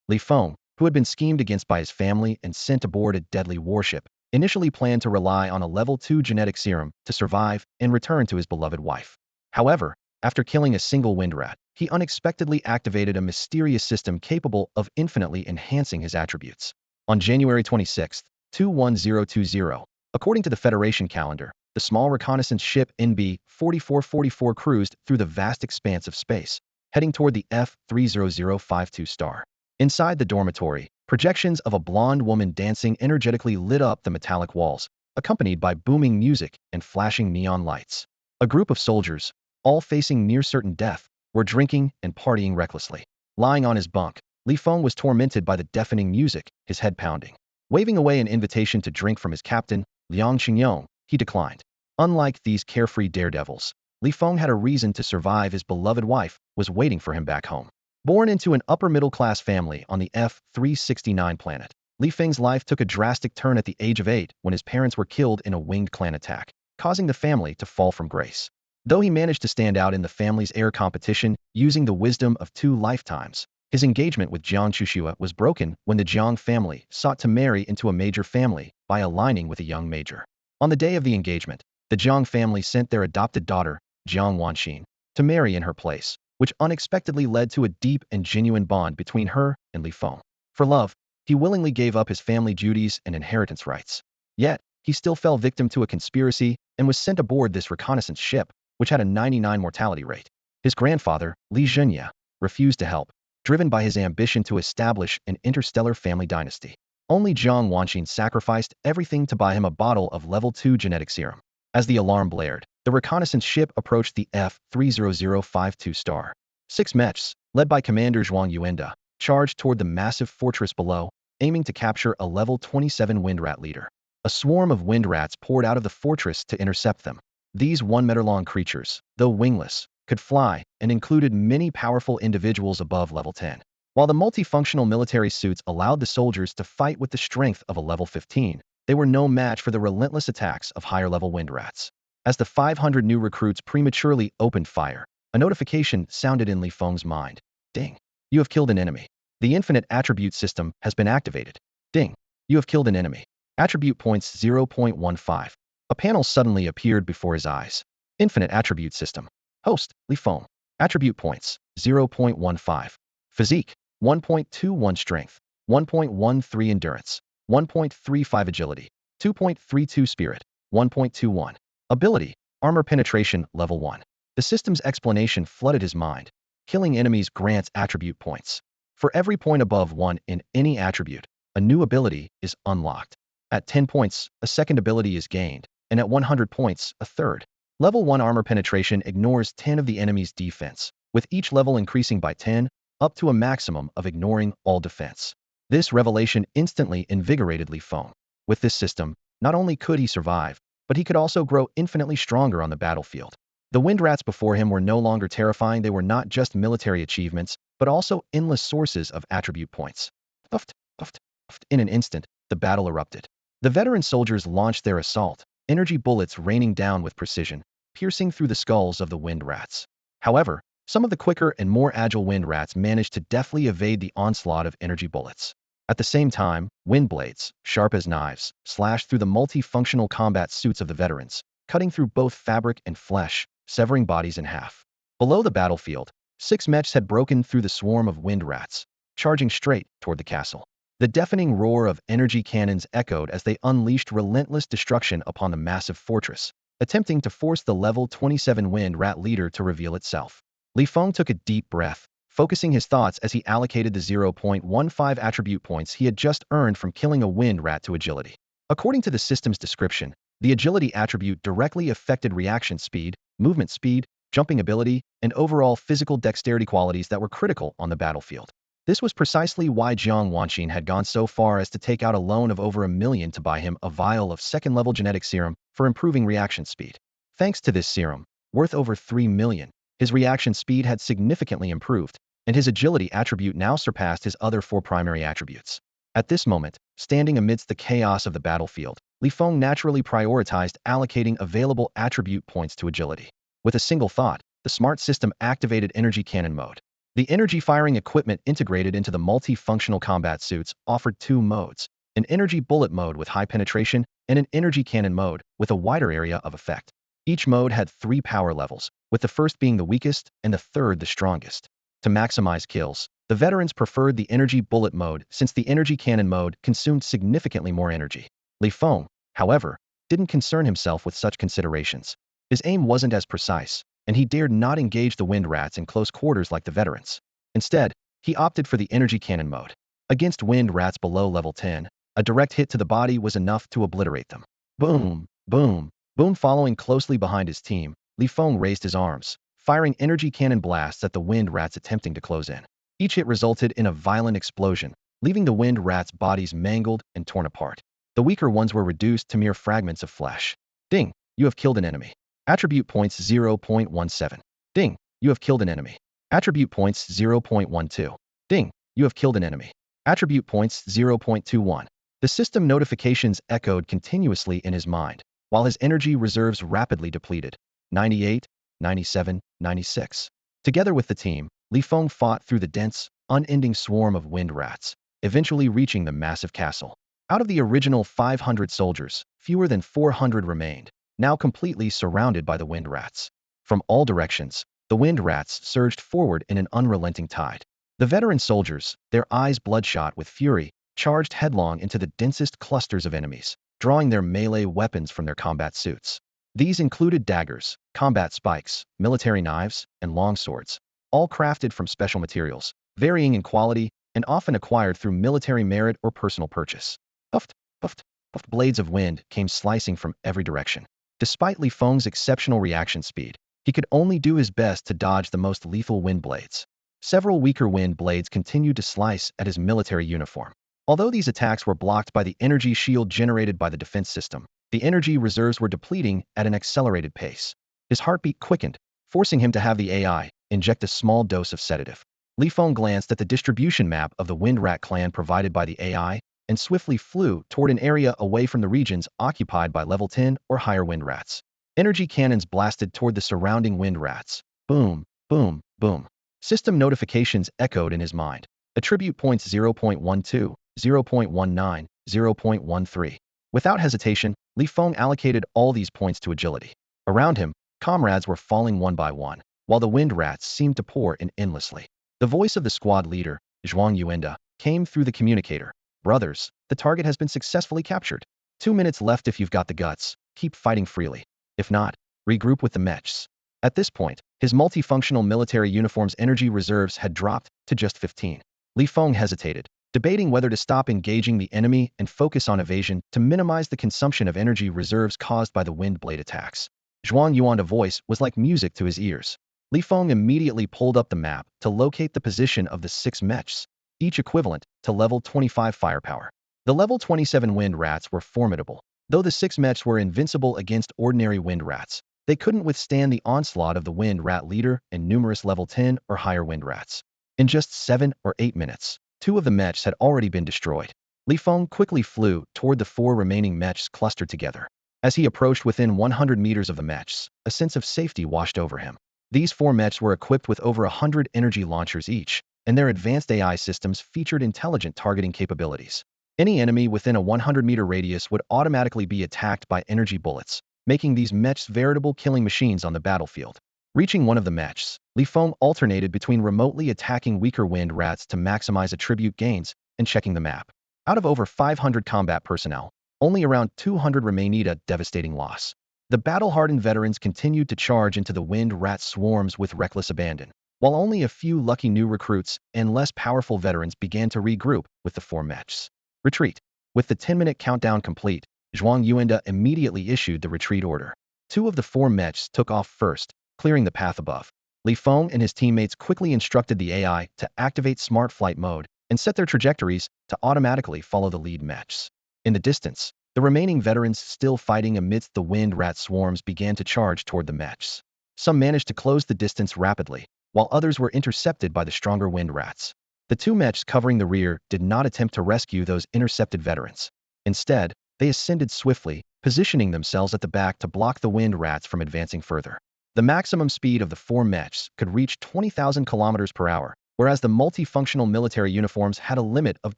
Li Feng, who had been schemed against by his family and sent aboard a deadly warship, initially planned to rely on a level 2 genetic serum to survive and return to his beloved wife. However, after killing a single wind rat, he unexpectedly activated a mysterious system capable of infinitely enhancing his attributes. On January 26, 21020, according to the Federation calendar, the small reconnaissance ship NB 4444 cruised through the vast expanse of space, heading toward the F30052 star. Inside the dormitory, projections of a blonde woman dancing energetically lit up the metallic walls, accompanied by booming music and flashing neon lights. A group of soldiers, all facing near certain death, were drinking and partying recklessly. Lying on his bunk, Li Feng was tormented by the deafening music, his head pounding. Waving away an invitation to drink from his captain, Liang Qingyong, he declined. Unlike these carefree daredevils, Li Feng had a reason to survive. His beloved wife was waiting for him back home. Born into an upper-middle-class family on the F369 planet, Li Feng's life took a drastic turn at the age of 8 when his parents were killed in a winged clan attack, causing the family to fall from grace. Though he managed to stand out in the family's air competition using the wisdom of 2 lifetimes, his engagement with Jiang Chushua was broken when the Jiang family sought to marry into a major family by aligning with a young major. On the day of the engagement, the Jiang family sent their adopted daughter, Jiang Wanxin, to marry in her place, which unexpectedly led to a deep and genuine bond between her and Li Feng. For love, he willingly gave up his family duties and inheritance rights. Yet, he still fell victim to a conspiracy and was sent aboard this reconnaissance ship, which had a 99 mortality rate. His grandfather, Li Zhenya, refused to help, driven by his ambition to establish an interstellar family dynasty. Only Jiang Wanxin sacrificed everything to buy him a bottle of level 2 genetic serum. As the alarm blared, the reconnaissance ship approached the F30052 star. 6 mechs, led by Commander Zhuang Yuenda, charged toward the massive fortress below, aiming to capture a level 27 wind rat leader. A swarm of wind rats poured out of the fortress to intercept them. These 1-meter-long creatures, though wingless, could fly and included many powerful individuals above level 10. While the multifunctional military suits allowed the soldiers to fight with the strength of a level 15, they were no match for the relentless attacks of higher-level wind rats. As the 500 new recruits prematurely opened fire, a notification sounded in Li Feng's mind. Ding. You have killed an enemy. The infinite attribute system has been activated. Ding. You have killed an enemy. Attribute points 0.15. A panel suddenly appeared before his eyes. Infinite attribute system. Host, Li Feng. Attribute points, 0.15. Physique, 1.21 strength, 1.13 endurance, 1.35 agility, 2.32 spirit, 1.21. Ability, armor penetration, level 1. The system's explanation flooded his mind. Killing enemies grants attribute points. For every point above 1 in any attribute, a new ability is unlocked. At 10 points, a second ability is gained, and at 100 points, a third. Level 1 armor penetration ignores 10 of the enemy's defense, with each level increasing by 10, up to a maximum of ignoring all defense. This revelation instantly invigorated Li Feng. With this system, not only could he survive, but he could also grow infinitely stronger on the battlefield. The wind rats before him were no longer terrifying. They were not just military achievements, but also endless sources of attribute points. Puffed, puffed, puffed. In an instant, the battle erupted. The veteran soldiers launched their assault, energy bullets raining down with precision, piercing through the skulls of the wind rats. However, some of the quicker and more agile wind rats managed to deftly evade the onslaught of energy bullets. At the same time, wind blades, sharp as knives, slashed through the multifunctional combat suits of the veterans, cutting through both fabric and flesh, severing bodies in half. Below the battlefield, 6 mechs had broken through the swarm of wind rats, charging straight toward the castle. The deafening roar of energy cannons echoed as they unleashed relentless destruction upon the massive fortress, attempting to force the level 27 wind rat leader to reveal itself. Li Feng took a deep breath, focusing his thoughts as he allocated the 0.15 attribute points he had just earned from killing a wind rat to agility. According to the system's description, the agility attribute directly affected reaction speed, movement speed, jumping ability, and overall physical dexterity qualities that were critical on the battlefield. This was precisely why Jiang Wanxin had gone so far as to take out a loan of over $1 million to buy him a vial of second-level genetic serum for improving reaction speed. Thanks to this serum, worth over $3 million, his reaction speed had significantly improved, and his agility attribute now surpassed his other 4 primary attributes. At this moment, standing amidst the chaos of the battlefield, Li Feng naturally prioritized allocating available attribute points to agility. With a single thought, the smart system activated energy cannon mode. The energy-firing equipment integrated into the multi-functional combat suits offered two modes: an energy bullet mode with high penetration and an energy cannon mode with a wider area of effect. Each mode had 3 power levels, with the first being the weakest and the third the strongest. To maximize kills, the veterans preferred the energy bullet mode since the energy cannon mode consumed significantly more energy. Feng, however, didn't concern himself with such considerations. His aim wasn't as precise, and he dared not engage the wind rats in close quarters like the veterans. Instead, he opted for the energy cannon mode. Against wind rats below level 10, a direct hit to the body was enough to obliterate them. Boom, boom, boom. Following closely behind his team, Feng raised his arms, firing energy cannon blasts at the wind rats attempting to close in. Each hit resulted in a violent explosion, leaving the wind rats' bodies mangled and torn apart. The weaker ones were reduced to mere fragments of flesh. Ding, you have killed an enemy. Attribute points 0.17. Ding, you have killed an enemy. Attribute points 0.12. Ding, you have killed an enemy. Attribute points 0.21. The system notifications echoed continuously in his mind, while his energy reserves rapidly depleted. 98, 97, 96. Together with the team, Feng fought through the dense, unending swarm of wind rats, eventually reaching the massive castle. Out of the original 500 soldiers, fewer than 400 remained, now completely surrounded by the wind rats. From all directions, the wind rats surged forward in an unrelenting tide. The veteran soldiers, their eyes bloodshot with fury, charged headlong into the densest clusters of enemies, drawing their melee weapons from their combat suits. These included daggers, combat spikes, military knives, and longswords, all crafted from special materials, varying in quality and often acquired through military merit or personal purchase. Puffed, puffed, puffed blades of wind came slicing from every direction. Despite Feng's exceptional reaction speed, he could only do his best to dodge the most lethal wind blades. Several weaker wind blades continued to slice at his military uniform. Although these attacks were blocked by the energy shield generated by the defense system, the energy reserves were depleting at an accelerated pace. His heartbeat quickened, forcing him to have the AI inject a small dose of sedative. Feng glanced at the distribution map of the wind rat clan provided by the AI and swiftly flew toward an area away from the regions occupied by level 10 or higher wind rats. Energy cannons blasted toward the surrounding wind rats. Boom, boom, boom. System notifications echoed in his mind. Attribute points 0.12, 0.19, 0.13. Without hesitation, Feng allocated all these points to agility. Around him, comrades were falling one by one, while the wind rats seemed to pour in endlessly. The voice of the squad leader, Zhuang Yuenda, came through the communicator. Brothers, the target has been successfully captured. 2 minutes left if you've got the guts. Keep fighting freely. If not, regroup with the mechs. At this point, his multifunctional military uniform's energy reserves had dropped to just 15. Feng hesitated, debating whether to stop engaging the enemy and focus on evasion to minimize the consumption of energy reserves caused by the wind blade attacks. Zhuang Yuan's voice was like music to his ears. Feng immediately pulled up the map to locate the position of the 6 mechs, each equivalent to level 25 firepower. The level 27 wind rats were formidable. Though the 6 mechs were invincible against ordinary wind rats, they couldn't withstand the onslaught of the wind rat leader and numerous level 10 or higher wind rats. In just 7 or 8 minutes, 2 of the mechs had already been destroyed. Feng quickly flew toward the 4 remaining mechs clustered together. As he approached within 100 meters of the mechs, a sense of safety washed over him. These 4 mechs were equipped with over 100 energy launchers each, and their advanced AI systems featured intelligent targeting capabilities. Any enemy within a 100-meter radius would automatically be attacked by energy bullets, making these mechs veritable killing machines on the battlefield. Reaching one of the mechs, Feng alternated between remotely attacking weaker wind rats to maximize attribute gains and checking the map. Out of over 500 combat personnel, only around 200 remained a devastating loss. The battle-hardened veterans continued to charge into the wind rat swarms with reckless abandon, while only a few lucky new recruits and less powerful veterans began to regroup with the 4 mechs. Retreat. With the 10-minute countdown complete, Zhuang Yuenda immediately issued the retreat order. 2 of the 4 mechs took off first, clearing the path above. Feng and his teammates quickly instructed the AI to activate smart flight mode and set their trajectories to automatically follow the lead mechs. In the distance, the remaining veterans still fighting amidst the wind rat swarms began to charge toward the mechs. Some managed to close the distance rapidly, while others were intercepted by the stronger wind rats. The 2 mechs covering the rear did not attempt to rescue those intercepted veterans. Instead, they ascended swiftly, positioning themselves at the back to block the wind rats from advancing further. The maximum speed of the 4 mechs could reach 20,000 kilometers per hour, whereas the multifunctional military uniforms had a limit of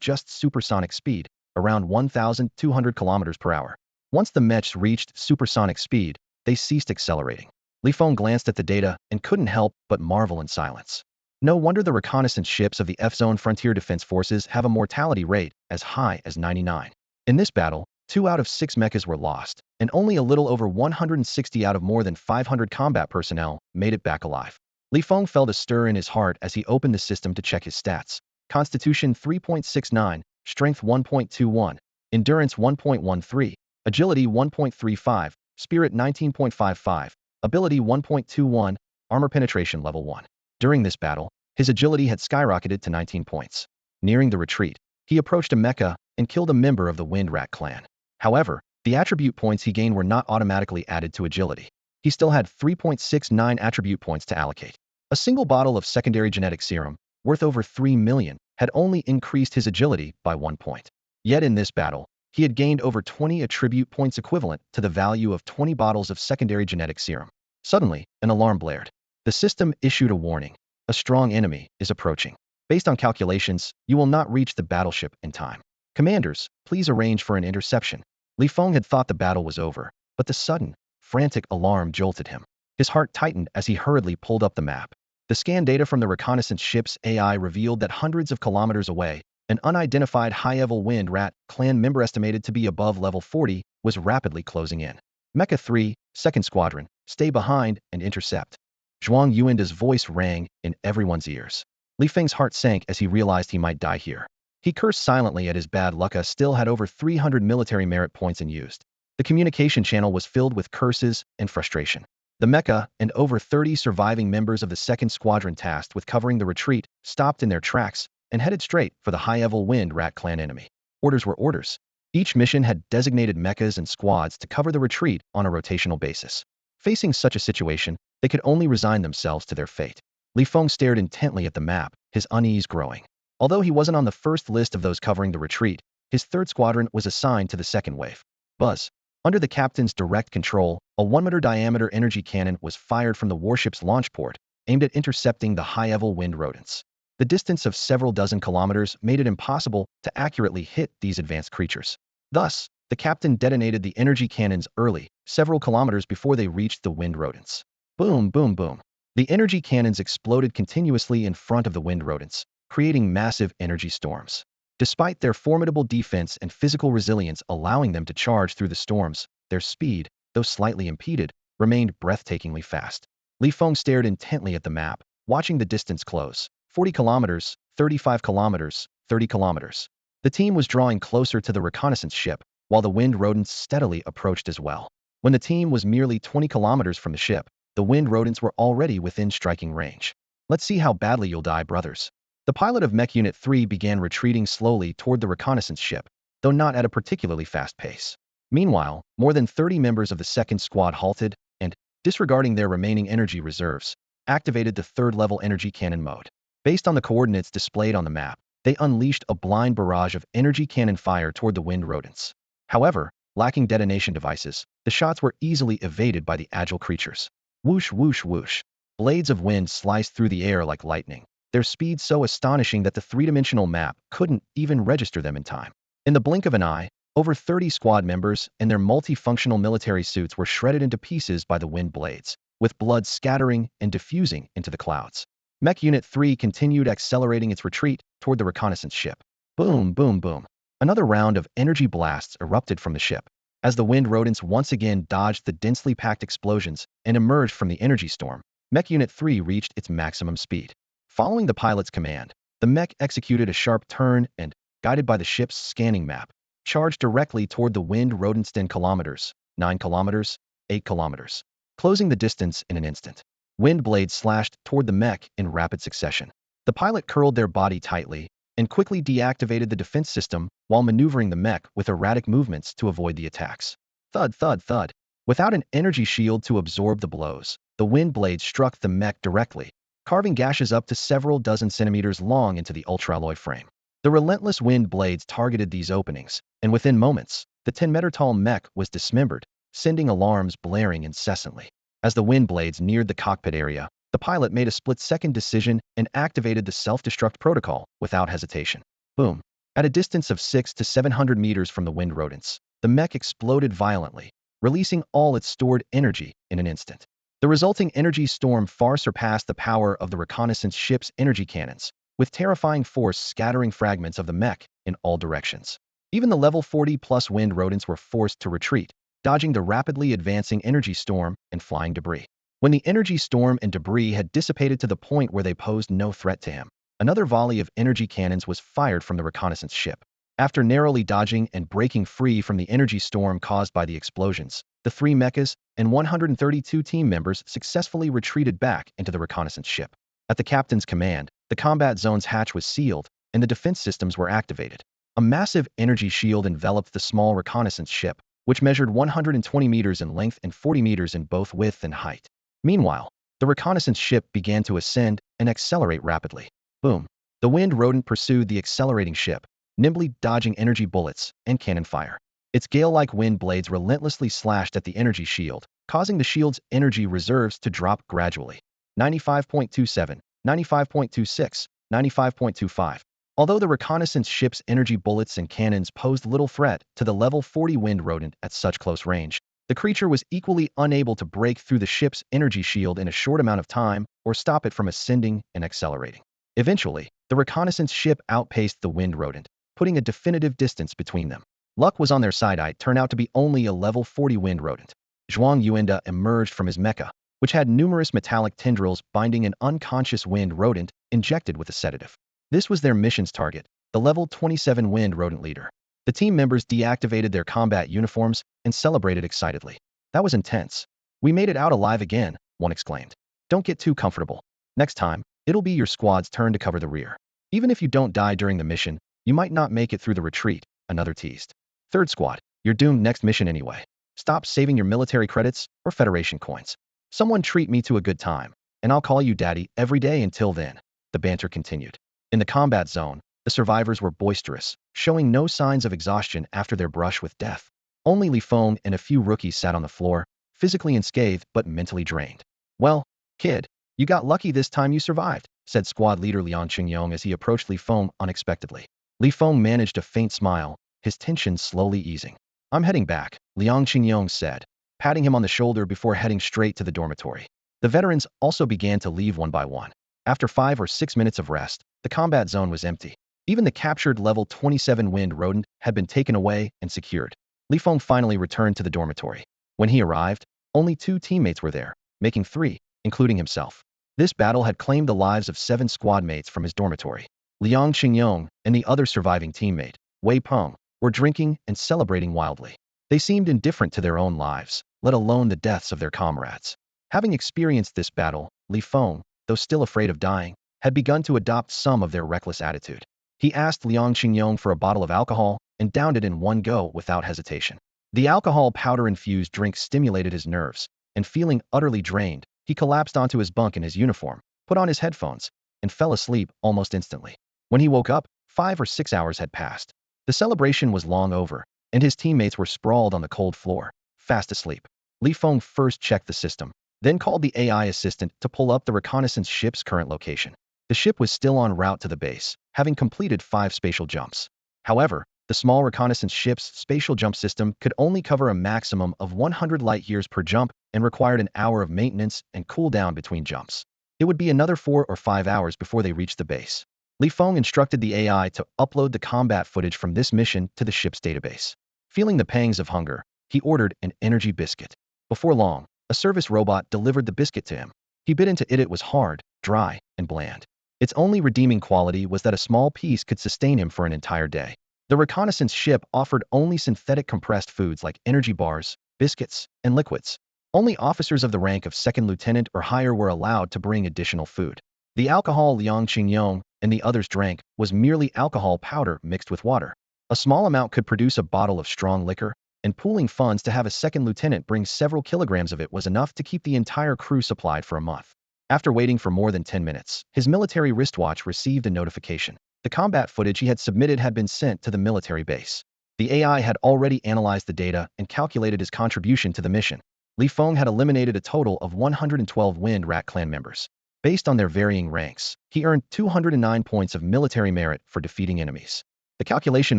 just supersonic speed, around 1,200 kilometers per hour. Once the mechs reached supersonic speed, they ceased accelerating. Feng glanced at the data and couldn't help but marvel in silence. No wonder the reconnaissance ships of the F-Zone Frontier Defense Forces have a mortality rate as high as 99. In this battle, 2 out of 6 mechas were lost, and only a little over 160 out of more than 500 combat personnel made it back alive. Feng felt a stir in his heart as he opened the system to check his stats. Constitution 3.69, Strength 1.21, Endurance 1.13, Agility 1.35, Spirit 19.55, Ability 1.21, Armor Penetration Level 1. During this battle, his agility had skyrocketed to 19 points. Nearing the retreat, he approached a mecha and killed a member of the Wind Rat clan. However, the attribute points he gained were not automatically added to agility. He still had 3.69 attribute points to allocate. A single bottle of secondary genetic serum, worth over 3 million, had only increased his agility by 1 point. Yet in this battle, he had gained over 20 attribute points equivalent to the value of 20 bottles of secondary genetic serum. Suddenly, an alarm blared. The system issued a warning. A strong enemy is approaching. Based on calculations, you will not reach the battleship in time. Commanders, please arrange for an interception. Feng had thought the battle was over, but the sudden, frantic alarm jolted him. His heart tightened as he hurriedly pulled up the map. The scan data from the reconnaissance ship's AI revealed that hundreds of kilometers away, an unidentified high-level Wind Rat clan member estimated to be above level 40 was rapidly closing in. Mecha 3, 2nd Squadron, stay behind and intercept. Zhuang Yuanda's voice rang in everyone's ears. Feng's heart sank as he realized he might die here. He cursed silently at his bad luck. Still had over 300 military merit points unused. The communication channel was filled with curses and frustration. The mecha and over 30 surviving members of the 2nd Squadron tasked with covering the retreat stopped in their tracks and headed straight for the high-level Wind Rat clan enemy. Orders were orders. Each mission had designated mechas and squads to cover the retreat on a rotational basis. Facing such a situation, they could only resign themselves to their fate. Feng stared intently at the map, his unease growing. Although he wasn't on the first list of those covering the retreat, his 3rd Squadron was assigned to the 2nd wave. Buzz. Under the captain's direct control, a 1-meter diameter energy cannon was fired from the warship's launch port, aimed at intercepting the high-level wind rodents. The distance of several dozen kilometers made it impossible to accurately hit these advanced creatures. Thus, the captain detonated the energy cannons early, several kilometers before they reached the wind rodents. Boom, boom, boom. The energy cannons exploded continuously in front of the wind rodents, creating massive energy storms. Despite their formidable defense and physical resilience allowing them to charge through the storms, their speed, though slightly impeded, remained breathtakingly fast. Feng stared intently at the map, watching the distance close. 40 kilometers, 35 kilometers, 30 kilometers. The team was drawing closer to the reconnaissance ship, while the wind rodents steadily approached as well. When the team was merely 20 kilometers from the ship, the wind rodents were already within striking range. Let's see how badly you'll die, brothers. The pilot of Mech Unit 3 began retreating slowly toward the reconnaissance ship, though not at a particularly fast pace. Meanwhile, more than 30 members of the 2nd Squad halted and, disregarding their remaining energy reserves, activated the 3rd-level energy cannon mode. Based on the coordinates displayed on the map, they unleashed a blind barrage of energy cannon fire toward the wind rodents. However, lacking detonation devices, the shots were easily evaded by the agile creatures. Whoosh, whoosh, whoosh. Blades of wind sliced through the air like lightning, their speed so astonishing that the three-dimensional map couldn't even register them in time. In the blink of an eye, over 30 squad members and their multifunctional military suits were shredded into pieces by the wind blades, with blood scattering and diffusing into the clouds. Mech Unit 3 continued accelerating its retreat toward the reconnaissance ship. Boom, boom, boom. Another round of energy blasts erupted from the ship. As the wind rodents once again dodged the densely packed explosions and emerged from the energy storm, Mech Unit 3 reached its maximum speed. Following the pilot's command, the mech executed a sharp turn and, guided by the ship's scanning map, charged directly toward the wind rodents. 10 kilometers, 9 kilometers, 8 kilometers, closing the distance in an instant. Wind blades slashed toward the mech in rapid succession. The pilot curled their body tightly and quickly deactivated the defense system while maneuvering the mech with erratic movements to avoid the attacks. Thud, thud, thud. Without an energy shield to absorb the blows, the wind blades struck the mech directly, carving gashes up to several dozen centimeters long into the ultraalloy frame. The relentless wind blades targeted these openings, and within moments, the 10-meter-tall mech was dismembered, sending alarms blaring incessantly. As the wind blades neared the cockpit area, The pilot made a split-second decision and activated the self-destruct protocol without hesitation. Boom. At a distance of 6 to 700 meters from the wind rodents, the mech exploded violently, releasing all its stored energy in an instant. The resulting energy storm far surpassed the power of the reconnaissance ship's energy cannons, with terrifying force scattering fragments of the mech in all directions. Even the level 40-plus wind rodents were forced to retreat, dodging the rapidly advancing energy storm and flying debris. When the energy storm and debris had dissipated to the point where they posed no threat to him, another volley of energy cannons was fired from the reconnaissance ship. After narrowly dodging and breaking free from the energy storm caused by the explosions, the 3 mechas and 132 team members successfully retreated back into the reconnaissance ship. At the captain's command, the combat zone's hatch was sealed, and the defense systems were activated. A massive energy shield enveloped the small reconnaissance ship, which measured 120 meters in length and 40 meters in both width and height. Meanwhile, the reconnaissance ship began to ascend and accelerate rapidly. Boom. The wind rodent pursued the accelerating ship, nimbly dodging energy bullets and cannon fire. Its gale-like wind blades relentlessly slashed at the energy shield, causing the shield's energy reserves to drop gradually. 95.27, 95.26, 95.25. Although the reconnaissance ship's energy bullets and cannons posed little threat to the level 40 wind rodent at such close range, the creature was equally unable to break through the ship's energy shield in a short amount of time or stop it from ascending and accelerating. Eventually, the reconnaissance ship outpaced the wind rodent, putting a definitive distance between them. Luck was on their side. It turned out to be only a level 40 wind rodent. Zhuang Yuanda emerged from his mecha, which had numerous metallic tendrils binding an unconscious wind rodent injected with a sedative. This was their mission's target, the level 27 wind rodent leader. The team members deactivated their combat uniforms and celebrated excitedly. That was intense. We made it out alive again, one exclaimed. Don't get too comfortable. Next time, it'll be your squad's turn to cover the rear. Even if you don't die during the mission, you might not make it through the retreat, another teased. Third squad, you're doomed next mission anyway. Stop saving your military credits or Federation coins. Someone treat me to a good time, and I'll call you daddy every day until then, the banter continued. In the combat zone, the survivors were boisterous, showing no signs of exhaustion after their brush with death. Only Feng and a few rookies sat on the floor, physically unscathed but mentally drained. Well, kid, you got lucky this time you survived, said squad leader Liang Qingyong as he approached Feng unexpectedly. Feng managed a faint smile, his tension slowly easing. I'm heading back, Liang Qingyong said, patting him on the shoulder before heading straight to the dormitory. The veterans also began to leave one by one. After 5 or 6 minutes of rest, the combat zone was empty. Even the captured level 27 wind rodent had been taken away and secured. Feng finally returned to the dormitory. When he arrived, only 2 teammates were there, making 3, including himself. This battle had claimed the lives of 7 squad mates from his dormitory. Liang Qingyong and the other surviving teammate, Wei Peng, were drinking and celebrating wildly. They seemed indifferent to their own lives, let alone the deaths of their comrades. Having experienced this battle, Feng, though still afraid of dying, had begun to adopt some of their reckless attitude. He asked Liang Qingyong for a bottle of alcohol and downed it in one go without hesitation. The alcohol powder-infused drink stimulated his nerves, and feeling utterly drained, he collapsed onto his bunk in his uniform, put on his headphones, and fell asleep almost instantly. When he woke up, 5 or 6 hours had passed. The celebration was long over, and his teammates were sprawled on the cold floor, fast asleep. Feng first checked the system, then called the AI assistant to pull up the reconnaissance ship's current location. The ship was still en route to the base, having completed 5 spatial jumps. However, the small reconnaissance ship's spatial jump system could only cover a maximum of 100 light-years per jump and required an hour of maintenance and cool-down between jumps. It would be another 4 or 5 hours before they reached the base. Feng instructed the AI to upload the combat footage from this mission to the ship's database. Feeling the pangs of hunger, he ordered an energy biscuit. Before long, a service robot delivered the biscuit to him. He bit into it. It was hard, dry, and bland. Its only redeeming quality was that a small piece could sustain him for an entire day. The reconnaissance ship offered only synthetic compressed foods like energy bars, biscuits, and liquids. Only officers of the rank of second lieutenant or higher were allowed to bring additional food. The alcohol Liang Qingyong and the others drank was merely alcohol powder mixed with water. A small amount could produce a bottle of strong liquor, and pooling funds to have a second lieutenant bring several kilograms of it was enough to keep the entire crew supplied for a month. After waiting for more than 10 minutes, his military wristwatch received a notification. The combat footage he had submitted had been sent to the military base. The AI had already analyzed the data and calculated his contribution to the mission. Feng had eliminated a total of 112 Wind Rat clan members. Based on their varying ranks, he earned 209 points of military merit for defeating enemies. The calculation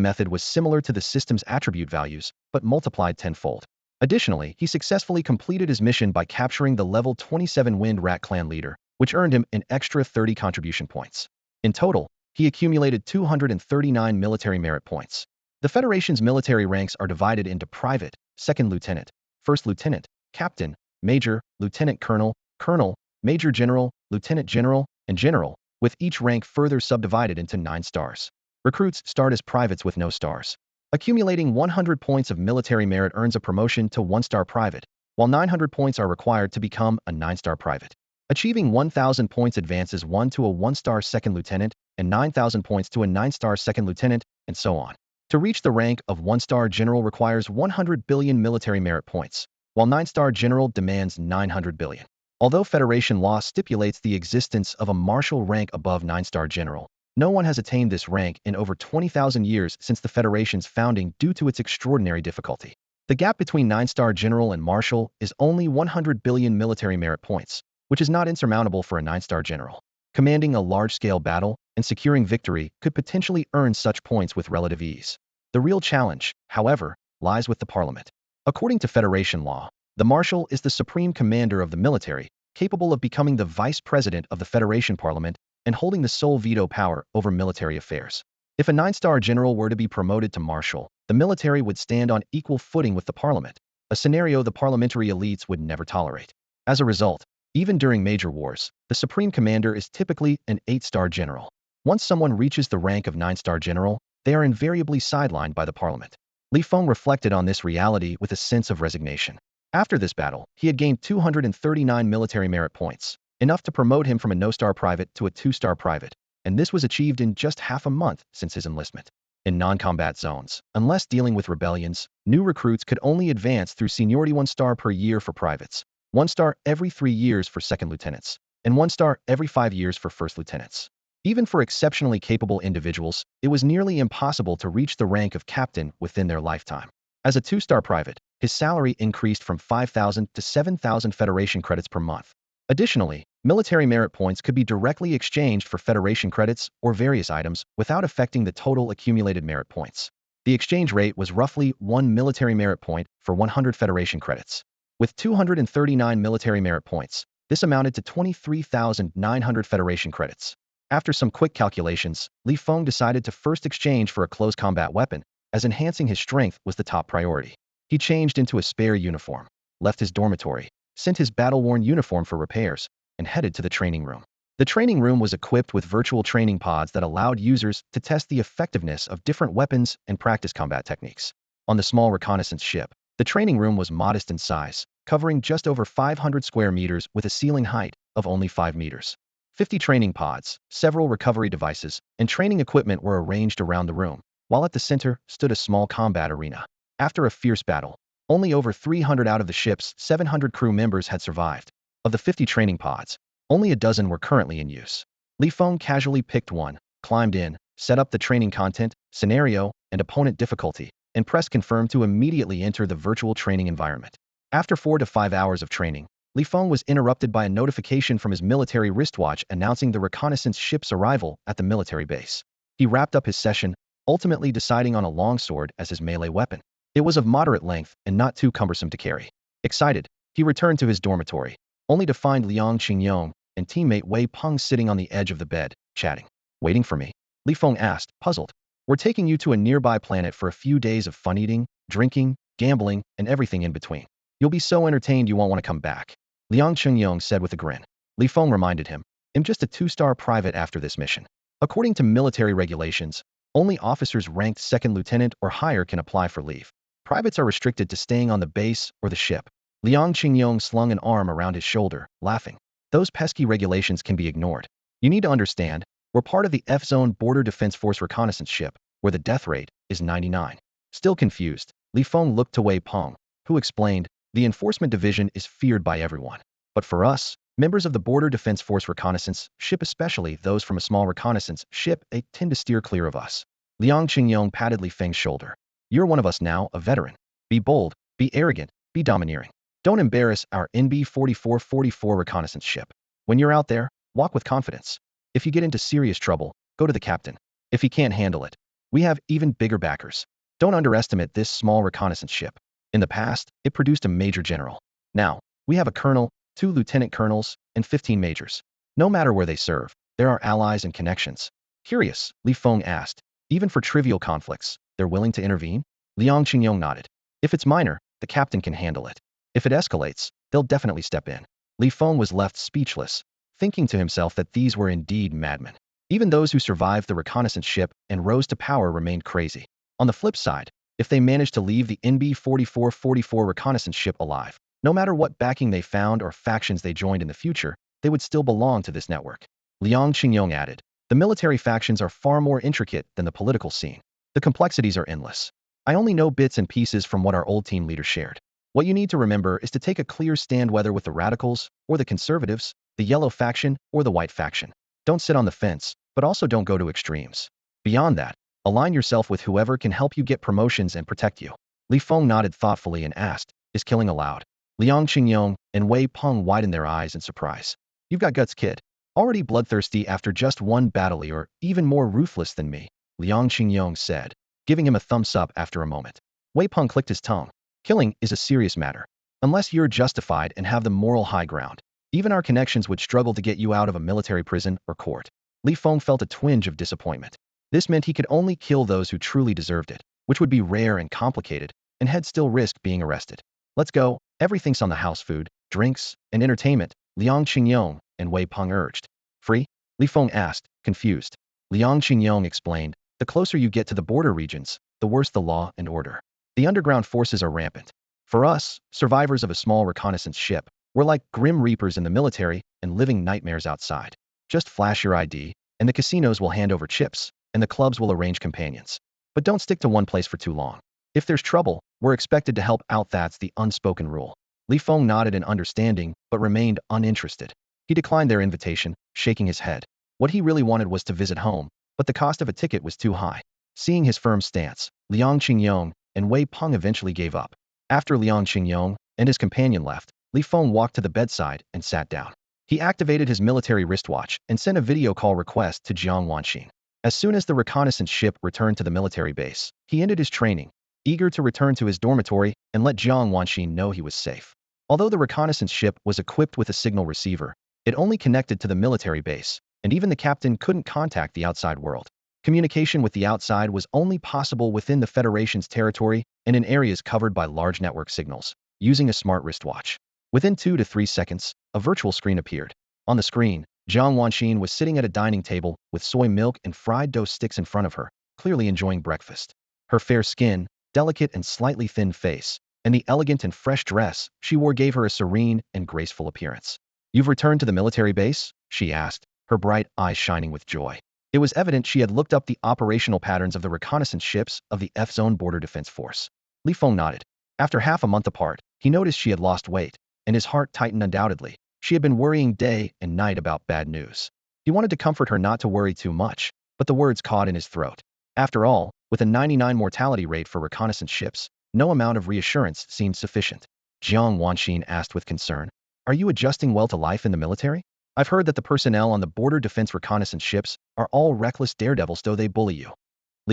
method was similar to the system's attribute values, but multiplied tenfold. Additionally, he successfully completed his mission by capturing the level 27 Wind Rat clan leader, which earned him an extra 30 contribution points. In total, he accumulated 239 military merit points. The Federation's military ranks are divided into private, second lieutenant, first lieutenant, captain, major, lieutenant colonel, colonel, major general, lieutenant general, and general, with each rank further subdivided into 9 stars. Recruits start as privates with no stars. Accumulating 100 points of military merit earns a promotion to 1-star private, while 900 points are required to become a 9-star private. Achieving 1,000 points advances one to a 1-star second lieutenant, and 9,000 points to a 9-star second lieutenant, and so on. To reach the rank of 1-star general requires 100 billion military merit points, while 9-star general demands 900 billion. Although Federation law stipulates the existence of a Marshal rank above 9-star general, no one has attained this rank in over 20,000 years since the Federation's founding due to its extraordinary difficulty. The gap between 9-star general and Marshal is only 100 billion military merit points, which is not insurmountable for a 9-star general. Commanding a large-scale battle and securing victory could potentially earn such points with relative ease. The real challenge, however, lies with the Parliament. According to Federation law, the Marshal is the supreme commander of the military, capable of becoming the vice president of the Federation Parliament and holding the sole veto power over military affairs. If a 9-star general were to be promoted to Marshal, the military would stand on equal footing with the Parliament, a scenario the parliamentary elites would never tolerate. As a result, even during major wars, the supreme commander is typically an 8-star general. Once someone reaches the rank of 9-star general, they are invariably sidelined by the Parliament. Feng reflected on this reality with a sense of resignation. After this battle, he had gained 239 military merit points, enough to promote him from a no-star private to a 2-star private, and this was achieved in just half a month since his enlistment. In non-combat zones, unless dealing with rebellions, new recruits could only advance through seniority 1 star per year for privates, 1 star every 3 years for second lieutenants, and 1 star every 5 years for first lieutenants. Even for exceptionally capable individuals, it was nearly impossible to reach the rank of captain within their lifetime. As a 2-star private, his salary increased from 5,000 to 7,000 Federation credits per month. Additionally, military merit points could be directly exchanged for Federation credits or various items without affecting the total accumulated merit points. The exchange rate was roughly 1 military merit point for 100 Federation credits. With 239 military merit points, this amounted to 23,900 Federation credits. After some quick calculations, Feng decided to first exchange for a close combat weapon, as enhancing his strength was the top priority. He changed into a spare uniform, left his dormitory, sent his battle-worn uniform for repairs, and headed to the training room. The training room was equipped with virtual training pods that allowed users to test the effectiveness of different weapons and practice combat techniques. On the small reconnaissance ship, the training room was modest in size, covering just over 500 square meters with a ceiling height of only 5 meters. 50 training pods, several recovery devices, and training equipment were arranged around the room, while at the center stood a small combat arena. After a fierce battle, only over 300 out of the ship's 700 crew members had survived. Of the 50 training pods, only a dozen were currently in use. Feng casually picked one, climbed in, set up the training content, scenario, and opponent difficulty, and pressed confirm to immediately enter the virtual training environment. After 4 to 5 hours of training, Feng was interrupted by a notification from his military wristwatch announcing the reconnaissance ship's arrival at the military base. He wrapped up his session, ultimately deciding on a longsword as his melee weapon. It was of moderate length and not too cumbersome to carry. Excited, he returned to his dormitory, only to find Liang Qingyong and teammate Wei Peng sitting on the edge of the bed, chatting. Waiting for me? Feng asked, puzzled. We're taking you to a nearby planet for a few days of fun eating, drinking, gambling, and everything in between. You'll be so entertained you won't want to come back. Liang Qingyong said with a grin. Feng reminded him, I'm just a 2-star private after this mission. According to military regulations, only officers ranked second lieutenant or higher can apply for leave. Privates are restricted to staying on the base or the ship. Liang Qingyong slung an arm around his shoulder, laughing. Those pesky regulations can be ignored. You need to understand, we're part of the F-Zone Border Defense Force reconnaissance ship, where the death rate is 99. Still confused, Feng looked to Wei Peng, who explained, the enforcement division is feared by everyone. But for us, members of the Border Defense Force reconnaissance ship, especially those from a small reconnaissance ship, they tend to steer clear of us. Liang Qingyong patted Feng's shoulder. You're one of us now, a veteran. Be bold, be arrogant, be domineering. Don't embarrass our NB 4444 reconnaissance ship. When you're out there, walk with confidence. If you get into serious trouble, go to the captain. If he can't handle it, we have even bigger backers. Don't underestimate this small reconnaissance ship. In the past, it produced a major general. Now, we have a colonel, 2 lieutenant colonels, and 15 majors. No matter where they serve, there are allies and connections. Curious, Feng asked. Even for trivial conflicts, they're willing to intervene? Liang Qingyong nodded. If it's minor, the captain can handle it. If it escalates, they'll definitely step in. Feng was left speechless, thinking to himself that these were indeed madmen. Even those who survived the reconnaissance ship and rose to power remained crazy. On the flip side, if they managed to leave the NB-4444 reconnaissance ship alive, no matter what backing they found or factions they joined in the future, they would still belong to this network. Liang Qingyong added, the military factions are far more intricate than the political scene. The complexities are endless. I only know bits and pieces from what our old team leader shared. What you need to remember is to take a clear stand whether with the radicals or the conservatives, the yellow faction or the white faction. Don't sit on the fence, but also don't go to extremes. Beyond that, align yourself with whoever can help you get promotions and protect you. Feng nodded thoughtfully and asked, is killing allowed? Liang Qingyong and Wei Peng widened their eyes in surprise. You've got guts, kid. Already bloodthirsty after just one battle, or even more ruthless than me, Liang Qingyong said, giving him a thumbs up after a moment. Wei Peng clicked his tongue. Killing is a serious matter. Unless you're justified and have the moral high ground, even our connections would struggle to get you out of a military prison or court. Feng felt a twinge of disappointment. This meant he could only kill those who truly deserved it, which would be rare and complicated, and had still risked being arrested. Let's go. Everything's on the house: food, drinks, and entertainment, Liang Qingyong and Wei Peng urged. Free? Feng asked, confused. Liang Qingyong explained, the closer you get to the border regions, the worse the law and order. The underground forces are rampant. For us, survivors of a small reconnaissance ship, we're like grim reapers in the military and living nightmares outside. Just flash your ID, and the casinos will hand over chips, and the clubs will arrange companions. But don't stick to one place for too long. If there's trouble, we're expected to help out. That's the unspoken rule. Feng nodded in understanding, but remained uninterested. He declined their invitation, shaking his head. What he really wanted was to visit home, but the cost of a ticket was too high. Seeing his firm stance, Liang Qingyong and Wei Peng eventually gave up. After Liang Qingyong and his companion left, Feng walked to the bedside and sat down. He activated his military wristwatch and sent a video call request to Jiang Wanxin. As soon as the reconnaissance ship returned to the military base, he ended his training, eager to return to his dormitory and let Jiang Wanxin know he was safe. Although the reconnaissance ship was equipped with a signal receiver, it only connected to the military base, and even the captain couldn't contact the outside world. Communication with the outside was only possible within the Federation's territory and in areas covered by large network signals, using a smart wristwatch. Within 2 to 3 seconds, a virtual screen appeared. On the screen, Jiang Wanxin was sitting at a dining table with soy milk and fried dough sticks in front of her, clearly enjoying breakfast. Her fair skin, delicate and slightly thin face, and the elegant and fresh dress she wore gave her a serene and graceful appearance. You've returned to the military base? She asked, her bright eyes shining with joy. It was evident she had looked up the operational patterns of the reconnaissance ships of the F-Zone Border Defense Force. Feng nodded. After half a month apart, he noticed she had lost weight, and his heart tightened undoubtedly. She had been worrying day and night about bad news. He wanted to comfort her not to worry too much, but the words caught in his throat. After all, with a 99 mortality rate for reconnaissance ships, no amount of reassurance seemed sufficient. Jiang Wanxin asked with concern, are you adjusting well to life in the military? I've heard that the personnel on the border defense reconnaissance ships are all reckless daredevils, though they bully you.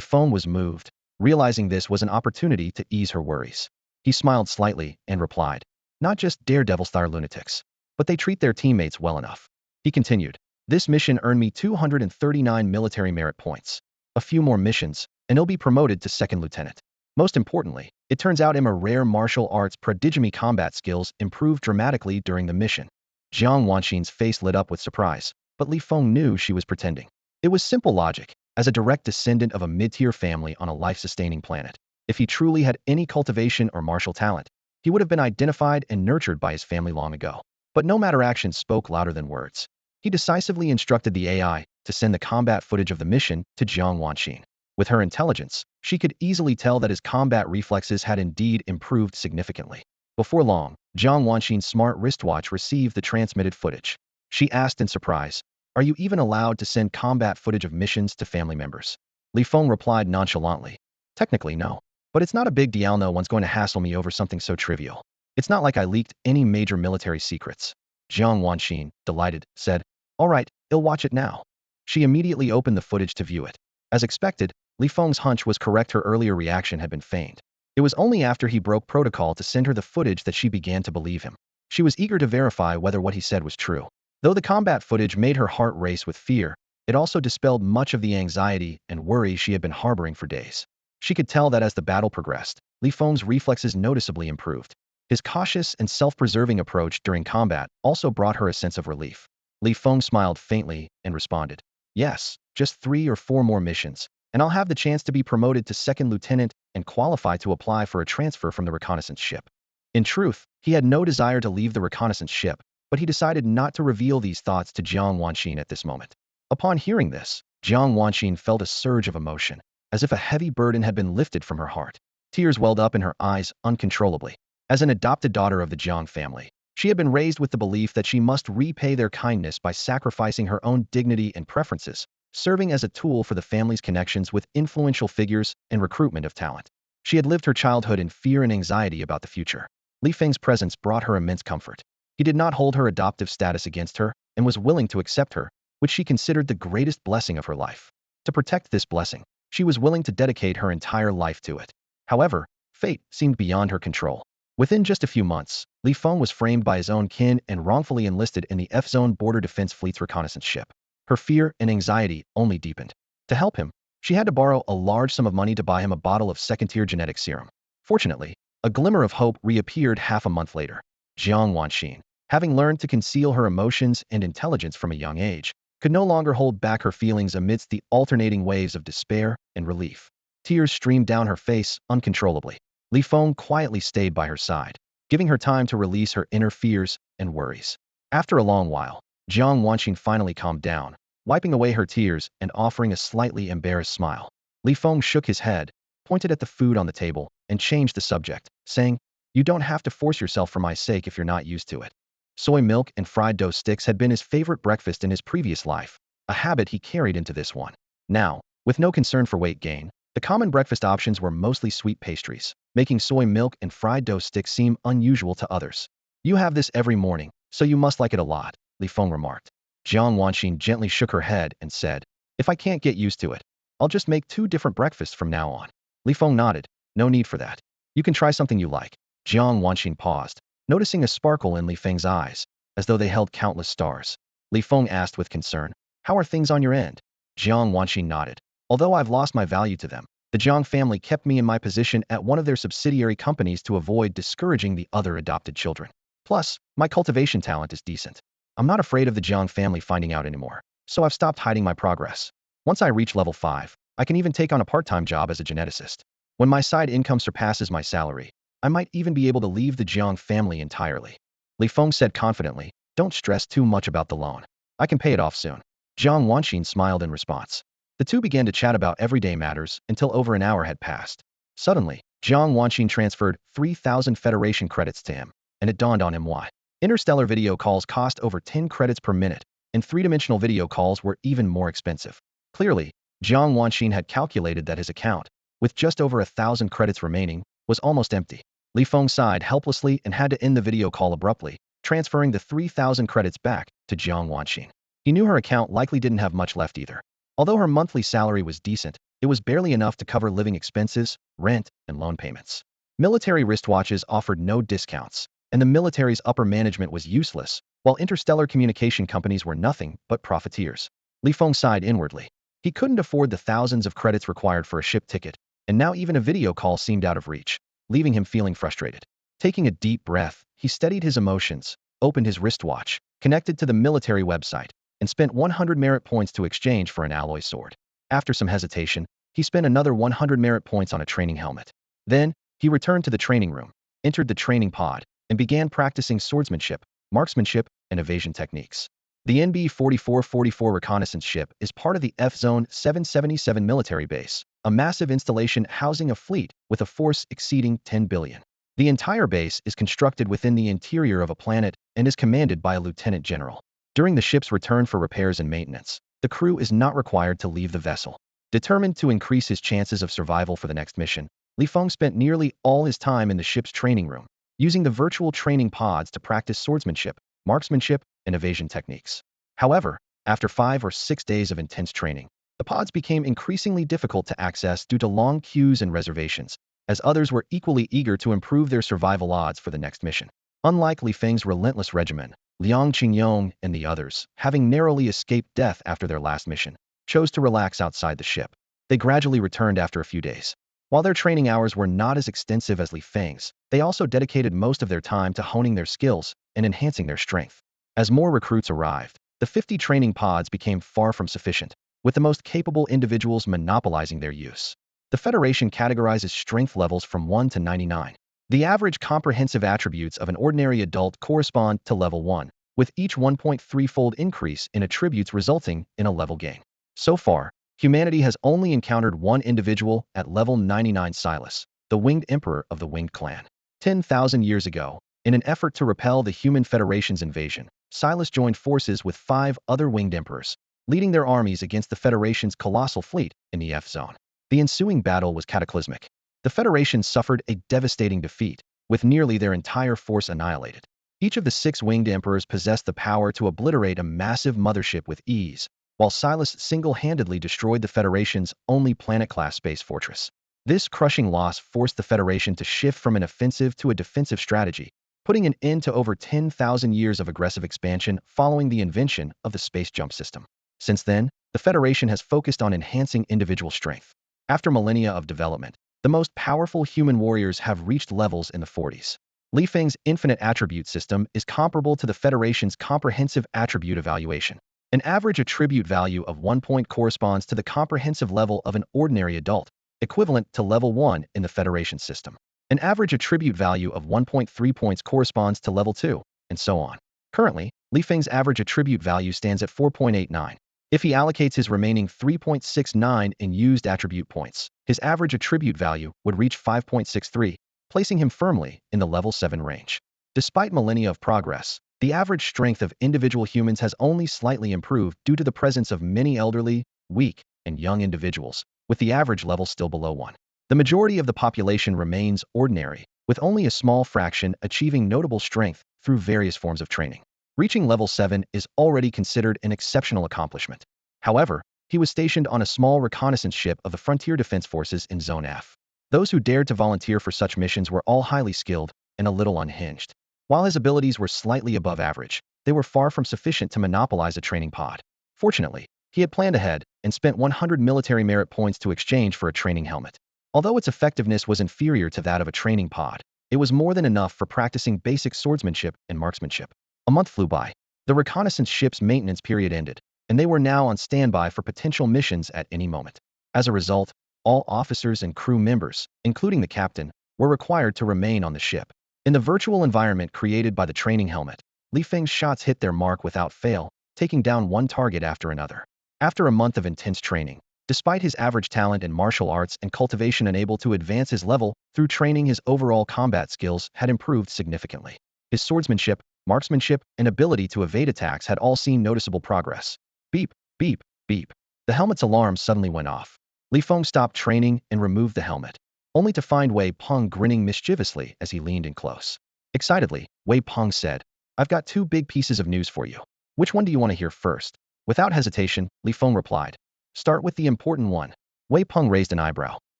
Feng was moved, realizing this was an opportunity to ease her worries. He smiled slightly and replied, not just daredevils, they're lunatics, but they treat their teammates well enough. He continued, this mission earned me 239 military merit points. A few more missions, and he'll be promoted to second lieutenant. Most importantly, it turns out him a rare martial arts prodigiously combat skills improved dramatically during the mission. Jiang Wanxin's face lit up with surprise, but Feng knew she was pretending. It was simple logic. As a direct descendant of a mid-tier family on a life-sustaining planet, if he truly had any cultivation or martial talent, he would have been identified and nurtured by his family long ago. But no matter, actions spoke louder than words. He decisively instructed the AI to send the combat footage of the mission to Jiang Wanxin. With her intelligence, she could easily tell that his combat reflexes had indeed improved significantly. Before long, Jiang Wanxin's smart wristwatch received the transmitted footage. She asked in surprise, are you even allowed to send combat footage of missions to family members? Feng replied nonchalantly, technically no. But it's not a big deal. No one's going to hassle me over something so trivial. It's not like I leaked any major military secrets. Jiang Wanxin, delighted, said, Alright, I'll watch it now. She immediately opened the footage to view it. As expected, Li Feng's hunch was correct. Her earlier reaction had been feigned. It was only after he broke protocol to send her the footage that she began to believe him. She was eager to verify whether what he said was true. Though the combat footage made her heart race with fear, it also dispelled much of the anxiety and worry she had been harboring for days. She could tell that as the battle progressed, Li Feng's reflexes noticeably improved. His cautious and self-preserving approach during combat also brought her a sense of relief. Li Feng smiled faintly and responded, "Yes, just 3 or 4 more missions, and I'll have the chance to be promoted to second lieutenant and qualify to apply for a transfer from the reconnaissance ship." In truth, he had no desire to leave the reconnaissance ship, but he decided not to reveal these thoughts to Jiang Wanxin at this moment. Upon hearing this, Jiang Wanxin felt a surge of emotion, as if a heavy burden had been lifted from her heart. Tears welled up in her eyes uncontrollably. As an adopted daughter of the Jiang family, she had been raised with the belief that she must repay their kindness by sacrificing her own dignity and preferences, serving as a tool for the family's connections with influential figures and recruitment of talent. She had lived her childhood in fear and anxiety about the future. Li Feng's presence brought her immense comfort. He did not hold her adoptive status against her and was willing to accept her, which she considered the greatest blessing of her life. To protect this blessing, she was willing to dedicate her entire life to it. However, fate seemed beyond her control. Within just a few months, Li Feng was framed by his own kin and wrongfully enlisted in the F-Zone Border Defense Fleet's reconnaissance ship. Her fear and anxiety only deepened. To help him, she had to borrow a large sum of money to buy him a bottle of second-tier genetic serum. Fortunately, a glimmer of hope reappeared half a month later. Jiang Wanxin, having learned to conceal her emotions and intelligence from a young age, could no longer hold back her feelings amidst the alternating waves of despair and relief. Tears streamed down her face uncontrollably. Li Feng quietly stayed by her side, giving her time to release her inner fears and worries. After a long while, Jiang Wanxin finally calmed down, wiping away her tears and offering a slightly embarrassed smile. Li Feng shook his head, pointed at the food on the table, and changed the subject, saying, "You don't have to force yourself for my sake if you're not used to it." Soy milk and fried dough sticks had been his favorite breakfast in his previous life, a habit he carried into this one. Now, with no concern for weight gain, the common breakfast options were mostly sweet pastries, making soy milk and fried dough sticks seem unusual to others. "You have this every morning, so you must like it a lot," Li Feng remarked. Jiang Wanxin gently shook her head and said, "If I can't get used to it, I'll just make 2 different breakfasts from now on." Li Feng nodded. "No need for that. You can try something you like." Jiang Wanxin paused, noticing a sparkle in Li Feng's eyes, as though they held countless stars. Li Feng asked with concern, "How are things on your end?" Jiang Wanxin nodded. "Although I've lost my value to them, the Jiang family kept me in my position at one of their subsidiary companies to avoid discouraging the other adopted children. Plus, my cultivation talent is decent. I'm not afraid of the Jiang family finding out anymore, so I've stopped hiding my progress. Once I reach level 5, I can even take on a part-time job as a geneticist. When my side income surpasses my salary, I might even be able to leave the Jiang family entirely." Li Feng said confidently, "Don't stress too much about the loan. I can pay it off soon." Jiang Wanxin smiled in response. The two began to chat about everyday matters until over an hour had passed. Suddenly, Jiang Wanxin transferred 3,000 Federation credits to him, and it dawned on him why. Interstellar video calls cost over 10 credits per minute, and three-dimensional video calls were even more expensive. Clearly, Jiang Wanxin had calculated that his account, with just over 1,000 credits remaining, was almost empty. Li Feng sighed helplessly and had to end the video call abruptly, transferring the 3,000 credits back to Jiang Wanxin. He knew her account likely didn't have much left either. Although her monthly salary was decent, it was barely enough to cover living expenses, rent, and loan payments. Military wristwatches offered no discounts, and the military's upper management was useless, while interstellar communication companies were nothing but profiteers. Li Feng sighed inwardly. He couldn't afford the thousands of credits required for a ship ticket, and now even a video call seemed out of reach, leaving him feeling frustrated. Taking a deep breath, he steadied his emotions, opened his wristwatch, connected to the military website, and spent 100 merit points to exchange for an alloy sword. After some hesitation, he spent another 100 merit points on a training helmet. Then, he returned to the training room, entered the training pod, and began practicing swordsmanship, marksmanship, and evasion techniques. The NB-4444 reconnaissance ship is part of the F-Zone 777 military base, a massive installation housing a fleet with a force exceeding 10 billion. The entire base is constructed within the interior of a planet and is commanded by a lieutenant general. During the ship's return for repairs and maintenance, the crew is not required to leave the vessel. Determined to increase his chances of survival for the next mission, Li Feng spent nearly all his time in the ship's training room, using the virtual training pods to practice swordsmanship, marksmanship, and evasion techniques. However, After 5 or 6 days of intense training, the pods became increasingly difficult to access due to long queues and reservations, as others were equally eager to improve their survival odds for the next mission. Unlike Li Feng's relentless regimen, Liang Qingyong and the others, having narrowly escaped death after their last mission, chose to relax outside the ship. They gradually returned after a few days. While their training hours were not as extensive as Li Feng's, they also dedicated most of their time to honing their skills and enhancing their strength. As more recruits arrived, the 50 training pods became far from sufficient, with the most capable individuals monopolizing their use. The Federation categorizes strength levels from 1 to 99. The average comprehensive attributes of an ordinary adult correspond to level 1, with each 1.3-fold increase in attributes resulting in a level gain. So far, humanity has only encountered one individual at level 99, Silas, the Winged Emperor of the Winged Clan. 10,000 years ago, in an effort to repel the Human Federation's invasion, Silas joined forces with 5 other Winged Emperors, leading their armies against the Federation's colossal fleet in the F-Zone. The ensuing battle was cataclysmic. The Federation suffered a devastating defeat, with nearly their entire force annihilated. Each of the 6 Winged Emperors possessed the power to obliterate a massive mothership with ease, while Silas single-handedly destroyed the Federation's only planet-class space fortress. This crushing loss forced the Federation to shift from an offensive to a defensive strategy, putting an end to over 10,000 years of aggressive expansion following the invention of the space jump system. Since then, the Federation has focused on enhancing individual strength. After millennia of development, the most powerful human warriors have reached levels in the 40s. Li Feng's infinite attribute system is comparable to the Federation's comprehensive attribute evaluation. An average attribute value of 1 point corresponds to the comprehensive level of an ordinary adult, equivalent to level 1 in the Federation system. An average attribute value of 1.3 points corresponds to level 2, and so on. Currently, Li Feng's average attribute value stands at 4.89. If he allocates his remaining 3.69 in used attribute points, his average attribute value would reach 5.63, placing him firmly in the level 7 range. Despite millennia of progress, the average strength of individual humans has only slightly improved due to the presence of many elderly, weak, and young individuals, with the average level still below 1. The majority of the population remains ordinary, with only a small fraction achieving notable strength through various forms of training. Reaching level 7 is already considered an exceptional accomplishment. However, he was stationed on a small reconnaissance ship of the Frontier Defense Forces in Zone F. Those who dared to volunteer for such missions were all highly skilled and a little unhinged. While his abilities were slightly above average, they were far from sufficient to monopolize a training pod. Fortunately, he had planned ahead and spent 100 military merit points to exchange for a training helmet. Although its effectiveness was inferior to that of a training pod, it was more than enough for practicing basic swordsmanship and marksmanship. A month flew by. The reconnaissance ship's maintenance period ended, and they were now on standby for potential missions at any moment. As a result, all officers and crew members, including the captain, were required to remain on the ship. In the virtual environment created by the training helmet, Li Feng's shots hit their mark without fail, taking down one target after another. After a month of intense training, despite his average talent in martial arts and cultivation unable to advance his level through training, his overall combat skills had improved significantly. His swordsmanship, marksmanship, and ability to evade attacks had all seen noticeable progress. Beep, beep, beep. The helmet's alarm suddenly went off. Li Feng stopped training and removed the helmet, only to find Wei Peng grinning mischievously as he leaned in close. Excitedly, Wei Peng said, "I've got 2 big pieces of news for you. Which one do you want to hear first?" Without hesitation, Li Feng replied, "Start with the important one." Wei Peng raised an eyebrow.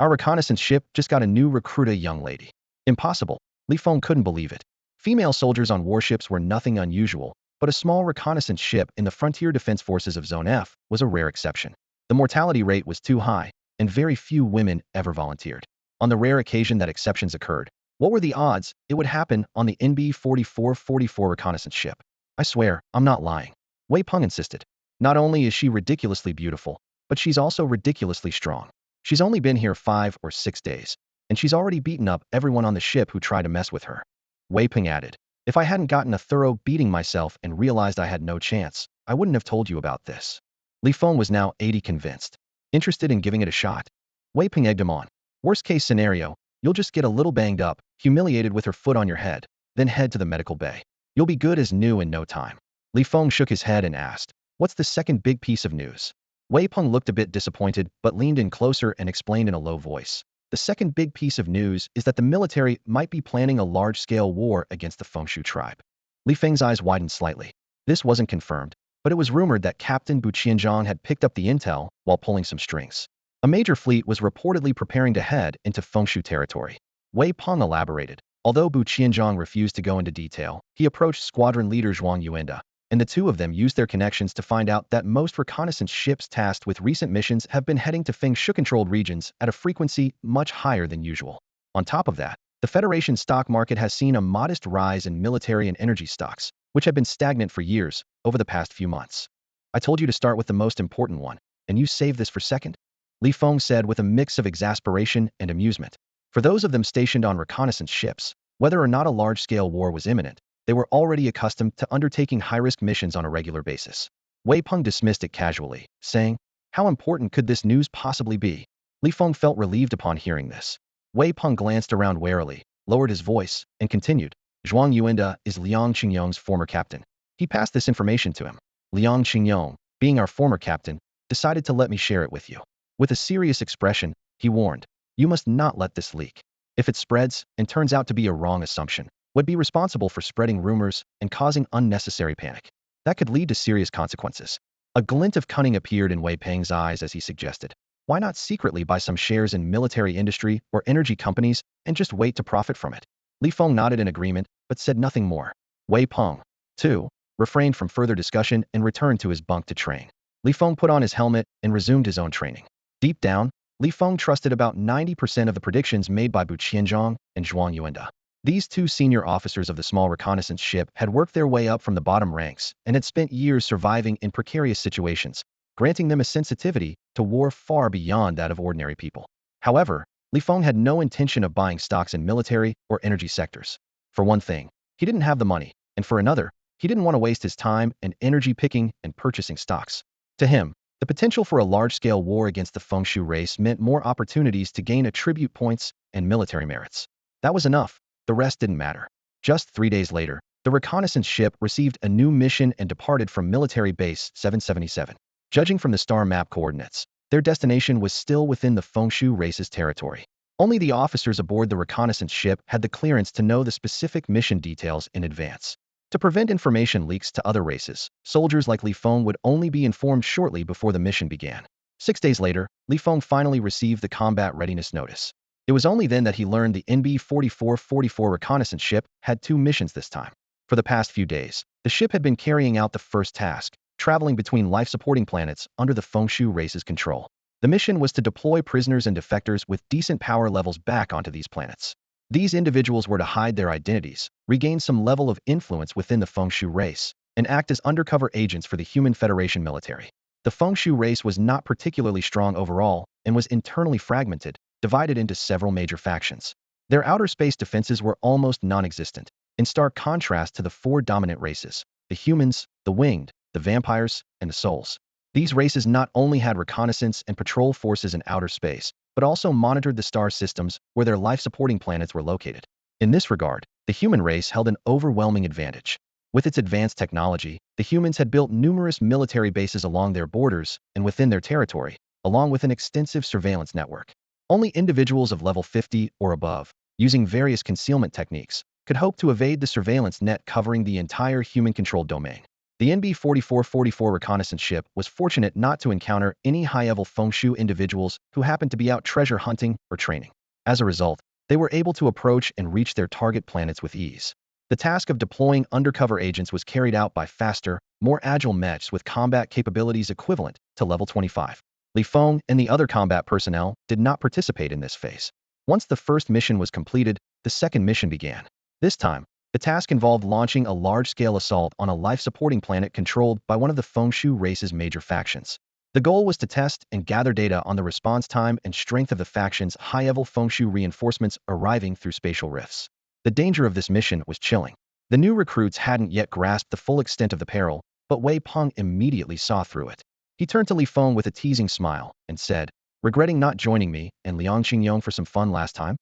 "Our reconnaissance ship just got a new recruit, a young lady." Impossible. Li Feng couldn't believe it. Female soldiers on warships were nothing unusual, but a small reconnaissance ship in the Frontier Defense Forces of Zone F was a rare exception. The mortality rate was too high, and very few women ever volunteered. On the rare occasion that exceptions occurred, what were the odds it would happen on the NB 4444 reconnaissance ship? "I swear, I'm not lying," Wei Peng insisted. "Not only is she ridiculously beautiful, but she's also ridiculously strong. She's only been here 5 or 6 days, and she's already beaten up everyone on the ship who tried to mess with her." Wei Peng added, "If I hadn't gotten a thorough beating myself and realized I had no chance, I wouldn't have told you about this." Li Feng was now 80 convinced. "Interested in giving it a shot?" Wei Peng egged him on. "Worst case scenario, you'll just get a little banged up, humiliated with her foot on your head, then head to the medical bay. You'll be good as new in no time." Li Feng shook his head and asked, "What's the second big piece of news?" Wei Peng looked a bit disappointed but leaned in closer and explained in a low voice, "The second big piece of news is that the military might be planning a large-scale war against the Fengshu tribe." Li Feng's eyes widened slightly. This wasn't confirmed, but it was rumored that Captain Bu Qianzhang had picked up the intel while pulling some strings. A major fleet was reportedly preparing to head into Fengshu territory. Wei Peng elaborated. Although Bu Qianzhang refused to go into detail, he approached squadron leader Zhuang Yuanda, and the two of them used their connections to find out that most reconnaissance ships tasked with recent missions have been heading to Fengshu-controlled regions at a frequency much higher than usual. On top of that, the Federation stock market has seen a modest rise in military and energy stocks, which have been stagnant for years over the past few months. I told you to start with the most important one, and you saved this for second? Li Feng said with a mix of exasperation and amusement. For those of them stationed on reconnaissance ships, whether or not a large-scale war was imminent, they were already accustomed to undertaking high-risk missions on a regular basis. Wei Peng dismissed it casually, saying, "How important could this news possibly be?" Li Feng felt relieved upon hearing this. Wei Peng glanced around warily, lowered his voice, and continued, "Zhuang Yuanda is Liang Qingyong's former captain. He passed this information to him. Liang Qingyong, being our former captain, decided to let me share it with you." With a serious expression, he warned, "You must not let this leak. If it spreads and turns out to be a wrong assumption, would be responsible for spreading rumors and causing unnecessary panic. That could lead to serious consequences." A glint of cunning appeared in Wei Peng's eyes as he suggested, "Why not secretly buy some shares in military industry or energy companies and just wait to profit from it?" Li Feng nodded in agreement, but said nothing more. Wei Peng, too, refrained from further discussion and returned to his bunk to train. Li Feng put on his helmet and resumed his own training. Deep down, Li Feng trusted about 90% of the predictions made by Bu Qianzhang and Zhuang Yuanda. These two senior officers of the small reconnaissance ship had worked their way up from the bottom ranks and had spent years surviving in precarious situations, granting them a sensitivity to war far beyond that of ordinary people. However, Li Feng had no intention of buying stocks in military or energy sectors. For one thing, he didn't have the money, and for another, he didn't want to waste his time and energy picking and purchasing stocks. To him, the potential for a large-scale war against the Fengshu race meant more opportunities to gain attribute points and military merits. That was enough. The rest didn't matter. Just 3 days later, the reconnaissance ship received a new mission and departed from Military Base 777. Judging from the star map coordinates, their destination was still within the Fengshu race's territory. Only the officers aboard the reconnaissance ship had the clearance to know the specific mission details in advance. To prevent information leaks to other races, soldiers like Li Feng would only be informed shortly before the mission began. 6 days later, Li Feng finally received the combat readiness notice. It was only then that he learned the NB-4444 reconnaissance ship had 2 missions this time. For the past few days, the ship had been carrying out the first task, traveling between life-supporting planets under the Fengshu race's control. The mission was to deploy prisoners and defectors with decent power levels back onto these planets. These individuals were to hide their identities, regain some level of influence within the Fengshu race, and act as undercover agents for the Human Federation military. The Fengshu race was not particularly strong overall and was internally fragmented, divided into several major factions. Their outer space defenses were almost non-existent, in stark contrast to the 4 dominant races: the humans, the winged, the vampires, and the souls. These races not only had reconnaissance and patrol forces in outer space, but also monitored the star systems where their life-supporting planets were located. In this regard, the human race held an overwhelming advantage. With its advanced technology, the humans had built numerous military bases along their borders and within their territory, along with an extensive surveillance network. Only individuals of level 50 or above, using various concealment techniques, could hope to evade the surveillance net covering the entire human-controlled domain. The NB-4444 reconnaissance ship was fortunate not to encounter any high-level Fengshu individuals who happened to be out treasure hunting or training. As a result, they were able to approach and reach their target planets with ease. The task of deploying undercover agents was carried out by faster, more agile mechs with combat capabilities equivalent to level 25. Li Feng and the other combat personnel did not participate in this phase. Once the first mission was completed, the second mission began. This time, the task involved launching a large-scale assault on a life-supporting planet controlled by one of the Fengshu race's major factions. The goal was to test and gather data on the response time and strength of the faction's high-level Fengshu reinforcements arriving through spatial rifts. The danger of this mission was chilling. The new recruits hadn't yet grasped the full extent of the peril, but Wei Peng immediately saw through it. He turned to Li Feng with a teasing smile and said, "Regretting not joining me and Liang Qingyong for some fun last time?"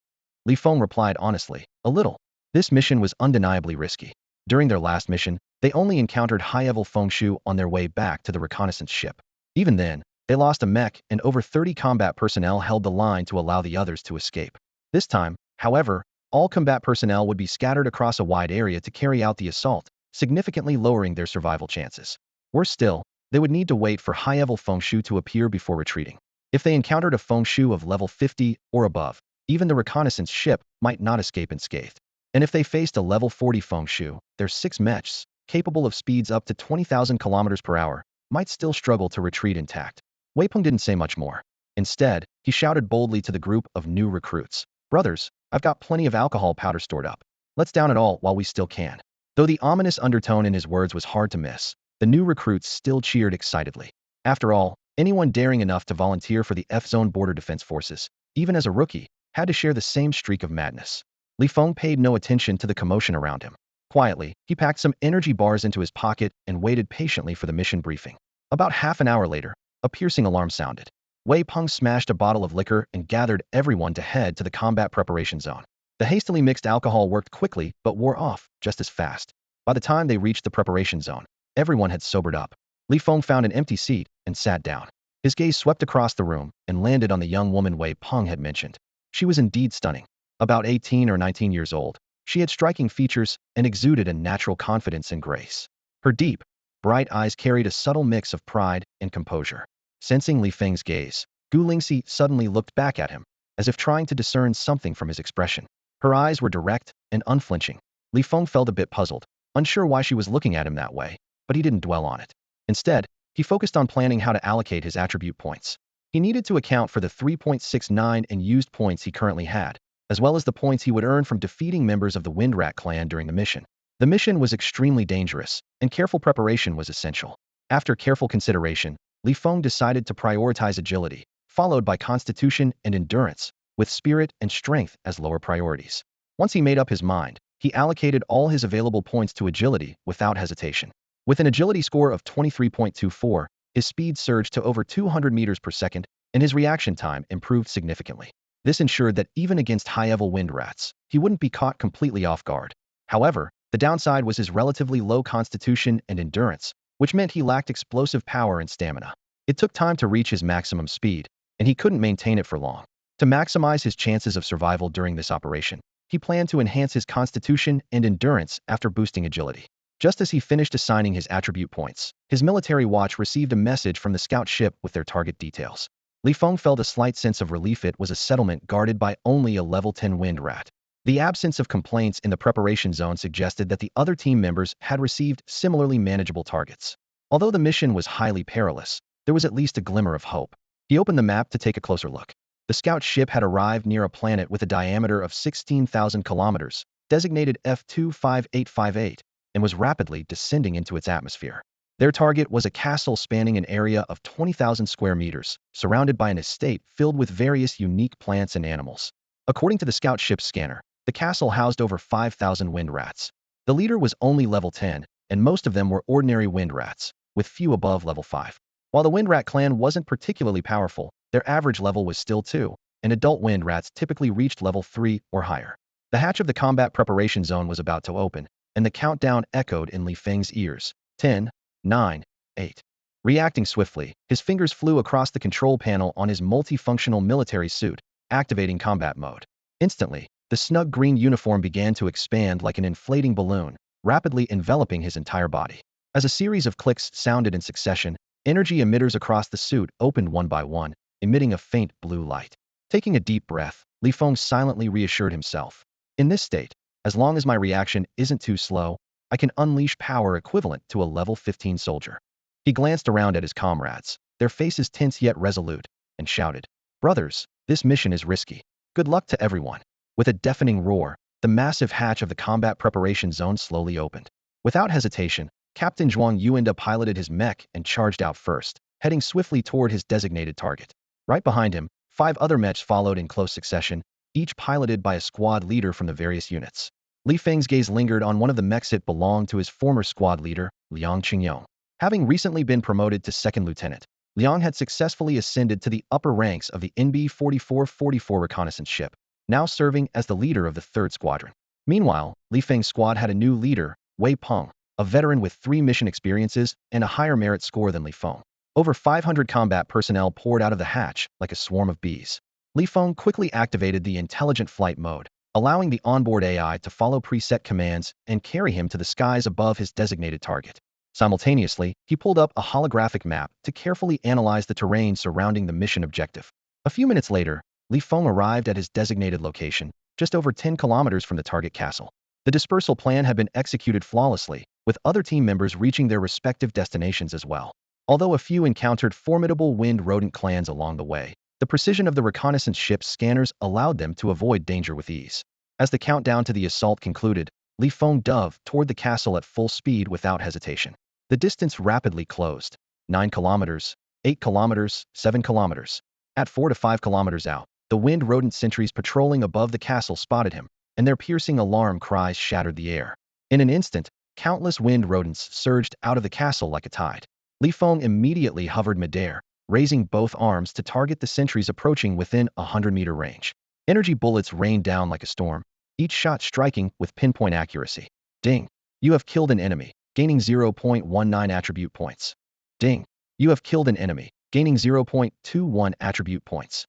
Li Feng replied honestly, "A little." This mission was undeniably risky. During their last mission, they only encountered high-level Fengshu on their way back to the reconnaissance ship. Even then, they lost a mech and over 30 combat personnel held the line to allow the others to escape. This time, however, all combat personnel would be scattered across a wide area to carry out the assault, significantly lowering their survival chances. Worse still, they would need to wait for high-level Feng Shu to appear before retreating. If they encountered a Feng Shu of level 50 or above, even the reconnaissance ship might not escape unscathed. And if they faced a level 40 Feng Shu, their 6 mechs, capable of speeds up to 20,000 kilometers per hour, might still struggle to retreat intact. Wei Peng didn't say much more. Instead, he shouted boldly to the group of new recruits. Brothers, I've got plenty of alcohol powder stored up. Let's down it all while we still can. Though the ominous undertone in his words was hard to miss, the new recruits still cheered excitedly. After all, anyone daring enough to volunteer for the F-Zone Border Defense Forces, even as a rookie, had to share the same streak of madness. Li Feng paid no attention to the commotion around him. Quietly, he packed some energy bars into his pocket and waited patiently for the mission briefing. About half an hour later, a piercing alarm sounded. Wei Peng smashed a bottle of liquor and gathered everyone to head to the combat preparation zone. The hastily mixed alcohol worked quickly but wore off just as fast. By the time they reached the preparation zone, everyone had sobered up. Li Feng found an empty seat and sat down. His gaze swept across the room and landed on the young woman Wei Peng had mentioned. She was indeed stunning. About 18 or 19 years old, she had striking features and exuded a natural confidence and grace. Her deep, bright eyes carried a subtle mix of pride and composure. Sensing Li Feng's gaze, Gu Lingxi suddenly looked back at him, as if trying to discern something from his expression. Her eyes were direct and unflinching. Li Feng felt a bit puzzled, unsure why she was looking at him that way, but he didn't dwell on it. Instead, he focused on planning how to allocate his attribute points. He needed to account for the 3.69 in used points he currently had, as well as the points he would earn from defeating members of the Windrat clan during the mission. The mission was extremely dangerous, and careful preparation was essential. After careful consideration, Li Feng decided to prioritize agility, followed by constitution and endurance, with spirit and strength as lower priorities. Once he made up his mind, he allocated all his available points to agility without hesitation. With an agility score of 23.24, his speed surged to over 200 meters per second, and his reaction time improved significantly. This ensured that even against high-level wind rats, he wouldn't be caught completely off guard. However, the downside was his relatively low constitution and endurance, which meant he lacked explosive power and stamina. It took time to reach his maximum speed, and he couldn't maintain it for long. To maximize his chances of survival during this operation, he planned to enhance his constitution and endurance after boosting agility. Just as he finished assigning his attribute points, his military watch received a message from the scout ship with their target details. Li Feng felt a slight sense of relief. It was a settlement guarded by only a level 10 wind rat. The absence of complaints in the preparation zone suggested that the other team members had received similarly manageable targets. Although the mission was highly perilous, there was at least a glimmer of hope. He opened the map to take a closer look. The scout ship had arrived near a planet with a diameter of 16,000 kilometers, designated F25858, and was rapidly descending into its atmosphere. Their target was a castle spanning an area of 20,000 square meters, surrounded by an estate filled with various unique plants and animals. According to the scout ship's scanner, the castle housed over 5,000 wind rats. The leader was only level 10, and most of them were ordinary wind rats, with few above level 5. While the wind rat clan wasn't particularly powerful, their average level was still 2, and adult wind rats typically reached level 3 or higher. The hatch of the combat preparation zone was about to open, and the countdown echoed in Li Feng's ears. 10, 9, 8. Reacting swiftly, his fingers flew across the control panel on his multifunctional military suit, activating combat mode. Instantly, the snug green uniform began to expand like an inflating balloon, rapidly enveloping his entire body. As a series of clicks sounded in succession, energy emitters across the suit opened one by one, emitting a faint blue light. Taking a deep breath, Li Feng silently reassured himself. In this state, as long as my reaction isn't too slow, I can unleash power equivalent to a level 15 soldier. He glanced around at his comrades, their faces tense yet resolute, and shouted, "Brothers, this mission is risky. Good luck to everyone." With a deafening roar, the massive hatch of the combat preparation zone slowly opened. Without hesitation, Captain Zhuang Yuanda piloted his mech and charged out first, heading swiftly toward his designated target. Right behind him, 5 other mechs followed in close succession, each piloted by a squad leader from the various units. Li Feng's gaze lingered on one of the mechs. It belonged to his former squad leader, Liang Qingyong. Having recently been promoted to second lieutenant, Liang had successfully ascended to the upper ranks of the NB-4444 reconnaissance ship, now serving as the leader of the 3rd Squadron. Meanwhile, Li Feng's squad had a new leader, Wei Peng, a veteran with 3 mission experiences and a higher merit score than Li Feng. Over 500 combat personnel poured out of the hatch like a swarm of bees. Li Feng quickly activated the intelligent flight mode, allowing the onboard AI to follow preset commands and carry him to the skies above his designated target. Simultaneously, he pulled up a holographic map to carefully analyze the terrain surrounding the mission objective. A few minutes later, Feng arrived at his designated location, just over 10 kilometers from the target castle. The dispersal plan had been executed flawlessly, with other team members reaching their respective destinations as well. Although a few encountered formidable wind rodent clans along the way, the precision of the reconnaissance ship's scanners allowed them to avoid danger with ease. As the countdown to the assault concluded, Feng dove toward the castle at full speed without hesitation. The distance rapidly closed. 9 kilometers, 8 kilometers, 7 kilometers. At 4 to 5 kilometers out, the wind rodent sentries patrolling above the castle spotted him, and their piercing alarm cries shattered the air. In an instant, countless wind rodents surged out of the castle like a tide. Feng immediately hovered midair, raising both arms to target the sentries approaching within a 100-meter range. Energy bullets rained down like a storm, each shot striking with pinpoint accuracy. Ding! You have killed an enemy, gaining 0.19 attribute points. Ding! You have killed an enemy, gaining 0.21 attribute points.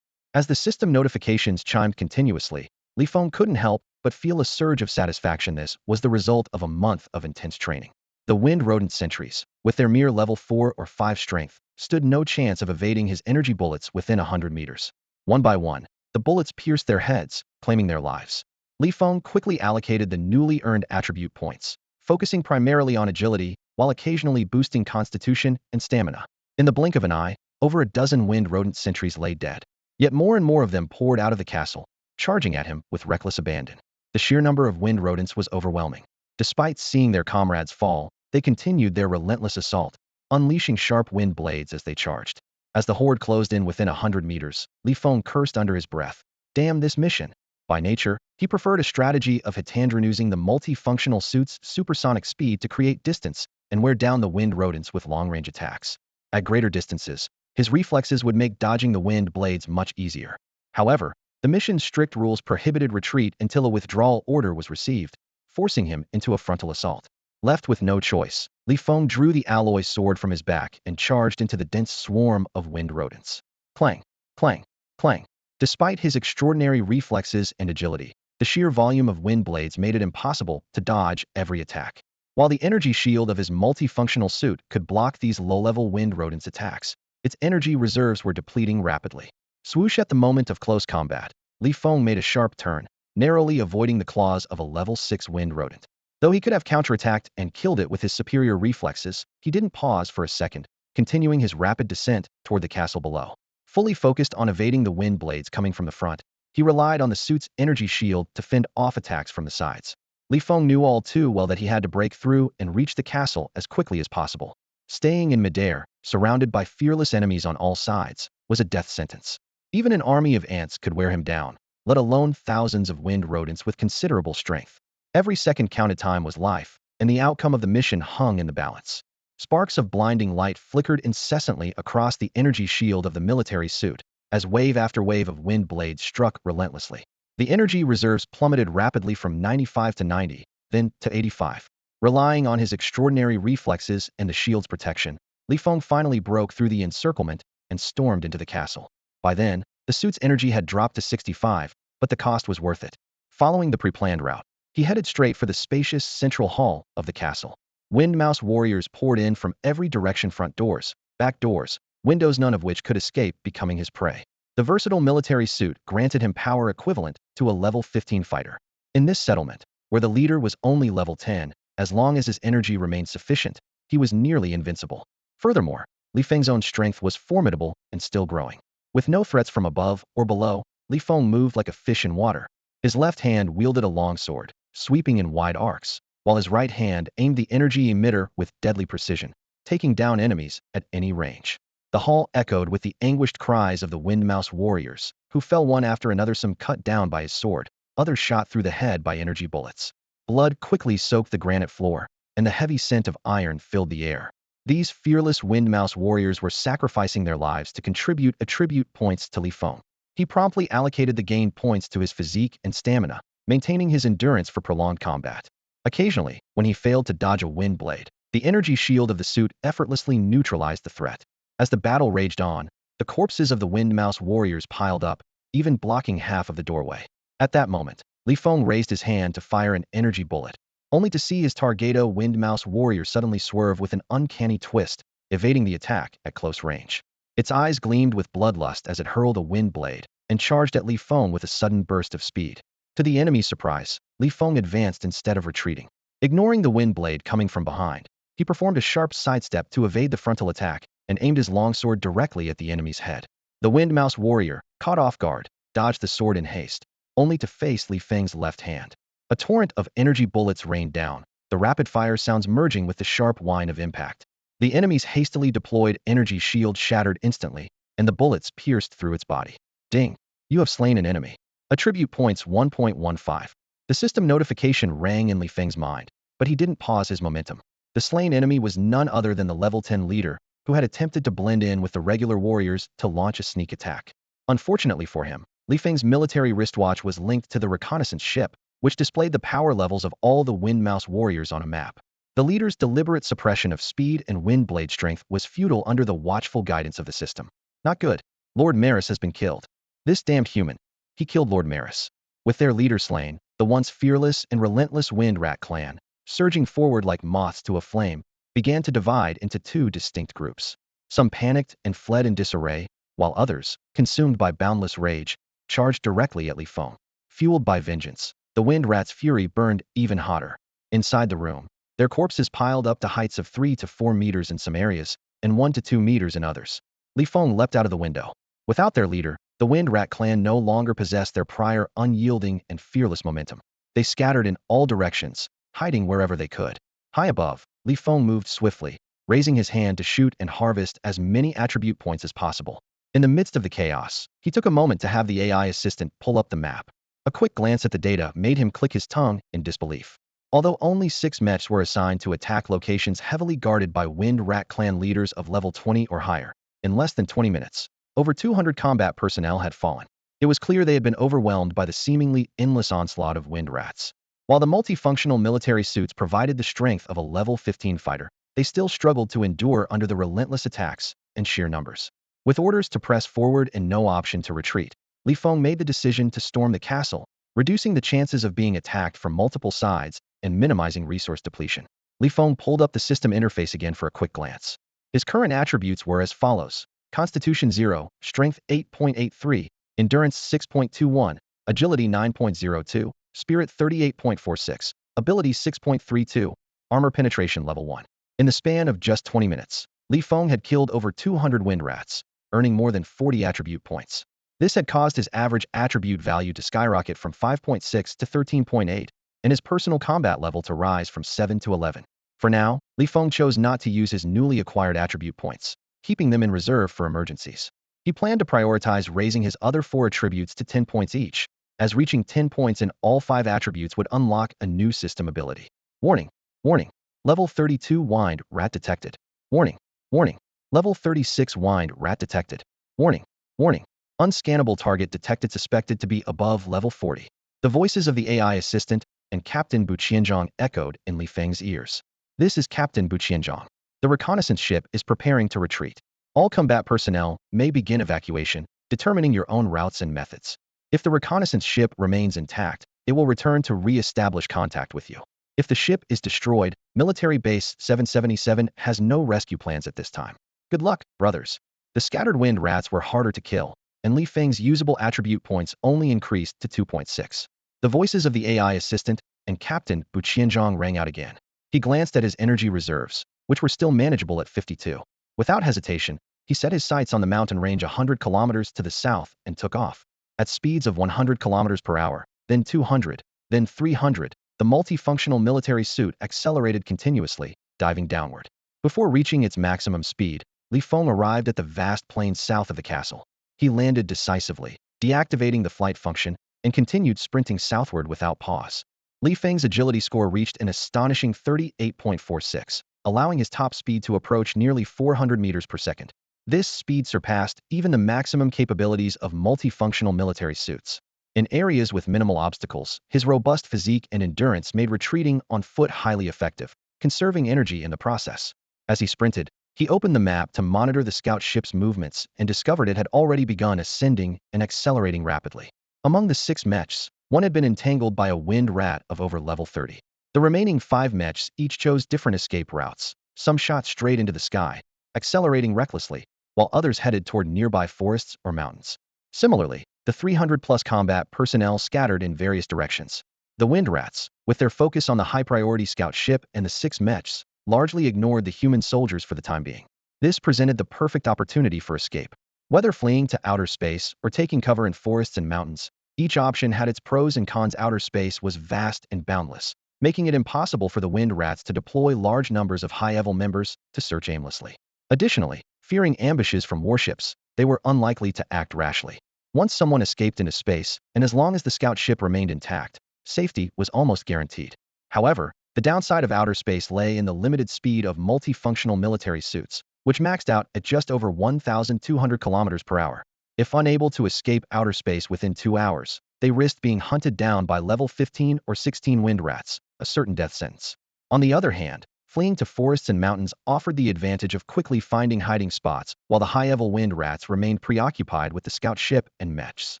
As the system notifications chimed continuously, Feng couldn't help but feel a surge of satisfaction. This was the result of a month of intense training. The wind rodent sentries, with their mere level 4 or 5 strength, stood no chance of evading his energy bullets within 100 meters. One by one, the bullets pierced their heads, claiming their lives. Feng quickly allocated the newly earned attribute points, focusing primarily on agility, while occasionally boosting constitution and stamina. In the blink of an eye, over a dozen wind rodent sentries lay dead. Yet more and more of them poured out of the castle, charging at him with reckless abandon. The sheer number of wind rodents was overwhelming. Despite seeing their comrades fall, they continued their relentless assault, unleashing sharp wind blades as they charged. As the horde closed in within 100 meters, Feng cursed under his breath. Damn this mission. By nature, he preferred a strategy of Hitandran using the multifunctional suit's supersonic speed to create distance and wear down the wind rodents with long-range attacks. At greater distances, his reflexes would make dodging the wind blades much easier. However, the mission's strict rules prohibited retreat until a withdrawal order was received, forcing him into a frontal assault. Left with no choice, Feng drew the alloy sword from his back and charged into the dense swarm of wind rodents. Clang, clang, clang. Despite his extraordinary reflexes and agility, the sheer volume of wind blades made it impossible to dodge every attack. While the energy shield of his multifunctional suit could block these low-level wind rodents' attacks, its energy reserves were depleting rapidly. Swoosh! At the moment of close combat, Feng made a sharp turn, narrowly avoiding the claws of a level 6 wind rodent. Though he could have counterattacked and killed it with his superior reflexes, he didn't pause for a second, continuing his rapid descent toward the castle below. Fully focused on evading the wind blades coming from the front, he relied on the suit's energy shield to fend off attacks from the sides. Feng knew all too well that he had to break through and reach the castle as quickly as possible. Staying in midair, surrounded by fearless enemies on all sides, was a death sentence. Even an army of ants could wear him down, let alone thousands of wind rodents with considerable strength. Every second counted. Time was life, and the outcome of the mission hung in the balance. Sparks of blinding light flickered incessantly across the energy shield of the military suit, as wave after wave of wind blades struck relentlessly. The energy reserves plummeted rapidly from 95 to 90, then to 85. Relying on his extraordinary reflexes and the shield's protection, Feng finally broke through the encirclement and stormed into the castle. By then, the suit's energy had dropped to 65, but the cost was worth it. Following the pre-planned route, he headed straight for the spacious central hall of the castle. Windmouse warriors poured in from every direction: front doors, back doors, windows, none of which could escape becoming his prey. The versatile military suit granted him power equivalent to a level 15 fighter. In this settlement, where the leader was only level 10, as long as his energy remained sufficient, he was nearly invincible. Furthermore, Feng's own strength was formidable and still growing. With no threats from above or below, Feng moved like a fish in water. His left hand wielded a long sword, sweeping in wide arcs, while his right hand aimed the energy emitter with deadly precision, taking down enemies at any range. The hall echoed with the anguished cries of the Windmouse warriors, who fell one after another, some cut down by his sword, others shot through the head by energy bullets. Blood quickly soaked the granite floor, and the heavy scent of iron filled the air. These fearless Windmouse warriors were sacrificing their lives to contribute attribute points to Feng. He promptly allocated the gained points to his physique and stamina, maintaining his endurance for prolonged combat. Occasionally, when he failed to dodge a wind blade, the energy shield of the suit effortlessly neutralized the threat. As the battle raged on, the corpses of the Windmouse warriors piled up, even blocking half of the doorway. At that moment, Feng raised his hand to fire an energy bullet. only to see his Targado Wind Mouse warrior suddenly swerve with an uncanny twist, evading the attack at close range. Its eyes gleamed with bloodlust as it hurled a wind blade and charged at Li Feng with a sudden burst of speed. To the enemy's surprise, Li Feng advanced instead of retreating. Ignoring the wind blade coming from behind, he performed a sharp sidestep to evade the frontal attack and aimed his longsword directly at the enemy's head. The Wind Mouse warrior, caught off guard, dodged the sword in haste, only to face Li Feng's left hand. A torrent of energy bullets rained down, the rapid-fire sounds merging with the sharp whine of impact. The enemy's hastily deployed energy shield shattered instantly, and the bullets pierced through its body. Ding! You have slain an enemy. Attribute points 1.15. The system notification rang in Li Feng's mind, but he didn't pause his momentum. The slain enemy was none other than the level 10 leader, who had attempted to blend in with the regular warriors to launch a sneak attack. Unfortunately for him, Li Feng's military wristwatch was linked to the reconnaissance ship, which displayed the power levels of all the Wind Mouse warriors on a map. The leader's deliberate suppression of speed and wind blade strength was futile under the watchful guidance of the system. Not good. Lord Maris has been killed. This damned human. He killed Lord Maris. With their leader slain, the once fearless and relentless Wind Rat clan, surging forward like moths to a flame, began to divide into two distinct groups. Some panicked and fled in disarray, while others, consumed by boundless rage, charged directly at Li Feng. Fueled by vengeance, the Wind Rat's fury burned even hotter. Inside the room, their corpses piled up to heights of 3 to 4 meters in some areas, and 1 to 2 meters in others. Li Feng leapt out of the window. Without their leader, the Wind Rat clan no longer possessed their prior unyielding and fearless momentum. They scattered in all directions, hiding wherever they could. High above, Li Feng moved swiftly, raising his hand to shoot and harvest as many attribute points as possible. In the midst of the chaos, he took a moment to have the AI assistant pull up the map. A quick glance at the data made him click his tongue in disbelief. Although only 6 mechs were assigned to attack locations heavily guarded by Wind Rat clan leaders of level 20 or higher, in less than 20 minutes, over 200 combat personnel had fallen. It was clear they had been overwhelmed by the seemingly endless onslaught of Wind Rats. While the multifunctional military suits provided the strength of a level 15 fighter, they still struggled to endure under the relentless attacks and sheer numbers. With orders to press forward and no option to retreat, Li Feng made the decision to storm the castle, reducing the chances of being attacked from multiple sides and minimizing resource depletion. Li Feng pulled up the system interface again for a quick glance. His current attributes were as follows: Constitution 0, Strength 8.83, Endurance 6.21, Agility 9.02, Spirit 38.46, Ability 6.32, Armor Penetration Level 1. In the span of just 20 minutes, Li Feng had killed over 200 Wind Rats, earning more than 40 attribute points. This had caused his average attribute value to skyrocket from 5.6 to 13.8, and his personal combat level to rise from 7 to 11. For now, Li Feng chose not to use his newly acquired attribute points, keeping them in reserve for emergencies. He planned to prioritize raising his other 4 attributes to 10 points each, as reaching 10 points in all 5 attributes would unlock a new system ability. Warning! Warning! Level 32 Wind Rat detected. Warning! Warning! Level 36 Wind Rat detected. Warning! Warning! Unscannable target detected suspected to be above level 40. The voices of the AI assistant and Captain Buqianzhong echoed in Li Feng's ears. This is Captain Buqianzhong. The reconnaissance ship is preparing to retreat. All combat personnel may begin evacuation, determining your own routes and methods. If the reconnaissance ship remains intact, it will return to re-establish contact with you. If the ship is destroyed, Military Base 777 has no rescue plans at this time. Good luck, brothers. The scattered Wind Rats were harder to kill, and Li Feng's usable attribute points only increased to 2.6. The voices of the AI assistant and Captain Buqianzhong rang out again. He glanced at his energy reserves, which were still manageable at 52. Without hesitation, he set his sights on the mountain range 100 kilometers to the south and took off. At speeds of 100 kilometers per hour, then 200, then 300, the multifunctional military suit accelerated continuously, diving downward. Before reaching its maximum speed, Li Feng arrived at the vast plain south of the castle. He landed decisively, deactivating the flight function, and continued sprinting southward without pause. Li Feng's agility score reached an astonishing 38.46, allowing his top speed to approach nearly 400 meters per second. This speed surpassed even the maximum capabilities of multifunctional military suits. In areas with minimal obstacles, his robust physique and endurance made retreating on foot highly effective, conserving energy in the process. As he sprinted, he opened the map to monitor the scout ship's movements and discovered it had already begun ascending and accelerating rapidly. Among the 6 mechs, one had been entangled by a Wind Rat of over level 30. The remaining 5 mechs each chose different escape routes. Some shot straight into the sky, accelerating recklessly, while others headed toward nearby forests or mountains. Similarly, the 300-plus combat personnel scattered in various directions. The Wind Rats, with their focus on the high-priority scout ship and the 6 mechs, largely ignored the human soldiers for the time being. This presented the perfect opportunity for escape. Whether fleeing to outer space or taking cover in forests and mountains, each option had its pros and cons. Outer space was vast and boundless, making it impossible for the Wind Rats to deploy large numbers of high-level members to search aimlessly. Additionally, fearing ambushes from warships, they were unlikely to act rashly. Once someone escaped into space, and as long as the scout ship remained intact, safety was almost guaranteed. However, the downside of outer space lay in the limited speed of multifunctional military suits, which maxed out at just over 1,200 kilometers per hour. If unable to escape outer space within 2 hours, they risked being hunted down by level 15 or 16 Wind Rats, a certain death sentence. On the other hand, fleeing to forests and mountains offered the advantage of quickly finding hiding spots, while the high-level Wind Rats remained preoccupied with the scout ship and mechs.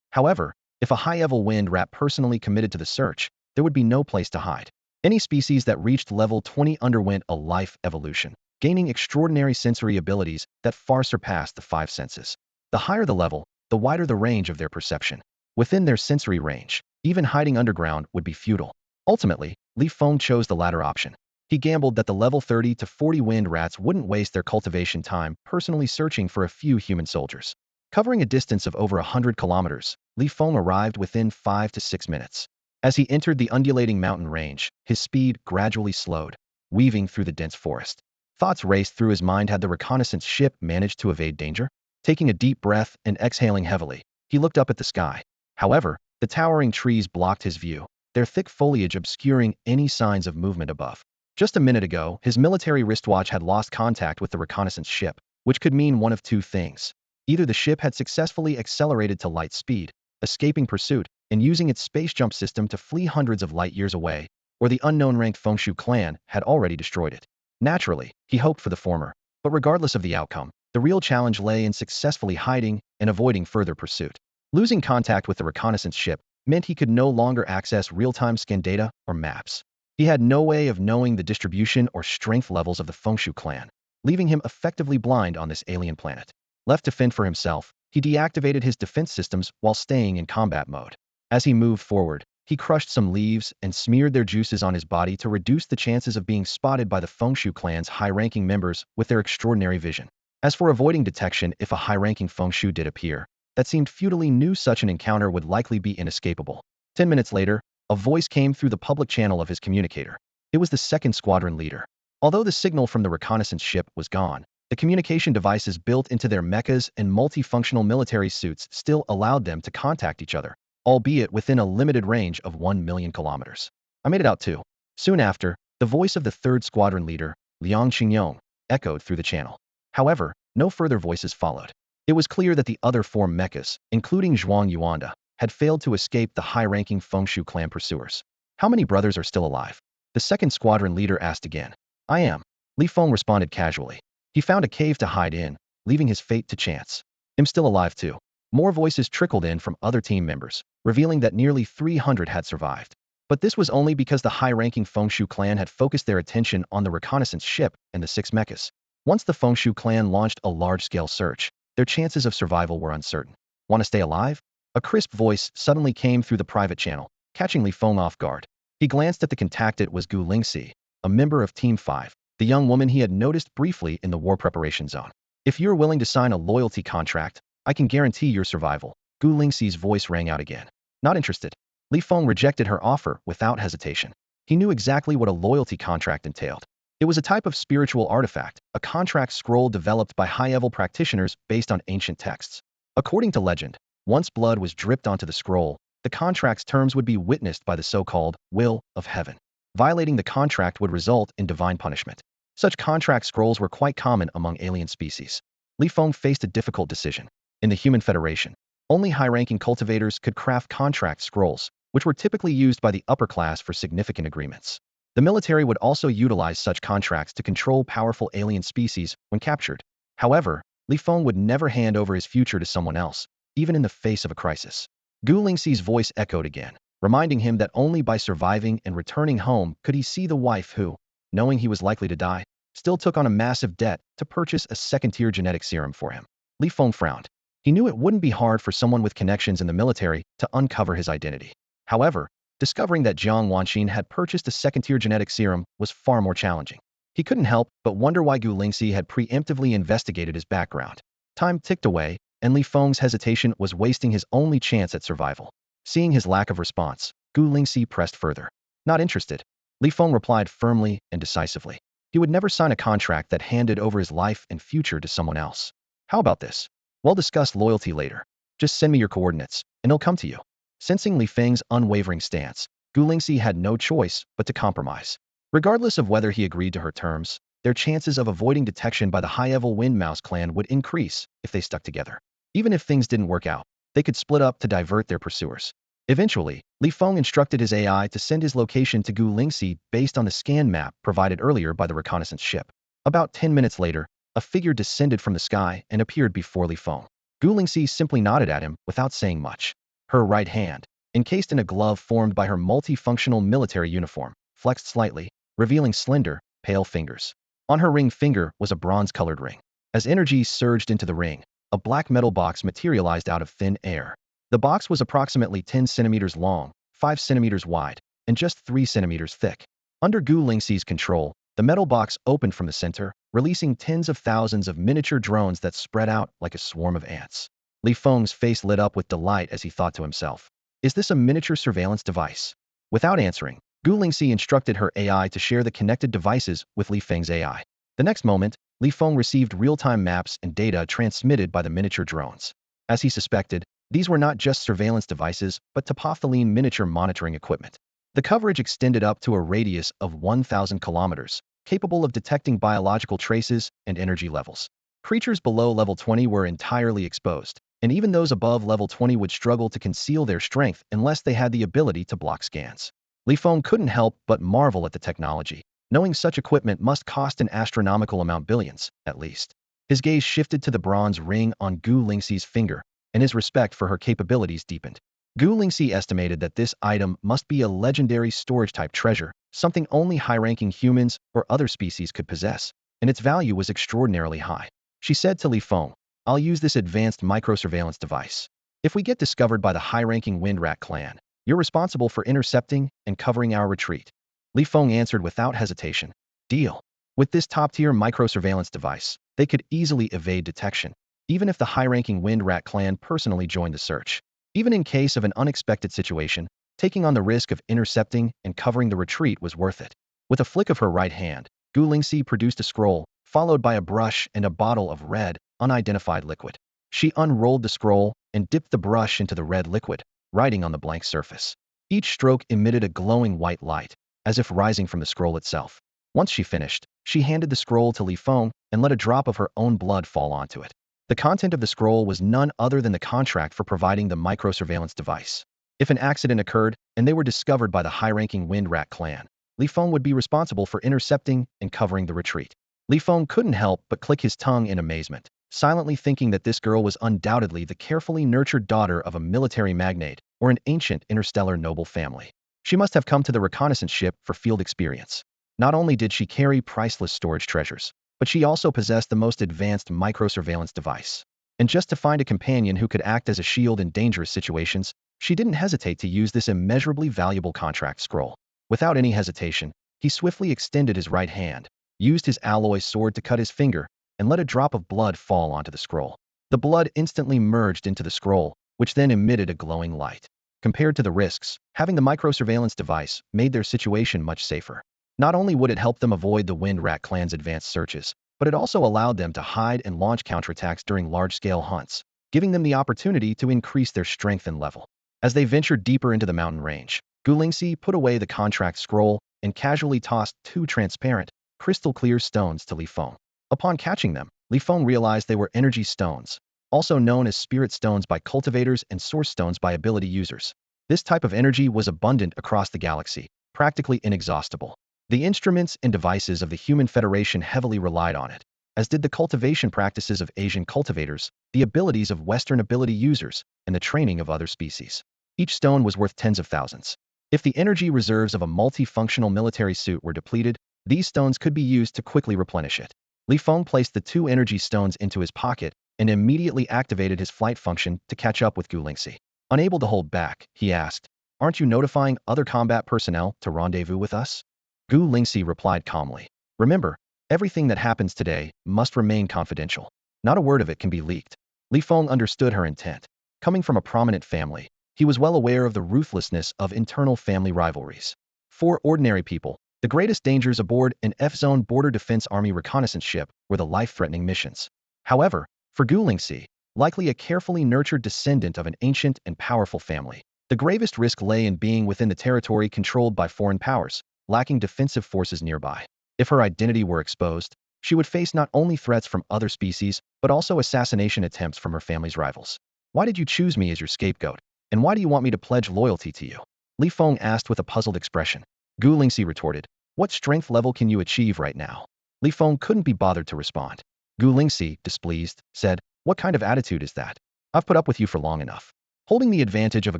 However, if a high-level Wind Rat personally committed to the search, there would be no place to hide. Any species that reached level 20 underwent a life evolution, gaining extraordinary sensory abilities that far surpassed the 5 senses. The higher the level, the wider the range of their perception. Within their sensory range, even hiding underground would be futile. Ultimately, Feng chose the latter option. He gambled that the level 30 to 40 Wind Rats wouldn't waste their cultivation time personally searching for a few human soldiers. Covering a distance of over 100 kilometers, Feng arrived within 5 to 6 minutes. As he entered the undulating mountain range, his speed gradually slowed, weaving through the dense forest. Thoughts raced through his mind. Had the reconnaissance ship managed to evade danger? Taking a deep breath and exhaling heavily, he looked up at the sky. However, the towering trees blocked his view, their thick foliage obscuring any signs of movement above. Just a minute ago, his military wristwatch had lost contact with the reconnaissance ship, which could mean one of two things. Either the ship had successfully accelerated to light speed, escaping pursuit, and using its space jump system to flee hundreds of light years away, or the unknown-ranked Fengshu clan had already destroyed it. Naturally, he hoped for the former, but regardless of the outcome, the real challenge lay in successfully hiding and avoiding further pursuit. Losing contact with the reconnaissance ship meant he could no longer access real-time scan data or maps. He had no way of knowing the distribution or strength levels of the Fengshu clan, leaving him effectively blind on this alien planet. Left to fend for himself, he deactivated his defense systems while staying in combat mode. As he moved forward, he crushed some leaves and smeared their juices on his body to reduce the chances of being spotted by the Fengshu clan's high-ranking members with their extraordinary vision. As for avoiding detection if a high-ranking Fengshu did appear, that seemed futilely. Knew such an encounter would likely be inescapable. 10 minutes later, a voice came through the public channel of his communicator. It was the second squadron leader. Although the signal from the reconnaissance ship was gone, the communication devices built into their mechas and multifunctional military suits still allowed them to contact each other, albeit within a limited range of 1 million kilometers. I made it out too. Soon after, the voice of the third squadron leader, Liang Qingyong, echoed through the channel. However, no further voices followed. It was clear that the other 4 mechas, including Zhuang Yuanda, had failed to escape the high-ranking Fengshu clan pursuers. How many brothers are still alive? The second squadron leader asked again. I am. Feng responded casually. He found a cave to hide in, leaving his fate to chance. I'm still alive too. More voices trickled in from other team members, revealing that nearly 300 had survived. But this was only because the high-ranking Fengshu clan had focused their attention on the reconnaissance ship and the 6 mechas. Once the Fengshu clan launched a large-scale search, their chances of survival were uncertain. Want to stay alive? A crisp voice suddenly came through the private channel, catching Feng off guard. He glanced at the contact. It was Gu Lingxi, a member of Team 5, the young woman he had noticed briefly in the war preparation zone. If you're willing to sign a loyalty contract, I can guarantee your survival. Gu Lingxi's voice rang out again. Not interested. Feng rejected her offer without hesitation. He knew exactly what a loyalty contract entailed. It was a type of spiritual artifact, a contract scroll developed by high-level practitioners based on ancient texts. According to legend, once blood was dripped onto the scroll, the contract's terms would be witnessed by the so-called will of heaven. Violating the contract would result in divine punishment. Such contract scrolls were quite common among alien species. Feng faced a difficult decision. In the Human Federation, only high-ranking cultivators could craft contract scrolls, which were typically used by the upper class for significant agreements. The military would also utilize such contracts to control powerful alien species when captured. However, Feng would never hand over his future to someone else, even in the face of a crisis. Gu Lingxi's voice echoed again. reminding him that only by surviving and returning home could he see the wife who, knowing he was likely to die, still took on a massive debt to purchase a second-tier genetic serum for him. Li Feng frowned. He knew it wouldn't be hard for someone with connections in the military to uncover his identity. However, discovering that Jiang Wanqin had purchased a second-tier genetic serum was far more challenging. He couldn't help but wonder why Gu Lingxi had preemptively investigated his background. Time ticked away, and Li Feng's hesitation was wasting his only chance at survival. Seeing his lack of response, Gu Lingxi pressed further. Not interested. Li Feng replied firmly and decisively. He would never sign a contract that handed over his life and future to someone else. How about this? We'll discuss loyalty later. Just send me your coordinates, and it'll come to you. Sensing Li Feng's unwavering stance, Gu Lingxi had no choice but to compromise. Regardless of whether he agreed to her terms, their chances of avoiding detection by the high-level Wind Mouse clan would increase if they stuck together. Even if things didn't work out, they could split up to divert their pursuers. Eventually, Li Feng instructed his AI to send his location to Gu Lingxi based on the scan map provided earlier by the reconnaissance ship. About 10 minutes later, a figure descended from the sky and appeared before Li Feng. Gu Lingxi simply nodded at him without saying much. Her right hand, encased in a glove formed by her multifunctional military uniform, flexed slightly, revealing slender, pale fingers. On her ring finger was a bronze-colored ring. As energy surged into the ring, a black metal box materialized out of thin air. The box was approximately 10 centimeters long, 5 centimeters wide, and just 3 centimeters thick. Under Gu Lingxi's control, the metal box opened from the center, releasing tens of thousands of miniature drones that spread out like a swarm of ants. Li Feng's face lit up with delight as he thought to himself, "Is this a miniature surveillance device?" Without answering, Gu Lingxi instructed her AI to share the connected devices with Li Feng's AI. The next moment, Li Feng received real-time maps and data transmitted by the miniature drones. As he suspected, these were not just surveillance devices, but topophyline miniature monitoring equipment. The coverage extended up to a radius of 1,000 kilometers, capable of detecting biological traces and energy levels. Creatures below level 20 were entirely exposed, and even those above level 20 would struggle to conceal their strength unless they had the ability to block scans. Li Feng couldn't help but marvel at the technology, knowing such equipment must cost an astronomical amount, billions, at least. His gaze shifted to the bronze ring on Gu Lingxi's finger, and his respect for her capabilities deepened. Gu Lingxi estimated that this item must be a legendary storage-type treasure, something only high-ranking humans or other species could possess, and its value was extraordinarily high. She said to Li Feng, "I'll use this advanced microsurveillance device. If we get discovered by the high-ranking Windrat clan, you're responsible for intercepting and covering our retreat." Li Feng answered without hesitation, "Deal." With this top-tier microsurveillance device, they could easily evade detection, even if the high-ranking Windrat clan personally joined the search. Even in case of an unexpected situation, taking on the risk of intercepting and covering the retreat was worth it. With a flick of her right hand, Gu Lingxi produced a scroll, followed by a brush and a bottle of red, unidentified liquid. She unrolled the scroll and dipped the brush into the red liquid, writing on the blank surface. Each stroke emitted a glowing white light, as if rising from the scroll itself. Once she finished, she handed the scroll to Li Feng and let a drop of her own blood fall onto it. The content of the scroll was none other than the contract for providing the microsurveillance device. If an accident occurred and they were discovered by the high-ranking Windrat clan, Li Feng would be responsible for intercepting and covering the retreat. Li Feng couldn't help but click his tongue in amazement, silently thinking that this girl was undoubtedly the carefully nurtured daughter of a military magnate or an ancient interstellar noble family. She must have come to the reconnaissance ship for field experience. Not only did she carry priceless storage treasures, but she also possessed the most advanced microsurveillance device. And just to find a companion who could act as a shield in dangerous situations, she didn't hesitate to use this immeasurably valuable contract scroll. Without any hesitation, he swiftly extended his right hand, used his alloy sword to cut his finger, and let a drop of blood fall onto the scroll. The blood instantly merged into the scroll, which then emitted a glowing light. Compared to the risks, having the microsurveillance device made their situation much safer. Not only would it help them avoid the Windrat clan's advanced searches, but it also allowed them to hide and launch counterattacks during large-scale hunts, giving them the opportunity to increase their strength and level. As they ventured deeper into the mountain range, Gu Lingxi put away the contract scroll and casually tossed 2 transparent, crystal-clear stones to Li Feng. Upon catching them, Li Feng realized they were energy stones, also known as spirit stones by cultivators and source stones by ability users. This type of energy was abundant across the galaxy, practically inexhaustible. The instruments and devices of the Human Federation heavily relied on it, as did the cultivation practices of Asian cultivators, the abilities of Western ability users, and the training of other species. Each stone was worth tens of thousands. If the energy reserves of a multifunctional military suit were depleted, these stones could be used to quickly replenish it. Li Feng placed the two energy stones into his pocket and immediately activated his flight function to catch up with Gu Lingxi. Unable to hold back, he asked, "Aren't you notifying other combat personnel to rendezvous with us?" Gu Lingxi replied calmly, "Remember, everything that happens today must remain confidential. Not a word of it can be leaked." Li Feng understood her intent. Coming from a prominent family, he was well aware of the ruthlessness of internal family rivalries. For ordinary people, the greatest dangers aboard an F-Zone Border Defense Army reconnaissance ship were the life-threatening missions. However, for Gu Lingxi, likely a carefully nurtured descendant of an ancient and powerful family, the gravest risk lay in being within the territory controlled by foreign powers, lacking defensive forces nearby. If her identity were exposed, she would face not only threats from other species, but also assassination attempts from her family's rivals. "Why did you choose me as your scapegoat? And why do you want me to pledge loyalty to you?" Li Feng asked with a puzzled expression. Gu Lingxi retorted, "What strength level can you achieve right now?" Li Feng couldn't be bothered to respond. Gu Lingxi, displeased, said, "What kind of attitude is that? I've put up with you for long enough." Holding the advantage of a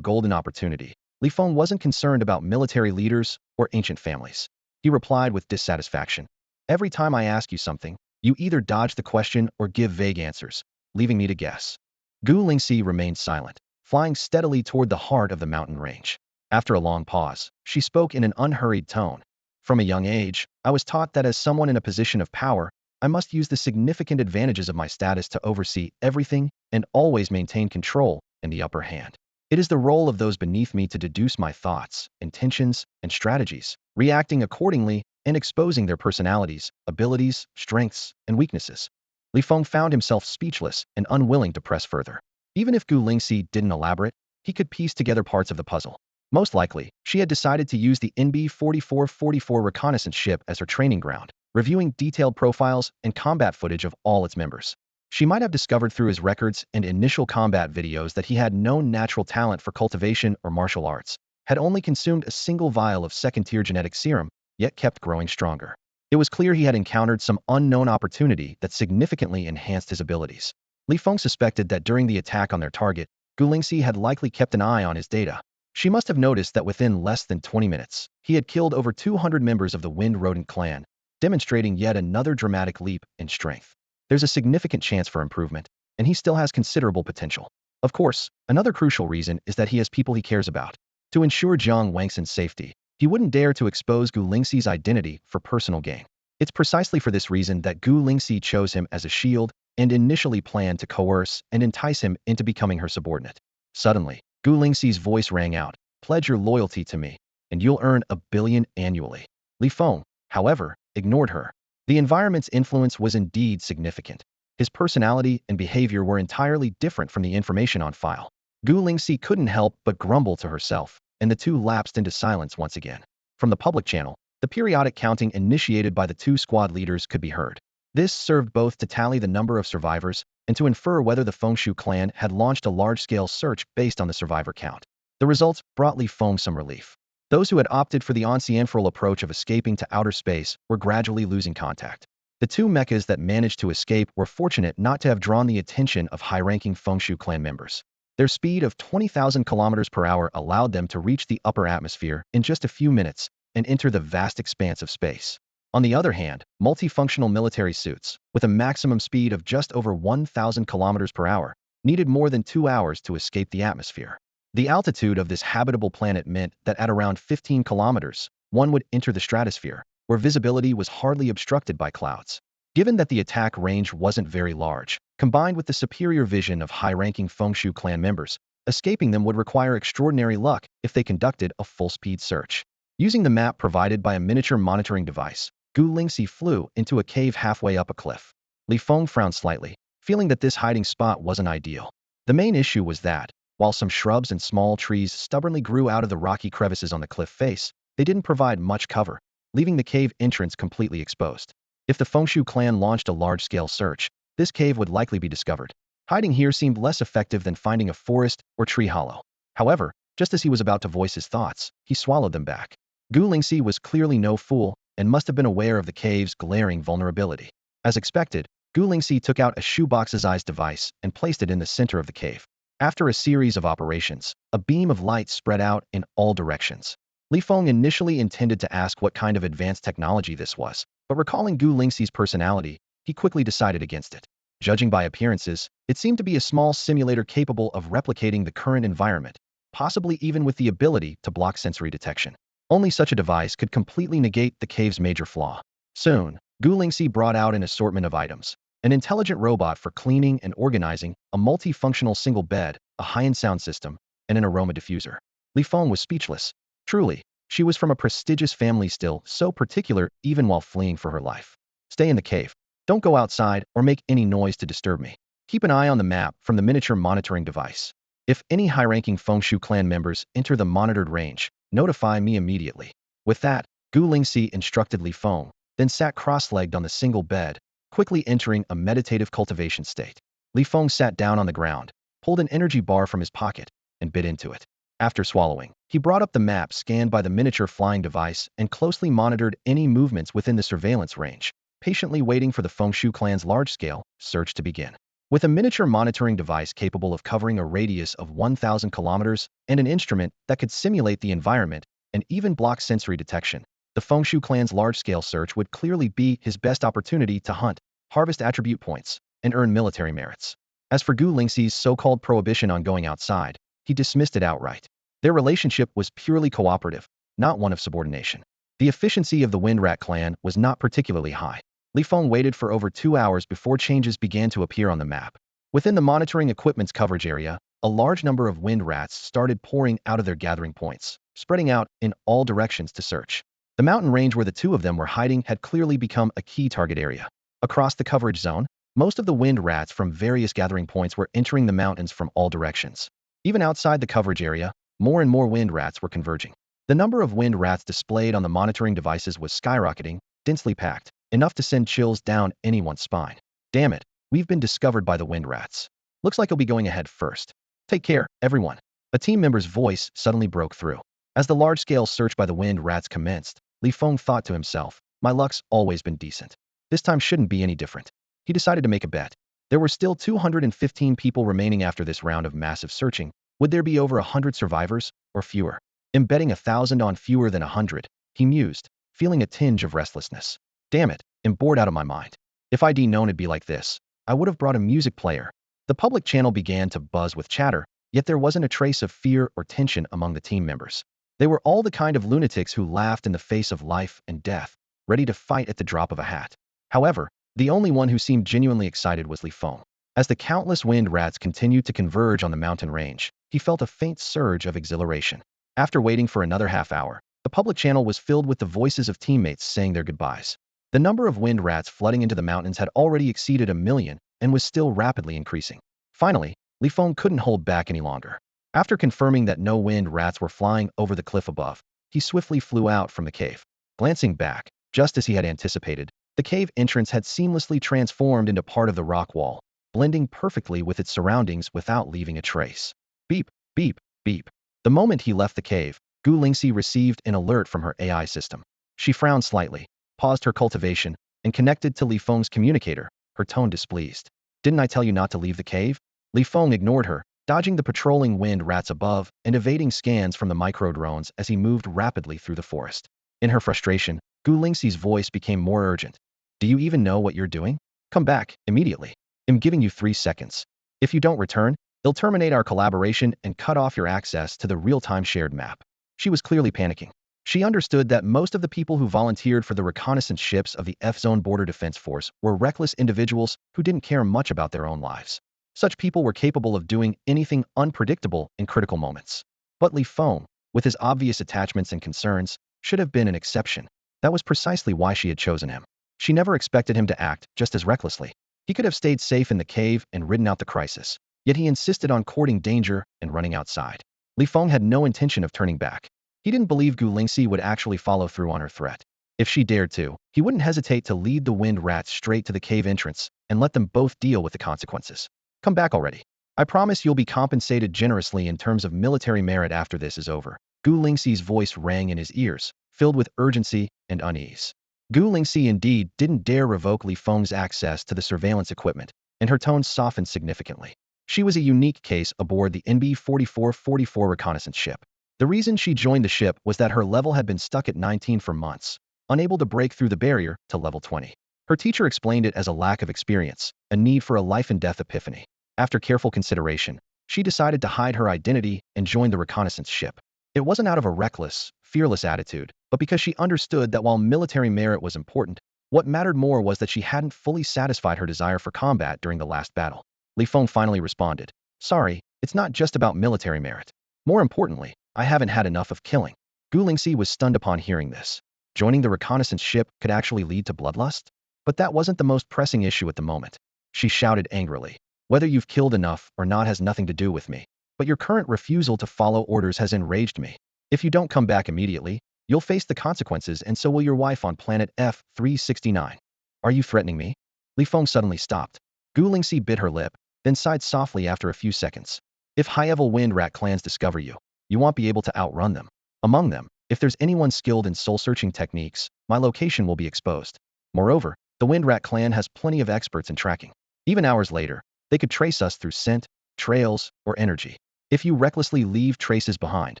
golden opportunity, Li Feng wasn't concerned about military leaders or ancient families. He replied with dissatisfaction, "Every time I ask you something, you either dodge the question or give vague answers, leaving me to guess." Gu Lingxi remained silent, flying steadily toward the heart of the mountain range. After a long pause, she spoke in an unhurried tone. "From a young age, I was taught that as someone in a position of power, I must use the significant advantages of my status to oversee everything and always maintain control and the upper hand. It is the role of those beneath me to deduce my thoughts, intentions, and strategies, reacting accordingly and exposing their personalities, abilities, strengths, and weaknesses." Li Feng found himself speechless and unwilling to press further. Even if Gu Lingxi didn't elaborate, he could piece together parts of the puzzle. Most likely, she had decided to use the NB-4444 reconnaissance ship as her training ground, reviewing detailed profiles and combat footage of all its members. She might have discovered through his records and initial combat videos that he had no natural talent for cultivation or martial arts, had only consumed a single vial of second-tier genetic serum, yet kept growing stronger. It was clear he had encountered some unknown opportunity that significantly enhanced his abilities. Li Feng suspected that during the attack on their target, Gu Lingxi had likely kept an eye on his data. She must have noticed that within less than 20 minutes, he had killed over 200 members of the Wind Rodent clan, demonstrating yet another dramatic leap in strength. There's a significant chance for improvement, and he still has considerable potential. Of course, another crucial reason is that he has people he cares about. To ensure Jiang Wangxin's safety, he wouldn't dare to expose Gu Lingxi's identity for personal gain. It's precisely for this reason that Gu Lingxi chose him as a shield and initially planned to coerce and entice him into becoming her subordinate. Suddenly, Gu Lingxi's voice rang out, "Pledge your loyalty to me, and you'll earn 1 billion annually." Li Feng, however, ignored her. The environment's influence was indeed significant. His personality and behavior were entirely different from the information on file. Gu Lingxi couldn't help but grumble to herself, and the two lapsed into silence once again. From the public channel, the periodic counting initiated by the two squad leaders could be heard. This served both to tally the number of survivors and to infer whether the Fengshu clan had launched a large-scale search based on the survivor count. The results brought Li Feng some relief. Those who had opted for the ancientral approach of escaping to outer space were gradually losing contact. The two mechas that managed to escape were fortunate not to have drawn the attention of high-ranking Fengshu clan members. Their speed of 20,000 kilometers per hour allowed them to reach the upper atmosphere in just a few minutes and enter the vast expanse of space. On the other hand, multifunctional military suits, with a maximum speed of just over 1,000 kilometers per hour, needed more than 2 hours to escape the atmosphere. The altitude of this habitable planet meant that at around 15 kilometers, one would enter the stratosphere, where visibility was hardly obstructed by clouds. Given that the attack range wasn't very large, combined with the superior vision of high-ranking Fengshu clan members, escaping them would require extraordinary luck if they conducted a full-speed search. Using the map provided by a miniature monitoring device, Gu Lingxi flew into a cave halfway up a cliff. Li Feng frowned slightly, feeling that this hiding spot wasn't ideal. The main issue was that, while some shrubs and small trees stubbornly grew out of the rocky crevices on the cliff face, they didn't provide much cover, leaving the cave entrance completely exposed. If the Fengshu clan launched a large-scale search, this cave would likely be discovered. Hiding here seemed less effective than finding a forest or tree hollow. However, just as he was about to voice his thoughts, he swallowed them back. Gu Lingxi was clearly no fool and must have been aware of the cave's glaring vulnerability. As expected, Gu Lingxi took out a shoebox-sized device and placed it in the center of the cave. After a series of operations, a beam of light spread out in all directions. Li Feng initially intended to ask what kind of advanced technology this was, but recalling Gu Lingxi's personality, he quickly decided against it. Judging by appearances, it seemed to be a small simulator capable of replicating the current environment, possibly even with the ability to block sensory detection. Only such a device could completely negate the cave's major flaw. Soon, Gu Lingxi brought out an assortment of items. An intelligent robot for cleaning and organizing, a multifunctional single bed, a high-end sound system, and an aroma diffuser. Li Feng was speechless. Truly, she was from a prestigious family still so particular even while fleeing for her life. Stay in the cave. Don't go outside or make any noise to disturb me. Keep an eye on the map from the miniature monitoring device. If any high-ranking Feng Shui clan members enter the monitored range, notify me immediately. With that, Gu Lingxi instructed Li Feng, then sat cross-legged on the single bed, quickly entering a meditative cultivation state. Li Feng sat down on the ground, pulled an energy bar from his pocket, and bit into it. After swallowing, he brought up the map scanned by the miniature flying device and closely monitored any movements within the surveillance range, patiently waiting for the Feng Shui clan's large-scale search to begin. With a miniature monitoring device capable of covering a radius of 1,000 kilometers and an instrument that could simulate the environment and even block sensory detection, the Feng Shui clan's large-scale search would clearly be his best opportunity to hunt, harvest attribute points, and earn military merits. As for Gu Lingxi's so-called prohibition on going outside, he dismissed it outright. Their relationship was purely cooperative, not one of subordination. The efficiency of the Wind Rat clan was not particularly high. Li Feng waited for over 2 hours before changes began to appear on the map. Within the monitoring equipment's coverage area, a large number of wind rats started pouring out of their gathering points, spreading out in all directions to search. The mountain range where the two of them were hiding had clearly become a key target area. Across the coverage zone, most of the wind rats from various gathering points were entering the mountains from all directions. Even outside the coverage area, more and more wind rats were converging. The number of wind rats displayed on the monitoring devices was skyrocketing, densely packed, enough to send chills down anyone's spine. Damn it, we've been discovered by the wind rats. Looks like he'll be going ahead first. Take care, everyone. A team member's voice suddenly broke through. As the large-scale search by the wind rats commenced, Li Feng thought to himself, my luck's always been decent. This time shouldn't be any different. He decided to make a bet. There were still 215 people remaining after this round of massive searching. Would there be over 100 survivors, or fewer? I'm betting 1,000 on fewer than 100, he mused, feeling a tinge of restlessness. Damn it, I'm bored out of my mind. If I'd known it'd be like this, I would have brought a music player. The public channel began to buzz with chatter, yet there wasn't a trace of fear or tension among the team members. They were all the kind of lunatics who laughed in the face of life and death, ready to fight at the drop of a hat. However, the only one who seemed genuinely excited was Li Feng. As the countless wind rats continued to converge on the mountain range, he felt a faint surge of exhilaration. After waiting for another half hour, the public channel was filled with the voices of teammates saying their goodbyes. The number of wind rats flooding into the mountains had already exceeded 1,000,000 and was still rapidly increasing. Finally, Li Feng couldn't hold back any longer. After confirming that no wind rats were flying over the cliff above, he swiftly flew out from the cave. Glancing back, just as he had anticipated, the cave entrance had seamlessly transformed into part of the rock wall, blending perfectly with its surroundings without leaving a trace. Beep, beep, beep. The moment he left the cave, Gu Lingxi received an alert from her AI system. She frowned slightly, paused her cultivation, and connected to Li Feng's communicator, her tone displeased. Didn't I tell you not to leave the cave? Li Feng ignored her, dodging the patrolling wind rats above and evading scans from the micro-drones as he moved rapidly through the forest. In her frustration, Gu Lingxi's voice became more urgent. Do you even know what you're doing? Come back, immediately. I'm giving you 3 seconds. If you don't return, they'll terminate our collaboration and cut off your access to the real-time shared map. She was clearly panicking. She understood that most of the people who volunteered for the reconnaissance ships of the F-Zone Border Defense Force were reckless individuals who didn't care much about their own lives. Such people were capable of doing anything unpredictable in critical moments. But Li Feng, with his obvious attachments and concerns, should have been an exception. That was precisely why she had chosen him. She never expected him to act just as recklessly. He could have stayed safe in the cave and ridden out the crisis, yet he insisted on courting danger and running outside. Li Feng had no intention of turning back. He didn't believe Gu Lingxi would actually follow through on her threat. If she dared to, he wouldn't hesitate to lead the wind rats straight to the cave entrance and let them both deal with the consequences. Come back already. I promise you'll be compensated generously in terms of military merit after this is over. Gu Lingxi's voice rang in his ears, filled with urgency and unease. Gu Lingxi indeed didn't dare revoke Li Feng's access to the surveillance equipment, and her tone softened significantly. She was a unique case aboard the NB-4444 reconnaissance ship. The reason she joined the ship was that her level had been stuck at 19 for months, unable to break through the barrier to level 20. Her teacher explained it as a lack of experience, a need for a life-and-death epiphany. After careful consideration, she decided to hide her identity and join the reconnaissance ship. It wasn't out of a reckless, fearless attitude, but because she understood that while military merit was important, what mattered more was that she hadn't fully satisfied her desire for combat during the last battle. Li Feng finally responded, "Sorry, it's not just about military merit. More importantly, I haven't had enough of killing." Gu Lingxi was stunned upon hearing this. Joining the reconnaissance ship could actually lead to bloodlust? But that wasn't the most pressing issue at the moment. She shouted angrily, "Whether you've killed enough or not has nothing to do with me. But your current refusal to follow orders has enraged me. If you don't come back immediately, you'll face the consequences, and so will your wife on planet F-369. Are you threatening me?" Li Feng suddenly stopped. Gu Lingxi bit her lip, then sighed softly after a few seconds. "If high-level wind rat clans discover you, you won't be able to outrun them. Among them, if there's anyone skilled in soul-searching techniques, my location will be exposed. Moreover, the wind rat clan has plenty of experts in tracking. Even hours later, they could trace us through scent, trails, or energy. If you recklessly leave traces behind,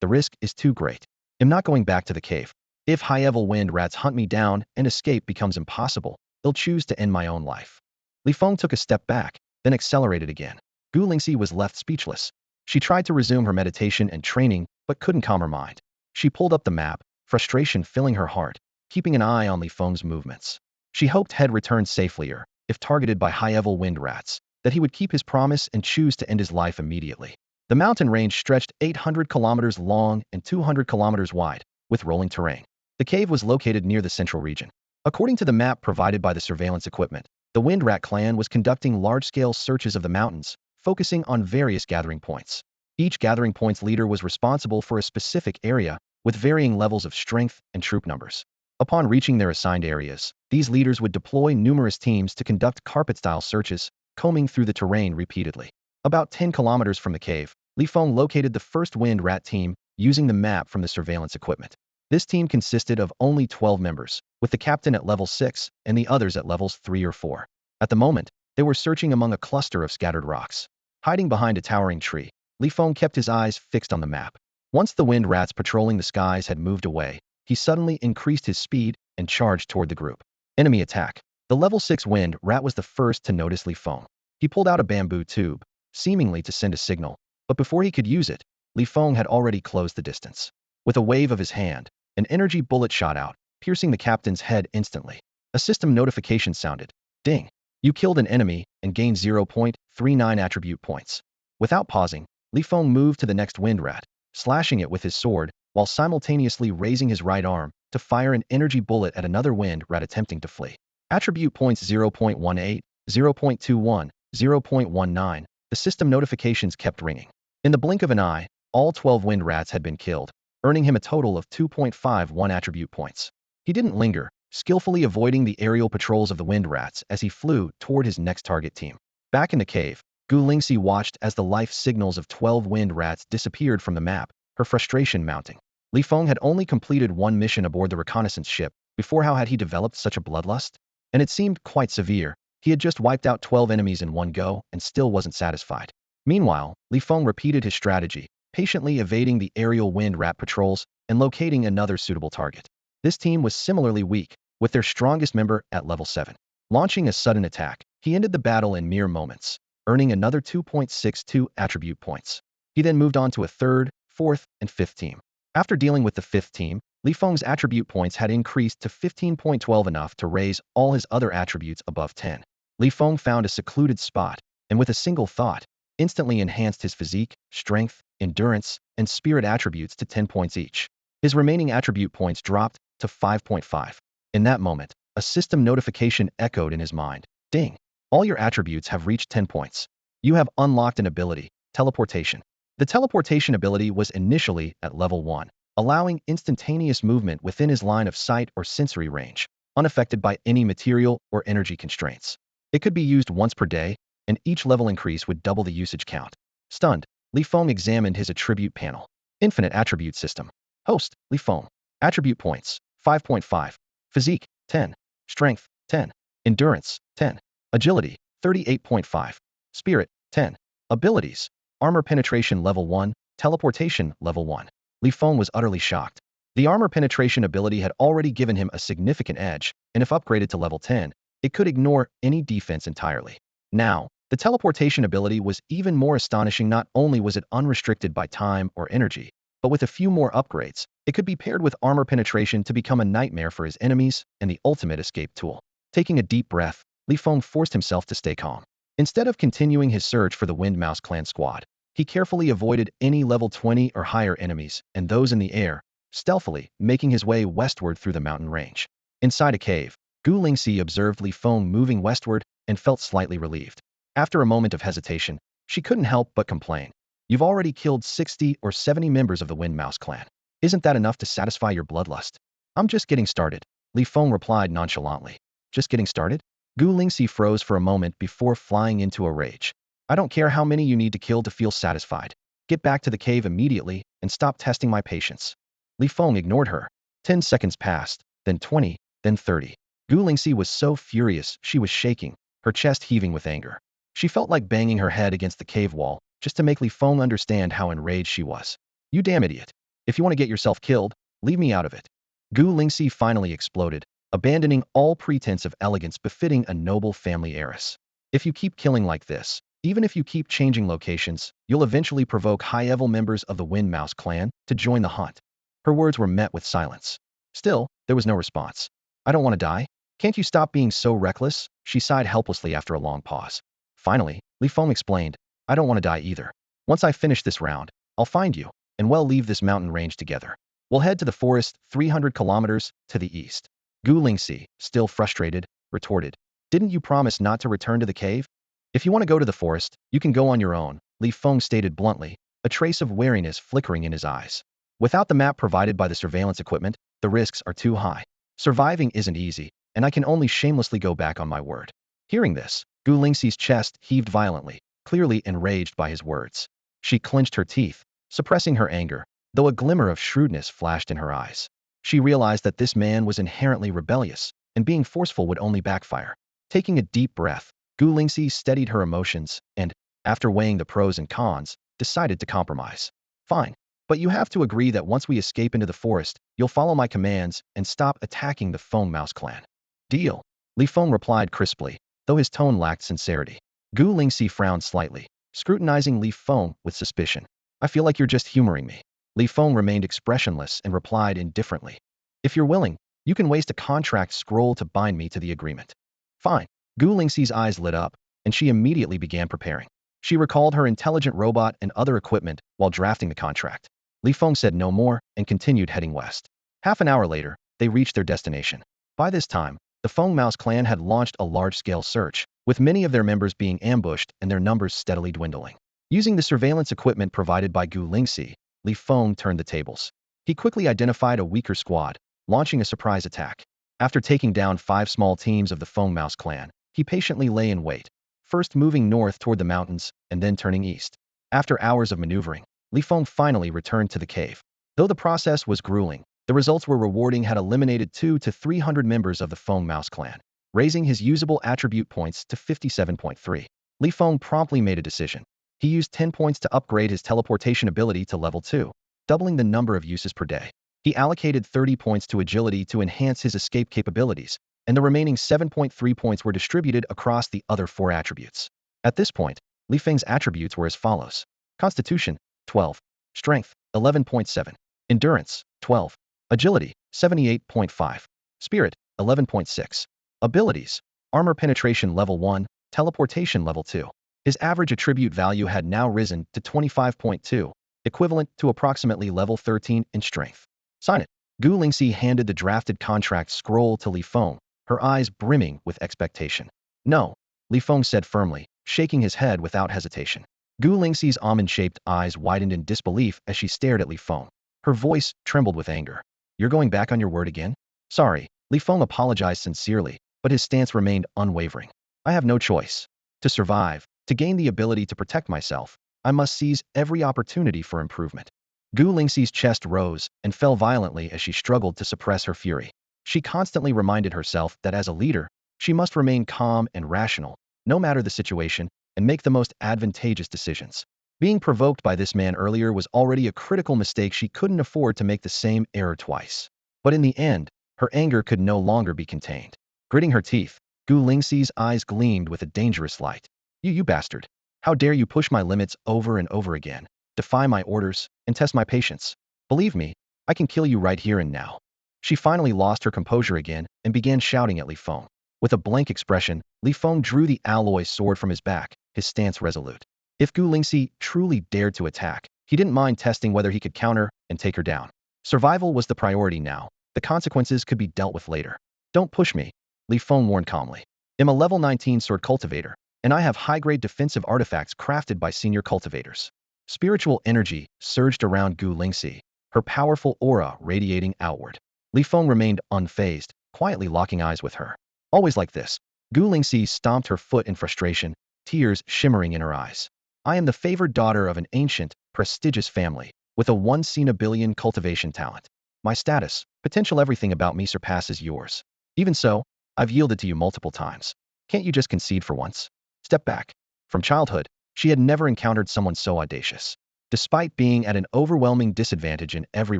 the risk is too great. I'm not going back to the cave. If high-level wind rats hunt me down and escape becomes impossible, they'll choose to end my own life." Li Feng took a step back, then accelerated again. Gu Lingxi was left speechless. She tried to resume her meditation and training, but couldn't calm her mind. She pulled up the map, frustration filling her heart, keeping an eye on Li Feng's movements. She hoped he'd return safely, or, if targeted by high-level wind rats, that he would keep his promise and choose to end his life immediately. The mountain range stretched 800 kilometers long and 200 kilometers wide, with rolling terrain. The cave was located near the central region. According to the map provided by the surveillance equipment, the Wind Rat clan was conducting large-scale searches of the mountains, focusing on various gathering points. Each gathering point's leader was responsible for a specific area, with varying levels of strength and troop numbers. Upon reaching their assigned areas, these leaders would deploy numerous teams to conduct carpet-style searches, combing through the terrain repeatedly. About 10 kilometers from the cave, Li Feng located the first Wind Rat team using the map from the surveillance equipment. This team consisted of only 12 members, with the captain at level 6 and the others at levels 3 or 4. At the moment, they were searching among a cluster of scattered rocks. Hiding behind a towering tree, Li Feng kept his eyes fixed on the map. Once the wind rats patrolling the skies had moved away, he suddenly increased his speed and charged toward the group. Enemy attack. The level 6 wind rat was the first to notice Li Feng. He pulled out a bamboo tube, seemingly to send a signal, but before he could use it, Li Feng had already closed the distance. With a wave of his hand, an energy bullet shot out, piercing the captain's head instantly. A system notification sounded. Ding! You killed an enemy and gained 0.39 attribute points. Without pausing, Li Feng moved to the next wind rat, slashing it with his sword, while simultaneously raising his right arm to fire an energy bullet at another wind rat attempting to flee. Attribute points 0.18, 0.21, 0.19. The system notifications kept ringing. In the blink of an eye, all 12 wind rats had been killed, earning him a total of 2.51 attribute points. He didn't linger, skillfully avoiding the aerial patrols of the wind rats as he flew toward his next target team. Back in the cave, Gu Lingxi watched as the life signals of 12 wind rats disappeared from the map, her frustration mounting. Li Feng had only completed one mission aboard the reconnaissance ship. Before, how had he developed such a bloodlust? And it seemed quite severe. He had just wiped out 12 enemies in one go and still wasn't satisfied. Meanwhile, Li Feng repeated his strategy, patiently evading the aerial wind rat patrols and locating another suitable target. This team was similarly weak, with their strongest member at level 7. Launching a sudden attack, he ended the battle in mere moments, earning another 2.62 attribute points. He then moved on to a third, fourth, and fifth team. After dealing with the fifth team, Li Feng's attribute points had increased to 15.12, enough to raise all his other attributes above 10. Li Feng found a secluded spot, and with a single thought, instantly enhanced his physique, strength, endurance, and spirit attributes to 10 points each. His remaining attribute points dropped to 5.5. In that moment, a system notification echoed in his mind. Ding! All your attributes have reached 10 points. You have unlocked an ability, teleportation. The teleportation ability was initially at level 1, allowing instantaneous movement within his line of sight or sensory range, unaffected by any material or energy constraints. It could be used once per day, and each level increase would double the usage count. Stunned, Li Feng examined his attribute panel. Infinite attribute system. Host, Li Feng. Attribute points, 5.5. Physique, 10. Strength, 10. Endurance, 10. Agility, 38.5. Spirit, 10. Abilities. Armor penetration level 1, teleportation level 1. Li Feng was utterly shocked. The armor penetration ability had already given him a significant edge, and if upgraded to level 10, it could ignore any defense entirely. Now, the teleportation ability was even more astonishing. Not only was it unrestricted by time or energy, but with a few more upgrades, it could be paired with armor penetration to become a nightmare for his enemies and the ultimate escape tool. Taking a deep breath, Li Feng forced himself to stay calm. Instead of continuing his search for the Wind Mouse clan squad, he carefully avoided any level 20 or higher enemies and those in the air, stealthily making his way westward through the mountain range. Inside a cave, Gu Lingxi observed Li Feng moving westward and felt slightly relieved. After a moment of hesitation, she couldn't help but complain. You've already killed 60 or 70 members of the Wind Mouse clan. Isn't that enough to satisfy your bloodlust? I'm just getting started, Li Feng replied nonchalantly. Just getting started? Gu Lingxi froze for a moment before flying into a rage. I don't care how many you need to kill to feel satisfied. Get back to the cave immediately and stop testing my patience. Li Feng ignored her. 10 seconds passed, then 20, then 30. Gu Lingxi was so furious she was shaking, her chest heaving with anger. She felt like banging her head against the cave wall just to make Li Feng understand how enraged she was. You damn idiot. If you want to get yourself killed, leave me out of it. Gu Lingxi finally exploded, abandoning all pretense of elegance befitting a noble family heiress. If you keep killing like this, even if you keep changing locations, you'll eventually provoke high-level members of the Wind Mouse clan to join the hunt. Her words were met with silence. Still, there was no response. I don't want to die. Can't you stop being so reckless? She sighed helplessly after a long pause. Finally, Li Feng explained, I don't want to die either. Once I finish this round, I'll find you, and we'll leave this mountain range together. We'll head to the forest 300 kilometers to the east. Gu Lingxi, still frustrated, retorted. Didn't you promise not to return to the cave? If you want to go to the forest, you can go on your own, Li Feng stated bluntly, a trace of wariness flickering in his eyes. Without the map provided by the surveillance equipment, the risks are too high. Surviving isn't easy, and I can only shamelessly go back on my word. Hearing this, Gu Lingxi's chest heaved violently, clearly enraged by his words. She clenched her teeth, suppressing her anger, though a glimmer of shrewdness flashed in her eyes. She realized that this man was inherently rebellious, and being forceful would only backfire. Taking a deep breath, Gu Lingxi steadied her emotions and, after weighing the pros and cons, decided to compromise. Fine. But you have to agree that once we escape into the forest, you'll follow my commands and stop attacking the Feng Mouse clan. Deal. Li Feng replied crisply, though his tone lacked sincerity. Gu Lingxi frowned slightly, scrutinizing Li Feng with suspicion. I feel like you're just humoring me. Li Feng remained expressionless and replied indifferently. If you're willing, you can waste a contract scroll to bind me to the agreement. Fine. Gu Lingxi's eyes lit up, and she immediately began preparing. She recalled her intelligent robot and other equipment while drafting the contract. Li Feng said no more and continued heading west. Half an hour later, they reached their destination. By this time, the Feng Mouse clan had launched a large-scale search, with many of their members being ambushed and their numbers steadily dwindling. Using the surveillance equipment provided by Gu Lingxi, Li Feng turned the tables. He quickly identified a weaker squad, launching a surprise attack. After taking down 5 small teams of the Feng Mouse clan, he patiently lay in wait, first moving north toward the mountains and then turning east. After hours of maneuvering, Li Feng finally returned to the cave. Though the process was grueling, the results were rewarding. Had eliminated 200 to 300 members of the Feng Mouse clan, raising his usable attribute points to 57.3. Li Feng promptly made a decision. He used 10 points to upgrade his teleportation ability to level 2, doubling the number of uses per day. He allocated 30 points to agility to enhance his escape capabilities, and the remaining 7.3 points were distributed across the other 4 attributes. At this point, Li Feng's attributes were as follows. Constitution, 12. Strength, 11.7. Endurance, 12. Agility, 78.5. Spirit, 11.6. Abilities, Armor Penetration Level 1, Teleportation Level 2. His average attribute value had now risen to 25.2, equivalent to approximately level 13 in strength. Sign it. Gu Lingxi handed the drafted contract scroll to Li Feng, her eyes brimming with expectation. No, Li Feng said firmly, shaking his head without hesitation. Gu Lingxi's almond-shaped eyes widened in disbelief as she stared at Li Feng. Her voice trembled with anger. You're going back on your word again? Sorry, Li Feng apologized sincerely, but his stance remained unwavering. I have no choice. To survive, to gain the ability to protect myself, I must seize every opportunity for improvement. Gu Lingxi's chest rose and fell violently as she struggled to suppress her fury. She constantly reminded herself that as a leader, she must remain calm and rational, no matter the situation, and make the most advantageous decisions. Being provoked by this man earlier was already a critical mistake. She couldn't afford to make the same error twice. But in the end, her anger could no longer be contained. Gritting her teeth, Gu Lingxi's eyes gleamed with a dangerous light. You bastard. How dare you push my limits over and over again, defy my orders, and test my patience. Believe me, I can kill you right here and now. She finally lost her composure again and began shouting at Li Feng. With a blank expression, Li Feng drew the alloy sword from his back, his stance resolute. If Gu Lingxi truly dared to attack, he didn't mind testing whether he could counter and take her down. Survival was the priority now. The consequences could be dealt with later. Don't push me, Li Feng warned calmly. I'm a level 19 sword cultivator, and I have high-grade defensive artifacts crafted by senior cultivators. Spiritual energy surged around Gu Lingxi, her powerful aura radiating outward. Li Feng remained unfazed, quietly locking eyes with her. Always like this. Gu Lingxi stomped her foot in frustration, tears shimmering in her eyes. I am the favored daughter of an ancient, prestigious family, with a once-in-a-billion cultivation talent. My status, potential, everything about me surpasses yours. Even so, I've yielded to you multiple times. Can't you just concede for once? Step back. From childhood, she had never encountered someone so audacious. Despite being at an overwhelming disadvantage in every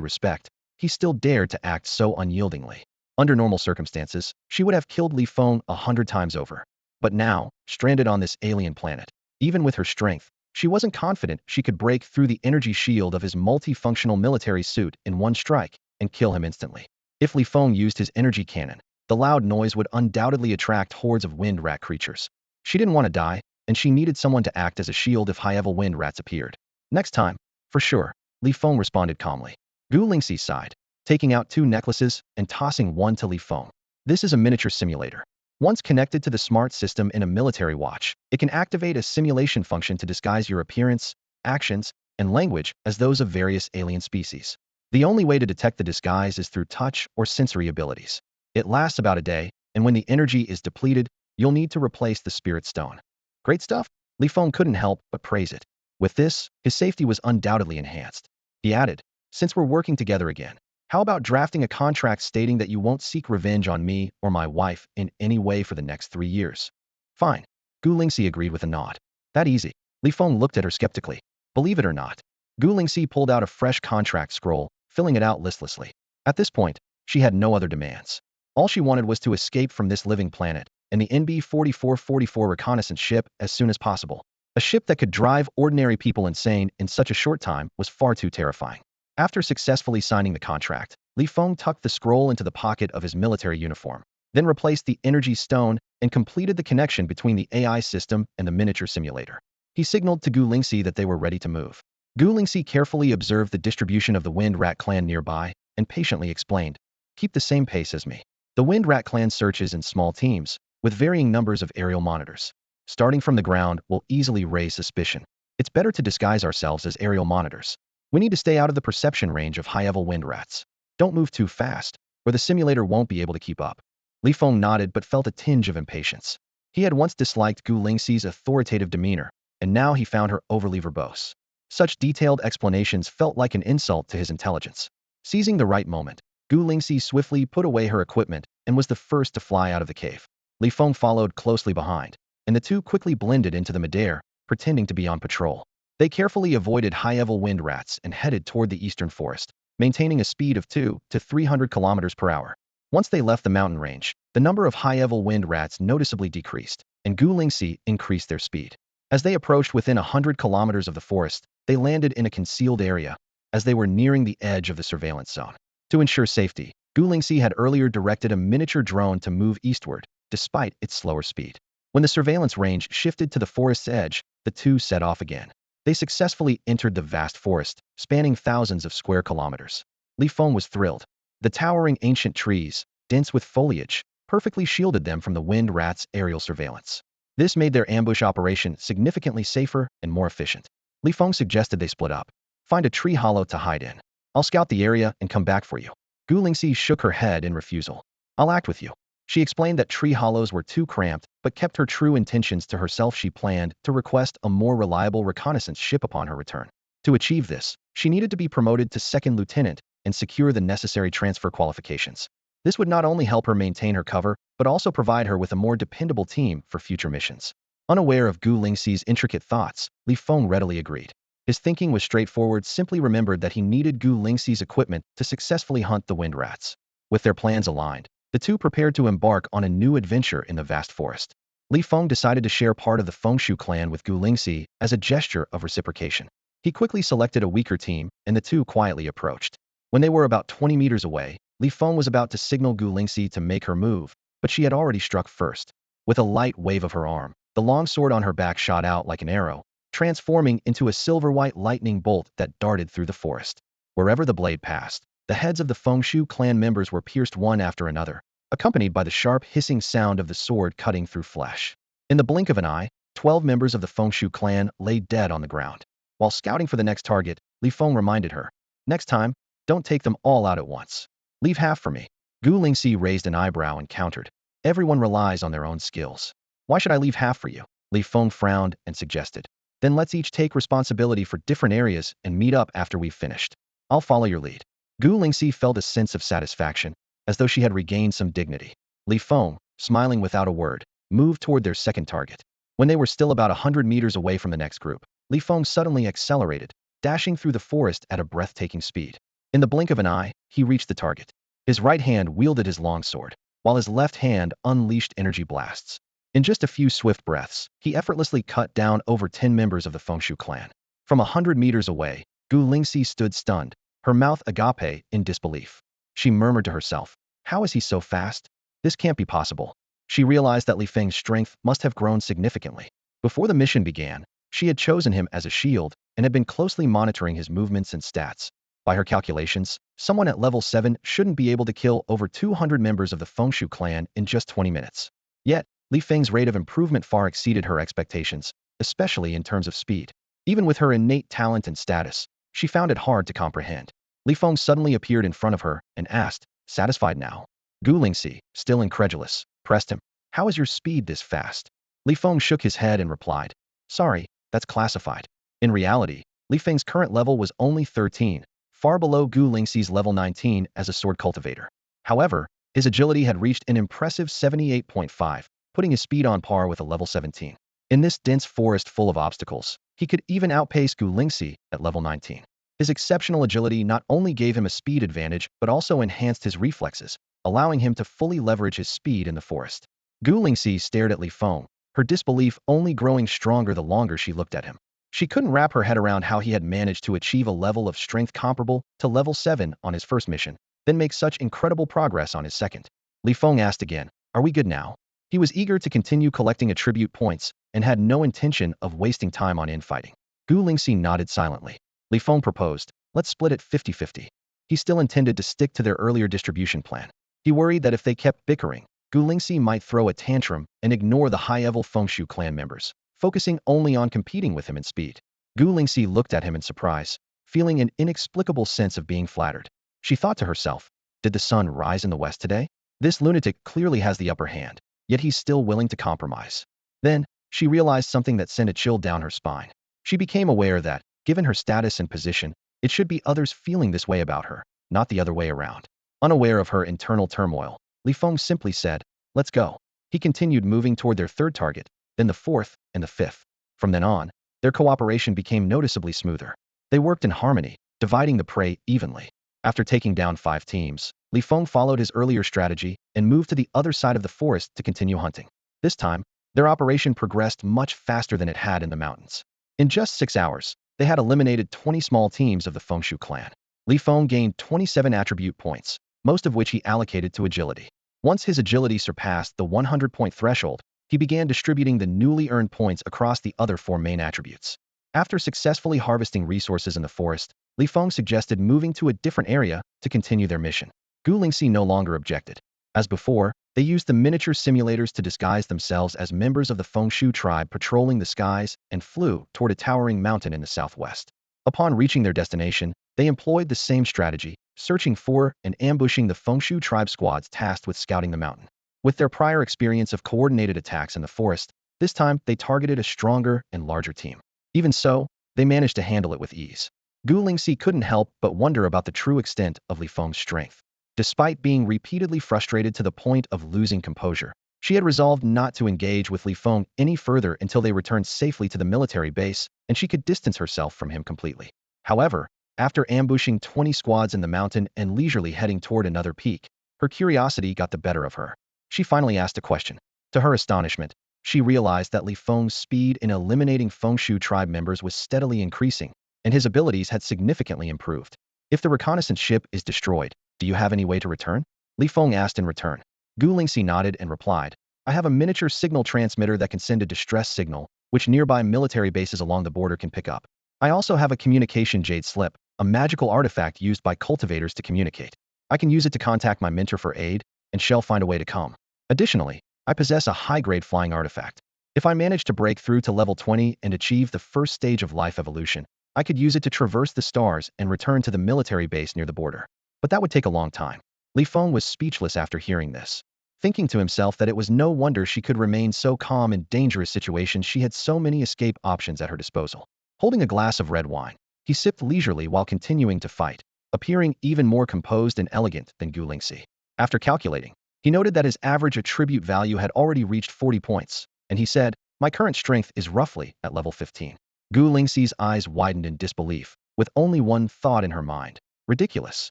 respect, he still dared to act so unyieldingly. Under normal circumstances, she would have killed Li Feng 100 times over. But now, stranded on this alien planet, even with her strength, she wasn't confident she could break through the energy shield of his multifunctional military suit in one strike and kill him instantly. If Li Feng used his energy cannon, the loud noise would undoubtedly attract hordes of wind rat creatures. She didn't want to die, and she needed someone to act as a shield if high-level wind rats appeared. Next time, for sure, Li Feng responded calmly. Gu Lingxi sighed, taking out 2 necklaces and tossing one to Li Feng. This is a miniature simulator. Once connected to the smart system in a military watch, it can activate a simulation function to disguise your appearance, actions, and language as those of various alien species. The only way to detect the disguise is through touch or sensory abilities. It lasts about a day, and when the energy is depleted, you'll need to replace the spirit stone. Great stuff. Li Feng couldn't help but praise it. With this, his safety was undoubtedly enhanced. He added, since we're working together again, how about drafting a contract stating that you won't seek revenge on me or my wife in any way for the next 3 years? Fine. Gu Lingxi agreed with a nod. That easy. Li Feng looked at her skeptically. Believe it or not, Gu Lingxi pulled out a fresh contract scroll, filling it out listlessly. At this point, she had no other demands. All she wanted was to escape from this living planet and the NB-4444 reconnaissance ship as soon as possible. A ship that could drive ordinary people insane in such a short time was far too terrifying. After successfully signing the contract, Li Feng tucked the scroll into the pocket of his military uniform, then replaced the energy stone and completed the connection between the AI system and the miniature simulator. He signaled to Gu Lingxi that they were ready to move. Gu Lingxi carefully observed the distribution of the Wind Rat clan nearby and patiently explained, keep the same pace as me. The Wind Rat clan searches in small teams, with varying numbers of aerial monitors. Starting from the ground will easily raise suspicion. It's better to disguise ourselves as aerial monitors. We need to stay out of the perception range of high-level wind rats. Don't move too fast, or the simulator won't be able to keep up. Li Feng nodded but felt a tinge of impatience. He had once disliked Gu Lingxi's authoritative demeanor, and now he found her overly verbose. Such detailed explanations felt like an insult to his intelligence. Seizing the right moment, Gu Lingxi swiftly put away her equipment and was the first to fly out of the cave. Li Feng followed closely behind, and the two quickly blended into the midair, pretending to be on patrol. They carefully avoided high-level wind rats and headed toward the eastern forest, maintaining a speed of 200 to 300 kilometers per hour. Once they left the mountain range, the number of high-level wind rats noticeably decreased, and Gu Lingxi increased their speed. As they approached within 100 kilometers of the forest, they landed in a concealed area, as they were nearing the edge of the surveillance zone. To ensure safety, Gu Lingxi had earlier directed a miniature drone to move eastward, despite its slower speed. When the surveillance range shifted to the forest's edge, the two set off again. They successfully entered the vast forest, spanning thousands of square kilometers. Li Feng was thrilled. The towering ancient trees, dense with foliage, perfectly shielded them from the wind rats' aerial surveillance. This made their ambush operation significantly safer and more efficient. Li Feng suggested they split up. Find a tree hollow to hide in. I'll scout the area and come back for you. Gu Lingxi shook her head in refusal. I'll act with you. She explained that tree hollows were too cramped, but kept her true intentions to herself. She planned to request a more reliable reconnaissance ship upon her return. To achieve this, she needed to be promoted to second lieutenant and secure the necessary transfer qualifications. This would not only help her maintain her cover, but also provide her with a more dependable team for future missions. Unaware of Gu Lingxi's intricate thoughts, Li Feng readily agreed. His thinking was straightforward, simply remembered that he needed Gu Lingxi's equipment to successfully hunt the wind rats. With their plans aligned, the two prepared to embark on a new adventure in the vast forest. Li Feng decided to share part of the Fengshu clan with Gu Lingxi as a gesture of reciprocation. He quickly selected a weaker team, and the two quietly approached. When they were about 20 meters away, Li Feng was about to signal Gu Lingxi to make her move, but she had already struck first. With a light wave of her arm, the long sword on her back shot out like an arrow, transforming into a silver-white lightning bolt that darted through the forest. Wherever the blade passed, the heads of the Fengshu clan members were pierced one after another, accompanied by the sharp hissing sound of the sword cutting through flesh. In the blink of an eye, 12 members of the Fengshu clan lay dead on the ground. While scouting for the next target, Li Feng reminded her, "Next time, don't take them all out at once. Leave half for me." Gu Lingxi raised an eyebrow and countered, "Everyone relies on their own skills. Why should I leave half for you?" Li Feng frowned and suggested, "Then let's each take responsibility for different areas and meet up after we've finished. I'll follow your lead." Gu Lingxi felt a sense of satisfaction, as though she had regained some dignity. Li Feng, smiling without a word, moved toward their second target. When they were still about 100 meters away from the next group, Li Feng suddenly accelerated, dashing through the forest at a breathtaking speed. In the blink of an eye, he reached the target. His right hand wielded his long sword, while his left hand unleashed energy blasts. In just a few swift breaths, he effortlessly cut down over 10 members of the Fengshu clan. From 100 meters away, Gu Lingxi stood stunned, her mouth agape in disbelief. She murmured to herself, "How is he so fast? This can't be possible." She realized that Li Feng's strength must have grown significantly. Before the mission began, she had chosen him as a shield and had been closely monitoring his movements and stats. By her calculations, someone at level 7 shouldn't be able to kill over 200 members of the Fengshu clan in just 20 minutes. Yet, Li Feng's rate of improvement far exceeded her expectations, especially in terms of speed. Even with her innate talent and status, she found it hard to comprehend. Li Feng suddenly appeared in front of her and asked, "Satisfied now?" Gu Lingxi, still incredulous, pressed him, "How is your speed this fast?" Li Feng shook his head and replied, "Sorry, that's classified." In reality, Li Feng's current level was only 13, far below Gu Lingxi's level 19 as a sword cultivator. However, his agility had reached an impressive 78.5, putting his speed on par with a level 17. In this dense forest full of obstacles, he could even outpace Gu Lingxi at level 19. His exceptional agility not only gave him a speed advantage but also enhanced his reflexes, allowing him to fully leverage his speed in the forest. Gu Lingxi stared at Li Feng, her disbelief only growing stronger the longer she looked at him. She couldn't wrap her head around how he had managed to achieve a level of strength comparable to level 7 on his first mission, then make such incredible progress on his second. Li Feng asked again, "Are we good now?" He was eager to continue collecting attribute points and had no intention of wasting time on infighting. Gu Lingxi nodded silently. Li Feng proposed, "Let's split it 50-50. He still intended to stick to their earlier distribution plan. He worried that if they kept bickering, Gu Lingxi might throw a tantrum and ignore the high-level Fengshu clan members, focusing only on competing with him in speed. Gu Lingxi looked at him in surprise, feeling an inexplicable sense of being flattered. She thought to herself, did the sun rise in the west today? This lunatic clearly has the upper hand, yet he's still willing to compromise. Then, she realized something that sent a chill down her spine. She became aware that, given her status and position, it should be others feeling this way about her, not the other way around. Unaware of her internal turmoil, Li Feng simply said, "Let's go." He continued moving toward their third target, then the fourth, and the fifth. From then on, their cooperation became noticeably smoother. They worked in harmony, dividing the prey evenly. After taking down 5 teams, Li Feng followed his earlier strategy and moved to the other side of the forest to continue hunting. This time, their operation progressed much faster than it had in the mountains. In just 6 hours, they had eliminated 20 small teams of the Fengshu clan. Li Feng gained 27 attribute points, most of which he allocated to agility. Once his agility surpassed the 100-point threshold, he began distributing the newly earned points across the other 4 main attributes. After successfully harvesting resources in the forest, Li Feng suggested moving to a different area to continue their mission. Gu Lingxi no longer objected. As before, they used the miniature simulators to disguise themselves as members of the Fengshu tribe patrolling the skies and flew toward a towering mountain in the southwest. Upon reaching their destination, they employed the same strategy, searching for and ambushing the Fengshu tribe squads tasked with scouting the mountain. With their prior experience of coordinated attacks in the forest, this time they targeted a stronger and larger team. Even so, they managed to handle it with ease. Gu Lingxi couldn't help but wonder about the true extent of Li Feng's strength. Despite being repeatedly frustrated to the point of losing composure, She had resolved not to engage with Li Feng any further until they returned safely to the military base and she could distance herself from him completely. However, after ambushing 20 squads in the mountain and leisurely heading toward another peak, her curiosity got the better of her. She finally asked a question. To her astonishment, she realized that Li Feng's speed in eliminating Fengshu tribe members was steadily increasing, and his abilities had significantly improved. If the reconnaissance ship is destroyed, do you have any way to return? Li Feng asked in return. Gu Lingxi nodded and replied, I have a miniature signal transmitter that can send a distress signal, which nearby military bases along the border can pick up. I also have a communication jade slip, a magical artifact used by cultivators to communicate. I can use it to contact my mentor for aid, and shall find a way to come. Additionally, I possess a high-grade flying artifact. If I manage to break through to level 20 and achieve the first stage of life evolution, I could use it to traverse the stars and return to the military base near the border. But that would take a long time. Li Feng was speechless after hearing this. Thinking to himself that it was no wonder she could remain so calm in dangerous situations, she had so many escape options at her disposal. Holding a glass of red wine, he sipped leisurely while continuing to fight, appearing even more composed and elegant than Gu Lingxi. After calculating, he noted that his average attribute value had already reached 40 points, and he said, my current strength is roughly at level 15. Gu Lingxi's eyes widened in disbelief, with only one thought in her mind. Ridiculous.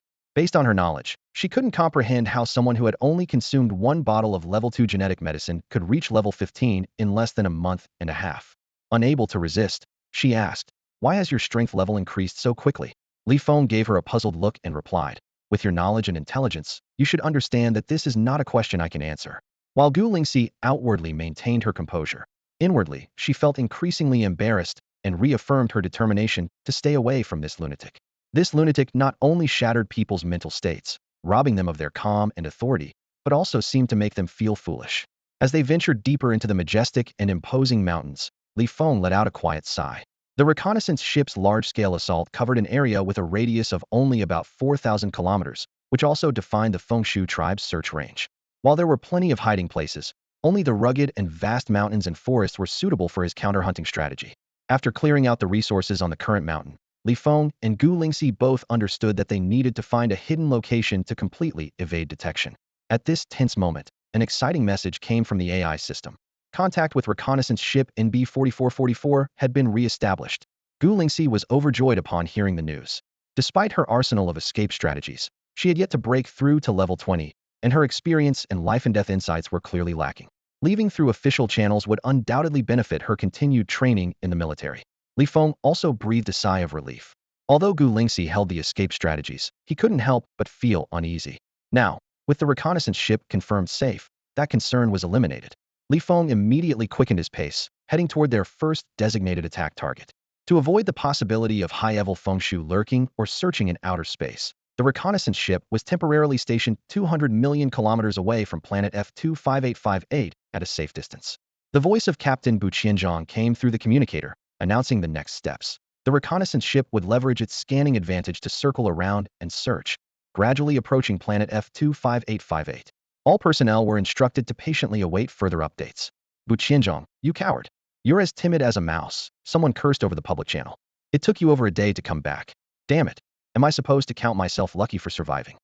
Based on her knowledge, she couldn't comprehend how someone who had only consumed one bottle of level 2 genetic medicine could reach level 15 in less than a month and a half. Unable to resist, she asked, why has your strength level increased so quickly? Li Feng gave her a puzzled look and replied, with your knowledge and intelligence, you should understand that this is not a question I can answer. While Gu Lingxi outwardly maintained her composure, inwardly, she felt increasingly embarrassed and reaffirmed her determination to stay away from this lunatic. This lunatic not only shattered people's mental states, robbing them of their calm and authority, but also seemed to make them feel foolish. As they ventured deeper into the majestic and imposing mountains, Li Feng let out a quiet sigh. The reconnaissance ship's large-scale assault covered an area with a radius of only about 4,000 kilometers, which also defined the Fengshu tribe's search range. While there were plenty of hiding places, only the rugged and vast mountains and forests were suitable for his counter-hunting strategy. After clearing out the resources on the current mountain, Li Feng and Gu Lingxi both understood that they needed to find a hidden location to completely evade detection. At this tense moment, an exciting message came from the AI system. Contact with reconnaissance ship NB-4444 had been re-established. Gu Lingxi was overjoyed upon hearing the news. Despite her arsenal of escape strategies, she had yet to break through to level 20, and her experience and life-and-death insights were clearly lacking. Leaving through official channels would undoubtedly benefit her continued training in the military. Li Feng also breathed a sigh of relief. Although Gu Lingxi held the escape strategies, he couldn't help but feel uneasy. Now, with the reconnaissance ship confirmed safe, that concern was eliminated. Li Feng immediately quickened his pace, heading toward their first designated attack target. To avoid the possibility of high-level Fengshu lurking or searching in outer space, the reconnaissance ship was temporarily stationed 200 million kilometers away from planet F25858 at a safe distance. The voice of Captain Bu Qianzhong came through the communicator, announcing the next steps. The reconnaissance ship would leverage its scanning advantage to circle around and search, gradually approaching planet F25858. All personnel were instructed to patiently await further updates. Bu Qianzhong, you coward. You're as timid as a mouse, someone cursed over the public channel. It took you over a day to come back. Damn it. Am I supposed to count myself lucky for surviving?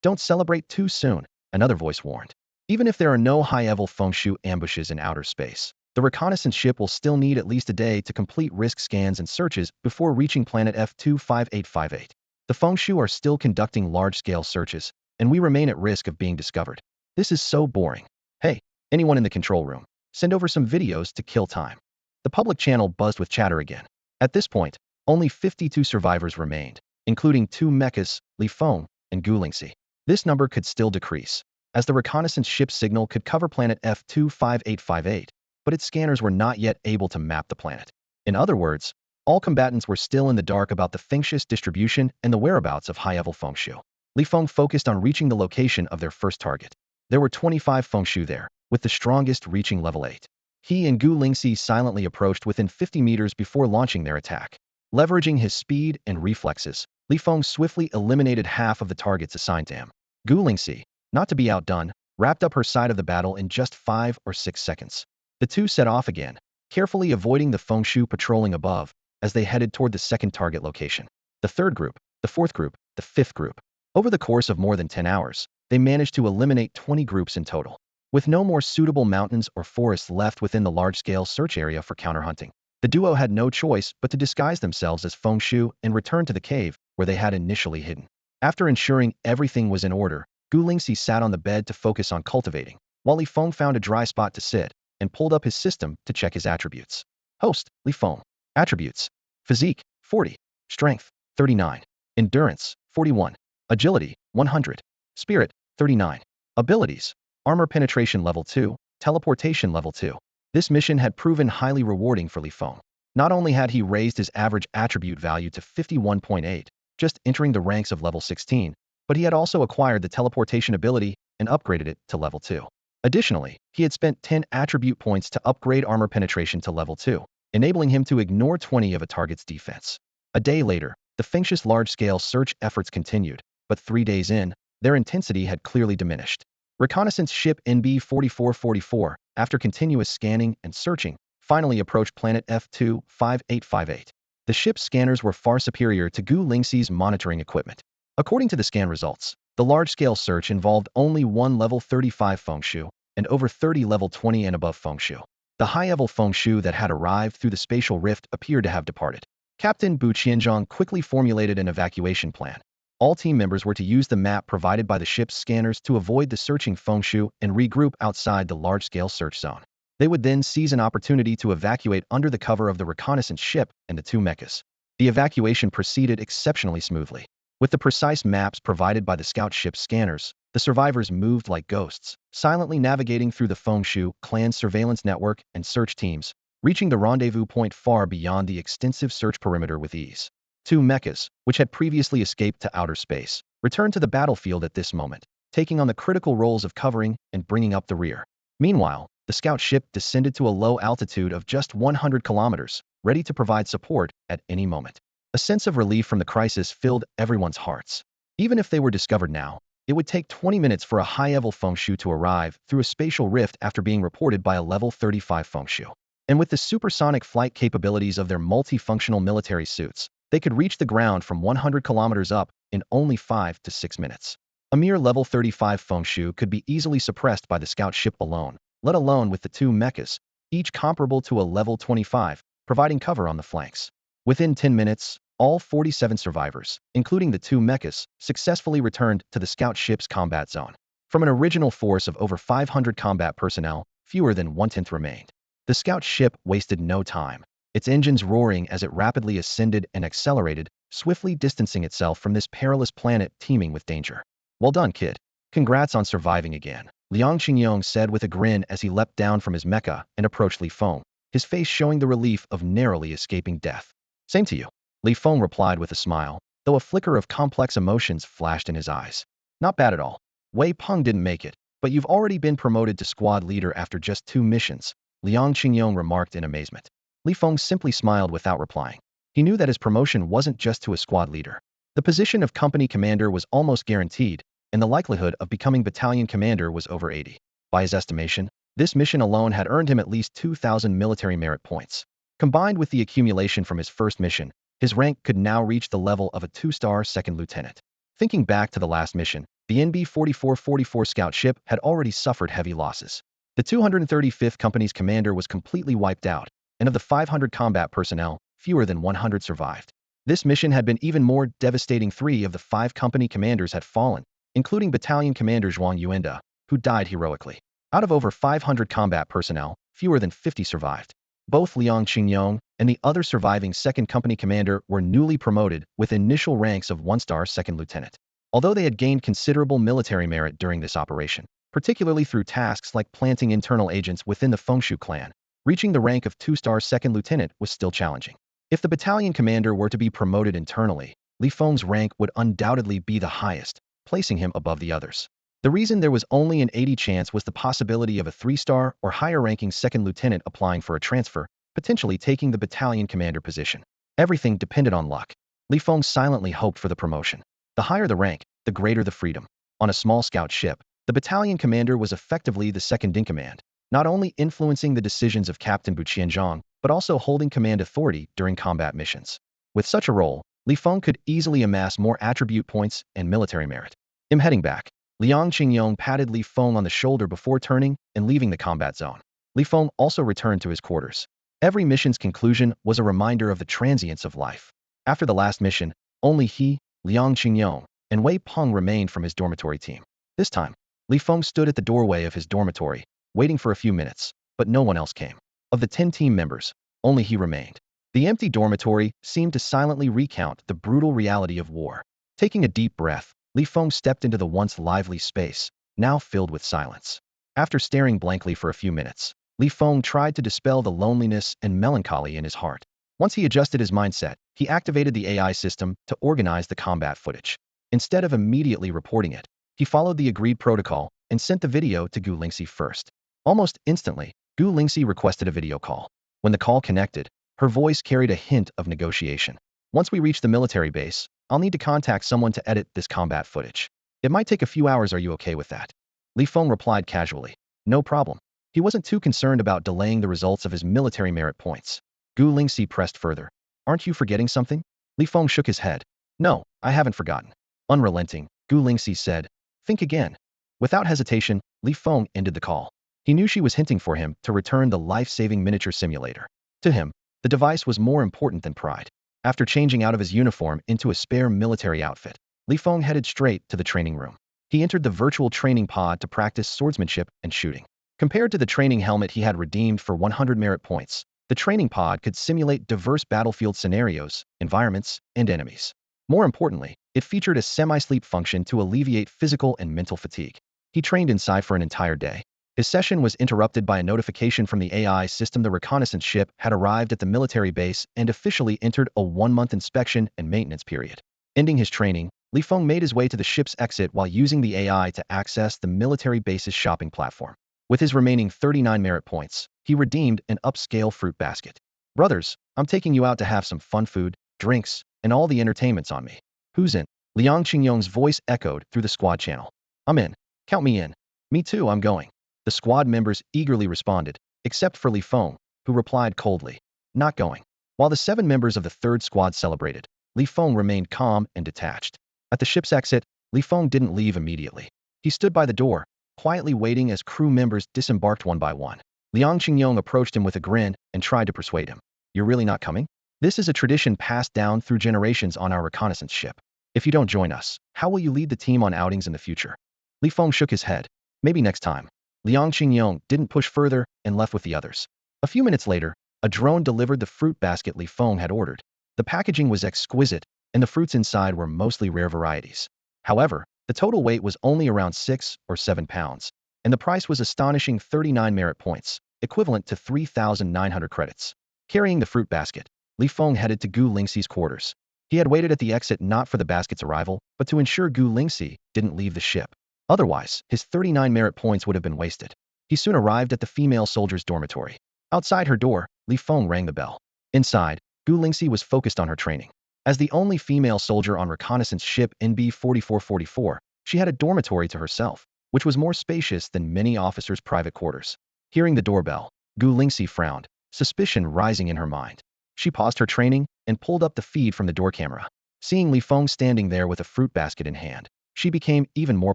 Don't celebrate too soon, another voice warned. Even if there are no high-level Fengshu ambushes in outer space, the reconnaissance ship will still need at least a day to complete risk scans and searches before reaching planet F25858. The Fengshu are still conducting large-scale searches, and we remain at risk of being discovered. This is so boring. Hey, anyone in the control room, send over some videos to kill time. The public channel buzzed with chatter again. At this point, only 52 survivors remained, including 2 mechas, Li Feng and Gu Lingxi. This number could still decrease, as the reconnaissance ship signal could cover planet F25858, but its scanners were not yet able to map the planet. In other words, all combatants were still in the dark about the Fengshu's distribution and the whereabouts of high-level Fengshu. Li Feng focused on reaching the location of their first target. There were 25 Fengshu there, with the strongest reaching level 8. He and Gu Lingxi silently approached within 50 meters before launching their attack. Leveraging his speed and reflexes, Li Feng swiftly eliminated half of the targets assigned to him. Gu Lingxi, not to be outdone, wrapped up her side of the battle in just 5 or 6 seconds. The two set off again, carefully avoiding the Fengshu patrolling above as they headed toward the second target location. The third group, the fourth group, the fifth group. Over the course of more than 10 hours, they managed to eliminate 20 groups in total. With no more suitable mountains or forests left within the large-scale search area for counter-hunting, the duo had no choice but to disguise themselves as Feng and return to the cave where they had initially hidden. After ensuring everything was in order, Gu Lingxi sat on the bed to focus on cultivating, while Li Feng found a dry spot to sit and pulled up his system to check his attributes. Host, Li Feng. Attributes: Physique, 40. Strength, 39. Endurance, 41. Agility, 100. Spirit, 39. Abilities: Armor Penetration Level 2, Teleportation Level 2. This mission had proven highly rewarding for Li Feng. Not only had he raised his average attribute value to 51.8, just entering the ranks of level 16, but he had also acquired the teleportation ability and upgraded it to level 2. Additionally, he had spent 10 attribute points to upgrade armor penetration to level 2, enabling him to ignore 20 of a target's defense. A day later, the Feng's large-scale search efforts continued, but 3 days in, their intensity had clearly diminished. Reconnaissance ship NB-4444, after continuous scanning and searching, finally approached planet F2-5858. The ship's scanners were far superior to Gu Lingxi's monitoring equipment. According to the scan results, the large-scale search involved only one level 35 Fengshu and over 30 level 20 and above Fengshu. The high-level Fengshu that had arrived through the spatial rift appeared to have departed. Captain Bu Qianzhong quickly formulated an evacuation plan. All team members were to use the map provided by the ship's scanners to avoid the searching Fengshu and regroup outside the large-scale search zone. They would then seize an opportunity to evacuate under the cover of the reconnaissance ship and the two mechas. The evacuation proceeded exceptionally smoothly. With the precise maps provided by the scout ship's scanners, the survivors moved like ghosts, silently navigating through the Fengshu clan's surveillance network and search teams, reaching the rendezvous point far beyond the extensive search perimeter with ease. Two mechas, which had previously escaped to outer space, returned to the battlefield at this moment, taking on the critical roles of covering and bringing up the rear. Meanwhile, the scout ship descended to a low altitude of just 100 kilometers, ready to provide support at any moment. A sense of relief from the crisis filled everyone's hearts. Even if they were discovered now, it would take 20 minutes for a high-level Fengshu to arrive through a spatial rift after being reported by a level 35 Fengshu. And with the supersonic flight capabilities of their multifunctional military suits, they could reach the ground from 100 kilometers up in only 5 to 6 minutes. A mere level 35 Fengshu could be easily suppressed by the scout ship alone, let alone with the two mechas, each comparable to a level 25, providing cover on the flanks. Within 10 minutes, all 47 survivors, including the two mechas, successfully returned to the scout ship's combat zone. From an original force of over 500 combat personnel, fewer than 1/10 remained. The scout ship wasted no time, its engines roaring as it rapidly ascended and accelerated, swiftly distancing itself from this perilous planet teeming with danger. Well done, kid. Congrats on surviving again, Liang Qingyong said with a grin as he leapt down from his mecha and approached Li Feng, his face showing the relief of narrowly escaping death. Same to you, Li Feng replied with a smile, though a flicker of complex emotions flashed in his eyes. Not bad at all. Wei Peng didn't make it, but you've already been promoted to squad leader after just 2 missions, Liang Qingyong remarked in amazement. Li Feng simply smiled without replying. He knew that his promotion wasn't just to a squad leader. The position of company commander was almost guaranteed, and the likelihood of becoming battalion commander was over 80. By his estimation, this mission alone had earned him at least 2,000 military merit points. Combined with the accumulation from his first mission, his rank could now reach the level of a 2-star second lieutenant. Thinking back to the last mission, the NB-4444 scout ship had already suffered heavy losses. The 235th Company's commander was completely wiped out, and of the 500 combat personnel, fewer than 100 survived. This mission had been even more devastating. 3 of the 5 company commanders had fallen, including battalion commander Zhuang Yuenda, who died heroically. Out of over 500 combat personnel, fewer than 50 survived. Both Liang Qingyong and the other surviving second company commander were newly promoted with initial ranks of 1-star second lieutenant. Although they had gained considerable military merit during this operation, particularly through tasks like planting internal agents within the Fengshu clan, reaching the rank of 2-star second lieutenant was still challenging. If the battalion commander were to be promoted internally, Li Feng's rank would undoubtedly be the highest, placing him above the others. The reason there was only an 80 chance was the possibility of a 3-star or higher-ranking second lieutenant applying for a transfer, potentially taking the battalion commander position. Everything depended on luck. Li Feng silently hoped for the promotion. The higher the rank, the greater the freedom. On a small scout ship, the battalion commander was effectively the second-in-command, not only influencing the decisions of Captain Bu Qianzhong, but also holding command authority during combat missions. With such a role, Li Feng could easily amass more attribute points and military merit. Heading back. Liang Qingyong patted Li Feng on the shoulder before turning and leaving the combat zone. Li Feng also returned to his quarters. Every mission's conclusion was a reminder of the transience of life. After the last mission, only he, Liang Qingyong, and Wei Peng remained from his dormitory team. This time, Li Feng stood at the doorway of his dormitory, waiting for a few minutes, but no one else came. Of the 10 team members, only he remained. The empty dormitory seemed to silently recount the brutal reality of war. Taking a deep breath, Li Feng stepped into the once lively space, now filled with silence. After staring blankly for a few minutes, Li Feng tried to dispel the loneliness and melancholy in his heart. Once he adjusted his mindset, he activated the AI system to organize the combat footage. Instead of immediately reporting it, he followed the agreed protocol and sent the video to Gu Lingxi first. Almost instantly, Gu Lingxi requested a video call. When the call connected, her voice carried a hint of negotiation. Once we reach the military base, I'll need to contact someone to edit this combat footage. It might take a few hours. Are you okay with that? Li Feng replied casually. No problem. He wasn't too concerned about delaying the results of his military merit points. Gu Lingxi pressed further. Aren't you forgetting something? Li Feng shook his head. No, I haven't forgotten. Unrelenting, Gu Lingxi said. Think again. Without hesitation, Li Feng ended the call. He knew she was hinting for him to return the life-saving miniature simulator. To him, the device was more important than pride. After changing out of his uniform into a spare military outfit, Li Feng headed straight to the training room. He entered the virtual training pod to practice swordsmanship and shooting. Compared to the training helmet he had redeemed for 100 merit points, the training pod could simulate diverse battlefield scenarios, environments, and enemies. More importantly, it featured a semi-sleep function to alleviate physical and mental fatigue. He trained inside for an entire day. His session was interrupted by a notification from the AI system. The reconnaissance ship had arrived at the military base and officially entered a 1-month inspection and maintenance period. Ending his training, Li Feng made his way to the ship's exit while using the AI to access the military base's shopping platform. With his remaining 39 merit points, he redeemed an upscale fruit basket. Brothers, I'm taking you out to have some fun food, drinks, and all the entertainment's on me. Who's in? Liang Qingyong's voice echoed through the squad channel. I'm in. Count me in. Me too, I'm going. The squad members eagerly responded, except for Li Feng, who replied coldly, not going. While the 7 members of the 3rd squad celebrated, Li Feng remained calm and detached. At the ship's exit, Li Feng didn't leave immediately. He stood by the door, quietly waiting as crew members disembarked one by one. Liang Qingyong approached him with a grin and tried to persuade him. You're really not coming? This is a tradition passed down through generations on our reconnaissance ship. If you don't join us, how will you lead the team on outings in the future? Li Feng shook his head. Maybe next time. Liang Qingyong didn't push further and left with the others. A few minutes later, a drone delivered the fruit basket Li Feng had ordered. The packaging was exquisite, and the fruits inside were mostly rare varieties. However, the total weight was only around 6 or 7 pounds, and the price was astonishing 39 merit points, equivalent to 3,900 credits. Carrying the fruit basket, Li Feng headed to Gu Lingxi's quarters. He had waited at the exit not for the basket's arrival, but to ensure Gu Lingxi didn't leave the ship. Otherwise, his 39 merit points would have been wasted. He soon arrived at the female soldier's dormitory. Outside her door, Li Feng rang the bell. Inside, Gu Lingxi was focused on her training. As the only female soldier on reconnaissance ship NB 4444, she had a dormitory to herself, which was more spacious than many officers' private quarters. Hearing the doorbell, Gu Lingxi frowned, suspicion rising in her mind. She paused her training and pulled up the feed from the door camera. Seeing Li Feng standing there with a fruit basket in hand, she became even more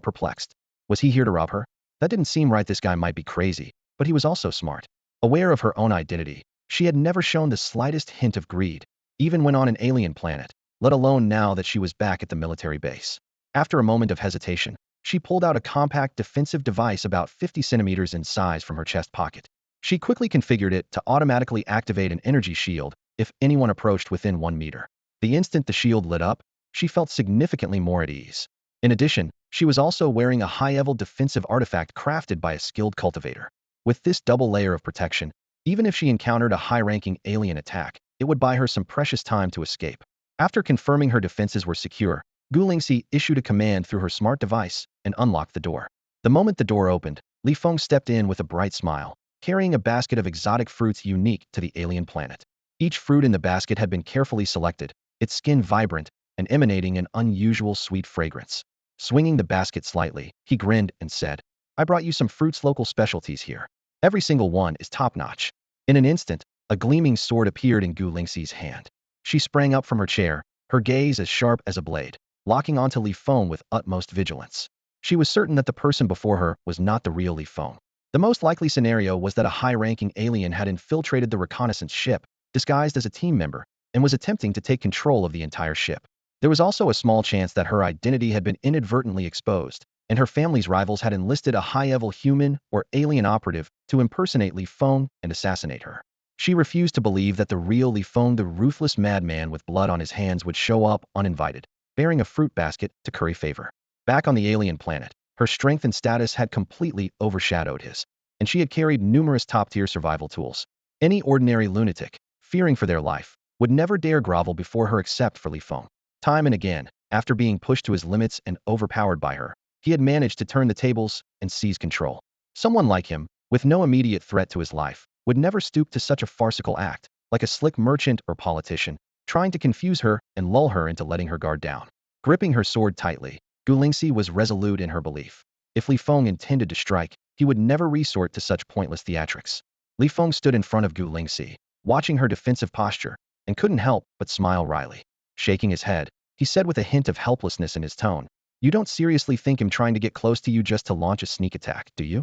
perplexed. Was he here to rob her? That didn't seem right. This guy might be crazy, but he was also smart. Aware of her own identity, she had never shown the slightest hint of greed, even when on an alien planet, let alone now that she was back at the military base. After a moment of hesitation, she pulled out a compact defensive device about 50 centimeters in size from her chest pocket. She quickly configured it to automatically activate an energy shield if anyone approached within 1 meter. The instant the shield lit up, she felt significantly more at ease. In addition, she was also wearing a high-level defensive artifact crafted by a skilled cultivator. With this double layer of protection, even if she encountered a high-ranking alien attack, it would buy her some precious time to escape. After confirming her defenses were secure, Gu Lingxi issued a command through her smart device and unlocked the door. The moment the door opened, Li Feng stepped in with a bright smile, carrying a basket of exotic fruits unique to the alien planet. Each fruit in the basket had been carefully selected, its skin vibrant and emanating an unusual sweet fragrance. Swinging the basket slightly, he grinned and said, I brought you some fruits, local specialties here. Every single one is top-notch. In an instant, a gleaming sword appeared in Gu Lingxi's hand. She sprang up from her chair, her gaze as sharp as a blade, locking onto Li Feng with utmost vigilance. She was certain that the person before her was not the real Li Feng. The most likely scenario was that a high-ranking alien had infiltrated the reconnaissance ship, disguised as a team member, and was attempting to take control of the entire ship. There was also a small chance that her identity had been inadvertently exposed, and her family's rivals had enlisted a high-level human or alien operative to impersonate Li Feng and assassinate her. She refused to believe that the real Li Feng, the ruthless madman with blood on his hands, would show up uninvited, bearing a fruit basket to curry favor. Back on the alien planet, her strength and status had completely overshadowed his, and she had carried numerous top-tier survival tools. Any ordinary lunatic, fearing for their life, would never dare grovel before her except for Li Feng. Time and again, after being pushed to his limits and overpowered by her, he had managed to turn the tables and seize control. Someone like him, with no immediate threat to his life, would never stoop to such a farcical act, like a slick merchant or politician, trying to confuse her and lull her into letting her guard down. Gripping her sword tightly, Gu Lingxi was resolute in her belief. If Li Feng intended to strike, he would never resort to such pointless theatrics. Li Feng stood in front of Gu Lingxi, watching her defensive posture, and couldn't help but smile wryly. Shaking his head, he said with a hint of helplessness in his tone, "You don't seriously think him trying to get close to you just to launch a sneak attack, do you?"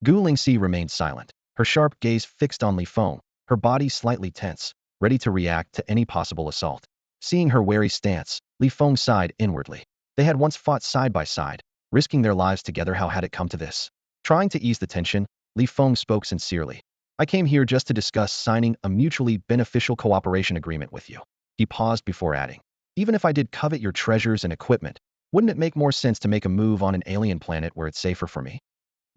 Gu Lingxi remained silent, her sharp gaze fixed on Li Feng, her body slightly tense, ready to react to any possible assault. Seeing her wary stance, Li Feng sighed inwardly. They had once fought side by side, risking their lives together. How had it come to this? Trying to ease the tension, Li Feng spoke sincerely. "I came here just to discuss signing a mutually beneficial cooperation agreement with you." He paused before adding, "Even if I did covet your treasures and equipment, wouldn't it make more sense to make a move on an alien planet where it's safer for me?"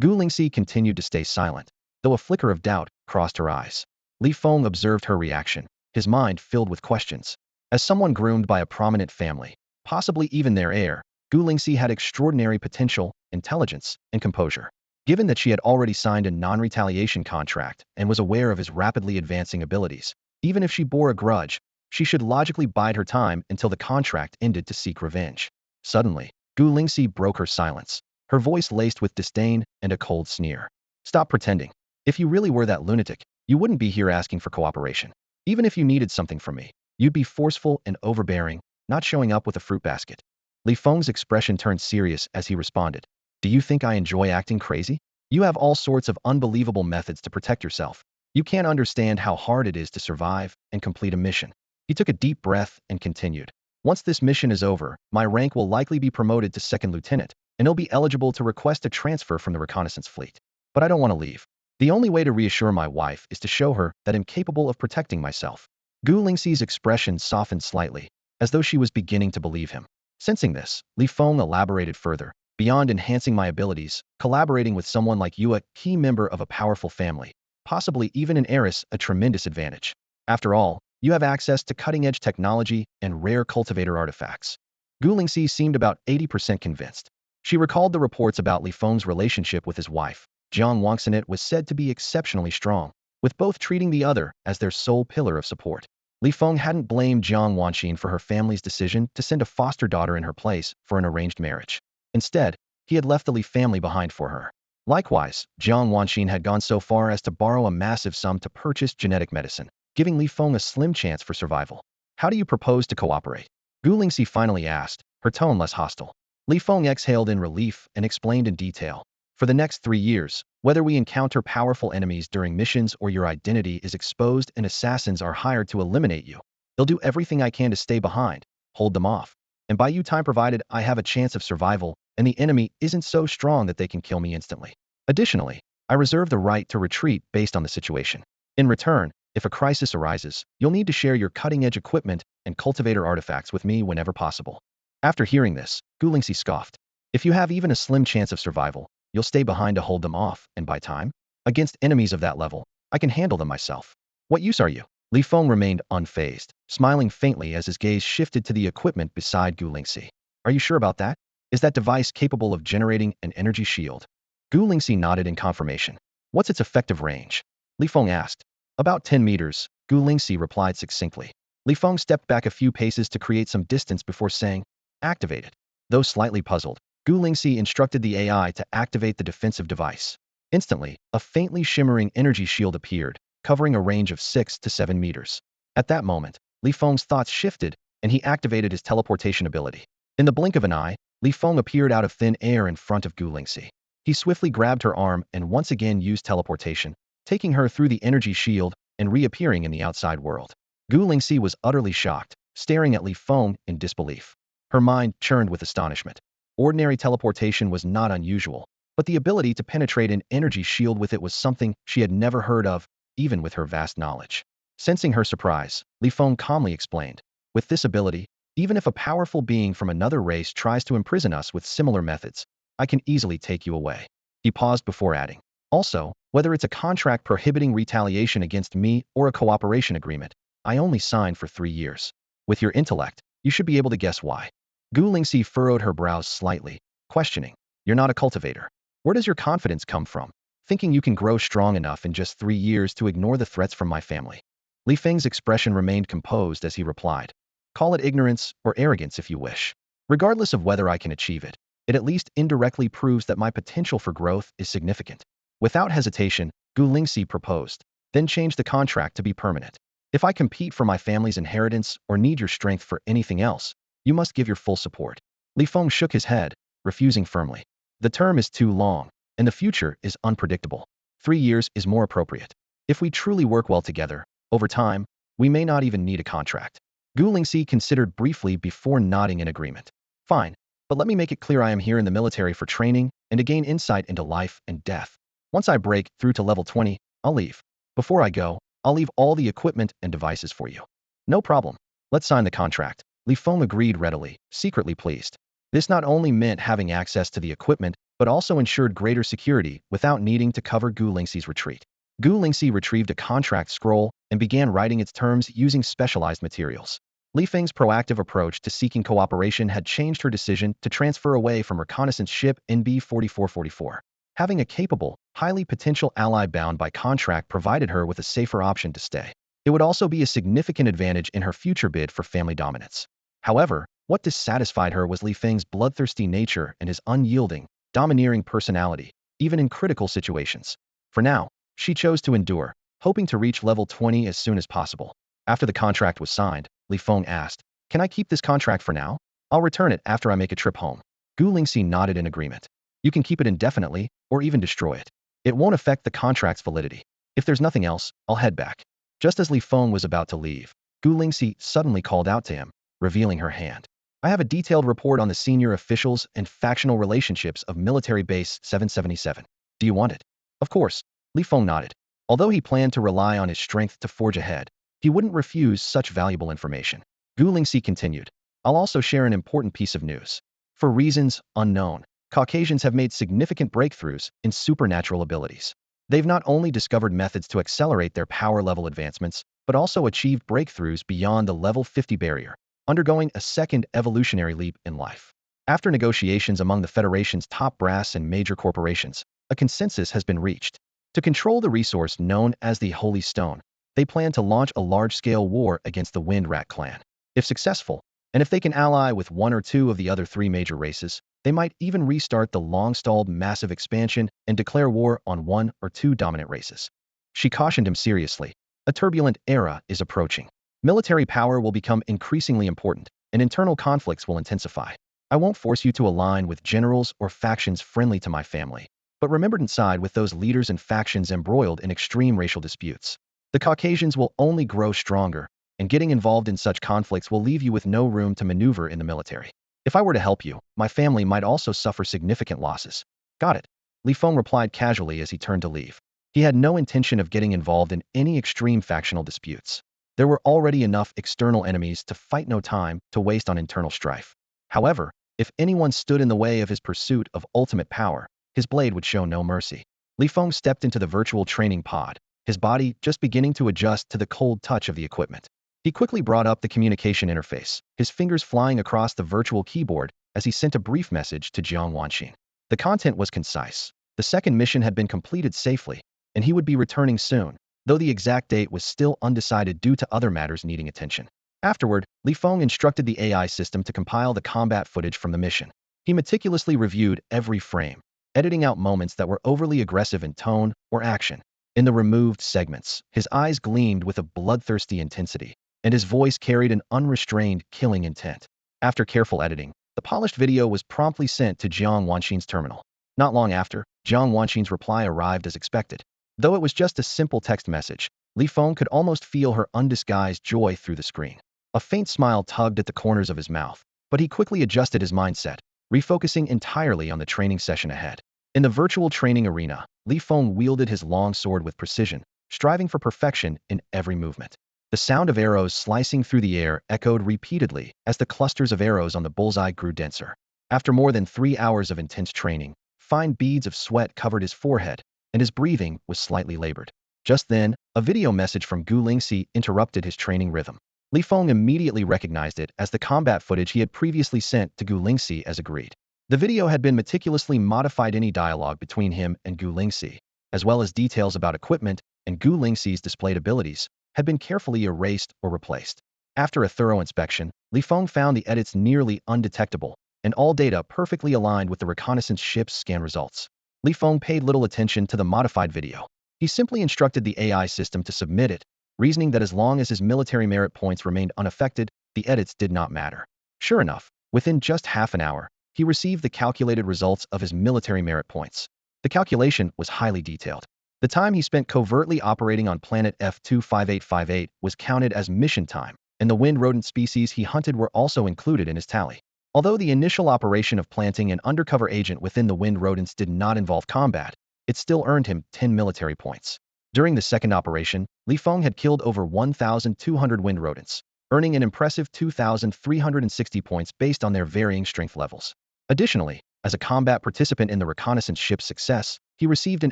Gu Lingxi continued to stay silent, though a flicker of doubt crossed her eyes. Li Feng observed her reaction, his mind filled with questions. As someone groomed by a prominent family, possibly even their heir, Gu Lingxi had extraordinary potential, intelligence, and composure. Given that she had already signed a non-retaliation contract and was aware of his rapidly advancing abilities, even if she bore a grudge, she should logically bide her time until the contract ended to seek revenge. Suddenly, Gu Lingxi broke her silence, her voice laced with disdain and a cold sneer. "Stop pretending. If you really were that lunatic, you wouldn't be here asking for cooperation. Even if you needed something from me, you'd be forceful and overbearing, not showing up with a fruit basket." Li Feng's expression turned serious as he responded, "Do you think I enjoy acting crazy? You have all sorts of unbelievable methods to protect yourself. You can't understand how hard it is to survive and complete a mission." He took a deep breath and continued, "Once this mission is over, my rank will likely be promoted to second lieutenant, and I'll be eligible to request a transfer from the reconnaissance fleet. But I don't want to leave. The only way to reassure my wife is to show her that I'm capable of protecting myself." Gu Lingxi's expression softened slightly, as though she was beginning to believe him. Sensing this, Li Feng elaborated further, "Beyond enhancing my abilities, collaborating with someone like you, a key member of a powerful family, possibly even an heiress, a tremendous advantage. After all, you have access to cutting-edge technology and rare cultivator artifacts." Gu Lingxi seemed about 80% convinced. She recalled the reports about Li Feng's relationship with his wife. Jiang Wangxinet was said to be exceptionally strong, with both treating the other as their sole pillar of support. Li Feng hadn't blamed Jiang Wanxin for her family's decision to send a foster daughter in her place for an arranged marriage. Instead, he had left the Li family behind for her. Likewise, Jiang Wanxin had gone so far as to borrow a massive sum to purchase genetic medicine, giving Li Feng a slim chance for survival. "How do you propose to cooperate?" Gu Lingxi finally asked, her tone less hostile. Li Feng exhaled in relief and explained in detail. "For the next 3 years, whether we encounter powerful enemies during missions or your identity is exposed and assassins are hired to eliminate you, they'll do everything I can to stay behind, hold them off, and buy you time provided I have a chance of survival and the enemy isn't so strong that they can kill me instantly. Additionally, I reserve the right to retreat based on the situation. In return, if a crisis arises, you'll need to share your cutting-edge equipment and cultivator artifacts with me whenever possible." After hearing this, Gu Lingxi scoffed. "If you have even a slim chance of survival, you'll stay behind to hold them off and buy time? Against enemies of that level, I can handle them myself. What use are you?" Li Feng remained unfazed, smiling faintly as his gaze shifted to the equipment beside Gu Lingxi. "Are you sure about that? Is that device capable of generating an energy shield?" Gu Lingxi nodded in confirmation. "What's its effective range?" Li Feng asked. "About 10 meters, Gu Lingxi replied succinctly. Li Feng stepped back a few paces to create some distance before saying, "Activate it." Though slightly puzzled, Gu Lingxi instructed the AI to activate the defensive device. Instantly, a faintly shimmering energy shield appeared, covering a range of 6 to 7 meters. At that moment, Li Feng's thoughts shifted, and he activated his teleportation ability. In the blink of an eye, Li Feng appeared out of thin air in front of Gu Lingxi. He swiftly grabbed her arm and once again used teleportation, taking her through the energy shield and reappearing in the outside world. Gu Lingxi was utterly shocked, staring at Li Feng in disbelief. Her mind churned with astonishment. Ordinary teleportation was not unusual, but the ability to penetrate an energy shield with it was something she had never heard of, even with her vast knowledge. Sensing her surprise, Li Feng calmly explained, "With this ability, even if a powerful being from another race tries to imprison us with similar methods, I can easily take you away." He paused before adding, "Also, whether it's a contract prohibiting retaliation against me or a cooperation agreement, I only signed for 3 years. With your intellect, you should be able to guess why." Gu Lingxi furrowed her brows slightly, questioning, "You're not a cultivator. Where does your confidence come from, thinking you can grow strong enough in just 3 years to ignore the threats from my family?" Li Feng's expression remained composed as he replied, "Call it ignorance or arrogance if you wish. Regardless of whether I can achieve it, it at least indirectly proves that my potential for growth is significant." Without hesitation, Gu Lingxi proposed, "Then change the contract to be permanent. If I compete for my family's inheritance or need your strength for anything else, you must give your full support." Li Feng shook his head, refusing firmly. "The term is too long, and the future is unpredictable. 3 years is more appropriate. If we truly work well together, over time, we may not even need a contract." Gu Lingxi considered briefly before nodding in agreement. "Fine, but let me make it clear I am here in the military for training and to gain insight into life and death. Once I break through to level 20, I'll leave. Before I go, I'll leave all the equipment and devices for you." "No problem. Let's sign the contract." Li Feng agreed readily, secretly pleased. This not only meant having access to the equipment, but also ensured greater security without needing to cover Gu Lingxi's retreat. Gu Lingxi retrieved a contract scroll and began writing its terms using specialized materials. Li Feng's proactive approach to seeking cooperation had changed her decision to transfer away from reconnaissance ship NB-4444. Having a capable, highly potential ally bound by contract provided her with a safer option to stay. It would also be a significant advantage in her future bid for family dominance. However, what dissatisfied her was Li Feng's bloodthirsty nature and his unyielding, domineering personality, even in critical situations. For now, she chose to endure, hoping to reach level 20 as soon as possible. After the contract was signed, Li Feng asked, "Can I keep this contract for now? I'll return it after I make a trip home." Gu Lingxi nodded in agreement. "You can keep it indefinitely, or even destroy it. It won't affect the contract's validity. If there's nothing else, I'll head back." Just as Li Feng was about to leave, Gu Lingxi suddenly called out to him, revealing her hand. "I have a detailed report on the senior officials and factional relationships of Military Base 777. Do you want it?" "Of course." Li Feng nodded. Although he planned to rely on his strength to forge ahead, he wouldn't refuse such valuable information. Gu Lingxi continued, "I'll also share an important piece of news. For reasons unknown, Caucasians have made significant breakthroughs in supernatural abilities. They've not only discovered methods to accelerate their power level advancements, but also achieved breakthroughs beyond the level 50 barrier, undergoing a second evolutionary leap in life." After negotiations among the Federation's top brass and major corporations, a consensus has been reached. To control the resource known as the Holy Stone, they plan to launch a large-scale war against the Wind Rat clan. If successful, and if they can ally with 1 or 2 of the other 3 major races, they might even restart the long-stalled massive expansion and declare war on 1 or 2 dominant races. She cautioned him seriously, "A turbulent era is approaching. Military power will become increasingly important, and internal conflicts will intensify. I won't force you to align with generals or factions friendly to my family, but remember to side with those leaders and factions embroiled in extreme racial disputes. The Caucasians will only grow stronger, and getting involved in such conflicts will leave you with no room to maneuver in the military. If I were to help you, my family might also suffer significant losses." "Got it," Li Feng replied casually as he turned to leave. He had no intention of getting involved in any extreme factional disputes. There were already enough external enemies to fight, no time to waste on internal strife. However, if anyone stood in the way of his pursuit of ultimate power, his blade would show no mercy. Li Feng stepped into the virtual training pod, his body just beginning to adjust to the cold touch of the equipment. He quickly brought up the communication interface, his fingers flying across the virtual keyboard as he sent a brief message to Jiang Wanxin. The content was concise. The second mission had been completed safely, and he would be returning soon, though the exact date was still undecided due to other matters needing attention. Afterward, Li Feng instructed the AI system to compile the combat footage from the mission. He meticulously reviewed every frame, editing out moments that were overly aggressive in tone or action. In the removed segments, his eyes gleamed with a bloodthirsty intensity, and his voice carried an unrestrained, killing intent. After careful editing, The polished video was promptly sent to Jiang Wanxin's terminal. Not long after, Jiang Wanxin's reply arrived as expected. Though it was just a simple text message, Li Feng could almost feel her undisguised joy through the screen. A faint smile tugged at the corners of his mouth, but he quickly adjusted his mindset, refocusing entirely on the training session ahead. In the virtual training arena, Li Feng wielded his long sword with precision, striving for perfection in every movement. The sound of arrows slicing through the air echoed repeatedly as the clusters of arrows on the bullseye grew denser. After more than 3 hours of intense training, fine beads of sweat covered his forehead, and his breathing was slightly labored. Just then, a video message from Gu Lingxi interrupted his training rhythm. Li Feng immediately recognized it as the combat footage he had previously sent to Gu Lingxi as agreed. The video had been meticulously modified. Any dialogue between him and Gu Lingxi, as well as details about equipment and Gu Lingxi's displayed abilities, had been carefully erased or replaced. After a thorough inspection, Li Feng found the edits nearly undetectable, and all data perfectly aligned with the reconnaissance ship's scan results. Li Feng paid little attention to the modified video. He simply instructed the AI system to submit it, reasoning that as long as his military merit points remained unaffected, the edits did not matter. Sure enough, within just half an hour, he received the calculated results of his military merit points. The calculation was highly detailed. The time he spent covertly operating on planet F25858 was counted as mission time, and the wind rodent species he hunted were also included in his tally. Although the initial operation of planting an undercover agent within the wind rodents did not involve combat, it still earned him 10 military points. During the second operation, Li Feng had killed over 1,200 wind rodents, earning an impressive 2,360 points based on their varying strength levels. Additionally, as a combat participant in the reconnaissance ship's success, he received an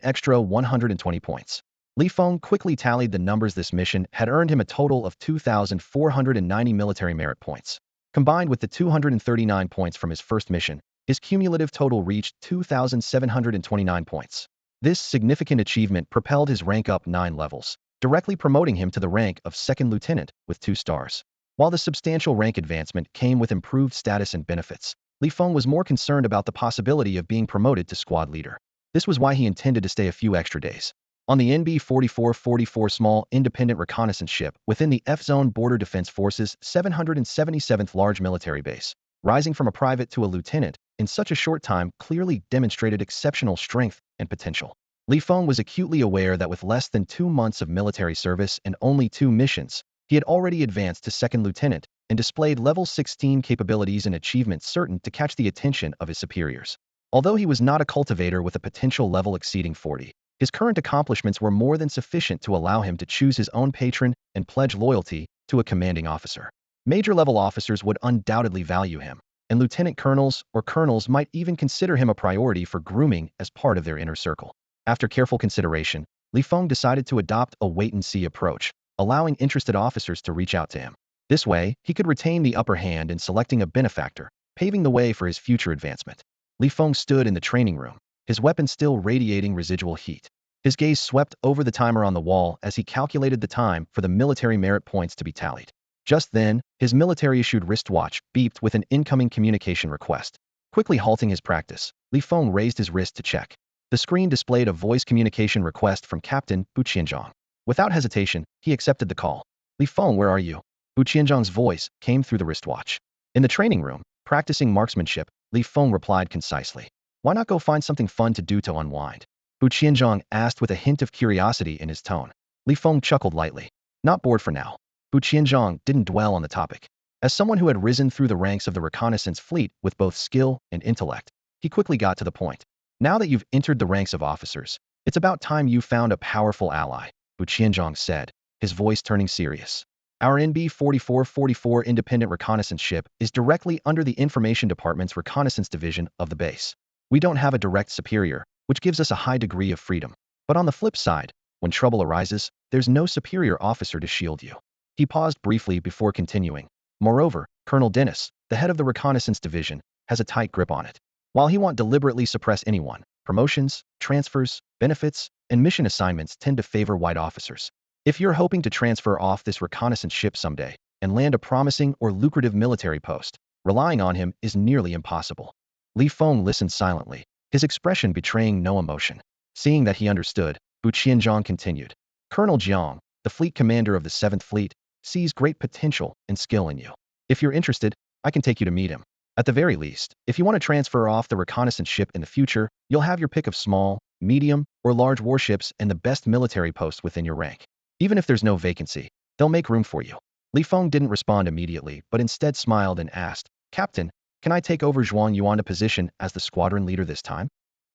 extra 120 points. Li Feng quickly tallied the numbers. This mission had earned him a total of 2,490 military merit points. Combined with the 239 points from his first mission, his cumulative total reached 2,729 points. This significant achievement propelled his rank up 9 levels, directly promoting him to the rank of second lieutenant with 2 stars. While the substantial rank advancement came with improved status and benefits, Li Feng was more concerned about the possibility of being promoted to squad leader. This was why he intended to stay a few extra days. On the NB-4444 small independent reconnaissance ship within the F-Zone Border Defense Forces 777th large military base, rising from a private to a lieutenant in such a short time clearly demonstrated exceptional strength and potential. Li Feng was acutely aware that with less than 2 months of military service and only 2 missions, he had already advanced to second lieutenant and displayed level 16 capabilities and achievements certain to catch the attention of his superiors. Although he was not a cultivator with a potential level exceeding 40, his current accomplishments were more than sufficient to allow him to choose his own patron and pledge loyalty to a commanding officer. Major-level officers would undoubtedly value him, and lieutenant colonels or colonels might even consider him a priority for grooming as part of their inner circle. After careful consideration, Li Feng decided to adopt a wait-and-see approach, allowing interested officers to reach out to him. This way, he could retain the upper hand in selecting a benefactor, paving the way for his future advancement. Li Feng stood in the training room, his weapon still radiating residual heat. His gaze swept over the timer on the wall as he calculated the time for the military merit points to be tallied. Just then, his military-issued wristwatch beeped with an incoming communication request. Quickly halting his practice, Li Feng raised his wrist to check. The screen displayed a voice communication request from Captain Bu Qianzhang. Without hesitation, he accepted the call. Li Feng, where are you? Bu Qianzhang's voice came through the wristwatch. In the training room, practicing marksmanship, Li Feng replied concisely. Why not go find something fun to do to unwind? Bu Qianzhang asked with a hint of curiosity in his tone. Li Feng chuckled lightly. Not bored for now. Bu Qianzhang didn't dwell on the topic. As someone who had risen through the ranks of the reconnaissance fleet with both skill and intellect, he quickly got to the point. Now that you've entered the ranks of officers, it's about time you found a powerful ally, Bu Qianzhang said, his voice turning serious. Our NB-4444 independent reconnaissance ship is directly under the Information Department's reconnaissance division of the base. We don't have a direct superior, which gives us a high degree of freedom. But on the flip side, when trouble arises, there's no superior officer to shield you. He paused briefly before continuing. Moreover, Colonel Dennis, the head of the reconnaissance division, has a tight grip on it. While he won't deliberately suppress anyone, promotions, transfers, benefits, and mission assignments tend to favor white officers. If you're hoping to transfer off this reconnaissance ship someday and land a promising or lucrative military post, relying on him is nearly impossible. Li Feng listened silently, his expression betraying no emotion. Seeing that he understood, Bu Qianzhang continued. Colonel Jiang, the fleet commander of the 7th Fleet, sees great potential and skill in you. If you're interested, I can take you to meet him. At the very least, if you want to transfer off the reconnaissance ship in the future, you'll have your pick of small, medium, or large warships and the best military posts within your rank. Even if there's no vacancy, they'll make room for you. Li Feng didn't respond immediately, but instead smiled and asked, Captain, can I take over Zhuang Yuan's position as the squadron leader this time?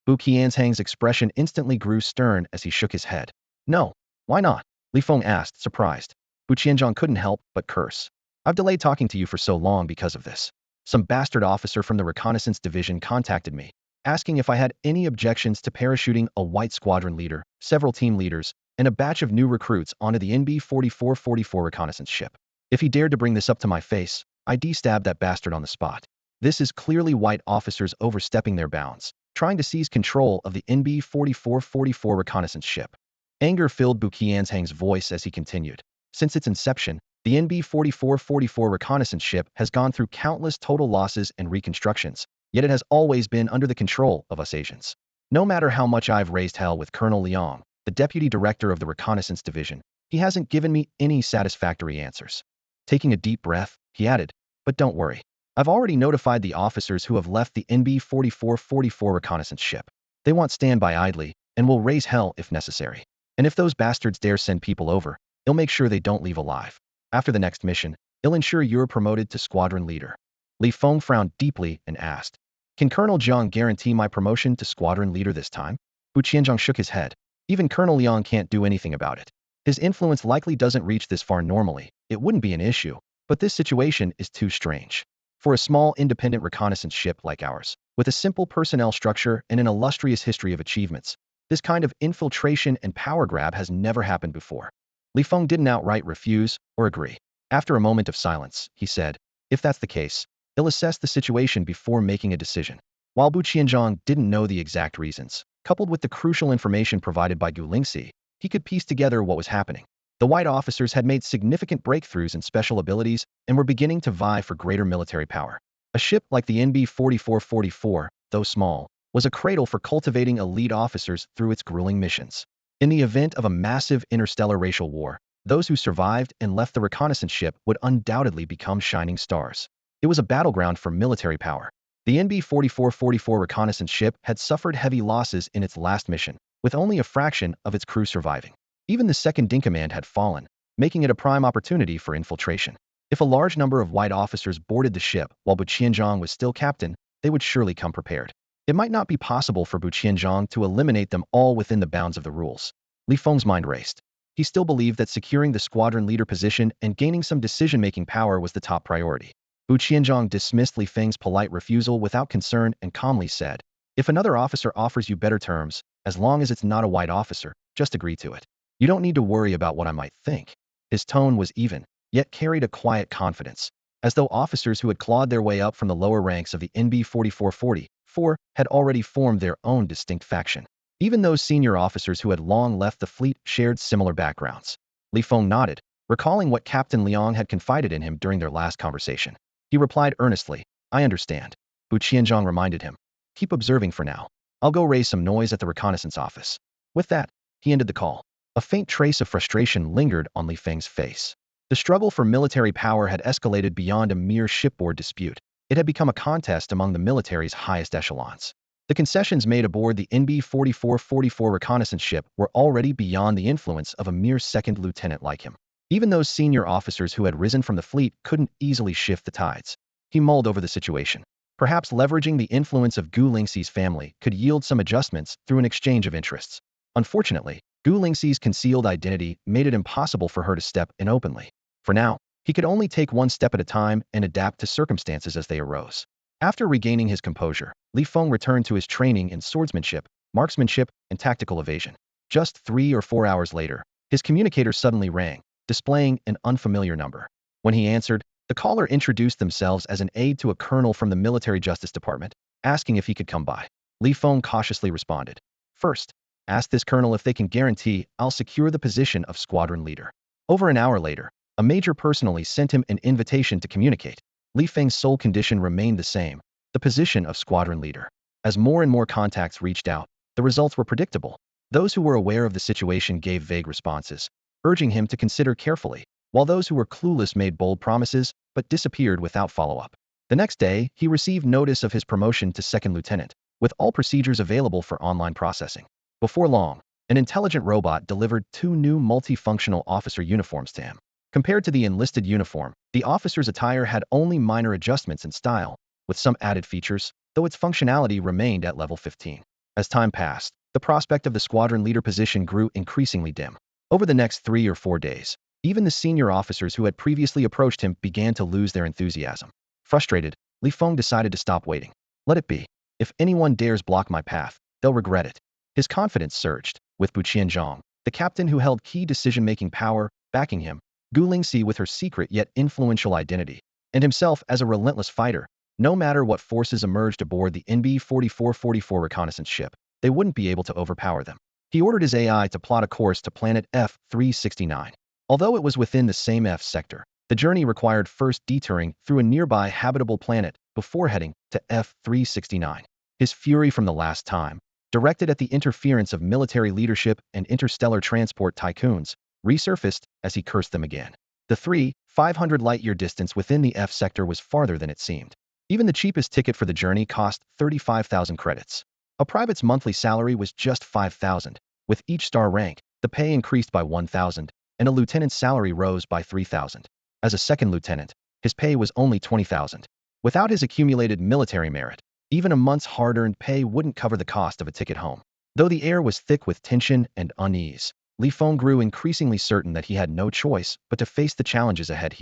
Bu Qianzhang's expression instantly grew stern as he shook his head. No, why not? Li Feng asked, surprised. Bu Qianzhang couldn't help but curse. I've delayed talking to you for so long because of this. Some bastard officer from the reconnaissance division contacted me, asking if I had any objections to parachuting a white squadron leader, several team leaders, and a batch of new recruits onto the NB-4444 reconnaissance ship. If he dared to bring this up to my face, I'd de-stab that bastard on the spot. This is clearly white officers overstepping their bounds, trying to seize control of the NB-4444 reconnaissance ship. Anger filled Bu Qianzhang's voice as he continued. Since its inception, the NB-4444 reconnaissance ship has gone through countless total losses and reconstructions, yet it has always been under the control of us Asians. No matter how much I've raised hell with Colonel Liang, the deputy director of the reconnaissance division, he hasn't given me any satisfactory answers. Taking a deep breath, he added, but don't worry. I've already notified the officers who have left the NB-4444 reconnaissance ship. They won't stand by idly, and will raise hell if necessary. And if those bastards dare send people over, he'll make sure they don't leave alive. After the next mission, he'll ensure you're promoted to squadron leader. Li Feng frowned deeply and asked, Can Colonel Jiang guarantee my promotion to squadron leader this time? Bu Qianzhang shook his head. Even Colonel Liang can't do anything about it. His influence likely doesn't reach this far normally. It wouldn't be an issue, but this situation is too strange. For a small independent reconnaissance ship like ours, with a simple personnel structure and an illustrious history of achievements, this kind of infiltration and power grab has never happened before. Li Feng didn't outright refuse or agree. After a moment of silence, he said, if that's the case, he'll assess the situation before making a decision. While Bu Qianzhang didn't know the exact reasons, coupled with the crucial information provided by Gu Lingxi, he could piece together what was happening. The white officers had made significant breakthroughs in special abilities and were beginning to vie for greater military power. A ship like the NB-4444, though small, was a cradle for cultivating elite officers through its grueling missions. In the event of a massive interstellar racial war, those who survived and left the reconnaissance ship would undoubtedly become shining stars. It was a battleground for military power. The NB-4444 reconnaissance ship had suffered heavy losses in its last mission, with only a fraction of its crew surviving. Even the second-in-command had fallen, making it a prime opportunity for infiltration. If a large number of white officers boarded the ship while Bu Qianzhang was still captain, they would surely come prepared. It might not be possible for Bu Qianzhang to eliminate them all within the bounds of the rules. Li Feng's mind raced. He still believed that securing the squadron leader position and gaining some decision-making power was the top priority. Bu Qianzhang dismissed Li Feng's polite refusal without concern and calmly said, if another officer offers you better terms, as long as it's not a white officer, just agree to it. You don't need to worry about what I might think. His tone was even, yet carried a quiet confidence, as though officers who had clawed their way up from the lower ranks of the NB-4444 had already formed their own distinct faction. Even those senior officers who had long left the fleet shared similar backgrounds. Li Feng nodded, recalling what Captain Liang had confided in him during their last conversation. He replied earnestly, I understand. Bu Qianzhang reminded him, keep observing for now. I'll go raise some noise at the reconnaissance office. With that, he ended the call. A faint trace of frustration lingered on Li Feng's face. The struggle for military power had escalated beyond a mere shipboard dispute. It had become a contest among the military's highest echelons. The concessions made aboard the NB-4444 reconnaissance ship were already beyond the influence of a mere second lieutenant like him. Even those senior officers who had risen from the fleet couldn't easily shift the tides. He mulled over the situation. Perhaps leveraging the influence of Gu Lingxi's family could yield some adjustments through an exchange of interests. Unfortunately, Gu Lingxi's concealed identity made it impossible for her to step in openly. For now, he could only take one step at a time and adapt to circumstances as they arose. After regaining his composure, Li Feng returned to his training in swordsmanship, marksmanship, and tactical evasion. Just 3 or 4 hours later, his communicator suddenly rang, displaying an unfamiliar number. When he answered, the caller introduced themselves as an aide to a colonel from the Military Justice Department, asking if he could come by. Li Feng cautiously responded, First, ask this colonel if they can guarantee I'll secure the position of squadron leader. Over an hour later, a major personally sent him an invitation to communicate. Li Feng's sole condition remained the same, the position of squadron leader. As more and more contacts reached out, the results were predictable. Those who were aware of the situation gave vague responses, urging him to consider carefully, while those who were clueless made bold promises, but disappeared without follow-up. The next day, he received notice of his promotion to second lieutenant, with all procedures available for online processing. Before long, an intelligent robot delivered 2 new multifunctional officer uniforms to him. Compared to the enlisted uniform, the officer's attire had only minor adjustments in style, with some added features, though its functionality remained at level 15. As time passed, the prospect of the squadron leader position grew increasingly dim. Over the next 3 or 4 days, even the senior officers who had previously approached him began to lose their enthusiasm. Frustrated, Feng decided to stop waiting. Let it be. If anyone dares block my path, they'll regret it. His confidence surged, with Bu Qianzhong, the captain who held key decision-making power, backing him, Gu Lingxi with her secret yet influential identity, and himself as a relentless fighter. No matter what forces emerged aboard the NB-4444 reconnaissance ship, they wouldn't be able to overpower them. He ordered his AI to plot a course to planet F-369. Although it was within the same F sector, the journey required first detouring through a nearby habitable planet before heading to F-369. His fury from the last time, directed at the interference of military leadership and interstellar transport tycoons, resurfaced as he cursed them again. The 500 light-year distance within the F sector was farther than it seemed. Even the cheapest ticket for the journey cost 35,000 credits. A private's monthly salary was just 5,000. With each star rank, the pay increased by 1,000, and a lieutenant's salary rose by 3,000. As a second lieutenant, his pay was only 20,000. Without his accumulated military merit, even a month's hard-earned pay wouldn't cover the cost of a ticket home. Though the air was thick with tension and unease, Feng grew increasingly certain that he had no choice but to face the challenges ahead.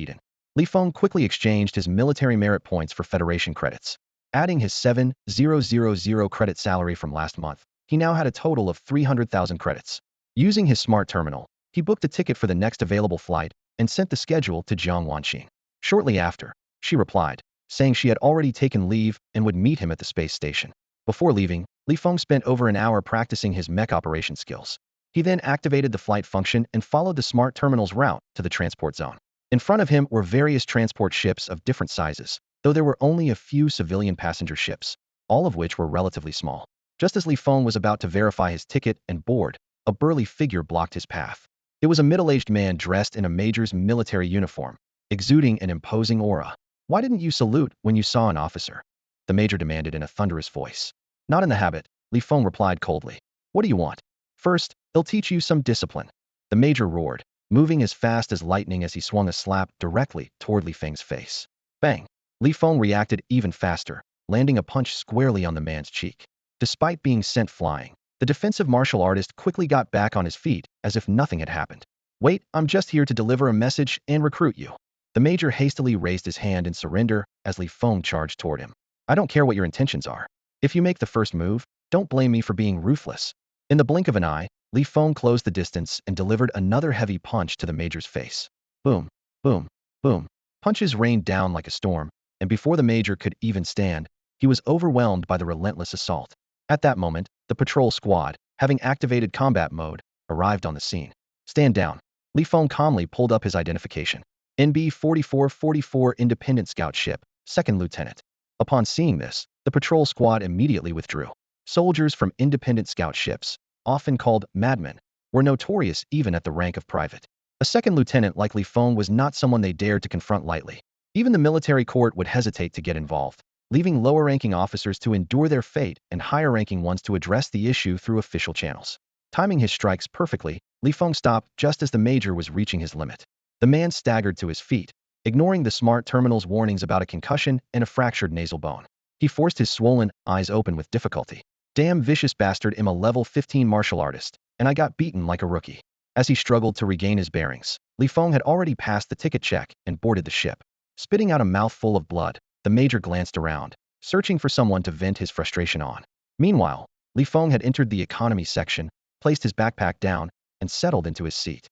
Feng quickly exchanged his military merit points for Federation credits. Adding his 7,000 credit salary from last month, he now had a total of 300,000 credits. Using his smart terminal, he booked a ticket for the next available flight and sent the schedule to Jiang Wanqing. Shortly after, she replied, saying she had already taken leave and would meet him at the space station. Before leaving, Feng spent over an hour practicing his mech operation skills. He then activated the flight function and followed the smart terminal's route to the transport zone. In front of him were various transport ships of different sizes, though there were only a few civilian passenger ships, all of which were relatively small. Just as Feng was about to verify his ticket and board, a burly figure blocked his path. It was a middle-aged man dressed in a major's military uniform, exuding an imposing aura. "Why didn't you salute when you saw an officer?" the major demanded in a thunderous voice. "Not in the habit," Feng replied coldly. "What do you want?" "First, they'll teach you some discipline," the major roared, moving as fast as lightning as he swung a slap directly toward Feng's face. Bang! Feng reacted even faster, landing a punch squarely on the man's cheek. Despite being sent flying, the defensive martial artist quickly got back on his feet as if nothing had happened. "Wait, I'm just here to deliver a message and recruit you." The major hastily raised his hand in surrender as Feng charged toward him. "I don't care what your intentions are. If you make the first move, don't blame me for being ruthless." In the blink of an eye, Feng closed the distance and delivered another heavy punch to the major's face. Boom, boom, boom. Punches rained down like a storm, and before the major could even stand, he was overwhelmed by the relentless assault. At that moment, the patrol squad, having activated combat mode, arrived on the scene. "Stand down." Feng calmly pulled up his identification. NB-4444 Independent Scout Ship, Second Lieutenant. Upon seeing this, the patrol squad immediately withdrew. Soldiers from independent scout ships, often called madmen, were notorious even at the rank of private. A second lieutenant like Feng was not someone they dared to confront lightly. Even the military court would hesitate to get involved, leaving lower-ranking officers to endure their fate and higher-ranking ones to address the issue through official channels. Timing his strikes perfectly, Feng stopped just as the major was reaching his limit. The man staggered to his feet, ignoring the smart terminal's warnings about a concussion and a fractured nasal bone. He forced his swollen eyes open with difficulty. "Damn vicious bastard, I'm a level 15 martial artist, and I got beaten like a rookie." As he struggled to regain his bearings, Feng had already passed the ticket check and boarded the ship. Spitting out a mouthful of blood, the major glanced around, searching for someone to vent his frustration on. Meanwhile, Feng had entered the economy section, placed his backpack down, and settled into his seat.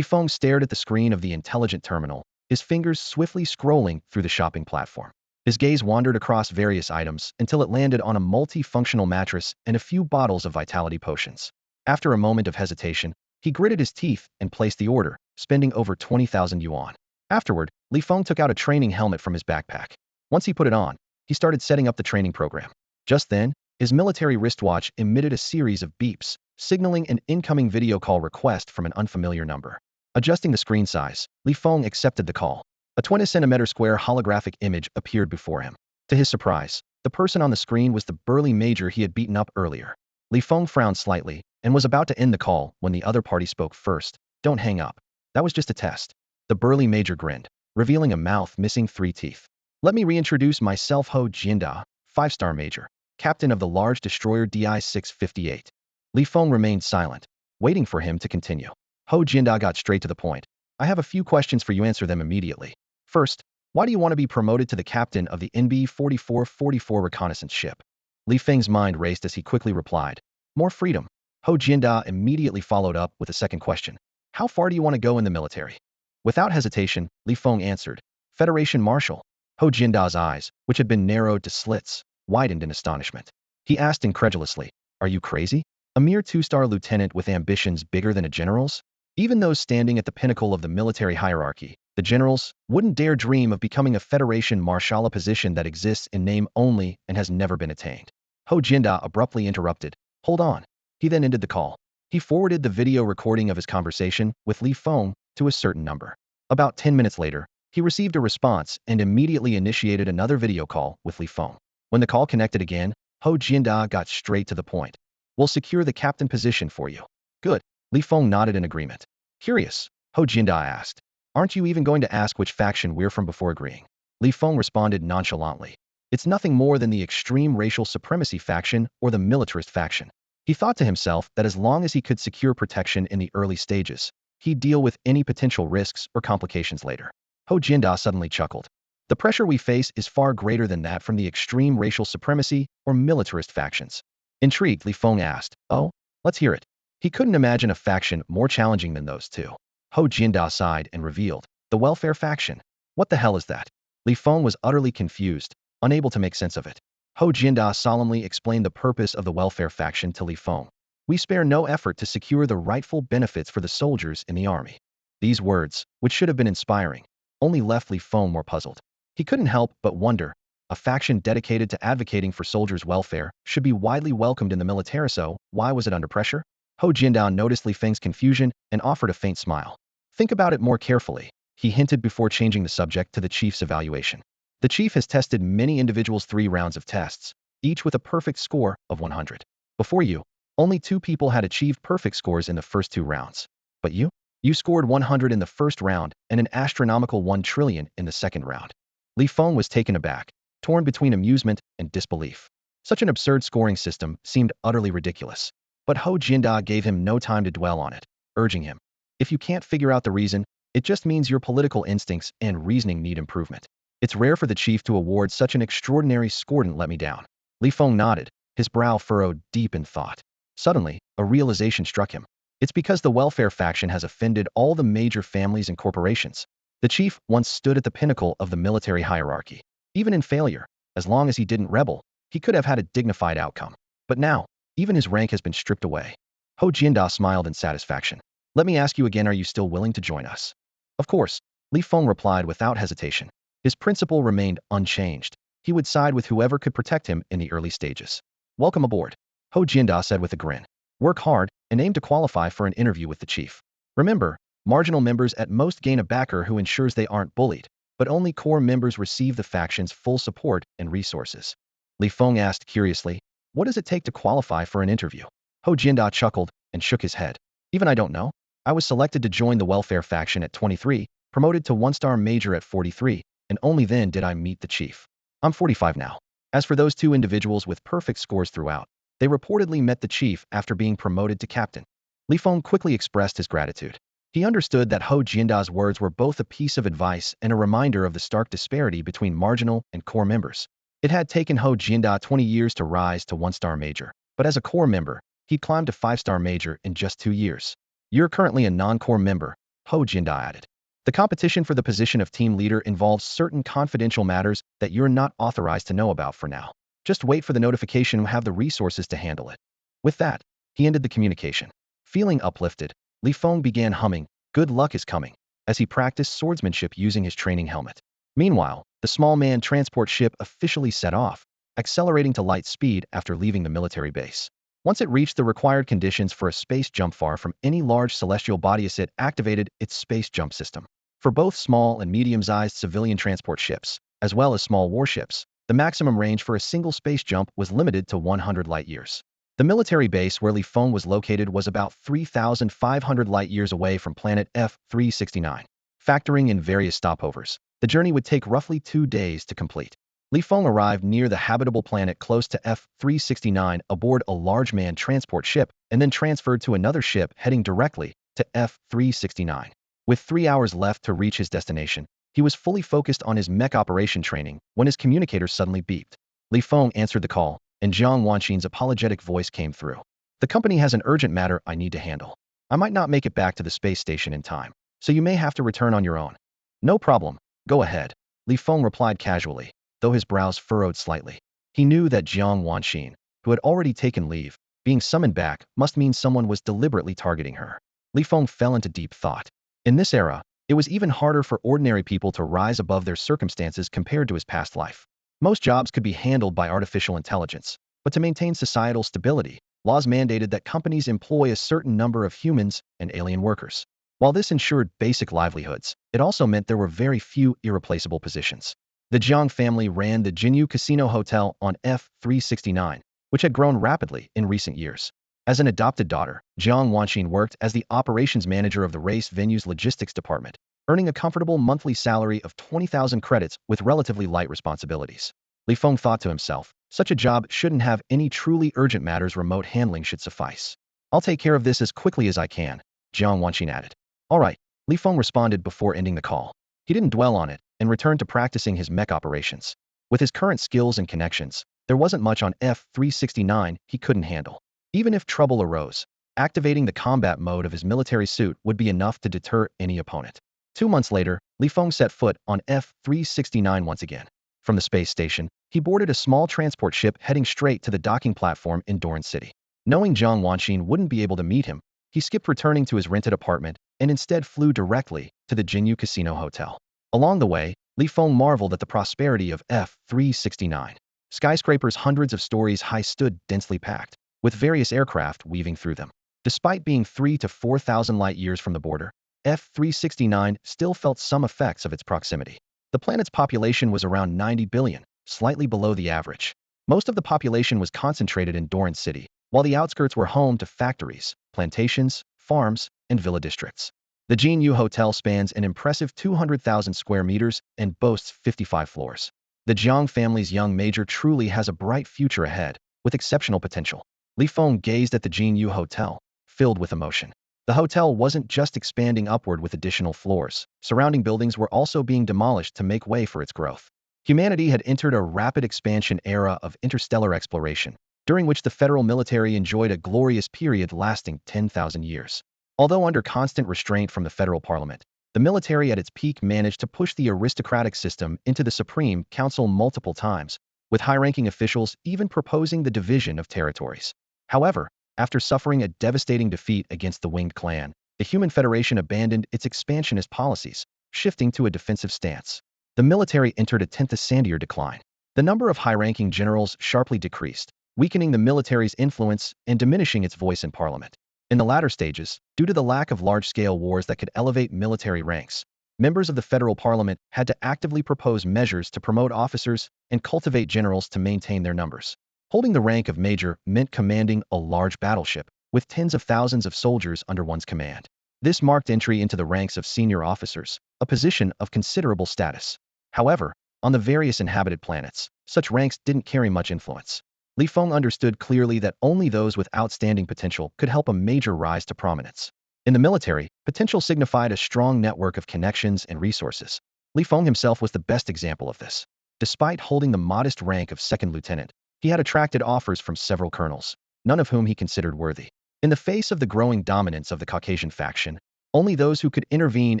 Feng stared at the screen of the intelligent terminal, his fingers swiftly scrolling through the shopping platform. His gaze wandered across various items until it landed on a multifunctional mattress and a few bottles of vitality potions. After a moment of hesitation, he gritted his teeth and placed the order, spending over 20,000 yuan. Afterward, Feng took out a training helmet from his backpack. Once he put it on, he started setting up the training program. Just then, his military wristwatch emitted a series of beeps, signaling an incoming video call request from an unfamiliar number. Adjusting the screen size, Feng accepted the call. A 20 centimeter square holographic image appeared before him. To his surprise, the person on the screen was the burly major he had beaten up earlier. Li Feng frowned slightly and was about to end the call when the other party spoke first. Don't hang up. That was just a test. The burly major grinned, revealing a mouth missing 3 teeth. Let me reintroduce myself, Ho Jianda, 5-star major, captain of the large destroyer DI-658. Li Feng remained silent, waiting for him to continue. Ho Jianda got straight to the point. I have a few questions for you, answer them immediately. First, why do you want to be promoted to the captain of the NB-4444 reconnaissance ship? Li Feng's mind raced as he quickly replied. More freedom. Ho Jianda immediately followed up with a second question. How far do you want to go in the military? Without hesitation, Li Feng answered. Federation Marshal. Ho Jianda's eyes, which had been narrowed to slits, widened in astonishment. He asked incredulously, Are you crazy? A mere 2-star lieutenant with ambitions bigger than a general's? Even those standing at the pinnacle of the military hierarchy, the generals, wouldn't dare dream of becoming a Federation Marshal, a position that exists in name only and has never been attained. Ho Jianda abruptly interrupted. Hold on. He then ended the call. He forwarded the video recording of his conversation with Li Feng to a certain number. About 10 minutes later, he received a response and immediately initiated another video call with Li Feng. When the call connected again, Ho Jianda got straight to the point. We'll secure the captain position for you. Good. Li Feng nodded in agreement. Curious, Ho Jianda asked. Aren't you even going to ask which faction we're from before agreeing? Li Feng responded nonchalantly. It's nothing more than the extreme racial supremacy faction or the militarist faction. He thought to himself that as long as he could secure protection in the early stages, he'd deal with any potential risks or complications later. Ho Jianda suddenly chuckled. The pressure we face is far greater than that from the extreme racial supremacy or militarist factions. Intrigued, Li Feng asked, Oh, let's hear it. He couldn't imagine a faction more challenging than those two. Ho Jianda sighed and revealed, the welfare faction. What the hell is that? Li Feng was utterly confused, unable to make sense of it. Ho Jianda solemnly explained the purpose of the welfare faction to Li Feng. We spare no effort to secure the rightful benefits for the soldiers in the army. These words, which should have been inspiring, only left Li Feng more puzzled. He couldn't help but wonder, a faction dedicated to advocating for soldiers' welfare should be widely welcomed in the military, so why was it under pressure? Ho Jianda noticed Li Feng's confusion and offered a faint smile. Think about it more carefully, he hinted before changing the subject to the chief's evaluation. The chief has tested many individuals 3 rounds of tests, each with a perfect score of 100. Before you, only 2 people had achieved perfect scores in the first 2 rounds. But you? You scored 100 in the first round and an astronomical 1 trillion in the second round. Li Feng was taken aback, torn between amusement and disbelief. Such an absurd scoring system seemed utterly ridiculous. But Ho Jianda gave him no time to dwell on it, urging him. If you can't figure out the reason, it just means your political instincts and reasoning need improvement. It's rare for the chief to award such an extraordinary score. Didn't let me down. Li Feng nodded, his brow furrowed deep in thought. Suddenly, a realization struck him. It's because the welfare faction has offended all the major families and corporations. The chief once stood at the pinnacle of the military hierarchy. Even in failure, as long as he didn't rebel, he could have had a dignified outcome. But now, even his rank has been stripped away. Ho Jianda smiled in satisfaction. Let me ask you again, are you still willing to join us? Of course, Li Feng replied without hesitation. His principle remained unchanged. He would side with whoever could protect him in the early stages. Welcome aboard, Ho Jianda said with a grin. Work hard and aim to qualify for an interview with the chief. Remember, marginal members at most gain a backer who ensures they aren't bullied, but only core members receive the faction's full support and resources. Li Feng asked curiously, what does it take to qualify for an interview? Ho Jianda chuckled and shook his head. Even I don't know. I was selected to join the welfare faction at 23, promoted to 1-star major at 43, and only then did I meet the chief. I'm 45 now. As for those 2 individuals with perfect scores throughout, they reportedly met the chief after being promoted to captain. Li Feng quickly expressed his gratitude. He understood that Ho Jianda's words were both a piece of advice and a reminder of the stark disparity between marginal and core members. It had taken Ho Jianda 20 years to rise to 1-star major, but as a core member, he'd climbed to 5-star major in just 2 years. You're currently a non-core member, Ho Jianda added. The competition for the position of team leader involves certain confidential matters that you're not authorized to know about for now. Just wait for the notification and have the resources to handle it. With that, he ended the communication. Feeling uplifted, Li Feng began humming, Good Luck is Coming, as he practiced swordsmanship using his training helmet. Meanwhile, the small man transport ship officially set off, accelerating to light speed after leaving the military base. Once it reached the required conditions for a space jump far from any large celestial body, it activated its space jump system. For both small and medium-sized civilian transport ships, as well as small warships, The maximum range for a single space jump was limited to 100 light-years. The military base where Li Feng was located was about 3,500 light-years away from planet F-369. Factoring in various stopovers, the journey would take roughly 2 days to complete. Li Feng arrived near the habitable planet close to F-369 aboard a large manned transport ship and then transferred to another ship heading directly to F-369. With 3 hours left to reach his destination, he was fully focused on his mech operation training when his communicator suddenly beeped. Li Feng answered the call, and Jiang Wanqin's apologetic voice came through. The company has an urgent matter I need to handle. I might not make it back to the space station in time, so you may have to return on your own. No problem. Go ahead. Li Feng replied casually, though his brows furrowed slightly. He knew that Jiang Wanqin, who had already taken leave, being summoned back must mean someone was deliberately targeting her. Li Feng fell into deep thought. In this era, it was even harder for ordinary people to rise above their circumstances compared to his past life. Most jobs could be handled by artificial intelligence, but to maintain societal stability, laws mandated that companies employ a certain number of humans and alien workers. While this ensured basic livelihoods, it also meant there were very few irreplaceable positions. The Jiang family ran the Jinyu Casino Hotel on F-369, which had grown rapidly in recent years. As an adopted daughter, Jiang Wanqin worked as the operations manager of the race venue's logistics department, earning a comfortable monthly salary of 20,000 credits with relatively light responsibilities. Li Feng thought to himself, such a job shouldn't have any truly urgent matters, remote handling should suffice. I'll take care of this as quickly as I can, Jiang Wanqin added. All right, Li Feng responded before ending the call. He didn't dwell on it and returned to practicing his mech operations. With his current skills and connections, there wasn't much on F-369 he couldn't handle. Even if trouble arose, activating the combat mode of his military suit would be enough to deter any opponent. 2 months later, Li Feng set foot on F-369 once again. From the space station, he boarded a small transport ship heading straight to the docking platform in Doran City. Knowing Jiang Wanqin wouldn't be able to meet him, he skipped returning to his rented apartment and instead flew directly to the Jinyu Casino Hotel. Along the way, Li Feng marveled at the prosperity of F-369. Skyscrapers hundreds of stories high stood densely packed, with various aircraft weaving through them. Despite being 3,000 to 4,000 light-years from the border, F-369 still felt some effects of its proximity. The planet's population was around 90 billion, slightly below the average. Most of the population was concentrated in Doran City, while the outskirts were home to factories, plantations, farms, and villa districts. The Jinyu Hotel spans an impressive 200,000 square meters and boasts 55 floors. The Jiang family's young major truly has a bright future ahead, with exceptional potential. Li Feng gazed at the Jinyu Hotel, filled with emotion. The hotel wasn't just expanding upward with additional floors. Surrounding buildings were also being demolished to make way for its growth. Humanity had entered a rapid expansion era of interstellar exploration, during which the federal military enjoyed a glorious period lasting 10,000 years. Although under constant restraint from the federal parliament, the military at its peak managed to push the aristocratic system into the Supreme Council multiple times, with high-ranking officials even proposing the division of territories. However, after suffering a devastating defeat against the Winged Clan, the Human Federation abandoned its expansionist policies, shifting to a defensive stance. The military entered a 10th sandier decline. The number of high-ranking generals sharply decreased, weakening the military's influence and diminishing its voice in parliament. In the latter stages, due to the lack of large-scale wars that could elevate military ranks, members of the federal parliament had to actively propose measures to promote officers and cultivate generals to maintain their numbers. Holding the rank of major meant commanding a large battleship, with tens of thousands of soldiers under one's command. This marked entry into the ranks of senior officers, a position of considerable status. However, on the various inhabited planets, such ranks didn't carry much influence. Li Feng understood clearly that only those with outstanding potential could help a major rise to prominence. In the military, potential signified a strong network of connections and resources. Li Feng himself was the best example of this. Despite holding the modest rank of second lieutenant, he had attracted offers from several colonels, none of whom he considered worthy. In the face of the growing dominance of the Caucasian faction, only those who could intervene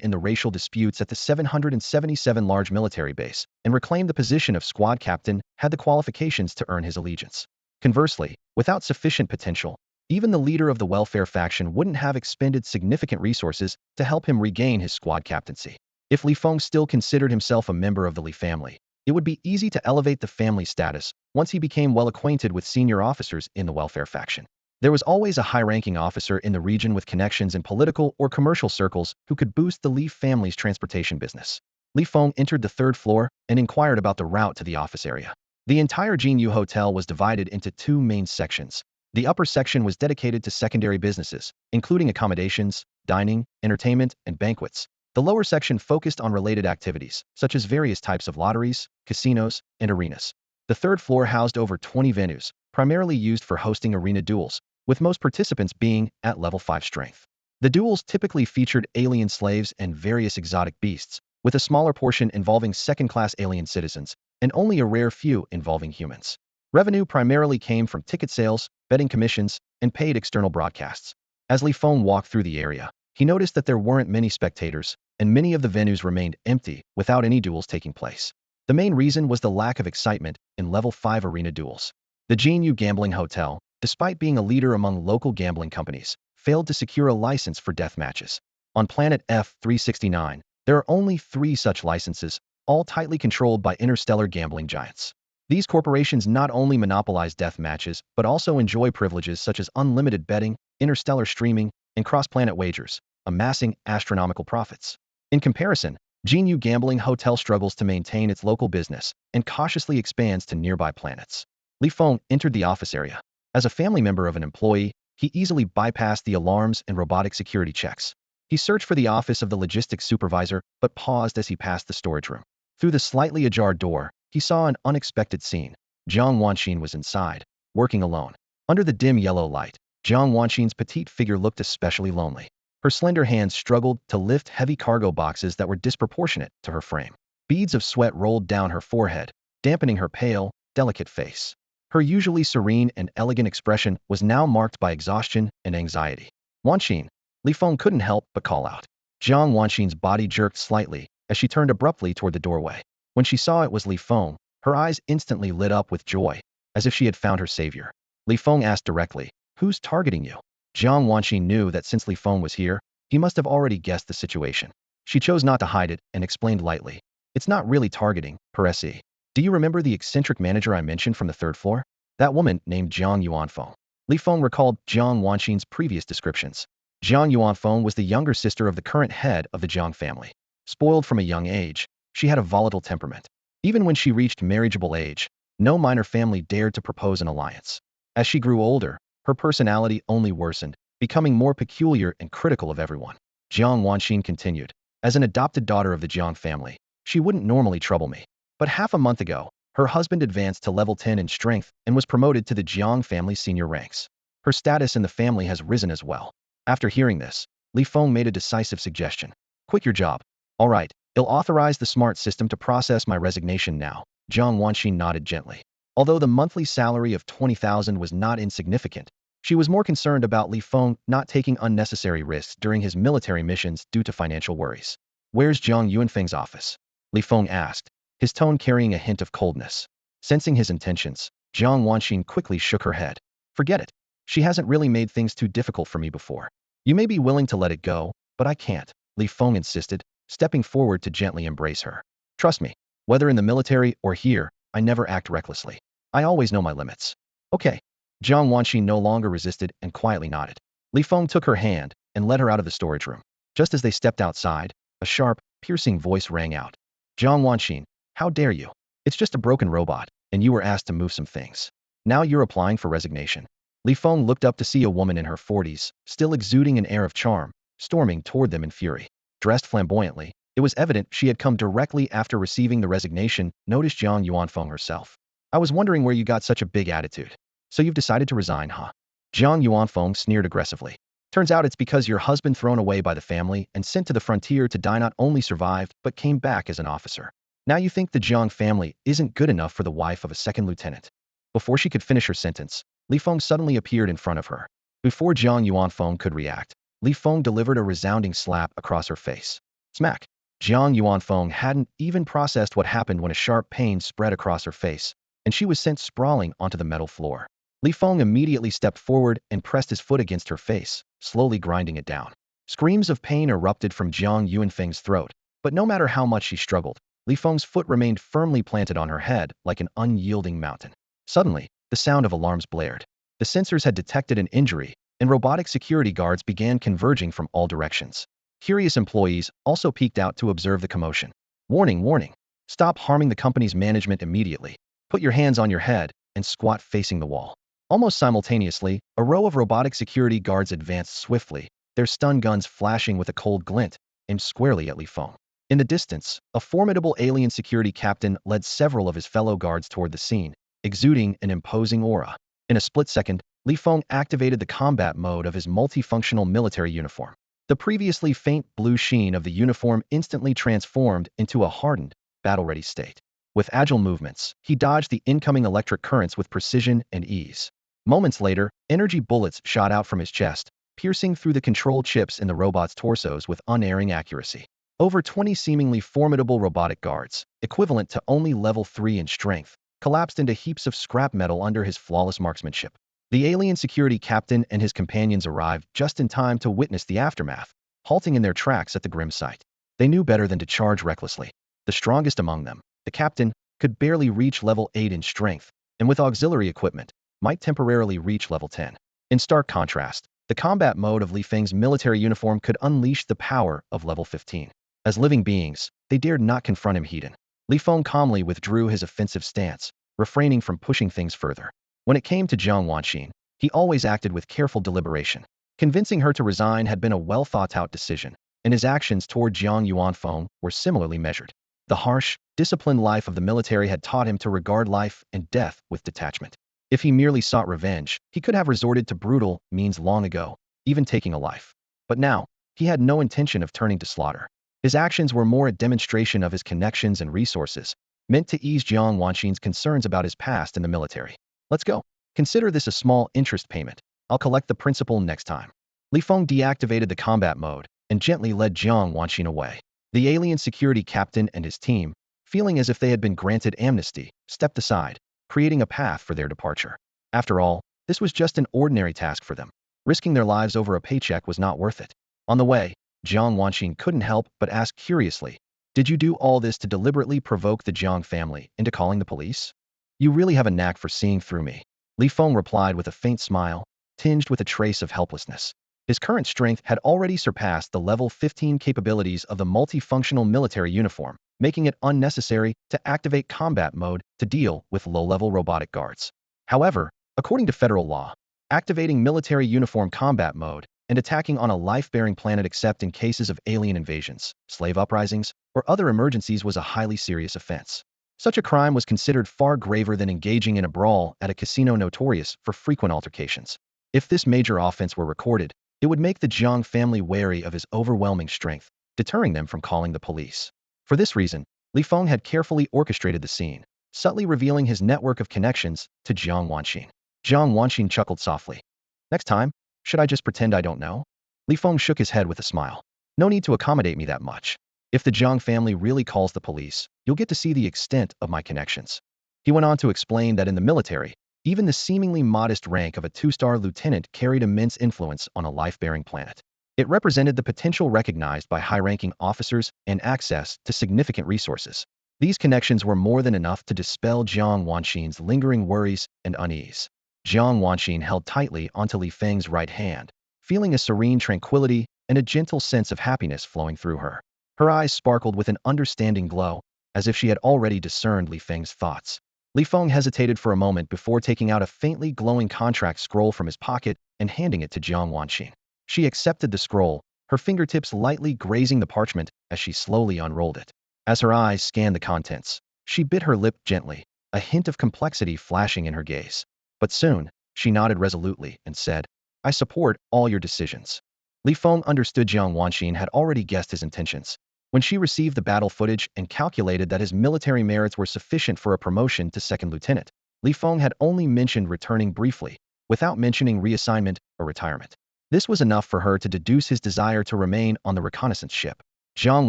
in the racial disputes at the 777 large military base and reclaim the position of squad captain had the qualifications to earn his allegiance. Conversely, without sufficient potential, even the leader of the welfare faction wouldn't have expended significant resources to help him regain his squad captaincy. If Li Feng still considered himself a member of the Li family, it would be easy to elevate the family status once he became well acquainted with senior officers in the welfare faction. There was always a high-ranking officer in the region with connections in political or commercial circles who could boost the Li family's transportation business. Li Feng entered the 3rd floor and inquired about the route to the office area. The entire Jinyu Hotel was divided into two main sections. The upper section was dedicated to secondary businesses, including accommodations, dining, entertainment, and banquets. The lower section focused on related activities, such as various types of lotteries, casinos, and arenas. The third floor housed over 20 venues, primarily used for hosting arena duels, with most participants being at level 5 strength. The duels typically featured alien slaves and various exotic beasts, with a smaller portion involving second-class alien citizens, and only a rare few involving humans. Revenue primarily came from ticket sales, betting commissions, and paid external broadcasts. As Li Feng walked through the area, he noticed that there weren't many spectators, and many of the venues remained empty without any duels taking place. The main reason was the lack of excitement in level 5 arena duels. The Jinyu Gambling Hotel, despite being a leader among local gambling companies, failed to secure a license for death matches. On planet F-369, there are only 3 such licenses, all tightly controlled by interstellar gambling giants. These corporations not only monopolize death matches, but also enjoy privileges such as unlimited betting, interstellar streaming, and cross-planet wagers, amassing astronomical profits. In comparison, Jinyu Gambling Hotel struggles to maintain its local business and cautiously expands to nearby planets. Li Feng entered the office area. As a family member of an employee, he easily bypassed the alarms and robotic security checks. He searched for the office of the logistics supervisor, but paused as he passed the storage room. Through the slightly ajar door, he saw an unexpected scene. Jiang Wanxin was inside, working alone. Under the dim yellow light, Jiang Wanxin's petite figure looked especially lonely. Her slender hands struggled to lift heavy cargo boxes that were disproportionate to her frame. Beads of sweat rolled down her forehead, dampening her pale, delicate face. Her usually serene and elegant expression was now marked by exhaustion and anxiety. Wanxin, Li Feng couldn't help but call out. Jiang Wanxin's body jerked slightly as she turned abruptly toward the doorway. When she saw it was Li Feng, her eyes instantly lit up with joy, as if she had found her savior. Li Feng asked directly, "Who's targeting you?" Jiang Wanxin knew that since Li Feng was here, he must have already guessed the situation. She chose not to hide it and explained lightly, "It's not really targeting, per se. Do you remember the eccentric manager I mentioned from the 3rd floor? That woman named Jiang Yuanfeng." Li Feng recalled Jiang Wanxin's previous descriptions. Jiang Yuanfeng was the younger sister of the current head of the Jiang family. Spoiled from a young age, she had a volatile temperament. Even when she reached marriageable age, no minor family dared to propose an alliance. As she grew older, her personality only worsened, becoming more peculiar and critical of everyone. Jiang Wanxin continued, "As an adopted daughter of the Jiang family, she wouldn't normally trouble me. But half a month ago, her husband advanced to level 10 in strength and was promoted to the Jiang family's senior ranks. Her status in the family has risen as well." After hearing this, Li Feng made a decisive suggestion. "Quit your job." "All right, I'll authorize the smart system to process my resignation now." Jiang Wanxin nodded gently. Although the monthly salary of 20,000 was not insignificant, she was more concerned about Li Feng not taking unnecessary risks during his military missions due to financial worries. "Where's Jiang Yuanfeng's office?" Li Feng asked, his tone carrying a hint of coldness. Sensing his intentions, Jiang Wanxin quickly shook her head. "Forget it. She hasn't really made things too difficult for me before. You may be willing to let it go, but I can't," Li Feng insisted, stepping forward to gently embrace her. "Trust me, whether in the military or here, I never act recklessly. I always know my limits." "Okay." Jiang Wanxin no longer resisted and quietly nodded. Li Feng took her hand and led her out of the storage room. Just as they stepped outside, a sharp, piercing voice rang out. "Jiang Wanxin, how dare you? It's just a broken robot, and you were asked to move some things. Now you're applying for resignation." Li Feng looked up to see a woman in her 40s, still exuding an air of charm, storming toward them in fury. Dressed flamboyantly, it was evident she had come directly after receiving the resignation, noticed Jiang Yuanfeng herself. "I was wondering where you got such a big attitude. So you've decided to resign, huh?" Jiang Yuanfeng sneered aggressively. "Turns out it's because your husband thrown away by the family and sent to the frontier to die not only survived, but came back as an officer. Now you think the Jiang family isn't good enough for the wife of a second lieutenant." Before she could finish her sentence, Li Feng suddenly appeared in front of her. Before Jiang Yuanfeng could react, Li Feng delivered a resounding slap across her face. Smack! Jiang Yuanfeng hadn't even processed what happened when a sharp pain spread across her face, and she was sent sprawling onto the metal floor. Li Feng immediately stepped forward and pressed his foot against her face, slowly grinding it down. Screams of pain erupted from Jiang Yuanfeng's throat, but no matter how much she struggled, Li Feng's foot remained firmly planted on her head like an unyielding mountain. Suddenly, the sound of alarms blared. The sensors had detected an injury, and robotic security guards began converging from all directions. Curious employees also peeked out to observe the commotion. "Warning, warning! Stop harming the company's management immediately. Put your hands on your head and squat facing the wall. Almost simultaneously, a row of robotic security guards advanced swiftly, their stun guns flashing with a cold glint, aimed squarely at Li Feng. In the distance, a formidable alien security captain led several of his fellow guards toward the scene, exuding an imposing aura. In a split second, Li Feng activated the combat mode of his multifunctional military uniform. The previously faint blue sheen of the uniform instantly transformed into a hardened, battle-ready state. With agile movements, he dodged the incoming electric currents with precision and ease. Moments later, energy bullets shot out from his chest, piercing through the control chips in the robots' torsos with unerring accuracy. Over 20 seemingly formidable robotic guards, equivalent to only level 3 in strength, collapsed into heaps of scrap metal under his flawless marksmanship. The alien security captain and his companions arrived just in time to witness the aftermath, halting in their tracks at the grim sight. They knew better than to charge recklessly. The strongest among them, the captain, could barely reach level 8 in strength, and with auxiliary equipment, might temporarily reach level 10. In stark contrast, the combat mode of Li Feng's military uniform could unleash the power of level 15. As living beings, they dared not confront him heat-en. Li Feng calmly withdrew his offensive stance, refraining from pushing things further. When it came to Jiang Wanxin, he always acted with careful deliberation. Convincing her to resign had been a well-thought-out decision, and his actions toward Jiang Yuanfeng were similarly measured. The harsh, disciplined life of the military had taught him to regard life and death with detachment. If he merely sought revenge, he could have resorted to brutal means long ago, even taking a life. But now, he had no intention of turning to slaughter. His actions were more a demonstration of his connections and resources, meant to ease Jiang Wanxin's concerns about his past in the military. Let's go. Consider this a small interest payment. I'll collect the principal next time. Li Feng deactivated the combat mode and gently led Jiang Wanxin away. The alien security captain and his team, feeling as if they had been granted amnesty, stepped aside, creating a path for their departure. After all, this was just an ordinary task for them. Risking their lives over a paycheck was not worth it. On the way, Jiang Wanxin couldn't help but ask curiously, "Did you do all this to deliberately provoke the Jiang family into calling the police? You really have a knack for seeing through me." Li Feng replied with a faint smile, tinged with a trace of helplessness. His current strength had already surpassed the level 15 capabilities of the multifunctional military uniform, making it unnecessary to activate combat mode to deal with low-level robotic guards. However, according to federal law, activating military uniform combat mode and attacking on a life-bearing planet except in cases of alien invasions, slave uprisings, or other emergencies was a highly serious offense. Such a crime was considered far graver than engaging in a brawl at a casino notorious for frequent altercations. If this major offense were recorded, it would make the Jiang family wary of his overwhelming strength, deterring them from calling the police. For this reason, Li Feng had carefully orchestrated the scene, subtly revealing his network of connections to Jiang Wanxin. Jiang Wanxin chuckled softly. "Next time, should I just pretend I don't know?" Li Feng shook his head with a smile. "No need to accommodate me that much. If the Jiang family really calls the police, you'll get to see the extent of my connections." He went on to explain that in the military, even the seemingly modest rank of a 2-star lieutenant carried immense influence on a life-bearing planet. It represented the potential recognized by high-ranking officers and access to significant resources. These connections were more than enough to dispel Jiang Wanxin's lingering worries and unease. Jiang Wanxin held tightly onto Li Feng's right hand, feeling a serene tranquility and a gentle sense of happiness flowing through her. Her eyes sparkled with an understanding glow, as if she had already discerned Li Feng's thoughts. Li Feng hesitated for a moment before taking out a faintly glowing contract scroll from his pocket and handing it to Jiang Wanxin. She accepted the scroll, her fingertips lightly grazing the parchment as she slowly unrolled it. As her eyes scanned the contents, she bit her lip gently, a hint of complexity flashing in her gaze. But soon, she nodded resolutely and said, "I support all your decisions." Li Feng understood Jiang Wanxin had already guessed his intentions. When she received the battle footage and calculated that his military merits were sufficient for a promotion to second lieutenant, Li Feng had only mentioned returning briefly, without mentioning reassignment or retirement. This was enough for her to deduce his desire to remain on the reconnaissance ship. Jiang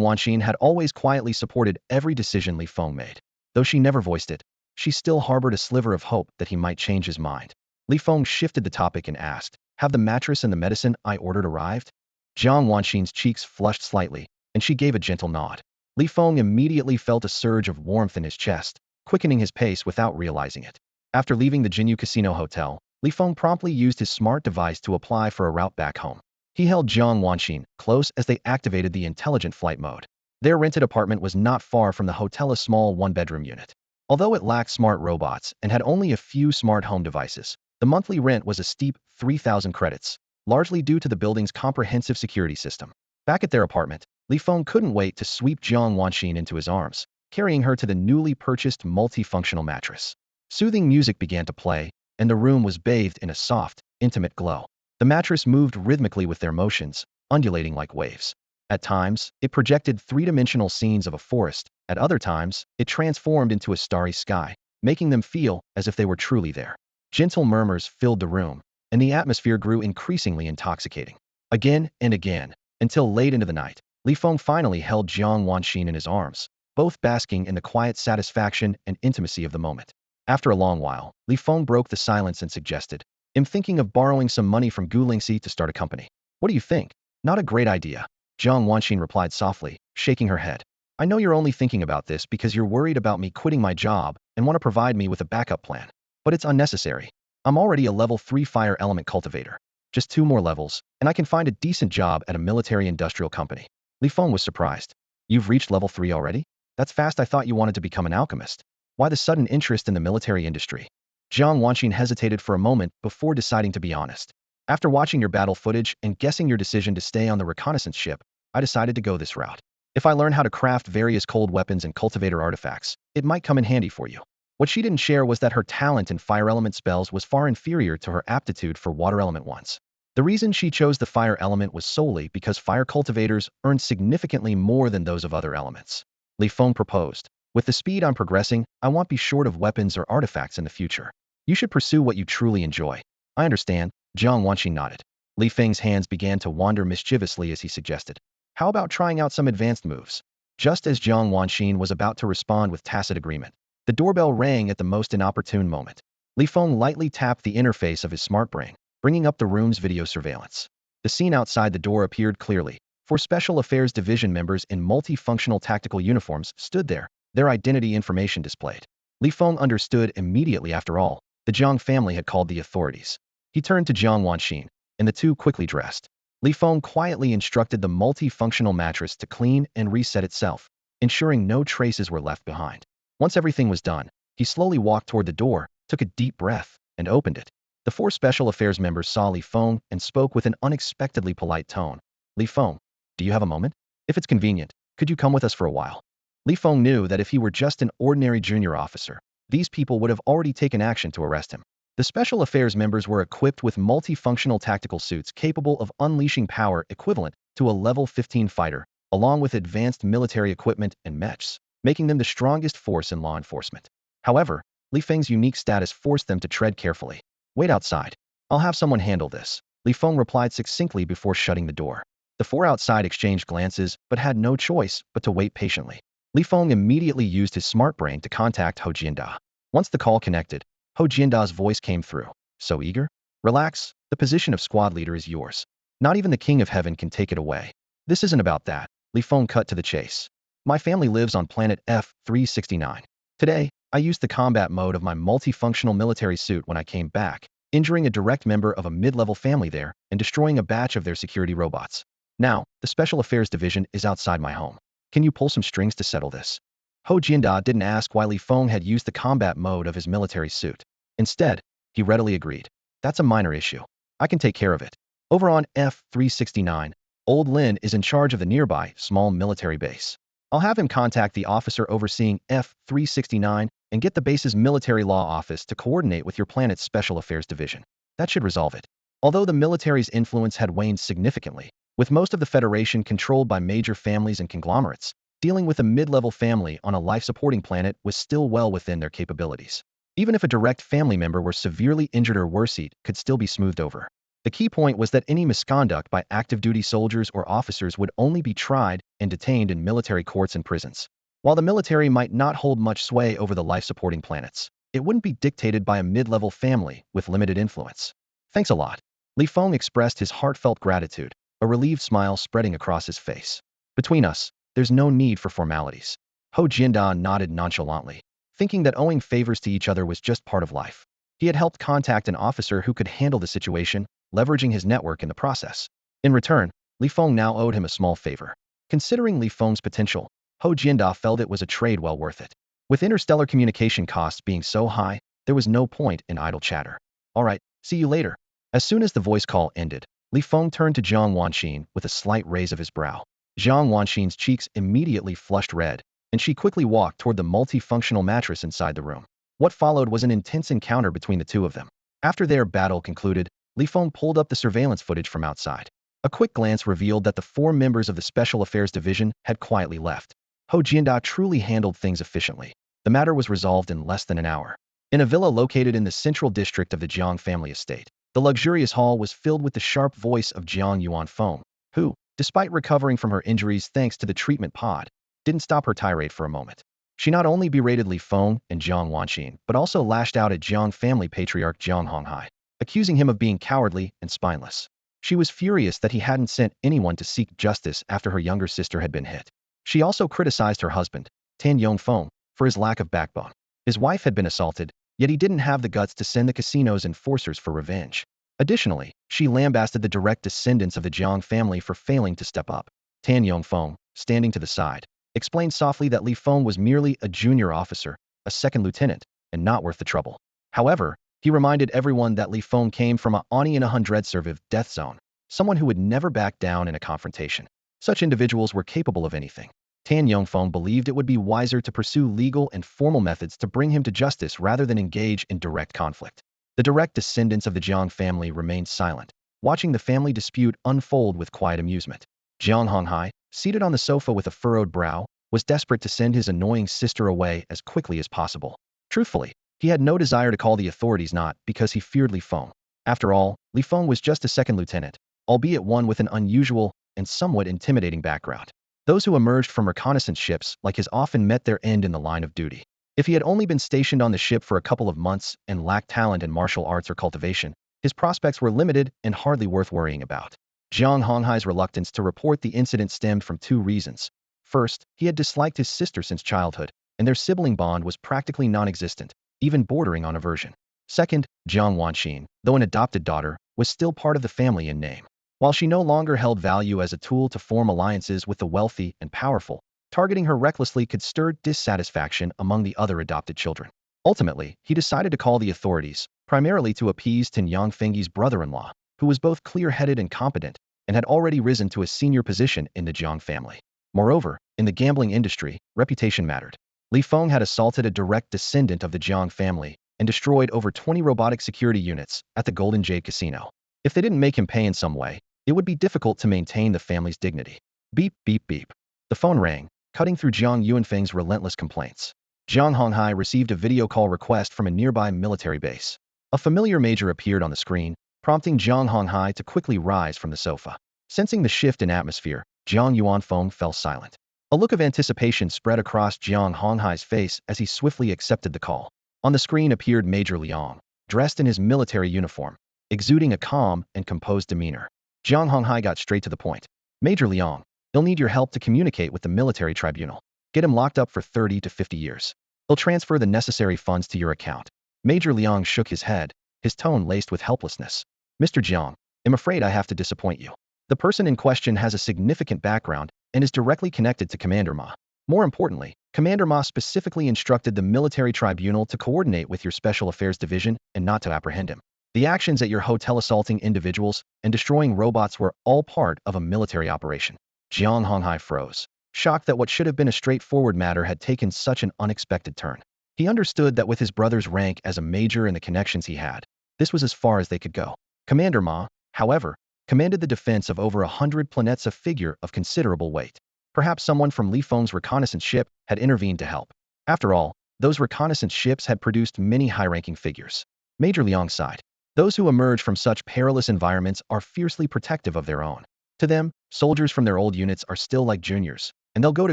Wanxin had always quietly supported every decision Li Feng made. Though she never voiced it, she still harbored a sliver of hope that he might change his mind. Li Feng shifted the topic and asked, "Have the mattress and the medicine I ordered arrived?" Jiang Wanxin's cheeks flushed slightly, and she gave a gentle nod. Li Feng immediately felt a surge of warmth in his chest, quickening his pace without realizing it. After leaving the Jinyu Casino Hotel, Li Feng promptly used his smart device to apply for a route back home. He held Jiang Wanxin close as they activated the intelligent flight mode. Their rented apartment was not far from the hotel, a small one-bedroom unit. Although it lacked smart robots and had only a few smart home devices, the monthly rent was a steep 3,000 credits, largely due to the building's comprehensive security system. Back at their apartment, Li Feng couldn't wait to sweep Jiang Wanxin into his arms, carrying her to the newly purchased multifunctional mattress. Soothing music began to play, and the room was bathed in a soft, intimate glow. The mattress moved rhythmically with their motions, undulating like waves. At times, it projected three-dimensional scenes of a forest. At other times, it transformed into a starry sky, making them feel as if they were truly there. Gentle murmurs filled the room, and the atmosphere grew increasingly intoxicating. Again and again, until late into the night, Li Feng finally held Jiang Wanxin in his arms, both basking in the quiet satisfaction and intimacy of the moment. After a long while, Li Feng broke the silence and suggested, "I'm thinking of borrowing some money from Gu Lingxi to start a company. What do you think?" "Not a great idea," Jiang Wanxin replied softly, shaking her head. "I know you're only thinking about this because you're worried about me quitting my job and want to provide me with a backup plan. But it's unnecessary. I'm already a level 3 fire element cultivator. Just 2 more levels, and I can find a decent job at a military-industrial company." Li Feng was surprised. "You've reached level 3 already? That's fast. I thought you wanted to become an alchemist. Why the sudden interest in the military industry?" Jiang Wanxin hesitated for a moment before deciding to be honest. "After watching your battle footage and guessing your decision to stay on the reconnaissance ship, I decided to go this route. If I learn how to craft various cold weapons and cultivator artifacts, it might come in handy for you." What she didn't share was that her talent in fire element spells was far inferior to her aptitude for water element ones. The reason she chose the fire element was solely because fire cultivators earned significantly more than those of other elements. Li Feng proposed, "With the speed I'm progressing, I won't be short of weapons or artifacts in the future. You should pursue what you truly enjoy." "I understand," Jiang Wanxin nodded. Li Feng's hands began to wander mischievously as he suggested, "How about trying out some advanced moves?" Just as Jiang Wanxin was about to respond with tacit agreement, the doorbell rang at the most inopportune moment. Li Feng lightly tapped the interface of his smart brain, bringing up the room's video surveillance. The scene outside the door appeared clearly. Four Special Affairs Division members in multifunctional tactical uniforms stood there, their identity information displayed. Li Feng understood immediately. After all, the Jiang family had called the authorities. He turned to Jiang Wanxin, and the two quickly dressed. Li Feng quietly instructed the multifunctional mattress to clean and reset itself, ensuring no traces were left behind. Once everything was done, he slowly walked toward the door, took a deep breath, and opened it. The four Special Affairs members saw Li Feng and spoke with an unexpectedly polite tone. "Li Feng, do you have a moment? If it's convenient, could you come with us for a while?" Li Feng knew that if he were just an ordinary junior officer, these people would have already taken action to arrest him. The Special Affairs members were equipped with multifunctional tactical suits capable of unleashing power equivalent to a level 15 fighter, along with advanced military equipment and mechs, making them the strongest force in law enforcement. However, Li Feng's unique status forced them to tread carefully. "Wait outside. I'll have someone handle this," Li Feng replied succinctly before shutting the door. The four outside exchanged glances but had no choice but to wait patiently. Li Feng immediately used his smart brain to contact Ho Jianda. Once the call connected, Ho Jianda's voice came through. "So eager? Relax, the position of squad leader is yours. Not even the King of Heaven can take it away." "This isn't about that," Li Feng cut to the chase. "My family lives on planet F-369. Today, I used the combat mode of my multifunctional military suit when I came back, injuring a direct member of a mid-level family there and destroying a batch of their security robots. Now, the Special Affairs Division is outside my home. Can you pull some strings to settle this?" Ho Jianda didn't ask why Li Feng had used the combat mode of his military suit. Instead, he readily agreed. "That's a minor issue. I can take care of it. Over on F-369, Old Lin is in charge of the nearby small military base. I'll have him contact the officer overseeing F-369 and get the base's military law office to coordinate with your planet's Special Affairs Division. That should resolve it." Although the military's influence had waned significantly, with most of the Federation controlled by major families and conglomerates, dealing with a mid-level family on a life-supporting planet was still well within their capabilities. Even if a direct family member were severely injured or worse, it could still be smoothed over. The key point was that any misconduct by active-duty soldiers or officers would only be tried and detained in military courts and prisons. While the military might not hold much sway over the life-supporting planets, it wouldn't be dictated by a mid-level family with limited influence. "Thanks a lot." Li Feng expressed his heartfelt gratitude, a relieved smile spreading across his face. "Between us, there's no need for formalities." Ho Jianda nodded nonchalantly, thinking that owing favors to each other was just part of life. He had helped contact an officer who could handle the situation, leveraging his network in the process. In return, Li Feng now owed him a small favor. Considering Li Feng's potential, Ho Jianda felt it was a trade well worth it. With interstellar communication costs being so high, there was no point in idle chatter. All right, see you later. As soon as the voice call ended, Li Feng turned to Jiang Wanxin with a slight raise of his brow. Jiang Wanxin's cheeks immediately flushed red, and she quickly walked toward the multifunctional mattress inside the room. What followed was an intense encounter between the two of them. After their battle concluded, Li Feng pulled up the surveillance footage from outside. A quick glance revealed that the 4 members of the Special Affairs Division had quietly left. Ho Jianda truly handled things efficiently. The matter was resolved in less than an hour. In a villa located in the central district of the Jiang family estate, the luxurious hall was filled with the sharp voice of Jiang Yuanfeng, who, despite recovering from her injuries thanks to the treatment pod, didn't stop her tirade for a moment. She not only berated Li Feng and Jiang Wanxin, but also lashed out at Jiang family patriarch Jiang Honghai, accusing him of being cowardly and spineless. She was furious that he hadn't sent anyone to seek justice after her younger sister had been hit. She also criticized her husband, Tan Yongfeng, for his lack of backbone. His wife had been assaulted, yet he didn't have the guts to send the casino's enforcers for revenge. Additionally, she lambasted the direct descendants of the Jiang family for failing to step up. Tan Yongfeng, standing to the side, explained softly that Li Feng was merely a junior officer, a second lieutenant, and not worth the trouble. However, he reminded everyone that Li Feng came from a Ani in a hundred servive death zone, someone who would never back down in a confrontation. Such individuals were capable of anything. Tan Yongfeng believed it would be wiser to pursue legal and formal methods to bring him to justice rather than engage in direct conflict. The direct descendants of the Jiang family remained silent, watching the family dispute unfold with quiet amusement. Jiang Honghai, seated on the sofa with a furrowed brow, was desperate to send his annoying sister away as quickly as possible. Truthfully, he had no desire to call the authorities, not because he feared Li Feng. After all, Li Feng was just a second lieutenant, albeit one with an unusual and somewhat intimidating background. Those who emerged from reconnaissance ships like his often met their end in the line of duty. If he had only been stationed on the ship for a couple of months and lacked talent in martial arts or cultivation, his prospects were limited and hardly worth worrying about. Jiang Honghai's reluctance to report the incident stemmed from 2 reasons. First, he had disliked his sister since childhood, and their sibling bond was practically non-existent, even bordering on aversion. Second, Jiang Wanxin, though an adopted daughter, was still part of the family in name. While she no longer held value as a tool to form alliances with the wealthy and powerful, targeting her recklessly could stir dissatisfaction among the other adopted children. Ultimately, he decided to call the authorities, primarily to appease Tan Yongfeng's brother-in-law, who was both clear-headed and competent, and had already risen to a senior position in the Jiang family. Moreover, in the gambling industry, reputation mattered. Li Feng had assaulted a direct descendant of the Jiang family and destroyed over 20 robotic security units at the Golden Jade Casino. If they didn't make him pay in some way, it would be difficult to maintain the family's dignity. Beep, beep, beep. The phone rang, cutting through Jiang Yuanfeng's relentless complaints. Jiang Honghai received a video call request from a nearby military base. A familiar major appeared on the screen, prompting Jiang Honghai to quickly rise from the sofa. Sensing the shift in atmosphere, Jiang Yuanfeng fell silent. A look of anticipation spread across Jiang Honghai's face as he swiftly accepted the call. On the screen appeared Major Liang, dressed in his military uniform, exuding a calm and composed demeanor. Jiang Honghai got straight to the point. Major Liang, he'll need your help to communicate with the military tribunal. Get him locked up for 30 to 50 years. He'll transfer the necessary funds to your account. Major Liang shook his head, his tone laced with helplessness. Mr. Jiang, I'm afraid I have to disappoint you. The person in question has a significant background and is directly connected to Commander Ma. More importantly, Commander Ma specifically instructed the military tribunal to coordinate with your Special Affairs Division and not to apprehend him. The actions at your hotel assaulting individuals and destroying robots were all part of a military operation. Jiang Honghai froze, shocked that what should have been a straightforward matter had taken such an unexpected turn. He understood that with his brother's rank as a major and the connections he had, this was as far as they could go. Commander Ma, however, commanded the defense of over 100 planets, a figure of considerable weight. Perhaps someone from Li Feng's reconnaissance ship had intervened to help. After all, those reconnaissance ships had produced many high-ranking figures. Major Liang sighed. Those who emerge from such perilous environments are fiercely protective of their own. To them, soldiers from their old units are still like juniors, and they'll go to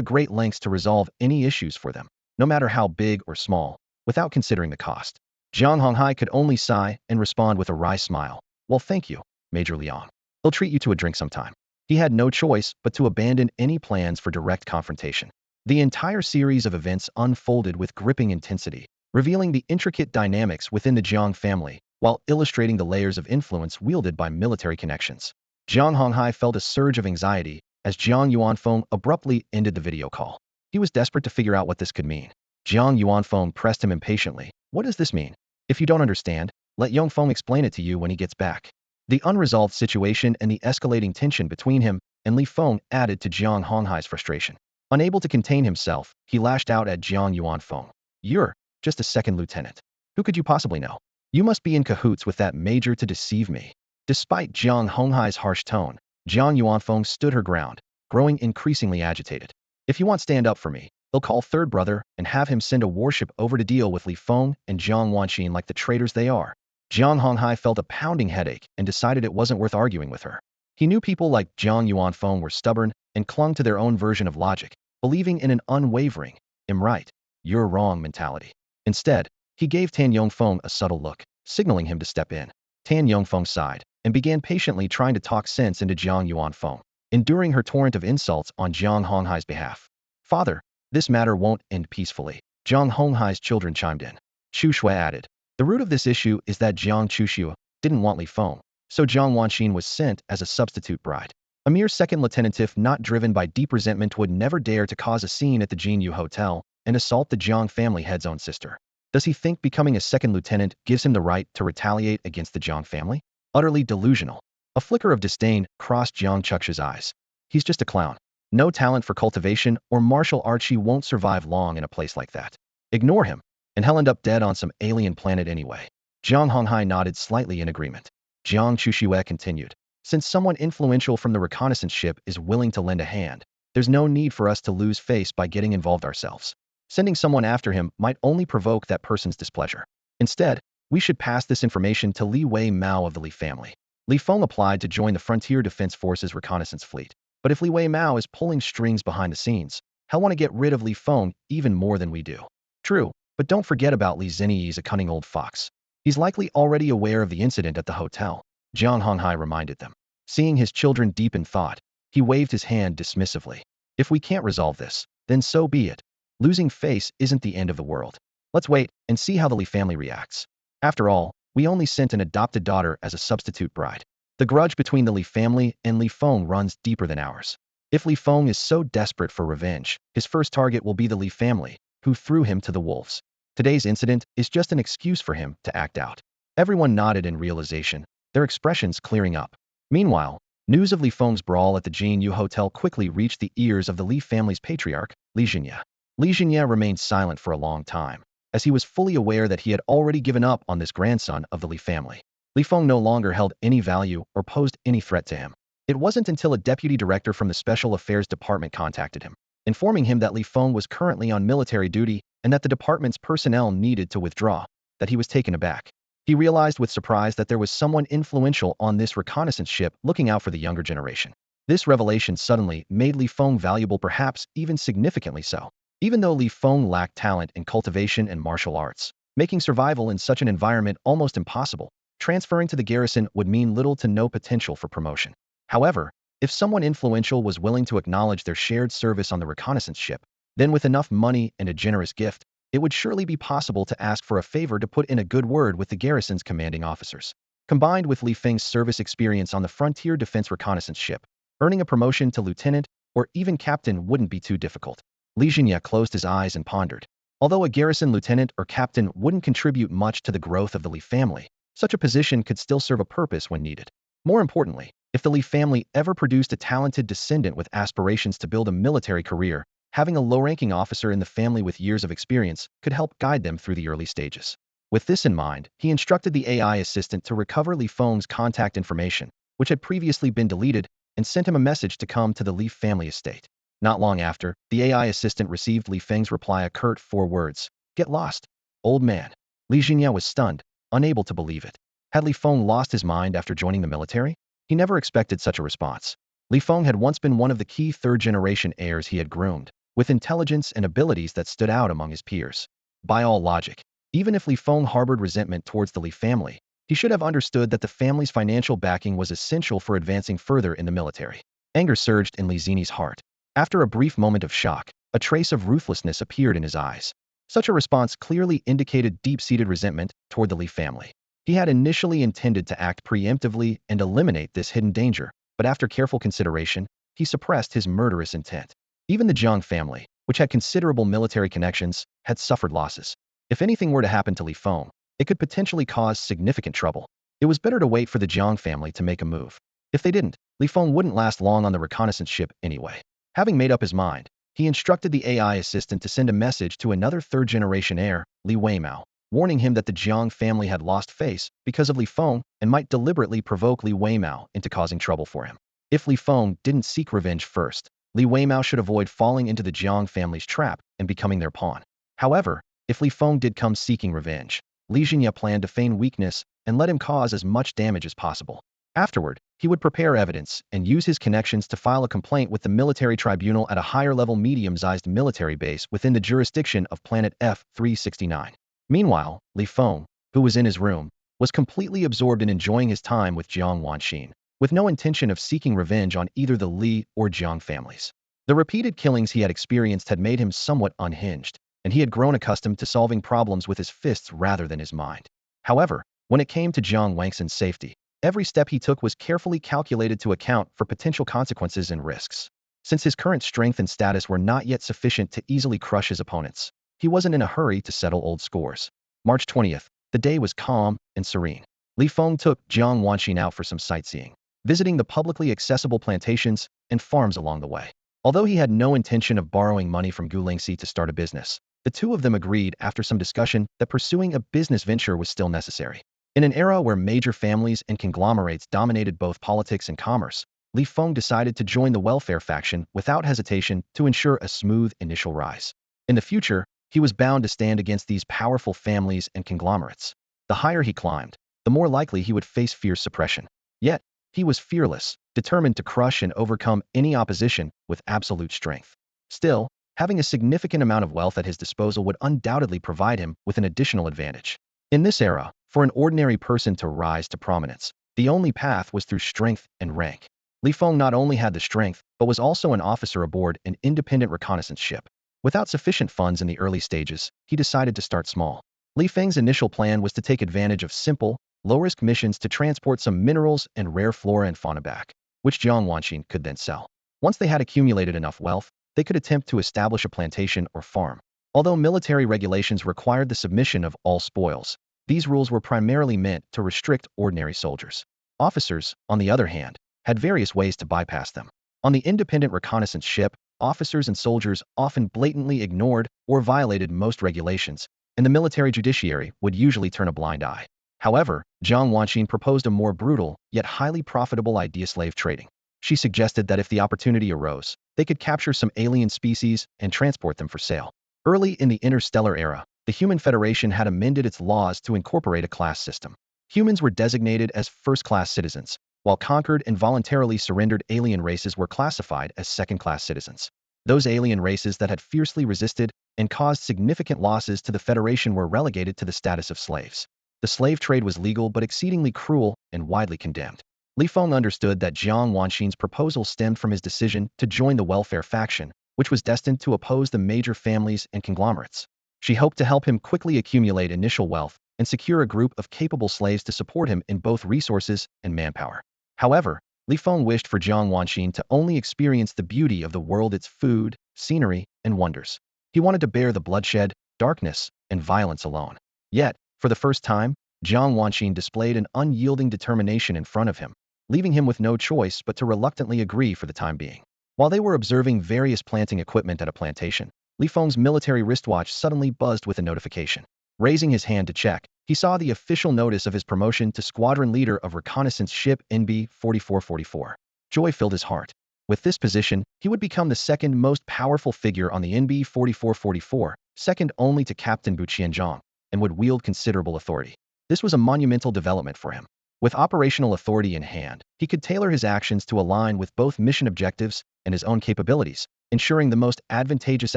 great lengths to resolve any issues for them, no matter how big or small, without considering the cost. Jiang Honghai could only sigh and respond with a wry smile. Well, thank you, Major Liang. He'll treat you to a drink sometime. He had no choice but to abandon any plans for direct confrontation. The entire series of events unfolded with gripping intensity, revealing the intricate dynamics within the Jiang family, while illustrating the layers of influence wielded by military connections. Jiang Honghai felt a surge of anxiety as Jiang Yuanfeng abruptly ended the video call. He was desperate to figure out what this could mean. Jiang Yuanfeng pressed him impatiently. What does this mean? If you don't understand, let Yongfeng explain it to you when he gets back. The unresolved situation and the escalating tension between him and Li Feng added to Jiang Honghai's frustration. Unable to contain himself, he lashed out at Jiang Yuanfeng. You're just a second lieutenant. Who could you possibly know? You must be in cahoots with that major to deceive me. Despite Jiang Honghai's harsh tone, Jiang Yuanfeng stood her ground, growing increasingly agitated. If you want stand up for me, they'll call third brother and have him send a warship over to deal with Li Feng and Jiang Wanxin like the traitors they are. Jiang Honghai felt a pounding headache and decided it wasn't worth arguing with her. He knew people like Jiang Yuanfeng were stubborn and clung to their own version of logic, believing in an unwavering, "I'm right, you're wrong" mentality. Instead, he gave Tan Yongfeng a subtle look, signaling him to step in. Tan Yongfeng sighed and began patiently trying to talk sense into Jiang Yuanfeng, enduring her torrent of insults on Jiang Honghai's behalf. Father, this matter won't end peacefully, Jiang Honghai's children chimed in. Chu Shui added, the root of this issue is that Jiang Chuxiu didn't want Li Feng, so Jiang Wanxin was sent as a substitute bride. A mere second lieutenant, if not driven by deep resentment, would never dare to cause a scene at the Jinyu Hotel and assault the Jiang family head's own sister. Does he think becoming a second lieutenant gives him the right to retaliate against the Jiang family? Utterly delusional. A flicker of disdain crossed Jiang Chuxiu's eyes. He's just a clown. No talent for cultivation or martial arts. He won't survive long in a place like that. Ignore him, and he'll end up dead on some alien planet anyway. Jiang Honghai nodded slightly in agreement. Jiang Chuxue continued. Since someone influential from the reconnaissance ship is willing to lend a hand, there's no need for us to lose face by getting involved ourselves. Sending someone after him might only provoke that person's displeasure. Instead, we should pass this information to Li Wei Mao of the Li family. Li Feng applied to join the Frontier Defense Force's reconnaissance fleet. But if Li Wei Mao is pulling strings behind the scenes, he'll want to get rid of Li Feng even more than we do. True, but don't forget about Li Zhenyi. He's a cunning old fox. He's likely already aware of the incident at the hotel, Jiang Honghai reminded them. Seeing his children deep in thought, he waved his hand dismissively. If we can't resolve this, then so be it. Losing face isn't the end of the world. Let's wait and see how the Li family reacts. After all, we only sent an adopted daughter as a substitute bride. The grudge between the Li family and Li Feng runs deeper than ours. If Li Feng is so desperate for revenge, his first target will be the Li family, who threw him to the wolves. Today's incident is just an excuse for him to act out. Everyone nodded in realization, their expressions clearing up. Meanwhile, news of Li Feng's brawl at the Jinyu Hotel quickly reached the ears of the Li family's patriarch, Li Zhenyi. Li Zhenyi remained silent for a long time, as he was fully aware that he had already given up on this grandson of the Li family. Li Feng no longer held any value or posed any threat to him. It wasn't until a deputy director from the Special Affairs Department contacted him, informing him that Li Feng was currently on military duty and that the department's personnel needed to withdraw, that he was taken aback. He realized with surprise that there was someone influential on this reconnaissance ship looking out for the younger generation. This revelation suddenly made Li Feng valuable, perhaps even significantly so. Even though Li Feng lacked talent in cultivation and martial arts, making survival in such an environment almost impossible, transferring to the garrison would mean little to no potential for promotion. However, if someone influential was willing to acknowledge their shared service on the reconnaissance ship, then with enough money and a generous gift, it would surely be possible to ask for a favor to put in a good word with the garrison's commanding officers. Combined with Li Feng's service experience on the Frontier Defense reconnaissance ship, earning a promotion to lieutenant or even captain wouldn't be too difficult. Li Zhenyi closed his eyes and pondered. Although a garrison lieutenant or captain wouldn't contribute much to the growth of the Li family, such a position could still serve a purpose when needed. More importantly, if the Li family ever produced a talented descendant with aspirations to build a military career, having a low-ranking officer in the family with years of experience could help guide them through the early stages. With this in mind, he instructed the AI assistant to recover Li Feng's contact information, which had previously been deleted, and sent him a message to come to the Li family estate. Not long after, the AI assistant received Li Feng's reply, a curt 4 words, "Get lost, old man." Li Zhenyi was stunned, unable to believe it. Had Li Feng lost his mind after joining the military? He never expected such a response. Li Feng had once been one of the key third-generation heirs he had groomed, with intelligence and abilities that stood out among his peers. By all logic, even if Li Feng harbored resentment towards the Li family, he should have understood that the family's financial backing was essential for advancing further in the military. Anger surged in Li Zhenyi's heart. After a brief moment of shock, a trace of ruthlessness appeared in his eyes. Such a response clearly indicated deep-seated resentment toward the Li family. He had initially intended to act preemptively and eliminate this hidden danger, but after careful consideration, he suppressed his murderous intent. Even the Jiang family, which had considerable military connections, had suffered losses. If anything were to happen to Li Feng, it could potentially cause significant trouble. It was better to wait for the Jiang family to make a move. If they didn't, Li Feng wouldn't last long on the reconnaissance ship anyway. Having made up his mind, he instructed the AI assistant to send a message to another third-generation heir, Li Weimao, warning him that the Jiang family had lost face because of Li Feng and might deliberately provoke Li Weimao into causing trouble for him. If Li Feng didn't seek revenge first, Li Weimao should avoid falling into the Jiang family's trap and becoming their pawn. However, if Li Feng did come seeking revenge, Li Jinye planned to feign weakness and let him cause as much damage as possible. Afterward, he would prepare evidence and use his connections to file a complaint with the military tribunal at a higher-level medium-sized military base within the jurisdiction of planet F-369. Meanwhile, Li Feng, who was in his room, was completely absorbed in enjoying his time with Jiang Wanxin, with no intention of seeking revenge on either the Li or Jiang families. The repeated killings he had experienced had made him somewhat unhinged, and he had grown accustomed to solving problems with his fists rather than his mind. However, when it came to Jiang Wanxin's safety, every step he took was carefully calculated to account for potential consequences and risks. Since his current strength and status were not yet sufficient to easily crush his opponents, he wasn't in a hurry to settle old scores. March 20th, the day was calm and serene. Li Feng took Jiang Wanxin out for some sightseeing, visiting the publicly accessible plantations and farms along the way. Although he had no intention of borrowing money from Gu Lingxi to start a business, the two of them agreed after some discussion that pursuing a business venture was still necessary. In an era where major families and conglomerates dominated both politics and commerce, Li Feng decided to join the welfare faction without hesitation to ensure a smooth initial rise. In the future, he was bound to stand against these powerful families and conglomerates. The higher he climbed, the more likely he would face fierce suppression. Yet, he was fearless, determined to crush and overcome any opposition with absolute strength. Still, having a significant amount of wealth at his disposal would undoubtedly provide him with an additional advantage. In this era, for an ordinary person to rise to prominence, the only path was through strength and rank. Li Feng not only had the strength, but was also an officer aboard an independent reconnaissance ship. Without sufficient funds in the early stages, he decided to start small. Li Feng's initial plan was to take advantage of simple, low-risk missions to transport some minerals and rare flora and fauna back, which Jiang Wanxin could then sell. Once they had accumulated enough wealth, they could attempt to establish a plantation or farm. Although military regulations required the submission of all spoils, these rules were primarily meant to restrict ordinary soldiers. Officers, on the other hand, had various ways to bypass them. On the independent reconnaissance ship, officers and soldiers often blatantly ignored or violated most regulations, and the military judiciary would usually turn a blind eye. However, Jiang Wanxin proposed a more brutal, yet highly profitable idea: slave trading. She suggested that if the opportunity arose, they could capture some alien species and transport them for sale. Early in the interstellar era, the Human Federation had amended its laws to incorporate a class system. Humans were designated as first-class citizens, while conquered and voluntarily surrendered alien races were classified as second-class citizens. Those alien races that had fiercely resisted and caused significant losses to the Federation were relegated to the status of slaves. The slave trade was legal but exceedingly cruel and widely condemned. Li Feng understood that Jiang Wanxin's proposal stemmed from his decision to join the welfare faction, which was destined to oppose the major families and conglomerates. She hoped to help him quickly accumulate initial wealth and secure a group of capable slaves to support him in both resources and manpower. However, Li Feng wished for Jiang Wanxin to only experience the beauty of the world, its food, scenery, and wonders. He wanted to bear the bloodshed, darkness, and violence alone. Yet, for the first time, Jiang Wanxin displayed an unyielding determination in front of him, leaving him with no choice but to reluctantly agree for the time being. While they were observing various planting equipment at a plantation, Li Feng's military wristwatch suddenly buzzed with a notification. Raising his hand to check, he saw the official notice of his promotion to squadron leader of reconnaissance ship NB-4444. Joy filled his heart. With this position, he would become the second most powerful figure on the NB-4444, second only to Captain Bu Qianzhong, and would wield considerable authority. This was a monumental development for him. With operational authority in hand, he could tailor his actions to align with both mission objectives and his own capabilities, ensuring the most advantageous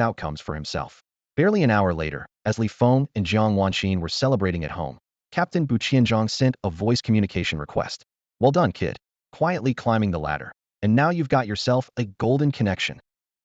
outcomes for himself. Barely an hour later, as Li Feng and Jiang Wanxin were celebrating at home, Captain Bu Qianzhong sent a voice communication request. "Well done, kid. Quietly climbing the ladder. And now you've got yourself a golden connection."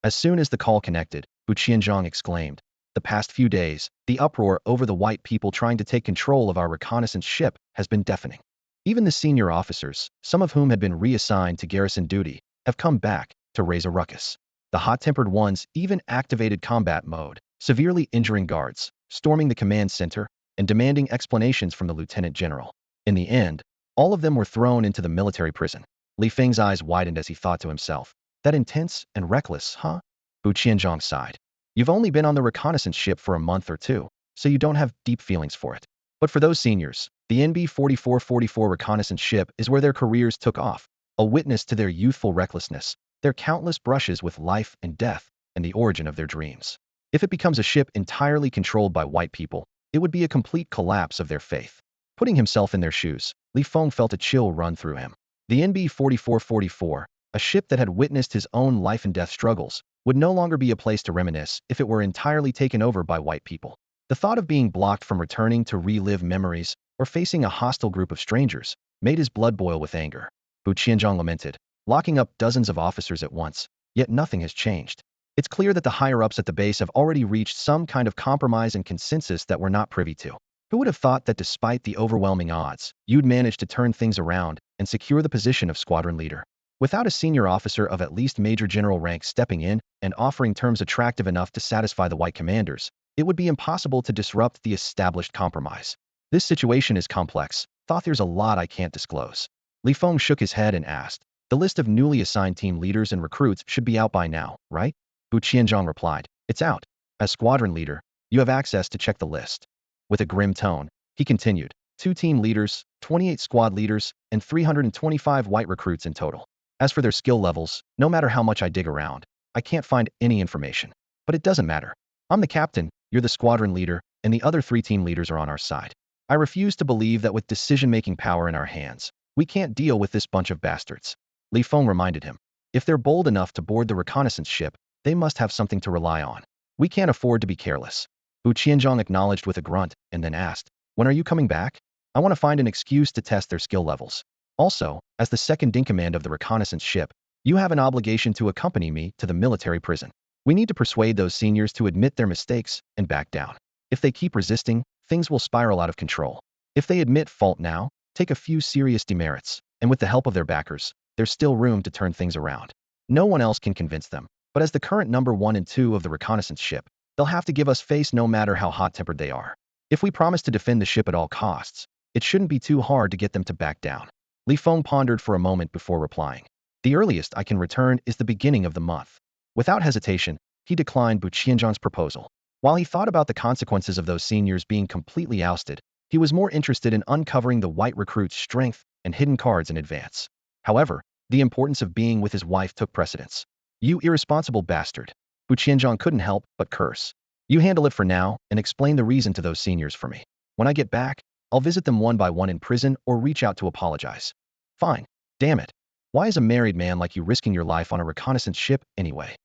As soon as the call connected, Bu Qianzhong exclaimed, "The past few days, the uproar over the white people trying to take control of our reconnaissance ship has been deafening. Even the senior officers, some of whom had been reassigned to garrison duty, have come back to raise a ruckus. The hot-tempered ones even activated combat mode, severely injuring guards, storming the command center, and demanding explanations from the lieutenant general. In the end, all of them were thrown into the military prison. Li Feng's eyes widened as he thought to himself, that intense and reckless, huh? Bu Qianzhong sighed. You've only been on the reconnaissance ship for a month or two, so you don't have deep feelings for it. But for those seniors, the NB 4444 reconnaissance ship is where their careers took off, a witness to their youthful recklessness, their countless brushes with life and death, and the origin of their dreams. If it becomes a ship entirely controlled by white people, it would be a complete collapse of their faith. Putting himself in their shoes, Li Feng felt a chill run through him. The NB 4444, a ship that had witnessed his own life and death struggles, would no longer be a place to reminisce if it were entirely taken over by white people. The thought of being blocked from returning to relive memories or facing a hostile group of strangers made his blood boil with anger. Bu Qianzhong lamented, locking up dozens of officers at once, yet nothing has changed. It's clear that the higher-ups at the base have already reached some kind of compromise and consensus that we're not privy to. Who would have thought that despite the overwhelming odds, you'd manage to turn things around and secure the position of squadron leader? Without a senior officer of at least major general rank stepping in and offering terms attractive enough to satisfy the white commanders, it would be impossible to disrupt the established compromise. This situation is complex. Thought there's a lot I can't disclose. Li Feng shook his head and asked, the list of newly assigned team leaders and recruits should be out by now, right? Bu Qianzhong replied, it's out. As squadron leader, you have access to check the list. With a grim tone, he continued, 2 team leaders, 28 squad leaders, and 325 white recruits in total. As for their skill levels, no matter how much I dig around, I can't find any information. But it doesn't matter. I'm the captain, you're the squadron leader, and the other 3 team leaders are on our side. I refuse to believe that with decision-making power in our hands, we can't deal with this bunch of bastards. Li Feng reminded him, if they're bold enough to board the reconnaissance ship, they must have something to rely on. We can't afford to be careless. Bu Qianzhong acknowledged with a grunt and then asked, when are you coming back? I want to find an excuse to test their skill levels. Also, as the second-in-command of the reconnaissance ship, you have an obligation to accompany me to the military prison. We need to persuade those seniors to admit their mistakes and back down. If they keep resisting, things will spiral out of control. If they admit fault now, take a few serious demerits, and with the help of their backers, there's still room to turn things around. No one else can convince them, but as the current number 1 and 2 of the reconnaissance ship, they'll have to give us face no matter how hot-tempered they are. If we promise to defend the ship at all costs, it shouldn't be too hard to get them to back down. Li Feng pondered for a moment before replying. The earliest I can return is the beginning of the month. Without hesitation, he declined Bu Qianzhong's proposal. While he thought about the consequences of those seniors being completely ousted, he was more interested in uncovering the white recruit's strength and hidden cards in advance. However, the importance of being with his wife took precedence. You irresponsible bastard. Bu Qianzhong couldn't help but curse. You handle it for now and explain the reason to those seniors for me. When I get back, I'll visit them one by one in prison or reach out to apologize. Fine. Damn it. Why is a married man like you risking your life on a reconnaissance ship anyway?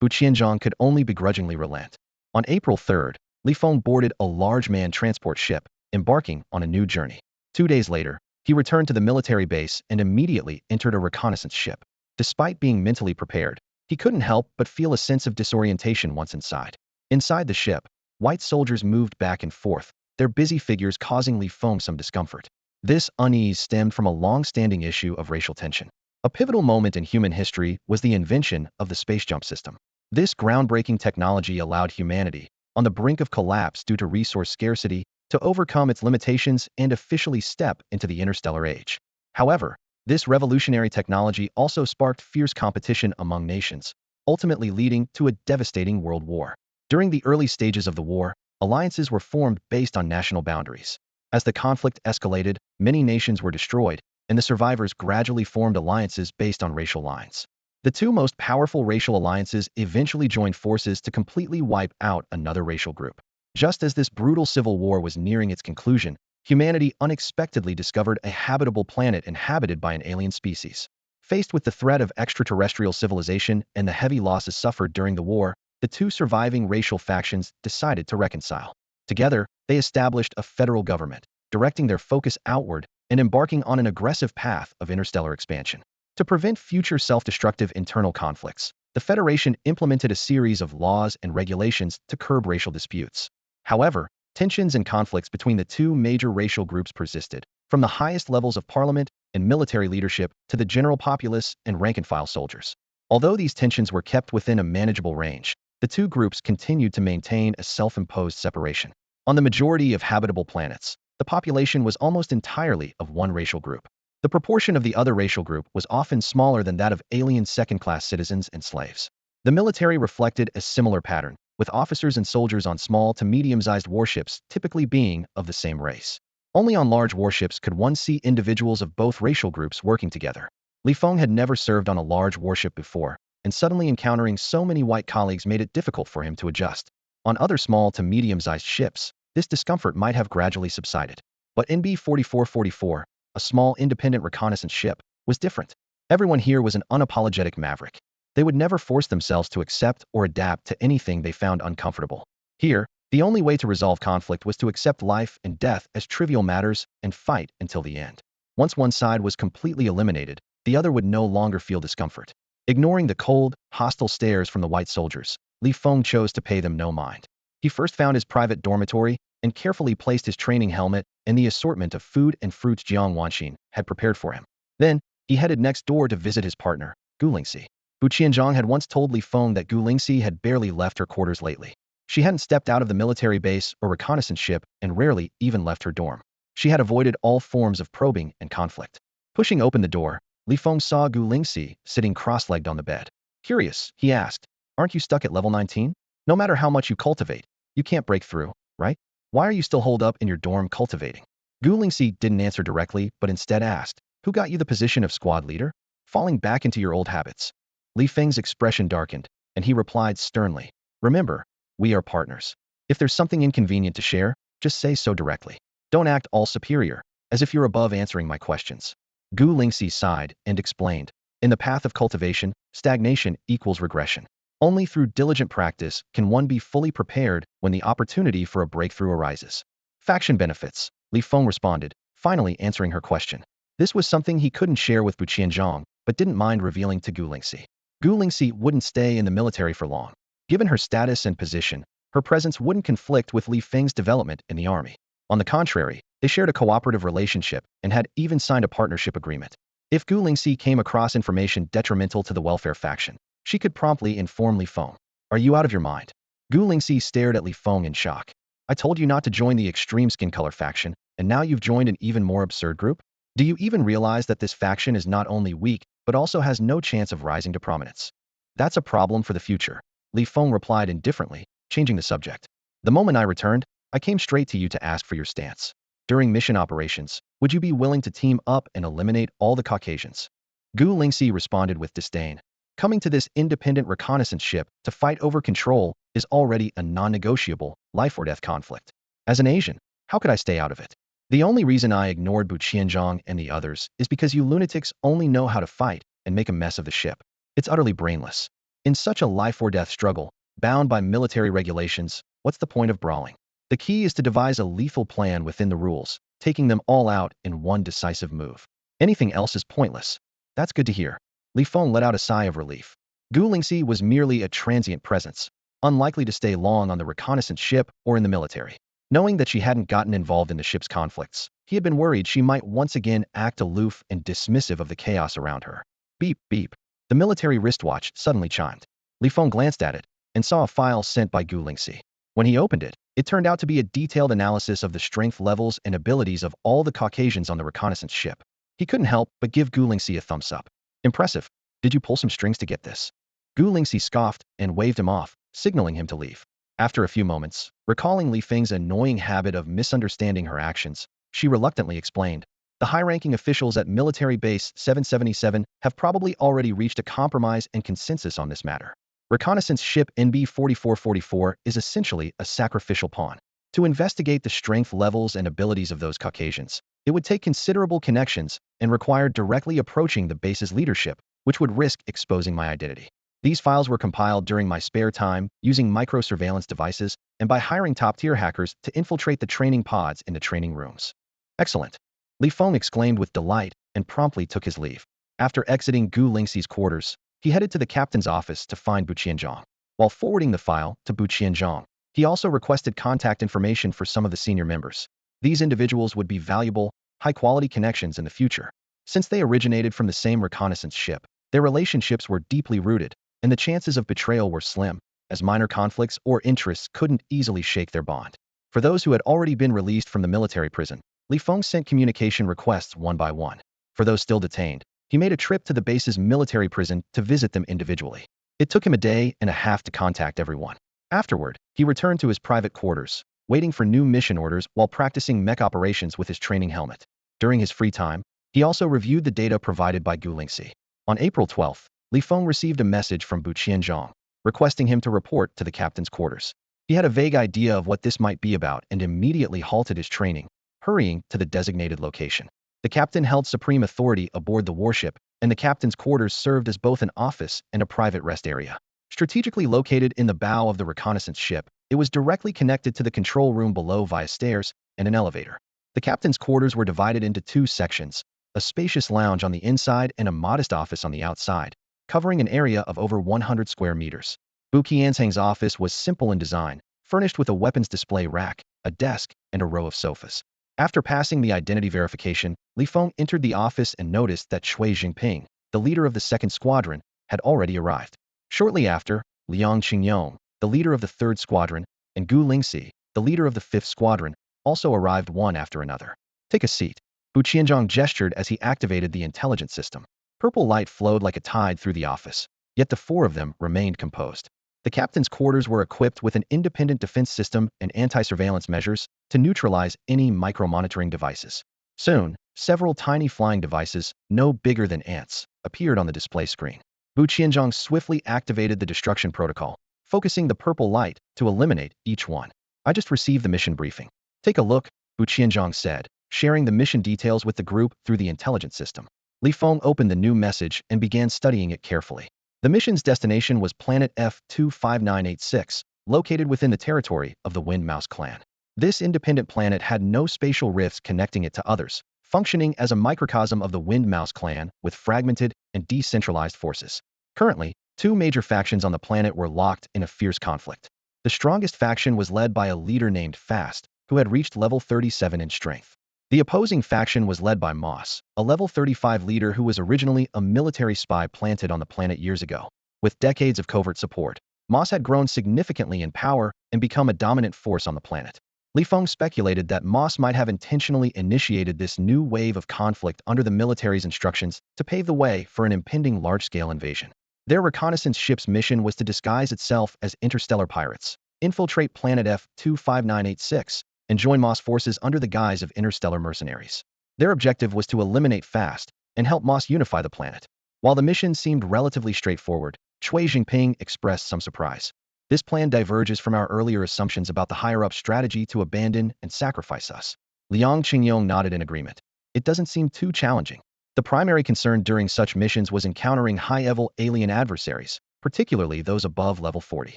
Bu Qianzhong could only begrudgingly relent. On April 3rd, Li Feng boarded a large man transport ship, embarking on a new journey. 2 days later, he returned to the military base and immediately entered a reconnaissance ship. Despite being mentally prepared, he couldn't help but feel a sense of disorientation once inside. Inside the ship, white soldiers moved back and forth, their busy figures causing Li Feng some discomfort. This unease stemmed from a long-standing issue of racial tension. A pivotal moment in human history was the invention of the space jump system. This groundbreaking technology allowed humanity, on the brink of collapse due to resource scarcity, to overcome its limitations and officially step into the interstellar age. However, this revolutionary technology also sparked fierce competition among nations, ultimately leading to a devastating world war. During the early stages of the war, alliances were formed based on national boundaries. As the conflict escalated, many nations were destroyed, and the survivors gradually formed alliances based on racial lines. The 2 most powerful racial alliances eventually joined forces to completely wipe out another racial group. Just as this brutal civil war was nearing its conclusion, humanity unexpectedly discovered a habitable planet inhabited by an alien species. Faced with the threat of extraterrestrial civilization and the heavy losses suffered during the war, the 2 surviving racial factions decided to reconcile. Together, they established a federal government, directing their focus outward and embarking on an aggressive path of interstellar expansion. To prevent future self-destructive internal conflicts, the Federation implemented a series of laws and regulations to curb racial disputes. However, tensions and conflicts between the 2 major racial groups persisted, from the highest levels of parliament and military leadership to the general populace and rank-and-file soldiers. Although these tensions were kept within a manageable range, the two groups continued to maintain a self-imposed separation. On the majority of habitable planets, the population was almost entirely of one racial group. The proportion of the other racial group was often smaller than that of alien second-class citizens and slaves. The military reflected a similar pattern, with officers and soldiers on small to medium-sized warships typically being of the same race. Only on large warships could one see individuals of both racial groups working together. Li Feng had never served on a large warship before, and suddenly encountering so many white colleagues made it difficult for him to adjust. On other small to medium-sized ships, this discomfort might have gradually subsided. But NB-4444, a small independent reconnaissance ship, was different. Everyone here was an unapologetic maverick. They would never force themselves to accept or adapt to anything they found uncomfortable. Here, the only way to resolve conflict was to accept life and death as trivial matters and fight until the end. Once one side was completely eliminated, the other would no longer feel discomfort. Ignoring the cold, hostile stares from the white soldiers, Li Feng chose to pay them no mind. He first found his private dormitory and carefully placed his training helmet and the assortment of food and fruits Jiang Wanxin had prepared for him. Then, he headed next door to visit his partner, Gu Lingxi. Bu Qianzhang had once told Li Feng that Gu Lingxi had barely left her quarters lately. She hadn't stepped out of the military base or reconnaissance ship and rarely even left her dorm. She had avoided all forms of probing and conflict. Pushing open the door, Li Feng saw Gu Lingxi sitting cross-legged on the bed. Curious, he asked, "Aren't you stuck at level 19? No matter how much you cultivate, you can't break through, right? Why are you still holed up in your dorm cultivating?" Gu Lingxi didn't answer directly, but instead asked, "Who got you the position of squad leader? Falling back into your old habits." Li Feng's expression darkened, and he replied sternly, "Remember, we are partners. If there's something inconvenient to share, just say so directly. Don't act all superior, as if you're above answering my questions." Gu Lingxi sighed and explained, "In the path of cultivation, stagnation equals regression. Only through diligent practice can one be fully prepared when the opportunity for a breakthrough arises." "Faction benefits," Li Feng responded, finally answering her question. This was something he couldn't share with Bu Qianzhang, but didn't mind revealing to Gu Lingxi. Gu Lingxi wouldn't stay in the military for long. Given her status and position, her presence wouldn't conflict with Li Feng's development in the army. On the contrary, they shared a cooperative relationship and had even signed a partnership agreement. If Gu Lingxi came across information detrimental to the welfare faction, she could promptly inform Li Feng. "Are you out of your mind?" Gu Lingxi stared at Li Feng in shock. "I told you not to join the extreme skin color faction, and now you've joined an even more absurd group? Do you even realize that this faction is not only weak, but also has no chance of rising to prominence?" "That's a problem for the future," Li Feng replied indifferently, changing the subject. "The moment I returned, I came straight to you to ask for your stance. During mission operations, would you be willing to team up and eliminate all the Caucasians?" Gu Lingxi responded with disdain. "Coming to this independent reconnaissance ship to fight over control is already a non-negotiable, life-or-death conflict. As an Asian, how could I stay out of it? The only reason I ignored Bu Qianzhang and the others is because you lunatics only know how to fight and make a mess of the ship. It's utterly brainless. In such a life-or-death struggle, bound by military regulations, what's the point of brawling? The key is to devise a lethal plan within the rules, taking them all out in one decisive move. Anything else is pointless." "That's good to hear." Li Feng let out a sigh of relief. Gu Lingxi was merely a transient presence, unlikely to stay long on the reconnaissance ship or in the military. Knowing that she hadn't gotten involved in the ship's conflicts, he had been worried she might once again act aloof and dismissive of the chaos around her. Beep, beep. The military wristwatch suddenly chimed. Li Feng glanced at it and saw a file sent by Gu Lingxi. When he opened it, it turned out to be a detailed analysis of the strength levels and abilities of all the Caucasians on the reconnaissance ship. He couldn't help but give Gu Lingxi a thumbs up. "Impressive. Did you pull some strings to get this?" Gu Lingxi scoffed and waved him off, signaling him to leave. After a few moments, recalling Li Feng's annoying habit of misunderstanding her actions, she reluctantly explained, "The high-ranking officials at Military Base 777 have probably already reached a compromise and consensus on this matter. Reconnaissance ship NB-4444 is essentially a sacrificial pawn. To investigate the strength levels and abilities of those Caucasians, it would take considerable connections and require directly approaching the base's leadership, which would risk exposing my identity. These files were compiled during my spare time using micro-surveillance devices and by hiring top-tier hackers to infiltrate the training pods in the training rooms." "Excellent," Li Feng exclaimed with delight and promptly took his leave. After exiting Gu Lingxi's quarters, he headed to the captain's office to find Bu Qianzhang. While forwarding the file to Bu Qianzhang, he also requested contact information for some of the senior members. These individuals would be valuable, high-quality connections in the future. Since they originated from the same reconnaissance ship, Their relationships were deeply rooted, and the chances of betrayal were slim, as minor conflicts or interests couldn't easily shake their bond. For those who had already been released from the military prison, Li Feng sent communication requests one by one. For those still detained, he made a trip to the base's military prison to visit them individually. It took him a day and a half to contact everyone. Afterward, he returned to his private quarters, waiting for new mission orders while practicing mech operations with his training helmet. During his free time, he also reviewed the data provided by Gu Lingxi. On April 12th, Li Feng received a message from Bu Qianzhong, requesting him to report to the captain's quarters. He had a vague idea of what this might be about and immediately halted his training, hurrying to the designated location. The captain held supreme authority aboard the warship, and the captain's quarters served as both an office and a private rest area. Strategically located in the bow of the reconnaissance ship, it was directly connected to the control room below via stairs and an elevator. The captain's quarters were divided into two sections, a spacious lounge on the inside and a modest office on the outside, covering an area of over 100 square meters. Bu Qianzhang's office was simple in design, furnished with a weapons display rack, a desk, and a row of sofas. After passing the identity verification, Li Feng entered the office and noticed that Cui Jingping, the leader of the 2nd Squadron, had already arrived. Shortly after, Liang Qingyong, the leader of the 3rd Squadron, and Gu Lingxi, the leader of the 5th Squadron, also arrived one after another. Take a seat. Bu Qianzhong gestured as he activated the intelligence system. Purple light flowed like a tide through the office, yet the four of them remained composed. The captain's quarters were equipped with an independent defense system and anti-surveillance measures to neutralize any micro-monitoring devices. Soon, several tiny flying devices, no bigger than ants, appeared on the display screen. Bu Qianzhong swiftly activated the destruction protocol, focusing the purple light to eliminate each one. I just received the mission briefing. Take a look, Bu Qianzhong said, sharing the mission details with the group through the intelligence system. Li Feng opened the new message and began studying it carefully. The mission's destination was planet F25986, located within the territory of the Wind Mouse clan. This independent planet had no spatial rifts connecting it to others, functioning as a microcosm of the Wind Mouse clan with fragmented and decentralized forces. Currently, two major factions on the planet were locked in a fierce conflict. The strongest faction was led by a leader named Fast, who had reached level 37 in strength. The opposing faction was led by Moss, a level 35 leader who was originally a military spy planted on the planet years ago. With decades of covert support, Moss had grown significantly in power and become a dominant force on the planet. Li Feng speculated that Moss might have intentionally initiated this new wave of conflict under the military's instructions to pave the way for an impending large-scale invasion. Their reconnaissance ship's mission was to disguise itself as interstellar pirates, infiltrate planet F25986, and join Moss forces under the guise of interstellar mercenaries. Their objective was to eliminate Fast and help Moss unify the planet. While the mission seemed relatively straightforward, Cui Jingping expressed some surprise. This plan diverges from our earlier assumptions about the higher-up strategy to abandon and sacrifice us. Liang Qingyong nodded in agreement. It doesn't seem too challenging. The primary concern during such missions was encountering high-level alien adversaries, particularly those above level 40.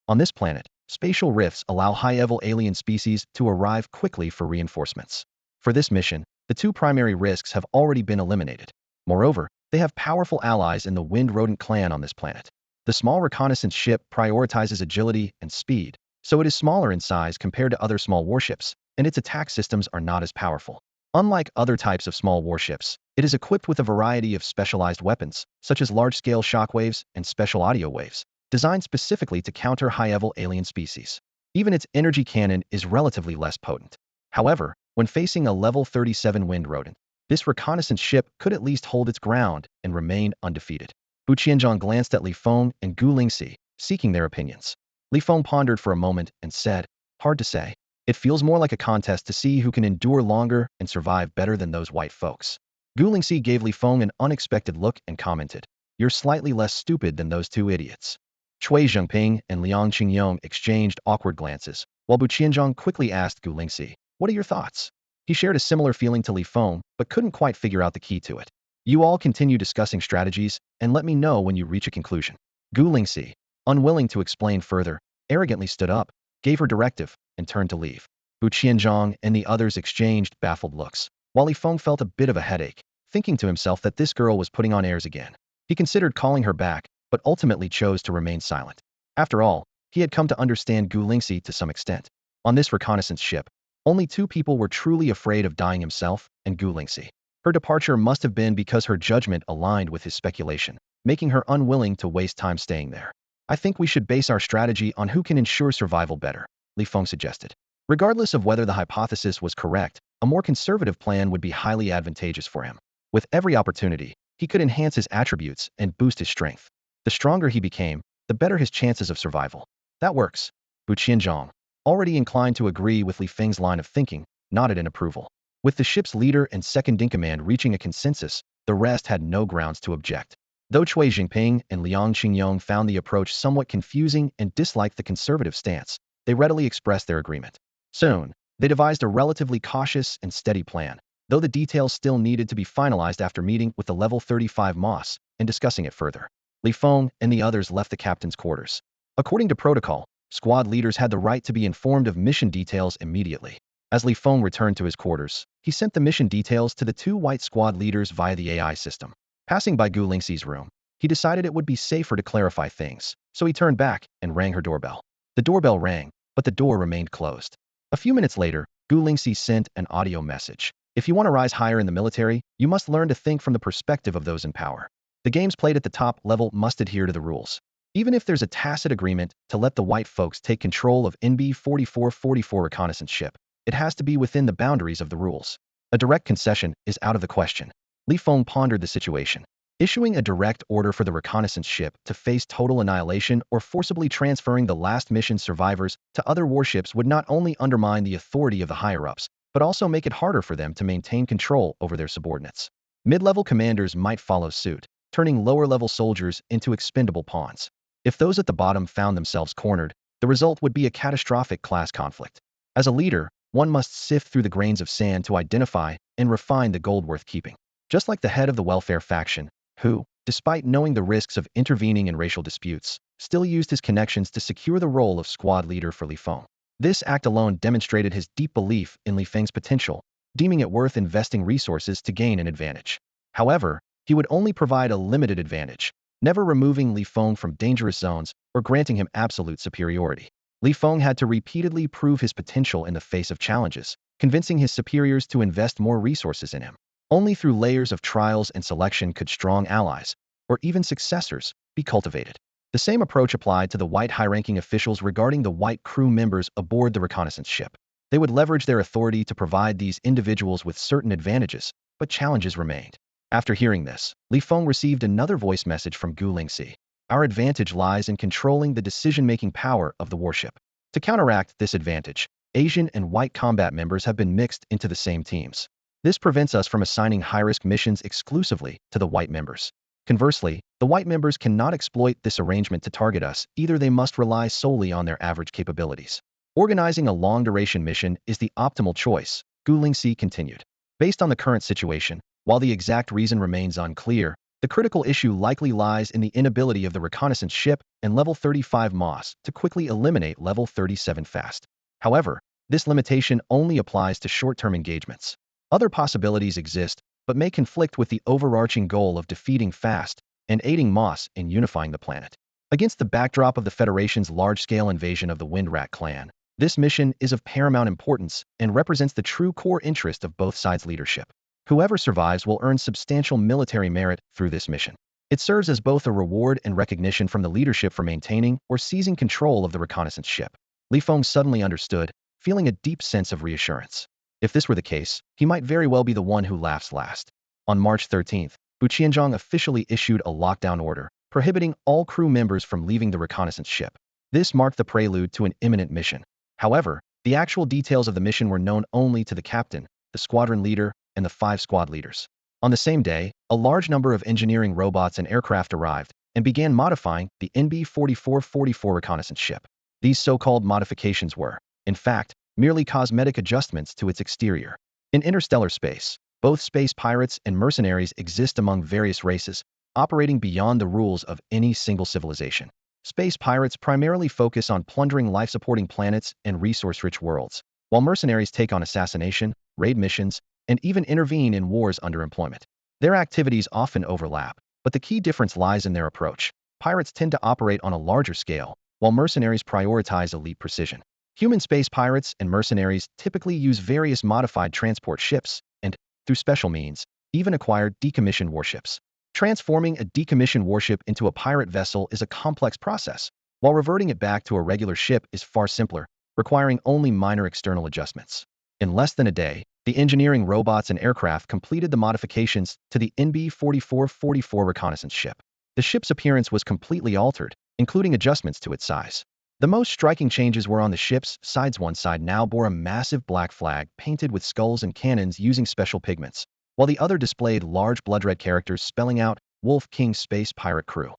On this planet, spatial rifts allow high-level alien species to arrive quickly for reinforcements. For this mission, the two primary risks have already been eliminated. Moreover, they have powerful allies in the Wind Rodent clan on this planet. The small reconnaissance ship prioritizes agility and speed, so it is smaller in size compared to other small warships, and its attack systems are not as powerful. Unlike other types of small warships, it is equipped with a variety of specialized weapons, such as large-scale shockwaves and special audio waves, designed specifically to counter high-level alien species. Even its energy cannon is relatively less potent. However, when facing a level 37 Wind Rodent, this reconnaissance ship could at least hold its ground and remain undefeated. Bu Qianzhong glanced at Li Feng and Gu Lingxi, seeking their opinions. Li Feng pondered for a moment and said, "Hard to say. It feels more like a contest to see who can endure longer and survive better than those white folks." Gu Lingxi gave Li Feng an unexpected look and commented, "You're slightly less stupid than those two idiots." Cui Jingping and Liang Qingyong exchanged awkward glances, while Bu Qianzhong quickly asked Gu Lingxi, "What are your thoughts?" He shared a similar feeling to Li Feng, but couldn't quite figure out the key to it. "You all continue discussing strategies, and let me know when you reach a conclusion." Gu Lingxi, unwilling to explain further, arrogantly stood up, gave her directive, and turned to leave. Bu Qianzhong and the others exchanged baffled looks, while Li Feng felt a bit of a headache, thinking to himself that this girl was putting on airs again. He considered calling her back, but ultimately chose to remain silent. After all, he had come to understand Gu Lingxi to some extent. On this reconnaissance ship, only two people were truly afraid of dying, himself and Gu Lingxi. Her departure must have been because her judgment aligned with his speculation, making her unwilling to waste time staying there. I think we should base our strategy on who can ensure survival better, Li Feng suggested. Regardless of whether the hypothesis was correct, a more conservative plan would be highly advantageous for him. With every opportunity, he could enhance his attributes and boost his strength. The stronger he became, the better his chances of survival. That works. Bu Qianzhong, already inclined to agree with Li Feng's line of thinking, nodded in approval. With the ship's leader and second-in-command reaching a consensus, the rest had no grounds to object. Though Cui Jingping and Liang Qingyong found the approach somewhat confusing and disliked the conservative stance, they readily expressed their agreement. Soon, they devised a relatively cautious and steady plan, though the details still needed to be finalized after meeting with the level 35 Moss and discussing it further. Li Feng and the others left the captain's quarters. According to protocol, squad leaders had the right to be informed of mission details immediately. As Li Feng returned to his quarters, he sent the mission details to the two white squad leaders via the AI system. Passing by Gu Lingxi's room, he decided it would be safer to clarify things, so he turned back and rang her doorbell. The doorbell rang, but the door remained closed. A few minutes later, Gu Lingxi sent an audio message. If you want to rise higher in the military, you must learn to think from the perspective of those in power. The games played at the top level must adhere to the rules. Even if there's a tacit agreement to let the white folks take control of NB 4444 reconnaissance ship, it has to be within the boundaries of the rules. A direct concession is out of the question. Li Feng pondered the situation. Issuing a direct order for the reconnaissance ship to face total annihilation or forcibly transferring the last mission survivors to other warships would not only undermine the authority of the higher-ups, but also make it harder for them to maintain control over their subordinates. Mid-level commanders might follow suit, turning lower-level soldiers into expendable pawns. If those at the bottom found themselves cornered, the result would be a catastrophic class conflict. As a leader, one must sift through the grains of sand to identify and refine the gold worth keeping. Just like the head of the welfare faction, who, despite knowing the risks of intervening in racial disputes, still used his connections to secure the role of squad leader for Li Feng. This act alone demonstrated his deep belief in Li Feng's potential, deeming it worth investing resources to gain an advantage. However, he would only provide a limited advantage, never removing Li Feng from dangerous zones or granting him absolute superiority. Li Feng had to repeatedly prove his potential in the face of challenges, convincing his superiors to invest more resources in him. Only through layers of trials and selection could strong allies, or even successors, be cultivated. The same approach applied to the white high-ranking officials regarding the white crew members aboard the reconnaissance ship. They would leverage their authority to provide these individuals with certain advantages, but challenges remained. After hearing this, Li Feng received another voice message from Gu Lingxi. Our advantage lies in controlling the decision-making power of the warship. To counteract this advantage, Asian and white combat members have been mixed into the same teams. This prevents us from assigning high-risk missions exclusively to the white members. Conversely, the white members cannot exploit this arrangement to target us, either they must rely solely on their average capabilities. Organizing a long-duration mission is the optimal choice, Gu Lingxi continued. Based on the current situation, while the exact reason remains unclear, the critical issue likely lies in the inability of the reconnaissance ship and level 35 Moss to quickly eliminate level 37 fast. However, this limitation only applies to short-term engagements. Other possibilities exist, but may conflict with the overarching goal of defeating fast and aiding Moss in unifying the planet. Against the backdrop of the Federation's large-scale invasion of the Windrat clan, this mission is of paramount importance and represents the true core interest of both sides' leadership. Whoever survives will earn substantial military merit through this mission. It serves as both a reward and recognition from the leadership for maintaining or seizing control of the reconnaissance ship. Li Feng suddenly understood, feeling a deep sense of reassurance. If this were the case, he might very well be the one who laughs last. On March 13th, Bu Qianzhong officially issued a lockdown order, prohibiting all crew members from leaving the reconnaissance ship. This marked the prelude to an imminent mission. However, the actual details of the mission were known only to the captain, the squadron leader, and the 5 squad leaders. On the same day, a large number of engineering robots and aircraft arrived and began modifying the NB 4444 reconnaissance ship. These so-called modifications were, in fact, merely cosmetic adjustments to its exterior. In interstellar space, both space pirates and mercenaries exist among various races, operating beyond the rules of any single civilization. Space pirates primarily focus on plundering life-supporting planets and resource-rich worlds, while mercenaries take on assassination, raid missions, and even intervene in wars under employment. Their activities often overlap, but the key difference lies in their approach. Pirates tend to operate on a larger scale, while mercenaries prioritize elite precision. Human space pirates and mercenaries typically use various modified transport ships and, through special means, even acquire decommissioned warships. Transforming a decommissioned warship into a pirate vessel is a complex process, while reverting it back to a regular ship is far simpler, requiring only minor external adjustments. In less than a day, the engineering robots and aircraft completed the modifications to the NB-4444 reconnaissance ship. The ship's appearance was completely altered, including adjustments to its size. The most striking changes were on the ship's sides. One side now bore a massive black flag painted with skulls and cannons using special pigments, while the other displayed large blood-red characters spelling out Wolf King Space Pirate Crew.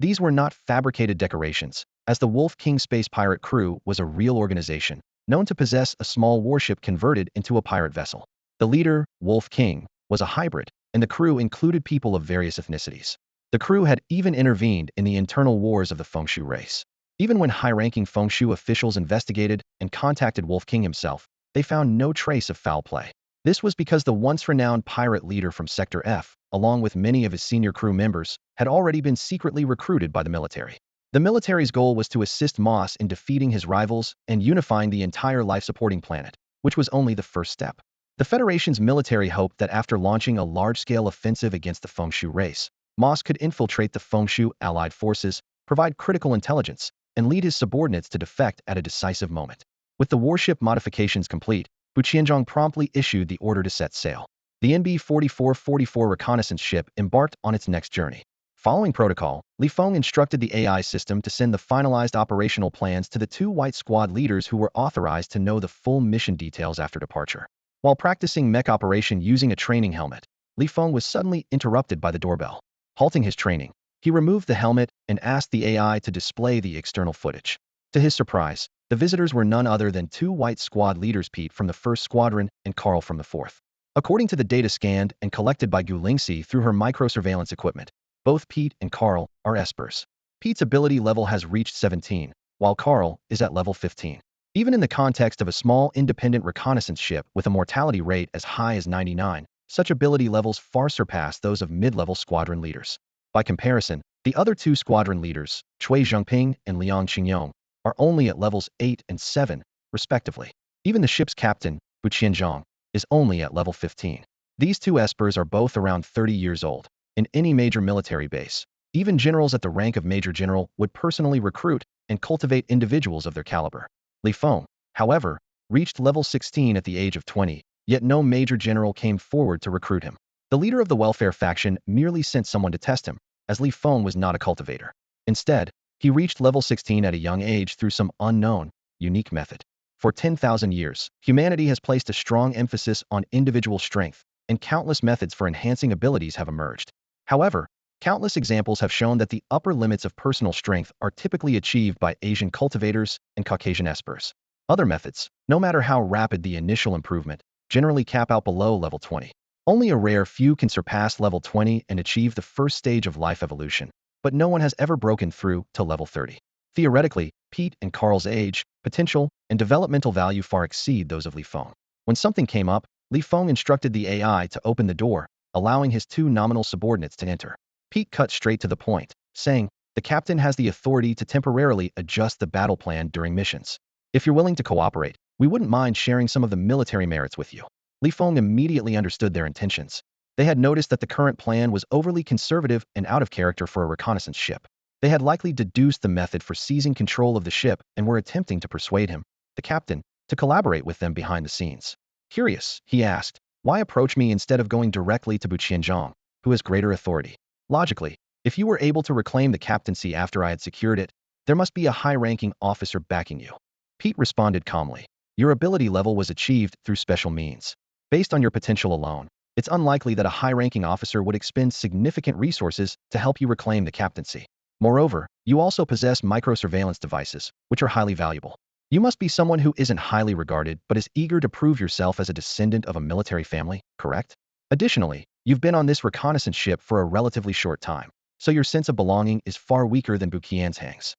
These were not fabricated decorations, as the Wolf King Space Pirate Crew was a real organization, known to possess a small warship converted into a pirate vessel. The leader, Wolf King, was a hybrid, and the crew included people of various ethnicities. The crew had even intervened in the internal wars of the Feng race. Even when high-ranking Feng officials investigated and contacted Wolf King himself, they found no trace of foul play. This was because the once-renowned pirate leader from Sector F, along with many of his senior crew members, had already been secretly recruited by the military. The military's goal was to assist Moss in defeating his rivals and unifying the entire life-supporting planet, which was only the first step. The Federation's military hoped that after launching a large-scale offensive against the Feng race, Moss could infiltrate the Feng allied forces, provide critical intelligence, and lead his subordinates to defect at a decisive moment. With the warship modifications complete, Qianzhong promptly issued the order to set sail. The NB-4444 reconnaissance ship embarked on its next journey. Following protocol, Feng instructed the AI system to send the finalized operational plans to the two white squad leaders who were authorized to know the full mission details after departure. While practicing mech operation using a training helmet, Feng was suddenly interrupted by the doorbell. Halting his training, he removed the helmet and asked the AI to display the external footage. To his surprise, the visitors were none other than two white squad leaders, Pete from the 1st Squadron and Carl from the 4th. According to the data scanned and collected by Gu Lingxi through her microsurveillance equipment, both Pete and Carl are espers. Pete's ability level has reached 17, while Carl is at level 15. Even in the context of a small independent reconnaissance ship with a mortality rate as high as 99, such ability levels far surpass those of mid-level squadron leaders. By comparison, the other two squadron leaders, Cui Zhengping and Liang Qingyong, are only at levels 8 and 7, respectively. Even the ship's captain, Bu Qianzhong, is only at level 15. These two espers are both around 30 years old. In any major military base, even generals at the rank of Major General would personally recruit and cultivate individuals of their caliber. Feng, however, reached level 16 at the age of 20, yet no Major General came forward to recruit him. The leader of the welfare faction merely sent someone to test him, as Feng was not a cultivator. Instead, he reached level 16 at a young age through some unknown, unique method. For 10,000 years, humanity has placed a strong emphasis on individual strength, and countless methods for enhancing abilities have emerged. However, countless examples have shown that the upper limits of personal strength are typically achieved by Asian cultivators and Caucasian espers. Other methods, no matter how rapid the initial improvement, generally cap out below level 20. Only a rare few can surpass level 20 and achieve the first stage of life evolution, but no one has ever broken through to level 30. Theoretically, Pete and Carl's age, potential, and developmental value far exceed those of Feng. When something came up, Feng instructed the AI to open the door, allowing his two nominal subordinates to enter. Pete cut straight to the point, saying, "The captain has the authority to temporarily adjust the battle plan during missions. If you're willing to cooperate, we wouldn't mind sharing some of the military merits with you." Feng immediately understood their intentions. They had noticed that the current plan was overly conservative and out of character for a reconnaissance ship. They had likely deduced the method for seizing control of the ship and were attempting to persuade him, the captain, to collaborate with them behind the scenes. Curious, he asked, "Why approach me instead of going directly to Bu Qianzhong, who has greater authority? Logically, if you were able to reclaim the captaincy after I had secured it, there must be a high-ranking officer backing you." Pete responded calmly, "Your ability level was achieved through special means. Based on your potential alone, it's unlikely that a high-ranking officer would expend significant resources to help you reclaim the captaincy. Moreover, you also possess microsurveillance devices, which are highly valuable. You must be someone who isn't highly regarded but is eager to prove yourself as a descendant of a military family, correct? Additionally, you've been on this reconnaissance ship for a relatively short time, so your sense of belonging is far weaker than Bu Qianzhang's."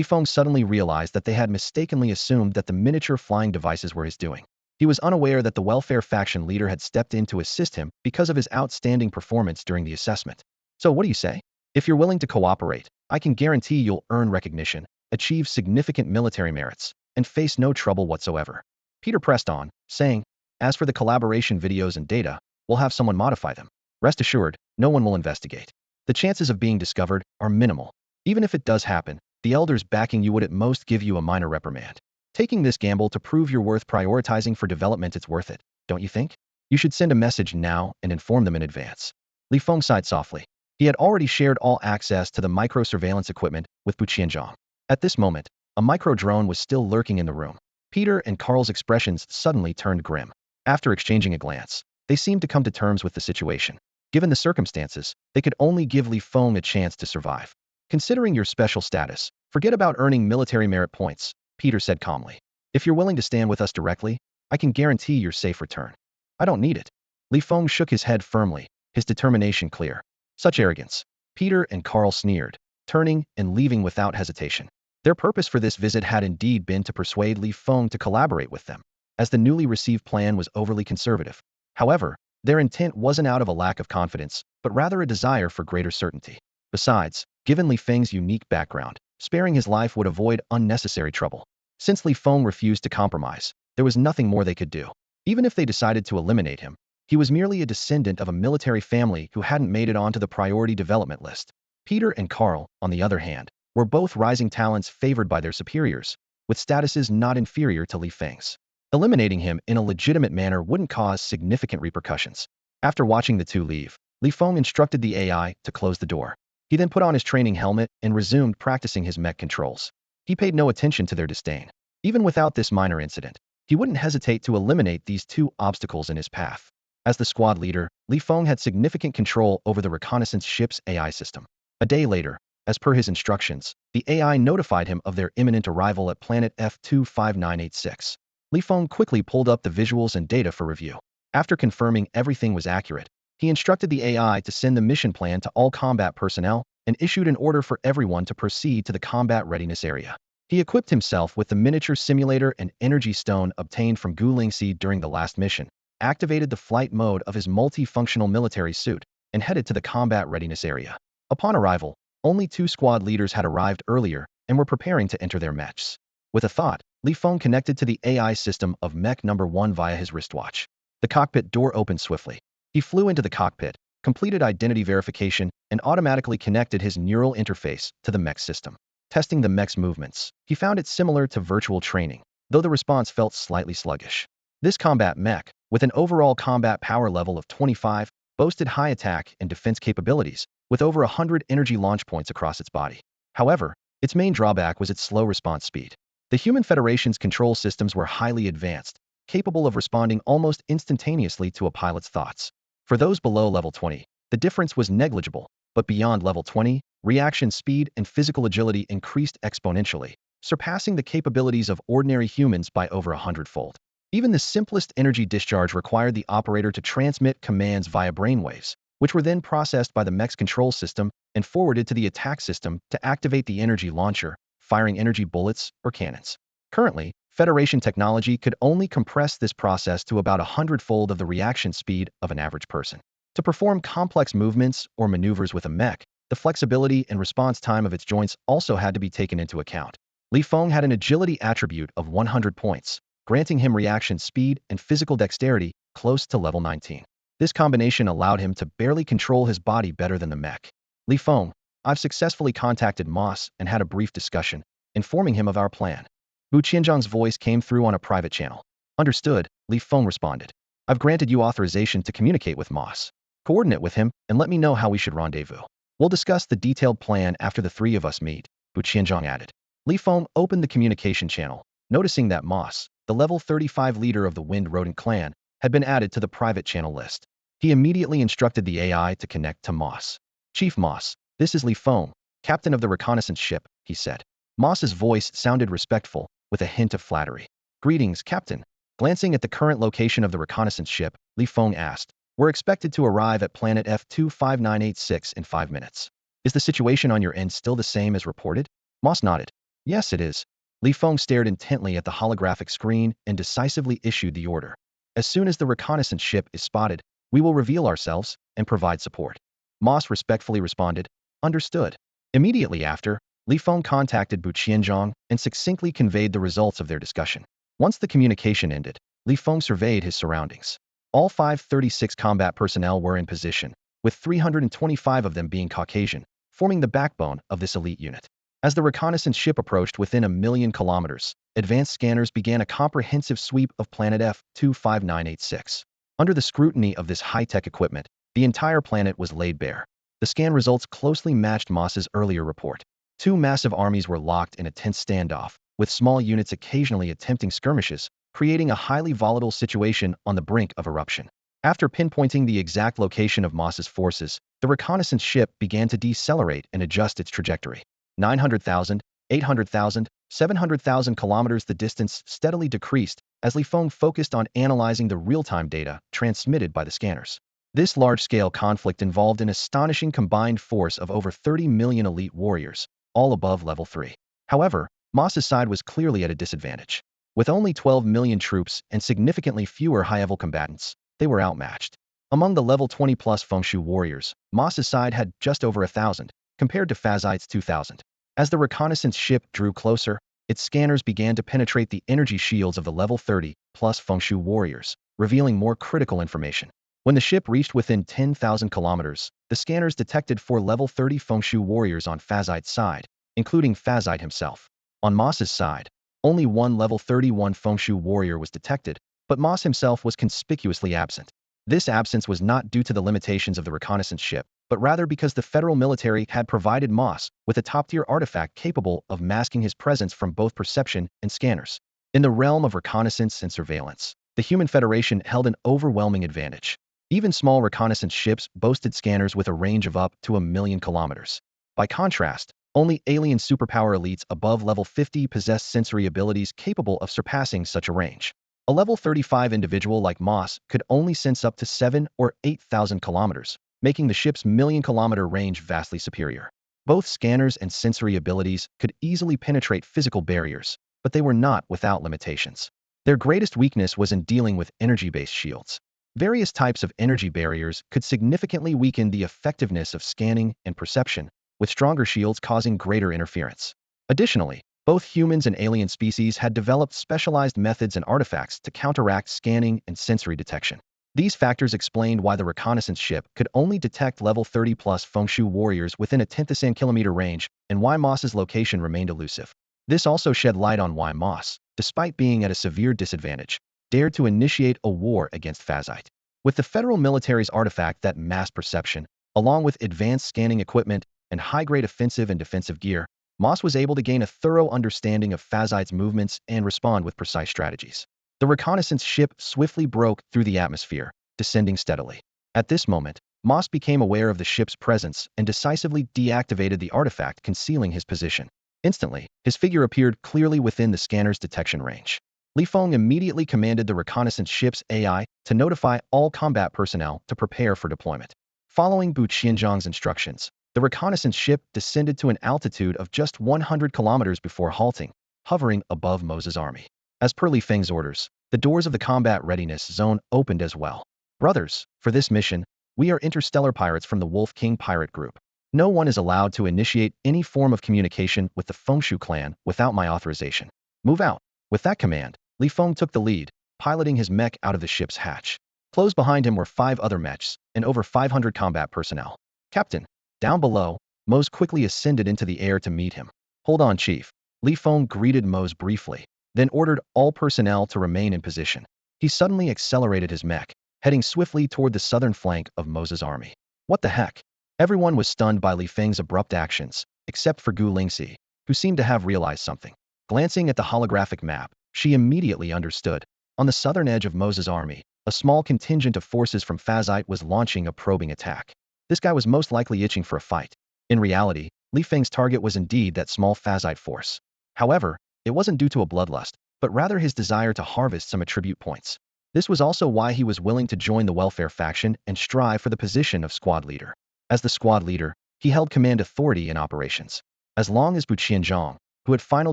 Feng suddenly realized that they had mistakenly assumed that the miniature flying devices were his doing. He was unaware that the welfare faction leader had stepped in to assist him because of his outstanding performance during the assessment. "So what do you say? If you're willing to cooperate, I can guarantee you'll earn recognition, achieve significant military merits, and face no trouble whatsoever." Peter pressed on, saying, "As for the collaboration videos and data, we'll have someone modify them. Rest assured, no one will investigate." The chances of being discovered are minimal. Even if it does happen, the elders backing you would at most give you a minor reprimand. Taking this gamble to prove your worth prioritizing for development, it's worth it, don't you think? You should send a message now and inform them in advance. Li Feng sighed softly. He had already shared all access to the micro-surveillance equipment with Bu Qianzhong. At this moment, a micro-drone was still lurking in the room. Peter and Carl's expressions suddenly turned grim. After exchanging a glance, they seemed to come to terms with the situation. Given the circumstances, they could only give Li Feng a chance to survive. Considering your special status, forget about earning military merit points, Peter said calmly. If you're willing to stand with us directly, I can guarantee your safe return. I don't need it. Li Feng shook his head firmly, his determination clear. Such arrogance. Peter and Carl sneered, turning and leaving without hesitation. Their purpose for this visit had indeed been to persuade Li Feng to collaborate with them, as the newly received plan was overly conservative. However, their intent wasn't out of a lack of confidence, but rather a desire for greater certainty. Besides, given Li Feng's unique background, sparing his life would avoid unnecessary trouble. Since Li Feng refused to compromise, there was nothing more they could do. Even if they decided to eliminate him, he was merely a descendant of a military family who hadn't made it onto the priority development list. Peter and Carl, on the other hand, were both rising talents favored by their superiors, with statuses not inferior to Li Feng's. Eliminating him in a legitimate manner wouldn't cause significant repercussions. After watching the two leave, Li Feng instructed the AI to close the door. He then put on his training helmet and resumed practicing his mech controls. He paid no attention to their disdain. Even without this minor incident, he wouldn't hesitate to eliminate these two obstacles in his path. As the squad leader, Li Feng had significant control over the reconnaissance ship's AI system. A day later, as per his instructions, the AI notified him of their imminent arrival at planet F25986. Li Feng quickly pulled up the visuals and data for review. After confirming everything was accurate, he instructed the AI to send the mission plan to all combat personnel and issued an order for everyone to proceed to the combat readiness area. He equipped himself with the miniature simulator and energy stone obtained from Gu Lingxi during the last mission, activated the flight mode of his multifunctional military suit, and headed to the combat readiness area. Upon arrival, only two squad leaders had arrived earlier and were preparing to enter their mechs. With a thought, Li Feng connected to the AI system of mech number 1 via his wristwatch. The cockpit door opened swiftly. He flew into the cockpit, completed identity verification, and automatically connected his neural interface to the mech system. Testing the mech's movements, he found it similar to virtual training, though the response felt slightly sluggish. This combat mech, with an overall combat power level of 25, boasted high attack and defense capabilities, with over 100 energy launch points across its body. However, its main drawback was its slow response speed. The Human Federation's control systems were highly advanced, capable of responding almost instantaneously to a pilot's thoughts. For those below level 20, the difference was negligible, but beyond level 20, reaction speed and physical agility increased exponentially, surpassing the capabilities of ordinary humans by over 100-fold. Even the simplest energy discharge required the operator to transmit commands via brainwaves, which were then processed by the mech's control system and forwarded to the attack system to activate the energy launcher, firing energy bullets or cannons. Currently, Federation technology could only compress this process to about 100-fold of the reaction speed of an average person. To perform complex movements or maneuvers with a mech, the flexibility and response time of its joints also had to be taken into account. Li Feng had an agility attribute of 100 points, granting him reaction speed and physical dexterity close to level 19. This combination allowed him to barely control his body better than the mech. Li Feng, I've successfully contacted Moss and had a brief discussion, informing him of our plan. Bu Qianzhang's voice came through on a private channel. Understood, Li Feng responded. I've granted you authorization to communicate with Moss. Coordinate with him and let me know how we should rendezvous. We'll discuss the detailed plan after the three of us meet, Bu Qianzhang added. Li Feng opened the communication channel, noticing that Moss, the level 35 leader of the Wind Rodent clan, had been added to the private channel list. He immediately instructed the AI to connect to Moss. Chief Moss, this is Li Feng, captain of the reconnaissance ship, he said. Moss's voice sounded respectful, with a hint of flattery. Greetings, Captain. Glancing at the current location of the reconnaissance ship, Li Feng asked, we're expected to arrive at planet F25986 in 5 minutes. Is the situation on your end still the same as reported? Moss nodded. Yes, it is. Li Feng stared intently at the holographic screen and decisively issued the order. As soon as the reconnaissance ship is spotted, we will reveal ourselves and provide support. Moss respectfully responded, understood. Immediately after, Li Feng contacted Bu Qianzhang and succinctly conveyed the results of their discussion. Once the communication ended, Li Feng surveyed his surroundings. All 536 combat personnel were in position, with 325 of them being Caucasian, forming the backbone of this elite unit. As the reconnaissance ship approached within 1,000,000 kilometers, advanced scanners began a comprehensive sweep of planet F25986. Under the scrutiny of this high-tech equipment, the entire planet was laid bare. The scan results closely matched Moss's earlier report. Two massive armies were locked in a tense standoff, with small units occasionally attempting skirmishes, creating a highly volatile situation on the brink of eruption. After pinpointing the exact location of Moss's forces, the reconnaissance ship began to decelerate and adjust its trajectory. 900,000, 800,000, 700,000 kilometers. The distance steadily decreased as Feng focused on analyzing the real-time data transmitted by the scanners. This large-scale conflict involved an astonishing combined force of over 30 million elite warriors, all above level 3. However, Moss's side was clearly at a disadvantage. With only 12 million troops and significantly fewer high-level combatants, they were outmatched. Among the level 20-plus Fengshu warriors, Moss's side had just over 1,000, compared to Fazite's 2,000. As the reconnaissance ship drew closer, its scanners began to penetrate the energy shields of the level 30-plus Fengshu warriors, revealing more critical information. When the ship reached within 10,000 kilometers, the scanners detected 4 level 30 Fengshu warriors on Fazite's side, including Fazite himself. On Moss's side, only one level 31 Fengshu warrior was detected, but Moss himself was conspicuously absent. This absence was not due to the limitations of the reconnaissance ship, but rather because the federal military had provided Moss with a top-tier artifact capable of masking his presence from both perception and scanners. In the realm of reconnaissance and surveillance, the Human Federation held an overwhelming advantage. Even small reconnaissance ships boasted scanners with a range of up to 1,000,000 kilometers. By contrast, only alien superpower elites above level 50 possessed sensory abilities capable of surpassing such a range. A level 35 individual like Moss could only sense up to 7 or 8,000 kilometers, making the ship's million-kilometer range vastly superior. Both scanners and sensory abilities could easily penetrate physical barriers, but they were not without limitations. Their greatest weakness was in dealing with energy-based shields. Various types of energy barriers could significantly weaken the effectiveness of scanning and perception, with stronger shields causing greater interference. Additionally, both humans and alien species had developed specialized methods and artifacts to counteract scanning and sensory detection. These factors explained why the reconnaissance ship could only detect level 30-plus Fengshu warriors within a 10,000-kilometer range and why Moss's location remained elusive. This also shed light on why Moss, despite being at a severe disadvantage, dared to initiate a war against Fazite. With the federal military's artifact that masked perception, along with advanced scanning equipment and high-grade offensive and defensive gear, Moss was able to gain a thorough understanding of Fazite's movements and respond with precise strategies. The reconnaissance ship swiftly broke through the atmosphere, descending steadily. At this moment, Moss became aware of the ship's presence and decisively deactivated the artifact concealing his position. Instantly, his figure appeared clearly within the scanner's detection range. Feng immediately commanded the reconnaissance ship's AI to notify all combat personnel to prepare for deployment. Following Bu Qianzhang's instructions, the reconnaissance ship descended to an altitude of just 100 kilometers before halting, hovering above Moses' army. As per Feng's orders, the doors of the combat readiness zone opened as well. Brothers, for this mission, we are interstellar pirates from the Wolf King pirate group. No one is allowed to initiate any form of communication with the Fengshu clan without my authorization. Move out. With that command, Feng took the lead, piloting his mech out of the ship's hatch. Close behind him were 5 other mechs and over 500 combat personnel. Captain, down below, Mose quickly ascended into the air to meet him. Hold on, Chief. Feng greeted Mose briefly, then ordered all personnel to remain in position. He suddenly accelerated his mech, heading swiftly toward the southern flank of Moses' army. What the heck? Everyone was stunned by Feng's abrupt actions, except for Gu Lingxi, who seemed to have realized something. Glancing at the holographic map, she immediately understood. On the southern edge of Moses' army, a small contingent of forces from Fazite was launching a probing attack. This guy was most likely itching for a fight. In reality, Feng's target was indeed that small Fazite force. However, it wasn't due to a bloodlust, but rather his desire to harvest some attribute points. This was also why he was willing to join the welfare faction and strive for the position of squad leader. As the squad leader, he held command authority in operations. As long as Bu Qianzhang, who had final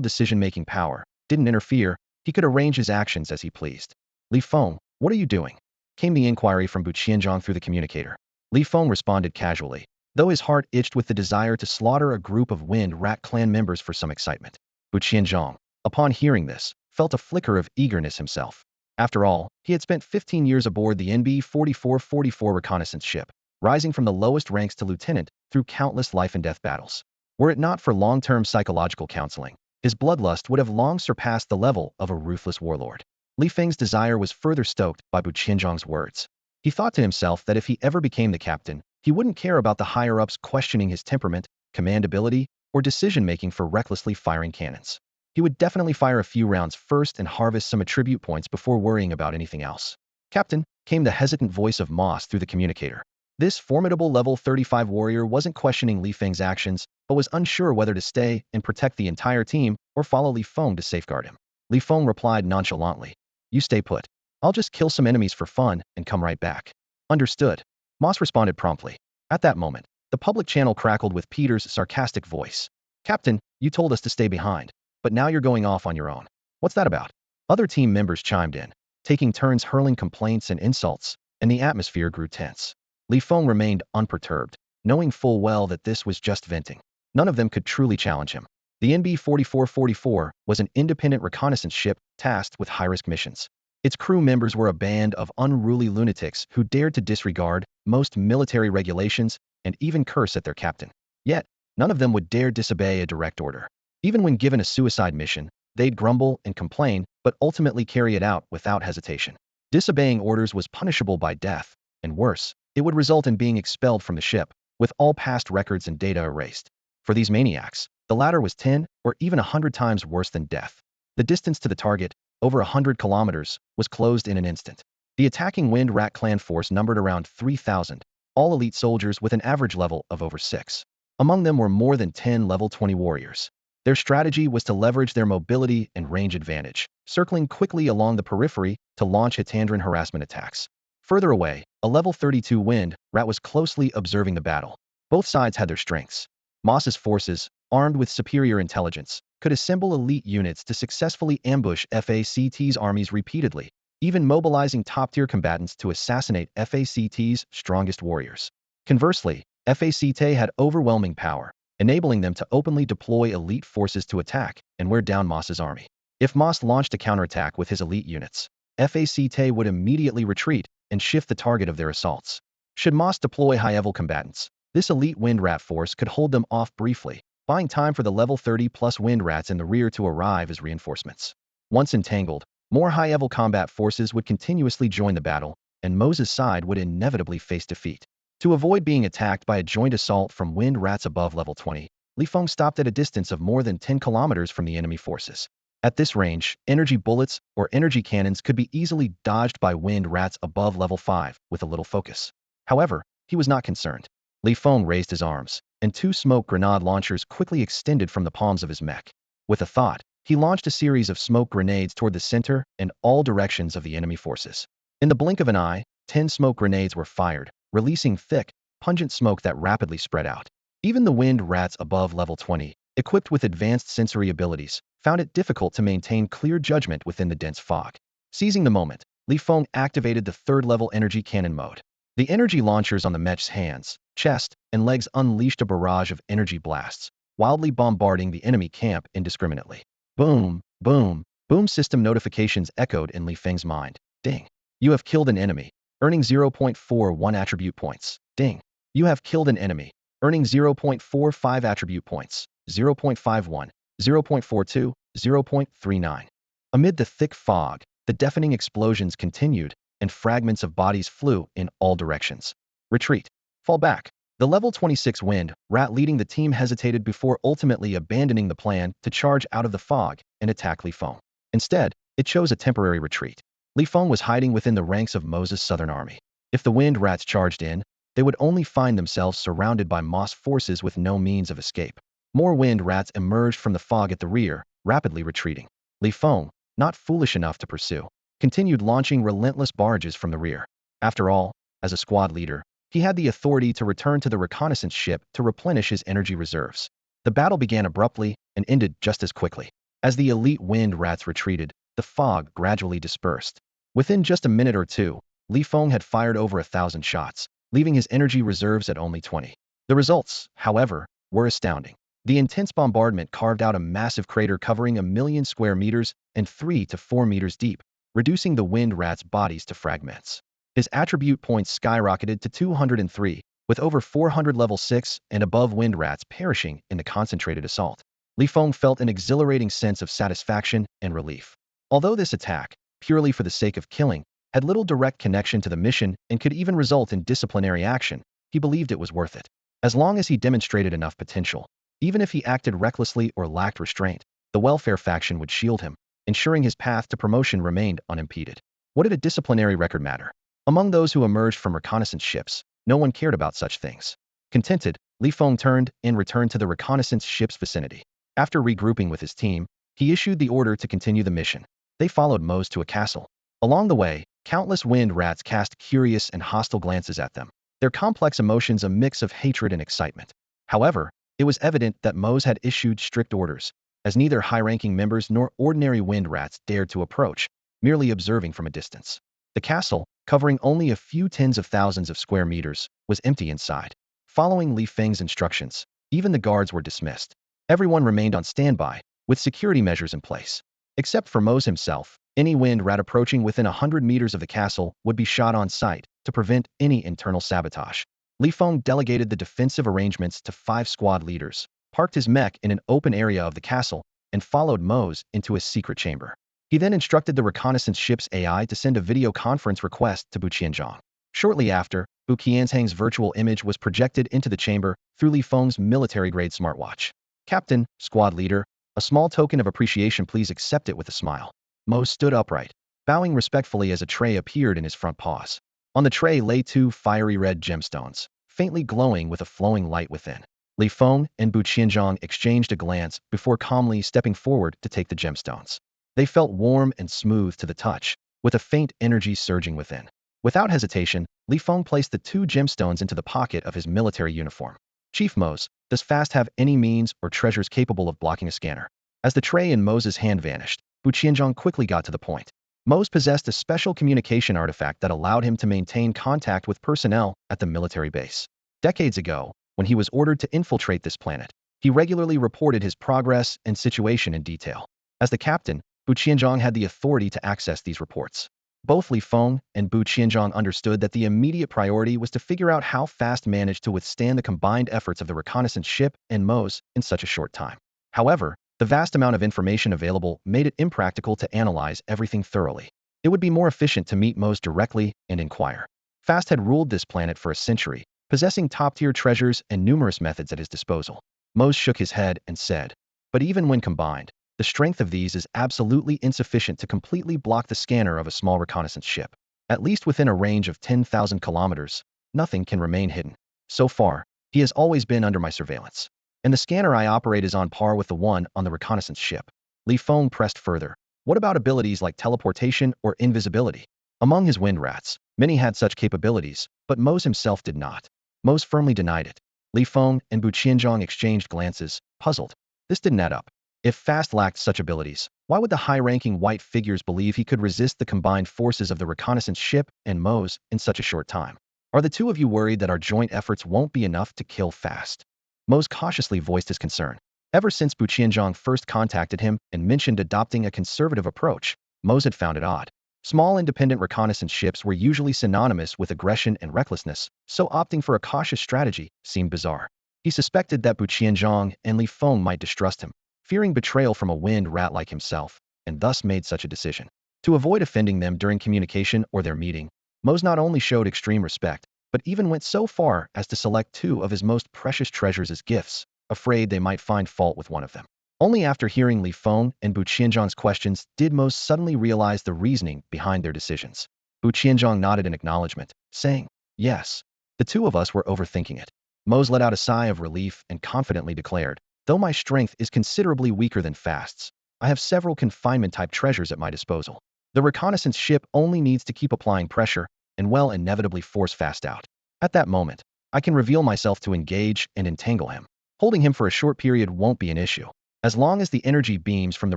decision-making power, didn't interfere, he could arrange his actions as he pleased. Feng, what are you doing? Came the inquiry from Bu Qianzhang through the communicator. Feng responded casually, though his heart itched with the desire to slaughter a group of Wind Rat clan members for some excitement. Bu Qianzhang, upon hearing this, felt a flicker of eagerness himself. After all, he had spent 15 years aboard the NB 4444 reconnaissance ship. rising from the lowest ranks to lieutenant through countless life-and-death battles. Were it not for long-term psychological counseling, his bloodlust would have long surpassed the level of a ruthless warlord. Li Feng's desire was further stoked by Bu Qianzhong's words. He thought to himself that if he ever became the captain, he wouldn't care about the higher-ups questioning his temperament, command ability, or decision-making for recklessly firing cannons. He would definitely fire a few rounds first and harvest some attribute points before worrying about anything else. Captain, came the hesitant voice of Moss through the communicator. This formidable level 35 warrior wasn't questioning Li Feng's actions, but was unsure whether to stay and protect the entire team or follow Li Feng to safeguard him. Li Feng replied nonchalantly, "You stay put. I'll just kill some enemies for fun and come right back." Understood. Moss responded promptly. At that moment, the public channel crackled with Peter's sarcastic voice. "Captain, you told us to stay behind, but now you're going off on your own. What's that about?" Other team members chimed in, taking turns hurling complaints and insults, and the atmosphere grew tense. Li Feng remained unperturbed, knowing full well that this was just venting. None of them could truly challenge him. The NB-4444 was an independent reconnaissance ship tasked with high-risk missions. Its crew members were a band of unruly lunatics who dared to disregard most military regulations and even curse at their captain. Yet, none of them would dare disobey a direct order. Even when given a suicide mission, they'd grumble and complain, but ultimately carry it out without hesitation. Disobeying orders was punishable by death, and worse, it would result in being expelled from the ship, with all past records and data erased. For these maniacs, the latter was 10 or even 100 times worse than death. The distance to the target, over 100 kilometers, was closed in an instant. The attacking Wind Rat clan force numbered around 3,000, all elite soldiers with an average level of over 6. Among them were more than 10 level 20 warriors. Their strategy was to leverage their mobility and range advantage, circling quickly along the periphery to launch Hitandran harassment attacks. Further away, a level 32 Wind Rat was closely observing the battle. Both sides had their strengths. Moss's forces, armed with superior intelligence, could assemble elite units to successfully ambush FACT's armies repeatedly, even mobilizing top-tier combatants to assassinate FACT's strongest warriors. Conversely, FACT had overwhelming power, enabling them to openly deploy elite forces to attack and wear down Moss's army. If Moss launched a counterattack with his elite units, FACT would immediately retreat and shift the target of their assaults. Should Moss deploy high-level combatants, this elite Wind Rat force could hold them off briefly, buying time for the level 30-plus Wind Rats in the rear to arrive as reinforcements. Once entangled, more high-level combat forces would continuously join the battle, and Moses' side would inevitably face defeat. To avoid being attacked by a joint assault from Wind Rats above level 20, Li Feng stopped at a distance of more than 10 kilometers from the enemy forces. At this range, energy bullets or energy cannons could be easily dodged by Wind Rats above level 5 with a little focus. However, he was not concerned. Li Feng raised his arms, and 2 smoke grenade launchers quickly extended from the palms of his mech. With a thought, he launched a series of smoke grenades toward the center and all directions of the enemy forces. In the blink of an eye, 10 smoke grenades were fired, releasing thick, pungent smoke that rapidly spread out. Even the Wind Rats above level 20, equipped with advanced sensory abilities, found it difficult to maintain clear judgment within the dense fog. Seizing the moment, Li Feng activated the third-level energy cannon mode. The energy launchers on the mech's hands, chest, and legs unleashed a barrage of energy blasts, wildly bombarding the enemy camp indiscriminately. Boom, boom, boom. System notifications echoed in Li Feng's mind. Ding. You have killed an enemy, earning 0.41 attribute points. Ding. You have killed an enemy, earning 0.45 attribute points. 0.51, 0.42, 0.39. Amid the thick fog, the deafening explosions continued, and fragments of bodies flew in all directions. Retreat. Fall back. The level 26 Wind Rat leading the team hesitated before ultimately abandoning the plan to charge out of the fog and attack Li Feng. Instead, it chose a temporary retreat. Li Feng was hiding within the ranks of Moses' southern army. If the Wind Rats charged in, they would only find themselves surrounded by Moss forces with no means of escape. More Wind Rats emerged from the fog at the rear, rapidly retreating. Li Feng, not foolish enough to pursue, continued launching relentless barrages from the rear. After all, as a squad leader, he had the authority to return to the reconnaissance ship to replenish his energy reserves. The battle began abruptly and ended just as quickly. As the elite Wind Rats retreated, the fog gradually dispersed. Within just a minute or two, Li Feng had fired over 1,000 shots, leaving his energy reserves at only 20. The results, however, were astounding. The intense bombardment carved out a massive crater covering 1,000,000 square meters and 3 to 4 meters deep, reducing the Wind Rats' bodies to fragments. His attribute points skyrocketed to 203, with over 400 level 6 and above wind rats perishing in the concentrated assault. Li Feng felt an exhilarating sense of satisfaction and relief. Although this attack, purely for the sake of killing, had little direct connection to the mission and could even result in disciplinary action, he believed it was worth it. As long as he demonstrated enough potential, even if he acted recklessly or lacked restraint, the welfare faction would shield him, ensuring his path to promotion remained unimpeded. What did a disciplinary record matter? Among those who emerged from reconnaissance ships, no one cared about such things. Contented, Li Feng turned and returned to the reconnaissance ship's vicinity. After regrouping with his team, he issued the order to continue the mission. They followed Mose to a castle. Along the way, countless wind rats cast curious and hostile glances at them, their complex emotions a mix of hatred and excitement. However, it was evident that Mose had issued strict orders, as neither high-ranking members nor ordinary wind rats dared to approach, merely observing from a distance. The castle, covering only a few tens of thousands of square meters, was empty inside. Following Li Feng's instructions, even the guards were dismissed. Everyone remained on standby, with security measures in place. Except for Mose himself, any wind rat approaching within 100 meters of the castle would be shot on sight to prevent any internal sabotage. Li Feng delegated the defensive arrangements to 5 squad leaders, parked his mech in an open area of the castle, and followed Mose into his secret chamber. He then instructed the reconnaissance ship's AI to send a video conference request to Bu Qianzhang. Shortly after, Bu Qianzhang's virtual image was projected into the chamber through Li Feng's military-grade smartwatch. Captain, squad leader, a small token of appreciation, please accept it with a smile. Mose stood upright, bowing respectfully as a tray appeared in his front paws. On the tray lay 2 fiery red gemstones, faintly glowing with a flowing light within. Li Feng and Bu Qianzhang exchanged a glance before calmly stepping forward to take the gemstones. They felt warm and smooth to the touch, with a faint energy surging within. Without hesitation, Li Feng placed the 2 gemstones into the pocket of his military uniform. Chief Mose, does Fast have any means or treasures capable of blocking a scanner? As the tray in Mose's hand vanished, Bu Qianzhang quickly got to the point. Mose possessed a special communication artifact that allowed him to maintain contact with personnel at the military base. Decades ago, when he was ordered to infiltrate this planet, he regularly reported his progress and situation in detail. As the captain, Bu Qianzhang had the authority to access these reports. Both Li Feng and Bu Qianzhang understood that the immediate priority was to figure out how Fast managed to withstand the combined efforts of the reconnaissance ship and Mose in such a short time. However, the vast amount of information available made it impractical to analyze everything thoroughly. It would be more efficient to meet Mose directly and inquire. Fast had ruled this planet for a century, possessing top-tier treasures and numerous methods at his disposal. Mose shook his head and said, but even when combined, the strength of these is absolutely insufficient to completely block the scanner of a small reconnaissance ship. At least within a range of 10,000 kilometers, nothing can remain hidden. So far, he has always been under my surveillance. And the scanner I operate is on par with the one on the reconnaissance ship. Li Feng pressed further. What about abilities like teleportation or invisibility? Among his wind rats, many had such capabilities, but Mose himself did not. Mose firmly denied it. Li Feng and Bu Qianzhang exchanged glances, puzzled. This didn't add up. If Fast lacked such abilities, why would the high-ranking white figures believe he could resist the combined forces of the reconnaissance ship and Mose in such a short time? Are the 2 of you worried that our joint efforts won't be enough to kill Fast? Mose cautiously voiced his concern. Ever since Bu Qianzhang first contacted him and mentioned adopting a conservative approach, Mose had found it odd. Small independent reconnaissance ships were usually synonymous with aggression and recklessness, so opting for a cautious strategy seemed bizarre. He suspected that Bu Qianzhang and Li Feng might distrust him, fearing betrayal from a wind rat like himself, and thus made such a decision. To avoid offending them during communication or their meeting, Mose not only showed extreme respect, but even went so far as to select 2 of his most precious treasures as gifts, afraid they might find fault with one of them. Only after hearing Li Feng and Bu Qianzhang's questions did Mose suddenly realize the reasoning behind their decisions. Bu Qianzhang nodded in acknowledgement, saying, yes, the 2 of us were overthinking it. Mose let out a sigh of relief and confidently declared, though my strength is considerably weaker than Fast's, I have several confinement-type treasures at my disposal. The reconnaissance ship only needs to keep applying pressure and will inevitably force Fast out. At that moment, I can reveal myself to engage and entangle him. Holding him for a short period won't be an issue. As long as the energy beams from the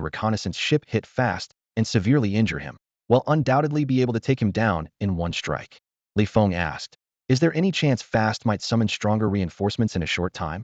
reconnaissance ship hit Fast and severely injure him, we'll undoubtedly be able to take him down in one strike. Li Feng asked, is there any chance Fast might summon stronger reinforcements in a short time?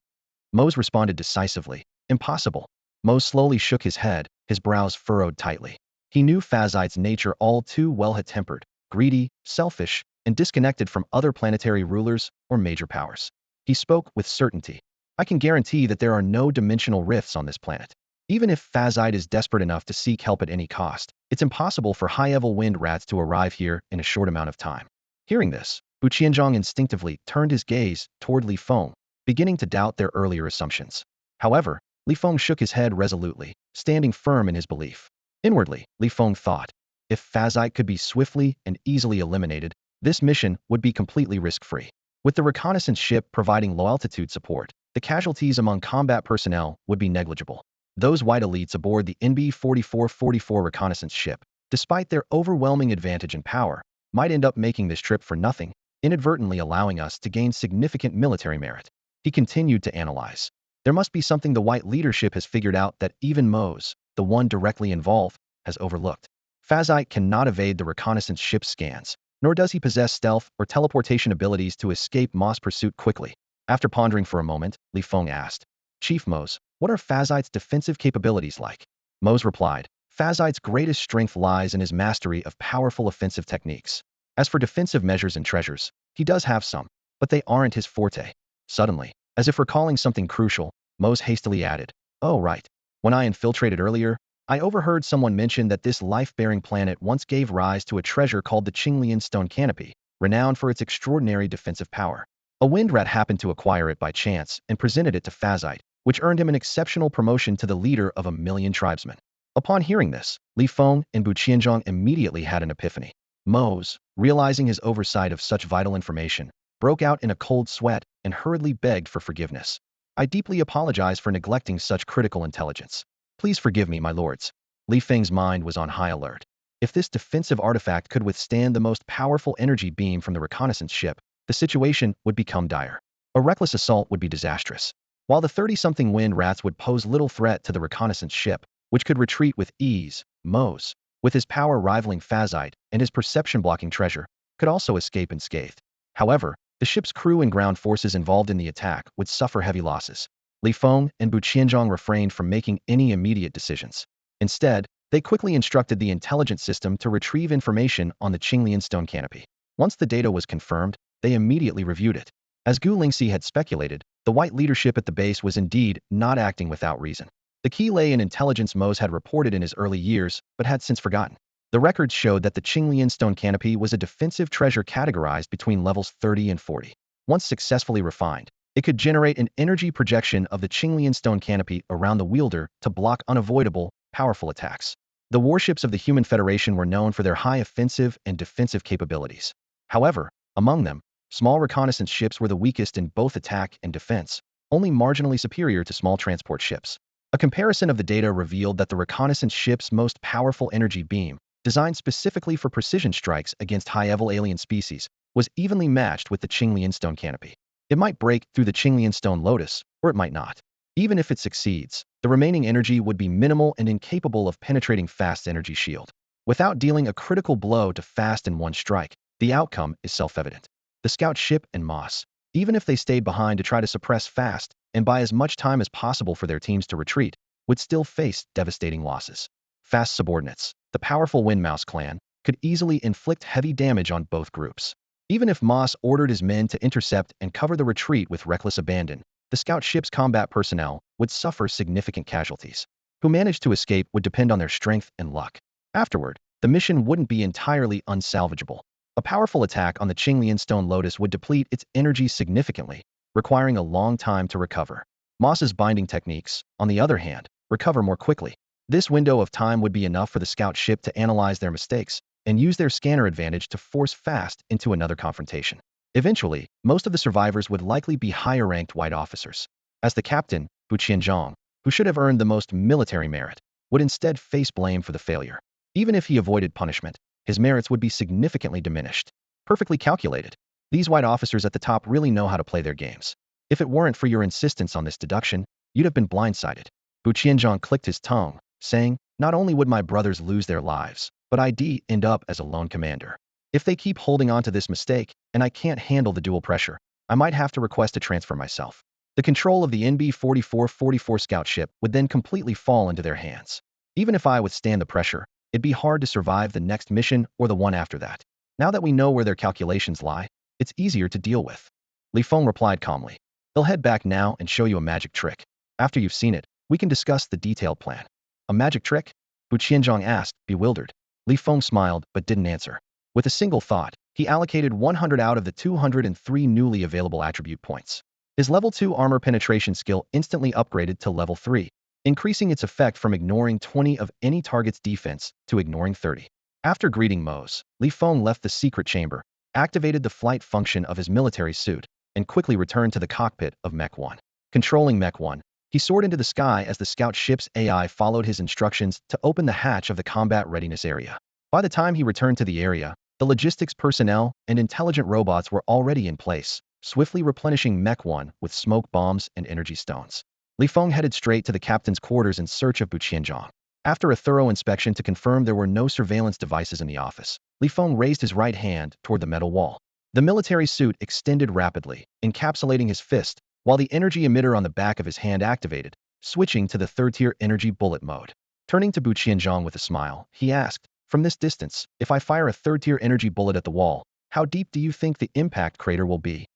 Mose responded decisively, impossible. Mose slowly shook his head, his brows furrowed tightly. He knew Fazite's nature all too well, hot-tempered, greedy, selfish, and disconnected from other planetary rulers or major powers. He spoke with certainty. I can guarantee that there are no dimensional rifts on this planet. Even if Fazite is desperate enough to seek help at any cost, it's impossible for high-level wind rats to arrive here in a short amount of time. Hearing this, Bu Qianzhong instinctively turned his gaze toward Li Feng, beginning to doubt their earlier assumptions. However, Li Feng shook his head resolutely, standing firm in his belief. Inwardly, Li Feng thought, if Fazite could be swiftly and easily eliminated, this mission would be completely risk-free. With the reconnaissance ship providing low-altitude support, the casualties among combat personnel would be negligible. Those white elites aboard the NB-4444 reconnaissance ship, despite their overwhelming advantage and power, might end up making this trip for nothing, inadvertently allowing us to gain significant military merit. He continued to analyze. There must be something the white leadership has figured out that even Mose, the one directly involved, has overlooked. Fazite cannot evade the reconnaissance ship's scans, nor does he possess stealth or teleportation abilities to escape Moss pursuit quickly. After pondering for a moment, Li Feng asked, Chief Mose, what are Fazite's defensive capabilities like? Mose replied, Fazite's greatest strength lies in his mastery of powerful offensive techniques. As for defensive measures and treasures, he does have some, but they aren't his forte. Suddenly, as if recalling something crucial, Mose hastily added, oh right. When I infiltrated earlier, I overheard someone mention that this life-bearing planet once gave rise to a treasure called the Qinglian Stone Canopy, renowned for its extraordinary defensive power. A wind rat happened to acquire it by chance and presented it to Fazite, which earned him an exceptional promotion to the leader of 1,000,000 tribesmen. Upon hearing this, Li Feng and Bu Qianzhong immediately had an epiphany. Mose, realizing his oversight of such vital information, broke out in a cold sweat and hurriedly begged for forgiveness. I deeply apologize for neglecting such critical intelligence. Please forgive me, my lords. Li Feng's mind was on high alert. If this defensive artifact could withstand the most powerful energy beam from the reconnaissance ship, the situation would become dire. A reckless assault would be disastrous. While the 30-something wind rats would pose little threat to the reconnaissance ship, which could retreat with ease, Mose, with his power rivaling Fazite and his perception-blocking treasure, could also escape unscathed. However, the ship's crew and ground forces involved in the attack would suffer heavy losses. Li Feng and Bu Qianzhong refrained from making any immediate decisions. Instead, they quickly instructed the intelligence system to retrieve information on the Qinglian Stone Canopy. Once the data was confirmed, they immediately reviewed it. As Gu Lingxi had speculated, the white leadership at the base was indeed not acting without reason. The key lay in intelligence Mose had reported in his early years, but had since forgotten. The records showed that the Qinglian Stone Canopy was a defensive treasure categorized between levels 30 and 40. Once successfully refined, it could generate an energy projection of the Qinglian Stone Canopy around the wielder to block unavoidable, powerful attacks. The warships of the Human Federation were known for their high offensive and defensive capabilities. However, among them, small reconnaissance ships were the weakest in both attack and defense, only marginally superior to small transport ships. A comparison of the data revealed that the reconnaissance ship's most powerful energy beam, designed specifically for precision strikes against high-level alien species, was evenly matched with the Qinglian Stone Canopy. It might break through the Qinglian Stone Lotus, or it might not. Even if it succeeds, the remaining energy would be minimal and incapable of penetrating Fast's energy shield. Without dealing a critical blow to Fast in one strike, the outcome is self-evident. The scout ship and Moss, even if they stayed behind to try to suppress Fast and buy as much time as possible for their teams to retreat, would still face devastating losses. Fast's subordinates, the powerful Windmouse clan, could easily inflict heavy damage on both groups. Even if Moss ordered his men to intercept and cover the retreat with reckless abandon, the scout ship's combat personnel would suffer significant casualties. Who managed to escape would depend on their strength and luck. Afterward, the mission wouldn't be entirely unsalvageable. A powerful attack on the Qinglian Stone Lotus would deplete its energy significantly, requiring a long time to recover. Moss's binding techniques, on the other hand, recover more quickly. This window of time would be enough for the scout ship to analyze their mistakes and use their scanner advantage to force Fast into another confrontation. Eventually, most of the survivors would likely be higher-ranked white officers. As the captain, Bu Qianzhong, who should have earned the most military merit, would instead face blame for the failure. Even if he avoided punishment, his merits would be significantly diminished. Perfectly calculated. These white officers at the top really know how to play their games. If it weren't for your insistence on this deduction, you'd have been blindsided. Bu Qianzhong clicked his tongue, saying, not only would my brothers lose their lives, but I'd end up as a lone commander. If they keep holding on to this mistake, and I can't handle the dual pressure, I might have to request a transfer myself. The control of the NB-4444 scout ship would then completely fall into their hands. Even if I withstand the pressure, it'd be hard to survive the next mission or the one after that. Now that we know where their calculations lie, it's easier to deal with. Li Feng replied calmly. They'll head back now and show you a magic trick. After you've seen it, we can discuss the detailed plan. A magic trick? Bu Qianzhong asked, bewildered. Li Feng smiled but didn't answer. With a single thought, he allocated 100 out of the 203 newly available attribute points. His level 2 armor penetration skill instantly upgraded to level 3, increasing its effect from ignoring 20 of any target's defense to ignoring 30. After greeting Mose, Li Feng left the secret chamber, activated the flight function of his military suit, and quickly returned to the cockpit of Mech 1. Controlling Mech 1, he soared into the sky as the scout ship's AI followed his instructions to open the hatch of the combat readiness area. By the time he returned to the area, the logistics personnel and intelligent robots were already in place, swiftly replenishing Mech 1 with smoke bombs and energy stones. Li Feng headed straight to the captain's quarters in search of Bu Qianzhong. After a thorough inspection to confirm there were no surveillance devices in the office, Li Feng raised his right hand toward the metal wall. The military suit extended rapidly, encapsulating his fist, while the energy emitter on the back of his hand activated, switching to the third-tier energy bullet mode. Turning to Bu Qianzhong with a smile, he asked, from this distance, if I fire a third-tier energy bullet at the wall, how deep do you think the impact crater will be?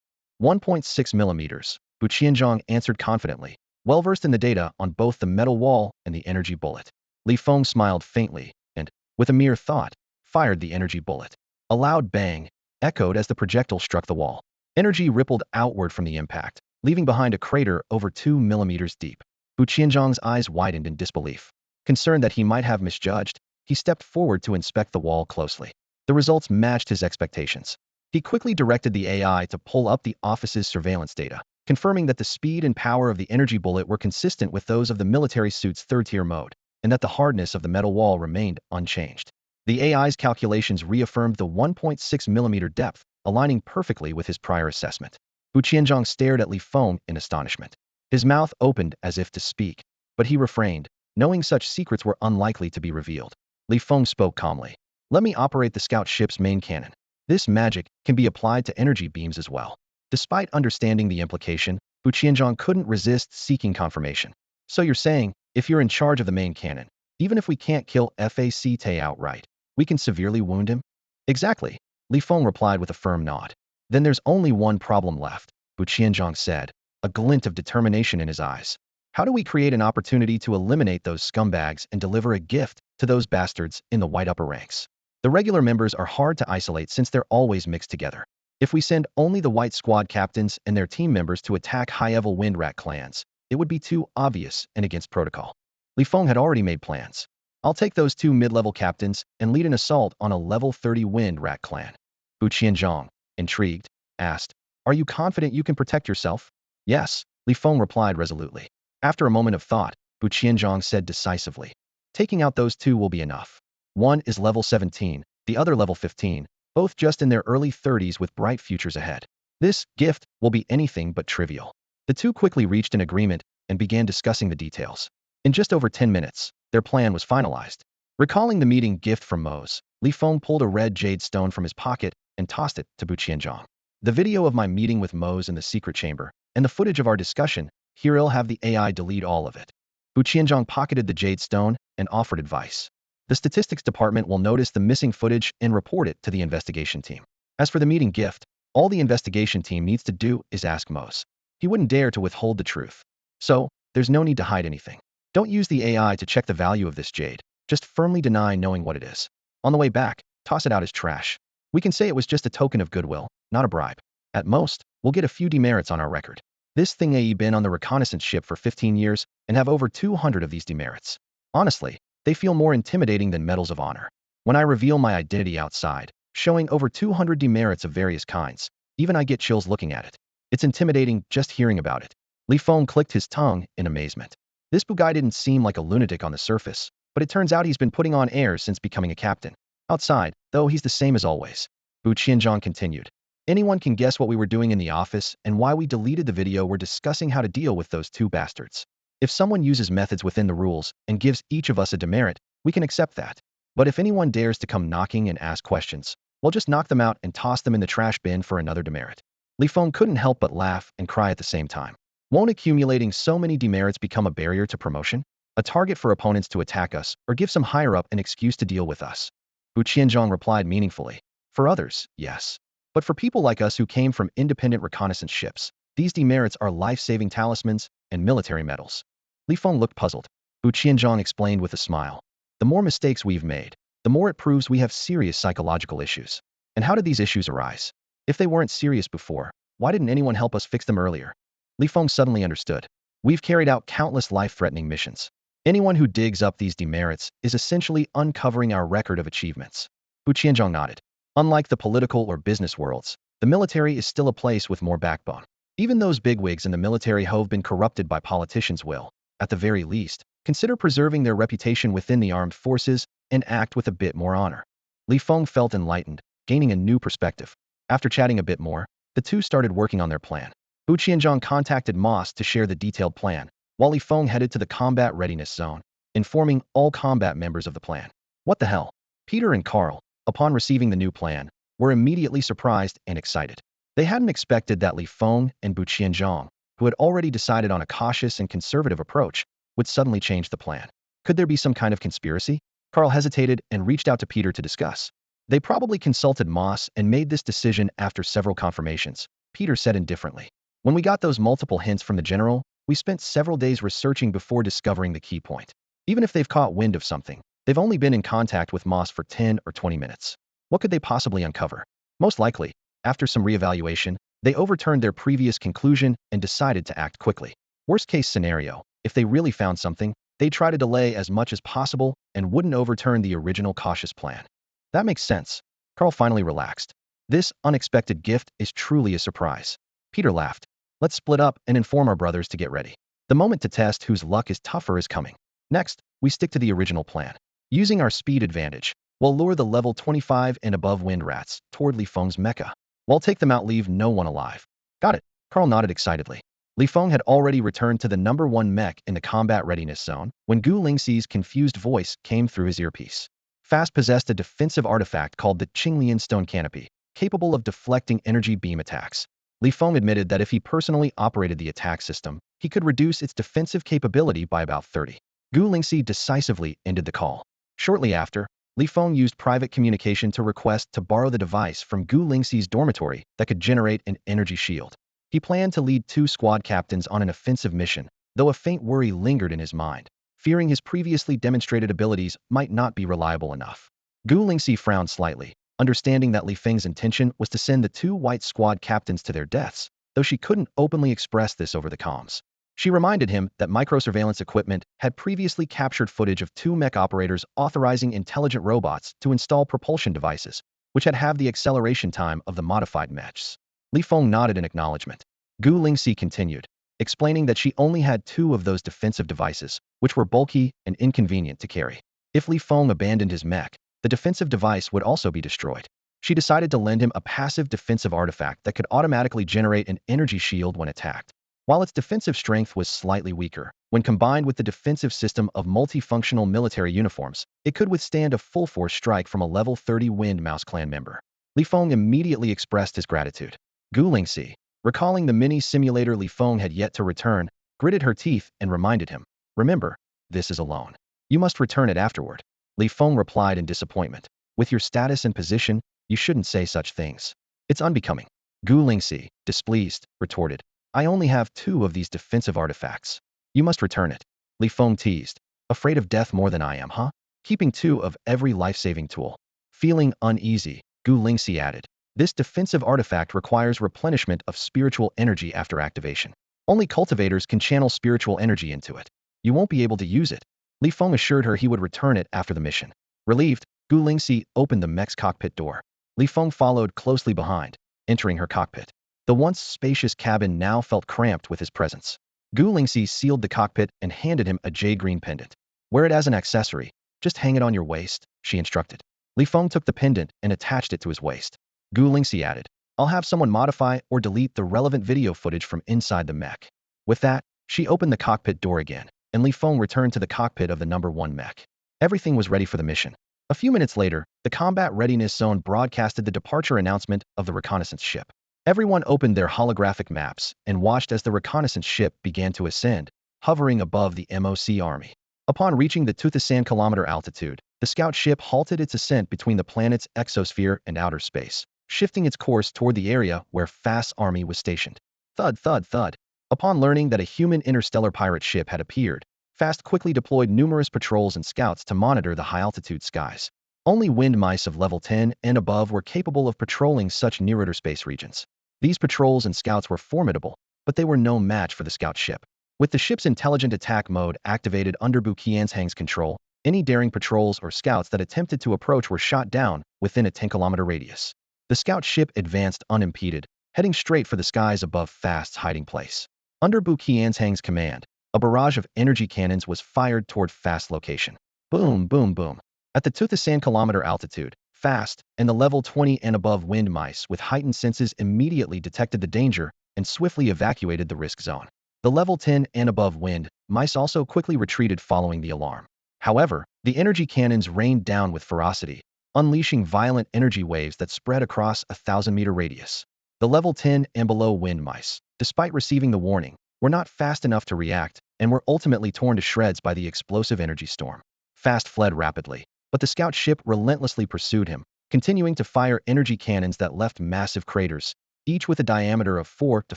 1.6 millimeters, Bu Qianzhong answered confidently, well-versed in the data on both the metal wall and the energy bullet. Li Feng smiled faintly and, with a mere thought, fired the energy bullet. A loud bang echoed as the projectile struck the wall. Energy rippled outward from the impact, leaving behind a crater over 2 millimeters deep. Bu Qianzhong's eyes widened in disbelief. Concerned that he might have misjudged, he stepped forward to inspect the wall closely. The results matched his expectations. He quickly directed the AI to pull up the office's surveillance data, confirming that the speed and power of the energy bullet were consistent with those of the military suit's third-tier mode, and that the hardness of the metal wall remained unchanged. The AI's calculations reaffirmed the 1.6 millimeter depth, aligning perfectly with his prior assessment. Bu Qianzhong stared at Li Feng in astonishment. His mouth opened as if to speak, but he refrained, knowing such secrets were unlikely to be revealed. Li Feng spoke calmly. Let me operate the scout ship's main cannon. This magic can be applied to energy beams as well. Despite understanding the implication, Bu Qianzhong couldn't resist seeking confirmation. So you're saying, if you're in charge of the main cannon, even if we can't kill Fact outright, we can severely wound him? Exactly, Li Feng replied with a firm nod. Then there's only one problem left, Bu Qianzhong said, a glint of determination in his eyes. How do we create an opportunity to eliminate those scumbags and deliver a gift to those bastards in the white upper ranks? The regular members are hard to isolate since they're always mixed together. If we send only the white squad captains and their team members to attack high-level Windrat clans, it would be too obvious and against protocol. Li Feng had already made plans. I'll take those 2 mid-level captains and lead an assault on a level 30 Windrat clan. Bu Qianzhong, intrigued, asked, are you confident you can protect yourself? Yes, Li Feng replied resolutely. After a moment of thought, Bu Qianzhong said decisively, taking out those 2 will be enough. One is level 17, the other level 15, both just in their early 30s with bright futures ahead. This gift will be anything but trivial. The 2 quickly reached an agreement and began discussing the details. In just over 10 minutes, their plan was finalized. Recalling the meeting gift from Mose, Li Feng pulled a red jade stone from his pocket and tossed it to Bu Qianzhong. The video of my meeting with Mose in the secret chamber, and the footage of our discussion, here I'll have the AI delete all of it. Bu Qianzhong pocketed the jade stone and offered advice. The statistics department will notice the missing footage and report it to the investigation team. As for the meeting gift, all the investigation team needs to do is ask Mose. He wouldn't dare to withhold the truth. So, there's no need to hide anything. Don't use the AI to check the value of this jade. Just firmly deny knowing what it is. On the way back, toss it out as trash. We can say it was just a token of goodwill, not a bribe. At most, we'll get a few demerits on our record. This thing AE been on the reconnaissance ship for 15 years and have over 200 of these demerits. Honestly, they feel more intimidating than medals of honor. When I reveal my identity outside, showing over 200 demerits of various kinds, even I get chills looking at it. It's intimidating just hearing about it. Li Feng clicked his tongue in amazement. This guy didn't seem like a lunatic on the surface, but it turns out he's been putting on airs since becoming a captain. Outside, though, he's the same as always. Bu Qianzhong continued. Anyone can guess what we were doing in the office and why we deleted the video. We're discussing how to deal with those 2 bastards. If someone uses methods within the rules and gives each of us a demerit, we can accept that. But if anyone dares to come knocking and ask questions, we'll just knock them out and toss them in the trash bin for another demerit. Li Feng couldn't help but laugh and cry at the same time. Won't accumulating so many demerits become a barrier to promotion? A target for opponents to attack us or give some higher-up an excuse to deal with us? Bu Qianzhong replied meaningfully. For others, yes. But for people like us who came from independent reconnaissance ships, these demerits are life-saving talismans and military medals. Li Feng looked puzzled. Bu Qianzhong explained with a smile. The more mistakes we've made, the more it proves we have serious psychological issues. And how did these issues arise? If they weren't serious before, why didn't anyone help us fix them earlier? Li Feng suddenly understood. We've carried out countless life-threatening missions. Anyone who digs up these demerits is essentially uncovering our record of achievements. Bu Qianzhong nodded. Unlike the political or business worlds, the military is still a place with more backbone. Even those bigwigs in the military who've been corrupted by politicians will, at the very least, consider preserving their reputation within the armed forces and act with a bit more honor. Li Feng felt enlightened, gaining a new perspective. After chatting a bit more, the two started working on their plan. Bu Qianzhong contacted Moss to share the detailed plan, while Li Feng headed to the combat readiness zone, informing all combat members of the plan. What the hell? Peter and Carl, upon receiving the new plan, were immediately surprised and excited. They hadn't expected that Li Feng and Bu Qianzhong, who had already decided on a cautious and conservative approach, would suddenly change the plan. Could there be some kind of conspiracy? Carl hesitated and reached out to Peter to discuss. They probably consulted Moss and made this decision after several confirmations, Peter said indifferently. When we got those multiple hints from the general, we spent several days researching before discovering the key point. Even if they've caught wind of something, they've only been in contact with Moss for 10 or 20 minutes. What could they possibly uncover? Most likely, after some reevaluation, they overturned their previous conclusion and decided to act quickly. Worst case scenario, if they really found something, they'd try to delay as much as possible and wouldn't overturn the original cautious plan. That makes sense. Carl finally relaxed. This unexpected gift is truly a surprise. Peter laughed. Let's split up and inform our brothers to get ready. The moment to test whose luck is tougher is coming. Next, we stick to the original plan. Using our speed advantage, we'll lure the level 25 and above wind rats toward Li Feng's mecha. We'll take them out, leave no one alive. Got it. Carl nodded excitedly. Li Feng had already returned to the number 1 mech in the combat readiness zone when Gu Lingxi's confused voice came through his earpiece. Fast possessed a defensive artifact called the Qinglian Stone Canopy, capable of deflecting energy beam attacks. Li Feng admitted that if he personally operated the attack system, he could reduce its defensive capability by about 30. Gu Lingxi decisively ended the call. Shortly after, Li Feng used private communication to request to borrow the device from Gu Lingxi's dormitory that could generate an energy shield. He planned to lead 2 squad captains on an offensive mission, though a faint worry lingered in his mind, fearing his previously demonstrated abilities might not be reliable enough. Gu Lingxi frowned slightly, understanding that Li Feng's intention was to send the 2 white squad captains to their deaths, though she couldn't openly express this over the comms. She reminded him that microsurveillance equipment had previously captured footage of 2 mech operators authorizing intelligent robots to install propulsion devices, which had halved the acceleration time of the modified mechs. Li Feng nodded in acknowledgement. Gu Lingxi continued, explaining that she only had 2 of those defensive devices, which were bulky and inconvenient to carry. If Li Feng abandoned his mech, the defensive device would also be destroyed. She decided to lend him a passive defensive artifact that could automatically generate an energy shield when attacked. While its defensive strength was slightly weaker, when combined with the defensive system of multifunctional military uniforms, it could withstand a full-force strike from a level 30 Wind Mouse clan member. Li Feng immediately expressed his gratitude. Gu Lingxi, recalling the mini-simulator Li Feng had yet to return, gritted her teeth and reminded him, "Remember, this is a loan. You must return it afterward." Li Feng replied in disappointment. "With your status and position, you shouldn't say such things. It's unbecoming." Gu Lingxi, displeased, retorted, "I only have 2 of these defensive artifacts. You must return it." Li Feng teased, "Afraid of death more than I am, huh? Keeping 2 of every life-saving tool." Feeling uneasy, Gu Lingxi added, "This defensive artifact requires replenishment of spiritual energy after activation. Only cultivators can channel spiritual energy into it. You won't be able to use it." Li Feng assured her he would return it after the mission. Relieved, Gu Lingxi opened the mech's cockpit door. Li Feng followed closely behind, entering her cockpit. The once spacious cabin now felt cramped with his presence. Gu Lingxi sealed the cockpit and handed him a jade-green pendant. "Wear it as an accessory. Just hang it on your waist," she instructed. Li Feng took the pendant and attached it to his waist. Gu Lingxi added, "I'll have someone modify or delete the relevant video footage from inside the mech." With that, she opened the cockpit door again, and Li Feng returned to the cockpit of the number 1 mech. Everything was ready for the mission. A few minutes later, the combat readiness zone broadcasted the departure announcement of the reconnaissance ship. Everyone opened their holographic maps and watched as the reconnaissance ship began to ascend, hovering above the MOC army. Upon reaching the 2,000-kilometer altitude, the scout ship halted its ascent between the planet's exosphere and outer space, shifting its course toward the area where Fast's army was stationed. Thud, thud, thud. Upon learning that a human interstellar pirate ship had appeared, Fast quickly deployed numerous patrols and scouts to monitor the high-altitude skies. Only wind mice of level 10 and above were capable of patrolling such near-outer space regions. These patrols and scouts were formidable, but they were no match for the scout ship. With the ship's intelligent attack mode activated under Bu Qianzhang's control, any daring patrols or scouts that attempted to approach were shot down within a 10-kilometer radius. The scout ship advanced unimpeded, heading straight for the skies above Fast's hiding place. Under Bu Qianzhang's command, a barrage of energy cannons was fired toward Fast's location. Boom, boom, boom. At the 2,000-kilometer altitude, Fast and the level 20 and above wind mice with heightened senses immediately detected the danger and swiftly evacuated the risk zone. The level 10 and above wind mice also quickly retreated following the alarm. However, the energy cannons rained down with ferocity, unleashing violent energy waves that spread across a 1,000-meter radius. The level 10 and below wind mice, despite receiving the warning, were not fast enough to react and were ultimately torn to shreds by the explosive energy storm. Fast fled rapidly, but the scout ship relentlessly pursued him, continuing to fire energy cannons that left massive craters, each with a diameter of 400 to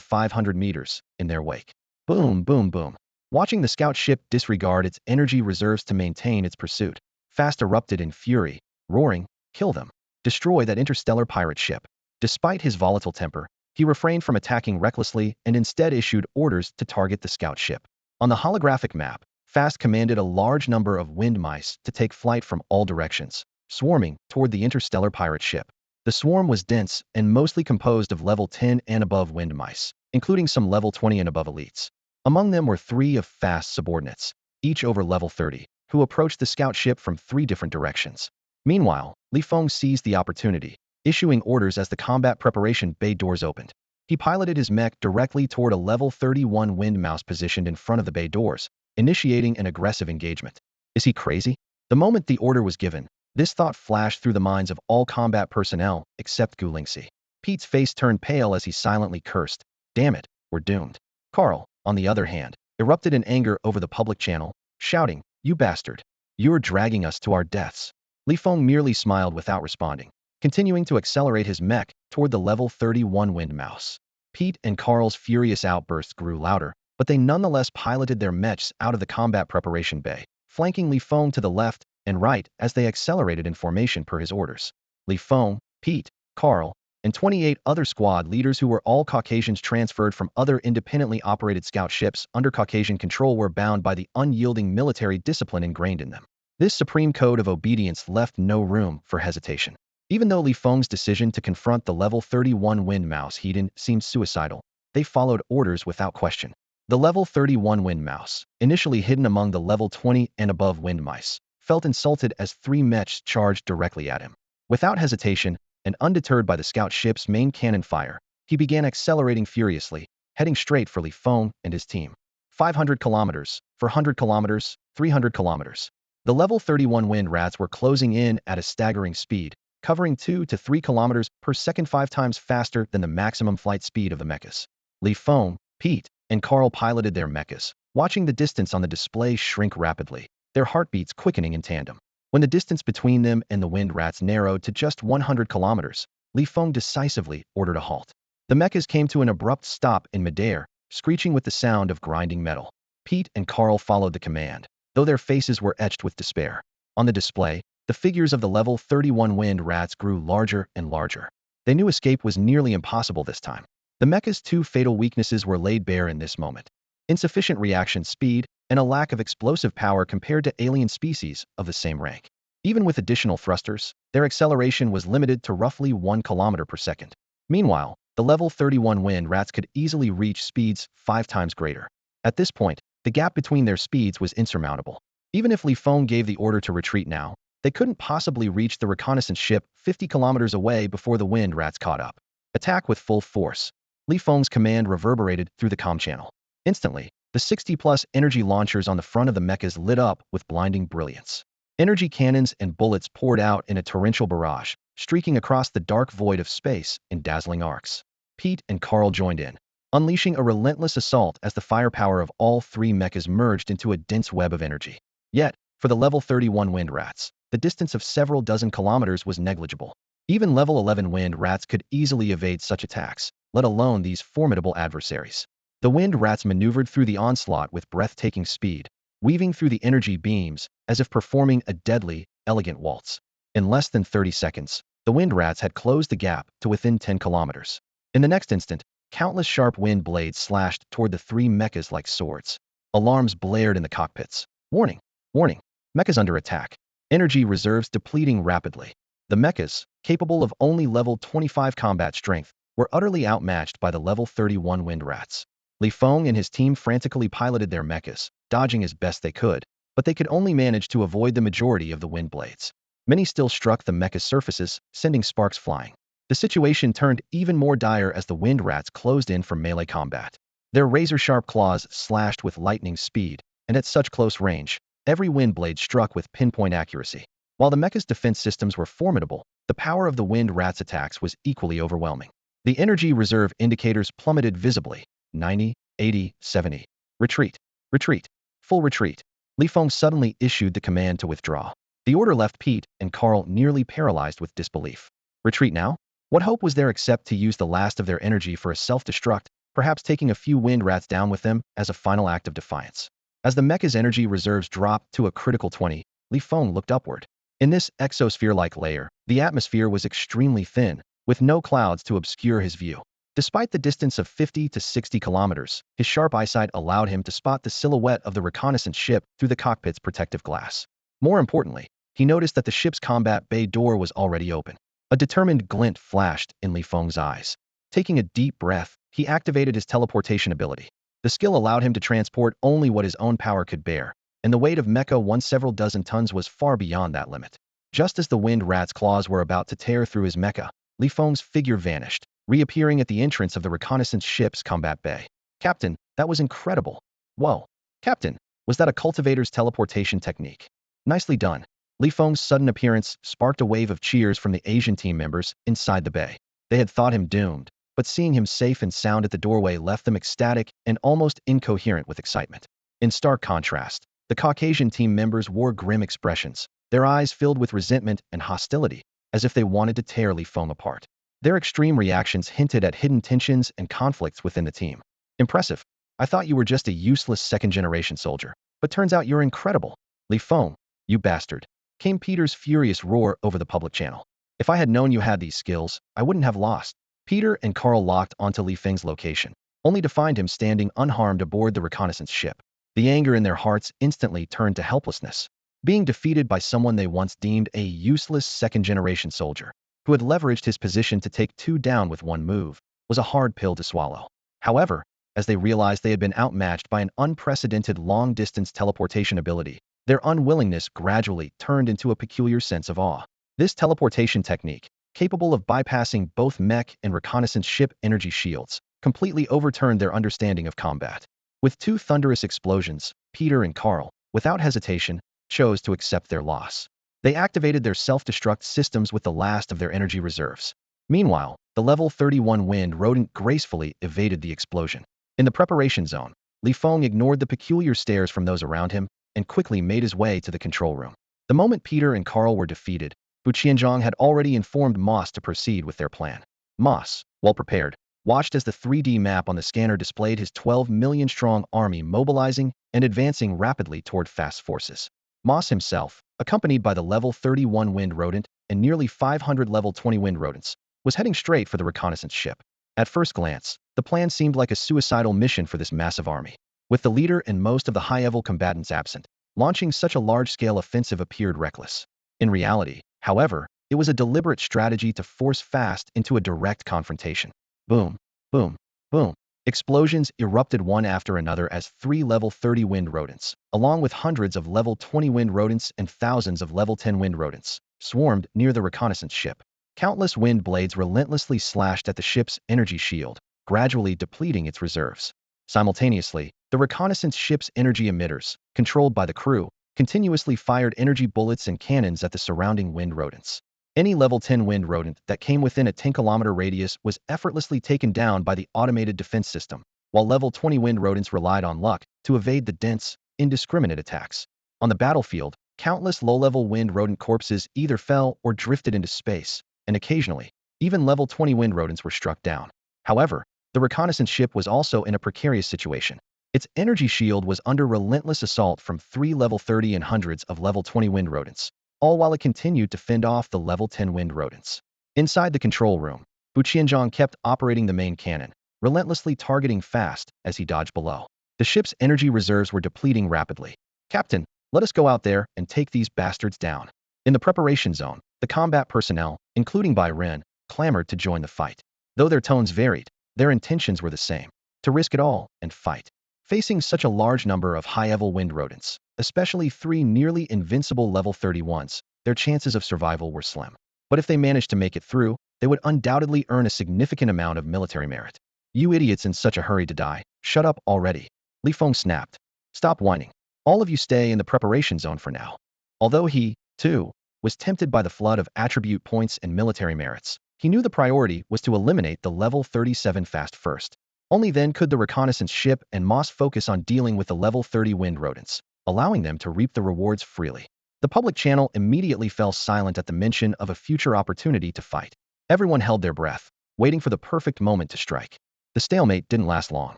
500 meters, in their wake. Boom, boom, boom. Watching the scout ship disregard its energy reserves to maintain its pursuit, Fast erupted in fury, roaring, "Kill them! Destroy that interstellar pirate ship!" Despite his volatile temper, he refrained from attacking recklessly and instead issued orders to target the scout ship. On the holographic map, Fast commanded a large number of wind mice to take flight from all directions, swarming toward the interstellar pirate ship. The swarm was dense and mostly composed of level 10 and above wind mice, including some level 20 and above elites. Among them were 3 of Fast's subordinates, each over level 30, who approached the scout ship from 3 different directions. Meanwhile, Feng seized the opportunity, issuing orders as the combat preparation bay doors opened. He piloted his mech directly toward a level 31 wind mouse positioned in front of the bay doors, initiating an aggressive engagement. Is he crazy? The moment the order was given, this thought flashed through the minds of all combat personnel except Gu Lingxi. Pete's face turned pale as he silently cursed. Damn it, we're doomed. Carl, on the other hand, erupted in anger over the public channel, shouting, "You bastard! You're dragging us to our deaths." Feng merely smiled without responding, continuing to accelerate his mech toward the level 31 wind mouse. Pete and Carl's furious outbursts grew louder, but they nonetheless piloted their mechs out of the combat preparation bay, flanking Feng to the left and right as they accelerated in formation per his orders. Feng, Pete, Carl, and 28 other squad leaders who were all Caucasians transferred from other independently operated scout ships under Caucasian control were bound by the unyielding military discipline ingrained in them. This supreme code of obedience left no room for hesitation. Even though Feng's decision to confront the level 31 wind mouse Hedon seemed suicidal, they followed orders without question. The level 31 wind mouse, initially hidden among the level 20 and above wind mice, felt insulted as 3 mechs charged directly at him. Without hesitation, and undeterred by the scout ship's main cannon fire, he began accelerating furiously, heading straight for Feng and his team. 500 kilometers, 400 kilometers, 300 kilometers. The level 31 wind rats were closing in at a staggering speed, covering 2 to 3 kilometers per second 5 times faster than the maximum flight speed of the mechas. Feng, Pete, and Carl piloted their mechas, watching the distance on the display shrink rapidly, their heartbeats quickening in tandem. When the distance between them and the wind rats narrowed to just 100 kilometers, Feng decisively ordered a halt. The mechas came to an abrupt stop in midair, screeching with the sound of grinding metal. Pete and Carl followed the command, though their faces were etched with despair. On the display, the figures of the level 31 wind rats grew larger and larger. They knew escape was nearly impossible this time. The mecha's 2 fatal weaknesses were laid bare in this moment: insufficient reaction speed and a lack of explosive power compared to alien species of the same rank. Even with additional thrusters, their acceleration was limited to roughly 1 kilometer per second. Meanwhile, the level 31 wind rats could easily reach speeds 5 times greater. At this point, the gap between their speeds was insurmountable. Even if Feng gave the order to retreat now, they couldn't possibly reach the reconnaissance ship 50 kilometers away before the wind rats caught up. Attack with full force. Feng's command reverberated through the comm channel. Instantly, the 60-plus energy launchers on the front of the mechas lit up with blinding brilliance. Energy cannons and bullets poured out in a torrential barrage, streaking across the dark void of space in dazzling arcs. Pete and Carl joined in, unleashing a relentless assault as the firepower of all 3 mechas merged into a dense web of energy. Yet, for the level 31 wind rats, the distance of several dozen kilometers was negligible. Even level 11 wind rats could easily evade such attacks, let alone these formidable adversaries. The wind rats maneuvered through the onslaught with breathtaking speed, weaving through the energy beams as if performing a deadly, elegant waltz. In less than 30 seconds, the wind rats had closed the gap to within 10 kilometers. In the next instant, countless sharp wind blades slashed toward the three mechas like swords. Alarms blared in the cockpits. Warning! Warning! Mechas under attack. Energy reserves depleting rapidly. The mechas, capable of only level 25 combat strength, were utterly outmatched by the level 31 wind rats. Feng and his team frantically piloted their mechas, dodging as best they could, but they could only manage to avoid the majority of the wind blades. Many still struck the mecha's surfaces, sending sparks flying. The situation turned even more dire as the wind rats closed in for melee combat. Their razor-sharp claws slashed with lightning speed, and at such close range, every wind blade struck with pinpoint accuracy. While the mecha's defense systems were formidable, the power of the wind rats' attacks was equally overwhelming. The energy reserve indicators plummeted visibly. 90, 80, 70. Retreat. Retreat. Full retreat. Feng suddenly issued the command to withdraw. The order left Pete and Carl nearly paralyzed with disbelief. Retreat now? What hope was there except to use the last of their energy for a self-destruct, perhaps taking a few wind rats down with them as a final act of defiance? As the mecha's energy reserves dropped to a critical 20, Feng looked upward. In this exosphere-like layer, the atmosphere was extremely thin, with no clouds to obscure his view. Despite the distance of 50 to 60 kilometers, his sharp eyesight allowed him to spot the silhouette of the reconnaissance ship through the cockpit's protective glass. More importantly, he noticed that the ship's combat bay door was already open. A determined glint flashed in Feng's eyes. Taking a deep breath, he activated his teleportation ability. The skill allowed him to transport only what his own power could bear, and the weight of Mecha 1 several dozen tons was far beyond that limit. Just as the wind rat's claws were about to tear through his mecha, Feng's figure vanished, reappearing at the entrance of the reconnaissance ship's combat bay. Captain, that was incredible. Whoa. Captain, was that a cultivator's teleportation technique? Nicely done. Feng's sudden appearance sparked a wave of cheers from the Asian team members inside the bay. They had thought him doomed, but seeing him safe and sound at the doorway left them ecstatic and almost incoherent with excitement. In stark contrast, the Caucasian team members wore grim expressions, their eyes filled with resentment and hostility, as if they wanted to tear Feng apart. Their extreme reactions hinted at hidden tensions and conflicts within the team. Impressive. I thought you were just a useless second-generation soldier, but turns out you're incredible. Feng, you bastard, came Peter's furious roar over the public channel. If I had known you had these skills, I wouldn't have lost. Peter and Carl locked onto Feng's location, only to find him standing unharmed aboard the reconnaissance ship. The anger in their hearts instantly turned to helplessness. Being defeated by someone they once deemed a useless second-generation soldier, who had leveraged his position to take two down with one move, was a hard pill to swallow. However, as they realized they had been outmatched by an unprecedented long-distance teleportation ability, their unwillingness gradually turned into a peculiar sense of awe. This teleportation technique, capable of bypassing both mech and reconnaissance ship energy shields, completely overturned their understanding of combat. With two thunderous explosions, Peter and Carl, without hesitation, chose to accept their loss. They activated their self-destruct systems with the last of their energy reserves. Meanwhile, the level 31 wind rodent gracefully evaded the explosion. In the preparation zone, Feng ignored the peculiar stares from those around him and quickly made his way to the control room. The moment Peter and Carl were defeated, Fu Qianzhong had already informed Moss to proceed with their plan. Moss, well prepared, watched as the 3D map on the scanner displayed his 12 million-strong army mobilizing and advancing rapidly toward fast forces. Moss himself, accompanied by the level 31 wind rodent and nearly 500 level 20 wind rodents, was heading straight for the reconnaissance ship. At first glance, the plan seemed like a suicidal mission for this massive army. With the leader and most of the high-level combatants absent, launching such a large-scale offensive appeared reckless. In reality, however, it was a deliberate strategy to force fast into a direct confrontation. Boom, boom, boom. Explosions erupted one after another as 3 level 30 wind rodents, along with hundreds of level 20 wind rodents and thousands of level 10 wind rodents, swarmed near the reconnaissance ship. Countless wind blades relentlessly slashed at the ship's energy shield, gradually depleting its reserves. Simultaneously, the reconnaissance ship's energy emitters, controlled by the crew, continuously fired energy bullets and cannons at the surrounding wind rodents. Any level 10 wind rodent that came within a 10-kilometer radius was effortlessly taken down by the automated defense system, while level 20 wind rodents relied on luck to evade the dense, indiscriminate attacks. On the battlefield, countless low-level wind rodent corpses either fell or drifted into space, and occasionally, even level 20 wind rodents were struck down. However, the reconnaissance ship was also in a precarious situation. Its energy shield was under relentless assault from 3 level 30 and hundreds of level 20 wind rodents, all while it continued to fend off the level 10 wind rodents. Inside the control room, Bu Qianzhong kept operating the main cannon, relentlessly targeting fast as he dodged below. The ship's energy reserves were depleting rapidly. "Captain, let us go out there and take these bastards down." In the preparation zone, the combat personnel, including Bai Ren, clamored to join the fight. Though their tones varied, their intentions were the same: to risk it all and fight. Facing such a large number of high-level wind rodents, especially 3 nearly invincible level 31s, their chances of survival were slim. But if they managed to make it through, they would undoubtedly earn a significant amount of military merit. "You idiots in such a hurry to die, shut up already," Li Feng snapped. "Stop whining. All of you stay in the preparation zone for now." Although he, too, was tempted by the flood of attribute points and military merits, he knew the priority was to eliminate the level 37 fast first. Only then could the reconnaissance ship and Moss focus on dealing with the level 30 wind rodents, allowing them to reap the rewards freely. The public channel immediately fell silent at the mention of a future opportunity to fight. Everyone held their breath, waiting for the perfect moment to strike. The stalemate didn't last long.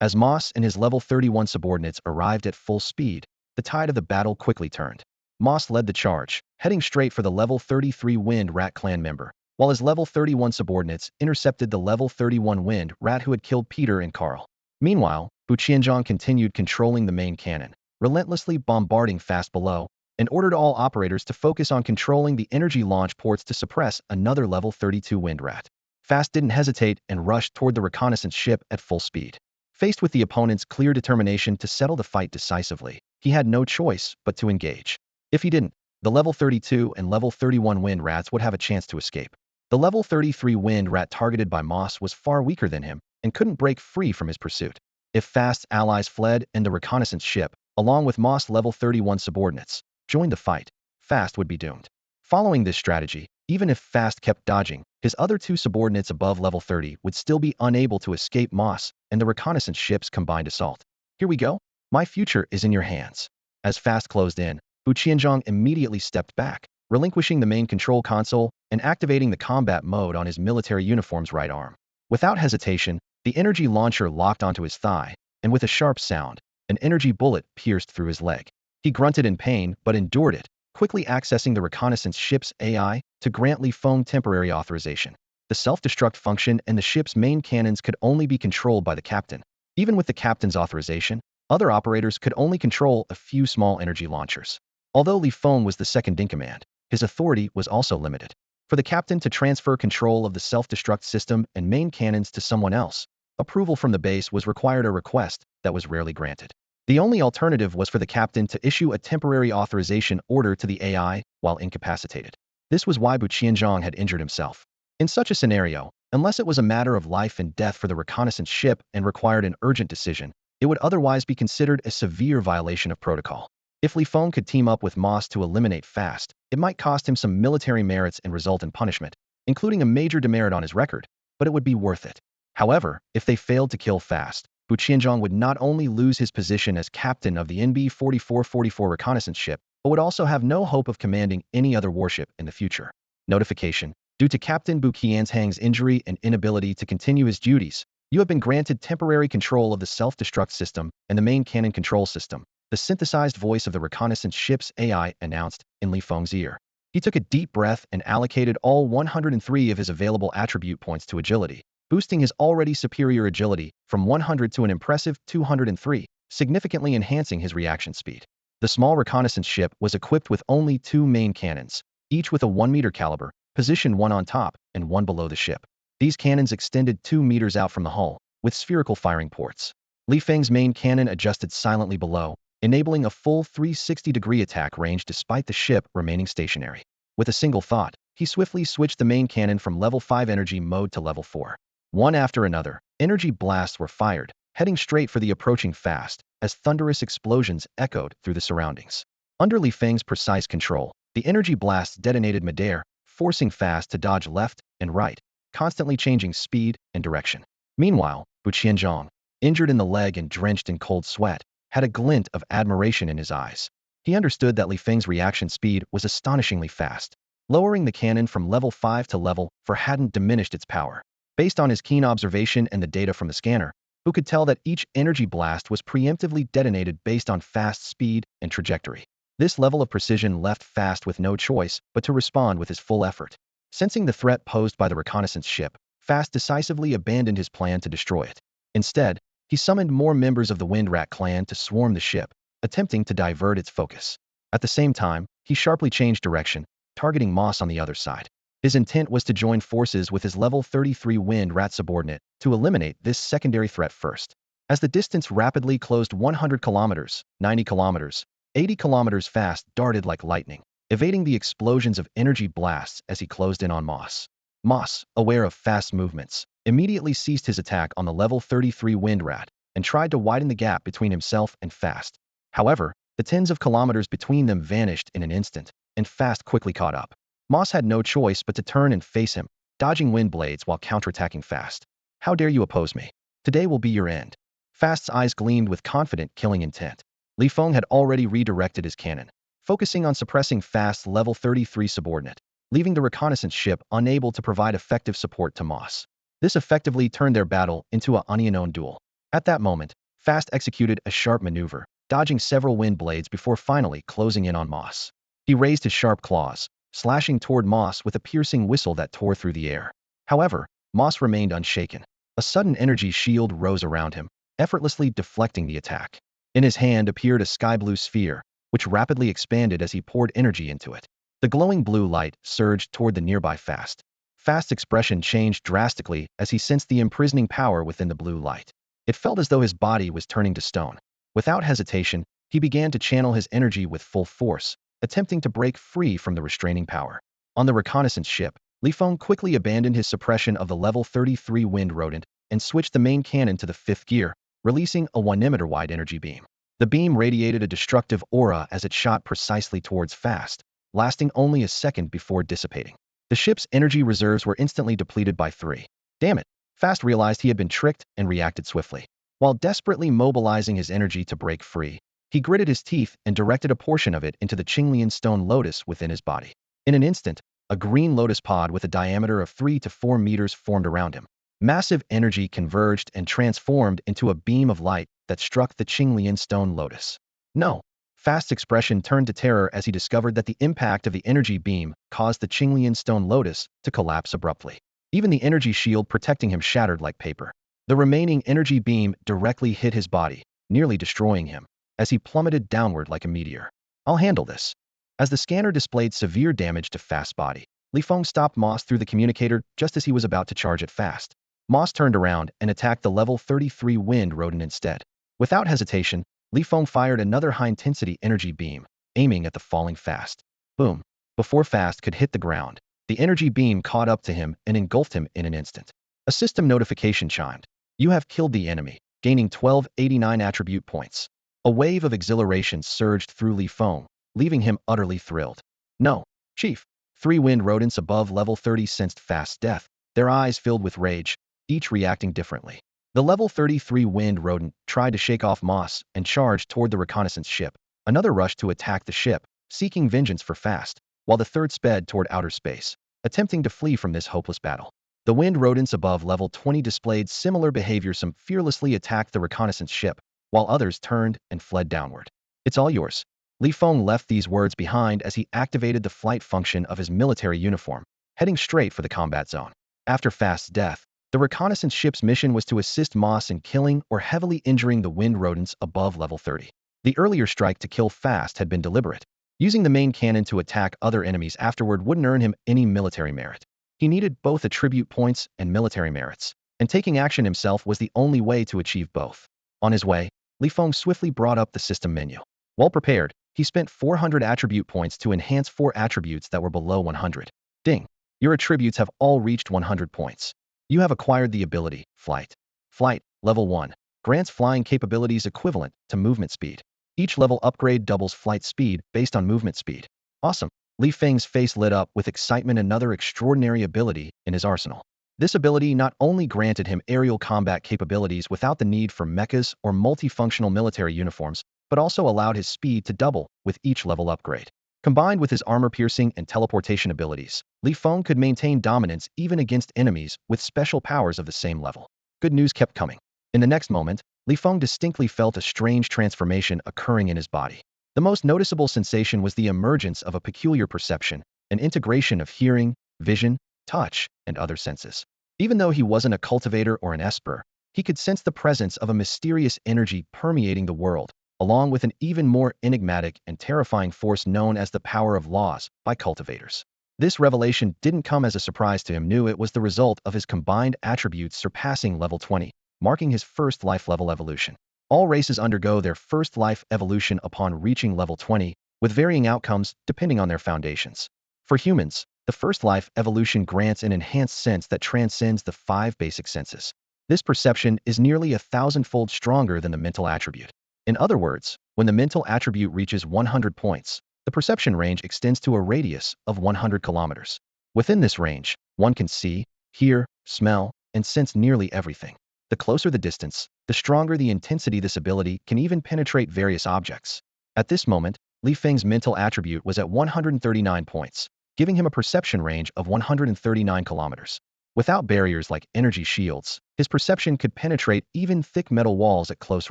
As Moss and his level 31 subordinates arrived at full speed, the tide of the battle quickly turned. Moss led the charge, heading straight for the level 33 Wind Rat clan member, while his level 31 subordinates intercepted the level 31 Wind Rat who had killed Peter and Carl. Meanwhile, Bu Qianzhong continued controlling the main cannon, relentlessly bombarding fast below, and ordered all operators to focus on controlling the energy launch ports to suppress another level 32 Wind Rat. Fast didn't hesitate and rushed toward the reconnaissance ship at full speed. Faced with the opponent's clear determination to settle the fight decisively, he had no choice but to engage. If he didn't, the level 32 and level 31 Wind Rats would have a chance to escape. The level 33 Wind Rat targeted by Moss was far weaker than him and couldn't break free from his pursuit. If Fast's allies fled and the reconnaissance ship, along with Moss level 31 subordinates, joined the fight, Fast would be doomed. Following this strategy, even if Fast kept dodging, his other 2 subordinates above level 30 would still be unable to escape Moss and the reconnaissance ship's combined assault. "Here we go. My future is in your hands." As Fast closed in, Bu Qianzhong immediately stepped back, relinquishing the main control console and activating the combat mode on his military uniform's right arm. Without hesitation, the energy launcher locked onto his thigh, and with a sharp sound, an energy bullet pierced through his leg. He grunted in pain but endured it, quickly accessing the reconnaissance ship's AI to grant Li Feng temporary authorization. The self-destruct function and the ship's main cannons could only be controlled by the captain. Even with the captain's authorization, other operators could only control a few small energy launchers. Although Li Feng was the second in command, his authority was also limited. For the captain to transfer control of the self-destruct system and main cannons to someone else, approval from the base was required, a request that was rarely granted. The only alternative was for the captain to issue a temporary authorization order to the AI while incapacitated. This was why Bu Qianzhong had injured himself. In such a scenario, unless it was a matter of life and death for the reconnaissance ship and required an urgent decision, it would otherwise be considered a severe violation of protocol. If Li Feng could team up with Moss to eliminate Fast, it might cost him some military merits and result in punishment, including a major demerit on his record, but it would be worth it. However, if they failed to kill Fast, Bu Qianzhong would not only lose his position as captain of the NB 4444 reconnaissance ship, but would also have no hope of commanding any other warship in the future. Notification: due to Captain Bu Qianzhong's injury and inability to continue his duties, you have been granted temporary control of the self-destruct system and the main cannon control system, the synthesized voice of the reconnaissance ship's AI announced in Li Feng's ear. He took a deep breath and allocated all 103 of his available attribute points to agility, boosting his already superior agility from 100 to an impressive 203, significantly enhancing his reaction speed. The small reconnaissance ship was equipped with only 2 main cannons, each with a 1-meter caliber, positioned one on top and one below the ship. These cannons extended 2 meters out from the hull, with spherical firing ports. Li Feng's main cannon adjusted silently below, enabling a full 360-degree attack range despite the ship remaining stationary. With a single thought, he swiftly switched the main cannon from level 5 energy mode to level 4. One after another, energy blasts were fired, heading straight for the approaching Fast, as thunderous explosions echoed through the surroundings. Under Li Feng's precise control, the energy blasts detonated midair, forcing Fast to dodge left and right, constantly changing speed and direction. Meanwhile, Bu Qianzhong, injured in the leg and drenched in cold sweat, had a glint of admiration in his eyes. He understood that Li Feng's reaction speed was astonishingly fast. Lowering the cannon from level 5 to level 4 hadn't diminished its power. Based on his keen observation and the data from the scanner, who could tell that each energy blast was preemptively detonated based on fast speed and trajectory. This level of precision left Fast with no choice but to respond with his full effort. Sensing the threat posed by the reconnaissance ship, Fast decisively abandoned his plan to destroy it. Instead, he summoned more members of the Wind Rat clan to swarm the ship, attempting to divert its focus. At the same time, he sharply changed direction, targeting Moss on the other side. His intent was to join forces with his level 33 Wind Rat subordinate to eliminate this secondary threat first. As the distance rapidly closed 100 kilometers, 90 kilometers, 80 kilometers Fast darted like lightning, evading the explosions of energy blasts as he closed in on Moss. Moss, aware of Fast's movements, immediately ceased his attack on the level 33 Wind Rat and tried to widen the gap between himself and Fast. However, the tens of kilometers between them vanished in an instant, and Fast quickly caught up. Moss had no choice but to turn and face him, dodging wind blades while counterattacking Fast. How dare you oppose me? Today will be your end. Fast's eyes gleamed with confident killing intent. Li Feng had already redirected his cannon, focusing on suppressing Fast's level 33 subordinate, leaving the reconnaissance ship unable to provide effective support to Moss. This effectively turned their battle into a unknown duel. At that moment, Fast executed a sharp maneuver, dodging several wind blades before finally closing in on Moss. He raised his sharp claws, slashing toward Moss with a piercing whistle that tore through the air. However, Moss remained unshaken. A sudden energy shield rose around him, effortlessly deflecting the attack. In his hand appeared a sky-blue sphere, which rapidly expanded as he poured energy into it. The glowing blue light surged toward the nearby Fast. Fast's expression changed drastically as he sensed the imprisoning power within the blue light. It felt as though his body was turning to stone. Without hesitation, he began to channel his energy with full force, attempting to break free from the restraining power. On the reconnaissance ship, Li Feng quickly abandoned his suppression of the level 33 Wind Rodent and switched the main cannon to the 5th gear, releasing a 1-meter-wide energy beam. The beam radiated a destructive aura as it shot precisely towards Fast, lasting only a second before dissipating. The ship's energy reserves were instantly depleted by 3. Damn it! Fast realized he had been tricked and reacted swiftly. While desperately mobilizing his energy to break free, he gritted his teeth and directed a portion of it into the Qinglian stone lotus within his body. In an instant, a green lotus pod with a diameter of 3 to 4 meters formed around him. Massive energy converged and transformed into a beam of light that struck the Qinglian stone lotus. No! Fast's expression turned to terror as he discovered that the impact of the energy beam caused the Qinglian stone lotus to collapse abruptly. Even the energy shield protecting him shattered like paper. The remaining energy beam directly hit his body, nearly destroying him, as he plummeted downward like a meteor. I'll handle this. As the scanner displayed severe damage to Fast's body, Li Feng stopped Moss through the communicator just as he was about to charge at Fast. Moss turned around and attacked the level 33 Wind Rodent instead. Without hesitation, Li Feng fired another high-intensity energy beam, aiming at the falling Fast. Boom! Before Fast could hit the ground, the energy beam caught up to him and engulfed him in an instant. A system notification chimed. You have killed the enemy, gaining 1289 attribute points. A wave of exhilaration surged through Li Feng, leaving him utterly thrilled. No, Chief. 3 wind rodents above level 30 sensed Fast's death, their eyes filled with rage, each reacting differently. The level 33 wind rodent tried to shake off Moss and charged toward the reconnaissance ship. Another rushed to attack the ship, seeking vengeance for Fast, while the third sped toward outer space, attempting to flee from this hopeless battle. The wind rodents above level 20 displayed similar behavior. Some fearlessly attacked the reconnaissance ship, while others turned and fled downward. It's all yours. Li Feng left these words behind as he activated the flight function of his military uniform, heading straight for the combat zone. After Fast's death, the reconnaissance ship's mission was to assist Moss in killing or heavily injuring the wind rodents above level 30. The earlier strike to kill Fast had been deliberate. Using the main cannon to attack other enemies afterward wouldn't earn him any military merit. He needed both attribute points and military merits, and taking action himself was the only way to achieve both. On his way, Li Feng swiftly brought up the system menu. Well prepared, he spent 400 attribute points to enhance 4 attributes that were below 100. Ding! Your attributes have all reached 100 points. You have acquired the ability, Flight. Flight, level 1, grants flying capabilities equivalent to movement speed. Each level upgrade doubles flight speed based on movement speed. Awesome! Li Feng's face lit up with excitement. Another extraordinary ability in his arsenal. This ability not only granted him aerial combat capabilities without the need for mechas or multifunctional military uniforms, but also allowed his speed to double with each level upgrade. Combined with his armor-piercing and teleportation abilities, Feng could maintain dominance even against enemies with special powers of the same level. Good news kept coming. In the next moment, Feng distinctly felt a strange transformation occurring in his body. The most noticeable sensation was the emergence of a peculiar perception, an integration of hearing, vision, touch, and other senses. Even though he wasn't a cultivator or an esper, he could sense the presence of a mysterious energy permeating the world, along with an even more enigmatic and terrifying force known as the power of laws by cultivators. This revelation didn't come as a surprise to him. Knew it was the result of his combined attributes surpassing level 20, marking his first life level evolution. All races undergo their first life evolution upon reaching level 20, with varying outcomes depending on their foundations. For humans, the first life evolution grants an enhanced sense that transcends the 5 basic senses. This perception is nearly 1,000-fold stronger than the mental attribute. In other words, when the mental attribute reaches 100 points, the perception range extends to a radius of 100 kilometers. Within this range, one can see, hear, smell, and sense nearly everything. The closer the distance, the stronger the intensity. This ability can even penetrate various objects. At this moment, Feng's mental attribute was at 139 points, giving him a perception range of 139 kilometers. Without barriers like energy shields, his perception could penetrate even thick metal walls at close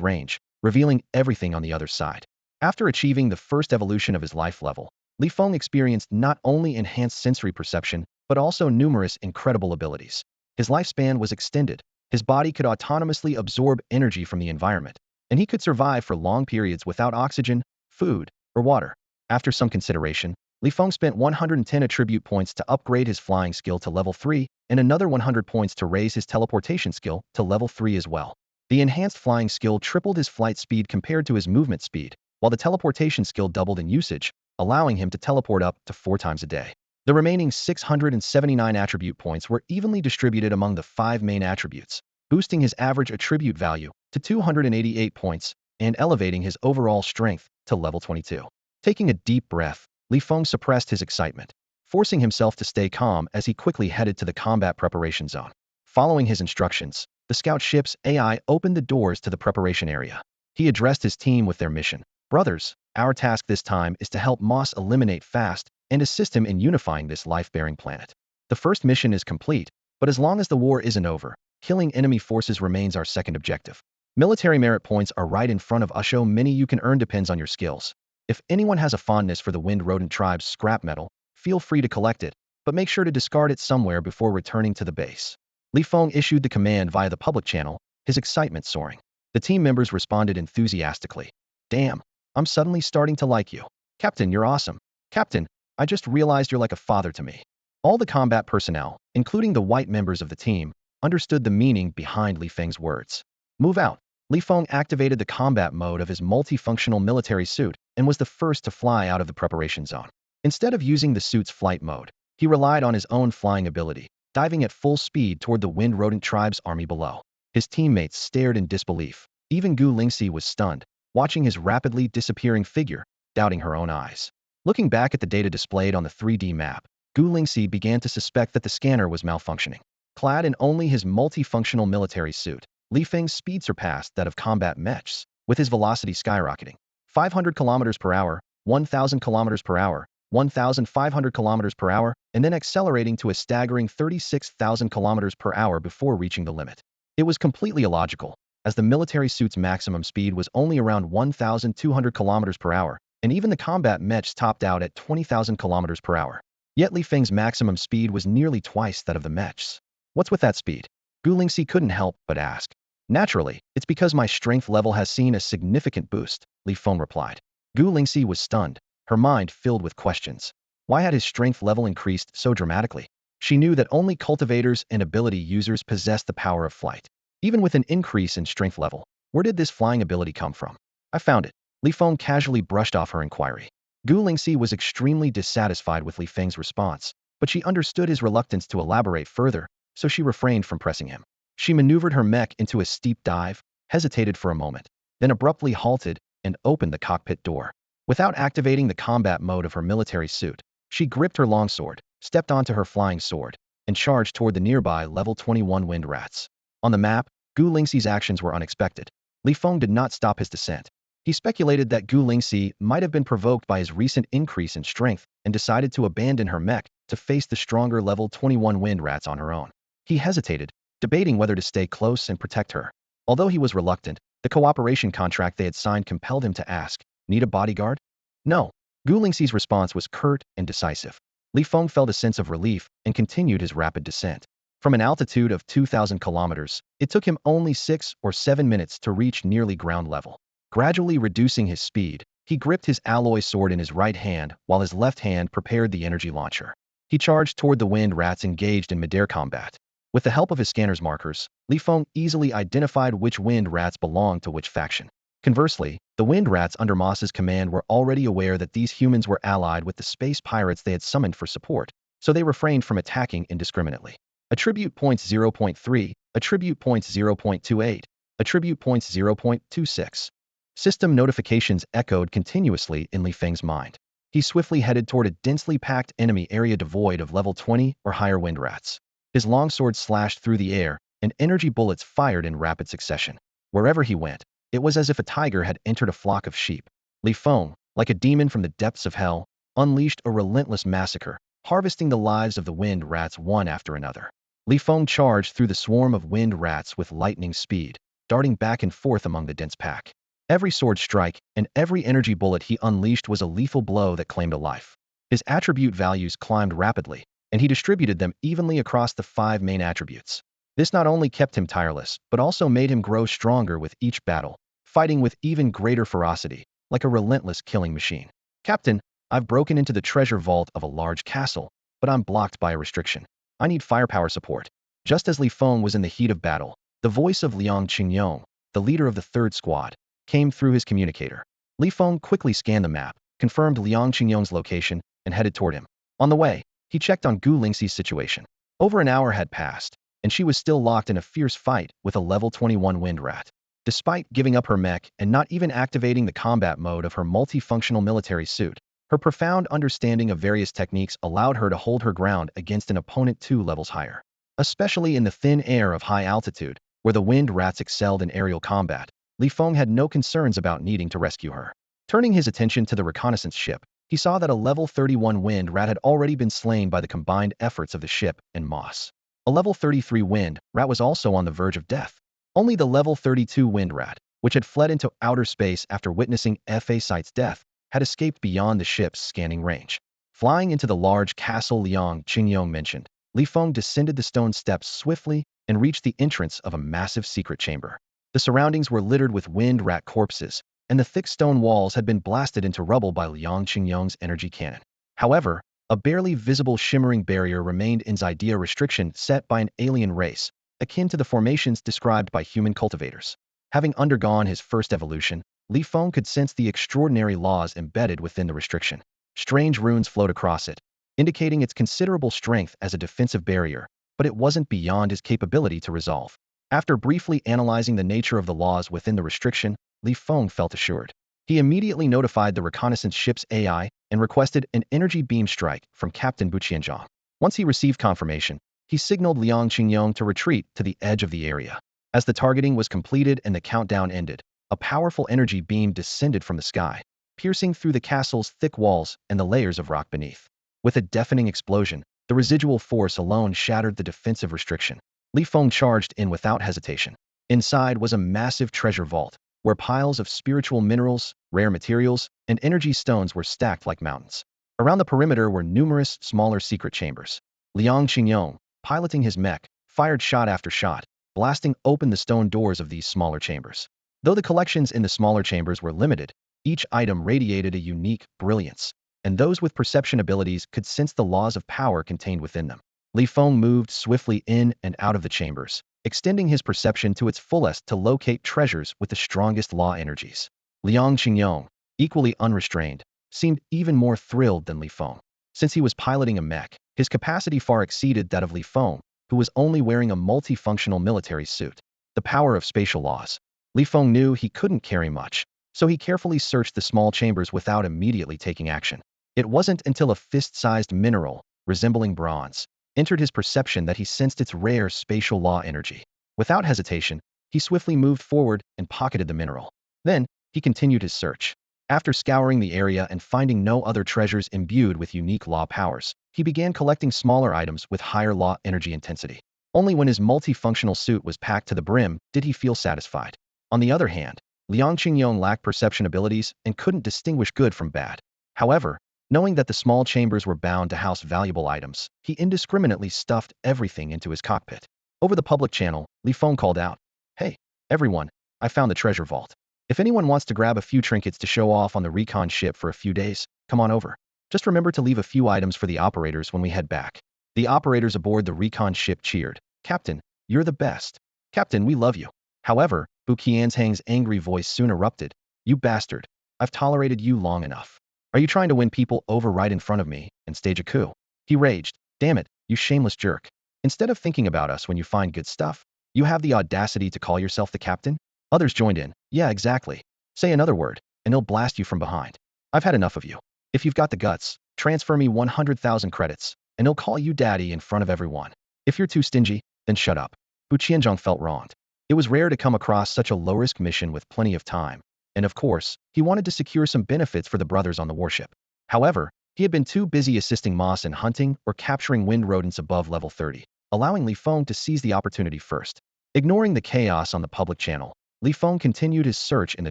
range, revealing everything on the other side. After achieving the first evolution of his life level, Feng experienced not only enhanced sensory perception, but also numerous incredible abilities. His lifespan was extended, his body could autonomously absorb energy from the environment, and he could survive for long periods without oxygen, food, or water. After some consideration, Feng spent 110 attribute points to upgrade his flying skill to level 3, and another 100 points to raise his teleportation skill to level 3 as well. The enhanced flying skill tripled his flight speed compared to his movement speed, while the teleportation skill doubled in usage, allowing him to teleport up to 4 times a day. The remaining 679 attribute points were evenly distributed among the 5 main attributes, boosting his average attribute value to 288 points and elevating his overall strength to level 22. Taking a deep breath, Feng suppressed his excitement, forcing himself to stay calm as he quickly headed to the combat preparation zone. Following his instructions, the scout ship's AI opened the doors to the preparation area. He addressed his team with their mission. Brothers, our task this time is to help Moss eliminate Fast and assist him in unifying this life-bearing planet. The first mission is complete, but as long as the war isn't over, killing enemy forces remains our second objective. Military merit points are right in front of us. How many you can earn depends on your skills. If anyone has a fondness for the Wind Rodent Tribe's scrap metal, feel free to collect it, but make sure to discard it somewhere before returning to the base. Feng issued the command via the public channel, his excitement soaring. The team members responded enthusiastically. Damn, I'm suddenly starting to like you. Captain, you're awesome. Captain, I just realized you're like a father to me. All the combat personnel, including the white members of the team, understood the meaning behind Feng's words. Move out. Feng activated the combat mode of his multifunctional military suit and was the first to fly out of the preparation zone. Instead of using the suit's flight mode, he relied on his own flying ability, diving at full speed toward the Wind Rodent Tribe's army below. His teammates stared in disbelief. Even Gu Lingxi was stunned, watching his rapidly disappearing figure, doubting her own eyes. Looking back at the data displayed on the 3D map, Gu Lingxi began to suspect that the scanner was malfunctioning. Clad in only his multifunctional military suit, Feng's speed surpassed that of combat mechs, with his velocity skyrocketing. 500 kilometers per hour, 1,000 kilometers per hour, 1,500 kilometers per hour, and then accelerating to a staggering 36,000 kilometers per hour before reaching the limit. It was completely illogical, as the military suit's maximum speed was only around 1,200 kilometers per hour, and even the combat mechs topped out at 20,000 kilometers per hour. Yet Feng's maximum speed was nearly twice that of the mechs. What's with that speed? Gu Lingxi couldn't help but ask. Naturally, it's because my strength level has seen a significant boost, Feng replied. Gu Lingxi was stunned, her mind filled with questions. Why had his strength level increased so dramatically? She knew that only cultivators and ability users possessed the power of flight. Even with an increase in strength level, where did this flying ability come from? I found it. Feng casually brushed off her inquiry. Gu Lingxi was extremely dissatisfied with Feng's response, but she understood his reluctance to elaborate further, so she refrained from pressing him. She maneuvered her mech into a steep dive, hesitated for a moment, then abruptly halted and opened the cockpit door. Without activating the combat mode of her military suit, she gripped her longsword, stepped onto her flying sword, and charged toward the nearby level 21 wind rats. On the map, Gu Lingxi's actions were unexpected. Feng did not stop his descent. He speculated that Gu Lingxi might have been provoked by his recent increase in strength and decided to abandon her mech to face the stronger level 21 wind rats on her own. He hesitated, debating whether to stay close and protect her. Although he was reluctant, the cooperation contract they had signed compelled him to ask, "Need a bodyguard?" "No." Gu Lingxi's response was curt and decisive. Li Feng felt a sense of relief and continued his rapid descent. From an altitude of 2,000 kilometers, it took him only 6 or 7 minutes to reach nearly ground level. Gradually reducing his speed, he gripped his alloy sword in his right hand while his left hand prepared the energy launcher. He charged toward the wind rats engaged in midair combat. With the help of his scanner's markers, Li Feng easily identified which wind rats belonged to which faction. Conversely, the wind rats under Moss's command were already aware that these humans were allied with the space pirates they had summoned for support, so they refrained from attacking indiscriminately. Attribute points 0.3, attribute points 0.28, attribute points 0.26. System notifications echoed continuously in Li Feng's mind. He swiftly headed toward a densely packed enemy area devoid of level 20 or higher wind rats. His longsword slashed through the air, and energy bullets fired in rapid succession. Wherever he went, it was as if a tiger had entered a flock of sheep. Li Feng, like a demon from the depths of hell, unleashed a relentless massacre, harvesting the lives of the wind rats one after another. Li Feng charged through the swarm of wind rats with lightning speed, darting back and forth among the dense pack. Every sword strike and every energy bullet he unleashed was a lethal blow that claimed a life. His attribute values climbed rapidly, and he distributed them evenly across the 5 main attributes. This not only kept him tireless, but also made him grow stronger with each battle, fighting with even greater ferocity, like a relentless killing machine. "Captain, I've broken into the treasure vault of a large castle, but I'm blocked by a restriction. I need firepower support." Just as Li Feng was in the heat of battle, the voice of Liang Qingyong, the leader of the 3rd Squad, came through his communicator. Li Feng quickly scanned the map, confirmed Liang Qingyong's location, and headed toward him. On the way, he checked on Gu Lingxi's situation. Over an hour had passed, and she was still locked in a fierce fight with a level 21 wind rat. Despite giving up her mech and not even activating the combat mode of her multifunctional military suit, her profound understanding of various techniques allowed her to hold her ground against an opponent 2 levels higher. Especially in the thin air of high altitude, where the wind rats excelled in aerial combat, Li Feng had no concerns about needing to rescue her. Turning his attention to the reconnaissance ship, he saw that a level 31 wind rat had already been slain by the combined efforts of the ship and Moss. A level 33 wind rat was also on the verge of death. Only the level 32 wind rat, which had fled into outer space after witnessing Fa Site's death, had escaped beyond the ship's scanning range. Flying into the large castle Liang Qingyong mentioned, Li Feng descended the stone steps swiftly and reached the entrance of a massive secret chamber. The surroundings were littered with wind rat corpses, and the thick stone walls had been blasted into rubble by Liang Qingyong's energy cannon. However, a barely visible shimmering barrier remained inside a restriction set by an alien race, akin to the formations described by human cultivators. Having undergone his first evolution, Li Feng could sense the extraordinary laws embedded within the restriction. Strange runes flowed across it, indicating its considerable strength as a defensive barrier, but it wasn't beyond his capability to resolve. After briefly analyzing the nature of the laws within the restriction, Li Feng felt assured. He immediately notified the reconnaissance ship's AI and requested an energy beam strike from Captain Buqianzhang. Once he received confirmation, he signaled Liang Qingyong to retreat to the edge of the area. As the targeting was completed and the countdown ended, a powerful energy beam descended from the sky, piercing through the castle's thick walls and the layers of rock beneath. With a deafening explosion, the residual force alone shattered the defensive restriction. Li Feng charged in without hesitation. Inside was a massive treasure vault, where piles of spiritual minerals, rare materials, and energy stones were stacked like mountains. Around the perimeter were numerous smaller secret chambers. Liang Qingyong, piloting his mech, fired shot after shot, blasting open the stone doors of these smaller chambers. Though the collections in the smaller chambers were limited, each item radiated a unique brilliance, and those with perception abilities could sense the laws of power contained within them. Li Feng moved swiftly in and out of the chambers, extending his perception to its fullest to locate treasures with the strongest law energies. Liang Qingyong, equally unrestrained, seemed even more thrilled than Li Feng. Since he was piloting a mech, his capacity far exceeded that of Li Feng, who was only wearing a multifunctional military suit. The power of spatial laws. Li Feng knew he couldn't carry much, so he carefully searched the small chambers without immediately taking action. It wasn't until a fist-sized mineral, resembling bronze, entered his perception that he sensed its rare spatial law energy. Without hesitation, he swiftly moved forward and pocketed the mineral. Then, he continued his search. After scouring the area and finding no other treasures imbued with unique law powers, he began collecting smaller items with higher law energy intensity. Only when his multifunctional suit was packed to the brim did he feel satisfied. On the other hand, Liang Qingyong lacked perception abilities and couldn't distinguish good from bad. However, knowing that the small chambers were bound to house valuable items, he indiscriminately stuffed everything into his cockpit. Over the public channel, Feng called out, "Hey, everyone, I found the treasure vault. If anyone wants to grab a few trinkets to show off on the recon ship for a few days, come on over. Just remember to leave a few items for the operators when we head back." The operators aboard the recon ship cheered. "Captain, you're the best. Captain, we love you." However, Bu Qianzhang's angry voice soon erupted. "You bastard. I've tolerated you long enough. Are you trying to win people over right in front of me and stage a coup?" He raged. "Damn it, you shameless jerk. Instead of thinking about us when you find good stuff, you have the audacity to call yourself the captain?" Others joined in. "Yeah, exactly. Say another word, and he'll blast you from behind. I've had enough of you. If you've got the guts, transfer me 100,000 credits, and he'll call you daddy in front of everyone. If you're too stingy, then shut up." Bu Qianzhang felt wronged. It was rare to come across such a low-risk mission with plenty of time, and of course, he wanted to secure some benefits for the brothers on the warship. However, he had been too busy assisting Moss in hunting or capturing wind rodents above level 30, allowing Feng to seize the opportunity first. Ignoring the chaos on the public channel, Feng continued his search in the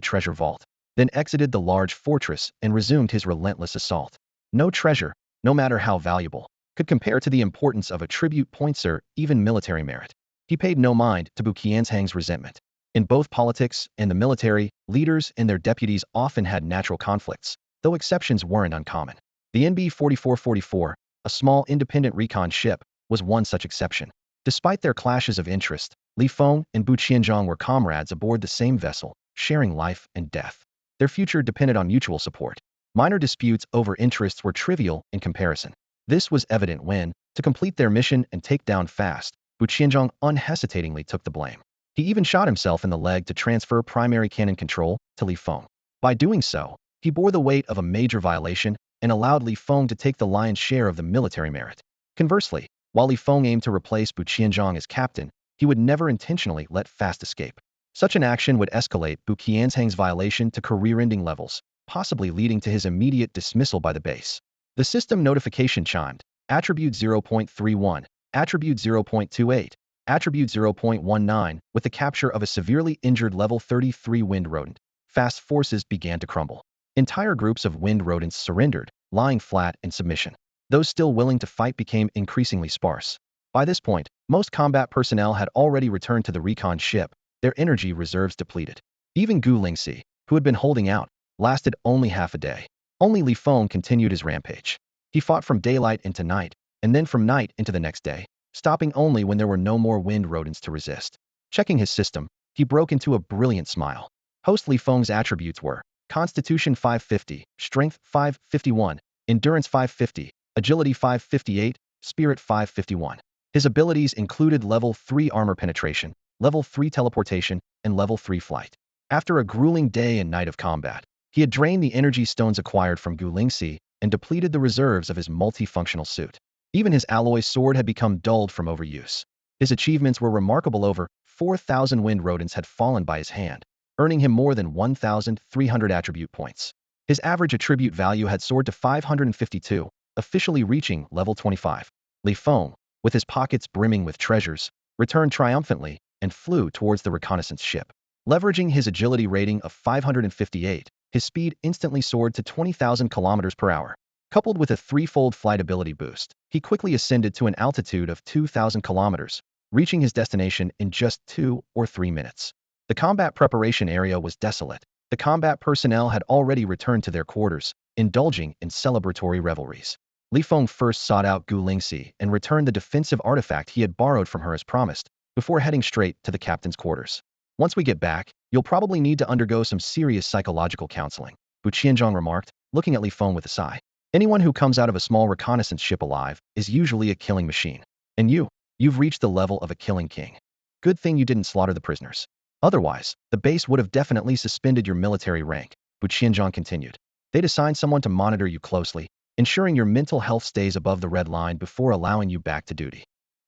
treasure vault, then exited the large fortress and resumed his relentless assault. No treasure, no matter how valuable, could compare to the importance of a tribute points or even military merit. He paid no mind to Bu Qianzhang's resentment. In both politics and the military, leaders and their deputies often had natural conflicts, though exceptions weren't uncommon. The NB 4444, a small independent recon ship, was one such exception. Despite their clashes of interest, Feng and Bu Qianzhang were comrades aboard the same vessel, sharing life and death. Their future depended on mutual support. Minor disputes over interests were trivial in comparison. This was evident when, to complete their mission and take down fast, Bu Qianzhang unhesitatingly took the blame. He even shot himself in the leg to transfer primary cannon control to Feng. By doing so, he bore the weight of a major violation and allowed Feng to take the lion's share of the military merit. Conversely, while Feng aimed to replace Bu Qianzhang as captain, he would never intentionally let fast escape. Such an action would escalate Bu Qianzhang's violation to career-ending levels, possibly leading to his immediate dismissal by the base. The system notification chimed. Attribute 0.31, Attribute 0.28, Attribute 0.19, with the capture of a severely injured level 33 wind rodent. Fast forces began to crumble. Entire groups of wind rodents surrendered, lying flat in submission. Those still willing to fight became increasingly sparse. By this point, most combat personnel had already returned to the recon ship, their energy reserves depleted. Even Gu Lingxi, who had been holding out, lasted only half a day. Only Feng continued his rampage. He fought from daylight into night, and then from night into the next day, stopping only when there were no more wind rodents to resist. Checking his system, he broke into a brilliant smile. Host Feng's attributes were Constitution 550, Strength 551, Endurance 550, Agility 558, Spirit 551. His abilities included Level 3 Armor Penetration, Level 3 Teleportation, and Level 3 Flight. After a grueling day and night of combat, he had drained the energy stones acquired from Gu Lingxi and depleted the reserves of his multifunctional suit. Even his alloy sword had become dulled from overuse. His achievements were remarkable. Over 4,000 wind rodents had fallen by his hand, earning him more than 1,300 attribute points. His average attribute value had soared to 552, officially reaching level 25. Feng, with his pockets brimming with treasures, returned triumphantly and flew towards the reconnaissance ship. Leveraging his agility rating of 558, his speed instantly soared to 20,000 kilometers per hour. Coupled with a threefold flight ability boost, he quickly ascended to an altitude of 2,000 kilometers, reaching his destination in just 2 or 3 minutes. The combat preparation area was desolate. The combat personnel had already returned to their quarters, indulging in celebratory revelries. Feng first sought out Gu Lingxi and returned the defensive artifact he had borrowed from her as promised, before heading straight to the captain's quarters. "Once we get back, you'll probably need to undergo some serious psychological counseling," Bu Qianzhang remarked, looking at Feng with a sigh. "Anyone who comes out of a small reconnaissance ship alive is usually a killing machine. And you've reached the level of a killing king. Good thing you didn't slaughter the prisoners. Otherwise, the base would have definitely suspended your military rank," Bu Qianzhang continued. "They'd assign someone to monitor you closely, ensuring your mental health stays above the red line before allowing you back to duty."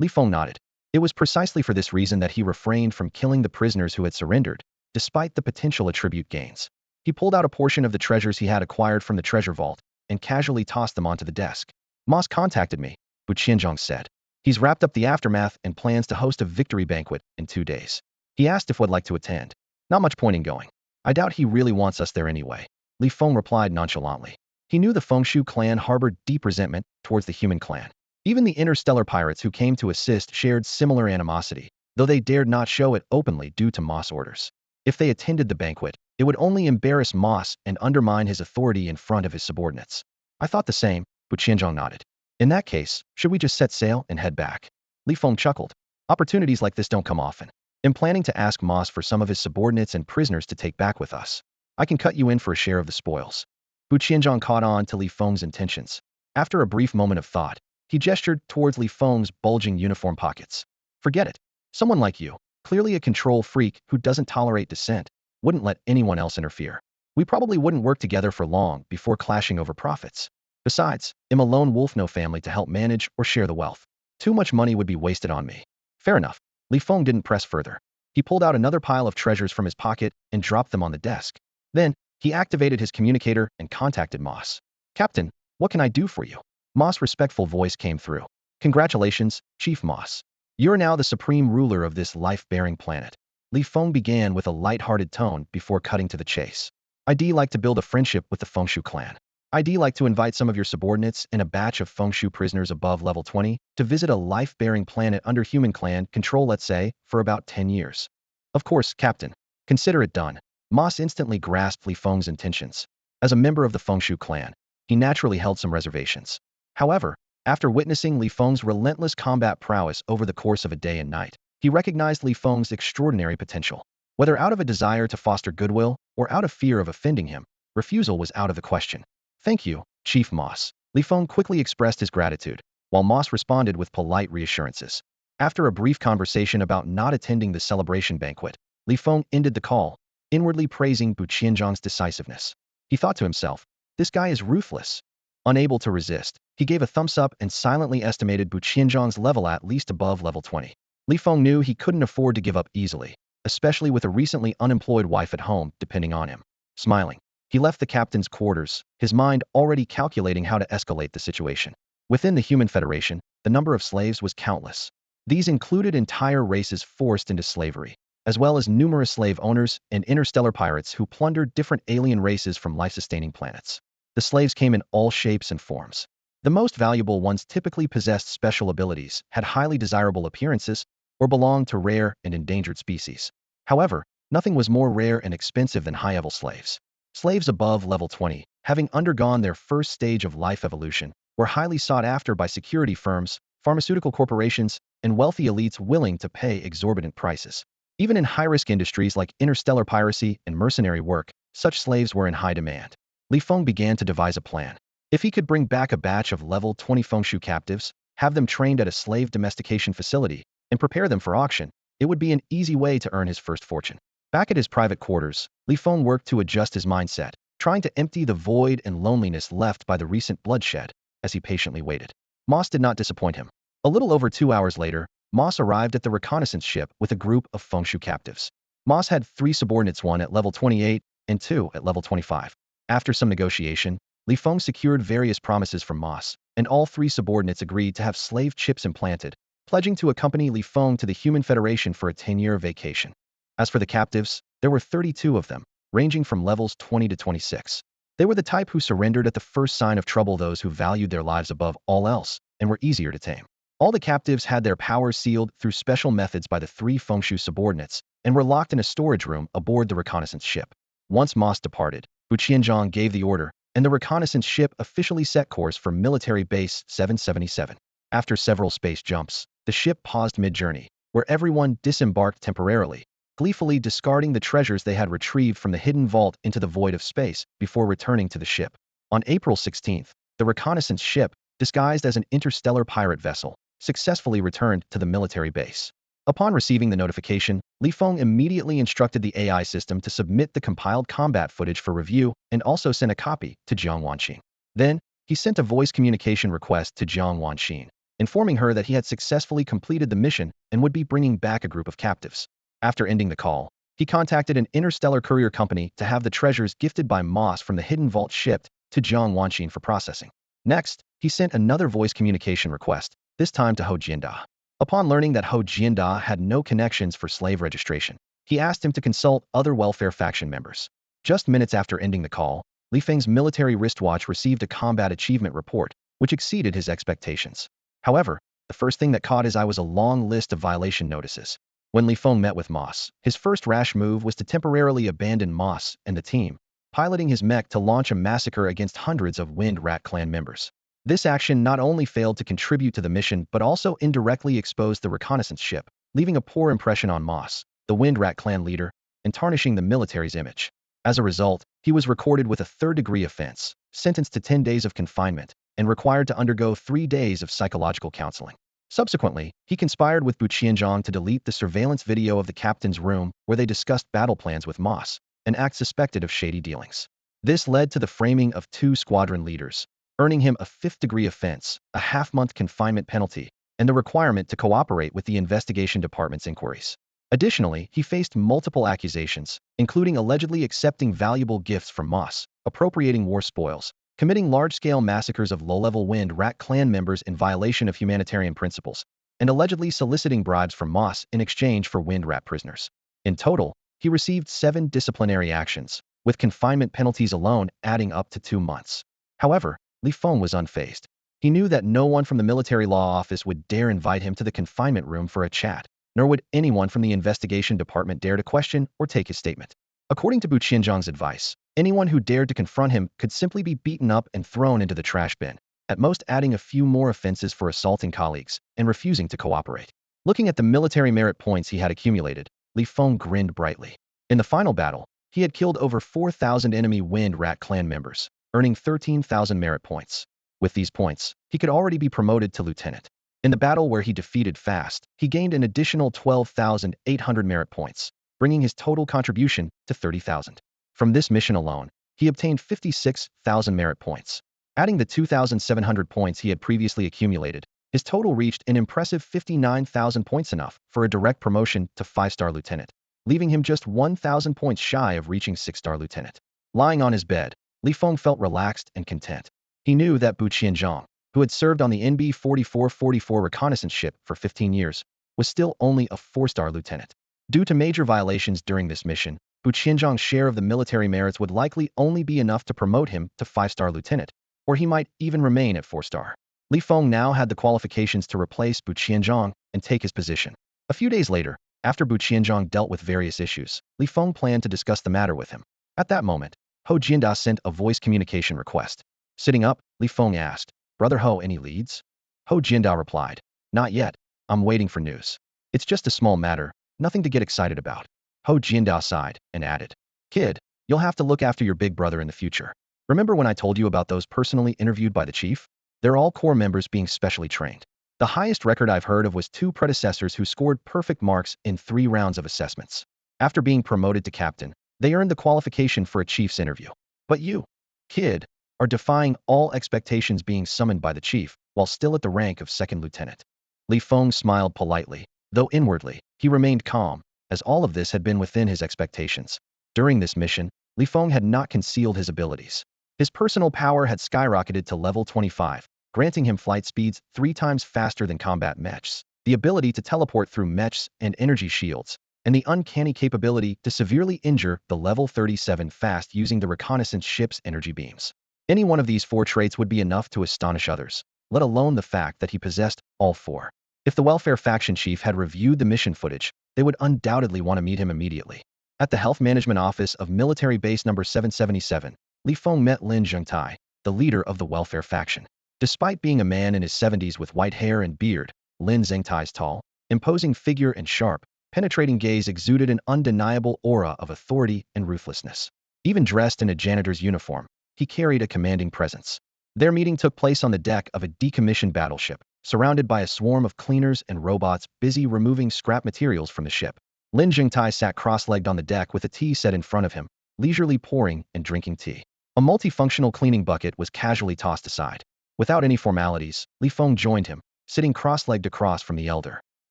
Feng nodded. It was precisely for this reason that he refrained from killing the prisoners who had surrendered, despite the potential attribute gains. He pulled out a portion of the treasures he had acquired from the treasure vault and casually tossed them onto the desk. Moss contacted me, Bu Qianzhong said. He's wrapped up the aftermath and plans to host a victory banquet in 2 days. He asked if we'd like to attend. Not much point in going. I doubt he really wants us there anyway. Li Feng replied nonchalantly. He knew the Fengshu clan harbored deep resentment towards the human clan. Even the interstellar pirates who came to assist shared similar animosity, though they dared not show it openly due to Moss' orders. If they attended the banquet, it would only embarrass Moss and undermine his authority in front of his subordinates. I thought the same, but Qianzhong nodded. In that case, should we just set sail and head back? Li Feng chuckled. Opportunities like this don't come often. I'm planning to ask Moss for some of his subordinates and prisoners to take back with us. I can cut you in for a share of the spoils. Bu Qianzhong caught on to Li Feng's intentions. After a brief moment of thought, he gestured towards Li Feng's bulging uniform pockets. Forget it. Someone like you, clearly a control freak who doesn't tolerate dissent, wouldn't let anyone else interfere. We probably wouldn't work together for long before clashing over profits. Besides, I'm a lone wolf, no family to help manage or share the wealth. Too much money would be wasted on me. Fair enough. Li Feng didn't press further. He pulled out another pile of treasures from his pocket and dropped them on the desk. Then, he activated his communicator and contacted Moss. Captain, what can I do for you? Moss' respectful voice came through. Congratulations, Chief Moss. You're now the supreme ruler of this life-bearing planet. Li Feng began with a light-hearted tone before cutting to the chase. I'd like to build a friendship with the Fengshu clan. I'd like to invite some of your subordinates and a batch of Fengshu prisoners above level 20 to visit a life-bearing planet under human clan control, let's say, for about 10 years. Of course, Captain. Consider it done. Moss instantly grasped Li Feng's intentions. As a member of the Fengshu clan, he naturally held some reservations. However, after witnessing Li Feng's relentless combat prowess over the course of a day and night, he recognized Li Feng's extraordinary potential. Whether out of a desire to foster goodwill or out of fear of offending him, refusal was out of the question. Thank you, Chief Moss. Li Feng quickly expressed his gratitude, while Moss responded with polite reassurances. After a brief conversation about not attending the celebration banquet, Li Feng ended the call, inwardly praising Bu Qianzhong's decisiveness. He thought to himself, this guy is ruthless. Unable to resist, he gave a thumbs up and silently estimated Bu Qianzhong's level at least above level 20. Li Feng knew he couldn't afford to give up easily, especially with a recently unemployed wife at home depending on him. Smiling, he left the captain's quarters, his mind already calculating how to escalate the situation. Within the Human Federation, the number of slaves was countless. These included entire races forced into slavery, as well as numerous slave owners and interstellar pirates who plundered different alien races from life-sustaining planets. The slaves came in all shapes and forms. The most valuable ones typically possessed special abilities, had highly desirable appearances, or belonged to rare and endangered species. However, nothing was more rare and expensive than high-level slaves. Slaves above level 20, having undergone their first stage of life evolution, were highly sought after by security firms, pharmaceutical corporations, and wealthy elites willing to pay exorbitant prices. Even in high-risk industries like interstellar piracy and mercenary work, such slaves were in high demand. Li Feng began to devise a plan. If he could bring back a batch of level 20 Fengshu captives, have them trained at a slave domestication facility, and prepare them for auction, it would be an easy way to earn his first fortune. Back at his private quarters, Li Feng worked to adjust his mindset, trying to empty the void and loneliness left by the recent bloodshed, as he patiently waited. Moss did not disappoint him. A little over 2 hours later, Moss arrived at the reconnaissance ship with a group of Fengshu captives. Moss had 3 subordinates, 1 at level 28 and 2 at level 25. After some negotiation, Li Feng secured various promises from Moss, and all 3 subordinates agreed to have slave chips implanted, pledging to accompany Li Feng to the Human Federation for a 10-year vacation. As for the captives, there were 32 of them, ranging from levels 20 to 26. They were the type who surrendered at the first sign of trouble, those who valued their lives above all else, and were easier to tame. All the captives had their powers sealed through special methods by the 3 Fengshu subordinates, and were locked in a storage room aboard the reconnaissance ship. Once Moss departed, Bu Qianzhong gave the order, and the reconnaissance ship officially set course for Military Base 777. After several space jumps, the ship paused mid-journey, where everyone disembarked temporarily, gleefully discarding the treasures they had retrieved from the hidden vault into the void of space before returning to the ship. On April 16th, the reconnaissance ship, disguised as an interstellar pirate vessel, successfully returned to the military base. Upon receiving the notification, Li Feng immediately instructed the AI system to submit the compiled combat footage for review and also sent a copy to Jiang Wanqing. Then, he sent a voice communication request to Jiang Wanqing, informing her that he had successfully completed the mission and would be bringing back a group of captives. After ending the call, He contacted an interstellar courier company to have the treasures gifted by Moss from the hidden vault shipped to Jiang Wanqin for processing. Next, he sent another voice communication request, this time to Ho Jianda. Upon learning that Ho Jianda had no connections for slave registration, he asked him to consult other welfare faction members. Just minutes after ending the call, Li Feng's military wristwatch received a combat achievement report, which exceeded his expectations. However, the first thing that caught his eye was a long list of violation notices. When Li Feng met with Moss, his first rash move was to temporarily abandon Moss and the team, piloting his mech to launch a massacre against hundreds of Wind Rat clan members. This action not only failed to contribute to the mission but also indirectly exposed the reconnaissance ship, leaving a poor impression on Moss, the Wind Rat clan leader, and tarnishing the military's image. As a result, he was recorded with a third-degree offense, sentenced to 10 days of confinement, and required to undergo 3 days of psychological counseling. Subsequently, he conspired with Bu Qianzhong to delete the surveillance video of the captain's room where they discussed battle plans with Moss, an act suspected of shady dealings. This led to the framing of 2 squadron leaders, earning him a 5th-degree offense, a half-month confinement penalty, and the requirement to cooperate with the investigation department's inquiries. Additionally, he faced multiple accusations, including allegedly accepting valuable gifts from Moss, appropriating war spoils, committing large-scale massacres of low-level Wind Rat clan members in violation of humanitarian principles, and allegedly soliciting bribes from Moss in exchange for Wind Rat prisoners. In total, he received 7 disciplinary actions, with confinement penalties alone adding up to 2 months. However, Li Feng was unfazed. He knew that no one from the military law office would dare invite him to the confinement room for a chat, nor would anyone from the investigation department dare to question or take his statement. According to Bu Qianzhong's advice, anyone who dared to confront him could simply be beaten up and thrown into the trash bin, at most adding a few more offenses for assaulting colleagues and refusing to cooperate. Looking at the military merit points he had accumulated, Li Feng grinned brightly. In the final battle, he had killed over 4,000 enemy Wind Rat clan members, earning 13,000 merit points. With these points, he could already be promoted to lieutenant. In the battle where he defeated Fast, he gained an additional 12,800 merit points, bringing his total contribution to 30,000. From this mission alone, he obtained 56,000 merit points. Adding the 2,700 points he had previously accumulated, his total reached an impressive 59,000 points, enough for a direct promotion to 5-star lieutenant, leaving him just 1,000 points shy of reaching 6-star lieutenant. Lying on his bed, Li Feng felt relaxed and content. He knew that Bu Qianzhong, who had served on the NB 4444 reconnaissance ship for 15 years, was still only a 4-star lieutenant. Due to major violations during this mission, Bu Qianzhong's share of the military merits would likely only be enough to promote him to 5-star lieutenant, or he might even remain at 4-star. Li Feng now had the qualifications to replace Bu Qianzhong and take his position. A few days later, after Bu Qianzhong dealt with various issues, Li Feng planned to discuss the matter with him. At that moment, Ho Jianda sent a voice communication request. Sitting up, Li Feng asked, "Brother Ho, any leads?" Ho Jianda replied, "Not yet. I'm waiting for news. It's just a small matter, nothing to get excited about." Ho Jianda sighed and added, "Kid, you'll have to look after your big brother in the future. Remember when I told you about those personally interviewed by the chief? They're all core members being specially trained. The highest record I've heard of was 2 predecessors who scored perfect marks in 3 rounds of assessments. After being promoted to captain, they earned the qualification for a chief's interview. But you, kid, are defying all expectations being summoned by the chief, while still at the rank of 2nd lieutenant." Li Feng smiled politely, though inwardly, he remained calm, as all of this had been within his expectations. During this mission, Li Feng had not concealed his abilities. His personal power had skyrocketed to level 25, granting him flight speeds 3 times faster than combat mechs, the ability to teleport through mechs and energy shields, and the uncanny capability to severely injure the level 37 fast using the reconnaissance ship's energy beams. Any one of these 4 traits would be enough to astonish others, let alone the fact that he possessed all 4. If the welfare faction chief had reviewed the mission footage, they would undoubtedly want to meet him immediately. At the Health Management Office of Military Base Number 777, Li Feng met Lin Zhengtai, the leader of the welfare faction. Despite being a man in his 70s with white hair and beard, Lin Zhengtai's tall, imposing figure and sharp, penetrating gaze exuded an undeniable aura of authority and ruthlessness. Even dressed in a janitor's uniform, he carried a commanding presence. Their meeting took place on the deck of a decommissioned battleship, surrounded by a swarm of cleaners and robots busy removing scrap materials from the ship. Lin Zhengtai sat cross-legged on the deck with a tea set in front of him, leisurely pouring and drinking tea. A multifunctional cleaning bucket was casually tossed aside. Without any formalities, Li Feng joined him, sitting cross-legged across from the elder.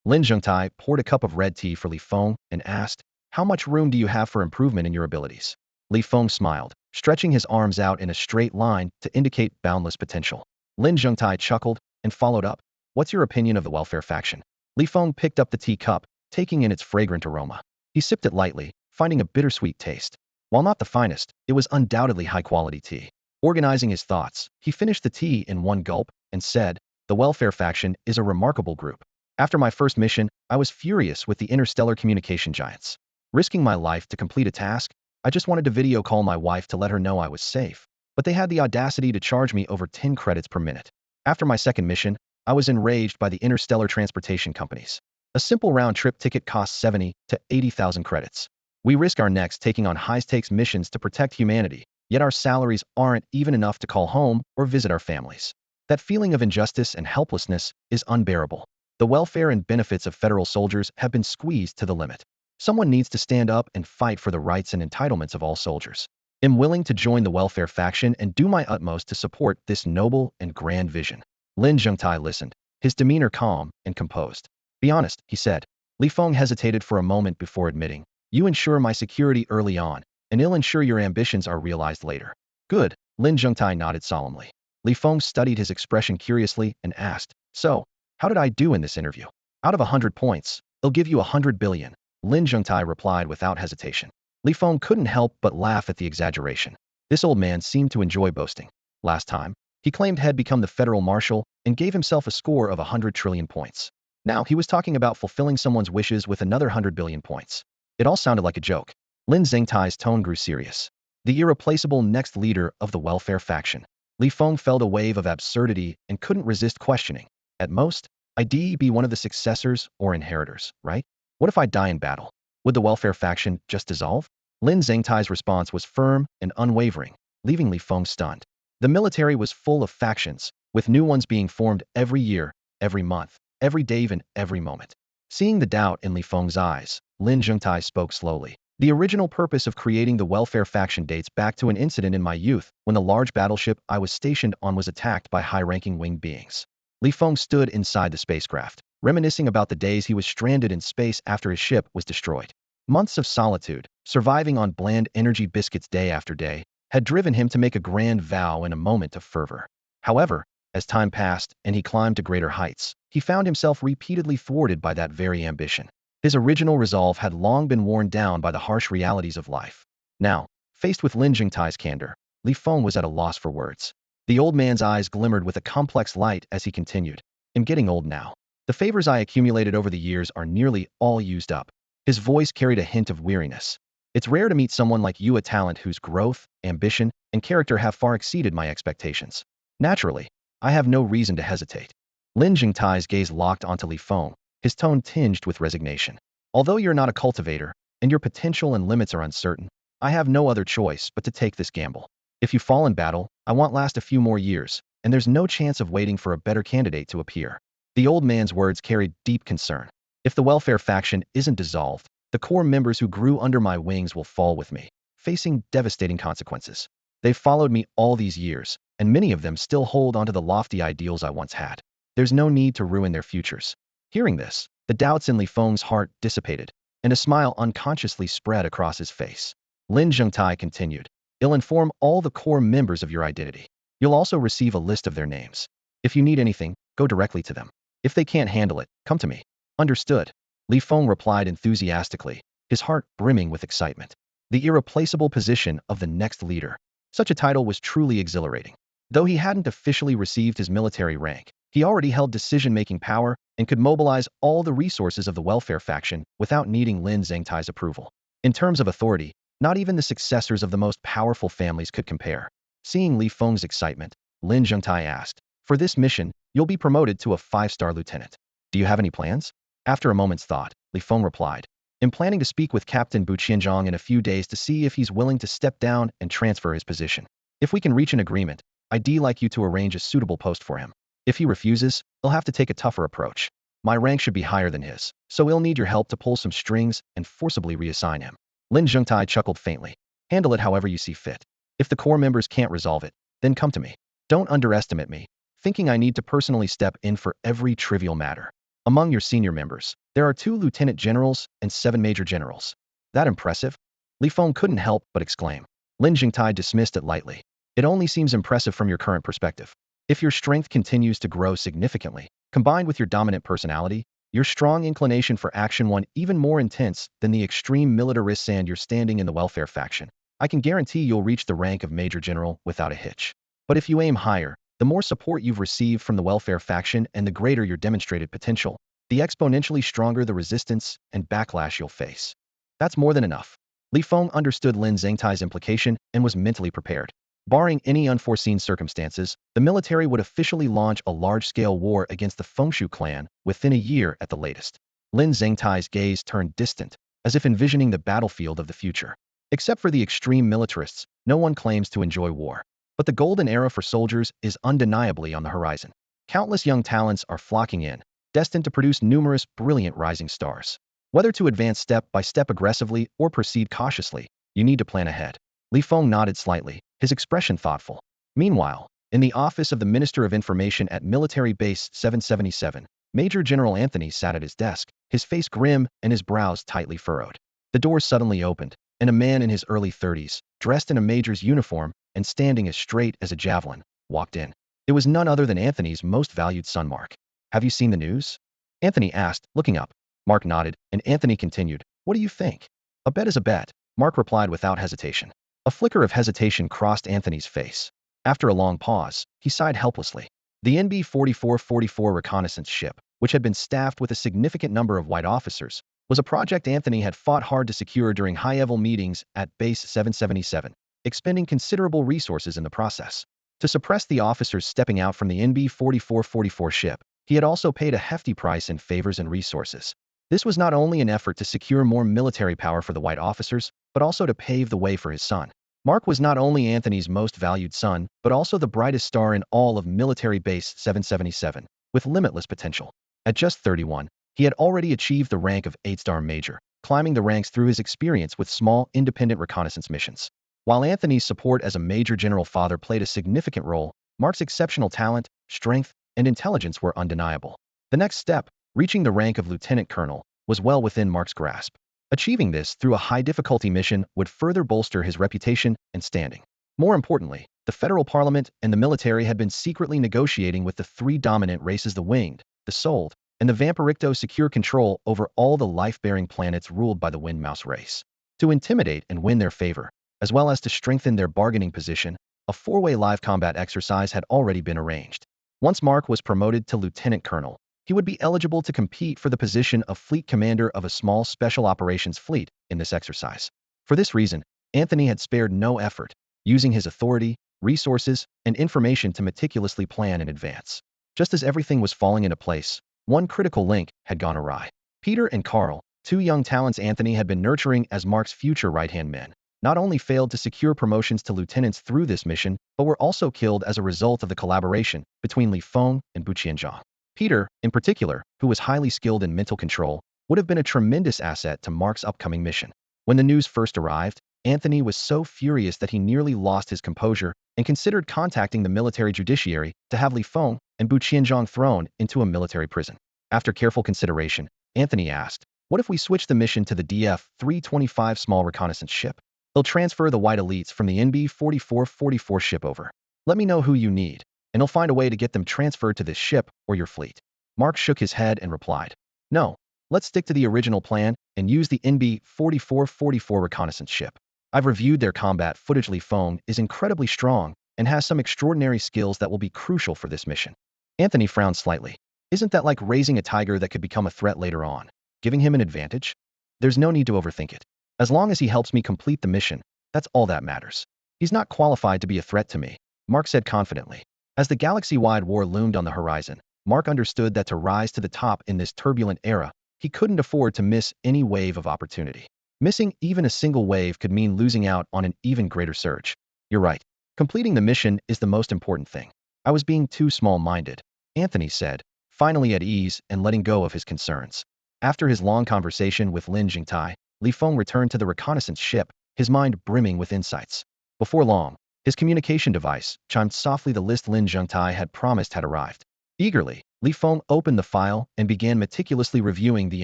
Lin Zhengtai poured a cup of red tea for Li Feng and asked, How much room do you have for improvement in your abilities? Li Feng smiled, stretching his arms out in a straight line to indicate boundless potential. Lin Zhengtai chuckled and followed up. What's your opinion of the welfare faction? Li Feng picked up the teacup, taking in its fragrant aroma. He sipped it lightly, finding a bittersweet taste. While not the finest, it was undoubtedly high-quality tea. Organizing his thoughts, he finished the tea in one gulp and said, the welfare faction is a remarkable group. After my first mission, I was furious with the interstellar communication giants. Risking my life to complete a task, I just wanted to video call my wife to let her know I was safe. But they had the audacity to charge me over 10 credits per minute. After my second mission, I was enraged by the interstellar transportation companies. A simple round-trip ticket costs 70 to 80,000 credits. We risk our necks taking on high-stakes missions to protect humanity, yet our salaries aren't even enough to call home or visit our families. That feeling of injustice and helplessness is unbearable. The welfare and benefits of federal soldiers have been squeezed to the limit. Someone needs to stand up and fight for the rights and entitlements of all soldiers. I'm willing to join the welfare faction and do my utmost to support this noble and grand vision. Lin Zhengtai listened, his demeanor calm and composed. Be honest, he said. Li Feng hesitated for a moment before admitting, you ensure my security early on, and I'll ensure your ambitions are realized later. Good, Lin Zhengtai nodded solemnly. Li Feng studied his expression curiously and asked, so, how did I do in this interview? Out of 100 points, they'll give you 100 billion. Lin Zhengtai replied without hesitation. Li Feng couldn't help but laugh at the exaggeration. This old man seemed to enjoy boasting. Last time, he claimed had become the federal marshal and gave himself a score of 100 trillion points. Now he was talking about fulfilling someone's wishes with another 100 billion points. It all sounded like a joke. Lin Zhengtai's tone grew serious. The irreplaceable next leader of the welfare faction. Li Feng felt a wave of absurdity and couldn't resist questioning. At most, I'd be one of the successors or inheritors, right? What if I die in battle? Would the welfare faction just dissolve? Lin Zhengtai's response was firm and unwavering, leaving Li Feng stunned. The military was full of factions, with new ones being formed every year, every month, every day, even every moment. Seeing the doubt in Li Feng's eyes, Lin Zhengtai spoke slowly. The original purpose of creating the welfare faction dates back to an incident in my youth when the large battleship I was stationed on was attacked by high-ranking winged beings. Li Feng stood inside the spacecraft, reminiscing about the days he was stranded in space after his ship was destroyed. Months of solitude, surviving on bland energy biscuits day after day, had driven him to make a grand vow in a moment of fervor. However, as time passed and he climbed to greater heights, he found himself repeatedly thwarted by that very ambition. His original resolve had long been worn down by the harsh realities of life. Now, faced with Lin Jingtai's candor, Li Feng was at a loss for words. The old man's eyes glimmered with a complex light as he continued. I'm getting old now. The favors I accumulated over the years are nearly all used up. His voice carried a hint of weariness. It's rare to meet someone like you, a talent whose growth, ambition, and character have far exceeded my expectations. Naturally, I have no reason to hesitate. Lin Jingtai's gaze locked onto Li Feng, his tone tinged with resignation. Although you're not a cultivator, and your potential and limits are uncertain, I have no other choice but to take this gamble. If you fall in battle, I won't last a few more years, and there's no chance of waiting for a better candidate to appear. The old man's words carried deep concern. If the welfare faction isn't dissolved, the core members who grew under my wings will fall with me, facing devastating consequences. They've followed me all these years, and many of them still hold onto the lofty ideals I once had. There's no need to ruin their futures. Hearing this, the doubts in Li Feng's heart dissipated, and a smile unconsciously spread across his face. Lin Zhengtai continued, I'll inform all the core members of your identity. You'll also receive a list of their names. If you need anything, go directly to them. If they can't handle it, come to me. Understood. Li Feng replied enthusiastically, his heart brimming with excitement. The irreplaceable position of the next leader. Such a title was truly exhilarating. Though he hadn't officially received his military rank, he already held decision-making power and could mobilize all the resources of the welfare faction without needing Lin Zhengtai's approval. In terms of authority, not even the successors of the most powerful families could compare. Seeing Li Feng's excitement, Lin Zhengtai asked, for this mission, you'll be promoted to a 5-star lieutenant. Do you have any plans? After a moment's thought, Li Feng replied, I'm planning to speak with Captain Bu Qianzhong in a few days to see if he's willing to step down and transfer his position. If we can reach an agreement, I'd like you to arrange a suitable post for him. If he refuses, he'll have to take a tougher approach. My rank should be higher than his, so he'll need your help to pull some strings and forcibly reassign him. Lin Zhengtai chuckled faintly. Handle it however you see fit. If the core members can't resolve it, then come to me. Don't underestimate me, thinking I need to personally step in for every trivial matter. Among your senior members, there are 2 lieutenant generals and 7 major generals. That impressive? Li Feng couldn't help but exclaim. Lin Jingtai dismissed it lightly. It only seems impressive from your current perspective. If your strength continues to grow significantly, combined with your dominant personality, your strong inclination for action one even more intense than the extreme militarist and you're standing in the welfare faction, I can guarantee you'll reach the rank of Major General without a hitch. But if you aim higher, the more support you've received from the welfare faction and the greater your demonstrated potential, the exponentially stronger the resistance and backlash you'll face. That's more than enough. Li Feng understood Lin Zhengtai's implication and was mentally prepared. Barring any unforeseen circumstances, the military would officially launch a large-scale war against the Fengshu clan within a year at the latest. Lin Zhengtai's gaze turned distant, as if envisioning the battlefield of the future. Except for the extreme militarists, no one claims to enjoy war. But the golden era for soldiers is undeniably on the horizon. Countless young talents are flocking in, destined to produce numerous brilliant rising stars. Whether to advance step by step aggressively or proceed cautiously, you need to plan ahead. Li Feng nodded slightly, his expression thoughtful. Meanwhile, in the office of the Minister of Information at Military Base 777, Major General Anthony sat at his desk, his face grim and his brows tightly furrowed. The door suddenly opened, and a man in his early 30s, dressed in a major's uniform and standing as straight as a javelin, walked in. It was none other than Anthony's most valued son, Mark. Have you seen the news? Anthony asked, looking up. Mark nodded, and Anthony continued, what do you think? A bet is a bet, Mark replied without hesitation. A flicker of hesitation crossed Anthony's face. After a long pause, he sighed helplessly. The NB-4444 reconnaissance ship, which had been staffed with a significant number of white officers, was a project Anthony had fought hard to secure during high-level meetings at Base 777, expending considerable resources in the process. To suppress the officers stepping out from the NB-4444 ship, he had also paid a hefty price in favors and resources. This was not only an effort to secure more military power for the white officers, but also to pave the way for his son. Mark was not only Anthony's most valued son, but also the brightest star in all of Military Base 777, with limitless potential. At just 31, he had already achieved the rank of 8-star major, climbing the ranks through his experience with small, independent reconnaissance missions. While Anthony's support as a major general father played a significant role, Mark's exceptional talent, strength, and intelligence were undeniable. The next step, reaching the rank of lieutenant colonel, was well within Mark's grasp. Achieving this through a high-difficulty mission would further bolster his reputation and standing. More importantly, the federal parliament and the military had been secretly negotiating with the three dominant races, the Winged, the Souled, and the Vampiricto, to secure control over all the life-bearing planets ruled by the Wind Mouse race. To intimidate and win their favor, as well as to strengthen their bargaining position, a four-way live combat exercise had already been arranged. Once Mark was promoted to lieutenant colonel, he would be eligible to compete for the position of fleet commander of a small special operations fleet in this exercise. For this reason, Anthony had spared no effort, using his authority, resources, and information to meticulously plan in advance. Just as everything was falling into place, one critical link had gone awry. Peter and Carl, two young talents Anthony had been nurturing as Mark's future right-hand men, not only failed to secure promotions to lieutenants through this mission, but were also killed as a result of the collaboration between Li Feng and Bu Qianzhang. Peter, in particular, who was highly skilled in mental control, would have been a tremendous asset to Mark's upcoming mission. When the news first arrived, Anthony was so furious that he nearly lost his composure and considered contacting the military judiciary to have Li Feng and Bu Qianzhang thrown into a military prison. After careful consideration, Anthony asked, what if we switch the mission to the DF-325 small reconnaissance ship? They'll transfer the white elites from the NB-4444 ship over. Let me know who you need, and he'll find a way to get them transferred to this ship or your fleet. Mark shook his head and replied, no, let's stick to the original plan and use the NB-4444 reconnaissance ship. I've reviewed their combat footage. Li Feng is incredibly strong and has some extraordinary skills that will be crucial for this mission. Anthony frowned slightly. Isn't that like raising a tiger that could become a threat later on, giving him an advantage? There's no need to overthink it. As long as he helps me complete the mission, that's all that matters. He's not qualified to be a threat to me, Mark said confidently. As the galaxy-wide war loomed on the horizon, Mark understood that to rise to the top in this turbulent era, he couldn't afford to miss any wave of opportunity. Missing even a single wave could mean losing out on an even greater surge. You're right. Completing the mission is the most important thing. I was being too small-minded, Anthony said, finally at ease and letting go of his concerns. After his long conversation with Lin Jingtai, Li Feng returned to the reconnaissance ship, his mind brimming with insights. Before long, his communication device chimed softly. The list Lin Jingtai had promised had arrived. Eagerly, Li Feng opened the file and began meticulously reviewing the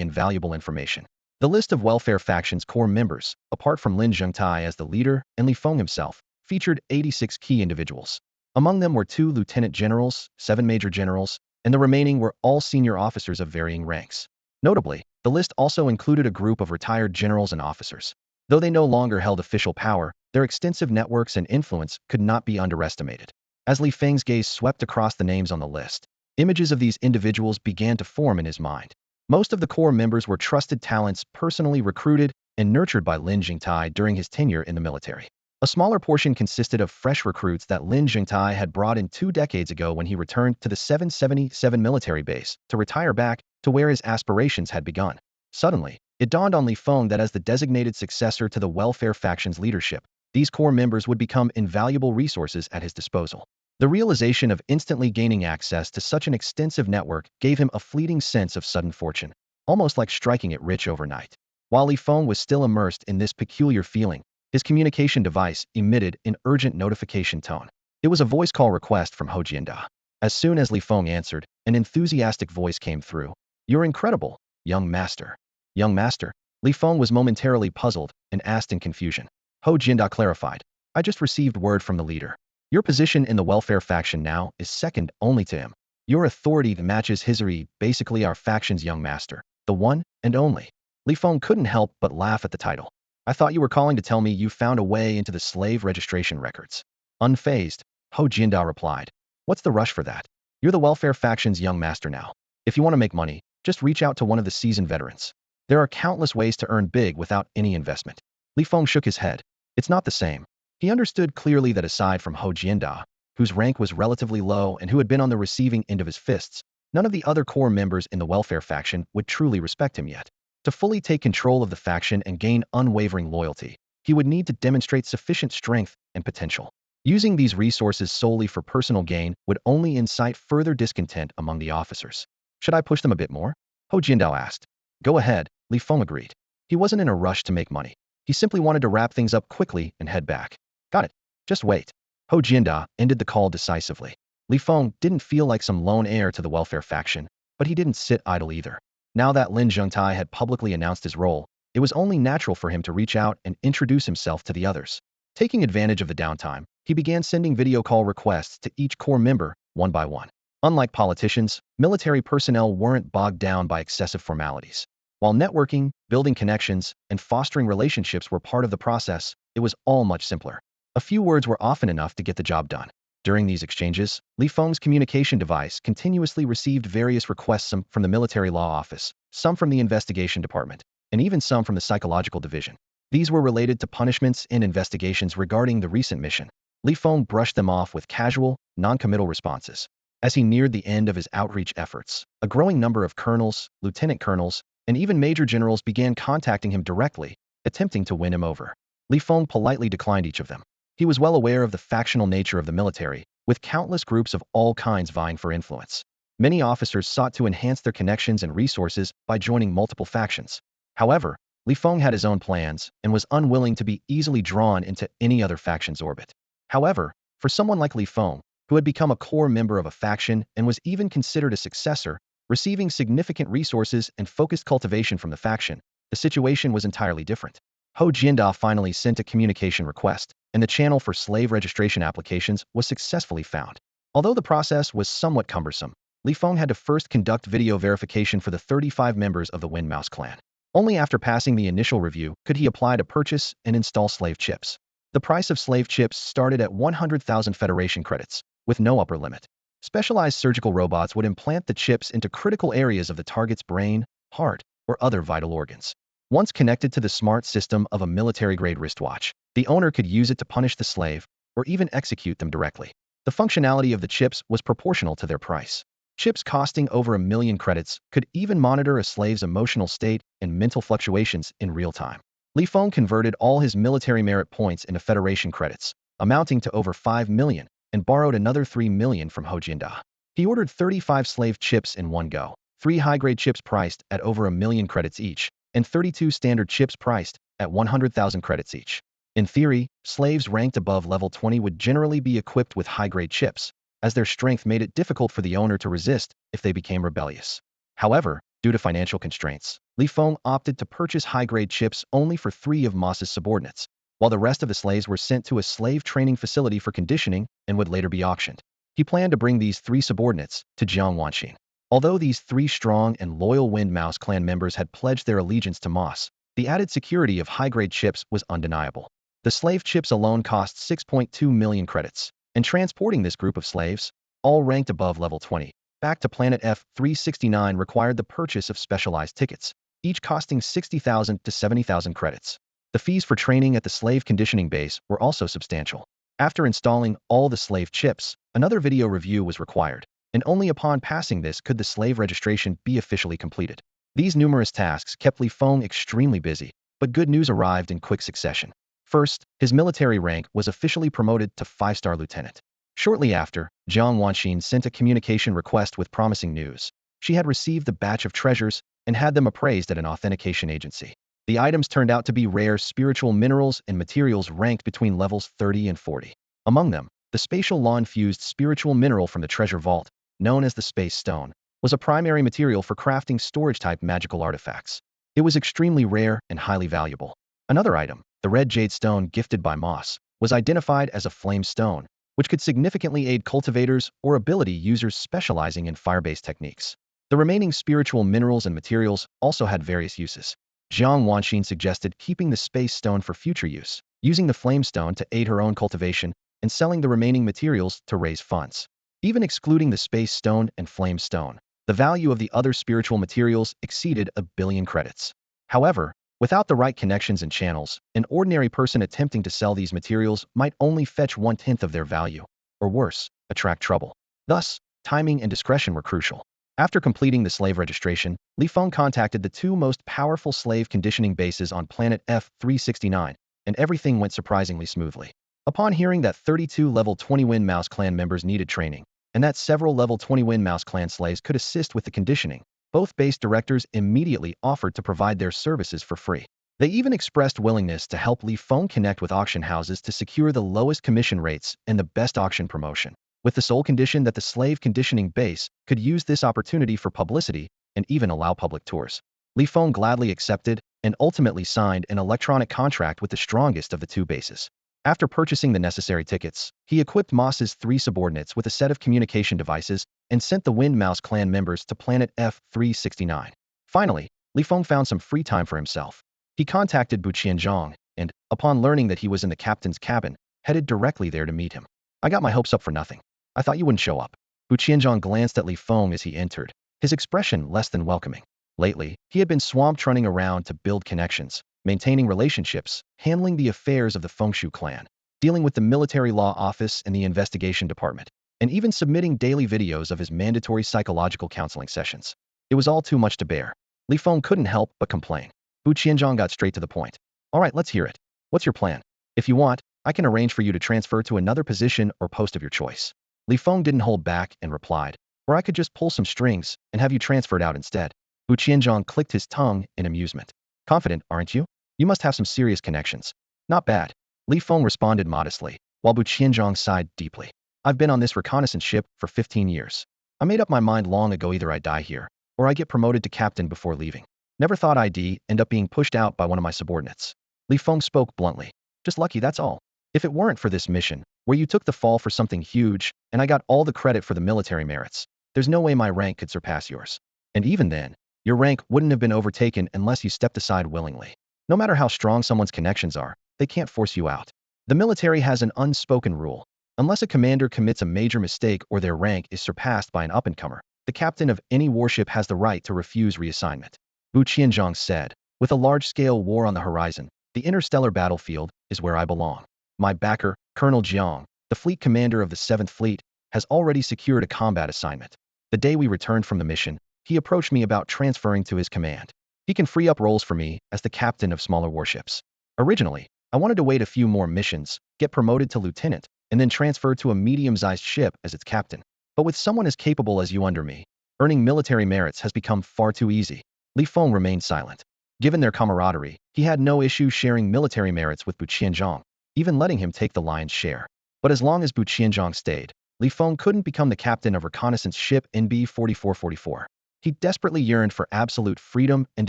invaluable information. The list of welfare faction's core members, apart from Lin Zhengtai as the leader and Li Feng himself, featured 86 key individuals. Among them were 2 lieutenant generals, 7 major generals, and the remaining were all senior officers of varying ranks. Notably, the list also included a group of retired generals and officers. Though they no longer held official power, their extensive networks and influence could not be underestimated. As Li Feng's gaze swept across the names on the list, images of these individuals began to form in his mind. Most of the core members were trusted talents personally recruited and nurtured by Lin Jingtai during his tenure in the military. A smaller portion consisted of fresh recruits that Lin Jingtai had brought in 2 decades ago when he returned to the 777 military base to retire back to where his aspirations had begun. Suddenly, it dawned on Li Feng that as the designated successor to the welfare faction's leadership, these core members would become invaluable resources at his disposal. The realization of instantly gaining access to such an extensive network gave him a fleeting sense of sudden fortune, almost like striking it rich overnight. While Li Feng was still immersed in this peculiar feeling, his communication device emitted an urgent notification tone. It was a voice call request from Ho Jianda. As soon as Li Feng answered, an enthusiastic voice came through. "You're incredible, young master." Young master? Li Feng was momentarily puzzled and asked in confusion. Ho Jianda clarified. "I just received word from the leader. Your position in the welfare faction now is second only to him. Your authority matches his, basically our faction's young master, the one and only." Li Feng couldn't help but laugh at the title. "I thought you were calling to tell me you found a way into the slave registration records." Unfazed, Ho Jianda replied. "What's the rush for that? You're the welfare faction's young master now. If you want to make money, just reach out to one of the seasoned veterans. There are countless ways to earn big without any investment." Li Feng shook his head. "It's not the same." He understood clearly that aside from Ho Jianda, whose rank was relatively low and who had been on the receiving end of his fists, none of the other core members in the welfare faction would truly respect him yet. To fully take control of the faction and gain unwavering loyalty, he would need to demonstrate sufficient strength and potential. Using these resources solely for personal gain would only incite further discontent among the officers. "Should I push them a bit more?" Ho Jiandao asked. "Go ahead," Li Feng agreed. He wasn't in a rush to make money. He simply wanted to wrap things up quickly and head back. "Got it. Just wait." Ho Jianda ended the call decisively. Li Feng didn't feel like some lone heir to the welfare faction, but he didn't sit idle either. Now that Lin Zhengtai had publicly announced his role, it was only natural for him to reach out and introduce himself to the others. Taking advantage of the downtime, he began sending video call requests to each core member, one by one. Unlike politicians, military personnel weren't bogged down by excessive formalities. While networking, building connections, and fostering relationships were part of the process, it was all much simpler. A few words were often enough to get the job done. During these exchanges, Li Feng's communication device continuously received various requests, some from the military law office, some from the investigation department, and even some from the psychological division. These were related to punishments and investigations regarding the recent mission. Li Feng brushed them off with casual, non-committal responses. As he neared the end of his outreach efforts, a growing number of colonels, lieutenant colonels, and even major generals began contacting him directly, attempting to win him over. Li Feng politely declined each of them. He was well aware of the factional nature of the military, with countless groups of all kinds vying for influence. Many officers sought to enhance their connections and resources by joining multiple factions. However, Li Feng had his own plans and was unwilling to be easily drawn into any other faction's orbit. However, for someone like Li Feng, who had become a core member of a faction and was even considered a successor, receiving significant resources and focused cultivation from the faction, the situation was entirely different. Ho Jianda finally sent a communication request, and the channel for slave registration applications was successfully found. Although the process was somewhat cumbersome, Li Feng had to first conduct video verification for the 35 members of the Wind Mouse clan. Only after passing the initial review could he apply to purchase and install slave chips. The price of slave chips started at 100,000 Federation credits, with no upper limit. Specialized surgical robots would implant the chips into critical areas of the target's brain, heart, or other vital organs. Once connected to the smart system of a military-grade wristwatch, the owner could use it to punish the slave, or even execute them directly. The functionality of the chips was proportional to their price. Chips costing over 1 million credits could even monitor a slave's emotional state and mental fluctuations in real time. Li Feng converted all his military merit points into Federation credits, amounting to over 5 million, and borrowed another 3 million from Ho Jianda. He ordered 35 slave chips in one go, 3 high-grade chips priced at over 1 million credits each, and 32 standard chips priced at 100,000 credits each. In theory, slaves ranked above level 20 would generally be equipped with high-grade chips, as their strength made it difficult for the owner to resist if they became rebellious. However, Due to financial constraints, Li Feng opted to purchase high-grade chips only for 3 of Moss's subordinates, while the rest of the slaves were sent to a slave training facility for conditioning and would later be auctioned. He planned to bring these 3 subordinates to Jiang Wanxin. Although these 3 strong and loyal Wind Mouse clan members had pledged their allegiance to Moss, the added security of high-grade chips was undeniable. The slave chips alone cost 6.2 million credits, and transporting this group of slaves, all ranked above level 20, back to planet F-369 required the purchase of specialized tickets, each costing 60,000 to 70,000 credits. The fees for training at the slave conditioning base were also substantial. After installing all the slave chips, another video review was required, and only upon passing this could the slave registration be officially completed. These numerous tasks kept Li Feng extremely busy, but good news arrived in quick succession. First, his military rank was officially promoted to 5-star lieutenant. Shortly after, Jiang Wanxin sent a communication request with promising news. She had received the batch of treasures and had them appraised at an authentication agency. The items turned out to be rare spiritual minerals and materials ranked between levels 30 and 40. Among them, the spatial law-infused spiritual mineral from the treasure vault, known as the Space Stone, was a primary material for crafting storage-type magical artifacts. It was extremely rare and highly valuable. Another item, the red jade stone gifted by Moss, was identified as a flame stone, which could significantly aid cultivators or ability users specializing in fire-based techniques. The remaining spiritual minerals and materials also had various uses. Jiang Wanxin suggested keeping the space stone for future use, using the flame stone to aid her own cultivation, and selling the remaining materials to raise funds. Even excluding the space stone and flame stone, the value of the other spiritual materials exceeded 1 billion credits. However, without the right connections and channels, an ordinary person attempting to sell these materials might only fetch 1/10 of their value, or worse, attract trouble. Thus, timing and discretion were crucial. After completing the slave registration, Li Feng contacted the 2 most powerful slave conditioning bases on planet F-369, and everything went surprisingly smoothly. Upon hearing that 32 level 20 Wind Mouse clan members needed training, and that several level 20 Wind Mouse clan slaves could assist with the conditioning, both base directors immediately offered to provide their services for free. They even expressed willingness to help Li Feng connect with auction houses to secure the lowest commission rates and the best auction promotion, with the sole condition that the slave conditioning base could use this opportunity for publicity and even allow public tours. Li Feng gladly accepted and ultimately signed an electronic contract with the strongest of the 2 bases. After purchasing the necessary tickets, he equipped Moss's 3 subordinates with a set of communication devices and sent the Wind Mouse clan members to planet F-369. Finally, Li Feng found some free time for himself. He contacted Bu Qianzhong and, upon learning that he was in the captain's cabin, headed directly there to meet him. "I got my hopes up for nothing. I thought you wouldn't show up." Bu Qianzhong glanced at Li Feng as he entered, his expression less than welcoming. Lately, he had been swamped running around to build connections, maintaining relationships, handling the affairs of the Fengshu clan, dealing with the military law office and the investigation department, and even submitting daily videos of his mandatory psychological counseling sessions. It was all too much to bear. Li Feng couldn't help but complain. Bu Qianzhong got straight to the point. "All right, let's hear it. What's your plan? If you want, I can arrange for you to transfer to another position or post of your choice." Li Feng didn't hold back and replied, "Or I could just pull some strings and have you transferred out instead." Bu Qianzhong clicked his tongue in amusement. "Confident, aren't you? You must have some serious connections." "Not bad." Li Feng responded modestly, while Bu Qianzhong sighed deeply. "I've been on this reconnaissance ship for 15 years. I made up my mind long ago either I die here, or I get promoted to captain before leaving. Never thought I'd end up being pushed out by one of my subordinates." Li Feng spoke bluntly. "Just lucky, that's all. If it weren't for this mission, where you took the fall for something huge, and I got all the credit for the military merits, there's no way my rank could surpass yours. And even then, your rank wouldn't have been overtaken unless you stepped aside willingly. No matter how strong someone's connections are, they can't force you out. The military has an unspoken rule. Unless a commander commits a major mistake or their rank is surpassed by an up-and-comer, the captain of any warship has the right to refuse reassignment." Bu Qianzhong said, "With a large-scale war on the horizon, the interstellar battlefield is where I belong. My backer, Colonel Jiang, the fleet commander of the 7th Fleet, has already secured a combat assignment. The day we returned from the mission, he approached me about transferring to his command. He can free up roles for me as the captain of smaller warships. Originally, I wanted to wait a few more missions, get promoted to lieutenant, and then transfer to a medium-sized ship as its captain. But with someone as capable as you under me, earning military merits has become far too easy." Li Feng remained silent. Given their camaraderie, he had no issue sharing military merits with Bu Qianzhong, even letting him take the lion's share. But as long as Bu Qianzhong stayed, Li Feng couldn't become the captain of reconnaissance ship NB 4444. He desperately yearned for absolute freedom and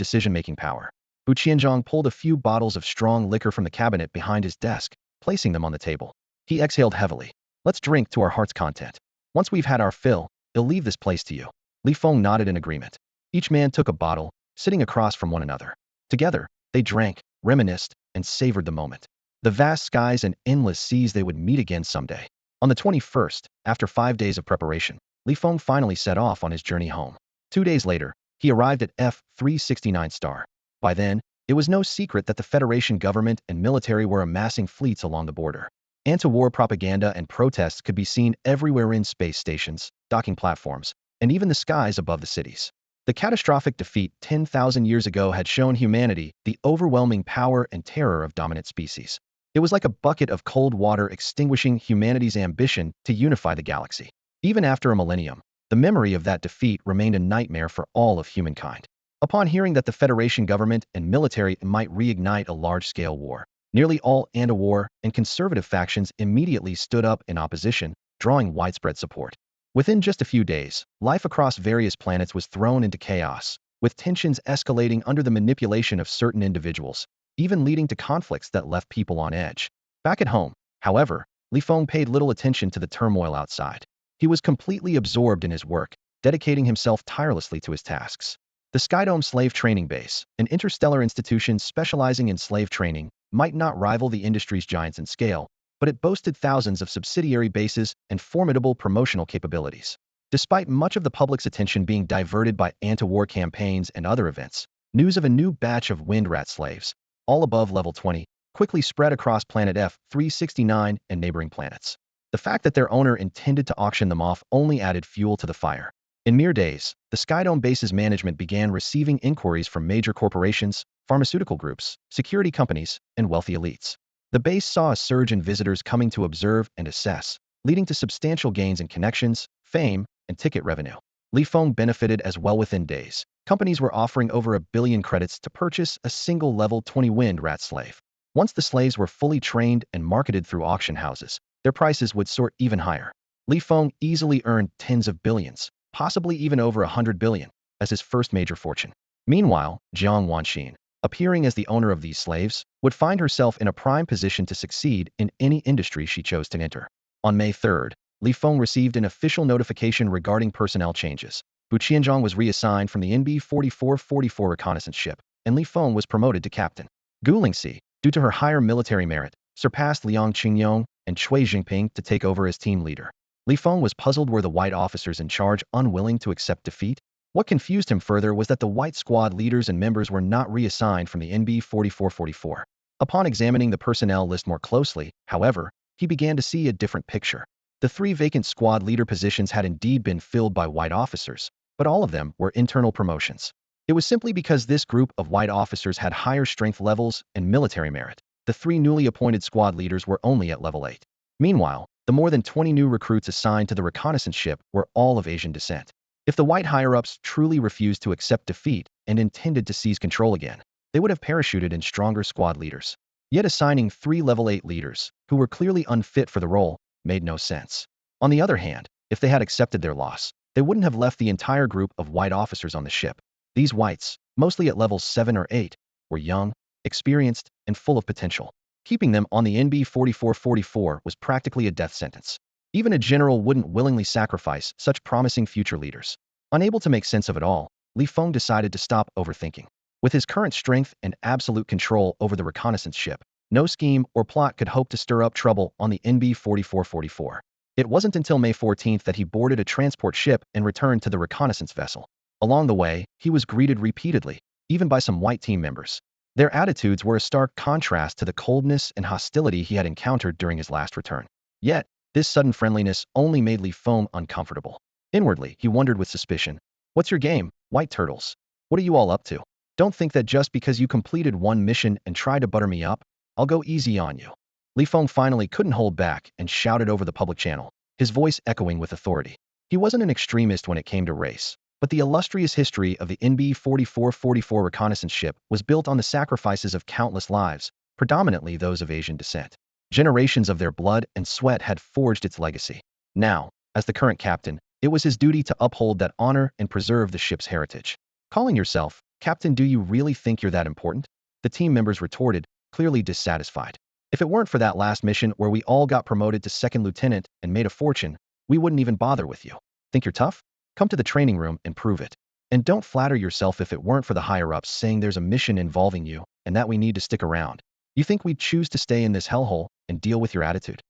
decision-making power. Bu Qianzhong pulled a few bottles of strong liquor from the cabinet behind his desk, placing them on the table. He exhaled heavily. Let's drink to our heart's content. Once we've had our fill, I'll leave this place to you. Li Feng nodded in agreement. Each man took a bottle, sitting across from one another. Together, they drank, reminisced, and savored the moment. The vast skies and endless seas they would meet again someday. On the 21st, after 5 days of preparation, Li Feng finally set off on his journey home. 2 days later, he arrived at F-369 Star. By then, it was no secret that the Federation government and military were amassing fleets along the border. Anti-war propaganda and protests could be seen everywhere in space stations, docking platforms, and even the skies above the cities. The catastrophic defeat 10,000 years ago had shown humanity the overwhelming power and terror of dominant species. It was like a bucket of cold water extinguishing humanity's ambition to unify the galaxy. Even after a millennium, the memory of that defeat remained a nightmare for all of humankind. Upon hearing that the Federation government and military might reignite a large-scale war, nearly all anti-war and conservative factions immediately stood up in opposition, drawing widespread support. Within just a few days, life across various planets was thrown into chaos, with tensions escalating under the manipulation of certain individuals, even leading to conflicts that left people on edge. Back at home, however, Li Feng paid little attention to the turmoil outside. He was completely absorbed in his work, dedicating himself tirelessly to his tasks. The Skydome Slave Training Base, an interstellar institution specializing in slave training, might not rival the industry's giants in scale, but it boasted thousands of subsidiary bases and formidable promotional capabilities. Despite much of the public's attention being diverted by anti-war campaigns and other events, news of a new batch of wind rat slaves, all above level 20, quickly spread across planet F-369 and neighboring planets. The fact that their owner intended to auction them off only added fuel to the fire. In mere days, the Skydome base's management began receiving inquiries from major corporations, pharmaceutical groups, security companies, and wealthy elites. The base saw a surge in visitors coming to observe and assess, leading to substantial gains in connections, fame, and ticket revenue. Li Feng benefited as well. Within days, companies were offering over 1 billion credits to purchase a single level 20 wind rat slave. Once the slaves were fully trained and marketed through auction houses, their prices would soar even higher. Li Feng easily earned tens of billions, possibly even over 100 billion, as his first major fortune. Meanwhile, Jiang Wanxin, appearing as the owner of these slaves, would find herself in a prime position to succeed in any industry she chose to enter. On May 3rd, Li Feng received an official notification regarding personnel changes. Bu Qianzhong was reassigned from the NB-4444 reconnaissance ship, and Li Feng was promoted to captain. Gu Lingxi, due to her higher military merit, surpassed Liang Qingyong and Cui Jingping to take over as team leader. Li Feng was puzzled. Were the white officers in charge unwilling to accept defeat? What confused him further was that the white squad leaders and members were not reassigned from the NB-4444. Upon examining the personnel list more closely, however, he began to see a different picture. The 3 vacant squad leader positions had indeed been filled by white officers, but all of them were internal promotions. It was simply because this group of white officers had higher strength levels and military merit. The 3 newly appointed squad leaders were only at level 8. Meanwhile, the more than 20 new recruits assigned to the reconnaissance ship were all of Asian descent. If the white higher-ups truly refused to accept defeat and intended to seize control again, they would have parachuted in stronger squad leaders. Yet assigning 3 level 8 leaders, who were clearly unfit for the role, made no sense. On the other hand, if they had accepted their loss, they wouldn't have left the entire group of white officers on the ship. These whites, mostly at levels 7 or 8, were young, experienced, and full of potential. Keeping them on the NB-4444 was practically a death sentence. Even a general wouldn't willingly sacrifice such promising future leaders. Unable to make sense of it all, Li Feng decided to stop overthinking. With his current strength and absolute control over the reconnaissance ship, no scheme or plot could hope to stir up trouble on the NB-4444. It wasn't until May 14th that he boarded a transport ship and returned to the reconnaissance vessel. Along the way, he was greeted repeatedly, even by some white team members. Their attitudes were a stark contrast to the coldness and hostility he had encountered during his last return. Yet, this sudden friendliness only made Li Feng uncomfortable. Inwardly, he wondered with suspicion, "What's your game, white turtles? What are you all up to? Don't think that just because you completed one mission and tried to butter me up, I'll go easy on you." Li Feng finally couldn't hold back and shouted over the public channel, his voice echoing with authority. He wasn't an extremist when it came to race, but the illustrious history of the NB-4444 reconnaissance ship was built on the sacrifices of countless lives, predominantly those of Asian descent. Generations of their blood and sweat had forged its legacy. Now, as the current captain, It was his duty to uphold that honor and preserve the ship's heritage. Calling yourself, Captain, do you really think you're that important? The team members retorted, clearly dissatisfied. If it weren't for that last mission where we all got promoted to second lieutenant and made a fortune, we wouldn't even bother with you. Think you're tough? Come to the training room and prove it. And don't flatter yourself if it weren't for the higher-ups saying there's a mission involving you and that we need to stick around. You think we'd choose to stay in this hellhole and deal with your attitude?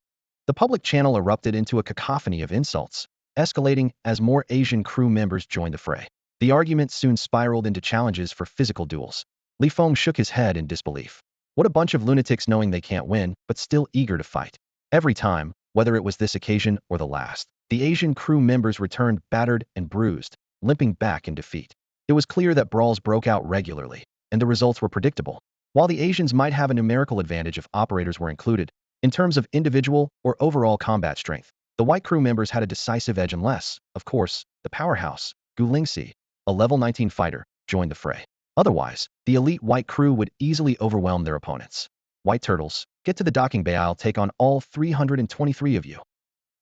The public channel erupted into a cacophony of insults, escalating as more Asian crew members joined the fray. The argument soon spiraled into challenges for physical duels. Li Feng shook his head in disbelief. What a bunch of lunatics knowing they can't win, but still eager to fight. Every time, whether it was this occasion or the last, the Asian crew members returned battered and bruised, limping back in defeat. It was clear that brawls broke out regularly, and the results were predictable. While the Asians might have a numerical advantage if operators were included, in terms of individual or overall combat strength, the white crew members had a decisive edge unless, of course, the powerhouse, Gu Lingxi, a level 19 fighter, joined the fray. Otherwise, the elite white crew would easily overwhelm their opponents. White turtles, get to the docking bay. I'll take on all 323 of you.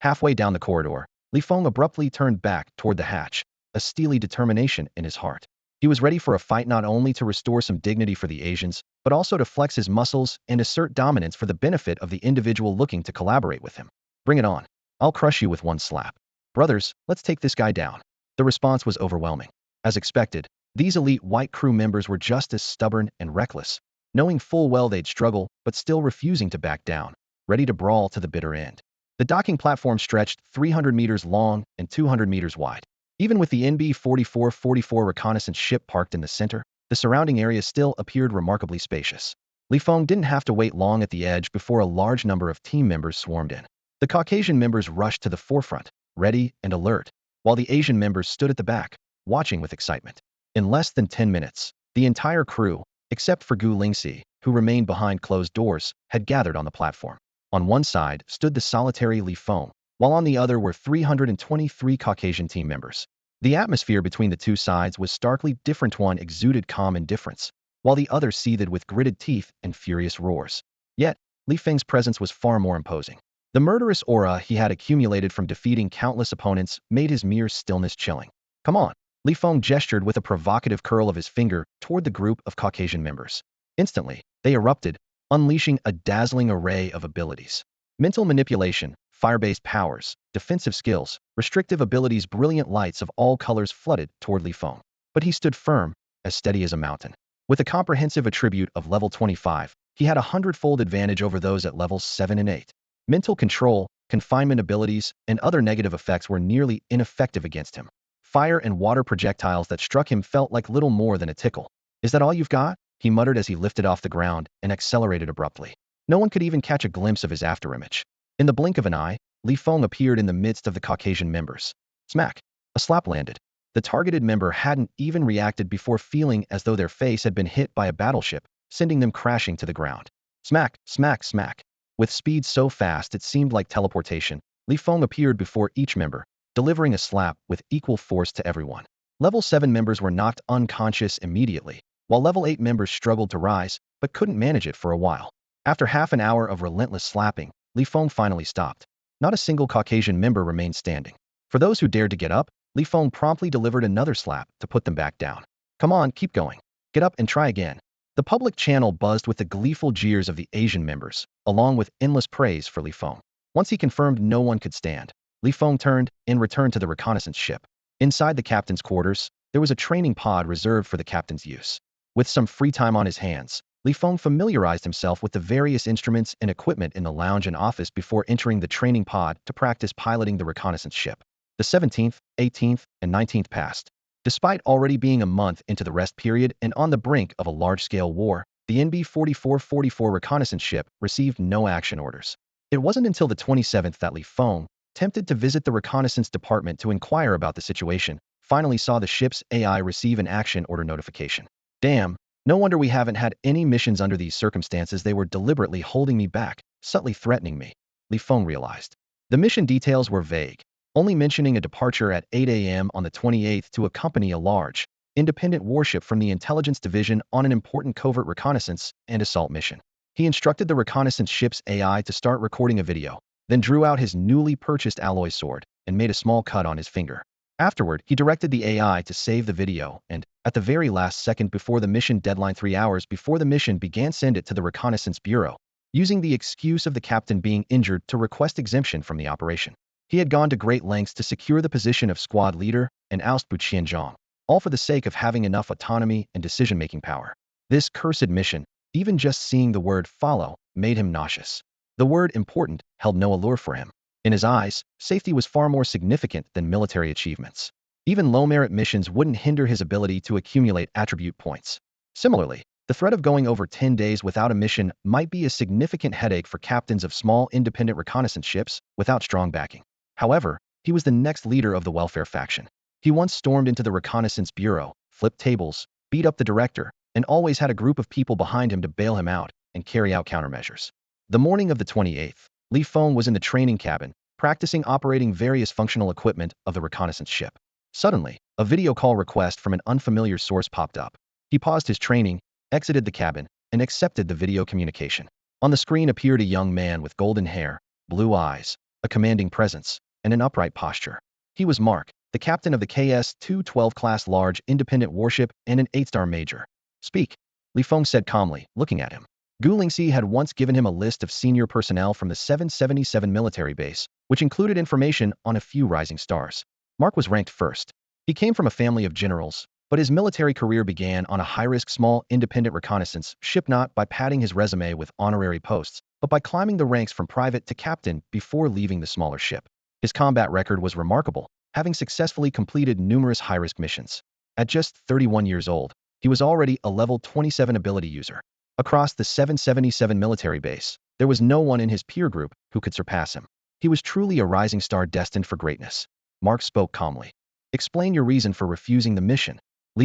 Halfway down the corridor, Li Feng abruptly turned back toward the hatch, a steely determination in his heart. He was ready for a fight not only to restore some dignity for the Asians, but also to flex his muscles and assert dominance for the benefit of the individual looking to collaborate with him. Bring it on. I'll crush you with one slap. Brothers, let's take this guy down. The response was overwhelming. As expected, these elite white crew members were just as stubborn and reckless, knowing full well they'd struggle, but still refusing to back down, ready to brawl to the bitter end. The docking platform stretched 300 meters long and 200 meters wide. Even with the NB-4444 reconnaissance ship parked in the center, the surrounding area still appeared remarkably spacious. Li Feng didn't have to wait long at the edge before a large number of team members swarmed in. The Caucasian members rushed to the forefront, ready and alert, while the Asian members stood at the back, watching with excitement. In less than 10 minutes, the entire crew, except for Gu Lingxi, who remained behind closed doors, had gathered on the platform. On one side stood the solitary Li Feng, while on the other were 323 Caucasian team members. The atmosphere between the two sides was starkly different. One exuded calm indifference, while the other seethed with gritted teeth and furious roars. Yet, Li Feng's presence was far more imposing. The murderous aura he had accumulated from defeating countless opponents made his mere stillness chilling. Come on. Li Feng gestured with a provocative curl of his finger toward the group of Caucasian members. Instantly, they erupted, unleashing a dazzling array of abilities. Mental manipulation, fire-based powers, defensive skills, restrictive abilities. Brilliant lights of all colors flooded toward Li Feng. But he stood firm, as steady as a mountain. With a comprehensive attribute of level 25, he had a 100-fold advantage over those at levels 7 and 8. Mental control, confinement abilities, and other negative effects were nearly ineffective against him. Fire and water projectiles that struck him felt like little more than a tickle. Is that all you've got? He muttered as he lifted off the ground and accelerated abruptly. No one could even catch a glimpse of his afterimage. In the blink of an eye, Li Feng appeared in the midst of the Caucasian members. Smack! A slap landed. The targeted member hadn't even reacted before feeling as though their face had been hit by a battleship, sending them crashing to the ground. Smack! Smack! Smack! With speed so fast it seemed like teleportation, Li Feng appeared before each member, delivering a slap with equal force to everyone. Level 7 members were knocked unconscious immediately, while level 8 members struggled to rise, but couldn't manage it for a while. After half an hour of relentless slapping, Li Feng finally stopped. Not a single Caucasian member remained standing. For those who dared to get up, Li Feng promptly delivered another slap to put them back down. Come on, keep going. Get up and try again. The public channel buzzed with the gleeful jeers of the Asian members, along with endless praise for Li Feng. Once he confirmed no one could stand, Li Feng turned and returned to the reconnaissance ship. Inside the captain's quarters, there was a training pod reserved for the captain's use. With some free time on his hands, Li Feng familiarized himself with the various instruments and equipment in the lounge and office before entering the training pod to practice piloting the reconnaissance ship. The 17th, 18th, and 19th passed. Despite already being a month into the rest period and on the brink of a large-scale war, the NB-4444 reconnaissance ship received no action orders. It wasn't until the 27th that Li Feng, tempted to visit the reconnaissance department to inquire about the situation, finally saw the ship's AI receive an action order notification. Damn, no wonder we haven't had any missions under these circumstances. They were deliberately holding me back, subtly threatening me, Li Feng realized. The mission details were vague, only mentioning a departure at 8 a.m. on the 28th to accompany a large, independent warship from the intelligence division on an important covert reconnaissance and assault mission. He instructed the reconnaissance ship's AI to start recording a video, then drew out his newly purchased alloy sword and made a small cut on his finger. Afterward, he directed the AI to save the video and, at the very last second before the mission deadline 3 hours before the mission began, send it to the Reconnaissance Bureau, using the excuse of the captain being injured to request exemption from the operation. He had gone to great lengths to secure the position of squad leader and oust Bu Qianzhong, all for the sake of having enough autonomy and decision-making power. This cursed mission, even just seeing the word follow, made him nauseous. The word important held no allure for him. In his eyes, safety was far more significant than military achievements. Even low-merit missions wouldn't hinder his ability to accumulate attribute points. Similarly, the threat of going over 10 days without a mission might be a significant headache for captains of small independent reconnaissance ships without strong backing. However, he was the next leader of the welfare faction. He once stormed into the Reconnaissance Bureau, flipped tables, beat up the director, and always had a group of people behind him to bail him out and carry out countermeasures. The morning of the 28th, Feng was in the training cabin, practicing operating various functional equipment of the reconnaissance ship. Suddenly, a video call request from an unfamiliar source popped up. He paused his training, exited the cabin, and accepted the video communication. On the screen appeared a young man with golden hair, blue eyes, a commanding presence, and an upright posture. He was Mark, the captain of the KS-212 class large independent warship and an 8-star major. Speak, Feng said calmly, looking at him. Gu Lingxi had once given him a list of senior personnel from the 777 military base, which included information on a few rising stars. Mark was ranked first. He came from a family of generals, but his military career began on a high-risk small independent reconnaissance ship, not by padding his resume with honorary posts, but by climbing the ranks from private to captain before leaving the smaller ship. His combat record was remarkable, having successfully completed numerous high-risk missions. At just 31 years old, he was already a level 27 ability user. Across the 777 military base, there was no one in his peer group who could surpass him. He was truly a rising star destined for greatness. Mark spoke calmly. Explain your reason for refusing the mission.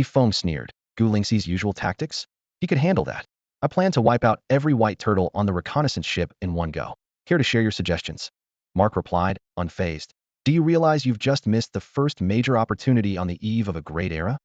Feng sneered. Gu Lingxi's usual tactics? He could handle that. I plan to wipe out every white turtle on the reconnaissance ship in one go. Care to share your suggestions? Mark replied, unfazed. Do you realize you've just missed the first major opportunity on the eve of a great era?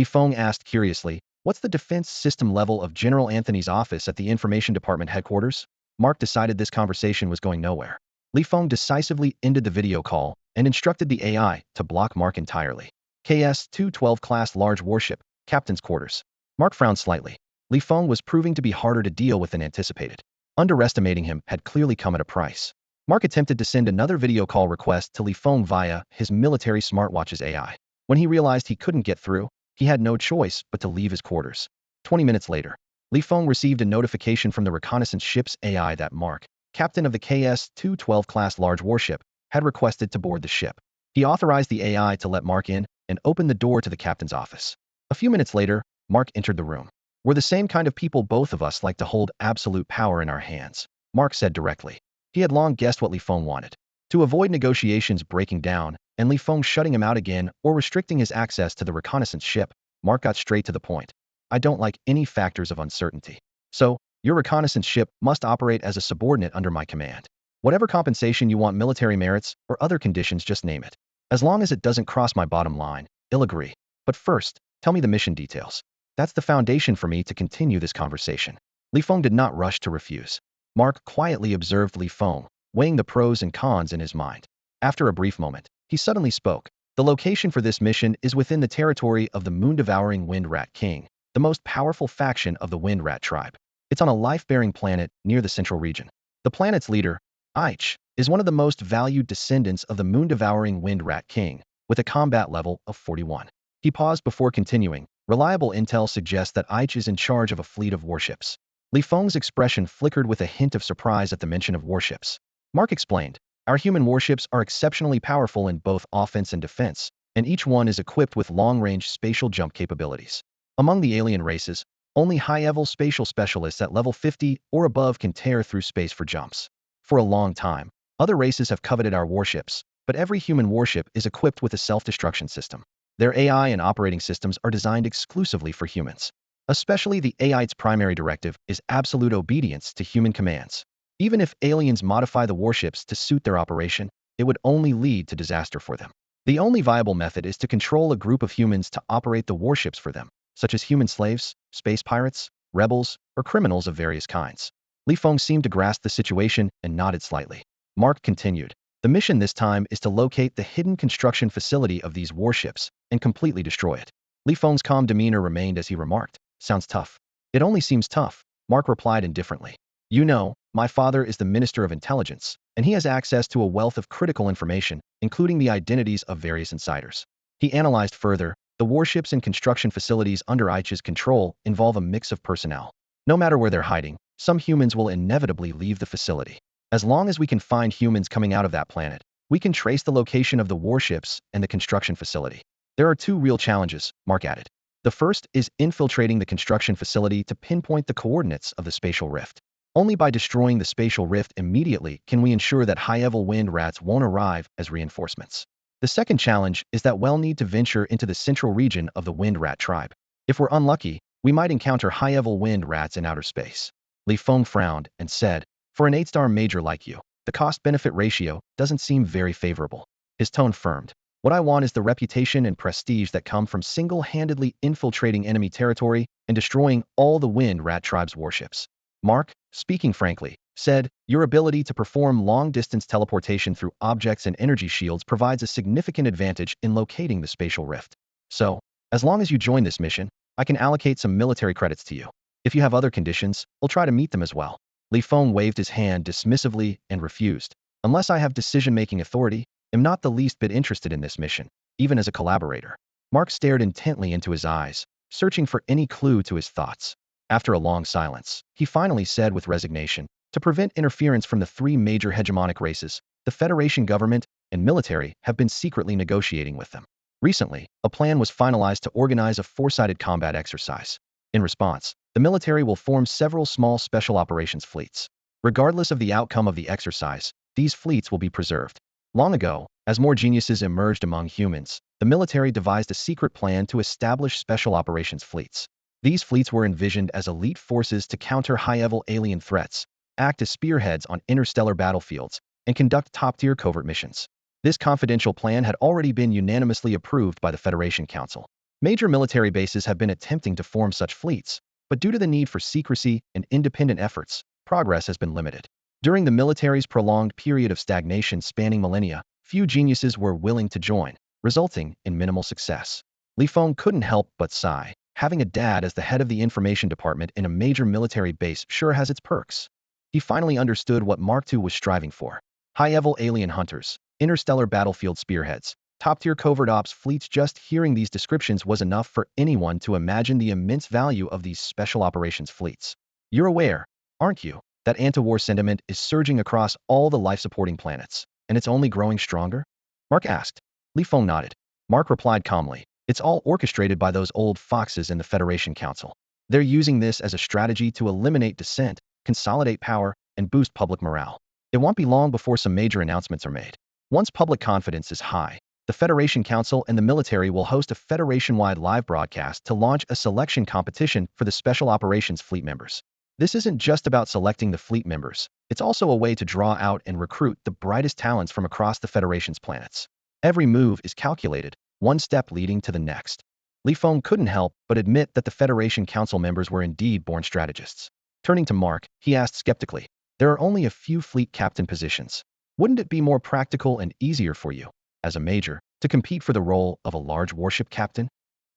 Feng asked curiously, what's the defense system level of General Anthony's office at the Information Department headquarters? Mark decided this conversation was going nowhere. Feng decisively ended the video call and instructed the AI to block Mark entirely. KS-212 class large warship, captain's quarters. Mark frowned slightly. Feng was proving to be harder to deal with than anticipated. Underestimating him had clearly come at a price. Mark attempted to send another video call request to Feng via his military smartwatch's AI. When he realized he couldn't get through, he had no choice but to leave his quarters. 20 minutes later, Feng received a notification from the reconnaissance ship's AI that Mark, captain of the KS-212 class large warship, had requested to board the ship. He authorized the AI to let Mark in and opened the door to the captain's office. A few minutes later, Mark entered the room. We're the same kind of people, both of us like to hold absolute power in our hands, Mark said directly. He had long guessed what Feng wanted. To avoid negotiations breaking down and Feng shutting him out again or restricting his access to the reconnaissance ship, Mark got straight to the point. I don't like any factors of uncertainty. So, your reconnaissance ship must operate as a subordinate under my command. Whatever compensation you want, military merits, or other conditions, just name it. As long as it doesn't cross my bottom line, I'll agree. But first, tell me the mission details. That's the foundation for me to continue this conversation. Feng did not rush to refuse. Mark quietly observed Feng, weighing the pros and cons in his mind. After a brief moment, he suddenly spoke. The location for this mission is within the territory of the moon-devouring Wind Rat King, the most powerful faction of the Wind Rat tribe. It's on a life-bearing planet near the central region. The planet's leader, Ich, is one of the most valued descendants of the moon-devouring Wind Rat King, with a combat level of 41. He paused before continuing. Reliable intel suggests that Ich is in charge of a fleet of warships. Feng's expression flickered with a hint of surprise at the mention of warships. Mark explained, our human warships are exceptionally powerful in both offense and defense, and each one is equipped with long-range spatial jump capabilities. Among the alien races, only high-level spatial specialists at level 50 or above can tear through space for jumps. For a long time, other races have coveted our warships, but every human warship is equipped with a self-destruction system. Their AI and operating systems are designed exclusively for humans. Especially the AI's primary directive is absolute obedience to human commands. Even if aliens modify the warships to suit their operation, it would only lead to disaster for them. The only viable method is to control a group of humans to operate the warships for them, such as human slaves, space pirates, rebels, or criminals of various kinds. Feng seemed to grasp the situation and nodded slightly. Mark continued. The mission this time is to locate the hidden construction facility of these warships and completely destroy it. Li Feng's calm demeanor remained as he remarked, "Sounds tough." "It only seems tough," Mark replied indifferently. "You know, my father is the Minister of Intelligence, and he has access to a wealth of critical information, including the identities of various insiders." He analyzed further, the warships and construction facilities under Aich's control involve a mix of personnel. No matter where they're hiding, some humans will inevitably leave the facility. As long as we can find humans coming out of that planet, we can trace the location of the warships and the construction facility. There are two real challenges, Mark added. The first is infiltrating the construction facility to pinpoint the coordinates of the spatial rift. Only by destroying the spatial rift immediately can we ensure that high-level wind rats won't arrive as reinforcements. The second challenge is that we'll need to venture into the central region of the wind rat tribe. If we're unlucky, we might encounter high-level wind rats in outer space. Li Feng frowned and said, "For an 8-star major like you, the cost-benefit ratio doesn't seem very favorable." His tone firmed. "What I want is the reputation and prestige that come from single-handedly infiltrating enemy territory and destroying all the Wind Rat Tribe's warships." Mark, speaking frankly, said, "Your ability to perform long-distance teleportation through objects and energy shields provides a significant advantage in locating the spatial rift. So, as long as you join this mission, I can allocate some military credits to you. If you have other conditions, we'll try to meet them as well." Li Feng waved his hand dismissively and refused. "Unless I have decision-making authority, I'm not the least bit interested in this mission, even as a collaborator." Mark stared intently into his eyes, searching for any clue to his thoughts. After a long silence, he finally said with resignation, "To prevent interference from the three major hegemonic races, the Federation government and military have been secretly negotiating with them. Recently, a plan was finalized to organize a four-sided combat exercise. In response, the military will form several small special operations fleets. Regardless of the outcome of the exercise, these fleets will be preserved." Long ago, as more geniuses emerged among humans, the military devised a secret plan to establish special operations fleets. These fleets were envisioned as elite forces to counter high-level alien threats, act as spearheads on interstellar battlefields, and conduct top-tier covert missions. This confidential plan had already been unanimously approved by the Federation Council. Major military bases have been attempting to form such fleets, but due to the need for secrecy and independent efforts, progress has been limited. During the military's prolonged period of stagnation spanning millennia, few geniuses were willing to join, resulting in minimal success. Li Feng couldn't help but sigh. Having a dad as the head of the information department in a major military base sure has its perks. He finally understood what Mark II was striving for. High-level alien hunters, interstellar battlefield spearheads, top-tier covert ops fleets. Just hearing these descriptions was enough for anyone to imagine the immense value of these special operations fleets. You're aware, aren't you, that anti-war sentiment is surging across all the life-supporting planets, and it's only growing stronger? Mark asked. Li Feng nodded. Mark replied calmly, "It's all orchestrated by those old foxes in the Federation Council. They're using this as a strategy to eliminate dissent, consolidate power, and boost public morale. It won't be long before some major announcements are made. Once public confidence is high, the Federation Council and the military will host a Federation-wide live broadcast to launch a selection competition for the Special Operations Fleet members. This isn't just about selecting the fleet members, it's also a way to draw out and recruit the brightest talents from across the Federation's planets. Every move is calculated, one step leading to the next." Li Feng couldn't help but admit that the Federation Council members were indeed born strategists. Turning to Mark, he asked skeptically, "There are only a few fleet captain positions. Wouldn't it be more practical and easier for you, as a major, to compete for the role of a large warship captain?"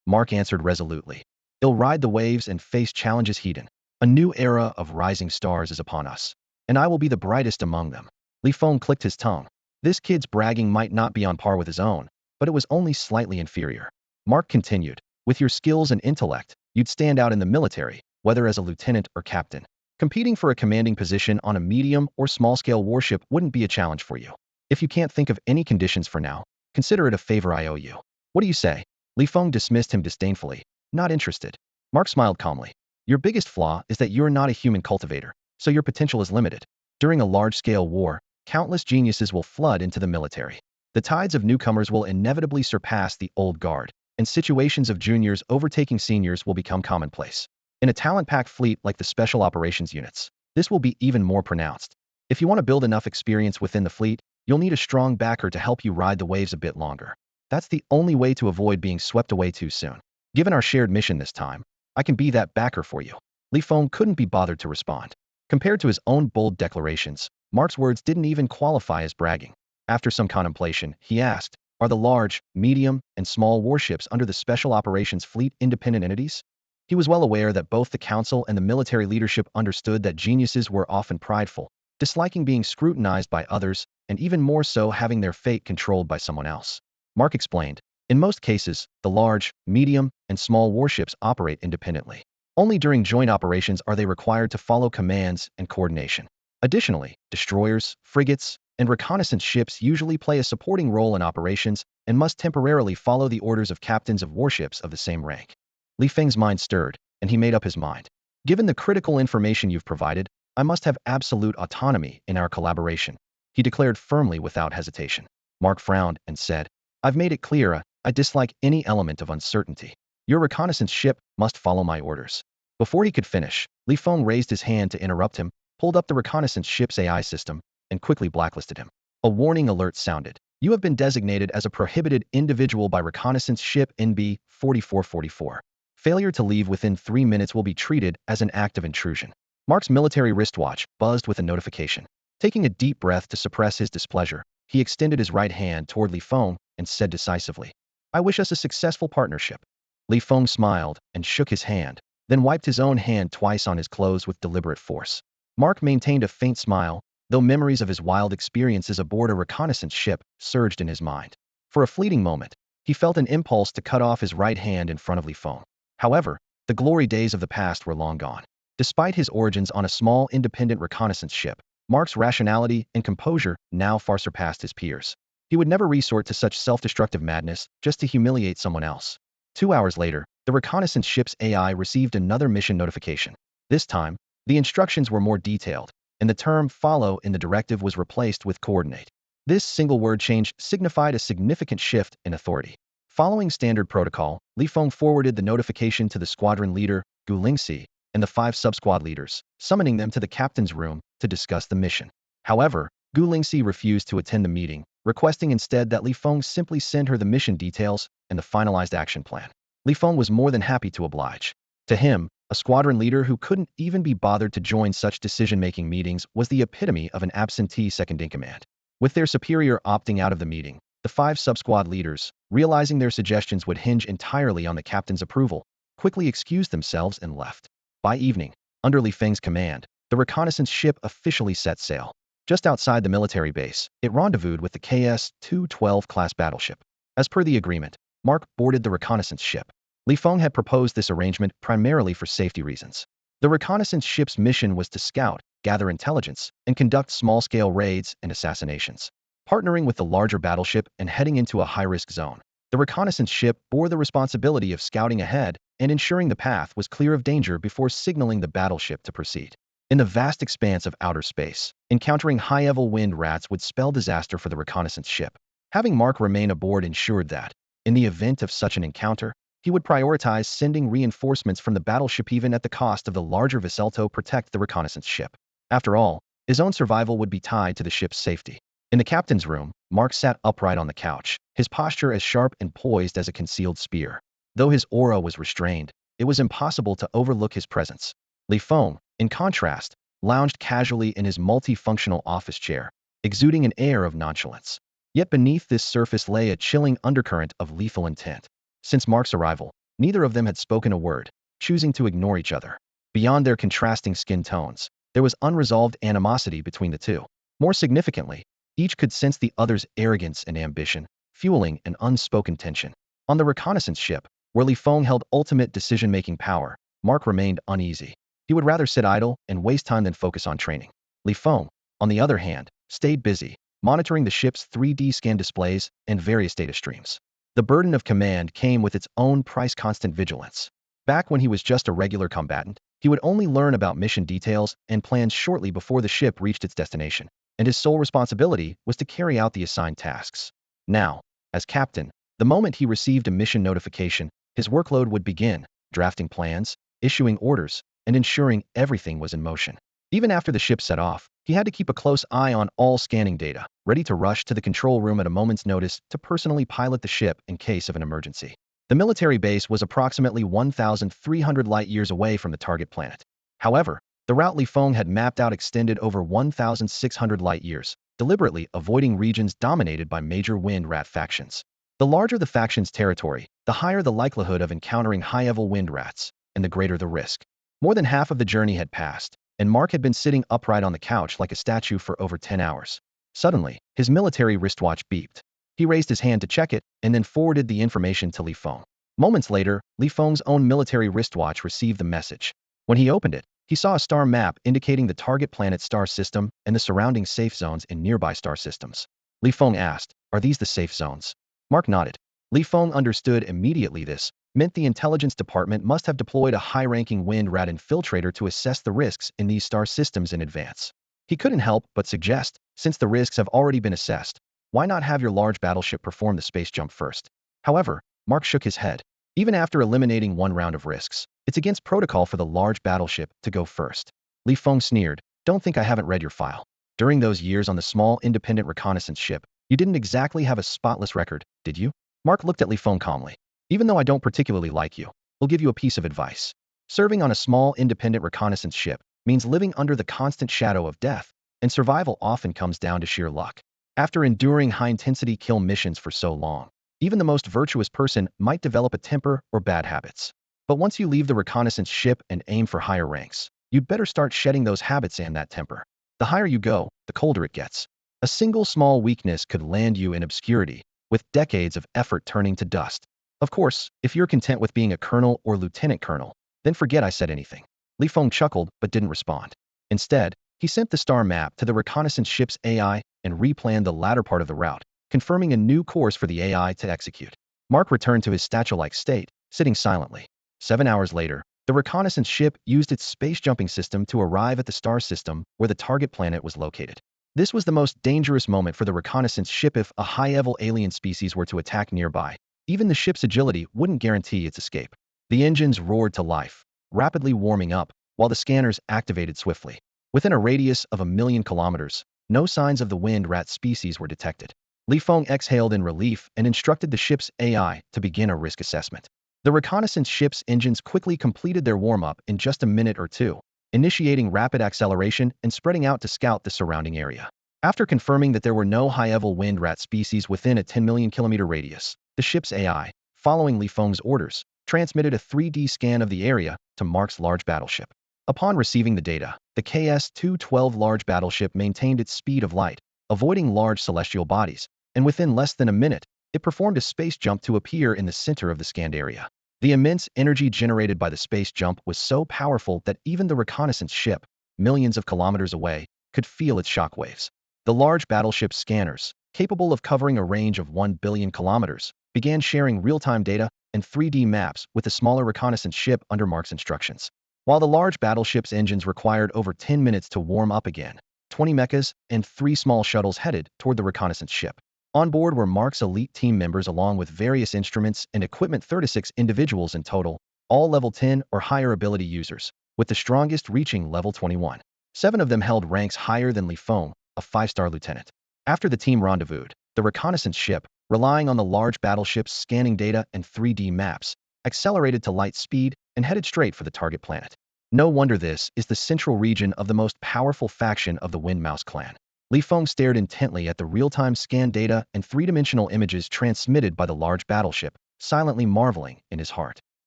Mark answered resolutely, "He'll ride the waves and face challenges head-on. A new era of rising stars is upon us, and I will be the brightest among them." Li Feng clicked his tongue. This kid's bragging might not be on par with his own, but it was only slightly inferior. Mark continued, "With your skills and intellect, you'd stand out in the military, whether as a lieutenant or captain. Competing for a commanding position on a medium or small-scale warship wouldn't be a challenge for you. If you can't think of any conditions for now, consider it a favor I owe you. What do you say?" Li Feng dismissed him disdainfully. "Not interested." Mark smiled calmly. "Your biggest flaw is that you're not a human cultivator, so your potential is limited. During a large-scale war, countless geniuses will flood into the military. The tides of newcomers will inevitably surpass the old guard, and situations of juniors overtaking seniors will become commonplace. In a talent-packed fleet like the Special Operations Units, this will be even more pronounced. If you want to build enough experience within the fleet, you'll need a strong backer to help you ride the waves a bit longer. That's the only way to avoid being swept away too soon. Given our shared mission this time, I can be that backer for you." Li Feng couldn't be bothered to respond. Compared to his own bold declarations, Mark's words didn't even qualify as bragging. After some contemplation, he asked, "Are the large, medium, and small warships under the Special Operations Fleet independent entities?" He was well aware that both the council and the military leadership understood that geniuses were often prideful, disliking being scrutinized by others, and even more so having their fate controlled by someone else. Mark explained, "In most cases, the large, medium, and small warships operate independently. Only during joint operations are they required to follow commands and coordination. Additionally, destroyers, frigates, and reconnaissance ships usually play a supporting role in operations and must temporarily follow the orders of captains of warships of the same rank." Li Feng's mind stirred, and he made up his mind. "Given the critical information you've provided, I must have absolute autonomy in our collaboration," he declared firmly without hesitation. Mark frowned and said, "I've made it clear I dislike any element of uncertainty. Your reconnaissance ship must follow my orders." Before he could finish, Li Feng raised his hand to interrupt him, pulled up the reconnaissance ship's AI system, and quickly blacklisted him. A warning alert sounded. "You have been designated as a prohibited individual by reconnaissance ship NB 4444. Failure to leave within 3 minutes will be treated as an act of intrusion." Mark's military wristwatch buzzed with a notification. Taking a deep breath to suppress his displeasure, he extended his right hand toward Li Feng and said decisively, "I wish us a successful partnership." Li Feng smiled and shook his hand, then wiped his own hand twice on his clothes with deliberate force. Mark maintained a faint smile, though memories of his wild experiences aboard a reconnaissance ship surged in his mind. For a fleeting moment, he felt an impulse to cut off his right hand in front of Li Feng. However, the glory days of the past were long gone. Despite his origins on a small independent reconnaissance ship, Mark's rationality and composure now far surpassed his peers. He would never resort to such self-destructive madness just to humiliate someone else. 2 hours later, the reconnaissance ship's AI received another mission notification. This time, the instructions were more detailed, and the term "follow" in the directive was replaced with "coordinate." This single word change signified a significant shift in authority. Following standard protocol, Li Feng forwarded the notification to the squadron leader, Gu Lingxi, and the 5 sub-squad leaders, summoning them to the captain's room to discuss the mission. However, Gu Lingxi refused to attend the meeting, requesting instead that Li Feng simply send her the mission details and the finalized action plan. Li Feng was more than happy to oblige. To him, a squadron leader who couldn't even be bothered to join such decision-making meetings was the epitome of an absentee second-in-command. With their superior opting out of the meeting, the 5 sub-squad leaders, realizing their suggestions would hinge entirely on the captain's approval, quickly excused themselves and left. By evening, under Li Feng's command, the reconnaissance ship officially set sail. Just outside the military base, it rendezvoused with the KS-212 class battleship. As per the agreement, Mark boarded the reconnaissance ship. Li Feng had proposed this arrangement primarily for safety reasons. The reconnaissance ship's mission was to scout, gather intelligence, and conduct small-scale raids and assassinations. Partnering with the larger battleship and heading into a high-risk zone, the reconnaissance ship bore the responsibility of scouting ahead and ensuring the path was clear of danger before signaling the battleship to proceed. In the vast expanse of outer space, encountering high-level wind rats would spell disaster for the reconnaissance ship. Having Mark remain aboard ensured that, in the event of such an encounter, he would prioritize sending reinforcements from the battleship even at the cost of the larger vessel to protect the reconnaissance ship. After all, his own survival would be tied to the ship's safety. In the captain's room, Mark sat upright on the couch, his posture as sharp and poised as a concealed spear. Though his aura was restrained, it was impossible to overlook his presence. Li Feng, in contrast, lounged casually in his multifunctional office chair, exuding an air of nonchalance. Yet beneath this surface lay a chilling undercurrent of lethal intent. Since Mark's arrival, neither of them had spoken a word, choosing to ignore each other. Beyond their contrasting skin tones, there was unresolved animosity between the two. More significantly, each could sense the other's arrogance and ambition, fueling an unspoken tension. On the reconnaissance ship, where Li Feng held ultimate decision-making power, Mark remained uneasy. He would rather sit idle and waste time than focus on training. Li Feng, on the other hand, stayed busy, monitoring the ship's 3D scan displays and various data streams. The burden of command came with its own price-constant vigilance. Back when he was just a regular combatant, he would only learn about mission details and plans shortly before the ship reached its destination, and his sole responsibility was to carry out the assigned tasks. Now, as captain, the moment he received a mission notification, his workload would begin, drafting plans, issuing orders, and ensuring everything was in motion. Even after the ship set off, he had to keep a close eye on all scanning data, ready to rush to the control room at a moment's notice to personally pilot the ship in case of an emergency. The military base was approximately 1,300 light-years away from the target planet. However, The route Li Feng had mapped out extended over 1,600 light-years, deliberately avoiding regions dominated by major wind rat factions. The larger the faction's territory, the higher the likelihood of encountering high-level wind rats, and the greater the risk. More than half of the journey had passed, and Mark had been sitting upright on the couch like a statue for over 10 hours. Suddenly, his military wristwatch beeped. He raised his hand to check it, and then forwarded the information to Li Feng. Moments later, Li Feng's own military wristwatch received the message. When he opened it, he saw a star map indicating the target planet's star system and the surrounding safe zones in nearby star systems. Li Feng asked, "Are these the safe zones?" Mark nodded. Li Feng understood immediately this meant the intelligence department must have deployed a high-ranking wind rat infiltrator to assess the risks in these star systems in advance. He couldn't help but suggest, since the risks have already been assessed, why not have your large battleship perform the space jump first? However, Mark shook his head. Even after eliminating one round of risks, it's against protocol for the large battleship to go first. Li Feng sneered, "Don't think I haven't read your file. During those years on the small independent reconnaissance ship, you didn't exactly have a spotless record, did you?" Mark looked at Li Feng calmly. "Even though I don't particularly like you, I'll give you a piece of advice. Serving on a small independent reconnaissance ship means living under the constant shadow of death, and survival often comes down to sheer luck. After enduring high-intensity kill missions for so long, even the most virtuous person might develop a temper or bad habits. But once you leave the reconnaissance ship and aim for higher ranks, you'd better start shedding those habits and that temper. The higher you go, the colder it gets. A single small weakness could land you in obscurity, with decades of effort turning to dust. Of course, if you're content with being a colonel or lieutenant colonel, then forget I said anything." Li Feng chuckled but didn't respond. Instead, he sent the star map to the reconnaissance ship's AI and replanned the latter part of the route, confirming a new course for the AI to execute. Mark returned to his statue-like state, sitting silently. 7 hours later, the reconnaissance ship used its space-jumping system to arrive at the star system where the target planet was located. This was the most dangerous moment for the reconnaissance ship if a high-level alien species were to attack nearby. Even the ship's agility wouldn't guarantee its escape. The engines roared to life, rapidly warming up, while the scanners activated swiftly. Within a radius of 1,000,000 kilometers, no signs of the wind rat species were detected. Li Feng exhaled in relief and instructed the ship's AI to begin a risk assessment. The reconnaissance ship's engines quickly completed their warm-up in just a minute or two, initiating rapid acceleration and spreading out to scout the surrounding area. After confirming that there were no high-level wind rat species within a 10,000,000-kilometer radius, the ship's AI, following Li Feng's orders, transmitted a 3D scan of the area to Mark's large battleship. Upon receiving the data, the KS-212 large battleship maintained its speed of light, avoiding large celestial bodies, and within less than a minute, it performed a space jump to appear in the center of the scanned area. The immense energy generated by the space jump was so powerful that even the reconnaissance ship, millions of kilometers away, could feel its shockwaves. The large battleship's scanners, capable of covering a range of 1 billion kilometers, began sharing real-time data and 3D maps with the smaller reconnaissance ship under Mark's instructions. While the large battleship's engines required over 10 minutes to warm up again, 20 mechas and 3 small shuttles headed toward the reconnaissance ship. On board were Mark's elite team members along with various instruments and equipment, 36 individuals in total, all level 10 or higher ability users, with the strongest reaching level 21. 7 of them held ranks higher than Li Feng, a 5-star lieutenant. After the team rendezvoused, the reconnaissance ship, relying on the large battleship's scanning data and 3D maps, accelerated to light speed and headed straight for the target planet. No wonder this is the central region of the most powerful faction of the Windmouse clan. Li Feng stared intently at the real-time scan data and three-dimensional images transmitted by the large battleship, silently marveling in his heart.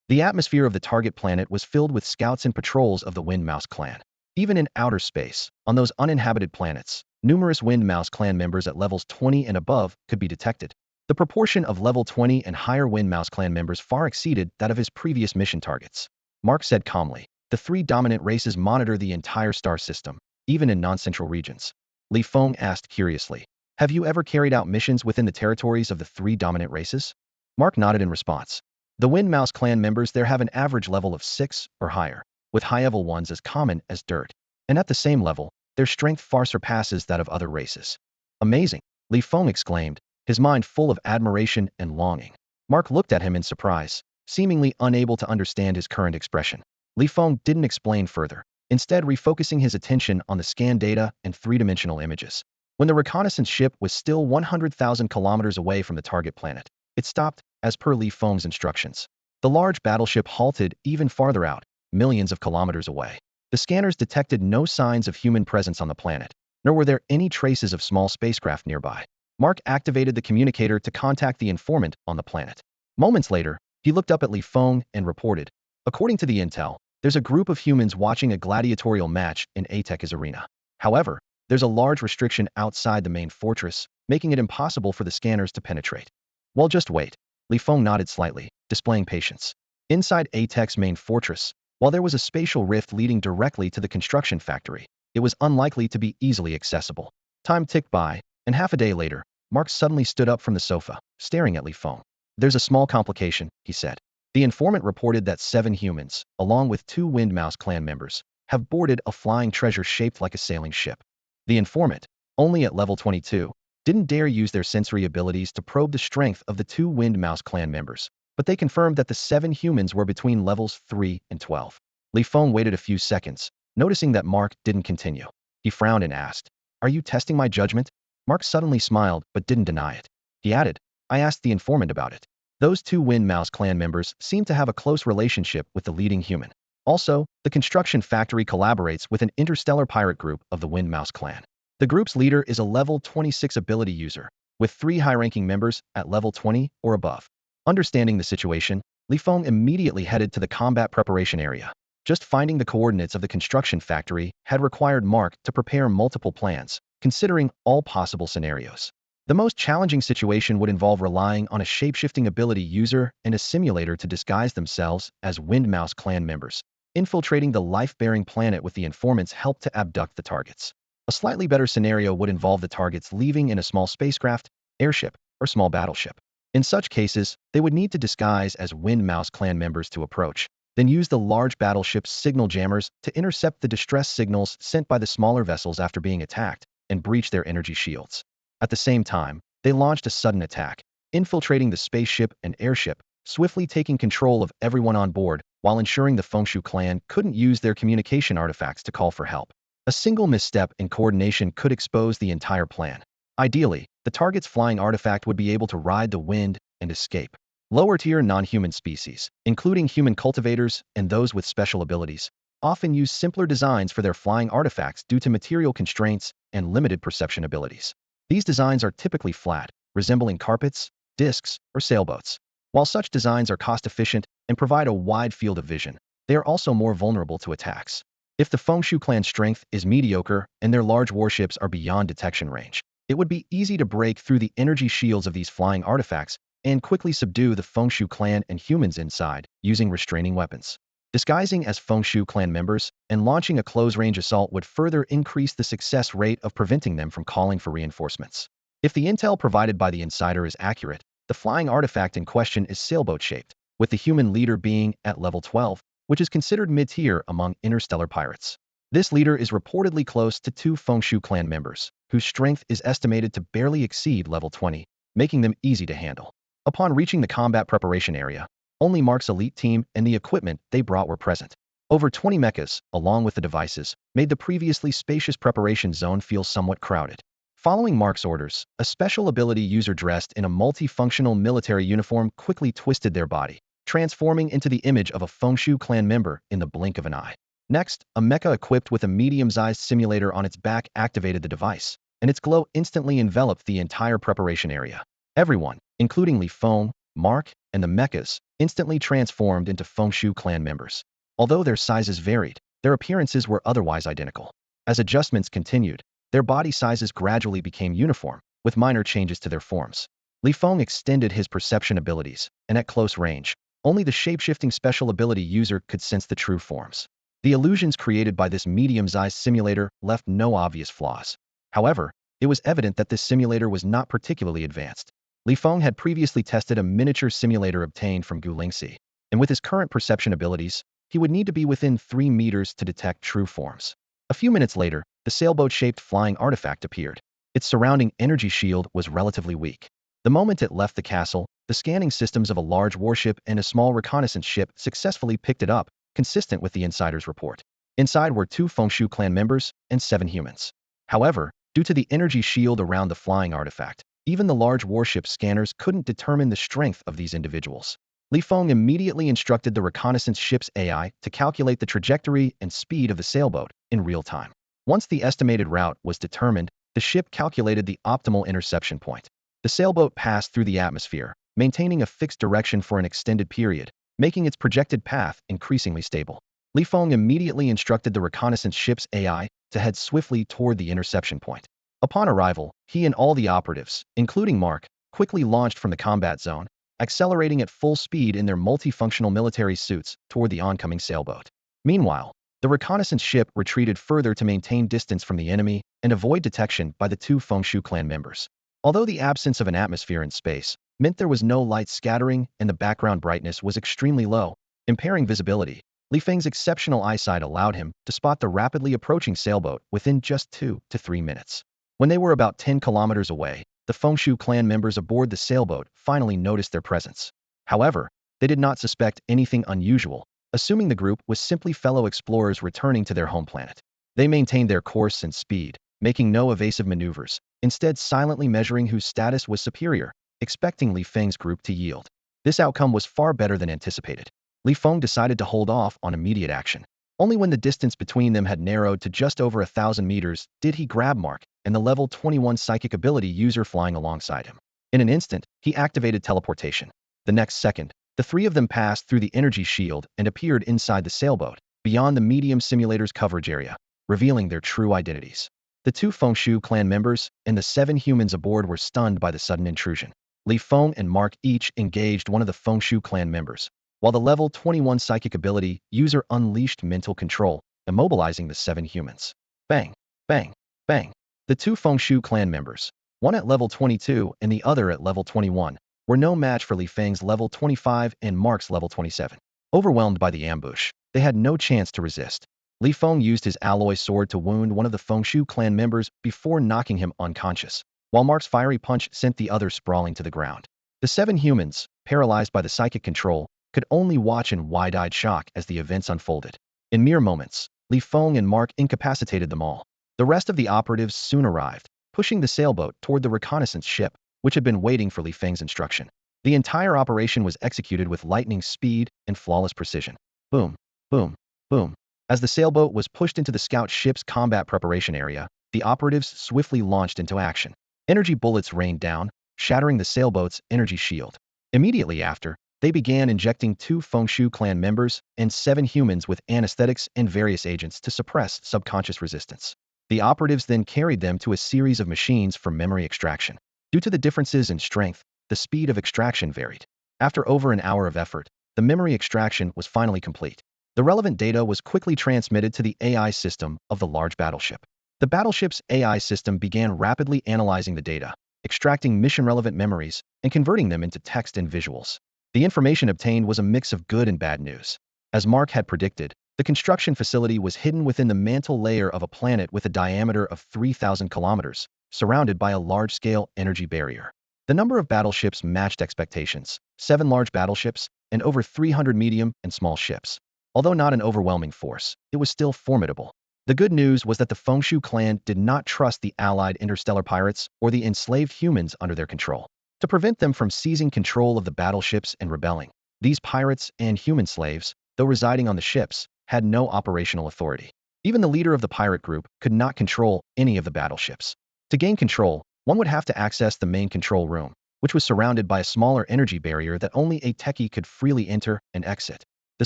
The atmosphere of the target planet was filled with scouts and patrols of the Windmouse clan. Even in outer space, on those uninhabited planets, numerous Windmouse clan members at levels 20 and above could be detected. The proportion of level 20 and higher Windmouse clan members far exceeded that of his previous mission targets. Mark said calmly, "The 3 dominant races monitor the entire star system, even in non-central regions." Li Feng asked curiously, "Have you ever carried out missions within the territories of the 3 dominant races?" Mark nodded in response. The Windmouse clan members there have an average level of 6 or higher, with high-level ones as common as dirt. And at the same level, their strength far surpasses that of other races. "Amazing," Li Feng exclaimed, his mind full of admiration and longing. Mark looked at him in surprise, seemingly unable to understand his current expression. Li Feng didn't explain further, instead refocusing his attention on the scan data and 3-dimensional images. When the reconnaissance ship was still 100,000 kilometers away from the target planet, it stopped, as per Li Feng's instructions. The large battleship halted even farther out, millions of kilometers away. The scanners detected no signs of human presence on the planet, nor were there any traces of small spacecraft nearby. Mark activated the communicator to contact the informant on the planet. Moments later, he looked up at Feng and reported, "According to the intel, there's a group of humans watching a gladiatorial match in Atek's arena. However, there's a large restriction outside the main fortress, making it impossible for the scanners to penetrate." "Well, just wait." Feng nodded slightly, displaying patience. Inside Atek's main fortress, while there was a spatial rift leading directly to the construction factory, it was unlikely to be easily accessible. Time ticked by, and half a day later, Mark suddenly stood up from the sofa, staring at Feng. "There's a small complication," he said. The informant reported that 7 humans, along with 2 Wind Mouse clan members, have boarded a flying treasure shaped like a sailing ship. The informant, only at level 22, didn't dare use their sensory abilities to probe the strength of the 2 Wind Mouse clan members, but they confirmed that the 7 humans were between levels 3 and 12. Feng waited a few seconds, noticing that Mark didn't continue. He frowned and asked, "Are you testing my judgment?" Mark suddenly smiled but didn't deny it. He added, "I asked the informant about it. Those 2 Wind Mouse clan members seem to have a close relationship with the leading human. Also, the construction factory collaborates with an interstellar pirate group of the Wind Mouse clan. The group's leader is a level 26 ability user, with 3 high-ranking members at level 20 or above." Understanding the situation, Feng immediately headed to the combat preparation area. Just finding the coordinates of the construction factory had required Mark to prepare multiple plans, considering all possible scenarios. The most challenging situation would involve relying on a shape-shifting ability user and a simulator to disguise themselves as Wind Mouse clan members. Infiltrating the life-bearing planet with the informants helped to abduct the targets. A slightly better scenario would involve the targets leaving in a small spacecraft, airship, or small battleship. In such cases, they would need to disguise as Wind Mouse clan members to approach, then use the large battleship's signal jammers to intercept the distress signals sent by the smaller vessels after being attacked and breach their energy shields. At the same time, they launched a sudden attack, infiltrating the spaceship and airship, swiftly taking control of everyone on board while ensuring the Fengshu clan couldn't use their communication artifacts to call for help. A single misstep in coordination could expose the entire plan. Ideally, the target's flying artifact would be able to ride the wind and escape. Lower-tier non-human species, including human cultivators and those with special abilities, often use simpler designs for their flying artifacts due to material constraints and limited perception abilities. These designs are typically flat, resembling carpets, discs, or sailboats. While such designs are cost-efficient and provide a wide field of vision, they are also more vulnerable to attacks. If the Fengshu clan's strength is mediocre and their large warships are beyond detection range, it would be easy to break through the energy shields of these flying artifacts and quickly subdue the Fengshu clan and humans inside using restraining weapons. Disguising as Fengshu clan members and launching a close-range assault would further increase the success rate of preventing them from calling for reinforcements. If the intel provided by the insider is accurate, the flying artifact in question is sailboat-shaped, with the human leader being at level 12, which is considered mid-tier among interstellar pirates. This leader is reportedly close to 2 Fengshu clan members, whose strength is estimated to barely exceed level 20, making them easy to handle. Upon reaching the combat preparation area, only Mark's elite team and the equipment they brought were present. Over 20 mechas, along with the devices, made the previously spacious preparation zone feel somewhat crowded. Following Mark's orders, a special ability user dressed in a multifunctional military uniform quickly twisted their body, transforming into the image of a Fengshu clan member in the blink of an eye. Next, a mecha equipped with a medium-sized simulator on its back activated the device, and its glow instantly enveloped the entire preparation area. Everyone, including Feng, Mark, and the mechas, instantly transformed into Fengshu clan members. Although their sizes varied, their appearances were otherwise identical. As adjustments continued, their body sizes gradually became uniform, with minor changes to their forms. Feng extended his perception abilities, and at close range, only the shape-shifting special ability user could sense the true forms. The illusions created by this medium-sized simulator left no obvious flaws. However, it was evident that this simulator was not particularly advanced. Feng had previously tested a miniature simulator obtained from Gulingxi, and with his current perception abilities, he would need to be within 3 meters to detect true forms. A few minutes later, the sailboat-shaped flying artifact appeared. Its surrounding energy shield was relatively weak. The moment it left the castle, the scanning systems of a large warship and a small reconnaissance ship successfully picked it up, consistent with the insider's report. Inside were 2 Fengshu clan members and 7 humans. However, due to the energy shield around the flying artifact, even the large warship scanners couldn't determine the strength of these individuals. Li Feng immediately instructed the reconnaissance ship's AI to calculate the trajectory and speed of the sailboat in real time. Once the estimated route was determined, the ship calculated the optimal interception point. The sailboat passed through the atmosphere, maintaining a fixed direction for an extended period, making its projected path increasingly stable. Li Feng immediately instructed the reconnaissance ship's AI to head swiftly toward the interception point. Upon arrival, he and all the operatives, including Mark, quickly launched from the combat zone, accelerating at full speed in their multifunctional military suits toward the oncoming sailboat. Meanwhile, the reconnaissance ship retreated further to maintain distance from the enemy and avoid detection by the two Feng clan members. Although the absence of an atmosphere in space meant there was no light scattering and the background brightness was extremely low, impairing visibility, Li Feng's exceptional eyesight allowed him to spot the rapidly approaching sailboat within just 2 to 3 minutes. When they were about 10 kilometers away, the Feng clan members aboard the sailboat finally noticed their presence. However, they did not suspect anything unusual, assuming the group was simply fellow explorers returning to their home planet. They maintained their course and speed, making no evasive maneuvers, instead silently measuring whose status was superior, expecting Li Feng's group to yield. This outcome was far better than anticipated. Li Feng decided to hold off on immediate action. Only when the distance between them had narrowed to just over 1,000 meters did he grab Mark and the level 21 psychic ability user flying alongside him. In an instant, he activated teleportation. The next second, the three of them passed through the energy shield and appeared inside the sailboat, beyond the medium simulator's coverage area, revealing their true identities. The two Feng clan members and the 7 humans aboard were stunned by the sudden intrusion. Li Feng and Mark each engaged one of the Feng clan members, while the level 21 psychic ability user unleashed mental control, immobilizing the 7 humans. Bang! Bang! Bang! The two Feng clan members, one at level 22 and the other at level 21, were no match for Li Feng's level 25 and Mark's level 27. Overwhelmed by the ambush, they had no chance to resist. Li Feng used his alloy sword to wound one of the Feng clan members before knocking him unconscious, while Mark's fiery punch sent the other sprawling to the ground. The 7 humans, paralyzed by the psychic control, could only watch in wide-eyed shock as the events unfolded. In mere moments, Li Feng and Mark incapacitated them all. The rest of the operatives soon arrived, pushing the sailboat toward the reconnaissance ship, which had been waiting for Li Feng's instruction. The entire operation was executed with lightning speed and flawless precision. Boom, boom, boom. As the sailboat was pushed into the scout ship's combat preparation area, the operatives swiftly launched into action. Energy bullets rained down, shattering the sailboat's energy shield. Immediately after, they began injecting 2 Feng clan members and 7 humans with anesthetics and various agents to suppress subconscious resistance. The operatives then carried them to a series of machines for memory extraction. Due to the differences in strength, the speed of extraction varied. After over an hour of effort, the memory extraction was finally complete. The relevant data was quickly transmitted to the AI system of the large battleship. The battleship's AI system began rapidly analyzing the data, extracting mission-relevant memories, and converting them into text and visuals. The information obtained was a mix of good and bad news. As Mark had predicted, the construction facility was hidden within the mantle layer of a planet with a diameter of 3,000 kilometers, surrounded by a large-scale energy barrier. The number of battleships matched expectations, 7 large battleships, and over 300 medium and small ships. Although not an overwhelming force, it was still formidable. The good news was that the Feng clan did not trust the allied interstellar pirates or the enslaved humans under their control. To prevent them from seizing control of the battleships and rebelling, these pirates and human slaves, though residing on the ships, had no operational authority. Even the leader of the pirate group could not control any of the battleships. To gain control, one would have to access the main control room, which was surrounded by a smaller energy barrier that only a techie could freely enter and exit. The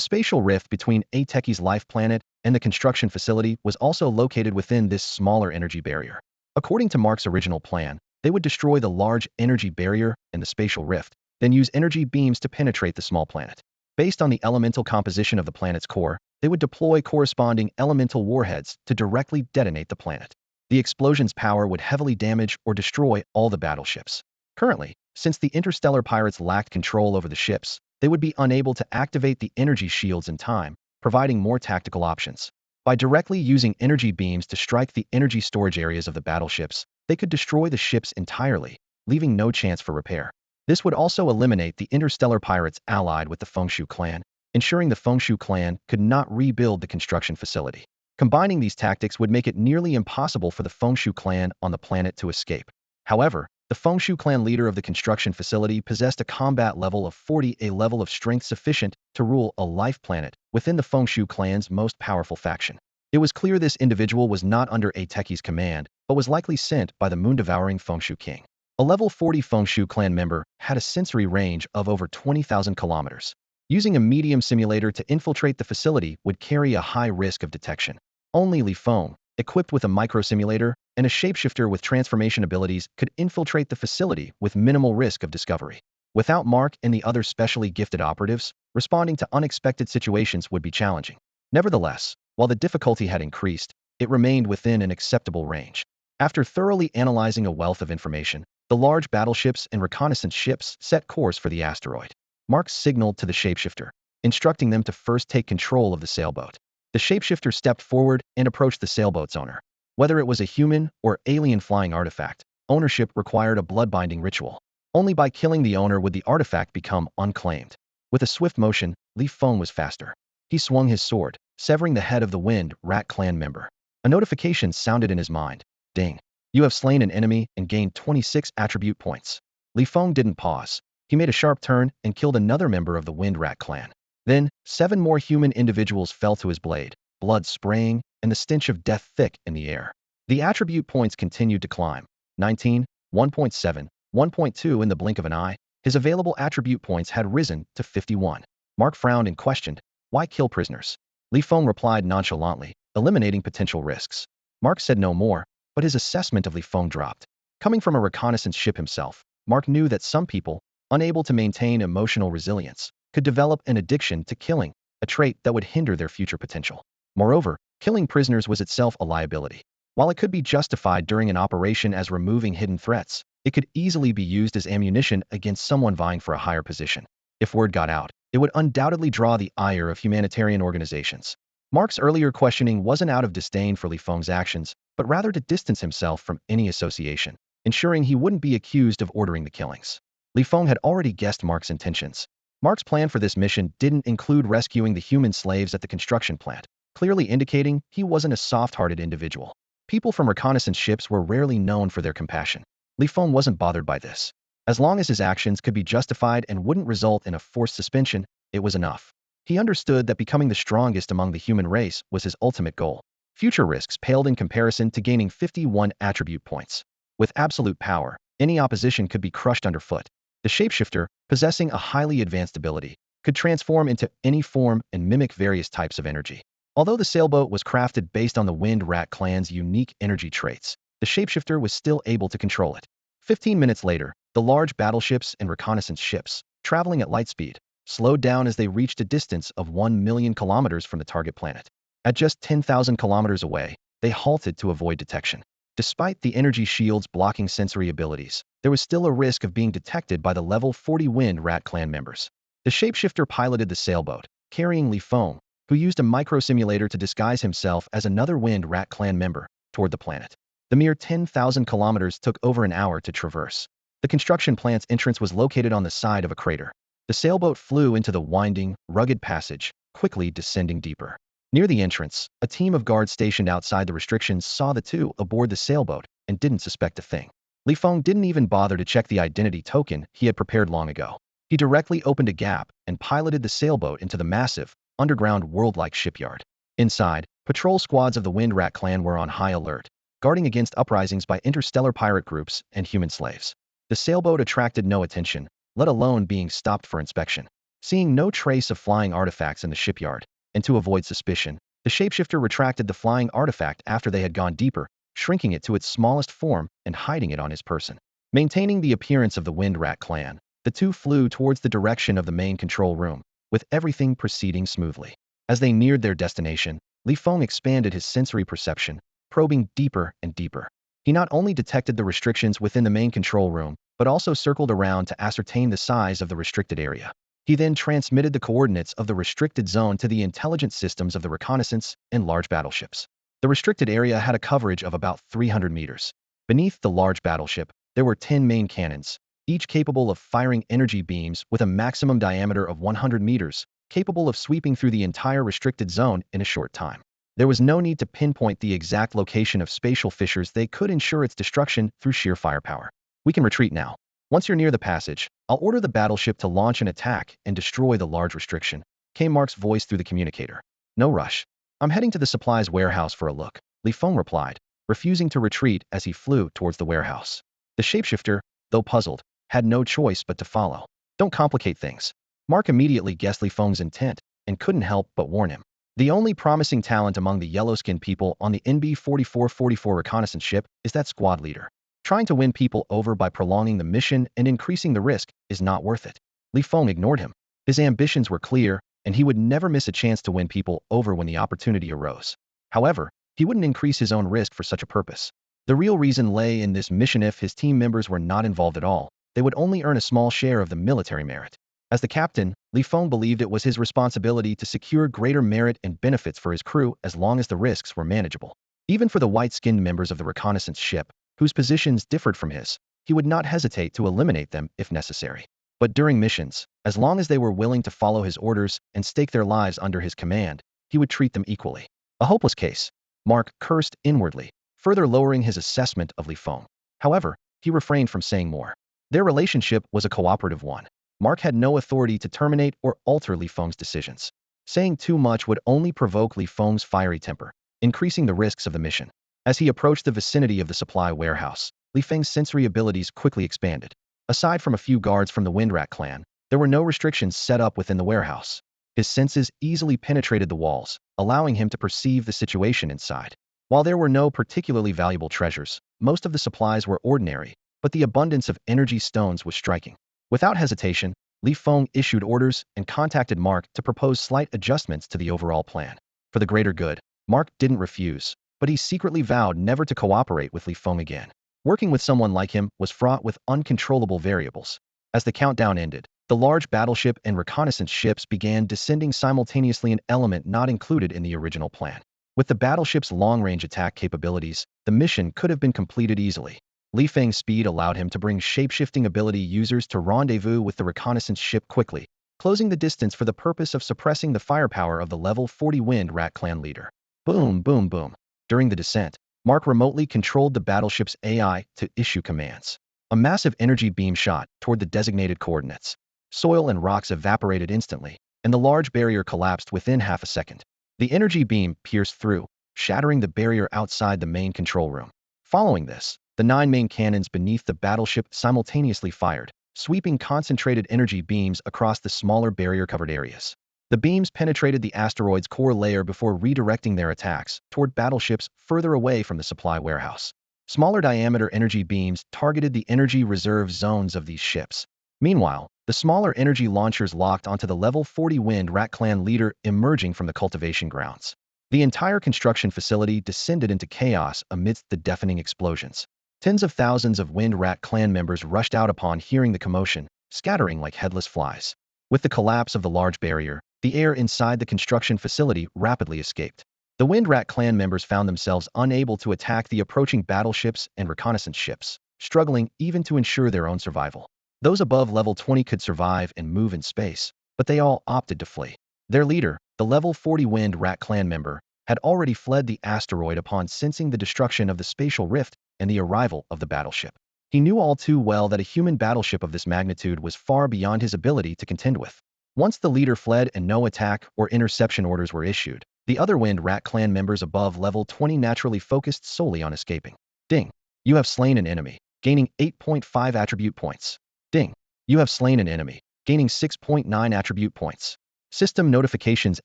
spatial rift between a techie's life planet and the construction facility was also located within this smaller energy barrier. According to Mark's original plan, they would destroy the large energy barrier and the spatial rift, then use energy beams to penetrate the small planet. Based on the elemental composition of the planet's core, they would deploy corresponding elemental warheads to directly detonate the planet. The explosion's power would heavily damage or destroy all the battleships. Currently, since the interstellar pirates lacked control over the ships, they would be unable to activate the energy shields in time, providing more tactical options. By directly using energy beams to strike the energy storage areas of the battleships, they could destroy the ships entirely, leaving no chance for repair. This would also eliminate the interstellar pirates allied with the Feng clan, ensuring the Feng clan could not rebuild the construction facility. Combining these tactics would make it nearly impossible for the Feng clan on the planet to escape. However, The Fengshu clan leader of the construction facility possessed a combat level of 40, a level of strength sufficient to rule a life planet within the Fengshu clan's most powerful faction. It was clear this individual was not under a techie's command, but was likely sent by the moon-devouring Fengshu king. A level 40 Fengshu clan member had a sensory range of over 20,000 kilometers. Using a medium simulator to infiltrate the facility would carry a high risk of detection. Only Li Feng, equipped with a microsimulator and a shapeshifter with transformation abilities, could infiltrate the facility with minimal risk of discovery. Without Mark and the other specially gifted operatives, responding to unexpected situations would be challenging. Nevertheless, while the difficulty had increased, it remained within an acceptable range. After thoroughly analyzing a wealth of information, the large battleships and reconnaissance ships set course for the asteroid. Mark signaled to the shapeshifter, instructing them to first take control of the sailboat. The shapeshifter stepped forward and approached the sailboat's owner. Whether it was a human or alien flying artifact, ownership required a blood-binding ritual. Only by killing the owner would the artifact become unclaimed. With a swift motion, Li Feng was faster. He swung his sword, severing the head of the Wind Rat clan member. A notification sounded in his mind. Ding. You have slain an enemy and gained 26 attribute points. Li Feng didn't pause. He made a sharp turn and killed another member of the Wind Rat clan. Then, 7 more human individuals fell to his blade, blood spraying, and the stench of death thick in the air. The attribute points continued to climb. 19, 1.7, 1.2 in the blink of an eye. His available attribute points had risen to 51. Mark frowned and questioned, why kill prisoners? Li Feng replied nonchalantly, eliminating potential risks. Mark said no more, but his assessment of Li Feng dropped. Coming from a reconnaissance ship himself, Mark knew that some people, unable to maintain emotional resilience, could develop an addiction to killing, a trait that would hinder their future potential. Moreover, killing prisoners was itself a liability. While it could be justified during an operation as removing hidden threats, it could easily be used as ammunition against someone vying for a higher position. If word got out, it would undoubtedly draw the ire of humanitarian organizations. Mark's earlier questioning wasn't out of disdain for Li Feng's actions, but rather to distance himself from any association, ensuring he wouldn't be accused of ordering the killings. Li Feng had already guessed Mark's intentions. Mark's plan for this mission didn't include rescuing the human slaves at the construction plant, clearly indicating he wasn't a soft-hearted individual. People from reconnaissance ships were rarely known for their compassion. Li Feng wasn't bothered by this. As long as his actions could be justified and wouldn't result in a forced suspension, it was enough. He understood that becoming the strongest among the human race was his ultimate goal. Future risks paled in comparison to gaining 51 attribute points. With absolute power, any opposition could be crushed underfoot. The shapeshifter, possessing a highly advanced ability, could transform into any form and mimic various types of energy. Although the sailboat was crafted based on the Wind Rat clan's unique energy traits, the shapeshifter was still able to control it. 15 minutes later, the large battleships and reconnaissance ships, traveling at light speed, slowed down as they reached a distance of 1 million kilometers from the target planet. At just 10,000 kilometers away, they halted to avoid detection. Despite the energy shields blocking sensory abilities, there was still a risk of being detected by the level 40 Wind Rat clan members. The shapeshifter piloted the sailboat, carrying Li Feng, who used a microsimulator to disguise himself as another Wind Rat clan member, toward the planet. The mere 10,000 kilometers took over an hour to traverse. The construction plant's entrance was located on the side of a crater. The sailboat flew into the winding, rugged passage, quickly descending deeper. Near the entrance, a team of guards stationed outside the restrictions saw the two aboard the sailboat and didn't suspect a thing. Li Feng didn't even bother to check the identity token he had prepared long ago. He directly opened a gap and piloted the sailboat into the massive, underground world-like shipyard. Inside, patrol squads of the Wind Rat clan were on high alert, guarding against uprisings by interstellar pirate groups and human slaves. The sailboat attracted no attention, let alone being stopped for inspection. Seeing no trace of flying artifacts in the shipyard, and to avoid suspicion, the shapeshifter retracted the flying artifact after they had gone deeper, shrinking it to its smallest form and hiding it on his person. Maintaining the appearance of the Wind Rat clan, the two flew towards the direction of the main control room, with everything proceeding smoothly. As they neared their destination, Li Feng expanded his sensory perception, probing deeper and deeper. He not only detected the restrictions within the main control room, but also circled around to ascertain the size of the restricted area. He then transmitted the coordinates of the restricted zone to the intelligence systems of the reconnaissance and large battleships. The restricted area had a coverage of about 300 meters. Beneath the large battleship, there were 10 main cannons, each capable of firing energy beams with a maximum diameter of 100 meters, capable of sweeping through the entire restricted zone in a short time. There was no need to pinpoint the exact location of spatial fissures. They could ensure its destruction through sheer firepower. We can retreat now. Once you're near the passage, I'll order the battleship to launch an attack and destroy the large restriction, came Mark's voice through the communicator. No rush. I'm heading to the supplies warehouse for a look, Li Feng replied, refusing to retreat as he flew towards the warehouse. The shapeshifter, though puzzled, had no choice but to follow. Don't complicate things. Mark immediately guessed Li Feng's intent and couldn't help but warn him. The only promising talent among the yellow-skinned people on the NB-4444 reconnaissance ship is that squad leader. Trying to win people over by prolonging the mission and increasing the risk is not worth it. Li Feng ignored him. His ambitions were clear, and he would never miss a chance to win people over when the opportunity arose. However, he wouldn't increase his own risk for such a purpose. The real reason lay in this mission. If his team members were not involved at all, they would only earn a small share of the military merit. As the captain, Li Feng believed it was his responsibility to secure greater merit and benefits for his crew as long as the risks were manageable. Even for the white-skinned members of the reconnaissance ship, whose positions differed from his, he would not hesitate to eliminate them if necessary. But during missions, as long as they were willing to follow his orders and stake their lives under his command, he would treat them equally. A hopeless case. Mark cursed inwardly, further lowering his assessment of Li Feng. However, he refrained from saying more. Their relationship was a cooperative one. Mark had no authority to terminate or alter Li Feng's decisions. Saying too much would only provoke Li Feng's fiery temper, increasing the risks of the mission. As he approached the vicinity of the supply warehouse, Li Feng's sensory abilities quickly expanded. Aside from a few guards from the Windrat clan, there were no restrictions set up within the warehouse. His senses easily penetrated the walls, allowing him to perceive the situation inside. While there were no particularly valuable treasures, most of the supplies were ordinary, but the abundance of energy stones was striking. Without hesitation, Li Feng issued orders and contacted Mark to propose slight adjustments to the overall plan. For the greater good, Mark didn't refuse, but he secretly vowed never to cooperate with Li Feng again. Working with someone like him was fraught with uncontrollable variables. As the countdown ended, the large battleship and reconnaissance ships began descending simultaneously, an element not included in the original plan. With the battleship's long-range attack capabilities, the mission could have been completed easily. Li Feng's speed allowed him to bring shape-shifting ability users to rendezvous with the reconnaissance ship quickly, closing the distance for the purpose of suppressing the firepower of the level 40 Wind-Rat clan leader. Boom, boom, boom. During the descent, Mark remotely controlled the battleship's AI to issue commands. A massive energy beam shot toward the designated coordinates. Soil and rocks evaporated instantly, and the large barrier collapsed within half a second. The energy beam pierced through, shattering the barrier outside the main control room. Following this, the 9 main cannons beneath the battleship simultaneously fired, sweeping concentrated energy beams across the smaller barrier-covered areas. The beams penetrated the asteroid's core layer before redirecting their attacks toward battleships further away from the supply warehouse. Smaller diameter energy beams targeted the energy reserve zones of these ships. Meanwhile, the smaller energy launchers locked onto the level 40 Wind-Rat clan leader emerging from the cultivation grounds. The entire construction facility descended into chaos amidst the deafening explosions. Tens of thousands of Wind-Rat clan members rushed out upon hearing the commotion, scattering like headless flies. With the collapse of the large barrier, the air inside the construction facility rapidly escaped. The Wind-Rat clan members found themselves unable to attack the approaching battleships and reconnaissance ships, struggling even to ensure their own survival. Those above level 20 could survive and move in space, but they all opted to flee. Their leader, the level 40 Wind-Rat clan member, had already fled the asteroid upon sensing the destruction of the spatial rift and the arrival of the battleship. He knew all too well that a human battleship of this magnitude was far beyond his ability to contend with. Once the leader fled and no attack or interception orders were issued, the other Wind-Rat clan members above level 20 naturally focused solely on escaping. Ding. You have slain an enemy, gaining 8.5 attribute points. Ding. You have slain an enemy, gaining 6.9 attribute points. System notifications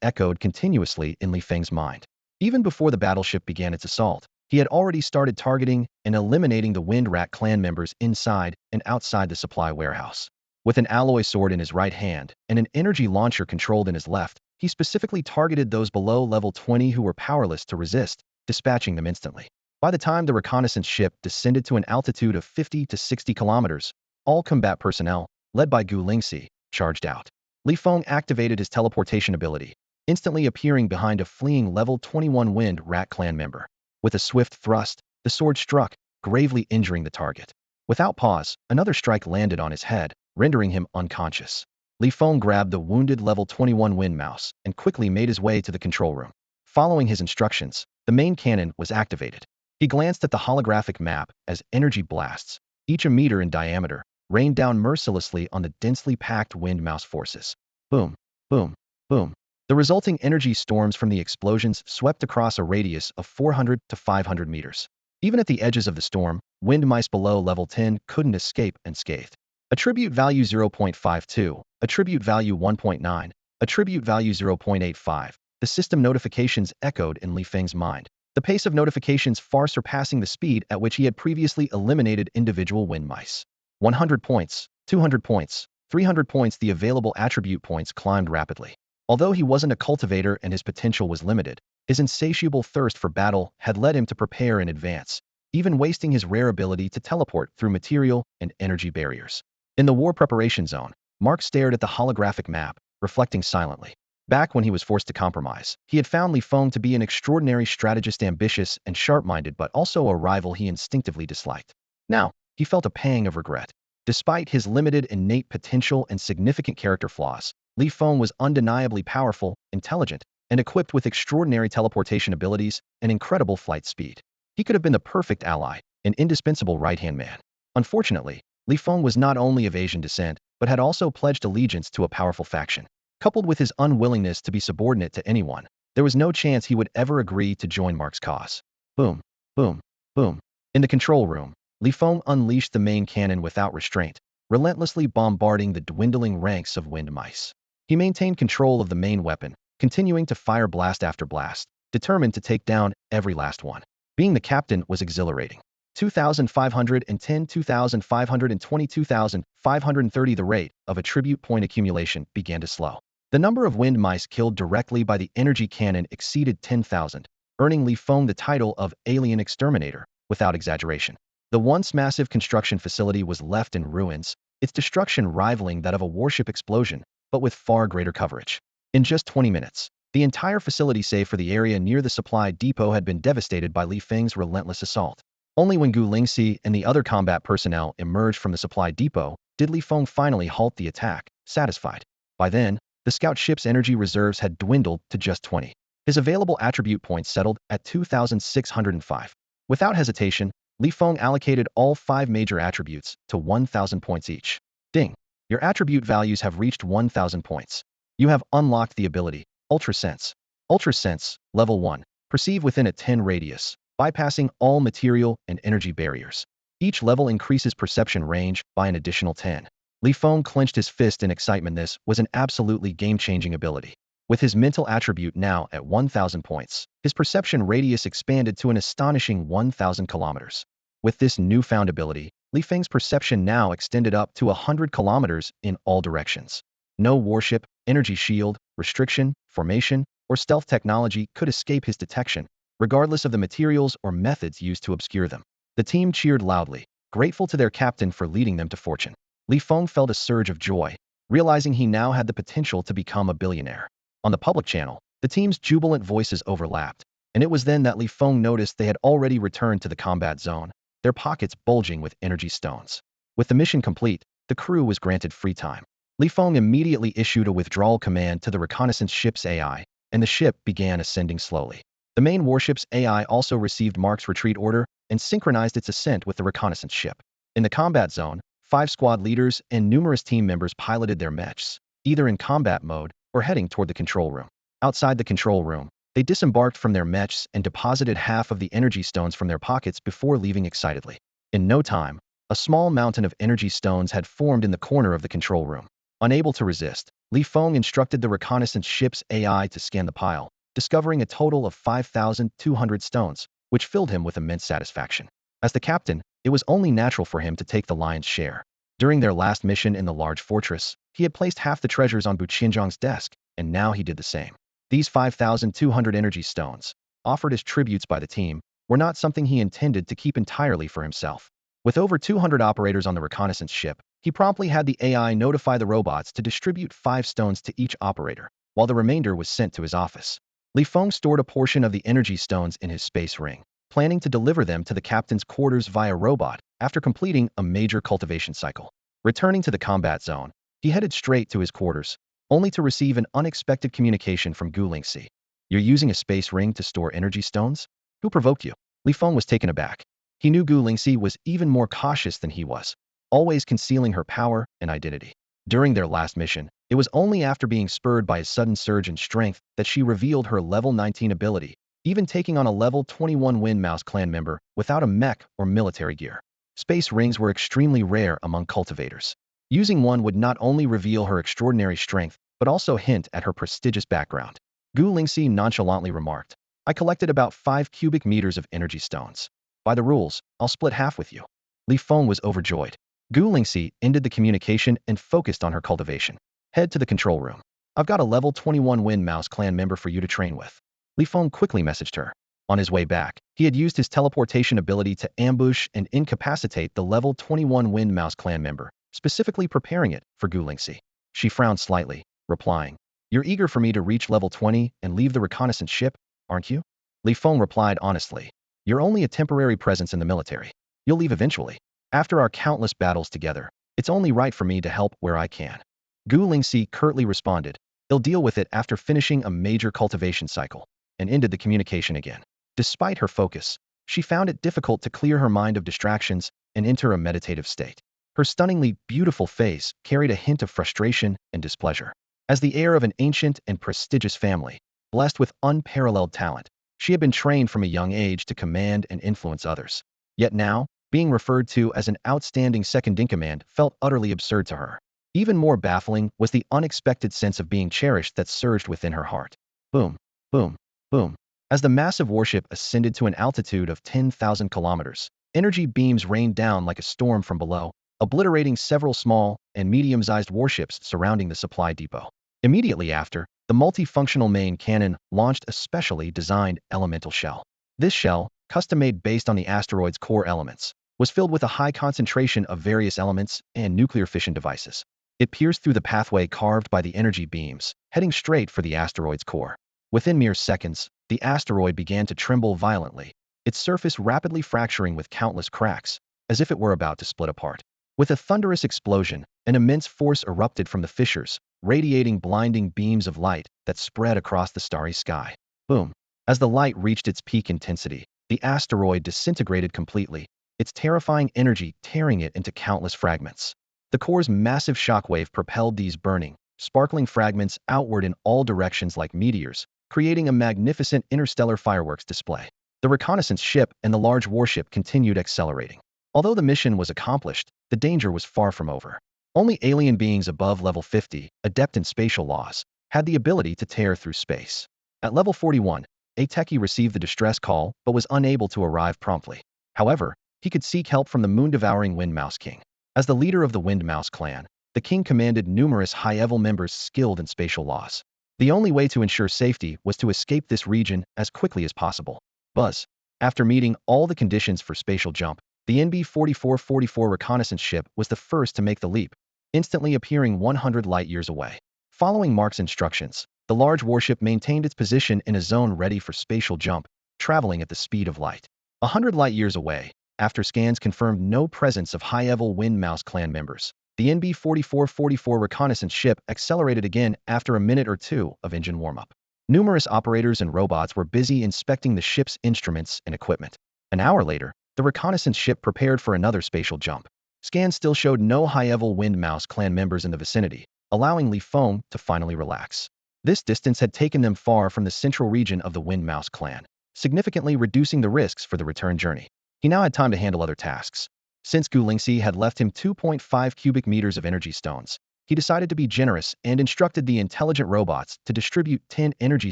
echoed continuously in Li Feng's mind. Even before the battleship began its assault, he had already started targeting and eliminating the Wind-Rat clan members inside and outside the supply warehouse. With an alloy sword in his right hand and an energy launcher controlled in his left, he specifically targeted those below level 20 who were powerless to resist, dispatching them instantly. By the time the reconnaissance ship descended to an altitude of 50 to 60 kilometers, all combat personnel, led by Gu Lingxi, charged out. Li Feng activated his teleportation ability, instantly appearing behind a fleeing level 21 Wind-Rat clan member. With a swift thrust, the sword struck, gravely injuring the target. Without pause, another strike landed on his head, rendering him unconscious. Li Feng grabbed the wounded level 21 Wind Mouse and quickly made his way to the control room. Following his instructions, the main cannon was activated. He glanced at the holographic map as energy blasts, each a meter in diameter, rained down mercilessly on the densely packed wind mouse forces. Boom, boom, boom. The resulting energy storms from the explosions swept across a radius of 400 to 500 meters. Even at the edges of the storm, wind mice below level 10 couldn't escape unscathed. Attribute value 0.52, attribute value 1.9, attribute value 0.85. The system notifications echoed in Li Feng's mind, the pace of notifications far surpassing the speed at which he had previously eliminated individual wind mice. 100 points, 200 points, 300 points. The available attribute points climbed rapidly. Although he wasn't a cultivator and his potential was limited, his insatiable thirst for battle had led him to prepare in advance, even wasting his rare ability to teleport through material and energy barriers. In the war preparation zone, Mark stared at the holographic map, reflecting silently. Back when he was forced to compromise, he had found Li Feng to be an extraordinary strategist, ambitious and sharp-minded, but also a rival he instinctively disliked. Now, he felt a pang of regret. Despite his limited innate potential and significant character flaws, Li Feng was undeniably powerful, intelligent, and equipped with extraordinary teleportation abilities and incredible flight speed. He could have been the perfect ally, an indispensable right-hand man. Unfortunately, Li Feng was not only of Asian descent, but had also pledged allegiance to a powerful faction. Coupled with his unwillingness to be subordinate to anyone, there was no chance he would ever agree to join Mark's cause. Boom, boom, boom. In the control room, Li Feng unleashed the main cannon without restraint, relentlessly bombarding the dwindling ranks of wind mice. He maintained control of the main weapon, continuing to fire blast after blast, determined to take down every last one. Being the captain was exhilarating. 2,510, 2,520, 2,530. The rate of attribute point accumulation began to slow. The number of wind mice killed directly by the energy cannon exceeded 10,000, earning Li Feng the title of Alien Exterminator, without exaggeration. The once massive construction facility was left in ruins, its destruction rivaling that of a warship explosion, but with far greater coverage. In just 20 minutes, the entire facility save for the area near the supply depot had been devastated by Li Feng's relentless assault. Only when Gu Lingxi and the other combat personnel emerged from the supply depot did Li Feng finally halt the attack, satisfied. By then, the scout ship's energy reserves had dwindled to just 20. His available attribute points settled at 2,605. Without hesitation, Li Feng allocated all 5 major attributes to 1,000 points each. Ding! Your attribute values have reached 1,000 points. You have unlocked the ability, Ultra Sense. Ultra Sense, Level 1. Perceive within a 10 radius, bypassing all material and energy barriers. Each level increases perception range by an additional 10. Li Feng clenched his fist in excitement. This was an absolutely game-changing ability. With his mental attribute now at 1,000 points, his perception radius expanded to an astonishing 1,000 kilometers. With this newfound ability, Li Feng's perception now extended up to 100 kilometers in all directions. No warship, energy shield, restriction, formation, or stealth technology could escape his detection, regardless of the materials or methods used to obscure them. The team cheered loudly, grateful to their captain for leading them to fortune. Li Feng felt a surge of joy, realizing he now had the potential to become a billionaire. On the public channel, the team's jubilant voices overlapped, and it was then that Li Feng noticed they had already returned to the combat zone, their pockets bulging with energy stones. With the mission complete, the crew was granted free time. Li Feng immediately issued a withdrawal command to the reconnaissance ship's AI, and the ship began ascending slowly. The main warship's AI also received Mark's retreat order and synchronized its ascent with the reconnaissance ship. In the combat zone, 5 squad leaders and numerous team members piloted their mechs, either in combat mode or heading toward the control room. Outside the control room, they disembarked from their mechs and deposited half of the energy stones from their pockets before leaving excitedly. In no time, a small mountain of energy stones had formed in the corner of the control room. Unable to resist, Li Feng instructed the reconnaissance ship's AI to scan the pile, discovering a total of 5,200 stones, which filled him with immense satisfaction. As the captain, it was only natural for him to take the lion's share. During their last mission in the large fortress, he had placed half the treasures on Bu Qianzhang's desk, and now he did the same. These 5,200 energy stones, offered as tributes by the team, were not something he intended to keep entirely for himself. With over 200 operators on the reconnaissance ship, he promptly had the AI notify the robots to distribute 5 stones to each operator, while the remainder was sent to his office. Li Feng stored a portion of the energy stones in his space ring, planning to deliver them to the captain's quarters via robot after completing a major cultivation cycle. Returning to the combat zone, he headed straight to his quarters, only to receive an unexpected communication from Gu Lingxi. "You're using a space ring to store energy stones? Who provoked you?" Li Feng was taken aback. He knew Gu Lingxi was even more cautious than he was, always concealing her power and identity. During their last mission, it was only after being spurred by a sudden surge in strength that she revealed her level 19 ability, even taking on a level 21 Wind Mouse clan member without a mech or military gear. Space rings were extremely rare among cultivators. Using one would not only reveal her extraordinary strength, but also hint at her prestigious background. Gu Lingxi nonchalantly remarked, I collected about 5 cubic meters of energy stones. By the rules, I'll split half with you. Li Feng was overjoyed. Gu Lingxi ended the communication and focused on her cultivation. Head to the control room. I've got a level 21 Wind Mouse clan member for you to train with. Li Feng quickly messaged her. On his way back, he had used his teleportation ability to ambush and incapacitate the level 21 Wind Mouse clan member, specifically preparing it for Gu Lingxi. She frowned slightly, replying, You're eager for me to reach level 20 and leave the reconnaissance ship, aren't you? Li Feng replied honestly, You're only a temporary presence in the military. You'll leave eventually. After our countless battles together, it's only right for me to help where I can. Gu Lingxi curtly responded, He'll deal with it after finishing a major cultivation cycle, and ended the communication again. Despite her focus, she found it difficult to clear her mind of distractions and enter a meditative state. Her stunningly beautiful face carried a hint of frustration and displeasure. As the heir of an ancient and prestigious family, blessed with unparalleled talent, she had been trained from a young age to command and influence others. Yet now, being referred to as an outstanding second-in-command felt utterly absurd to her. Even more baffling was the unexpected sense of being cherished that surged within her heart. Boom, boom, boom. As the massive warship ascended to an altitude of 10,000 kilometers, energy beams rained down like a storm from below, obliterating several small and medium-sized warships surrounding the supply depot. Immediately after, the multifunctional main cannon launched a specially designed elemental shell. This shell, custom-made based on the asteroid's core elements, was filled with a high concentration of various elements and nuclear fission devices. It pierced through the pathway carved by the energy beams, heading straight for the asteroid's core. Within mere seconds, the asteroid began to tremble violently, its surface rapidly fracturing with countless cracks, as if it were about to split apart. With a thunderous explosion, an immense force erupted from the fissures, radiating blinding beams of light that spread across the starry sky. Boom! As the light reached its peak intensity, the asteroid disintegrated completely, its terrifying energy tearing it into countless fragments. The core's massive shockwave propelled these burning, sparkling fragments outward in all directions like meteors, creating a magnificent interstellar fireworks display. The reconnaissance ship and the large warship continued accelerating. Although the mission was accomplished, the danger was far from over. Only alien beings above level 50, adept in spatial laws, had the ability to tear through space. At level 41, a techie received the distress call but was unable to arrive promptly. However, he could seek help from the moon-devouring Wind Mouse King. As the leader of the Wind Mouse clan, the king commanded numerous high-level members skilled in spatial laws. The only way to ensure safety was to escape this region as quickly as possible. Buzz. After meeting all the conditions for spatial jump, the NB-4444 reconnaissance ship was the first to make the leap, instantly appearing 100 light-years away. Following Mark's instructions, the large warship maintained its position in a zone ready for spatial jump, traveling at the speed of light. 100 light-years away, after scans confirmed no presence of high-level Wind Mouse clan members, the NB-4444 reconnaissance ship accelerated again after a minute or two of engine warm-up. Numerous operators and robots were busy inspecting the ship's instruments and equipment. An hour later, the reconnaissance ship prepared for another spatial jump. Scans still showed no high-level Wind Mouse clan members in the vicinity, allowing Li Feng to finally relax. This distance had taken them far from the central region of the Wind Mouse clan, significantly reducing the risks for the return journey. He now had time to handle other tasks. Since Gu Lingxi had left him 2.5 cubic meters of energy stones, he decided to be generous and instructed the intelligent robots to distribute 10 energy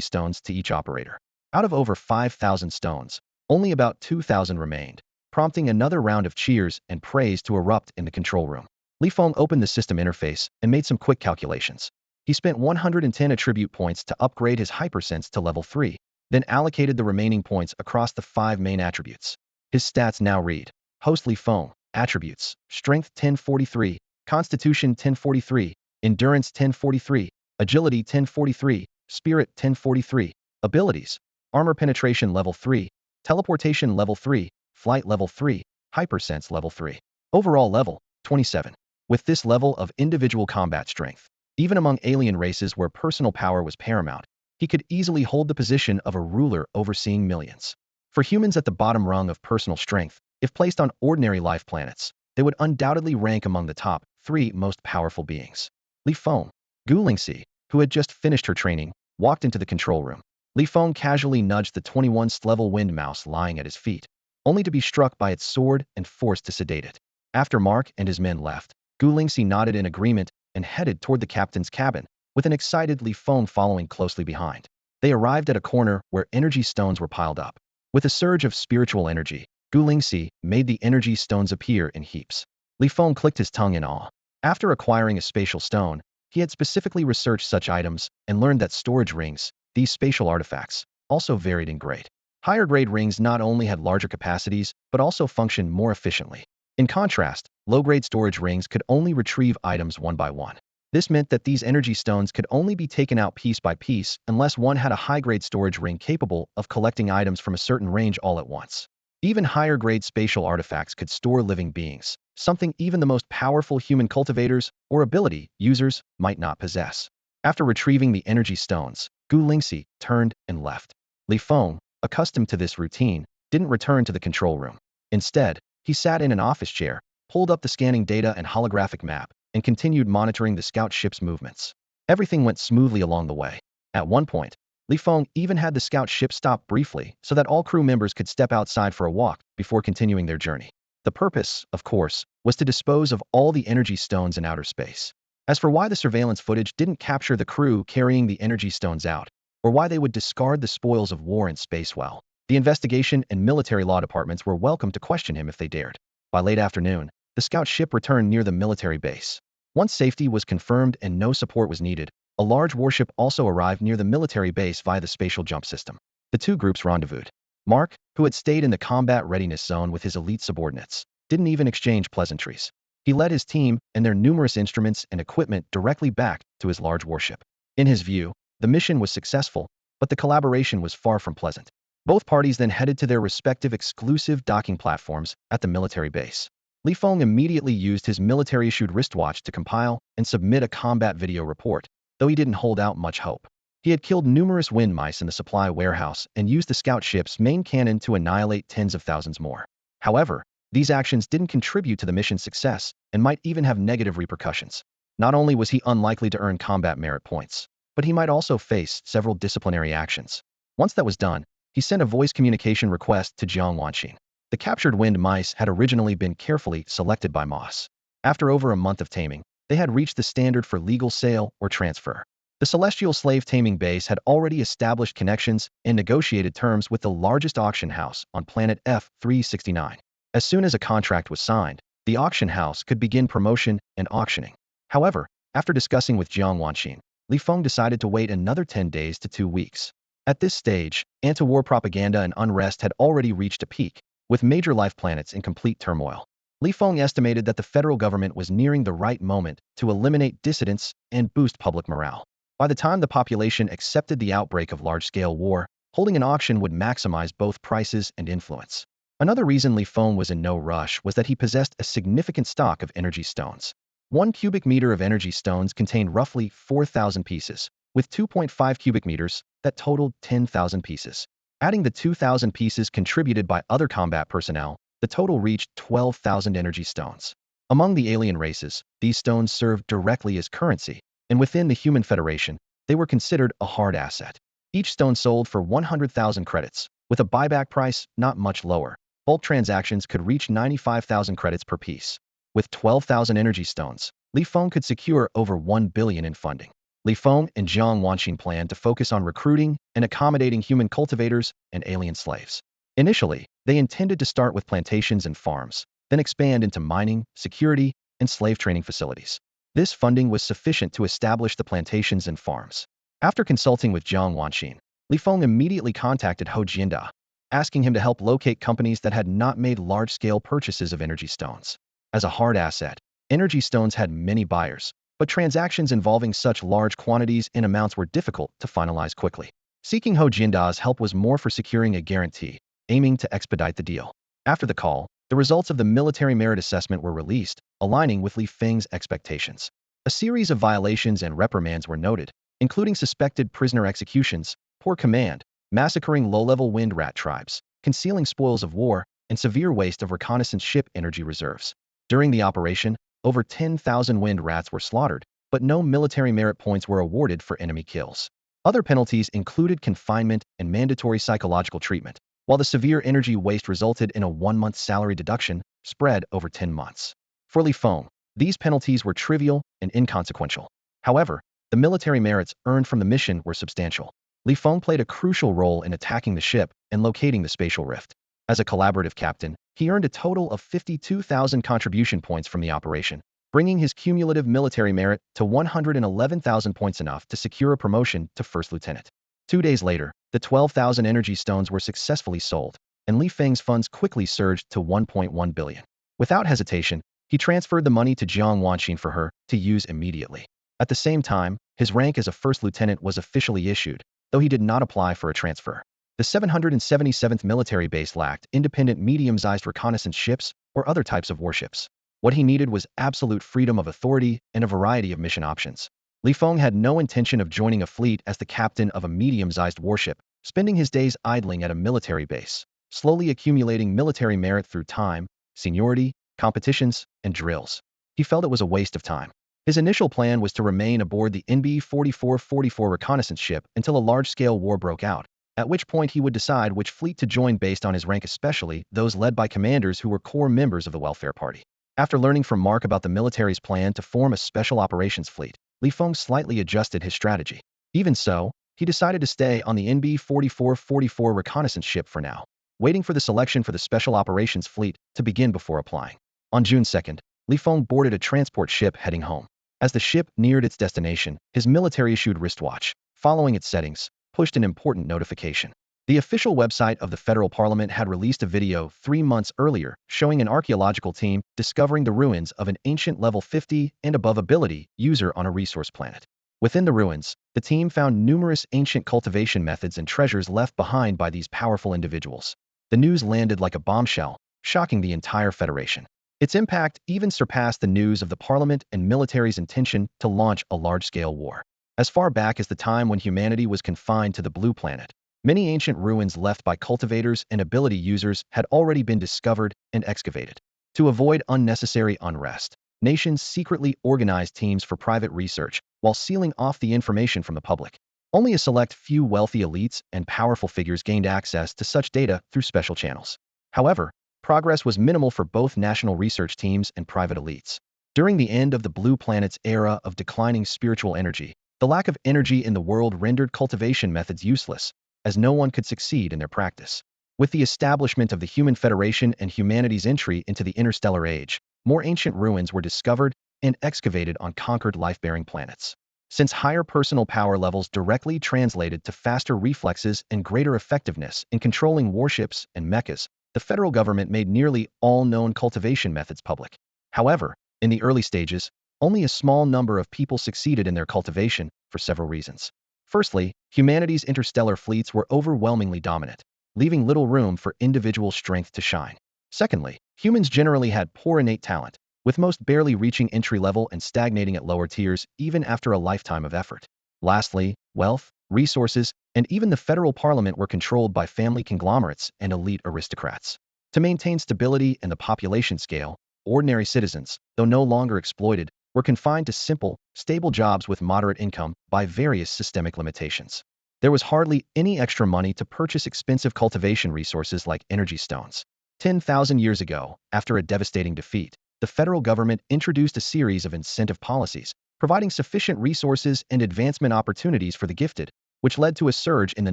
stones to each operator. Out of over 5,000 stones, only about 2,000 remained, prompting another round of cheers and praise to erupt in the control room. Li Feng opened the system interface and made some quick calculations. He spent 110 attribute points to upgrade his hypersense to level 3, then allocated the remaining points across the 5 main attributes. His stats now read: Host Li Feng, attributes, Strength 1043, Constitution 1043, Endurance 1043, Agility 1043, Spirit 1043, Abilities, Armor Penetration level 3, Teleportation level 3, Flight level 3, Hypersense level 3. Overall level, 27. With this level of individual combat strength, even among alien races where personal power was paramount, he could easily hold the position of a ruler overseeing millions. For humans at the bottom rung of personal strength, If placed on ordinary life planets, they would undoubtedly rank among the top 3 most powerful beings. Li Feng, Gu Lingxi, who had just finished her training, walked into the control room. Li Feng casually nudged the 21st level wind mouse lying at his feet, only to be struck by its sword and forced to sedate it. After Mark and his men left, Gu Lingxi nodded in agreement and headed toward the captain's cabin, with an excited Li Feng following closely behind. They arrived at a corner where energy stones were piled up. With a surge of spiritual energy, Gu Lingxi made the energy stones appear in heaps. Li Feng clicked his tongue in awe. After acquiring a spatial stone, he had specifically researched such items and learned that storage rings, these spatial artifacts, also varied in grade. Higher-grade rings not only had larger capacities, but also functioned more efficiently. In contrast, low-grade storage rings could only retrieve items one by one. This meant that these energy stones could only be taken out piece by piece unless one had a high-grade storage ring capable of collecting items from a certain range all at once. Even higher-grade spatial artifacts could store living beings, something even the most powerful human cultivators or ability users might not possess. After retrieving the energy stones, Gu Lingxi turned and left. Li Feng, accustomed to this routine, didn't return to the control room. Instead, he sat in an office chair, pulled up the scanning data and holographic map, and continued monitoring the scout ship's movements. Everything went smoothly along the way. At one point, Li Feng even had the scout ship stop briefly so that all crew members could step outside for a walk before continuing their journey. The purpose, of course, was to dispose of all the energy stones in outer space. As for why the surveillance footage didn't capture the crew carrying the energy stones out, or why they would discard the spoils of war in space, well, the investigation and military law departments were welcome to question him if they dared. By late afternoon, the scout ship returned near the military base. Once safety was confirmed and no support was needed, a large warship also arrived near the military base via the spatial jump system. The two groups rendezvoused. Mark, who had stayed in the combat readiness zone with his elite subordinates, didn't even exchange pleasantries. He led his team and their numerous instruments and equipment directly back to his large warship. In his view, the mission was successful, but the collaboration was far from pleasant. Both parties then headed to their respective exclusive docking platforms at the military base. Li Feng immediately used his military-issued wristwatch to compile and submit a combat video report, though he didn't hold out much hope. He had killed numerous wind mice in the supply warehouse and used the scout ship's main cannon to annihilate tens of thousands more. However, these actions didn't contribute to the mission's success and might even have negative repercussions. Not only was he unlikely to earn combat merit points, but he might also face several disciplinary actions. Once that was done, he sent a voice communication request to Jiang Wanxin. The captured wind mice had originally been carefully selected by Moss. After over a month of taming, they had reached the standard for legal sale or transfer. The Celestial Slave Taming Base had already established connections and negotiated terms with the largest auction house on planet F-369. As soon as a contract was signed, the auction house could begin promotion and auctioning. However, after discussing with Jiang Wanxin, Li Feng decided to wait another 10 days to 2 weeks. At this stage, anti-war propaganda and unrest had already reached a peak, with major life planets in complete turmoil. Li Feng estimated that the federal government was nearing the right moment to eliminate dissidents and boost public morale. By the time the population accepted the outbreak of large-scale war, holding an auction would maximize both prices and influence. Another reason Li Feng was in no rush was that he possessed a significant stock of energy stones. 1 cubic meter of energy stones contained roughly 4,000 pieces, with 2.5 cubic meters that totaled 10,000 pieces. Adding the 2,000 pieces contributed by other combat personnel, the total reached 12,000 energy stones. Among the alien races, these stones served directly as currency, and within the Human Federation, they were considered a hard asset. Each stone sold for 100,000 credits, with a buyback price not much lower. Bulk transactions could reach 95,000 credits per piece. With 12,000 energy stones, Li Feng could secure over 1 billion in funding. Li Feng and Jiang Wanxin planned to focus on recruiting and accommodating human cultivators and alien slaves. Initially, they intended to start with plantations and farms, then expand into mining, security, and slave training facilities. This funding was sufficient to establish the plantations and farms. After consulting with Jiang Wanxin, Li Feng immediately contacted Hou Jianda, asking him to help locate companies that had not made large-scale purchases of energy stones. As a hard asset, energy stones had many buyers, but transactions involving such large quantities and amounts were difficult to finalize quickly. Seeking Hou Jianda's help was more for securing a guarantee, aiming to expedite the deal. After the call, the results of the military merit assessment were released, aligning with Li Feng's expectations. A series of violations and reprimands were noted, including suspected prisoner executions, poor command, massacring low-level wind rat tribes, concealing spoils of war, and severe waste of reconnaissance ship energy reserves. During the operation, over 10,000 wind rats were slaughtered, but no military merit points were awarded for enemy kills. Other penalties included confinement and mandatory psychological treatment, while the severe energy waste resulted in a 1-month salary deduction spread over 10 months. For Li Feng, these penalties were trivial and inconsequential. However, the military merits earned from the mission were substantial. Li Feng played a crucial role in attacking the ship and locating the spatial rift. As a collaborative captain, he earned a total of 52,000 contribution points from the operation, bringing his cumulative military merit to 111,000 points, enough to secure a promotion to first lieutenant. 2 days later, the 12,000 energy stones were successfully sold, and Li Feng's funds quickly surged to 1.1 billion. Without hesitation, he transferred the money to Jiang Wanqin for her to use immediately. At the same time, his rank as a first lieutenant was officially issued, though he did not apply for a transfer. The 777th military base lacked independent medium-sized reconnaissance ships or other types of warships. What he needed was absolute freedom of authority and a variety of mission options. Li Feng had no intention of joining a fleet as the captain of a medium-sized warship, spending his days idling at a military base, slowly accumulating military merit through time, seniority, competitions, and drills. He felt it was a waste of time. His initial plan was to remain aboard the NB-4444 reconnaissance ship until a large-scale war broke out, at which point he would decide which fleet to join based on his rank, especially those led by commanders who were core members of the Welfare Party. After learning from Mark about the military's plan to form a special operations fleet, Li Feng slightly adjusted his strategy. Even so, he decided to stay on the NB-4444 reconnaissance ship for now, waiting for the selection for the special operations fleet to begin before applying. On June 2nd, Li Feng boarded a transport ship heading home. As the ship neared its destination, his military-issued wristwatch, following its settings, pushed an important notification. The official website of the federal parliament had released a video 3 months earlier showing an archaeological team discovering the ruins of an ancient level 50 and above ability user on a resource planet. Within the ruins, the team found numerous ancient cultivation methods and treasures left behind by these powerful individuals. The news landed like a bombshell, shocking the entire Federation. Its impact even surpassed the news of the parliament and military's intention to launch a large-scale war. As far back as the time when humanity was confined to the blue planet, many ancient ruins left by cultivators and ability users had already been discovered and excavated. To avoid unnecessary unrest, nations secretly organized teams for private research while sealing off the information from the public. Only a select few wealthy elites and powerful figures gained access to such data through special channels. However, progress was minimal for both national research teams and private elites. During the end of the blue planet's era of declining spiritual energy, the lack of energy in the world rendered cultivation methods useless, as no one could succeed in their practice. With the establishment of the Human Federation and humanity's entry into the interstellar age, more ancient ruins were discovered and excavated on conquered life-bearing planets. Since higher personal power levels directly translated to faster reflexes and greater effectiveness in controlling warships and mechas, the federal government made nearly all known cultivation methods public. However, in the early stages, only a small number of people succeeded in their cultivation for several reasons. Firstly, humanity's interstellar fleets were overwhelmingly dominant, leaving little room for individual strength to shine. Secondly, humans generally had poor innate talent, with most barely reaching entry level and stagnating at lower tiers even after a lifetime of effort. Lastly, wealth, resources, and even the federal parliament were controlled by family conglomerates and elite aristocrats. To maintain stability in the population scale, ordinary citizens, though no longer exploited, were confined to simple, stable jobs with moderate income by various systemic limitations. There was hardly any extra money to purchase expensive cultivation resources like energy stones. 10,000 years ago, after a devastating defeat, the federal government introduced a series of incentive policies, providing sufficient resources and advancement opportunities for the gifted, which led to a surge in the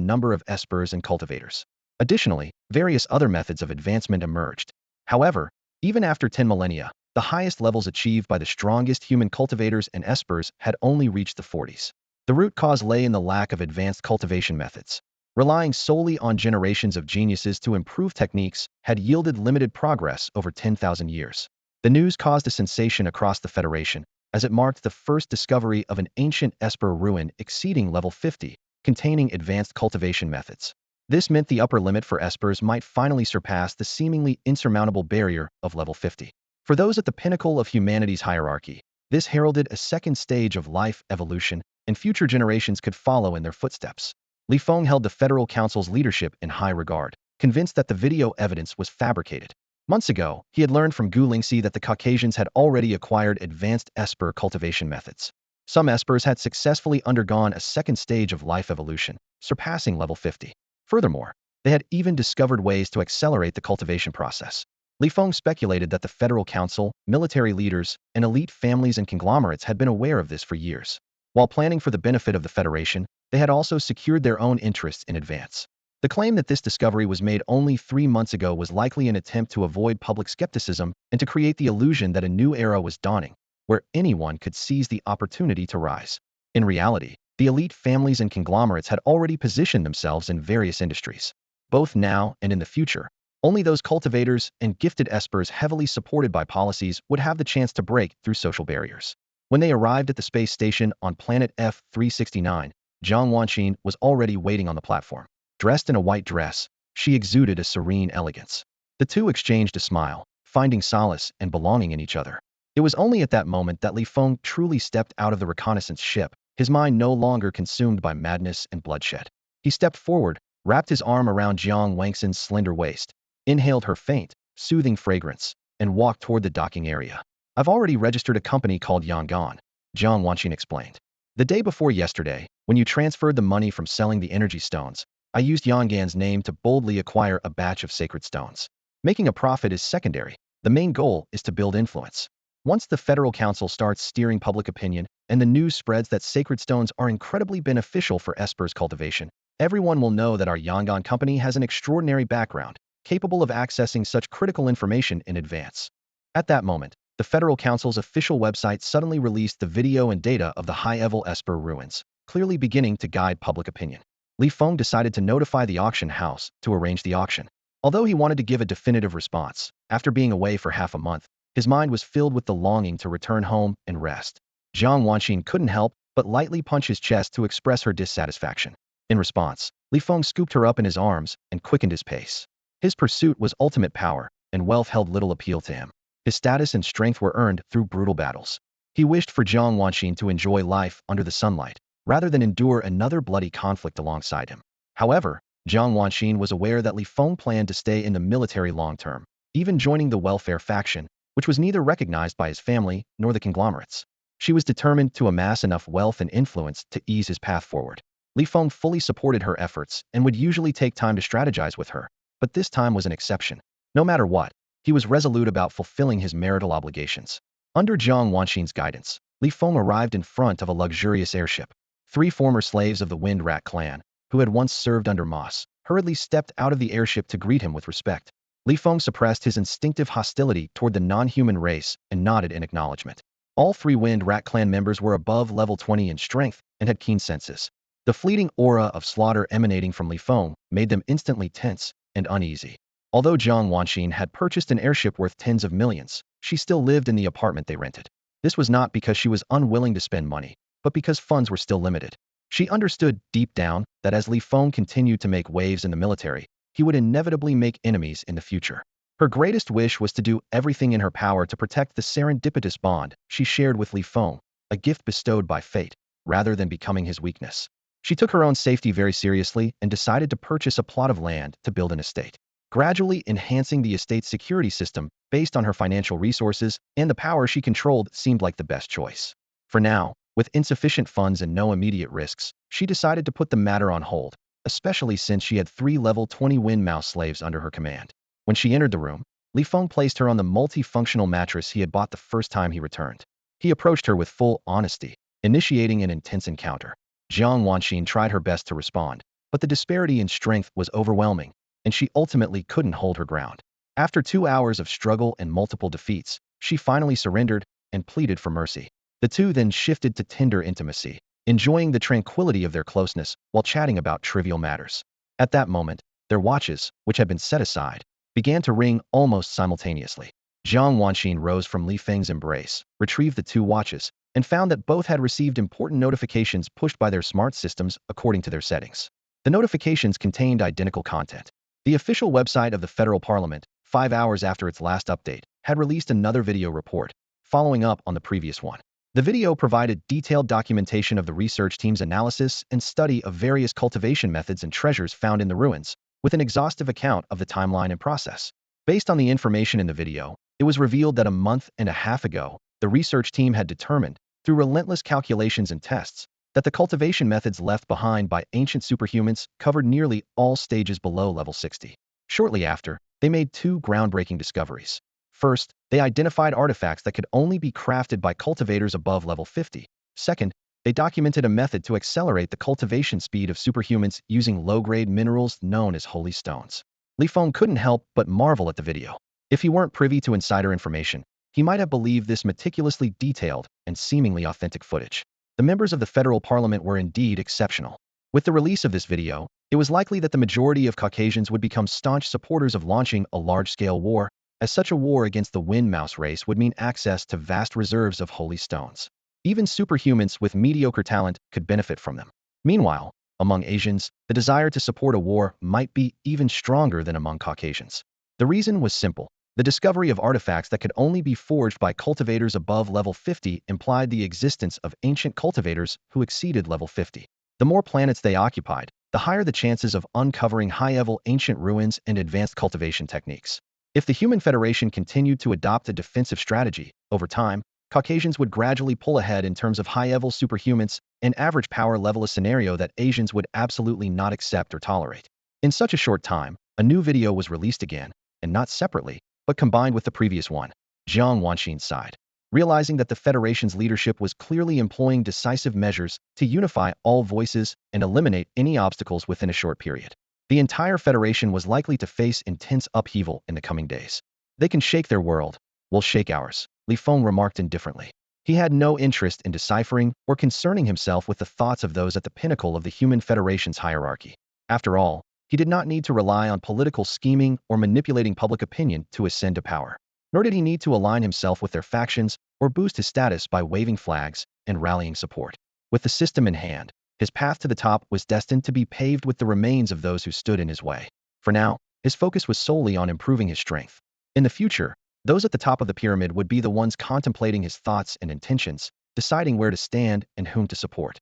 number of espers and cultivators. Additionally, various other methods of advancement emerged. However, even after 10 millennia, the highest levels achieved by the strongest human cultivators and espers had only reached the 40s. The root cause lay in the lack of advanced cultivation methods. Relying solely on generations of geniuses to improve techniques had yielded limited progress over 10,000 years. The news caused a sensation across the Federation, as it marked the first discovery of an ancient esper ruin exceeding level 50, containing advanced cultivation methods. This meant the upper limit for espers might finally surpass the seemingly insurmountable barrier of level 50. For those at the pinnacle of humanity's hierarchy, this heralded a second stage of life evolution, and future generations could follow in their footsteps. Li Feng held the Federal Council's leadership in high regard, convinced that the video evidence was fabricated. Months ago, he had learned from Gu Lingxi that the Caucasians had already acquired advanced esper cultivation methods. Some espers had successfully undergone a second stage of life evolution, surpassing level 50. Furthermore, they had even discovered ways to accelerate the cultivation process. Li Feng speculated that the Federal Council, military leaders, and elite families and conglomerates had been aware of this for years. While planning for the benefit of the Federation, they had also secured their own interests in advance. The claim that this discovery was made only 3 months ago was likely an attempt to avoid public skepticism and to create the illusion that a new era was dawning, where anyone could seize the opportunity to rise. In reality, the elite families and conglomerates had already positioned themselves in various industries. Both now and in the future, only those cultivators and gifted espers heavily supported by policies would have the chance to break through social barriers. When they arrived at the space station on planet F-369, Jiang Wanqin was already waiting on the platform. Dressed in a white dress, she exuded a serene elegance. The two exchanged a smile, finding solace and belonging in each other. It was only at that moment that Li Feng truly stepped out of the reconnaissance ship, his mind no longer consumed by madness and bloodshed. He stepped forward, wrapped his arm around Jiang Wanqin's slender waist, inhaled her faint, soothing fragrance, and walked toward the docking area. I've already registered a company called Yangon, Jiang Wanqin explained. The day before yesterday, when you transferred the money from selling the energy stones, I used Yangan's name to boldly acquire a batch of sacred stones. Making a profit is secondary. The main goal is to build influence. Once the Federal Council starts steering public opinion and the news spreads that sacred stones are incredibly beneficial for espers cultivation, everyone will know that our Yangon company has an extraordinary background, capable of accessing such critical information in advance. At that moment, the Federal Council's official website suddenly released the video and data of the high-level esper ruins, clearly beginning to guide public opinion. Li Feng decided to notify the auction house to arrange the auction. Although he wanted to give a definitive response, after being away for half a month, his mind was filled with the longing to return home and rest. Jiang Wanqin couldn't help but lightly punch his chest to express her dissatisfaction. In response, Li Feng scooped her up in his arms and quickened his pace. His pursuit was ultimate power, and wealth held little appeal to him. His status and strength were earned through brutal battles. He wished for Jiang Wanqin to enjoy life under the sunlight, rather than endure another bloody conflict alongside him. However, Jiang Wanqin was aware that Li Feng planned to stay in the military long-term, even joining the welfare faction, which was neither recognized by his family nor the conglomerates. She was determined to amass enough wealth and influence to ease his path forward. Li Feng fully supported her efforts and would usually take time to strategize with her, but this time was an exception. No matter what, he was resolute about fulfilling his marital obligations. Under Jiang Wanqin's guidance, Li Feng arrived in front of a luxurious airship. 3 former slaves of the Wind Rat clan, who had once served under Moss, hurriedly stepped out of the airship to greet him with respect. Li Feng suppressed his instinctive hostility toward the non-human race and nodded in acknowledgement. All 3 Wind Rat clan members were above level 20 in strength and had keen senses. The fleeting aura of slaughter emanating from Li Feng made them instantly tense and uneasy. Although Jiang Wanqin had purchased an airship worth tens of millions, she still lived in the apartment they rented. This was not because she was unwilling to spend money, but because funds were still limited. She understood deep down that as Li Feng continued to make waves in the military, he would inevitably make enemies in the future. Her greatest wish was to do everything in her power to protect the serendipitous bond she shared with Li Feng, a gift bestowed by fate, rather than becoming his weakness. She took her own safety very seriously and decided to purchase a plot of land to build an estate. Gradually enhancing the estate's security system based on her financial resources and the power she controlled seemed like the best choice. For now, with insufficient funds and no immediate risks, she decided to put the matter on hold, especially since she had 3 level 20 Wind Mouse slaves under her command. When she entered the room, Li Feng placed her on the multifunctional mattress he had bought the first time he returned. He approached her with full honesty, initiating an intense encounter. Jiang Wanqin tried her best to respond, but the disparity in strength was overwhelming, and she ultimately couldn't hold her ground. After 2 hours of struggle and multiple defeats, she finally surrendered and pleaded for mercy. The two then shifted to tender intimacy, enjoying the tranquility of their closeness while chatting about trivial matters. At that moment, their watches, which had been set aside, began to ring almost simultaneously. Jiang Wanqin rose from Li Feng's embrace, retrieved the 2 watches, and found that both had received important notifications pushed by their smart systems according to their settings. The notifications contained identical content. The official website of the Federal Parliament, 5 hours after its last update, had released another video report, following up on the previous one. The video provided detailed documentation of the research team's analysis and study of various cultivation methods and treasures found in the ruins, with an exhaustive account of the timeline and process. Based on the information in the video, it was revealed that a month and a half ago, the research team had determined, through relentless calculations and tests, that the cultivation methods left behind by ancient superhumans covered nearly all stages below level 60. Shortly after, they made two groundbreaking discoveries. First, they identified artifacts that could only be crafted by cultivators above level 50. Second, they documented a method to accelerate the cultivation speed of superhumans using low-grade minerals known as holy stones. Feng couldn't help but marvel at the video. If he weren't privy to insider information, he might have believed this meticulously detailed and seemingly authentic footage. The members of the federal parliament were indeed exceptional. With the release of this video, it was likely that the majority of Caucasians would become staunch supporters of launching a large-scale war, as such a war against the Wind Mouse race would mean access to vast reserves of holy stones. Even superhumans with mediocre talent could benefit from them. Meanwhile, among Asians, the desire to support a war might be even stronger than among Caucasians. The reason was simple. The discovery of artifacts that could only be forged by cultivators above level 50 implied the existence of ancient cultivators who exceeded level 50. The more planets they occupied, the higher the chances of uncovering high-level ancient ruins and advanced cultivation techniques. If the Human Federation continued to adopt a defensive strategy, over time, Caucasians would gradually pull ahead in terms of high-level superhumans, an average power level, a scenario that Asians would absolutely not accept or tolerate. In such a short time, a new video was released again, and not separately, but combined with the previous one. Jiang Wanxin sighed, realizing that the Federation's leadership was clearly employing decisive measures to unify all voices and eliminate any obstacles within a short period. The entire Federation was likely to face intense upheaval in the coming days. They can shake their world, we'll shake ours, Feng remarked indifferently. He had no interest in deciphering or concerning himself with the thoughts of those at the pinnacle of the Human Federation's hierarchy. After all, he did not need to rely on political scheming or manipulating public opinion to ascend to power. Nor did he need to align himself with their factions or boost his status by waving flags and rallying support. With the system in hand, his path to the top was destined to be paved with the remains of those who stood in his way. For now, his focus was solely on improving his strength. In the future, those at the top of the pyramid would be the ones contemplating his thoughts and intentions, deciding where to stand and whom to support.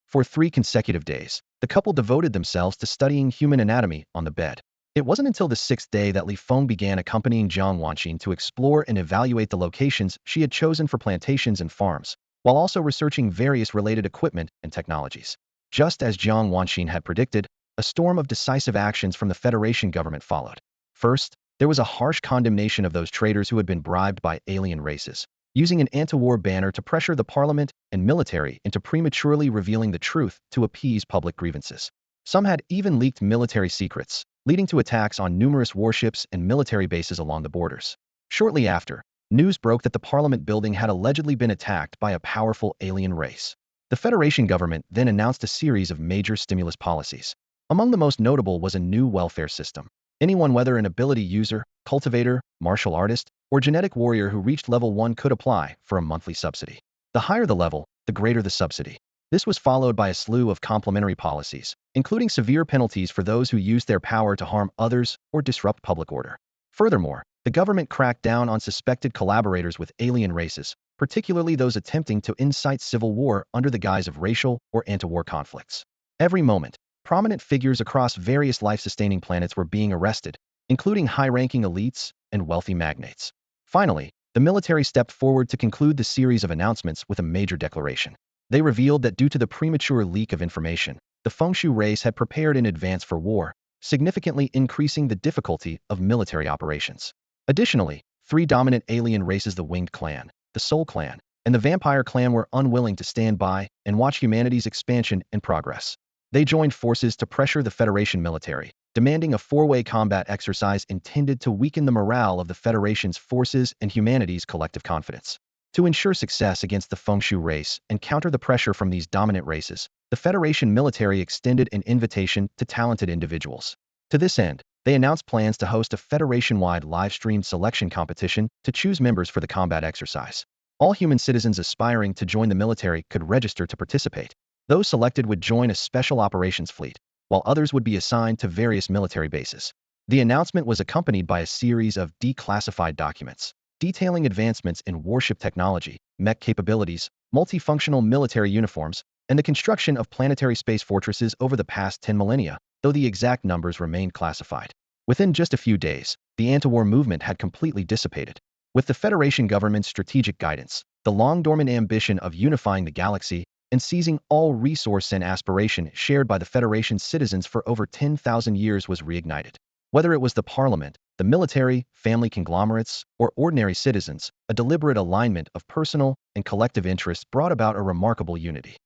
For 3 consecutive days, the couple devoted themselves to studying human anatomy on the bed. It wasn't until the 6th day that Feng began accompanying Jiang Wanxin to explore and evaluate the locations she had chosen for plantations and farms, while also researching various related equipment and technologies. Just as Jiang Wanxin had predicted, a storm of decisive actions from the Federation government followed. First, there was a harsh condemnation of those traitors who had been bribed by alien races, using an anti-war banner to pressure the parliament and military into prematurely revealing the truth to appease public grievances. Some had even leaked military secrets, leading to attacks on numerous warships and military bases along the borders. Shortly after, news broke that the parliament building had allegedly been attacked by a powerful alien race. The Federation government then announced a series of major stimulus policies. Among the most notable was a new welfare system. Anyone, whether an ability user, cultivator, martial artist, or genetic warrior who reached level 1 could apply for a monthly subsidy. The higher the level, the greater the subsidy. This was followed by a slew of complementary policies, including severe penalties for those who used their power to harm others or disrupt public order. Furthermore, the government cracked down on suspected collaborators with alien races, particularly those attempting to incite civil war under the guise of racial or anti-war conflicts. Every moment, prominent figures across various life-sustaining planets were being arrested, including high-ranking elites and wealthy magnates. Finally, the military stepped forward to conclude the series of announcements with a major declaration. They revealed that due to the premature leak of information, the Fengshu race had prepared in advance for war, significantly increasing the difficulty of military operations. Additionally, 3 dominant alien races, the Winged Clan, the Soul Clan, and the Vampire Clan, were unwilling to stand by and watch humanity's expansion and progress. They joined forces to pressure the Federation military, demanding a 4-way combat exercise intended to weaken the morale of the Federation's forces and humanity's collective confidence. To ensure success against the Fengshu race and counter the pressure from these dominant races, the Federation military extended an invitation to talented individuals. To this end, they announced plans to host a Federation-wide live-streamed selection competition to choose members for the combat exercise. All human citizens aspiring to join the military could register to participate. Those selected would join a special operations fleet, while others would be assigned to various military bases. The announcement was accompanied by a series of declassified documents, detailing advancements in warship technology, mech capabilities, multifunctional military uniforms, and the construction of planetary space fortresses over the past 10 millennia. though the exact numbers remained classified. Within just a few days, the anti-war movement had completely dissipated. With the Federation government's strategic guidance, the long-dormant ambition of unifying the galaxy and seizing all resource and aspiration shared by the Federation's citizens for over 10,000 years was reignited. Whether it was the parliament, the military, family conglomerates, or ordinary citizens, a deliberate alignment of personal and collective interests brought about a remarkable unity.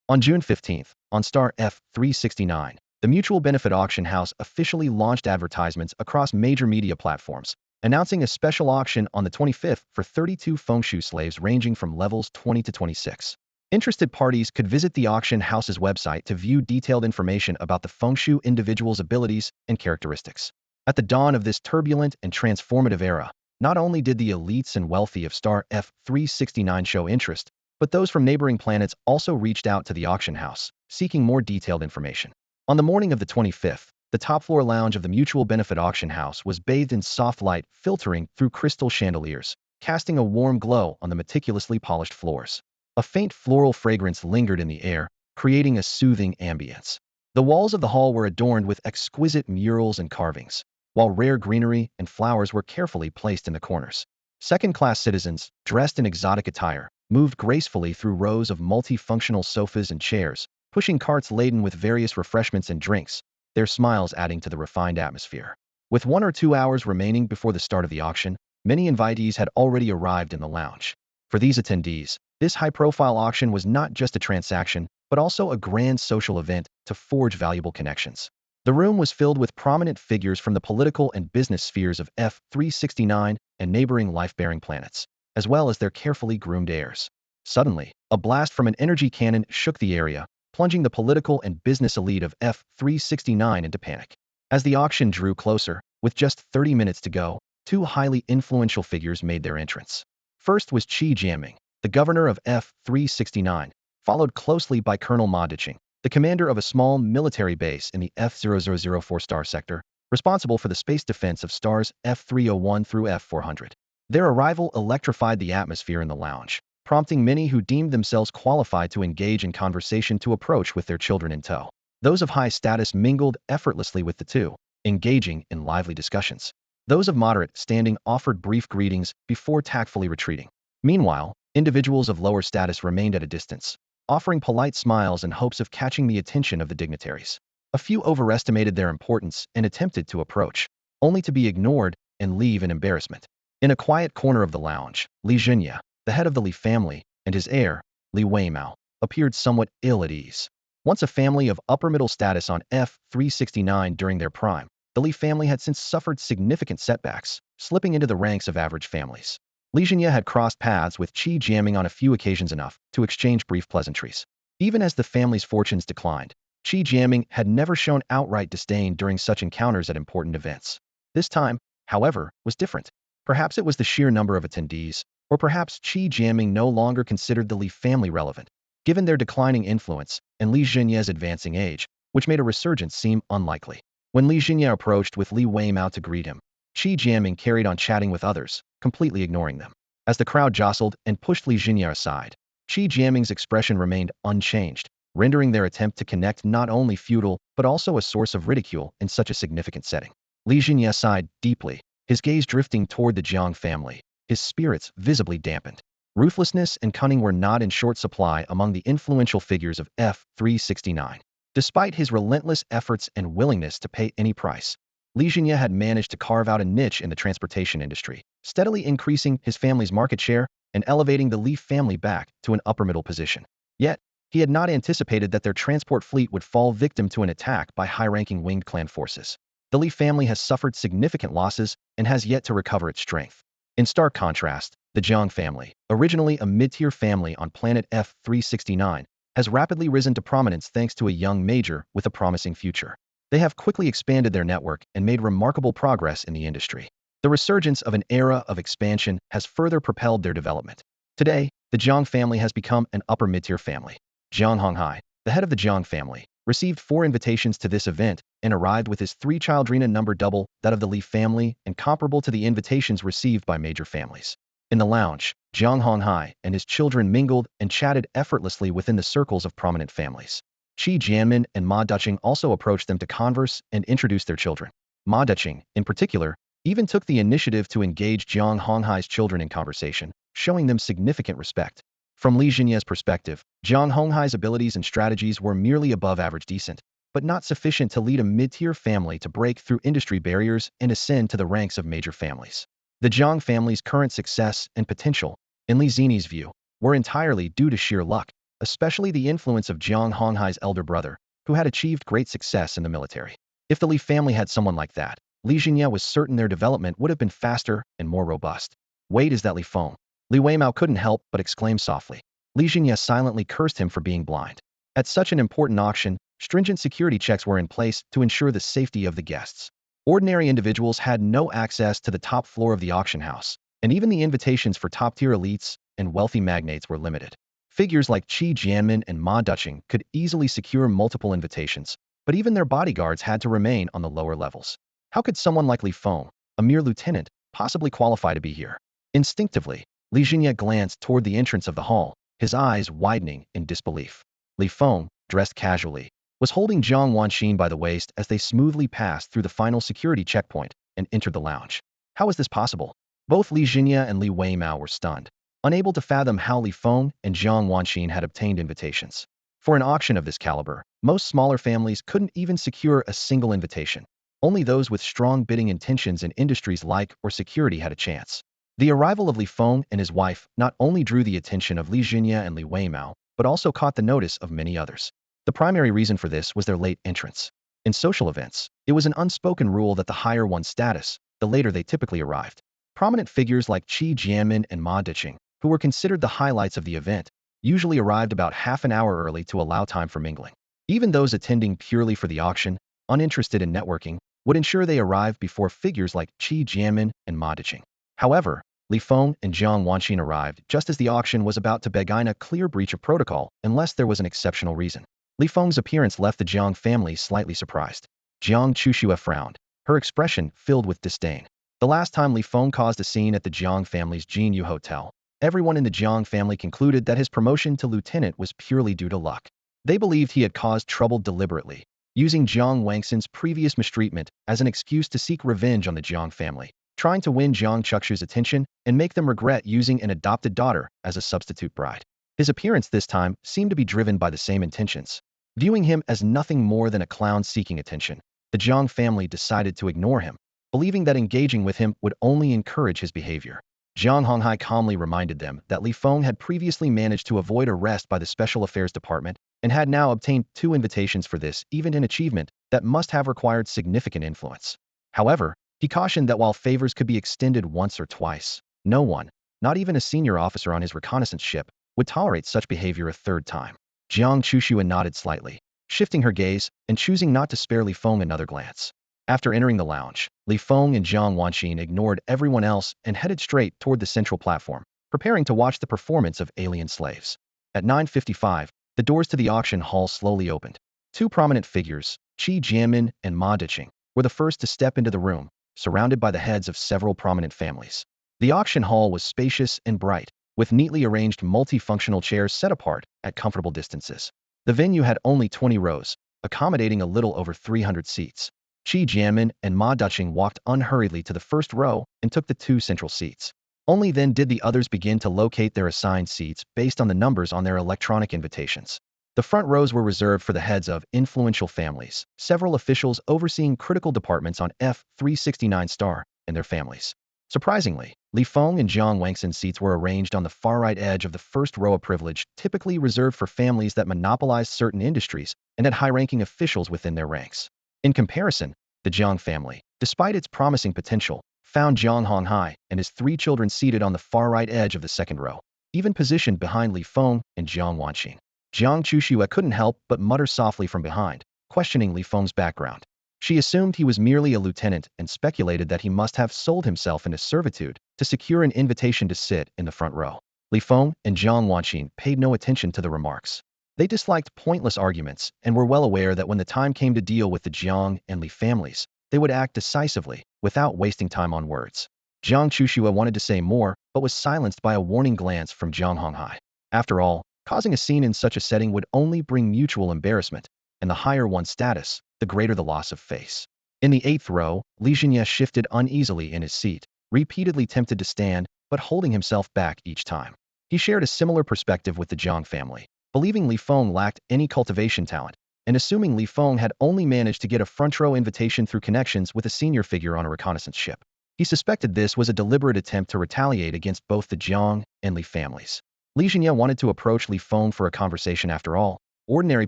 On June 15th, on Star F369, the Mutual Benefit Auction House officially launched advertisements across major media platforms, announcing a special auction on the 25th for 32 Feng slaves ranging from levels 20 to 26. Interested parties could visit the auction house's website to view detailed information about the Feng individual's abilities and characteristics. At the dawn of this turbulent and transformative era, not only did the elites and wealthy of Star F369 show interest, but those from neighboring planets also reached out to the auction house, seeking more detailed information. On the morning of the 25th, the top-floor lounge of the Mutual Benefit Auction House was bathed in soft light filtering through crystal chandeliers, casting a warm glow on the meticulously polished floors. A faint floral fragrance lingered in the air, creating a soothing ambience. The walls of the hall were adorned with exquisite murals and carvings, while rare greenery and flowers were carefully placed in the corners. Second-class citizens, dressed in exotic attire, moved gracefully through rows of multifunctional sofas and chairs, pushing carts laden with various refreshments and drinks, their smiles adding to the refined atmosphere. With 1 or 2 hours remaining before the start of the auction, many invitees had already arrived in the lounge. For these attendees, this high-profile auction was not just a transaction, but also a grand social event to forge valuable connections. The room was filled with prominent figures from the political and business spheres of F369 and neighboring life-bearing planets, as well as their carefully groomed heirs. Suddenly, a blast from an energy cannon shook the area, plunging the political and business elite of F369 into panic. As the auction drew closer, with just 30 minutes to go, 2 highly influential figures made their entrance. First was Qi Jianming, the governor of F369, followed closely by Colonel Ma Diqing, the commander of a small military base in the F0004 star sector, responsible for the space defense of stars F301 through F400. Their arrival electrified the atmosphere in the lounge, prompting many who deemed themselves qualified to engage in conversation to approach with their children in tow. Those of high status mingled effortlessly with the two, engaging in lively discussions. Those of moderate standing offered brief greetings before tactfully retreating. Meanwhile, individuals of lower status remained at a distance, offering polite smiles in hopes of catching the attention of the dignitaries. A few overestimated their importance and attempted to approach, only to be ignored and leave in embarrassment. In a quiet corner of the lounge, Li Zhenya, the head of the Li family, and his heir, Li Weimao, appeared somewhat ill at ease. Once a family of upper-middle status on F369 during their prime, the Li family had since suffered significant setbacks, slipping into the ranks of average families. Li Zhenya had crossed paths with Qi Jianming on a few occasions enough to exchange brief pleasantries. Even as the family's fortunes declined, Qi Jianming had never shown outright disdain during such encounters at important events. This time, however, was different. Perhaps it was the sheer number of attendees, or perhaps Qi Jianming no longer considered the Li family relevant, given their declining influence and Li Zhenya's advancing age, which made a resurgence seem unlikely. When Li Zhenya approached with Li Weimao to greet him, Qi Jianming carried on chatting with others, completely ignoring them. As the crowd jostled and pushed Li Zhenya aside, Qi Jianming's expression remained unchanged, rendering their attempt to connect not only futile but also a source of ridicule in such a significant setting. Li Zhenya sighed deeply, his gaze drifting toward the Jiang family, his spirits visibly dampened. Ruthlessness and cunning were not in short supply among the influential figures of F369. Despite his relentless efforts and willingness to pay any price, Li Zhenya had managed to carve out a niche in the transportation industry, steadily increasing his family's market share and elevating the Li family back to an upper-middle position. Yet, he had not anticipated that their transport fleet would fall victim to an attack by high-ranking winged clan forces. The Li family has suffered significant losses and has yet to recover its strength. In stark contrast, the Jiang family, originally a mid-tier family on planet F369, has rapidly risen to prominence thanks to a young major with a promising future. They have quickly expanded their network and made remarkable progress in the industry. The resurgence of an era of expansion has further propelled their development. Today, the Jiang family has become an upper mid-tier family. Jiang Honghai, the head of the Jiang family, received 4 invitations to this event and arrived with his 3-child number double that of the Li family and comparable to the invitations received by major families. In the lounge, Jiang Honghai and his children mingled and chatted effortlessly within the circles of prominent families. Qi Jianmin and Ma Duqing also approached them to converse and introduce their children. Ma Duqing, in particular, even took the initiative to engage Jiang Honghai's children in conversation, showing them significant respect. From Li Jinya's perspective, Jiang Honghai's abilities and strategies were merely above average decent, but not sufficient to lead a mid-tier family to break through industry barriers and ascend to the ranks of major families. The Jiang family's current success and potential, in Li Zini's view, were entirely due to sheer luck, especially the influence of Jiang Honghai's elder brother, who had achieved great success in the military. If the Li family had someone like that, Li Jinya was certain their development would have been faster and more robust. Wait, is that Li Feng? Li Weimao couldn't help but exclaim softly. Li Jinya silently cursed him for being blind. At such an important auction, stringent security checks were in place to ensure the safety of the guests. Ordinary individuals had no access to the top floor of the auction house, and even the invitations for top-tier elites and wealthy magnates were limited. Figures like Qi Jianmin and Ma Duqing could easily secure multiple invitations, but even their bodyguards had to remain on the lower levels. How could someone like Li Feng, a mere lieutenant, possibly qualify to be here? Instinctively, Li Jinya glanced toward the entrance of the hall, his eyes widening in disbelief. Li Feng, dressed casually, was holding Jiang Wanxin by the waist as they smoothly passed through the final security checkpoint and entered the lounge. How was this possible? Both Li Jinya and Li Weimao were stunned, unable to fathom how Li Feng and Jiang Wanxin had obtained invitations. For an auction of this caliber, most smaller families couldn't even secure a single invitation. Only those with strong bidding intentions in industries like or security had a chance. The arrival of Li Feng and his wife not only drew the attention of Li Jinya and Li Weimao, but also caught the notice of many others. The primary reason for this was their late entrance. In social events, it was an unspoken rule that the higher one's status, the later they typically arrived. Prominent figures like Qi Jianmin and Ma Duqing, who were considered the highlights of the event, usually arrived about half an hour early to allow time for mingling. Even those attending purely for the auction, uninterested in networking, would ensure they arrived before figures like Qi Jianmin and Ma Duqing. However, Li Feng and Jiang Wanxin arrived just as the auction was about to begin, a clear breach of protocol unless there was an exceptional reason. Li Feng's appearance left the Jiang family slightly surprised. Jiang Chuxue frowned, her expression filled with disdain. The last time Li Feng caused a scene at the Jiang family's Jinyu Hotel, everyone in the Jiang family concluded that his promotion to lieutenant was purely due to luck. They believed he had caused trouble deliberately, using Jiang Wangxin's previous mistreatment as an excuse to seek revenge on the Jiang family, trying to win Jiang Chuxue's attention and make them regret using an adopted daughter as a substitute bride. His appearance this time seemed to be driven by the same intentions. Viewing him as nothing more than a clown seeking attention, the Jiang family decided to ignore him, believing that engaging with him would only encourage his behavior. Jiang Honghai calmly reminded them that Li Feng had previously managed to avoid arrest by the Special Affairs Department and had now obtained 2 invitations for this, even an achievement that must have required significant influence. However, he cautioned that while favors could be extended once or twice, no one, not even a senior officer on his reconnaissance ship, would tolerate such behavior a third time. Jiang Chuxue nodded slightly, shifting her gaze and choosing not to spare Li Feng another glance. After entering the lounge, Li Feng and Jiang Wanxin ignored everyone else and headed straight toward the central platform, preparing to watch the performance of alien slaves. At 9:55, the doors to the auction hall slowly opened. 2 prominent figures, Qi Jianmin and Ma Duqing, were the first to step into the room, surrounded by the heads of several prominent families. The auction hall was spacious and bright, with neatly arranged multifunctional chairs set apart at comfortable distances. The venue had only 20 rows, accommodating a little over 300 seats. Qi Jianmin and Ma Duqing walked unhurriedly to the first row and took the 2 central seats. Only then did the others begin to locate their assigned seats based on the numbers on their electronic invitations. The front rows were reserved for the heads of influential families, several officials overseeing critical departments on F-369 Star, and their families. Surprisingly, Li Feng and Jiang Wangxin's seats were arranged on the far right edge of the first row, of privilege typically reserved for families that monopolized certain industries and had high-ranking officials within their ranks. In comparison, the Jiang family, despite its promising potential, found Jiang Honghai and his 3 children seated on the far right edge of the second row, even positioned behind Li Feng and Jiang Wanxin. Jiang Chuxue couldn't help but mutter softly from behind, questioning Li Feng's background. She assumed he was merely a lieutenant and speculated that he must have sold himself into servitude to secure an invitation to sit in the front row. Li Feng and Jiang Wanxin paid no attention to the remarks. They disliked pointless arguments and were well aware that when the time came to deal with the Jiang and Li families, they would act decisively, without wasting time on words. Jiang Chuxue wanted to say more, but was silenced by a warning glance from Jiang Honghai. After all, Causing a scene in such a setting would only bring mutual embarrassment, and the higher one's status, the greater the loss of face. In the eighth row, Li Jinye shifted uneasily in his seat, repeatedly tempted to stand, but holding himself back each time. He shared a similar perspective with the Jiang family, believing Li Feng lacked any cultivation talent, and assuming Li Feng had only managed to get a front-row invitation through connections with a senior figure on a reconnaissance ship. He suspected this was a deliberate attempt to retaliate against both the Jiang and Li families. Li Jinye wanted to approach Li Feng for a conversation after all. Ordinary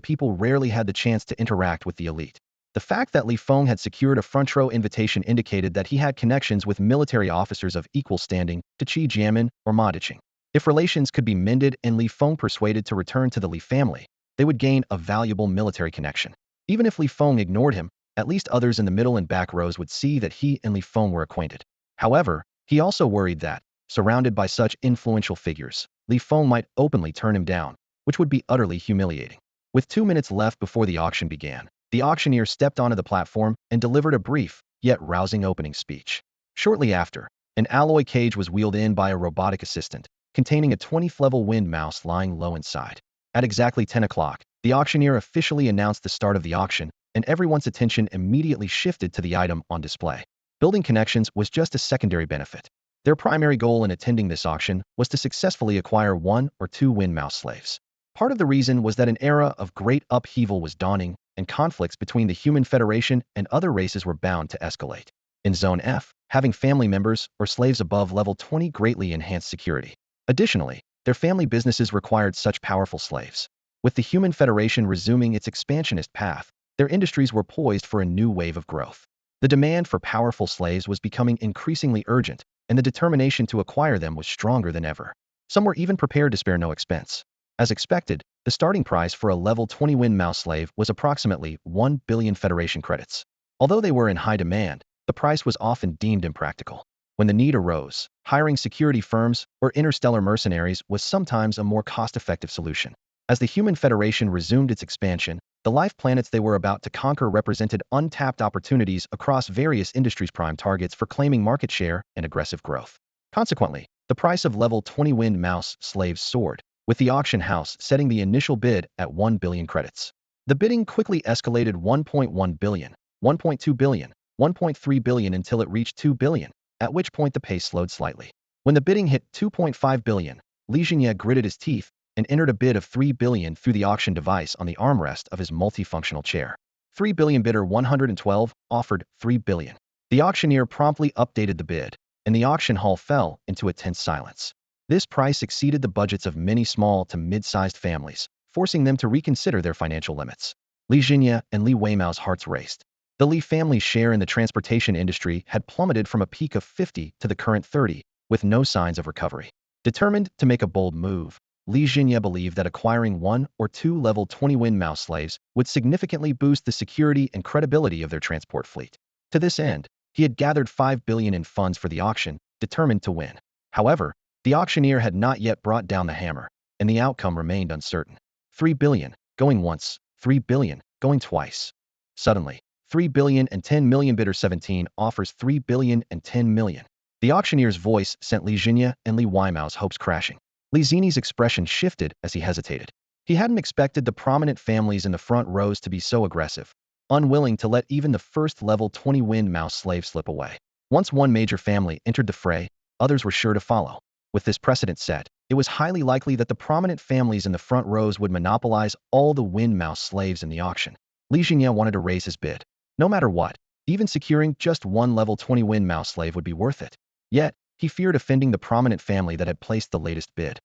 people rarely had the chance to interact with the elite. The fact that Li Feng had secured a front-row invitation indicated that he had connections with military officers of equal standing to Qi Jianmin or Ma Diqing. If relations could be mended and Li Feng persuaded to return to the Li family, they would gain a valuable military connection. Even if Li Feng ignored him, at least others in the middle and back rows would see that he and Li Feng were acquainted. However, he also worried that, surrounded by such influential figures, Li Feng might openly turn him down, which would be utterly humiliating. With 2 minutes left before the auction began, the auctioneer stepped onto the platform and delivered a brief, yet rousing opening speech. Shortly after, an alloy cage was wheeled in by a robotic assistant, containing a 20th-level wind mouse lying low inside. At exactly 10 o'clock, the auctioneer officially announced the start of the auction, and everyone's attention immediately shifted to the item on display. Building connections was just a secondary benefit. Their primary goal in attending this auction was to successfully acquire 1 or 2 wind mouse slaves. Part of the reason was that an era of great upheaval was dawning, and conflicts between the Human Federation and other races were bound to escalate. In Zone F, having family members or slaves above level 20 greatly enhanced security. Additionally, their family businesses required such powerful slaves. With the Human Federation resuming its expansionist path, their industries were poised for a new wave of growth. The demand for powerful slaves was becoming increasingly urgent, and the determination to acquire them was stronger than ever. Some were even prepared to spare no expense. As expected, the starting price for a level 20 wind mouse slave was approximately 1 billion Federation credits. Although they were in high demand, the price was often deemed impractical. When the need arose, hiring security firms or interstellar mercenaries was sometimes a more cost-effective solution. As the Human Federation resumed its expansion, the life planets they were about to conquer represented untapped opportunities across various industries' prime targets for claiming market share and aggressive growth. Consequently, the price of level 20 wind mouse slaves soared, with the auction house setting the initial bid at 1 billion credits. The bidding quickly escalated 1.1 billion, 1.2 billion, 1.3 billion until it reached 2 billion, at which point the pace slowed slightly. When the bidding hit 2.5 billion, Li Jinye gritted his teeth and entered a bid of 3 billion through the auction device on the armrest of his multifunctional chair. 3 billion bidder 112 offered 3 billion. The auctioneer promptly updated the bid, and the auction hall fell into a tense silence. This price exceeded the budgets of many small to mid-sized families, forcing them to reconsider their financial limits. Li Jinye and Li Weimao's hearts raced. The Li family's share in the transportation industry had plummeted from a peak of 50 to the current 30, with no signs of recovery. Determined to make a bold move, Li Jinye believed that acquiring 1 or 2 level 20 wind mouse slaves would significantly boost the security and credibility of their transport fleet. To this end, he had gathered 5 billion in funds for the auction, determined to win. However, the auctioneer had not yet brought down the hammer, and the outcome remained uncertain. 3 billion, going once, 3 billion, going twice. Suddenly, 3 billion and 10 million bidder 17 offers 3 billion and 10 million. The auctioneer's voice sent Li Jinye and Li Weimao's hopes crashing. Li Zini's expression shifted as he hesitated. He hadn't expected the prominent families in the front rows to be so aggressive, unwilling to let even the first level 20 wind mouse slave slip away. Once one major family entered the fray, others were sure to follow. With this precedent set, it was highly likely that the prominent families in the front rows would monopolize all the wind mouse slaves in the auction. Li Jinye wanted to raise his bid. No matter what, even securing just 1 level 20 wind mouse slave would be worth it. Yet, he feared offending the prominent family that had placed the latest bid.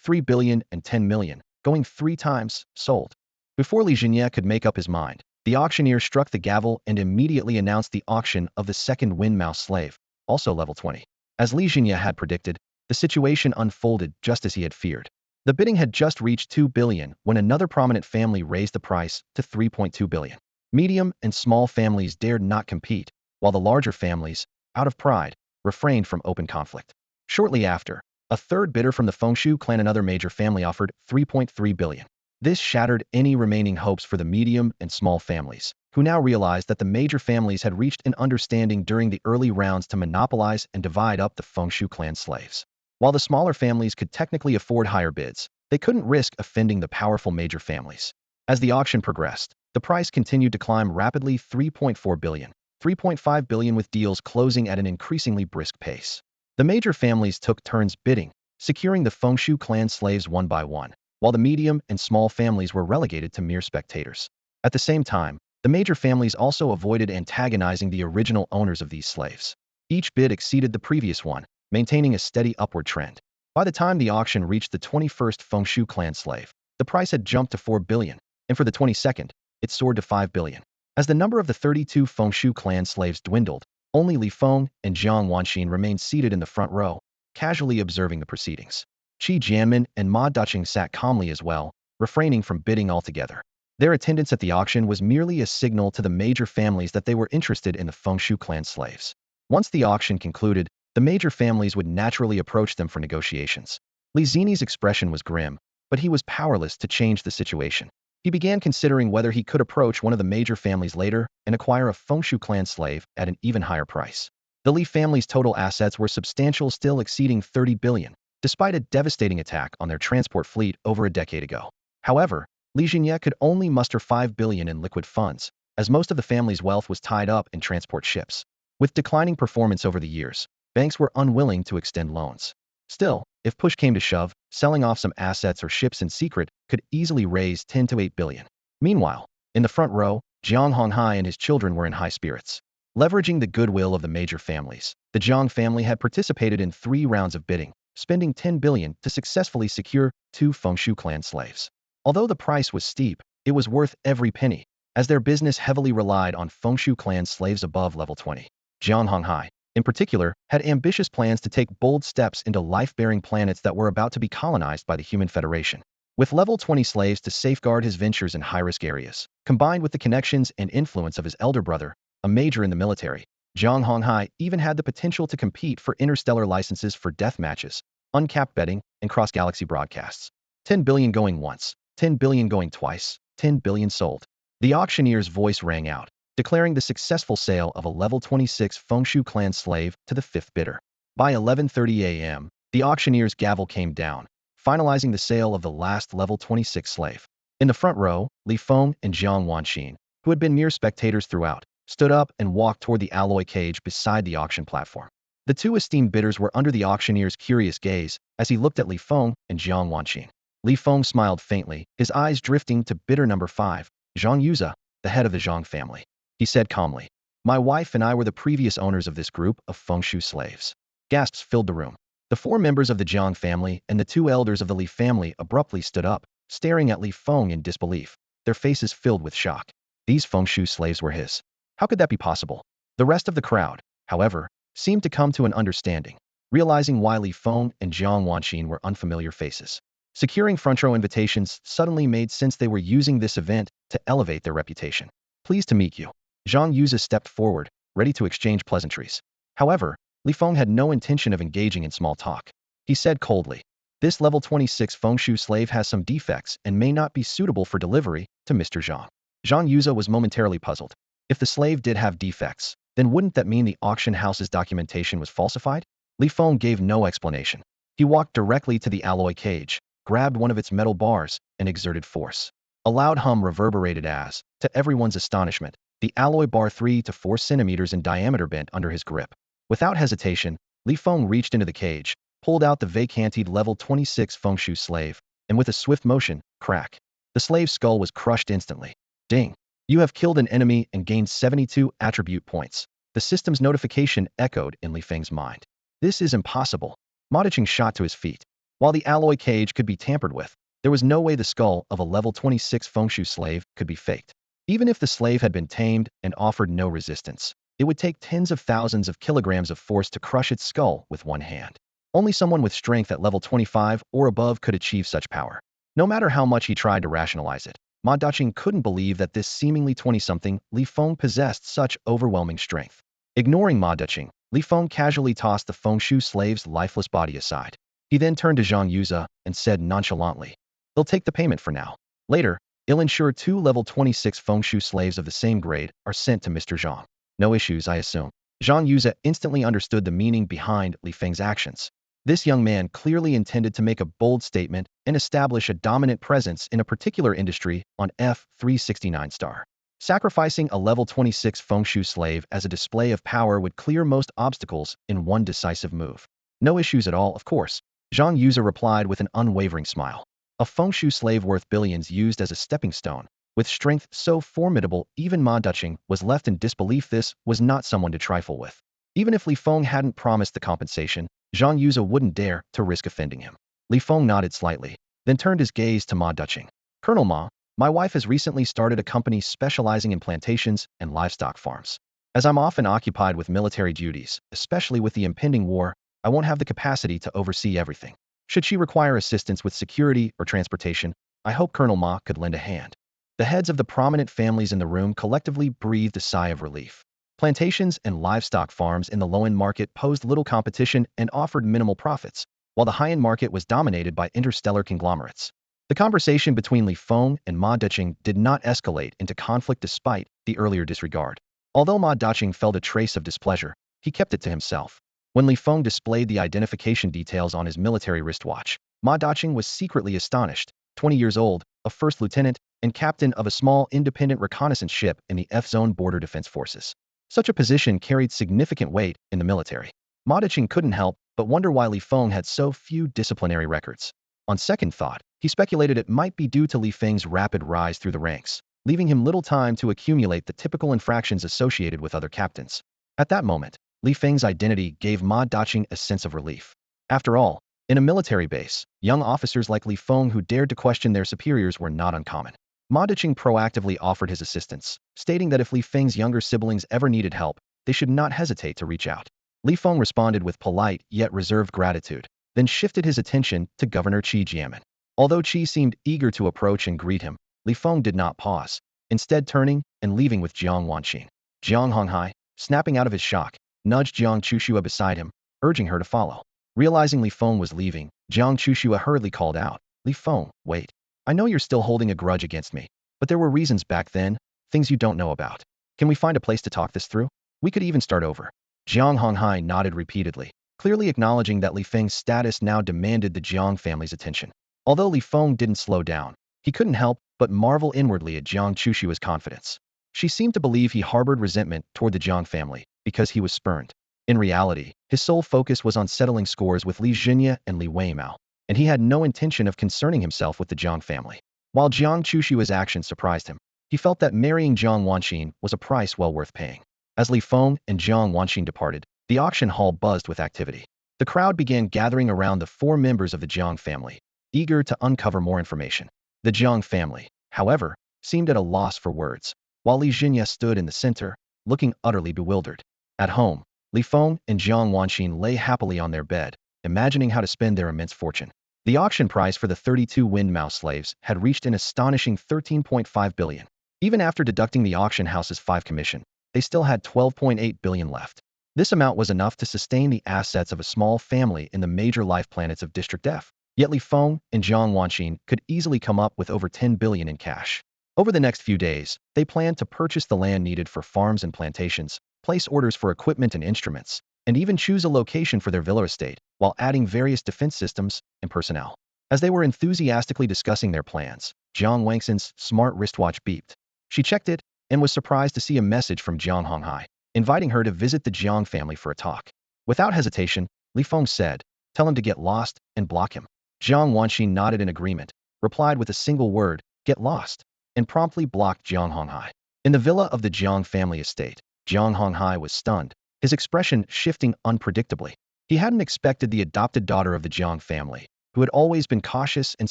3 billion and 10 million, going 3 times, sold. Before Li Jinye could make up his mind, the auctioneer struck the gavel and immediately announced the auction of the second wind mouse slave, also level 20. As Li Jinye had predicted, the situation unfolded just as he had feared. The bidding had just reached 2 billion when another prominent family raised the price to 3.2 billion. Medium and small families dared not compete, while the larger families, out of pride, refrained from open conflict. Shortly after, a third bidder from the Feng clan, another major family, offered 3.3 billion. This shattered any remaining hopes for the medium and small families, who now realized that the major families had reached an understanding during the early rounds to monopolize and divide up the Feng clan slaves. While the smaller families could technically afford higher bids, They couldn't risk offending the powerful major families. As the auction progressed, the price continued to climb rapidly: 3.4 billion, 3.5 billion, with deals closing at an increasingly brisk pace. The major families took turns bidding, securing the Feng clan slaves one by one, while the medium and small families were relegated to mere spectators. At the same time, the major families also avoided antagonizing the original owners of these slaves. Each bid exceeded the previous one, maintaining a steady upward trend. By the time the auction reached the 21st Feng clan slave, the price had jumped to 4 billion, and for the 22nd, it soared to 5 billion. As the number of the 32 Feng clan slaves dwindled, only Li Feng and Jiang Wanxin remained seated in the front row, casually observing the proceedings. Qi Jianmin and Ma Duqing sat calmly as well, refraining from bidding altogether. Their attendance at the auction was merely a signal to the major families that they were interested in the Feng clan slaves. Once the auction concluded, the major families would naturally approach them for negotiations. Li Zini's expression was grim, but he was powerless to change the situation. He began considering whether he could approach one of the major families later and acquire a Feng clan slave at an even higher price. The Li family's total assets were substantial, still exceeding 30 billion, despite a devastating attack on their transport fleet over a decade ago. However, Li Jinye could only muster 5 billion in liquid funds, as most of the family's wealth was tied up in transport ships. With declining performance over the years, banks were unwilling to extend loans. Still, if push came to shove, selling off some assets or ships in secret could easily raise 10 to 8 billion. Meanwhile, in the front row, Jiang Honghai and his children were in high spirits. Leveraging the goodwill of the major families, the Jiang family had participated in 3 rounds of bidding, spending 10 billion to successfully secure 2 Feng clan slaves. Although the price was steep, it was worth every penny, as their business heavily relied on Feng clan slaves above level 20. Jiang Honghai, in particular, had ambitious plans to take bold steps into life-bearing planets that were about to be colonized by the Human Federation. With level 20 slaves to safeguard his ventures in high-risk areas, combined with the connections and influence of his elder brother, a major in the military, Jiang Honghai even had the potential to compete for interstellar licenses for death matches, uncapped betting, and cross-galaxy broadcasts. 10 billion going once, 10 billion going twice, 10 billion sold. The auctioneer's voice rang out, declaring the successful sale of a level 26 Feng clan slave to the 5th bidder. By 11:30 a.m., the auctioneer's gavel came down, finalizing the sale of the last level 26 slave. In the front row, Li Feng and Jiang Wanxin, who had been mere spectators throughout, stood up and walked toward the alloy cage beside the auction platform. The 2 esteemed bidders were under the auctioneer's curious gaze as he looked at Li Feng and Jiang Wanxin. Li Feng smiled faintly, his eyes drifting to bidder number 5, Zhang Yuze, the head of the Zhang family. He said calmly, "My wife and I were the previous owners of this group of Feng slaves." Gasps filled the room. The 4 members of the Jiang family and the 2 elders of the Li family abruptly stood up, staring at Li Feng in disbelief, their faces filled with shock. These Feng slaves were his. How could that be possible? The rest of the crowd, however, seemed to come to an understanding, realizing why Li Feng and Jiang Wanxin were unfamiliar faces. Securing front row invitations suddenly made sense. They were using this event to elevate their reputation. "Pleased to meet you." Zhang Yuze stepped forward, ready to exchange pleasantries. However, Li Feng had no intention of engaging in small talk. He said coldly, "This level 26 Feng slave has some defects and may not be suitable for delivery to Mr. Zhang." Zhang Yuze was momentarily puzzled. If the slave did have defects, then wouldn't that mean the auction house's documentation was falsified? Li Feng gave no explanation. He walked directly to the alloy cage, grabbed one of its metal bars, and exerted force. A loud hum reverberated as, to everyone's astonishment, the alloy bar 3 to 4 centimeters in diameter bent under his grip. Without hesitation, Li Feng reached into the cage, pulled out the vacanted level 26 Feng slave, and with a swift motion, crack. The slave's skull was crushed instantly. Ding! You have killed an enemy and gained 72 attribute points. The system's notification echoed in Li Feng's mind. This is impossible. Ma Duqing shot to his feet. While the alloy cage could be tampered with, there was no way the skull of a level 26 Feng slave could be faked. Even if the slave had been tamed and offered no resistance, it would take tens of thousands of kilograms of force to crush its skull with one hand. Only someone with strength at level 25 or above could achieve such power. No matter how much he tried to rationalize it, Ma Duqing couldn't believe that this seemingly 20-something Li Feng possessed such overwhelming strength. Ignoring Ma Duqing, Li Feng casually tossed the Feng slave's lifeless body aside. He then turned to Zhang Yuze and said nonchalantly, "They'll take the payment for now. Later, I'll ensure 2 level 26 Feng slaves of the same grade are sent to Mr. Zhang. No issues, I assume." Zhang Yuze instantly understood the meaning behind Li Feng's actions. This young man clearly intended to make a bold statement and establish a dominant presence in a particular industry on F369 star. Sacrificing a level 26 Feng Shui slave as a display of power would clear most obstacles in one decisive move. No issues at all, of course. Zhang Yuze replied with an unwavering smile. A Feng Shui slave worth billions used as a stepping stone. With strength so formidable, even Ma Duqing was left in disbelief. This was not someone to trifle with. Even if Li Feng hadn't promised the compensation, Zhang Yuze wouldn't dare to risk offending him. Li Feng nodded slightly, then turned his gaze to Ma Duqing. Colonel Ma, my wife has recently started a company specializing in plantations and livestock farms. As I'm often occupied with military duties, especially with the impending war, I won't have the capacity to oversee everything. Should she require assistance with security or transportation, I hope Colonel Ma could lend a hand. The heads of the prominent families in the room collectively breathed a sigh of relief. Plantations and livestock farms in the low-end market posed little competition and offered minimal profits, while the high-end market was dominated by interstellar conglomerates. The conversation between Li Feng and Ma Duqing did not escalate into conflict despite the earlier disregard. Although Ma Duqing felt a trace of displeasure, he kept it to himself. When Li Feng displayed the identification details on his military wristwatch, Ma Duqing was secretly astonished. 20 years old, a first lieutenant, and captain of a small independent reconnaissance ship in the F-Zone Border Defense Forces. Such a position carried significant weight in the military. Ma Duqing couldn't help but wonder why Li Feng had so few disciplinary records. On second thought, he speculated it might be due to Li Feng's rapid rise through the ranks, leaving him little time to accumulate the typical infractions associated with other captains. At that moment, Li Feng's identity gave Ma Duqing a sense of relief. After all, in a military base, young officers like Li Feng who dared to question their superiors were not uncommon. Ma Duqing proactively offered his assistance, stating that if Li Feng's younger siblings ever needed help, they should not hesitate to reach out. Li Feng responded with polite yet reserved gratitude, then shifted his attention to Governor Qi Jiamen. Although Qi seemed eager to approach and greet him, Li Feng did not pause, instead turning and leaving with Jiang Wanqin. Jiang Honghai, snapping out of his shock, nudged Jiang Chushua beside him, urging her to follow. Realizing Li Feng was leaving, Jiang Chushua hurriedly called out, Li Feng, wait. I know you're still holding a grudge against me, but there were reasons back then, things you don't know about. Can we find a place to talk this through? We could even start over. Jiang Honghai nodded repeatedly, clearly acknowledging that Li Feng's status now demanded the Jiang family's attention. Although Li Feng didn't slow down, he couldn't help but marvel inwardly at Jiang Chushua's confidence. She seemed to believe he harbored resentment toward the Jiang family because he was spurned. In reality, his sole focus was on settling scores with Li Zhinya and Li Weimao, and he had no intention of concerning himself with the Jiang family. While Jiang Chushua's actions surprised him, he felt that marrying Jiang Wanqin was a price well worth paying. As Li Feng and Jiang Wanqin departed, the auction hall buzzed with activity. The crowd began gathering around the four members of the Jiang family, eager to uncover more information. The Jiang family, however, seemed at a loss for words, while Li Zhinya stood in the center, looking utterly bewildered. At home, Li Feng and Jiang Wanqin lay happily on their bed, imagining how to spend their immense fortune. The auction price for the 32 Wind Mouse slaves had reached an astonishing 13.5 billion. Even after deducting the auction house's 5 commission, they still had 12.8 billion left. This amount was enough to sustain the assets of a small family in the major life planets of District F. Yet Li Feng and Jiang Wanqin could easily come up with over 10 billion in cash. Over the next few days, they planned to purchase the land needed for farms and plantations, place orders for equipment and instruments, and even choose a location for their villa estate, while adding various defense systems and personnel. As they were enthusiastically discussing their plans, Jiang Wanqin's smart wristwatch beeped. She checked it and was surprised to see a message from Jiang Honghai, inviting her to visit the Jiang family for a talk. Without hesitation, Li Feng said, "Tell him to get lost and block him." Jiang Wanqin nodded in agreement, replied with a single word, "Get lost," and promptly blocked Jiang Honghai. In the villa of the Jiang family estate, Jiang Honghai was stunned, his expression shifting unpredictably. He hadn't expected the adopted daughter of the Jiang family, who had always been cautious and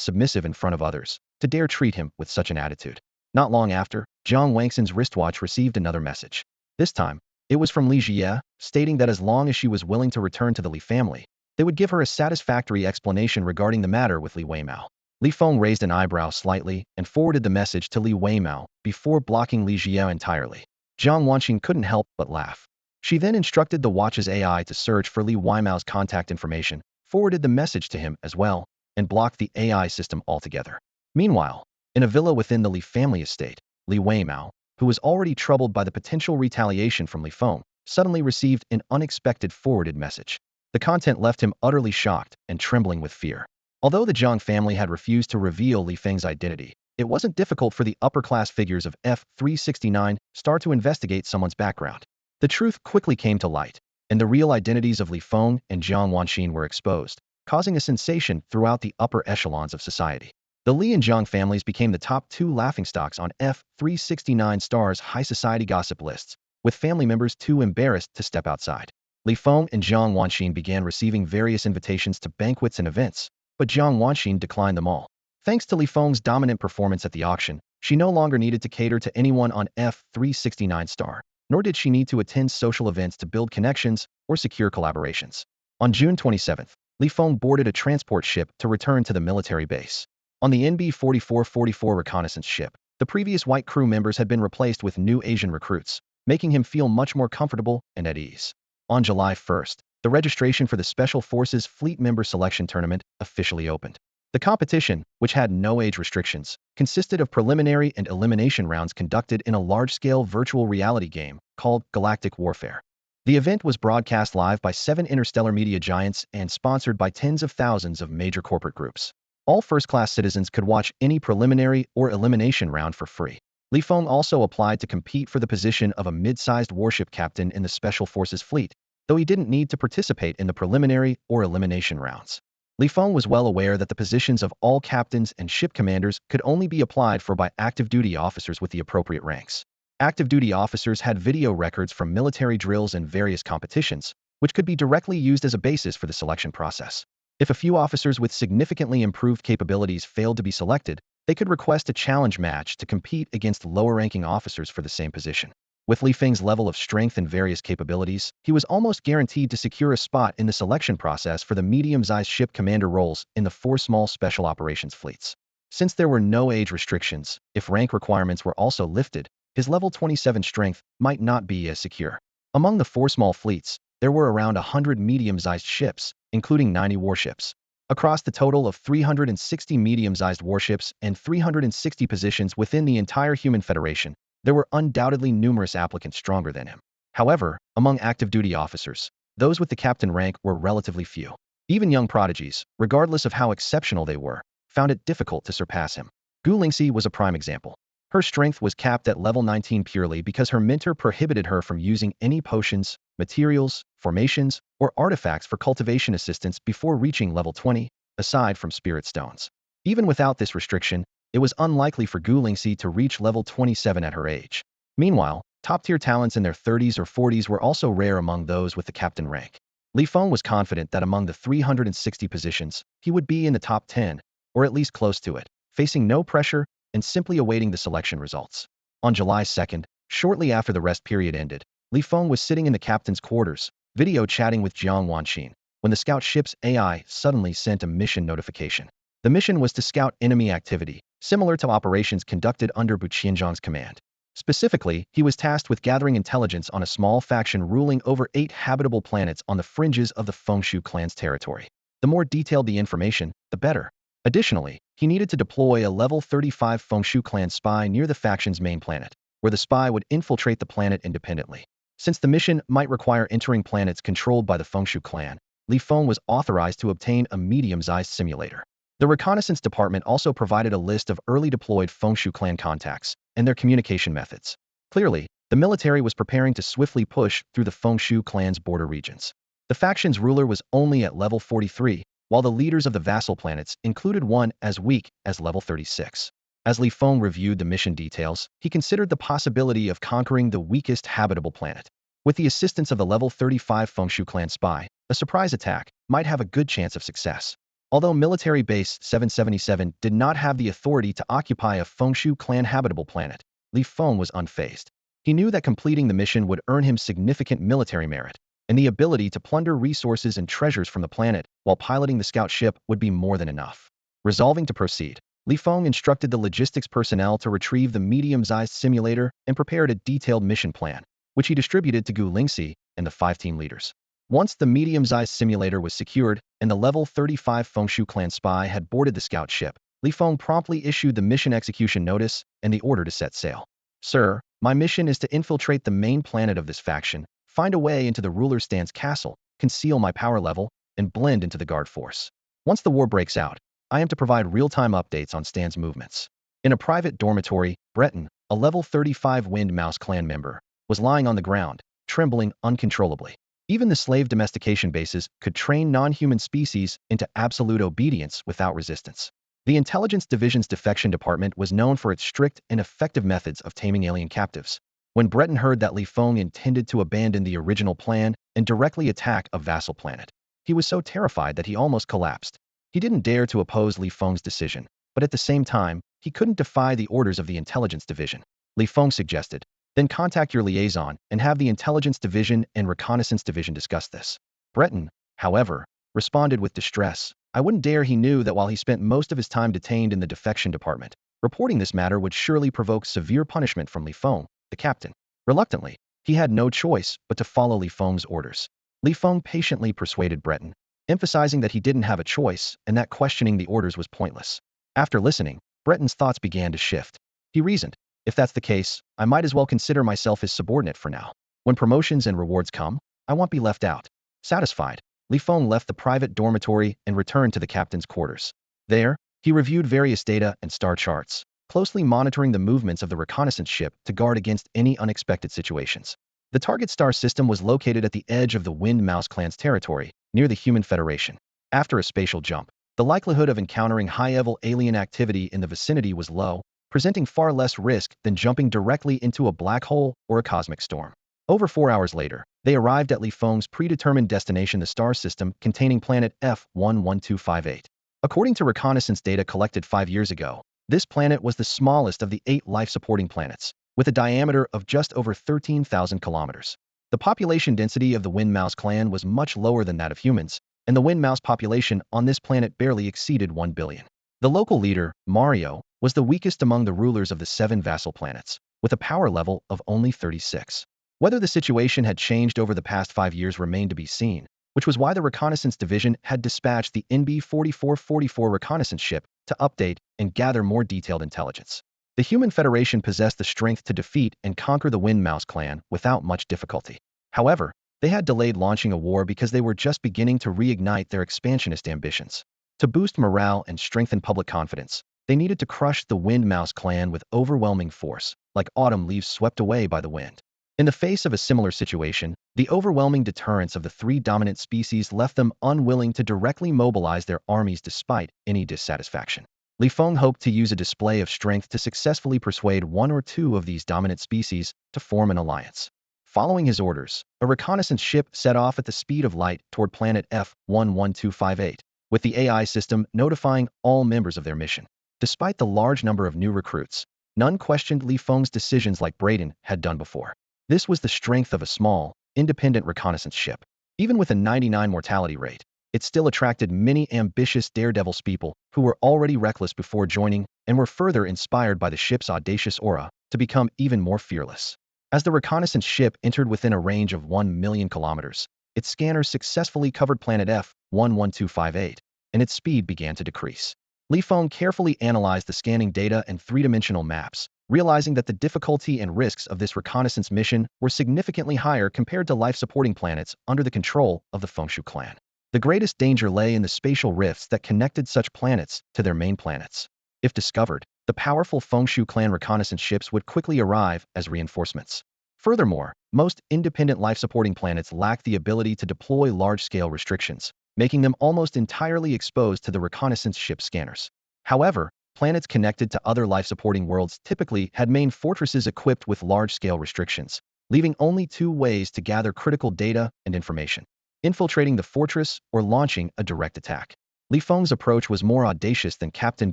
submissive in front of others, to dare treat him with such an attitude. Not long after, Jiang Wanqin's wristwatch received another message. This time, it was from Li Jie, stating that as long as she was willing to return to the Li family, they would give her a satisfactory explanation regarding the matter with Li Weimao. Li Feng raised an eyebrow slightly and forwarded the message to Li Weimao before blocking Li Jie entirely. Jiang Wanqin couldn't help but laugh. She then instructed the watch's AI to search for Li Weimao's contact information, forwarded the message to him as well, and blocked the AI system altogether. Meanwhile, in a villa within the Li family estate, Li Weimao, who was already troubled by the potential retaliation from Li Feng, suddenly received an unexpected forwarded message. The content left him utterly shocked and trembling with fear. Although the Zhang family had refused to reveal Li Feng's identity, it wasn't difficult for the upper-class figures of F-369 Star to investigate someone's background. The truth quickly came to light, and the real identities of Li Feng and Jiang Wanxin were exposed, causing a sensation throughout the upper echelons of society. The Li and Jiang families became the top two laughingstocks on F-369 Star's high society gossip lists, with family members too embarrassed to step outside. Li Feng and Jiang Wanxin began receiving various invitations to banquets and events, but Jiang Wanxin declined them all. Thanks to Li Feng's dominant performance at the auction, she no longer needed to cater to anyone on F-369 Star, nor did she need to attend social events to build connections or secure collaborations. On June 27th, Li Feng boarded a transport ship to return to the military base. On the NB-4444 reconnaissance ship, the previous white crew members had been replaced with new Asian recruits, making him feel much more comfortable and at ease. On July 1st, the registration for the Special Forces Fleet Member Selection Tournament officially opened. The competition, which had no age restrictions, consisted of preliminary and elimination rounds conducted in a large-scale virtual reality game called Galactic Warfare. The event was broadcast live by 7 interstellar media giants and sponsored by tens of thousands of major corporate groups. All first-class citizens could watch any preliminary or elimination round for free. Li Feng also applied to compete for the position of a mid-sized warship captain in the Special Forces fleet, though he didn't need to participate in the preliminary or elimination rounds. Li Feng was well aware that the positions of all captains and ship commanders could only be applied for by active duty officers with the appropriate ranks. Active duty officers had video records from military drills and various competitions, which could be directly used as a basis for the selection process. If a few officers with significantly improved capabilities failed to be selected, they could request a challenge match to compete against lower-ranking officers for the same position. With Li Feng's level of strength and various capabilities, he was almost guaranteed to secure a spot in the selection process for the medium-sized ship commander roles in the 4 small special operations fleets. Since there were no age restrictions, if rank requirements were also lifted, his level 27 strength might not be as secure. Among the 4 small fleets, there were around 100 medium-sized ships, including 90 warships. Across the total of 360 medium-sized warships and 360 positions within the entire Human Federation, there were undoubtedly numerous applicants stronger than him. However, among active duty officers, those with the captain rank were relatively few. Even young prodigies, regardless of how exceptional they were, found it difficult to surpass him. Gu Lingxi was a prime example. Her strength was capped at level 19 purely because her mentor prohibited her from using any potions, materials, formations, or artifacts for cultivation assistance before reaching level 20, aside from spirit stones. Even without this restriction, it was unlikely for Gu Lingxi to reach level 27 at her age. Meanwhile, top-tier talents in their 30s or 40s were also rare among those with the captain rank. Li Feng was confident that among the 360 positions, he would be in the top 10, or at least close to it, facing no pressure and simply awaiting the selection results. On July 2nd, shortly after the rest period ended, Li Feng was sitting in the captain's quarters, video chatting with Jiang Wanxin, when the scout ship's AI suddenly sent a mission notification. The mission was to scout enemy activity, similar to operations conducted under Bu Qianzhang's command. Specifically, he was tasked with gathering intelligence on a small faction ruling over 8 habitable planets on the fringes of the Fengshu clan's territory. The more detailed the information, the better. Additionally, he needed to deploy a level 35 Fengshu clan spy near the faction's main planet, where the spy would infiltrate the planet independently. Since the mission might require entering planets controlled by the Fengshu clan, Li Feng was authorized to obtain a medium-sized simulator. The reconnaissance department also provided a list of early deployed Fengshu clan contacts and their communication methods. Clearly, the military was preparing to swiftly push through the Fengshu clan's border regions. The faction's ruler was only at level 43, while the leaders of the vassal planets included one as weak as level 36. As Li Feng reviewed the mission details, he considered the possibility of conquering the weakest habitable planet. With the assistance of the level 35 Fengshu clan spy, a surprise attack might have a good chance of success. Although Military Base 777 did not have the authority to occupy a Fengshu clan habitable planet, Li Feng was unfazed. He knew that completing the mission would earn him significant military merit, and the ability to plunder resources and treasures from the planet while piloting the scout ship would be more than enough. Resolving to proceed, Li Feng instructed the logistics personnel to retrieve the medium-sized simulator and prepared a detailed mission plan, which he distributed to Gu Lingxi and the 5 team leaders. Once the medium-sized simulator was secured and the level 35 Fengshu clan spy had boarded the scout ship, Li Feng promptly issued the mission execution notice and the order to set sail. "Sir, my mission is to infiltrate the main planet of this faction, find a way into the ruler Stan's castle, conceal my power level, and blend into the guard force. Once the war breaks out, I am to provide real-time updates on Stan's movements. In a private dormitory, Breton, a level 35 Wind Mouse clan member, was lying on the ground, trembling uncontrollably. Even the slave domestication bases could train non-human species into absolute obedience without resistance. The Intelligence Division's defection department was known for its strict and effective methods of taming alien captives. When Breton heard that Feng intended to abandon the original plan and directly attack a vassal planet, he was so terrified that he almost collapsed. He didn't dare to oppose Feng's decision, but at the same time, he couldn't defy the orders of the Intelligence Division. Feng suggested, "Then contact your liaison and have the Intelligence Division and Reconnaissance Division discuss this." Breton, however, responded with distress. I wouldn't dare. He knew that while he spent most of his time detained in the defection department, reporting this matter would surely provoke severe punishment from Feng, the captain. Reluctantly, he had no choice but to follow Feng's orders. Feng patiently persuaded Breton, emphasizing that he didn't have a choice and that questioning the orders was pointless. After listening, Breton's thoughts began to shift. He reasoned, if that's the case, I might as well consider myself his subordinate for now. When promotions and rewards come, I won't be left out. Satisfied, Feng left the private dormitory and returned to the captain's quarters. There, he reviewed various data and star charts, closely monitoring the movements of the reconnaissance ship to guard against any unexpected situations. The target star system was located at the edge of the Wind Mouse clan's territory, near the Human Federation. After a spatial jump, the likelihood of encountering high-level alien activity in the vicinity was low, presenting far less risk than jumping directly into a black hole or a cosmic storm. Over 4 hours later, they arrived at Feng's predetermined destination, the star system containing planet F11258. According to reconnaissance data collected 5 years ago, this planet was the smallest of the 8 life-supporting planets, with a diameter of just over 13,000 kilometers. The population density of the Wind Mouse clan was much lower than that of humans, and the Wind Mouse population on this planet barely exceeded 1 billion. The local leader, Mario, was the weakest among the rulers of the 7 vassal planets, with a power level of only 36. Whether the situation had changed over the past 5 years remained to be seen, which was why the Reconnaissance Division had dispatched the NB-4444 reconnaissance ship to update and gather more detailed intelligence. The Human Federation possessed the strength to defeat and conquer the Wind Mouse clan without much difficulty. However, they had delayed launching a war because they were just beginning to reignite their expansionist ambitions. To boost morale and strengthen public confidence, they needed to crush the Wind Mouse clan with overwhelming force, like autumn leaves swept away by the wind. In the face of a similar situation, the overwhelming deterrence of the 3 dominant species left them unwilling to directly mobilize their armies despite any dissatisfaction. Feng hoped to use a display of strength to successfully persuade 1 or 2 of these dominant species to form an alliance. Following his orders, a reconnaissance ship set off at the speed of light toward planet F11258, with the AI system notifying all members of their mission. Despite the large number of new recruits, none questioned Feng's decisions like Braden had done before. This was the strength of a small, independent reconnaissance ship. Even with a 99 mortality rate, it still attracted many ambitious daredevil people who were already reckless before joining and were further inspired by the ship's audacious aura to become even more fearless. As the reconnaissance ship entered within a range of 1 million kilometers, its scanners successfully covered planet F11258, and its speed began to decrease. Feng carefully analyzed the scanning data and 3-dimensional maps, realizing that the difficulty and risks of this reconnaissance mission were significantly higher compared to life-supporting planets under the control of the Fengshu clan. The greatest danger lay in the spatial rifts that connected such planets to their main planets. If discovered, the powerful Fengshu clan reconnaissance ships would quickly arrive as reinforcements. Furthermore, most independent life-supporting planets lack the ability to deploy large-scale restrictions, making them almost entirely exposed to the reconnaissance ship scanners. However, planets connected to other life-supporting worlds typically had main fortresses equipped with large-scale restrictions, leaving only 2 ways to gather critical data and information: infiltrating the fortress or launching a direct attack. Feng's approach was more audacious than Captain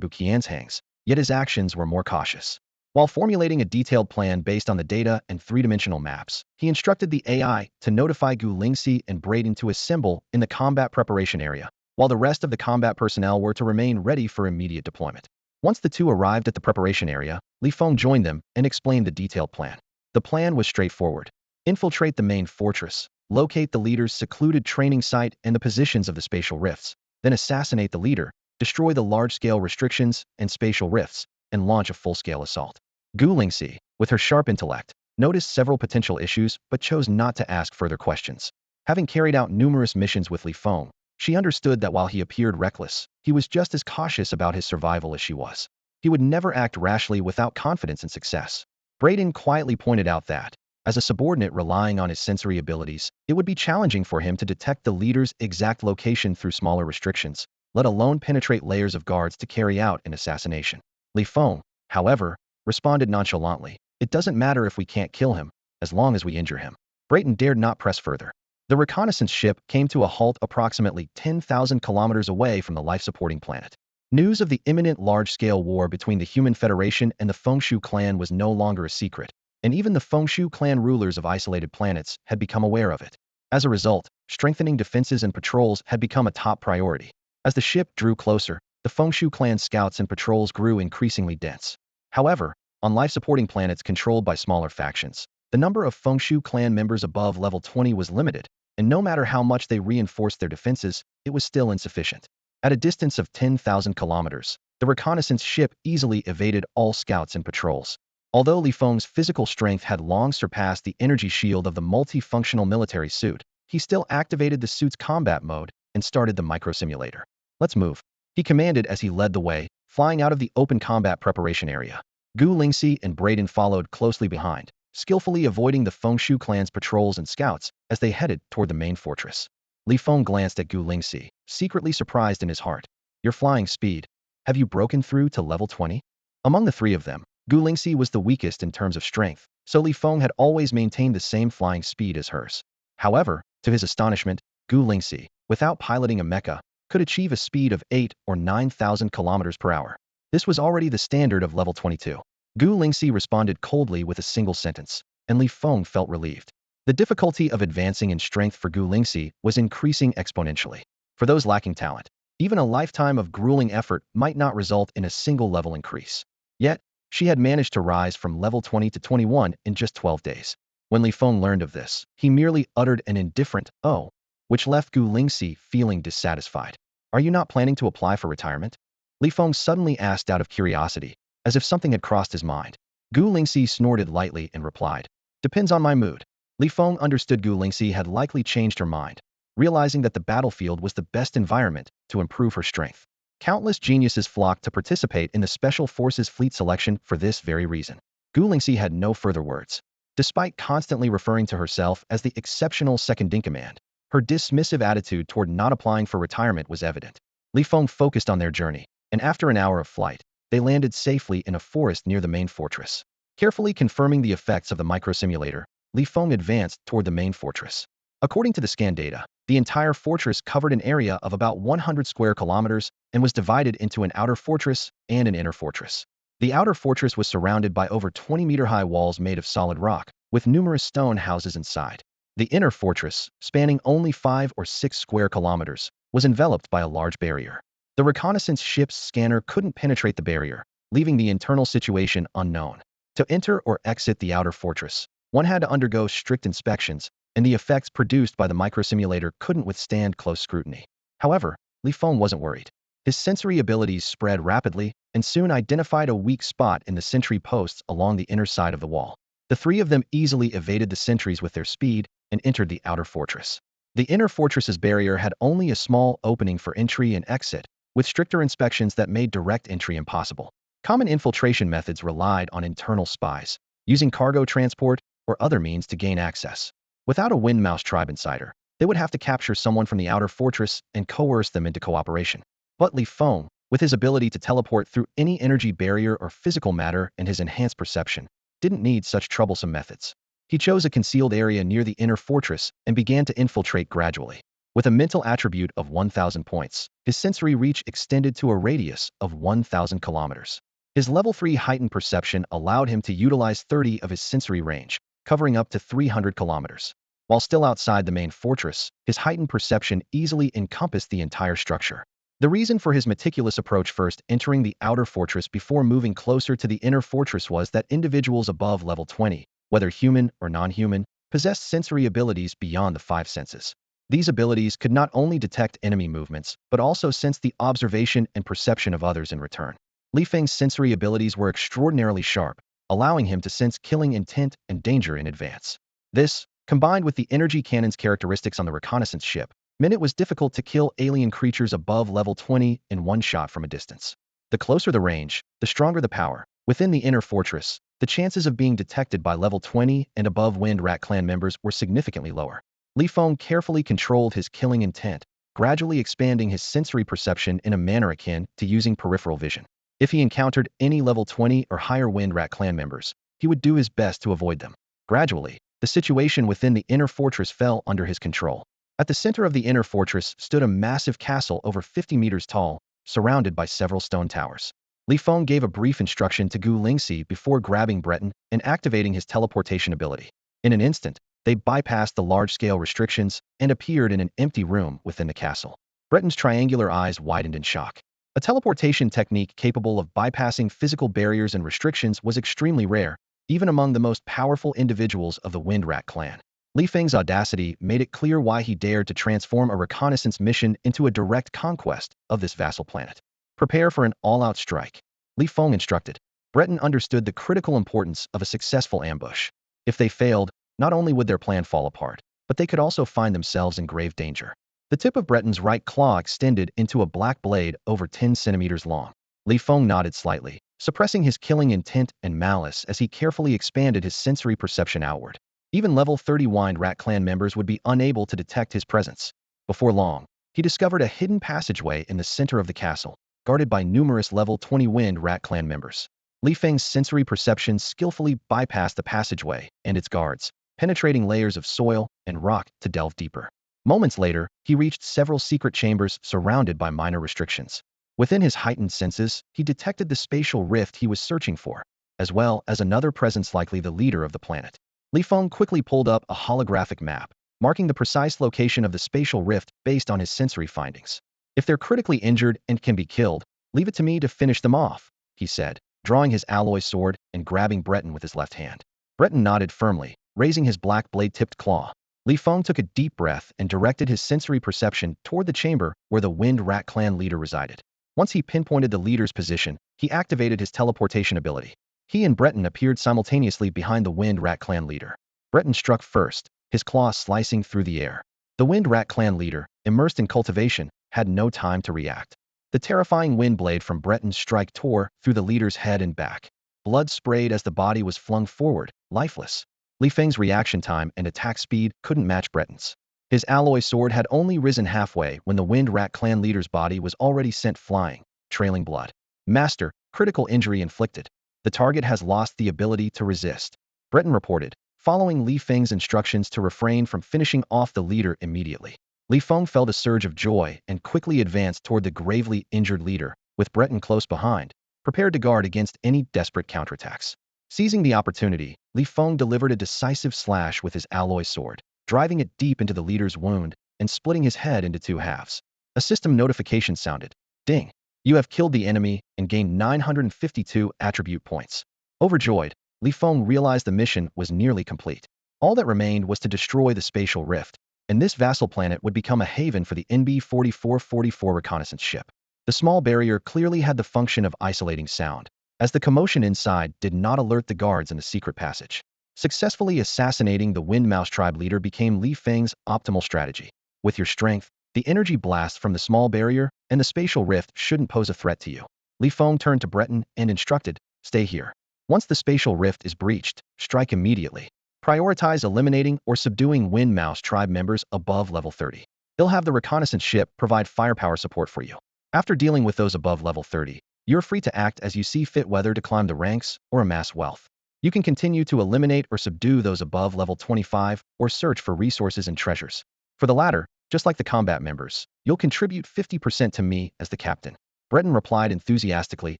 Buqian's, yet his actions were more cautious. While formulating a detailed plan based on the data and 3-dimensional maps, he instructed the AI to notify Gu Lingxi and Braden to assemble in the combat preparation area, while the rest of the combat personnel were to remain ready for immediate deployment. Once the 2 arrived at the preparation area, Feng joined them and explained the detailed plan. The plan was straightforward: infiltrate the main fortress, locate the leader's secluded training site and the positions of the spatial rifts, then assassinate the leader, destroy the large-scale restrictions and spatial rifts, and launch a full-scale assault. Gu Lingxi, with her sharp intellect, noticed several potential issues but chose not to ask further questions. Having carried out numerous missions with Li Feng, she understood that while he appeared reckless, he was just as cautious about his survival as she was. He would never act rashly without confidence in success. Brayden quietly pointed out that, as a subordinate relying on his sensory abilities, it would be challenging for him to detect the leader's exact location through smaller restrictions, let alone penetrate layers of guards to carry out an assassination. Li Feng, however, responded nonchalantly, "It doesn't matter if we can't kill him, as long as we injure him." Brayden dared not press further. The reconnaissance ship came to a halt approximately 10,000 kilometers away from the life-supporting planet. News of the imminent large-scale war between the Human Federation and the Fengshu clan was no longer a secret, and even the Fengshu clan rulers of isolated planets had become aware of it. As a result, strengthening defenses and patrols had become a top priority. As the ship drew closer, the Fengshu clan scouts and patrols grew increasingly dense. However, on life-supporting planets controlled by smaller factions, the number of Fengshu clan members above level 20 was limited, and no matter how much they reinforced their defenses, it was still insufficient. At a distance of 10,000 kilometers, the reconnaissance ship easily evaded all scouts and patrols. Although Li Feng's physical strength had long surpassed the energy shield of the multifunctional military suit, he still activated the suit's combat mode and started the microsimulator. "Let's move," he commanded as he led the way, flying out of the open combat preparation area. Gu Lingxi and Brayden followed closely behind, skillfully avoiding the Fengshu clan's patrols and scouts as they headed toward the main fortress. Li Feng glanced at Gu Lingxi, secretly surprised in his heart. "Your flying speed. Have you broken through to level 20? Among the three of them, Gu Lingxi was the weakest in terms of strength, so Li Feng had always maintained the same flying speed as hers. However, to his astonishment, Gu Lingxi, without piloting a mecha, could achieve a speed of 8 or 9,000 kilometers per hour. This was already the standard of level 22. Gu Lingxi responded coldly with a single sentence, and Li Feng felt relieved. The difficulty of advancing in strength for Gu Lingxi was increasing exponentially. For those lacking talent, even a lifetime of grueling effort might not result in a single level increase. Yet, she had managed to rise from level 20 to 21 in just 12 days. When Li Feng learned of this, he merely uttered an indifferent "oh," which left Gu Lingxi feeling dissatisfied. "Are you not planning to apply for retirement?" Li Feng suddenly asked out of curiosity, as if something had crossed his mind. Gu Lingxi snorted lightly and replied, "Depends on my mood." Li Feng understood Gu Lingxi had likely changed her mind, realizing that the battlefield was the best environment to improve her strength. Countless geniuses flocked to participate in the Special Forces fleet selection for this very reason. Gu Lingxi had no further words. Despite constantly referring to herself as the exceptional second-in-command, her dismissive attitude toward not applying for retirement was evident. Li Feng focused on their journey, and after an hour of flight, they landed safely in a forest near the main fortress. Carefully confirming the effects of the microsimulator, Li Feng advanced toward the main fortress. According to the scan data, the entire fortress covered an area of about 100 square kilometers and was divided into an outer fortress and an inner fortress. The outer fortress was surrounded by over 20-meter-high walls made of solid rock, with numerous stone houses inside. The inner fortress, spanning only 5 or 6 square kilometers, was enveloped by a large barrier. The reconnaissance ship's scanner couldn't penetrate the barrier, leaving the internal situation unknown. To enter or exit the outer fortress, one had to undergo strict inspections, and the effects produced by the microsimulator couldn't withstand close scrutiny. However, Li Feng wasn't worried. His sensory abilities spread rapidly and soon identified a weak spot in the sentry posts along the inner side of the wall. The three of them easily evaded the sentries with their speed and entered the outer fortress. The inner fortress's barrier had only a small opening for entry and exit, with stricter inspections that made direct entry impossible. Common infiltration methods relied on internal spies, using cargo transport or other means to gain access. Without a Wind Mouse tribe insider, they would have to capture someone from the outer fortress and coerce them into cooperation. But Li Feng, with his ability to teleport through any energy barrier or physical matter and his enhanced perception, didn't need such troublesome methods. He chose a concealed area near the inner fortress and began to infiltrate gradually. With a mental attribute of 1,000 points, his sensory reach extended to a radius of 1,000 kilometers. His level 3 heightened perception allowed him to utilize 30 of his sensory range, covering up to 300 kilometers. While still outside the main fortress, his heightened perception easily encompassed the entire structure. The reason for his meticulous approach first entering the outer fortress before moving closer to the inner fortress was that individuals above level 20, whether human or non-human, possessed sensory abilities beyond the 5 senses. These abilities could not only detect enemy movements, but also sense the observation and perception of others in return. Li Feng's sensory abilities were extraordinarily sharp, allowing him to sense killing intent and danger in advance. This, Combined with the energy cannon's characteristics on the reconnaissance ship, meant it was difficult to kill alien creatures above level 20 in one shot from a distance. The closer the range, the stronger the power. Within the inner fortress, the chances of being detected by level 20 and above Wind Rat clan members were significantly lower. Feng carefully controlled his killing intent, gradually expanding his sensory perception in a manner akin to using peripheral vision. If he encountered any level 20 or higher Wind Rat clan members, he would do his best to avoid them. Gradually, the situation within the inner fortress fell under his control. At the center of the inner fortress stood a massive castle over 50 meters tall, surrounded by several stone towers. Feng gave a brief instruction to Gu Lingxi before grabbing Breton and activating his teleportation ability. In an instant, they bypassed the large-scale restrictions and appeared in an empty room within the castle. Breton's triangular eyes widened in shock. A teleportation technique capable of bypassing physical barriers and restrictions was extremely rare, even among the most powerful individuals of the Wind Rat clan. Feng's audacity made it clear why he dared to transform a reconnaissance mission into a direct conquest of this vassal planet. Prepare for an all-out strike, Feng instructed. Breton understood the critical importance of a successful ambush. If they failed, not only would their plan fall apart, but they could also find themselves in grave danger. The tip of Breton's right claw extended into a black blade over 10 centimeters long. Feng nodded slightly, suppressing his killing intent and malice as he carefully expanded his sensory perception outward. Even level 30 Wind Rat clan members would be unable to detect his presence. Before long, he discovered a hidden passageway in the center of the castle, guarded by numerous level 20 Wind Rat clan members. Feng's sensory perception skillfully bypassed the passageway and its guards, penetrating layers of soil and rock to delve deeper. Moments later, he reached several secret chambers surrounded by minor restrictions. Within his heightened senses, he detected the spatial rift he was searching for, as well as another presence likely the leader of the planet. Feng quickly pulled up a holographic map, marking the precise location of the spatial rift based on his sensory findings. If they're critically injured and can be killed, leave it to me to finish them off, he said, drawing his alloy sword and grabbing Breton with his left hand. Breton nodded firmly, raising his black blade-tipped claw. Feng took a deep breath and directed his sensory perception toward the chamber where the Wind Rat clan leader resided. Once he pinpointed the leader's position, he activated his teleportation ability. He and Breton appeared simultaneously behind the Wind Rat clan leader. Breton struck first, his claw slicing through the air. The Wind Rat clan leader, immersed in cultivation, had no time to react. The terrifying wind blade from Breton's strike tore through the leader's head and back. Blood sprayed as the body was flung forward, lifeless. Feng's reaction time and attack speed couldn't match Breton's. His alloy sword had only risen halfway when the Wind Rat clan leader's body was already sent flying, trailing blood. Master, critical injury inflicted. The target has lost the ability to resist, Breton reported, following Feng's instructions to refrain from finishing off the leader immediately. Feng felt a surge of joy and quickly advanced toward the gravely injured leader, with Breton close behind, prepared to guard against any desperate counterattacks. Seizing the opportunity, Feng delivered a decisive slash with his alloy sword, driving it deep into the leader's wound and splitting his head into two halves. A system notification sounded. Ding! You have killed the enemy and gained 952 attribute points. Overjoyed, Feng realized the mission was nearly complete. All that remained was to destroy the spatial rift, and this vassal planet would become a haven for the NB-4444 reconnaissance ship. The small barrier clearly had the function of isolating sound, as the commotion inside did not alert the guards in the secret passage. Successfully assassinating the Wind Mouse tribe leader became Feng's optimal strategy. With your strength, the energy blast from the small barrier and the spatial rift shouldn't pose a threat to you. Feng turned to Breton and instructed, stay here. Once the spatial rift is breached, strike immediately. Prioritize eliminating or subduing Wind Mouse tribe members above level 30. They'll have the reconnaissance ship provide firepower support for you. After dealing with those above level 30, you're free to act as you see fit, whether to climb the ranks or amass wealth. You can continue to eliminate or subdue those above level 25 or search for resources and treasures. For the latter, just like the combat members, you'll contribute 50% to me as the captain. Breton replied enthusiastically,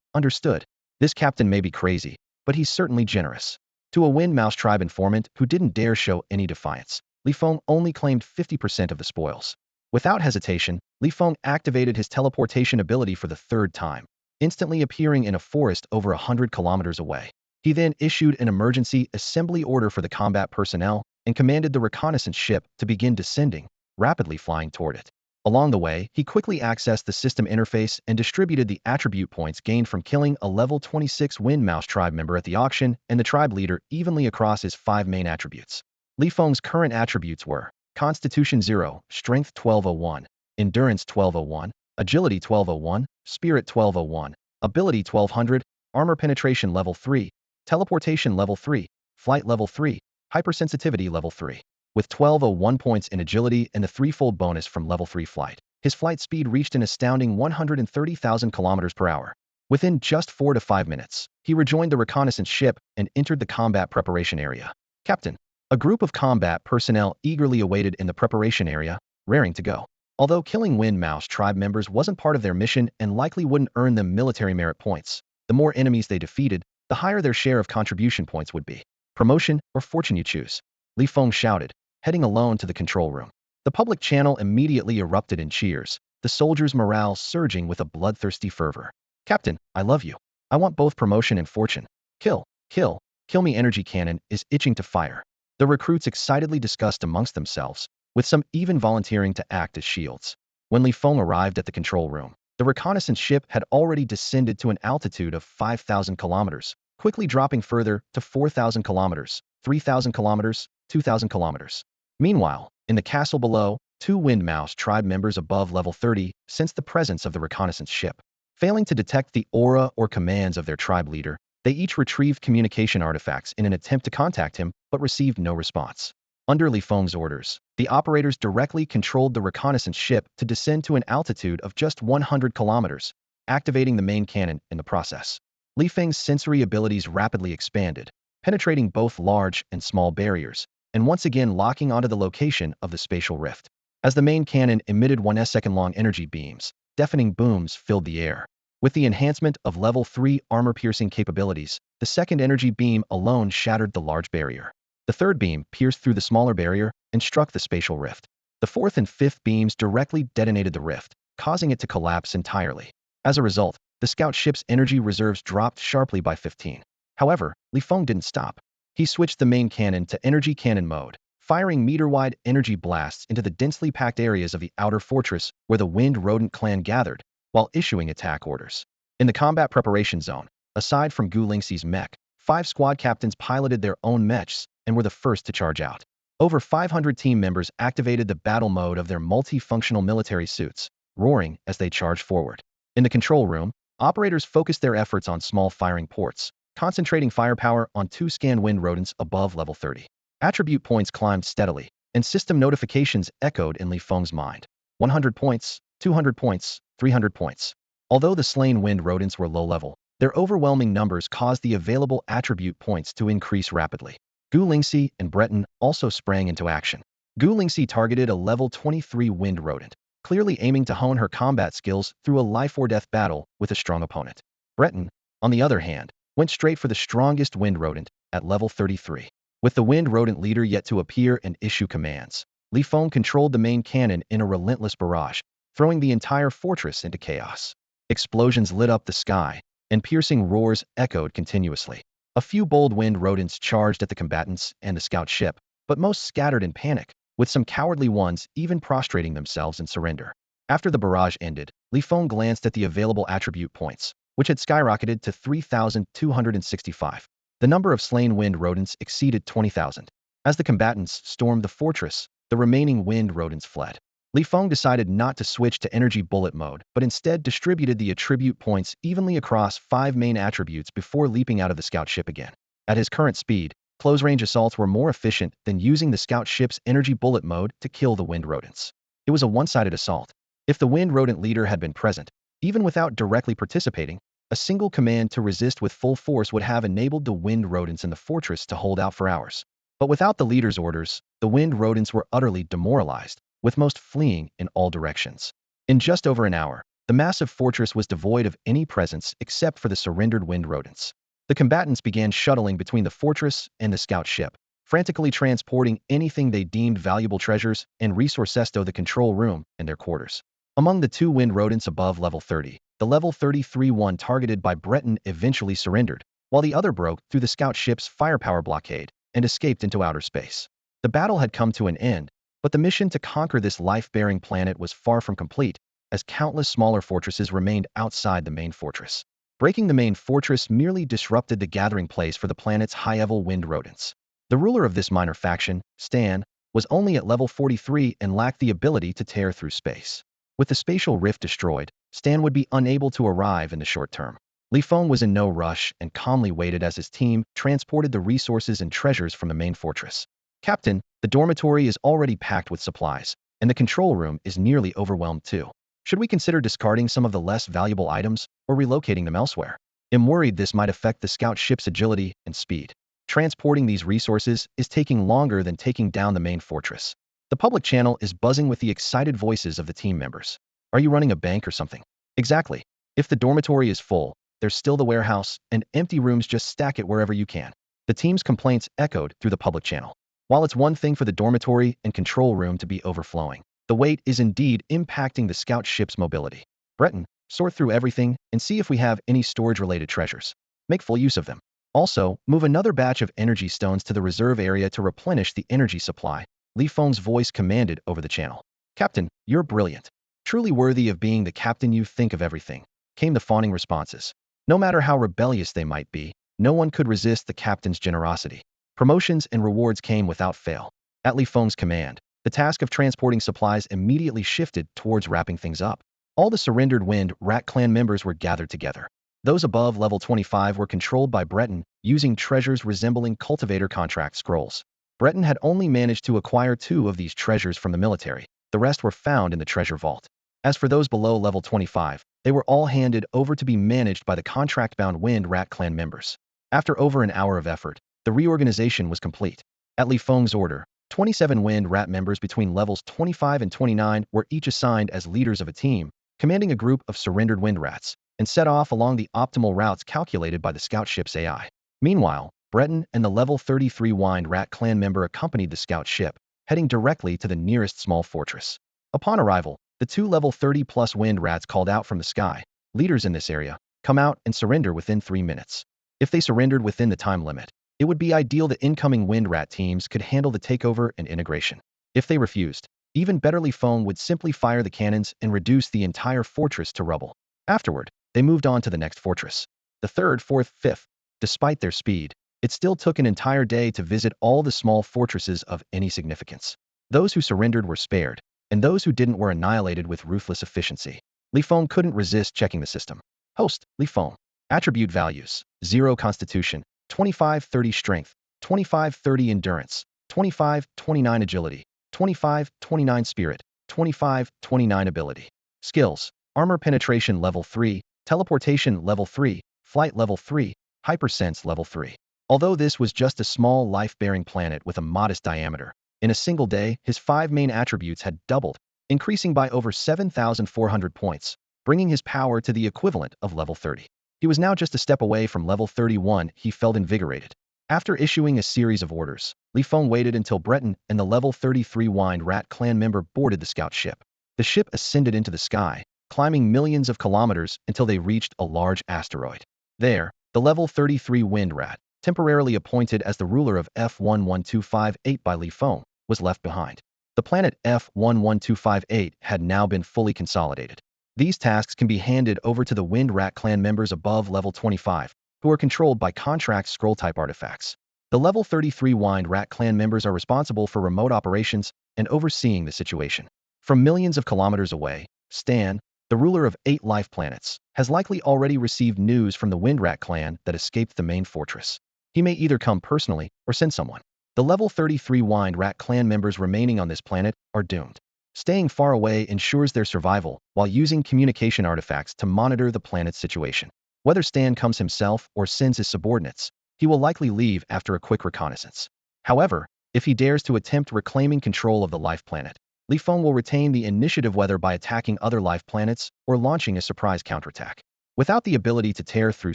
understood. This captain may be crazy, but he's certainly generous. To a Wind Mouse tribe informant who didn't dare show any defiance, Feng only claimed 50% of the spoils. Without hesitation, Feng activated his teleportation ability for the third time, instantly appearing in a forest over 100 kilometers away. He then issued an emergency assembly order for the combat personnel and commanded the reconnaissance ship to begin descending, rapidly flying toward it. Along the way, he quickly accessed the system interface and distributed the attribute points gained from killing a level 26 Wind Mouse tribe member at the auction and the tribe leader evenly across his 5 main attributes. Li Feng's current attributes were Constitution 0, Strength 1201, Endurance 1201, Agility 1201, Spirit 1201, Ability 1200, Armor Penetration Level 3, Teleportation Level 3, Flight Level 3, Hypersensitivity Level 3. With 1201 points in agility and a threefold bonus from Level 3 flight, his flight speed reached an astounding 130,000 kilometers per hour. Within just 4 to 5 minutes, he rejoined the reconnaissance ship and entered the combat preparation area. Captain, a group of combat personnel eagerly awaited in the preparation area, raring to go. Although killing Wind Mouse tribe members wasn't part of their mission and likely wouldn't earn them military merit points, the more enemies they defeated, the higher their share of contribution points would be. Promotion or fortune you choose, Li Feng shouted, heading alone to the control room. The public channel immediately erupted in cheers, the soldiers' morale surging with a bloodthirsty fervor. Captain, I love you. I want both promotion and fortune. Kill, kill, kill me. Energy cannon is itching to fire. The recruits excitedly discussed amongst themselves, with some even volunteering to act as shields. When Li Feng arrived at the control room, the reconnaissance ship had already descended to an altitude of 5,000 kilometers, quickly dropping further to 4,000 kilometers, 3,000 kilometers, 2,000 kilometers. Meanwhile, in the castle below, 2 Wind Mouse tribe members above level 30 sensed the presence of the reconnaissance ship. Failing to detect the aura or commands of their tribe leader, they each retrieved communication artifacts in an attempt to contact him, but received no response. Under Li Feng's orders, the operators directly controlled the reconnaissance ship to descend to an altitude of just 100 kilometers, activating the main cannon in the process. Li Feng's sensory abilities rapidly expanded, penetrating both large and small barriers, and once again locking onto the location of the spatial rift. As the main cannon emitted 1 second-long energy beams, deafening booms filled the air. With the enhancement of level 3 armor-piercing capabilities, the second energy beam alone shattered the large barrier. The third beam pierced through the smaller barrier and struck the spatial rift. The fourth and fifth beams directly detonated the rift, causing it to collapse entirely. As a result, the scout ship's energy reserves dropped sharply by 15. However, Li Feng didn't stop. He switched the main cannon to energy cannon mode, firing meter-wide energy blasts into the densely packed areas of the outer fortress where the Wind Rodent clan gathered, while issuing attack orders. In the combat preparation zone, aside from Gu Lingxi's mech, 5 squad captains piloted their own mechs and were the first to charge out. Over 500 team members activated the battle mode of their multifunctional military suits, roaring as they charged forward. In the control room, operators focused their efforts on small firing ports, concentrating firepower on 2 scan Wind Rodents above level 30. Attribute points climbed steadily, and system notifications echoed in Li Feng's mind. 100 points, 200 points, 300 points. Although the slain Wind Rodents were low level, their overwhelming numbers caused the available attribute points to increase rapidly. Gu Lingxi and Breton also sprang into action. Gu Lingxi targeted a level 23 Wind Rodent, clearly aiming to hone her combat skills through a life-or-death battle with a strong opponent. Breton, on the other hand, went straight for the strongest Wind Rodent at level 33. With the Wind Rodent leader yet to appear and issue commands, Li Feng controlled the main cannon in a relentless barrage, throwing the entire fortress into chaos. Explosions lit up the sky, and piercing roars echoed continuously. A few bold Wind Rodents charged at the combatants and the scout ship, but most scattered in panic, with some cowardly ones even prostrating themselves in surrender. After the barrage ended, Li Feng glanced at the available attribute points, which had skyrocketed to 3,265. The number of slain Wind Rodents exceeded 20,000. As the combatants stormed the fortress, the remaining Wind Rodents fled. Li Feng decided not to switch to energy bullet mode, but instead distributed the attribute points evenly across 5 main attributes before leaping out of the scout ship again. At his current speed, close-range assaults were more efficient than using the scout ship's energy bullet mode to kill the Wind Rodents. It was a one-sided assault. If the Wind Rodent leader had been present, even without directly participating, a single command to resist with full force would have enabled the Wind Rodents in the fortress to hold out for hours. But without the leader's orders, the Wind Rodents were utterly demoralized, with most fleeing in all directions. In just over an hour, the massive fortress was devoid of any presence except for the surrendered Wind Rodents. The combatants began shuttling between the fortress and the scout ship, frantically transporting anything they deemed valuable treasures and resources to the control room and their quarters. Among the 2 Wind Rodents above level 30, the level 33 one targeted by Breton eventually surrendered, while the other broke through the scout ship's firepower blockade and escaped into outer space. The battle had come to an end, but the mission to conquer this life-bearing planet was far from complete, as countless smaller fortresses remained outside the main fortress. Breaking the main fortress merely disrupted the gathering place for the planet's high-level Wind Rodents. The ruler of this minor faction, Stan, was only at level 43 and lacked the ability to tear through space. With the spatial rift destroyed, Stan would be unable to arrive in the short term. Feng was in no rush and calmly waited as his team transported the resources and treasures from the main fortress. Captain, the dormitory is already packed with supplies, and the control room is nearly overwhelmed too. Should we consider discarding some of the less valuable items or relocating them elsewhere? I'm worried this might affect the scout ship's agility and speed. Transporting these resources is taking longer than taking down the main fortress. The public channel is buzzing with the excited voices of the team members. Are you running a bank or something? Exactly. If the dormitory is full, there's still the warehouse, and empty rooms just stack it wherever you can. The team's complaints echoed through the public channel. While it's one thing for the dormitory and control room to be overflowing, the weight is indeed impacting the scout ship's mobility. Breton, sort through everything and see if we have any storage-related treasures. Make full use of them. Also, move another batch of energy stones to the reserve area to replenish the energy supply. Feng's voice commanded over the channel. Captain, you're brilliant. Truly worthy of being the captain. You think of everything, came the fawning responses. No matter how rebellious they might be, no one could resist the captain's generosity. Promotions and rewards came without fail. At Feng's command, the task of transporting supplies immediately shifted towards wrapping things up. All the surrendered Wind Rat clan members were gathered together. Those above level 25 were controlled by Breton, using treasures resembling cultivator contract scrolls. Breton had only managed to acquire 2 of these treasures from the military. The rest were found in the treasure vault. As for those below level 25, they were all handed over to be managed by the contract-bound Wind Rat clan members. After over an hour of effort, the reorganization was complete. At Feng's order, 27 Wind Rat members between levels 25 and 29 were each assigned as leaders of a team, commanding a group of surrendered Wind Rats, and set off along the optimal routes calculated by the scout ship's AI. Meanwhile, Breton and the level 33 Wind Rat clan member accompanied the scout ship, heading directly to the nearest small fortress. Upon arrival, the 2 level 30-plus Wind Rats called out from the sky, "Leaders in this area, come out and surrender within 3 minutes." If they surrendered within the time limit, it would be ideal that incoming Wind Rat teams could handle the takeover and integration. If they refused, even better, Feng would simply fire the cannons and reduce the entire fortress to rubble. Afterward, they moved on to the next fortress. The 3rd, 4th, 5th. Despite their speed, it still took an entire day to visit all the small fortresses of any significance. Those who surrendered were spared, and those who didn't were annihilated with ruthless efficiency. Feng couldn't resist checking the system. Host, Feng. Attribute values: 0 Constitution, 25-30 Strength, 25-30 Endurance, 25-29 Agility, 25-29 Spirit, 25-29 Ability. Skills: Armor Penetration Level 3, Teleportation Level 3, Flight Level 3, Hypersense Level 3. Although this was just a small life-bearing planet with a modest diameter, in a single day, his 5 main attributes had doubled, increasing by over 7,400 points, bringing his power to the equivalent of level 30. He was now just a step away from level 31. He felt invigorated. After issuing a series of orders, Feng waited until Breton and the level 33 Wind Rat clan member boarded the scout ship. The ship ascended into the sky, climbing millions of kilometers until they reached a large asteroid. There, the level 33 Wind Rat, temporarily appointed as the ruler of F11258 by Feng, was left behind. The planet F11258 had now been fully consolidated. These tasks can be handed over to the Wind Rat clan members above level 25, who are controlled by contract scroll-type artifacts. The level 33 Wind Rat clan members are responsible for remote operations and overseeing the situation. From millions of kilometers away, Stan, the ruler of 8 life planets, has likely already received news from the Wind Rat clan that escaped the main fortress. He may either come personally or send someone. The level 33 Wind Rat clan members remaining on this planet are doomed. Staying far away ensures their survival while using communication artifacts to monitor the planet's situation. Whether Stan comes himself or sends his subordinates, he will likely leave after a quick reconnaissance. However, if he dares to attempt reclaiming control of the life planet, Feng will retain the initiative whether by attacking other life planets or launching a surprise counterattack. Without the ability to tear through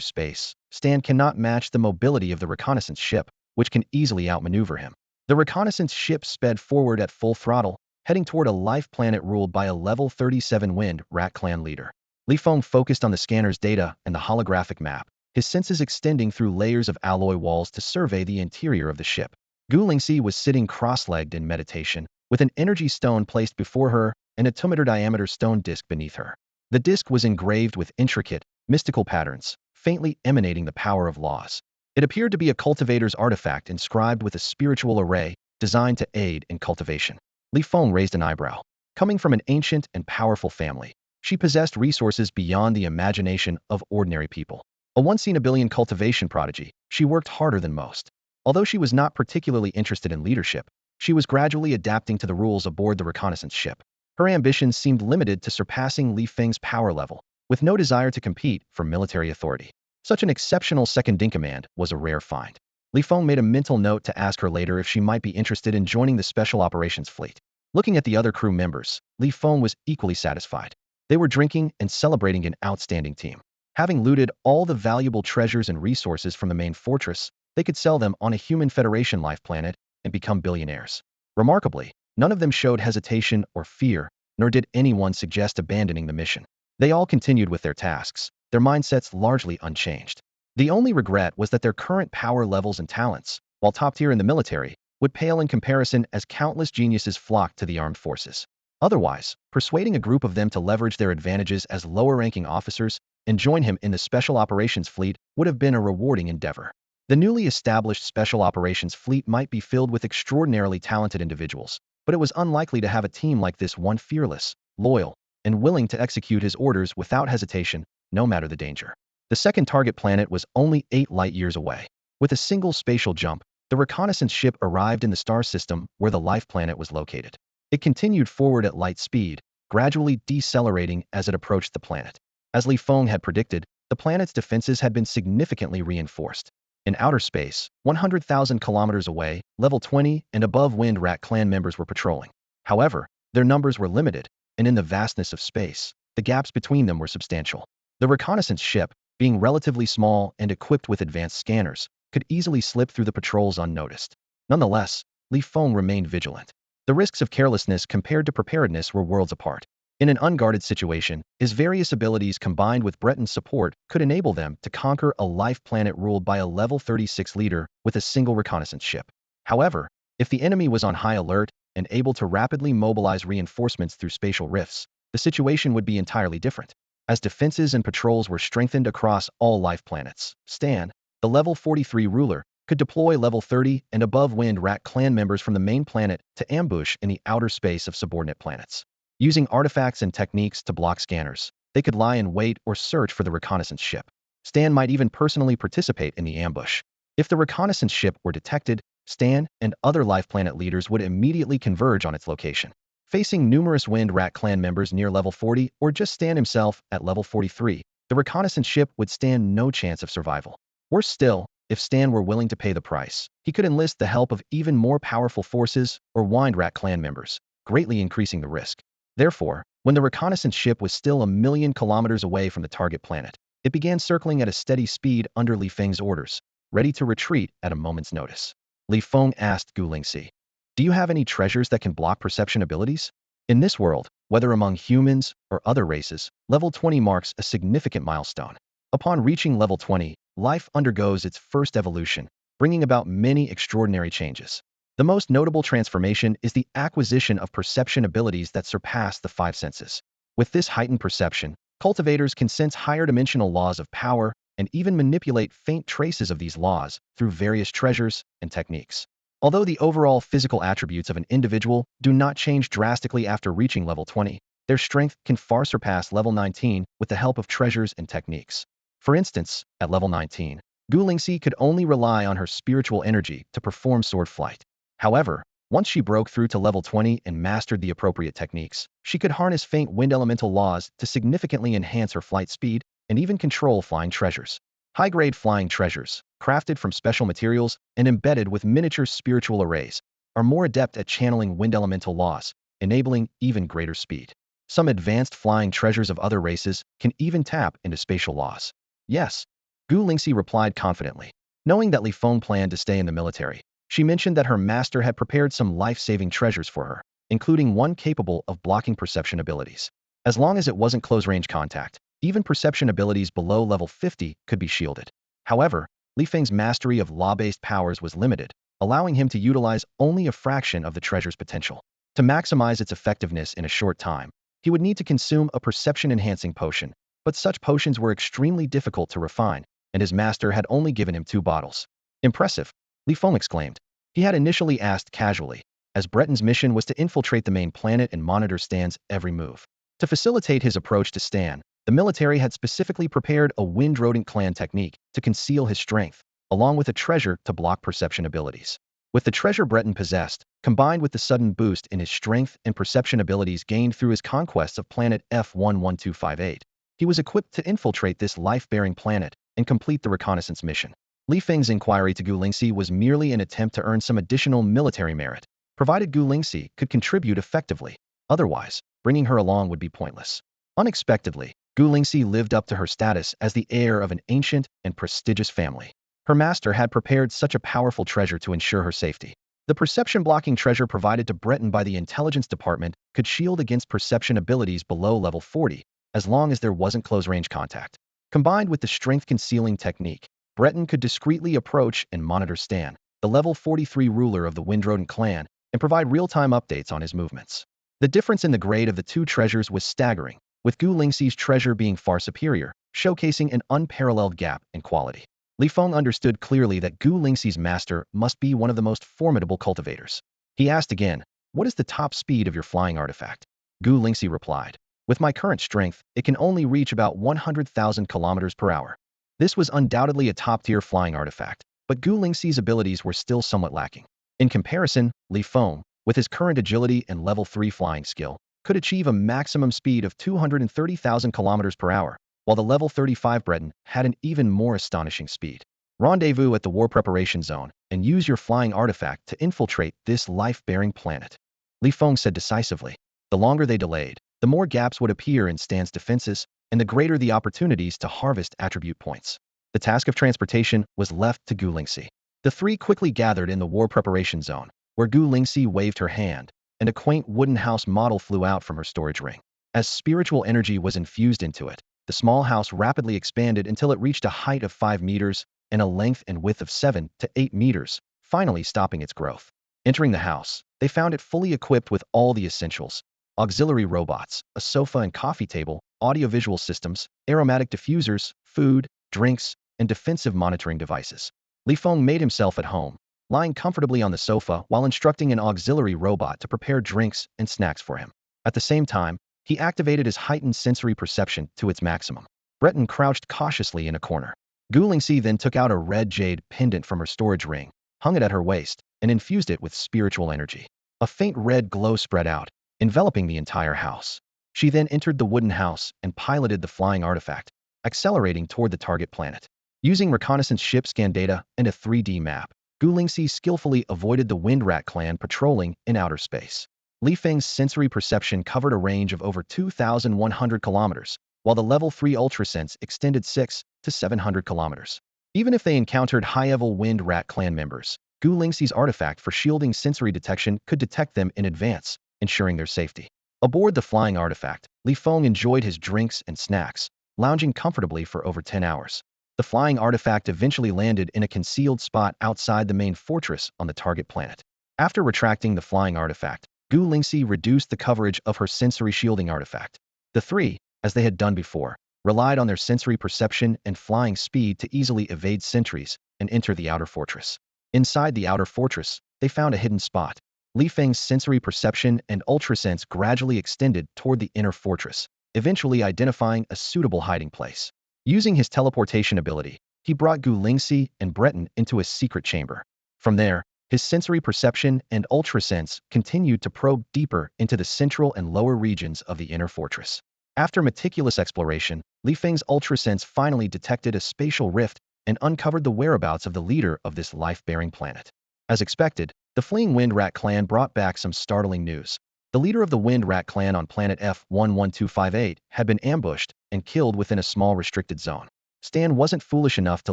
space, Stan cannot match the mobility of the reconnaissance ship, which can easily outmaneuver him. The reconnaissance ship sped forward at full throttle, heading toward a life planet ruled by a level 37 Wind Rat clan leader. Feng focused on the scanner's data and the holographic map, his senses extending through layers of alloy walls to survey the interior of the ship. Gu Lingxi was sitting cross-legged in meditation, with an energy stone placed before her and a 2-meter diameter stone disc beneath her. The disc was engraved with intricate, mystical patterns, faintly emanating the power of laws. It appeared to be a cultivator's artifact inscribed with a spiritual array designed to aid in cultivation. Li Feng raised an eyebrow. Coming from an ancient and powerful family, she possessed resources beyond the imagination of ordinary people. A once-in-a-billion cultivation prodigy, she worked harder than most. Although she was not particularly interested in leadership, she was gradually adapting to the rules aboard the reconnaissance ship. Her ambitions seemed limited to surpassing Li Feng's power level, with no desire to compete for military authority. Such an exceptional second-in-command was a rare find. Li Feng made a mental note to ask her later if she might be interested in joining the Special Operations Fleet. Looking at the other crew members, Li Feng was equally satisfied. They were drinking and celebrating an outstanding team. Having looted all the valuable treasures and resources from the main fortress, they could sell them on a human Federation life planet and become billionaires. Remarkably, none of them showed hesitation or fear, nor did anyone suggest abandoning the mission. They all continued with their tasks, their mindsets largely unchanged. The only regret was that their current power levels and talents, while top tier in the military, would pale in comparison as countless geniuses flocked to the armed forces. Otherwise, persuading a group of them to leverage their advantages as lower-ranking officers and join him in the Special Operations Fleet would have been a rewarding endeavor. The newly established Special Operations Fleet might be filled with extraordinarily talented individuals, but it was unlikely to have a team like this one fearless, loyal, and willing to execute his orders without hesitation, no matter the danger. The second target planet was only 8 light-years away. With a single spatial jump, the reconnaissance ship arrived in the star system where the life planet was located. It continued forward at light speed, gradually decelerating as it approached the planet. As Li Feng had predicted, the planet's defenses had been significantly reinforced. In outer space, 100,000 kilometers away, level 20 and above Wind Rat clan members were patrolling. However, their numbers were limited, and in the vastness of space, the gaps between them were substantial. The reconnaissance ship, being relatively small and equipped with advanced scanners, could easily slip through the patrols unnoticed. Nonetheless, Li Feng remained vigilant. The risks of carelessness compared to preparedness were worlds apart. In an unguarded situation, his various abilities combined with Breton's support could enable them to conquer a life planet ruled by a level 36 leader with a single reconnaissance ship. However, if the enemy was on high alert and able to rapidly mobilize reinforcements through spatial rifts, the situation would be entirely different. As defenses and patrols were strengthened across all life planets, Stan, the level 43 ruler, could deploy level 30 and above Wind Rat clan members from the main planet to ambush in the outer space of subordinate planets. Using artifacts and techniques to block scanners, they could lie in wait or search for the reconnaissance ship. Stan might even personally participate in the ambush. If the reconnaissance ship were detected, Stan and other life planet leaders would immediately converge on its location. Facing numerous Wind Rat clan members near level 40 or just Stan himself at level 43, the reconnaissance ship would stand no chance of survival. Worse still, if Stan were willing to pay the price, he could enlist the help of even more powerful forces or Wind Rat clan members, greatly increasing the risk. Therefore, when the reconnaissance ship was still 1,000,000 kilometers away from the target planet, it began circling at a steady speed under Li Feng's orders, ready to retreat at a moment's notice. Li Feng asked Gu Lingxi, "Do you have any treasures that can block perception abilities?" In this world, whether among humans or other races, level 20 marks a significant milestone. Upon reaching level 20, life undergoes its first evolution, bringing about many extraordinary changes. The most notable transformation is the acquisition of perception abilities that surpass the 5 senses. With this heightened perception, cultivators can sense higher dimensional laws of power and even manipulate faint traces of these laws through various treasures and techniques. Although the overall physical attributes of an individual do not change drastically after reaching level 20, their strength can far surpass level 19 with the help of treasures and techniques. For instance, at level 19, Gu Lingxi could only rely on her spiritual energy to perform sword flight. However, once she broke through to level 20 and mastered the appropriate techniques, she could harness faint wind elemental laws to significantly enhance her flight speed and even control flying treasures. High-grade flying treasures, crafted from special materials and embedded with miniature spiritual arrays, are more adept at channeling wind elemental laws, enabling even greater speed. Some advanced flying treasures of other races can even tap into spatial laws. Yes, Gu Lingxi replied confidently. Knowing that Li Feng planned to stay in the military, she mentioned that her master had prepared some life-saving treasures for her, including one capable of blocking perception abilities. As long as it wasn't close-range contact, even perception abilities below level 50 could be shielded. However, Li Feng's mastery of law-based powers was limited, allowing him to utilize only a fraction of the treasure's potential. To maximize its effectiveness in a short time, he would need to consume a perception-enhancing potion, but such potions were extremely difficult to refine, and his master had only given him 2 bottles. Impressive, Li Feng exclaimed. He had initially asked casually, as Breton's mission was to infiltrate the main planet and monitor Stan's every move. To facilitate his approach to Stan, the military had specifically prepared a wind rodent clan technique to conceal his strength, along with a treasure to block perception abilities. With the treasure Breton possessed, combined with the sudden boost in his strength and perception abilities gained through his conquests of planet F11258, he was equipped to infiltrate this life-bearing planet and complete the reconnaissance mission. Li Feng's inquiry to Gu Lingxi was merely an attempt to earn some additional military merit, provided Gu Lingxi could contribute effectively. Otherwise, bringing her along would be pointless. Unexpectedly, Gu Lingxi lived up to her status as the heir of an ancient and prestigious family. Her master had prepared such a powerful treasure to ensure her safety. The perception-blocking treasure provided to Breton by the intelligence department could shield against perception abilities below level 40, as long as there wasn't close-range contact. Combined with the strength-concealing technique, Breton could discreetly approach and monitor Stan, the level 43 ruler of the Windrodent clan, and provide real-time updates on his movements. The difference in the grade of the 2 treasures was staggering, with Gu Lingxi's treasure being far superior, showcasing an unparalleled gap in quality. Li Feng understood clearly that Gu Lingxi's master must be one of the most formidable cultivators. He asked again, "What is the top speed of your flying artifact?" Gu Lingxi replied, "With my current strength, it can only reach about 100,000 kilometers per hour." This was undoubtedly a top-tier flying artifact, but Gu Lingxi's abilities were still somewhat lacking. In comparison, Li Feng, with his current agility and level 3 flying skill, could achieve a maximum speed of 230,000 kilometers per hour, while the level 35 Breton had an even more astonishing speed. Rendezvous at the war preparation zone and use your flying artifact to infiltrate this life-bearing planet, Li Feng said decisively. The longer they delayed, the more gaps would appear in Stan's defenses, and the greater the opportunities to harvest attribute points. The task of transportation was left to Gu Lingxi. The 3 quickly gathered in the war preparation zone, where Gu Lingxi waved her hand, and a quaint wooden house model flew out from her storage ring. As spiritual energy was infused into it, the small house rapidly expanded until it reached a height of 5 meters and a length and width of 7 to 8 meters, finally stopping its growth. Entering the house, they found it fully equipped with all the essentials: auxiliary robots, a sofa and coffee table, audiovisual systems, aromatic diffusers, food, drinks, and defensive monitoring devices. Li Feng made himself at home, lying comfortably on the sofa while instructing an auxiliary robot to prepare drinks and snacks for him. At the same time, he activated his heightened sensory perception to its maximum. Breton crouched cautiously in a corner. Gu Lingxi then took out a red jade pendant from her storage ring, hung it at her waist, and infused it with spiritual energy. A faint red glow spread out, enveloping the entire house. She then entered the wooden house and piloted the flying artifact, accelerating toward the target planet. Using reconnaissance ship scan data and a 3D map, Gu Lingxi skillfully avoided the Windrat clan patrolling in outer space. Li Feng's sensory perception covered a range of over 2,100 kilometers, while the level 3 ultrasense extended 6 to 700 kilometers. Even if they encountered high-level Windrat clan members, Gu Lingxi's artifact for shielding sensory detection could detect them in advance, ensuring their safety. Aboard the flying artifact, Li Feng enjoyed his drinks and snacks, lounging comfortably for over 10 hours. The flying artifact eventually landed in a concealed spot outside the main fortress on the target planet. After retracting the flying artifact, Gu Lingxi reduced the coverage of her sensory shielding artifact. The 3, as they had done before, relied on their sensory perception and flying speed to easily evade sentries and enter the outer fortress. Inside the outer fortress, they found a hidden spot. Li Feng's sensory perception and ultrasense gradually extended toward the inner fortress, eventually identifying a suitable hiding place. Using his teleportation ability, he brought Gu Lingxi and Breton into a secret chamber. From there, his sensory perception and ultrasense continued to probe deeper into the central and lower regions of the inner fortress. After meticulous exploration, Li Feng's ultrasense finally detected a spatial rift and uncovered the whereabouts of the leader of this life-bearing planet. As expected, the fleeing Windrat clan brought back some startling news. The leader of the Windrat clan on planet F11258 had been ambushed and killed within a small restricted zone. Stan wasn't foolish enough to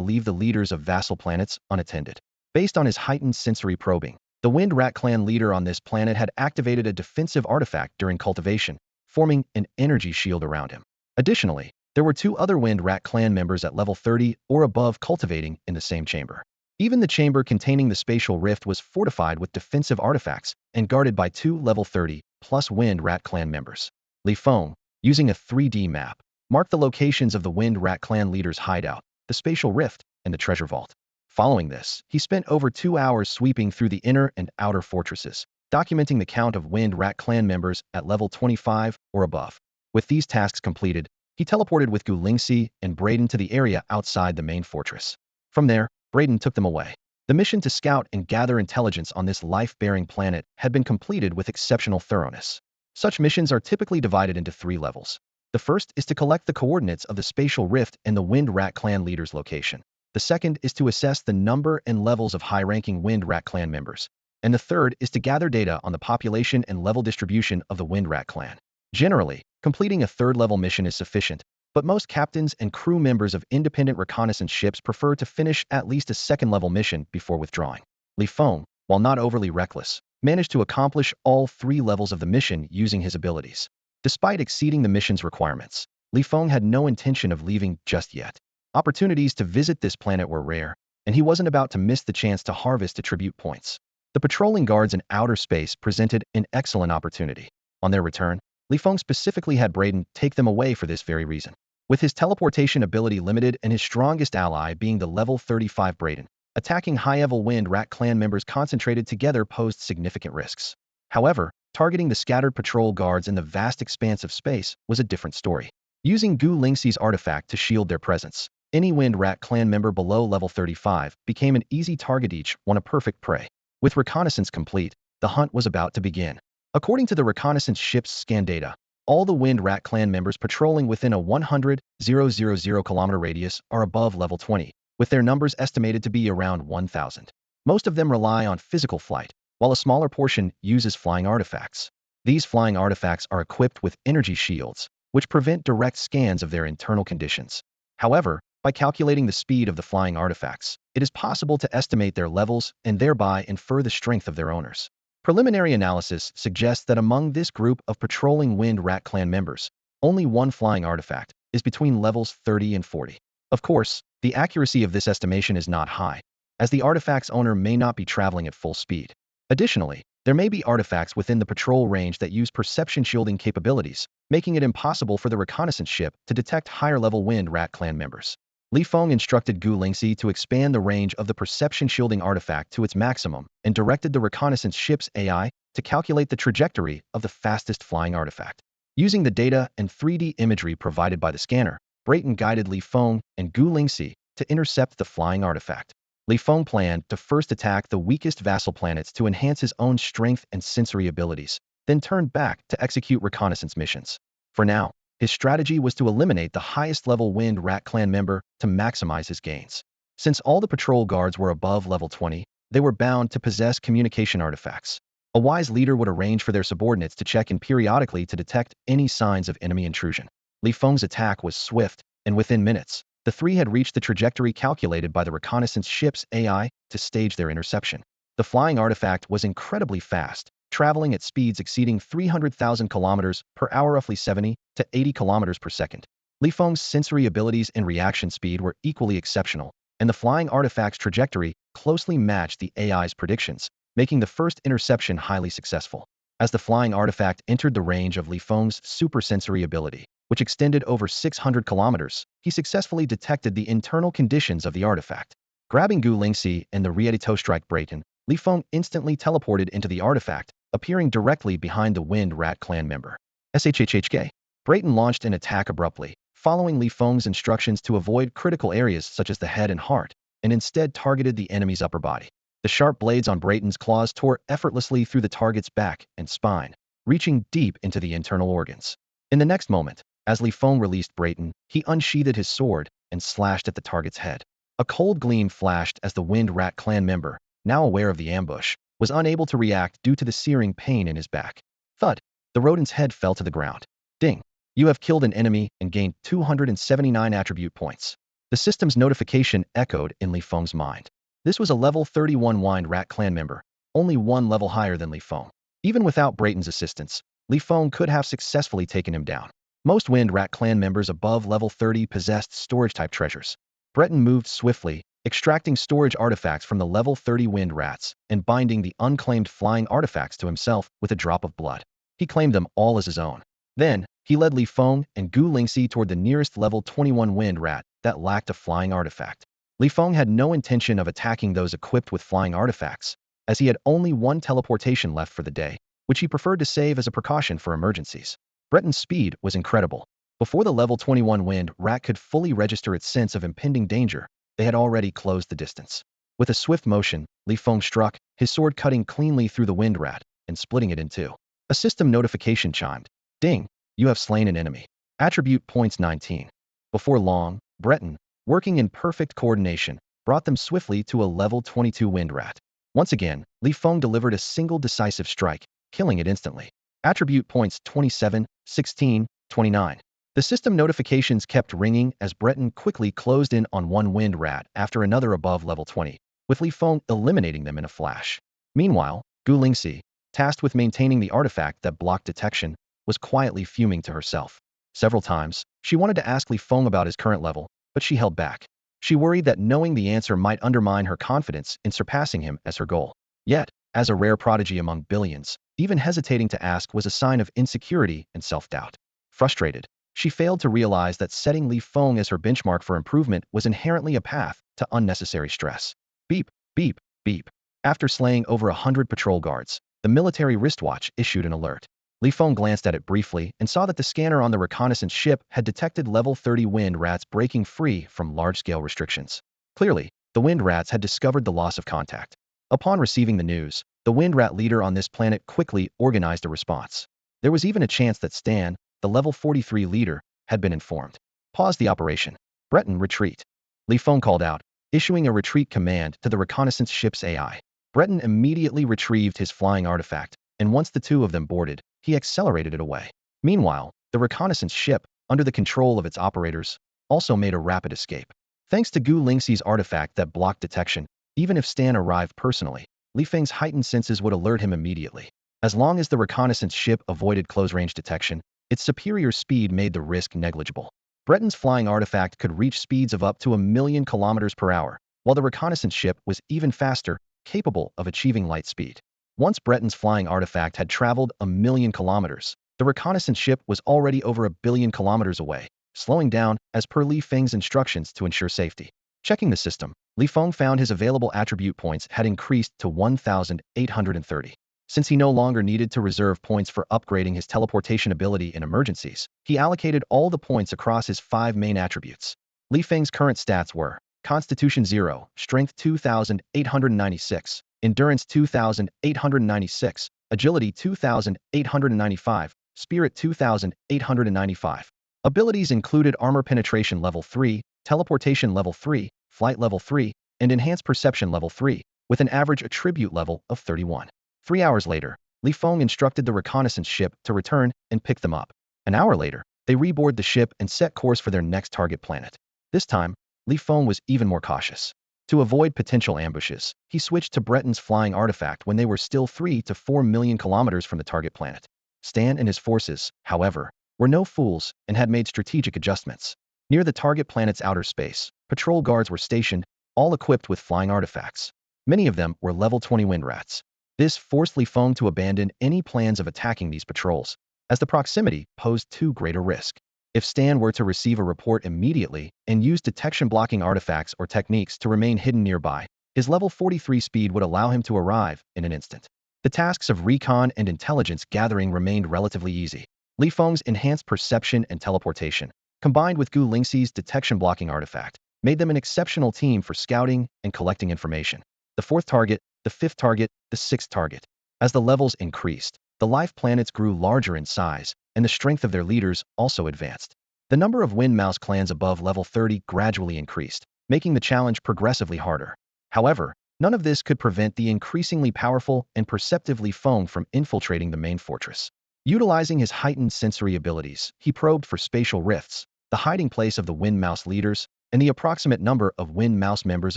leave the leaders of vassal planets unattended. Based on his heightened sensory probing, the Windrat clan leader on this planet had activated a defensive artifact during cultivation, forming an energy shield around him. Additionally, there were 2 other Windrat clan members at level 30 or above cultivating in the same chamber. Even the chamber containing the spatial rift was fortified with defensive artifacts and guarded by 2 level 30 plus Windrat clan members. Li Feng, using a 3D map, marked the locations of the Windrat clan leader's hideout, the spatial rift, and the treasure vault. Following this, he spent over 2 hours sweeping through the inner and outer fortresses, documenting the count of Wind Rat clan members at level 25 or above. With these tasks completed, he teleported with Gu Lingxi and Brayden to the area outside the main fortress. From there, Brayden took them away. The mission to scout and gather intelligence on this life-bearing planet had been completed with exceptional thoroughness. Such missions are typically divided into 3 levels. The first is to collect the coordinates of the spatial rift and the Wind Rat clan leader's location. The second is to assess the number and levels of high-ranking Wind Rat clan members. And the third is to gather data on the population and level distribution of the Wind Rat clan. Generally, completing a third-level mission is sufficient, but most captains and crew members of independent reconnaissance ships prefer to finish at least a second-level mission before withdrawing. Feng, while not overly reckless, managed to accomplish all 3 levels of the mission using his abilities. Despite exceeding the mission's requirements, Feng had no intention of leaving just yet. Opportunities to visit this planet were rare, and he wasn't about to miss the chance to harvest attribute points. The patrolling guards in outer space presented an excellent opportunity. On their return, Feng specifically had Brayden take them away for this very reason. With his teleportation ability limited and his strongest ally being the level 35 Brayden, attacking high-level Wind Rat clan members concentrated together posed significant risks. However, targeting the scattered patrol guards in the vast expanse of space was a different story. Using Gu Lingxi's artifact to shield their presence, any Wind Rat clan member below level 35 became an easy target, each one a perfect prey. With reconnaissance complete, the hunt was about to begin. According to the reconnaissance ship's scan data, all the Wind Rat clan members patrolling within a 100,000 kilometer radius are above level 20, with their numbers estimated to be around 1,000. Most of them rely on physical flight, while a smaller portion uses flying artifacts. These flying artifacts are equipped with energy shields, which prevent direct scans of their internal conditions. However, by calculating the speed of the flying artifacts, it is possible to estimate their levels and thereby infer the strength of their owners. Preliminary analysis suggests that among this group of patrolling Wind Rat clan members, only one flying artifact is between levels 30 and 40. Of course, the accuracy of this estimation is not high, as the artifact's owner may not be traveling at full speed. Additionally, there may be artifacts within the patrol range that use perception shielding capabilities, making it impossible for the reconnaissance ship to detect higher-level Wind Rat clan members. Feng instructed Gu Lingxi to expand the range of the perception shielding artifact to its maximum and directed the reconnaissance ship's AI to calculate the trajectory of the fastest flying artifact. Using the data and 3D imagery provided by the scanner, Brayden guided Feng and Gu Lingxi to intercept the flying artifact. Feng planned to first attack the weakest vassal planets to enhance his own strength and sensory abilities, then turned back to execute reconnaissance missions. For now, his strategy was to eliminate the highest-level Wind Rat clan member to maximize his gains. Since all the patrol guards were above level 20, they were bound to possess communication artifacts. A wise leader would arrange for their subordinates to check in periodically to detect any signs of enemy intrusion. Feng's attack was swift, and within minutes, the 3 had reached the trajectory calculated by the reconnaissance ship's AI to stage their interception. The flying artifact was incredibly fast, traveling at speeds exceeding 300,000 kilometers per hour, roughly 70 to 80 kilometers per second. Feng's sensory abilities and reaction speed were equally exceptional, and the flying artifact's trajectory closely matched the AI's predictions, making the first interception highly successful. As the flying artifact entered the range of Feng's supersensory ability, which extended over 600 kilometers, he successfully detected the internal conditions of the artifact. Grabbing Gu Lingxi and the Ready-to strike Brayden, Feng instantly teleported into the artifact, appearing directly behind the Wind Rat clan member. SHHHK. Brayden launched an attack abruptly, following Feng's instructions to avoid critical areas such as the head and heart, and instead targeted the enemy's upper body. The sharp blades on Brayden's claws tore effortlessly through the target's back and spine, reaching deep into the internal organs. In the next moment, as Feng released Brayden, he unsheathed his sword and slashed at the target's head. A cold gleam flashed as the Wind Rat clan member, now aware of the ambush, was unable to react due to the searing pain in his back. Thud! The rodent's head fell to the ground. Ding! You have killed an enemy and gained 279 attribute points. The system's notification echoed in Feng's mind. This was a level 31 Wind Rat clan member, only one level higher than Feng. Even without Brayden's assistance, Feng could have successfully taken him down. Most Wind Rat clan members above level 30 possessed storage-type treasures. Brayden moved swiftly, extracting storage artifacts from the level 30 Wind Rats and binding the unclaimed flying artifacts to himself with a drop of blood. He claimed them all as his own. Then, he led Feng and Gu Lingxi toward the nearest level 21 Wind Rat that lacked a flying artifact. Li Feng had no intention of attacking those equipped with flying artifacts, as he had only one teleportation left for the day, which he preferred to save as a precaution for emergencies. Breton's speed was incredible. Before the level 21 wind rat could fully register its sense of impending danger, they had already closed the distance. With a swift motion, Li Feng struck, his sword cutting cleanly through the wind rat and splitting it in two. A system notification chimed. Ding! You have slain an enemy. Attribute points 19. Before long, Breton, working in perfect coordination, brought them swiftly to a level 22 wind rat. Once again, Li Feng delivered a single decisive strike, killing it instantly. Attribute points 27, 16, 29. The system notifications kept ringing as Breton quickly closed in on one wind rat after another above level 20, with Li Feng eliminating them in a flash. Meanwhile, Gu Lingxi, tasked with maintaining the artifact that blocked detection, was quietly fuming to herself. Several times, she wanted to ask Li Feng about his current level, but she held back. She worried that knowing the answer might undermine her confidence in surpassing him as her goal. Yet, as a rare prodigy among billions, even hesitating to ask was a sign of insecurity and self-doubt. Frustrated, she failed to realize that setting Li Feng as her benchmark for improvement was inherently a path to unnecessary stress. Beep, beep, beep. After slaying over 100 patrol guards, the military wristwatch issued an alert. Li Feng glanced at it briefly and saw that the scanner on the reconnaissance ship had detected level 30 wind rats breaking free from large-scale restrictions. Clearly, the wind rats had discovered the loss of contact. Upon receiving the news, the wind rat leader on this planet quickly organized a response. There was even a chance that Stan, the level 43 leader, had been informed. Pause the operation. Breton, retreat. Li Feng called out, issuing a retreat command to the reconnaissance ship's AI. Breton immediately retrieved his flying artifact, and once the two of them boarded, he accelerated it away. Meanwhile, the reconnaissance ship, under the control of its operators, also made a rapid escape. Thanks to Gu Lingxi's artifact that blocked detection, even if Stan arrived personally, Li Feng's heightened senses would alert him immediately. As long as the reconnaissance ship avoided close-range detection, its superior speed made the risk negligible. Breton's flying artifact could reach speeds of up to 1,000,000 kilometers per hour, while the reconnaissance ship was even faster, capable of achieving light speed. Once Breton's flying artifact had traveled 1,000,000 kilometers, the reconnaissance ship was already over 1,000,000,000 kilometers away, slowing down as per Li Feng's instructions to ensure safety. Checking the system, Li Feng found his available attribute points had increased to 1,830. Since he no longer needed to reserve points for upgrading his teleportation ability in emergencies, he allocated all the points across his 5 main attributes. Li Feng's current stats were Constitution 0, Strength 2,896, Endurance 2,896, Agility 2,895, Spirit 2,895. Abilities included Armor Penetration Level 3, Teleportation Level 3, Flight Level 3, and Enhanced Perception Level 3, with an average attribute level of 31. 3 hours later, Li Feng instructed the reconnaissance ship to return and pick them up. An hour later, they reboard the ship and set course for their next target planet. This time, Li Feng was even more cautious. To avoid potential ambushes, he switched to Breton's flying artifact when they were still 3 to 4 million kilometers from the target planet. Stan and his forces, however, were no fools and had made strategic adjustments. Near the target planet's outer space, patrol guards were stationed, all equipped with flying artifacts. Many of them were level 20 wind rats. This forced Li Feng to abandon any plans of attacking these patrols, as the proximity posed too great a risk. If Stan were to receive a report immediately and use detection-blocking artifacts or techniques to remain hidden nearby, his level 43 speed would allow him to arrive in an instant. The tasks of recon and intelligence gathering remained relatively easy. Li Feng's enhanced perception and teleportation, combined with Gu Lingxi's detection-blocking artifact, made them an exceptional team for scouting and collecting information. The 4th target, the 5th target, the 6th target. As the levels increased, the life planets grew larger in size, and the strength of their leaders also advanced. The number of Wind Mouse clans above level 30 gradually increased, making the challenge progressively harder. However, none of this could prevent the increasingly powerful and perceptive Li Feng from infiltrating the main fortress. Utilizing his heightened sensory abilities, he probed for spatial rifts, the hiding place of the Wind Mouse leaders, and the approximate number of Wind Mouse members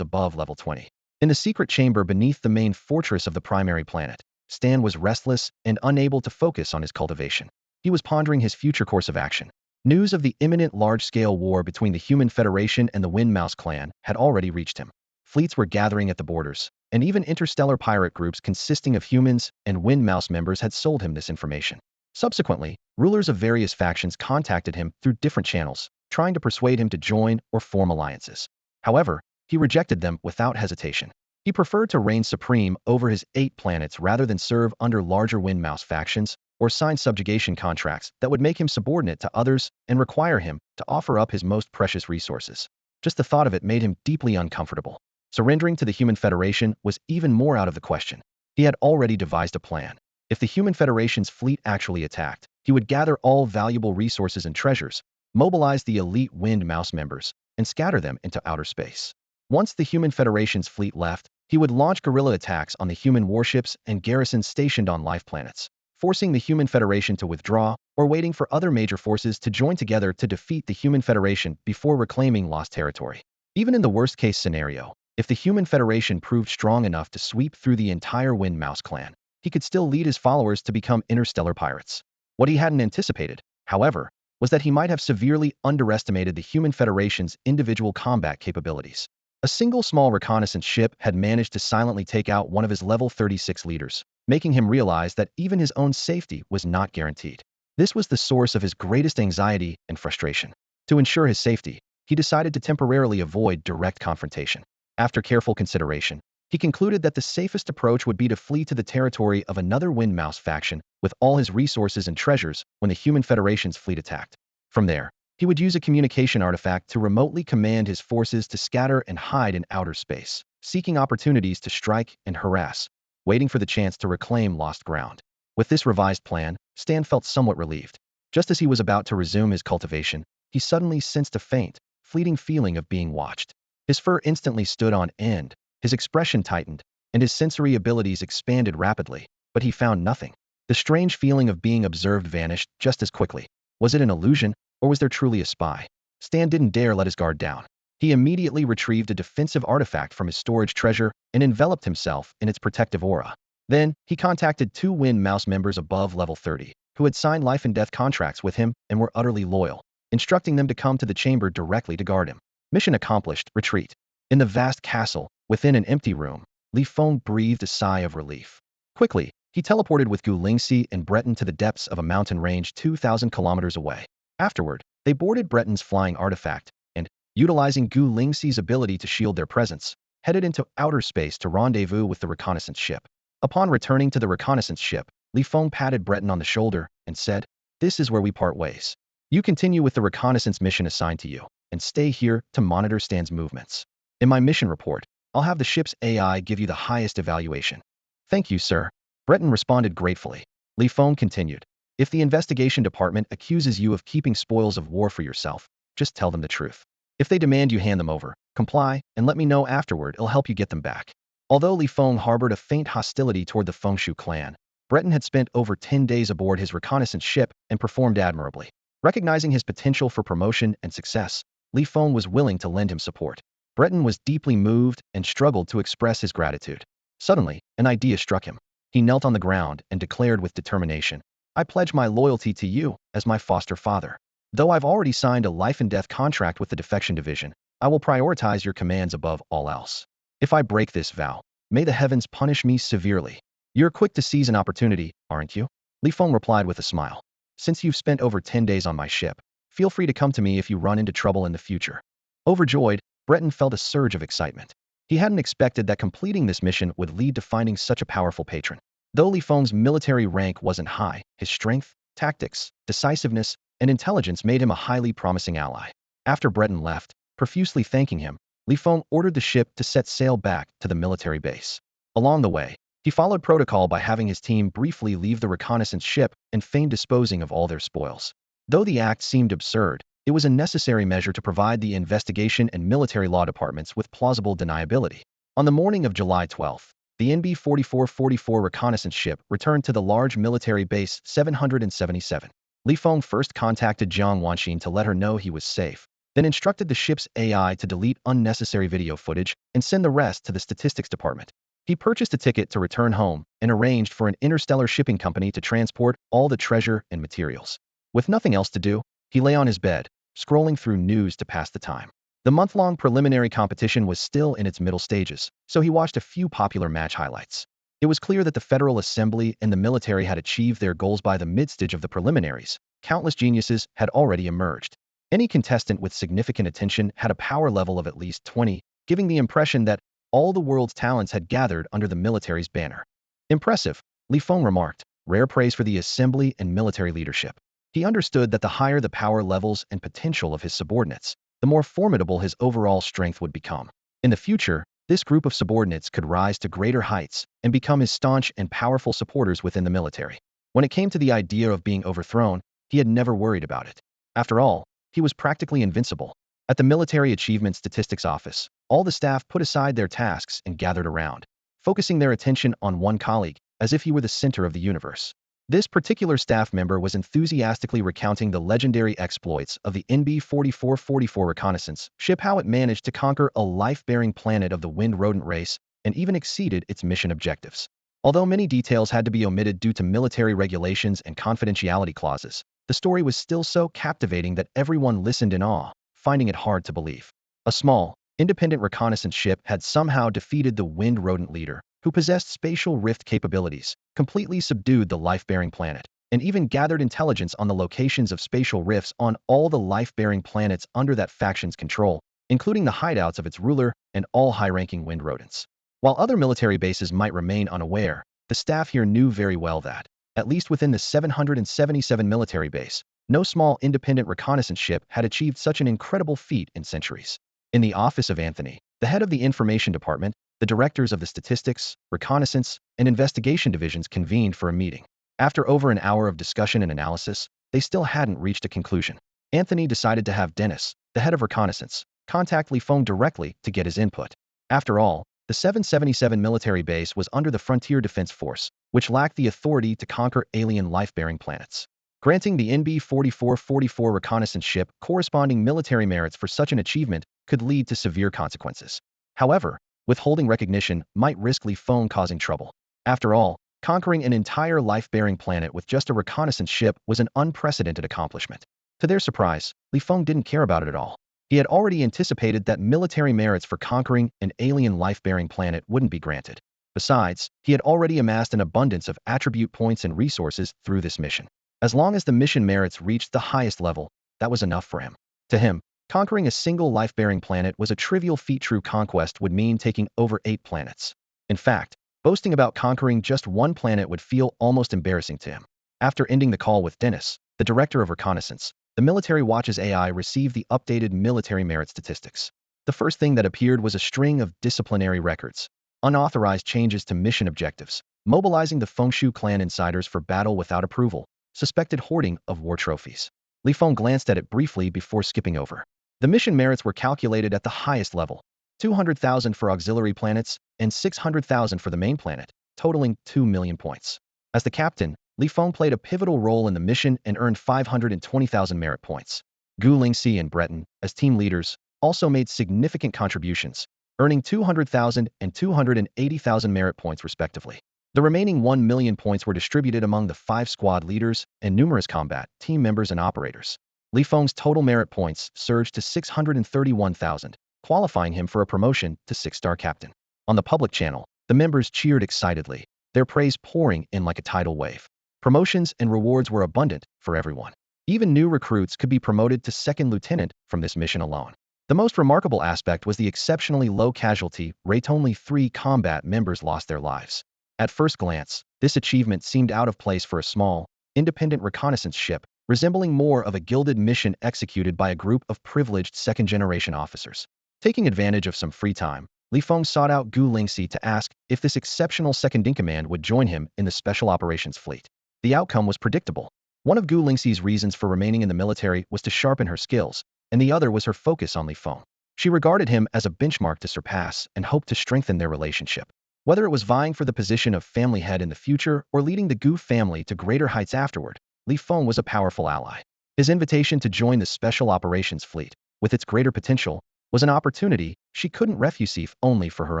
above level 20. In the secret chamber beneath the main fortress of the primary planet, Stan was restless and unable to focus on his cultivation. He was pondering his future course of action. News of the imminent large-scale war between the Human Federation and the Wind Mouse clan had already reached him. Fleets were gathering at the borders, and even interstellar pirate groups consisting of humans and Wind Mouse members had sold him this information. Subsequently, rulers of various factions contacted him through different channels, trying to persuade him to join or form alliances. However, he rejected them without hesitation. He preferred to reign supreme over his 8 planets rather than serve under larger Wind Mouse factions or sign subjugation contracts that would make him subordinate to others and require him to offer up his most precious resources. Just the thought of it made him deeply uncomfortable. Surrendering to the Human Federation was even more out of the question. He had already devised a plan. If the Human Federation's fleet actually attacked, he would gather all valuable resources and treasures, mobilize the elite Wind Mouse members, and scatter them into outer space. Once the Human Federation's fleet left, he would launch guerrilla attacks on the human warships and garrisons stationed on life planets, forcing the Human Federation to withdraw or waiting for other major forces to join together to defeat the Human Federation before reclaiming lost territory. Even in the worst-case scenario, if the Human Federation proved strong enough to sweep through the entire Wind Mouse clan, he could still lead his followers to become interstellar pirates. What he hadn't anticipated, however, was that he might have severely underestimated the Human Federation's individual combat capabilities. A single small reconnaissance ship had managed to silently take out one of his level 36 leaders, making him realize that even his own safety was not guaranteed. This was the source of his greatest anxiety and frustration. To ensure his safety, he decided to temporarily avoid direct confrontation. After careful consideration, he concluded that the safest approach would be to flee to the territory of another Wind Mouse faction with all his resources and treasures when the Human Federation's fleet attacked. From there, he would use a communication artifact to remotely command his forces to scatter and hide in outer space, seeking opportunities to strike and harass, waiting for the chance to reclaim lost ground. With this revised plan, Stan felt somewhat relieved. Just as he was about to resume his cultivation, he suddenly sensed a faint, fleeting feeling of being watched. His fur instantly stood on end, his expression tightened, and his sensory abilities expanded rapidly, but he found nothing. The strange feeling of being observed vanished just as quickly. Was it an illusion, or was there truly a spy? Stan didn't dare let his guard down. He immediately retrieved a defensive artifact from his storage treasure and enveloped himself in its protective aura. Then, he contacted 2 Wind Mouse members above level 30, who had signed life and death contracts with him and were utterly loyal, instructing them to come to the chamber directly to guard him. Mission accomplished. Retreat. In the vast castle, within an empty room, Feng breathed a sigh of relief. Quickly, he teleported with Gu Lingxi and Breton to the depths of a mountain range 2,000 kilometers away. Afterward, they boarded Breton's flying artifact and, utilizing Gu Lingxi's ability to shield their presence, headed into outer space to rendezvous with the reconnaissance ship. Upon returning to the reconnaissance ship, Feng patted Breton on the shoulder and said, "This is where we part ways. You continue with the reconnaissance mission assigned to you, and stay here to monitor Stan's movements. In my mission report, I'll have the ship's AI give you the highest evaluation." "Thank you, sir," Breton responded gratefully. Feng continued, "If the investigation department accuses you of keeping spoils of war for yourself, just tell them the truth. If they demand you hand them over, comply, and let me know afterward. It'll help you get them back." Although Feng harbored a faint hostility toward the Fengshu clan, Breton had spent over 10 days aboard his reconnaissance ship and performed admirably. Recognizing his potential for promotion and success, Feng was willing to lend him support. Breton was deeply moved and struggled to express his gratitude. Suddenly, an idea struck him. He knelt on the ground and declared with determination, "I pledge my loyalty to you as my foster father. Though I've already signed a life and death contract with the Defection Division, I will prioritize your commands above all else. If I break this vow, may the heavens punish me severely." "You're quick to seize an opportunity, aren't you?" Feng replied with a smile. "Since you've spent over 10 days on my ship, feel free to come to me if you run into trouble in the future." Overjoyed, Breton felt a surge of excitement. He hadn't expected that completing this mission would lead to finding such a powerful patron. Though Feng's military rank wasn't high, his strength, tactics, decisiveness, and intelligence made him a highly promising ally. After Breton left, profusely thanking him, Feng ordered the ship to set sail back to the military base. Along the way, he followed protocol by having his team briefly leave the reconnaissance ship and feign disposing of all their spoils. Though the act seemed absurd, it was a necessary measure to provide the investigation and military law departments with plausible deniability. On the morning of July 12th, the NB 4444 reconnaissance ship returned to the large military base 777. Feng first contacted Jiang Wanxin to let her know he was safe, then instructed the ship's AI to delete unnecessary video footage and send the rest to the statistics department. He purchased a ticket to return home and arranged for an interstellar shipping company to transport all the treasure and materials. With nothing else to do, he lay on his bed, scrolling through news to pass the time. The month-long preliminary competition was still in its middle stages, so he watched a few popular match highlights. It was clear that the Federal Assembly and the military had achieved their goals by the mid-stage of the preliminaries. Countless geniuses had already emerged. Any contestant with significant attention had a power level of at least 20, giving the impression that all the world's talents had gathered under the military's banner. Impressive, Li Feng remarked, rare praise for the assembly and military leadership. He understood that the higher the power levels and potential of his subordinates, the more formidable his overall strength would become. In the future, this group of subordinates could rise to greater heights and become his staunch and powerful supporters within the military. When it came to the idea of being overthrown, he had never worried about it. After all, he was practically invincible. At the Military Achievement Statistics Office, all the staff put aside their tasks and gathered around, focusing their attention on one colleague, as if he were the center of the universe. This particular staff member was enthusiastically recounting the legendary exploits of the NB-4444 reconnaissance ship, how it managed to conquer a life-bearing planet of the wind rodent race and even exceeded its mission objectives. Although many details had to be omitted due to military regulations and confidentiality clauses, the story was still so captivating that everyone listened in awe, finding it hard to believe. A small, independent reconnaissance ship had somehow defeated the wind rodent leader, who possessed spatial rift capabilities, completely subdued the life-bearing planet, and even gathered intelligence on the locations of spatial rifts on all the life-bearing planets under that faction's control, including the hideouts of its ruler and all high-ranking wind rodents. While other military bases might remain unaware, the staff here knew very well that, at least within the 777 military base, no small independent reconnaissance ship had achieved such an incredible feat in centuries. In the office of Anthony, the head of the information department, the directors of the statistics, reconnaissance, and investigation divisions convened for a meeting. After over an hour of discussion and analysis, they still hadn't reached a conclusion. Anthony decided to have Dennis, the head of reconnaissance, contact Li Feng directly to get his input. After all, the 777 military base was under the Frontier Defense Force, which lacked the authority to conquer alien life-bearing planets. Granting the NB-4444 reconnaissance ship corresponding military merits for such an achievement could lead to severe consequences. However, withholding recognition might risk Li Feng causing trouble. After all, conquering an entire life-bearing planet with just a reconnaissance ship was an unprecedented accomplishment. To their surprise, Li Feng didn't care about it at all. He had already anticipated that military merits for conquering an alien life-bearing planet wouldn't be granted. Besides, he had already amassed an abundance of attribute points and resources through this mission. As long as the mission merits reached the highest level, that was enough for him. To him, conquering a single life-bearing planet was a trivial feat. True conquest would mean taking over 8 planets. In fact, boasting about conquering just one planet would feel almost embarrassing to him. After ending the call with Dennis, the director of reconnaissance, the Military Watch's AI received the updated military merit statistics. The first thing that appeared was a string of disciplinary records, unauthorized changes to mission objectives, mobilizing the Fengshu clan insiders for battle without approval, suspected hoarding of war trophies. Li Feng glanced at it briefly before skipping over. The mission merits were calculated at the highest level, 200,000 for auxiliary planets and 600,000 for the main planet, totaling 2 million points. As the captain, Li Feng played a pivotal role in the mission and earned 520,000 merit points. Gu Lingxi and Breton, as team leaders, also made significant contributions, earning 200,000 and 280,000 merit points respectively. The remaining 1 million points were distributed among the 5 squad leaders and numerous combat team members and operators. Li Feng's total merit points surged to 631,000, qualifying him for a promotion to 6-star captain. On the public channel, the members cheered excitedly, their praise pouring in like a tidal wave. Promotions and rewards were abundant for everyone. Even new recruits could be promoted to 2nd lieutenant from this mission alone. The most remarkable aspect was the exceptionally low casualty rate. Only 3 combat members lost their lives. At first glance, this achievement seemed out of place for a small, independent reconnaissance ship, resembling more of a gilded mission executed by a group of privileged 2nd-generation officers. Taking advantage of some free time, Li Feng sought out Gu Lingxi to ask if this exceptional second-in-command would join him in the Special Operations Fleet. The outcome was predictable. One of Gu Lingxi's reasons for remaining in the military was to sharpen her skills, and the other was her focus on Li Feng. She regarded him as a benchmark to surpass and hoped to strengthen their relationship. Whether it was vying for the position of family head in the future or leading the Gu family to greater heights afterward, Li Feng was a powerful ally. His invitation to join the Special Operations Fleet, with its greater potential, was an opportunity she couldn't refuse only for her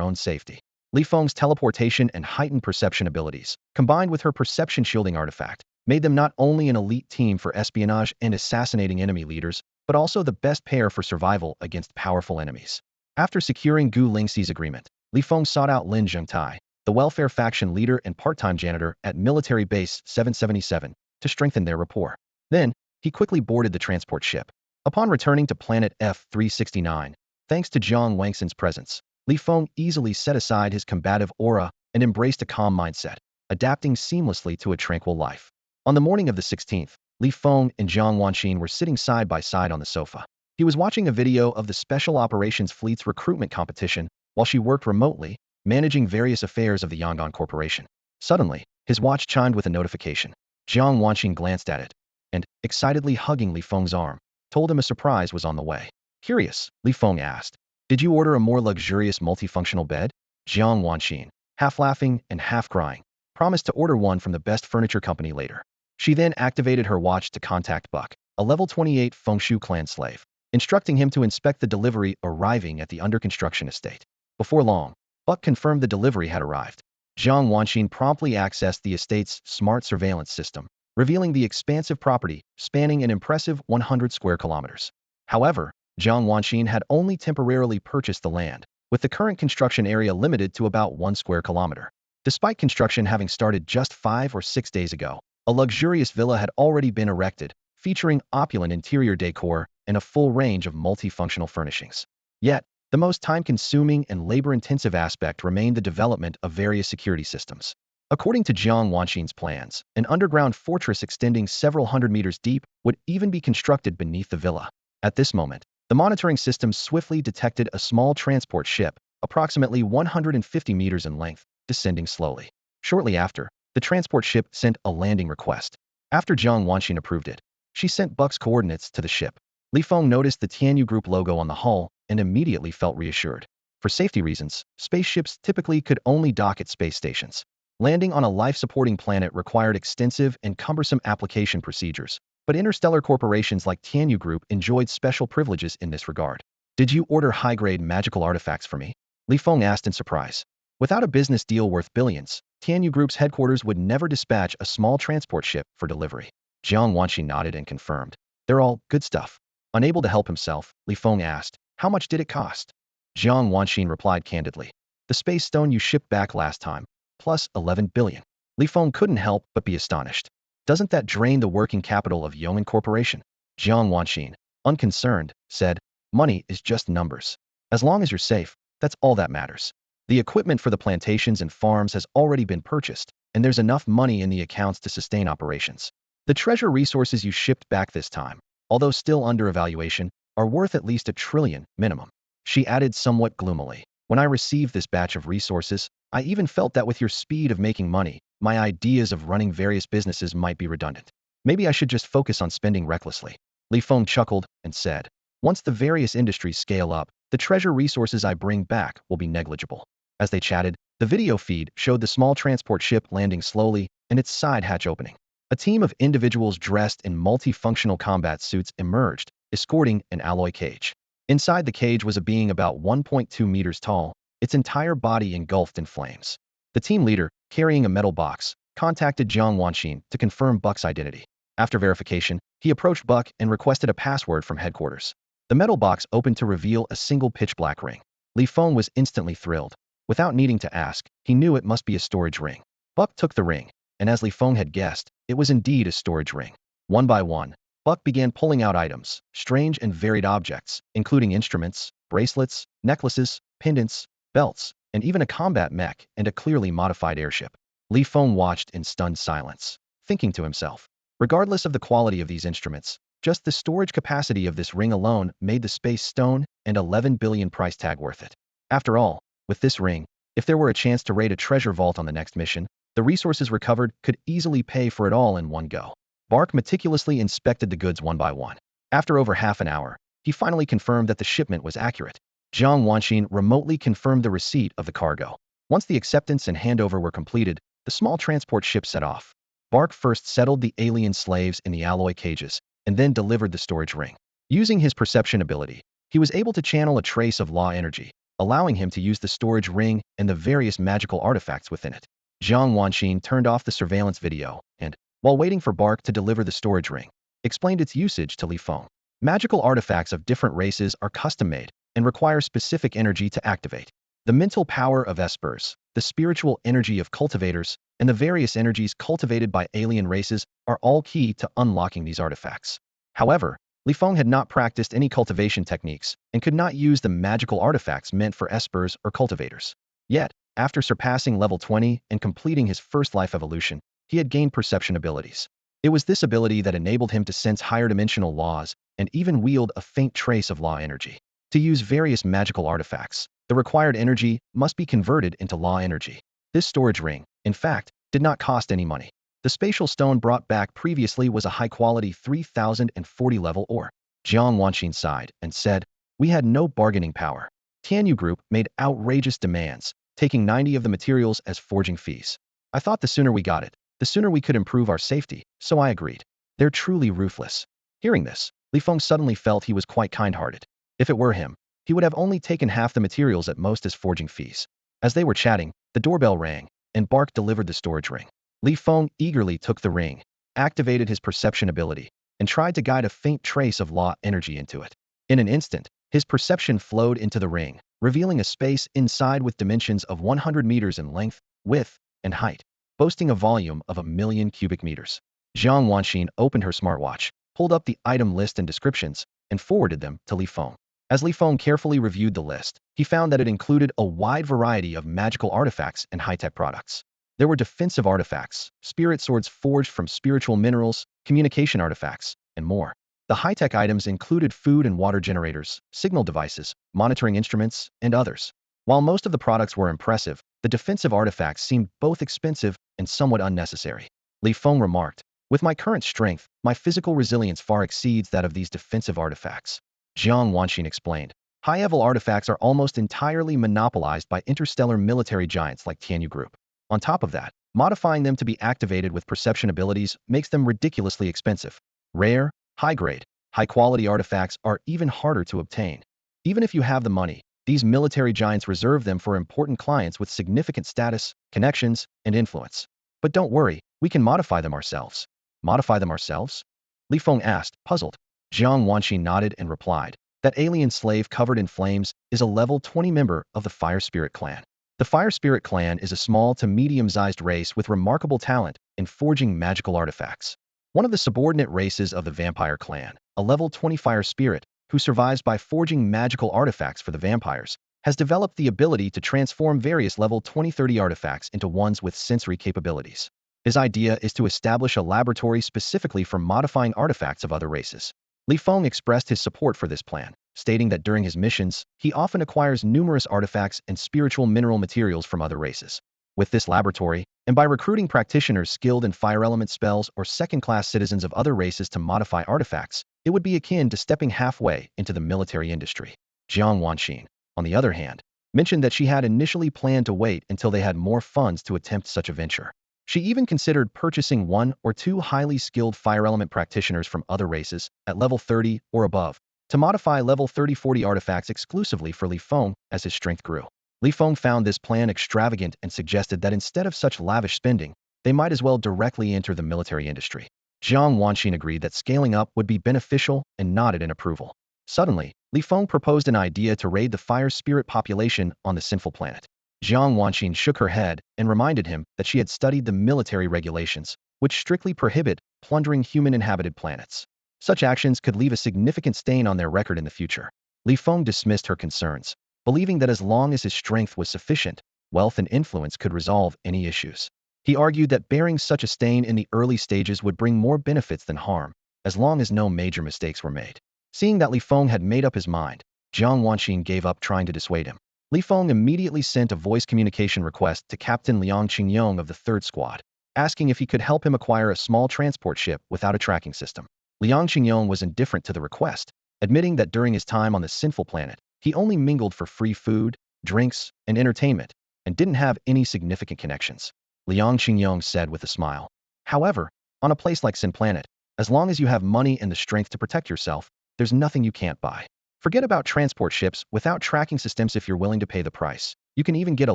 own safety. Li Feng's teleportation and heightened perception abilities, combined with her perception shielding artifact, made them not only an elite team for espionage and assassinating enemy leaders, but also the best pair for survival against powerful enemies. After securing Gu Lingxi's agreement, Li Feng sought out Lin Zhengtai, the welfare faction leader and part-time janitor at Military Base 777, to strengthen their rapport. Then, he quickly boarded the transport ship. Upon returning to planet F-369, thanks to Jiang Wangxin's presence, Li Feng easily set aside his combative aura and embraced a calm mindset, adapting seamlessly to a tranquil life. On the morning of the 16th, Li Feng and Jiang Wanxin were sitting side by side on the sofa. He was watching a video of the Special Operations Fleet's recruitment competition while she worked remotely, managing various affairs of the Yangon Corporation. Suddenly, his watch chimed with a notification. Jiang Wanxin glanced at it, and, excitedly hugging Li Feng's arm, told him a surprise was on the way. Curious, Li Feng asked, "Did you order a more luxurious multifunctional bed?" Jiang Wanxin, half laughing and half crying, promised to order one from the best furniture company later. She then activated her watch to contact Buck, a level 28 Feng Shu clan slave, instructing him to inspect the delivery arriving at the under-construction estate. Before long, Buck confirmed the delivery had arrived. Jiang Wanxin promptly accessed the estate's smart surveillance system, revealing the expansive property spanning an impressive 100 square kilometers. However, Jiang Wanxin had only temporarily purchased the land, with the current construction area limited to about 1 square kilometer. Despite construction having started just 5 or 6 days ago, a luxurious villa had already been erected, featuring opulent interior decor and a full range of multifunctional furnishings. Yet, the most time-consuming and labor-intensive aspect remained the development of various security systems. According to Jiang Wanxin's plans, an underground fortress extending several hundred meters deep would even be constructed beneath the villa. At this moment, the monitoring system swiftly detected a small transport ship, approximately 150 meters in length, descending slowly. Shortly after, the transport ship sent a landing request. After Jiang Wanxin approved it, she sent Buck's coordinates to the ship. Li Feng noticed the Tianyu Group logo on the hull and immediately felt reassured. For safety reasons, spaceships typically could only dock at space stations. Landing on a life-supporting planet required extensive and cumbersome application procedures, but interstellar corporations like Tianyu Group enjoyed special privileges in this regard. "Did you order high-grade magical artifacts for me?" Li Feng asked in surprise. Without a business deal worth billions, Tianyu Group's headquarters would never dispatch a small transport ship for delivery. Jiang Wanxin nodded and confirmed. "They're all good stuff." Unable to help himself, Li Feng asked, "How much did it cost?" Jiang Wanxin replied candidly, "The space stone you shipped back last time, plus 11 billion. Li Feng couldn't help but be astonished. "Doesn't that drain the working capital of Yong'an Corporation?" Jiang Wanxin, unconcerned, said, "Money is just numbers. As long as you're safe, that's all that matters. The equipment for the plantations and farms has already been purchased, and there's enough money in the accounts to sustain operations. The treasure resources you shipped back this time, although still under evaluation, are worth at least 1 trillion minimum." She added somewhat gloomily, "When I received this batch of resources, I even felt that with your speed of making money, my ideas of running various businesses might be redundant. Maybe I should just focus on spending recklessly." Li Feng chuckled and said, "Once the various industries scale up, the treasure resources I bring back will be negligible." As they chatted, the video feed showed the small transport ship landing slowly and its side hatch opening. A team of individuals dressed in multifunctional combat suits emerged, escorting an alloy cage. Inside the cage was a being about 1.2 meters tall, its entire body engulfed in flames. The team leader, carrying a metal box, contacted Jiang Wanxin to confirm Buck's identity. After verification, he approached Buck and requested a password from headquarters. The metal box opened to reveal a single pitch-black ring. Li Feng was instantly thrilled. Without needing to ask, he knew it must be a storage ring. Buck took the ring, and as Li Feng had guessed, it was indeed a storage ring. One by one, Buck began pulling out items, strange and varied objects, including instruments, bracelets, necklaces, pendants, belts, and even a combat mech and a clearly modified airship. Li Feng watched in stunned silence, thinking to himself, regardless of the quality of these instruments, just the storage capacity of this ring alone made the space stone and 11 billion price tag worth it. After all, with this ring, if there were a chance to raid a treasure vault on the next mission, the resources recovered could easily pay for it all in one go. Bark meticulously inspected the goods one by one. After over half an hour, he finally confirmed that the shipment was accurate. Jiang Wanxin remotely confirmed the receipt of the cargo. Once the acceptance and handover were completed, the small transport ship set off. Bark first settled the alien slaves in the alloy cages, and then delivered the storage ring. Using his perception ability, he was able to channel a trace of law energy, allowing him to use the storage ring and the various magical artifacts within it. Jiang Wanxin turned off the surveillance video and, while waiting for Bark to deliver the storage ring, explained its usage to Li Feng. Magical artifacts of different races are custom-made and require specific energy to activate. The mental power of espers, the spiritual energy of cultivators, and the various energies cultivated by alien races are all key to unlocking these artifacts. However, Li Feng had not practiced any cultivation techniques and could not use the magical artifacts meant for espers or cultivators. Yet, after surpassing level 20 and completing his first life evolution, he had gained perception abilities. It was this ability that enabled him to sense higher dimensional laws and even wield a faint trace of law energy. To use various magical artifacts, the required energy must be converted into law energy. This storage ring, in fact, did not cost any money. The spatial stone brought back previously was a high-quality 3040 level ore. Jiang Wanxin sighed and said, "We had no bargaining power. Tianyu Group made outrageous demands, taking 90 of the materials as forging fees. I thought the sooner we got it, the sooner we could improve our safety, so I agreed. They're truly ruthless." Hearing this, Li Feng suddenly felt he was quite kind-hearted. If it were him, he would have only taken half the materials at most as forging fees. As they were chatting, the doorbell rang, and Bark delivered the storage ring. Li Feng eagerly took the ring, activated his perception ability, and tried to guide a faint trace of law energy into it. In an instant, his perception flowed into the ring, revealing a space inside with dimensions of 100 meters in length, width, and height, boasting a volume of 1,000,000 cubic meters. Jiang Wanxin opened her smartwatch, pulled up the item list and descriptions, and forwarded them to Li Feng. As Li Feng carefully reviewed the list, he found that it included a wide variety of magical artifacts and high-tech products. There were defensive artifacts, spirit swords forged from spiritual minerals, communication artifacts, and more. The high-tech items included food and water generators, signal devices, monitoring instruments, and others. While most of the products were impressive, the defensive artifacts seemed both expensive and somewhat unnecessary. Li Feng remarked, "With my current strength, my physical resilience far exceeds that of these defensive artifacts." Jiang Wanxin explained, "High-level artifacts are almost entirely monopolized by interstellar military giants like Tianyu Group. On top of that, modifying them to be activated with perception abilities makes them ridiculously expensive. Rare, high-grade, high-quality artifacts are even harder to obtain. Even if you have the money, these military giants reserve them for important clients with significant status, connections, and influence. But don't worry, we can modify them ourselves." "Modify them ourselves?" Li Feng asked, puzzled. Jiang Wanxin nodded and replied, "That alien slave covered in flames is a level 20 member of the Fire Spirit clan. The Fire Spirit clan is a small to medium-sized race with remarkable talent in forging magical artifacts. One of the subordinate races of the Vampire clan, a level 20 Fire Spirit, who survives by forging magical artifacts for the vampires, has developed the ability to transform various level 20-30 artifacts into ones with sensory capabilities. His idea is to establish a laboratory specifically for modifying artifacts of other races." Li Feng expressed his support for this plan, stating that during his missions, he often acquires numerous artifacts and spiritual mineral materials from other races. With this laboratory, and by recruiting practitioners skilled in fire element spells or second-class citizens of other races to modify artifacts, it would be akin to stepping halfway into the military industry. Jiang Wanxin, on the other hand, mentioned that she had initially planned to wait until they had more funds to attempt such a venture. She even considered purchasing 1 or 2 highly skilled fire element practitioners from other races, at level 30 or above, to modify level 30-40 artifacts exclusively for Li Feng as his strength grew. Li Feng found this plan extravagant and suggested that instead of such lavish spending, they might as well directly enter the military industry. Jiang Wanxin agreed that scaling up would be beneficial and nodded in approval. Suddenly, Li Feng proposed an idea to raid the fire spirit population on the sinful planet. Jiang Wanxin shook her head and reminded him that she had studied the military regulations, which strictly prohibit plundering human-inhabited planets. Such actions could leave a significant stain on their record in the future. Li Feng dismissed her concerns, believing that as long as his strength was sufficient, wealth and influence could resolve any issues. He argued that bearing such a stain in the early stages would bring more benefits than harm, as long as no major mistakes were made. Seeing that Li Feng had made up his mind, Jiang Wanxin gave up trying to dissuade him. Li Feng immediately sent a voice communication request to Captain Liang Qingyong of the 3rd Squad, asking if he could help him acquire a small transport ship without a tracking system. Liang Qingyong was indifferent to the request, admitting that during his time on the sinful planet, he only mingled for free food, drinks, and entertainment, and didn't have any significant connections. Liang Qingyong said with a smile, "However, on a place like Sin Planet, as long as you have money and the strength to protect yourself, there's nothing you can't buy. Forget about transport ships without tracking systems if you're willing to pay the price. You can even get a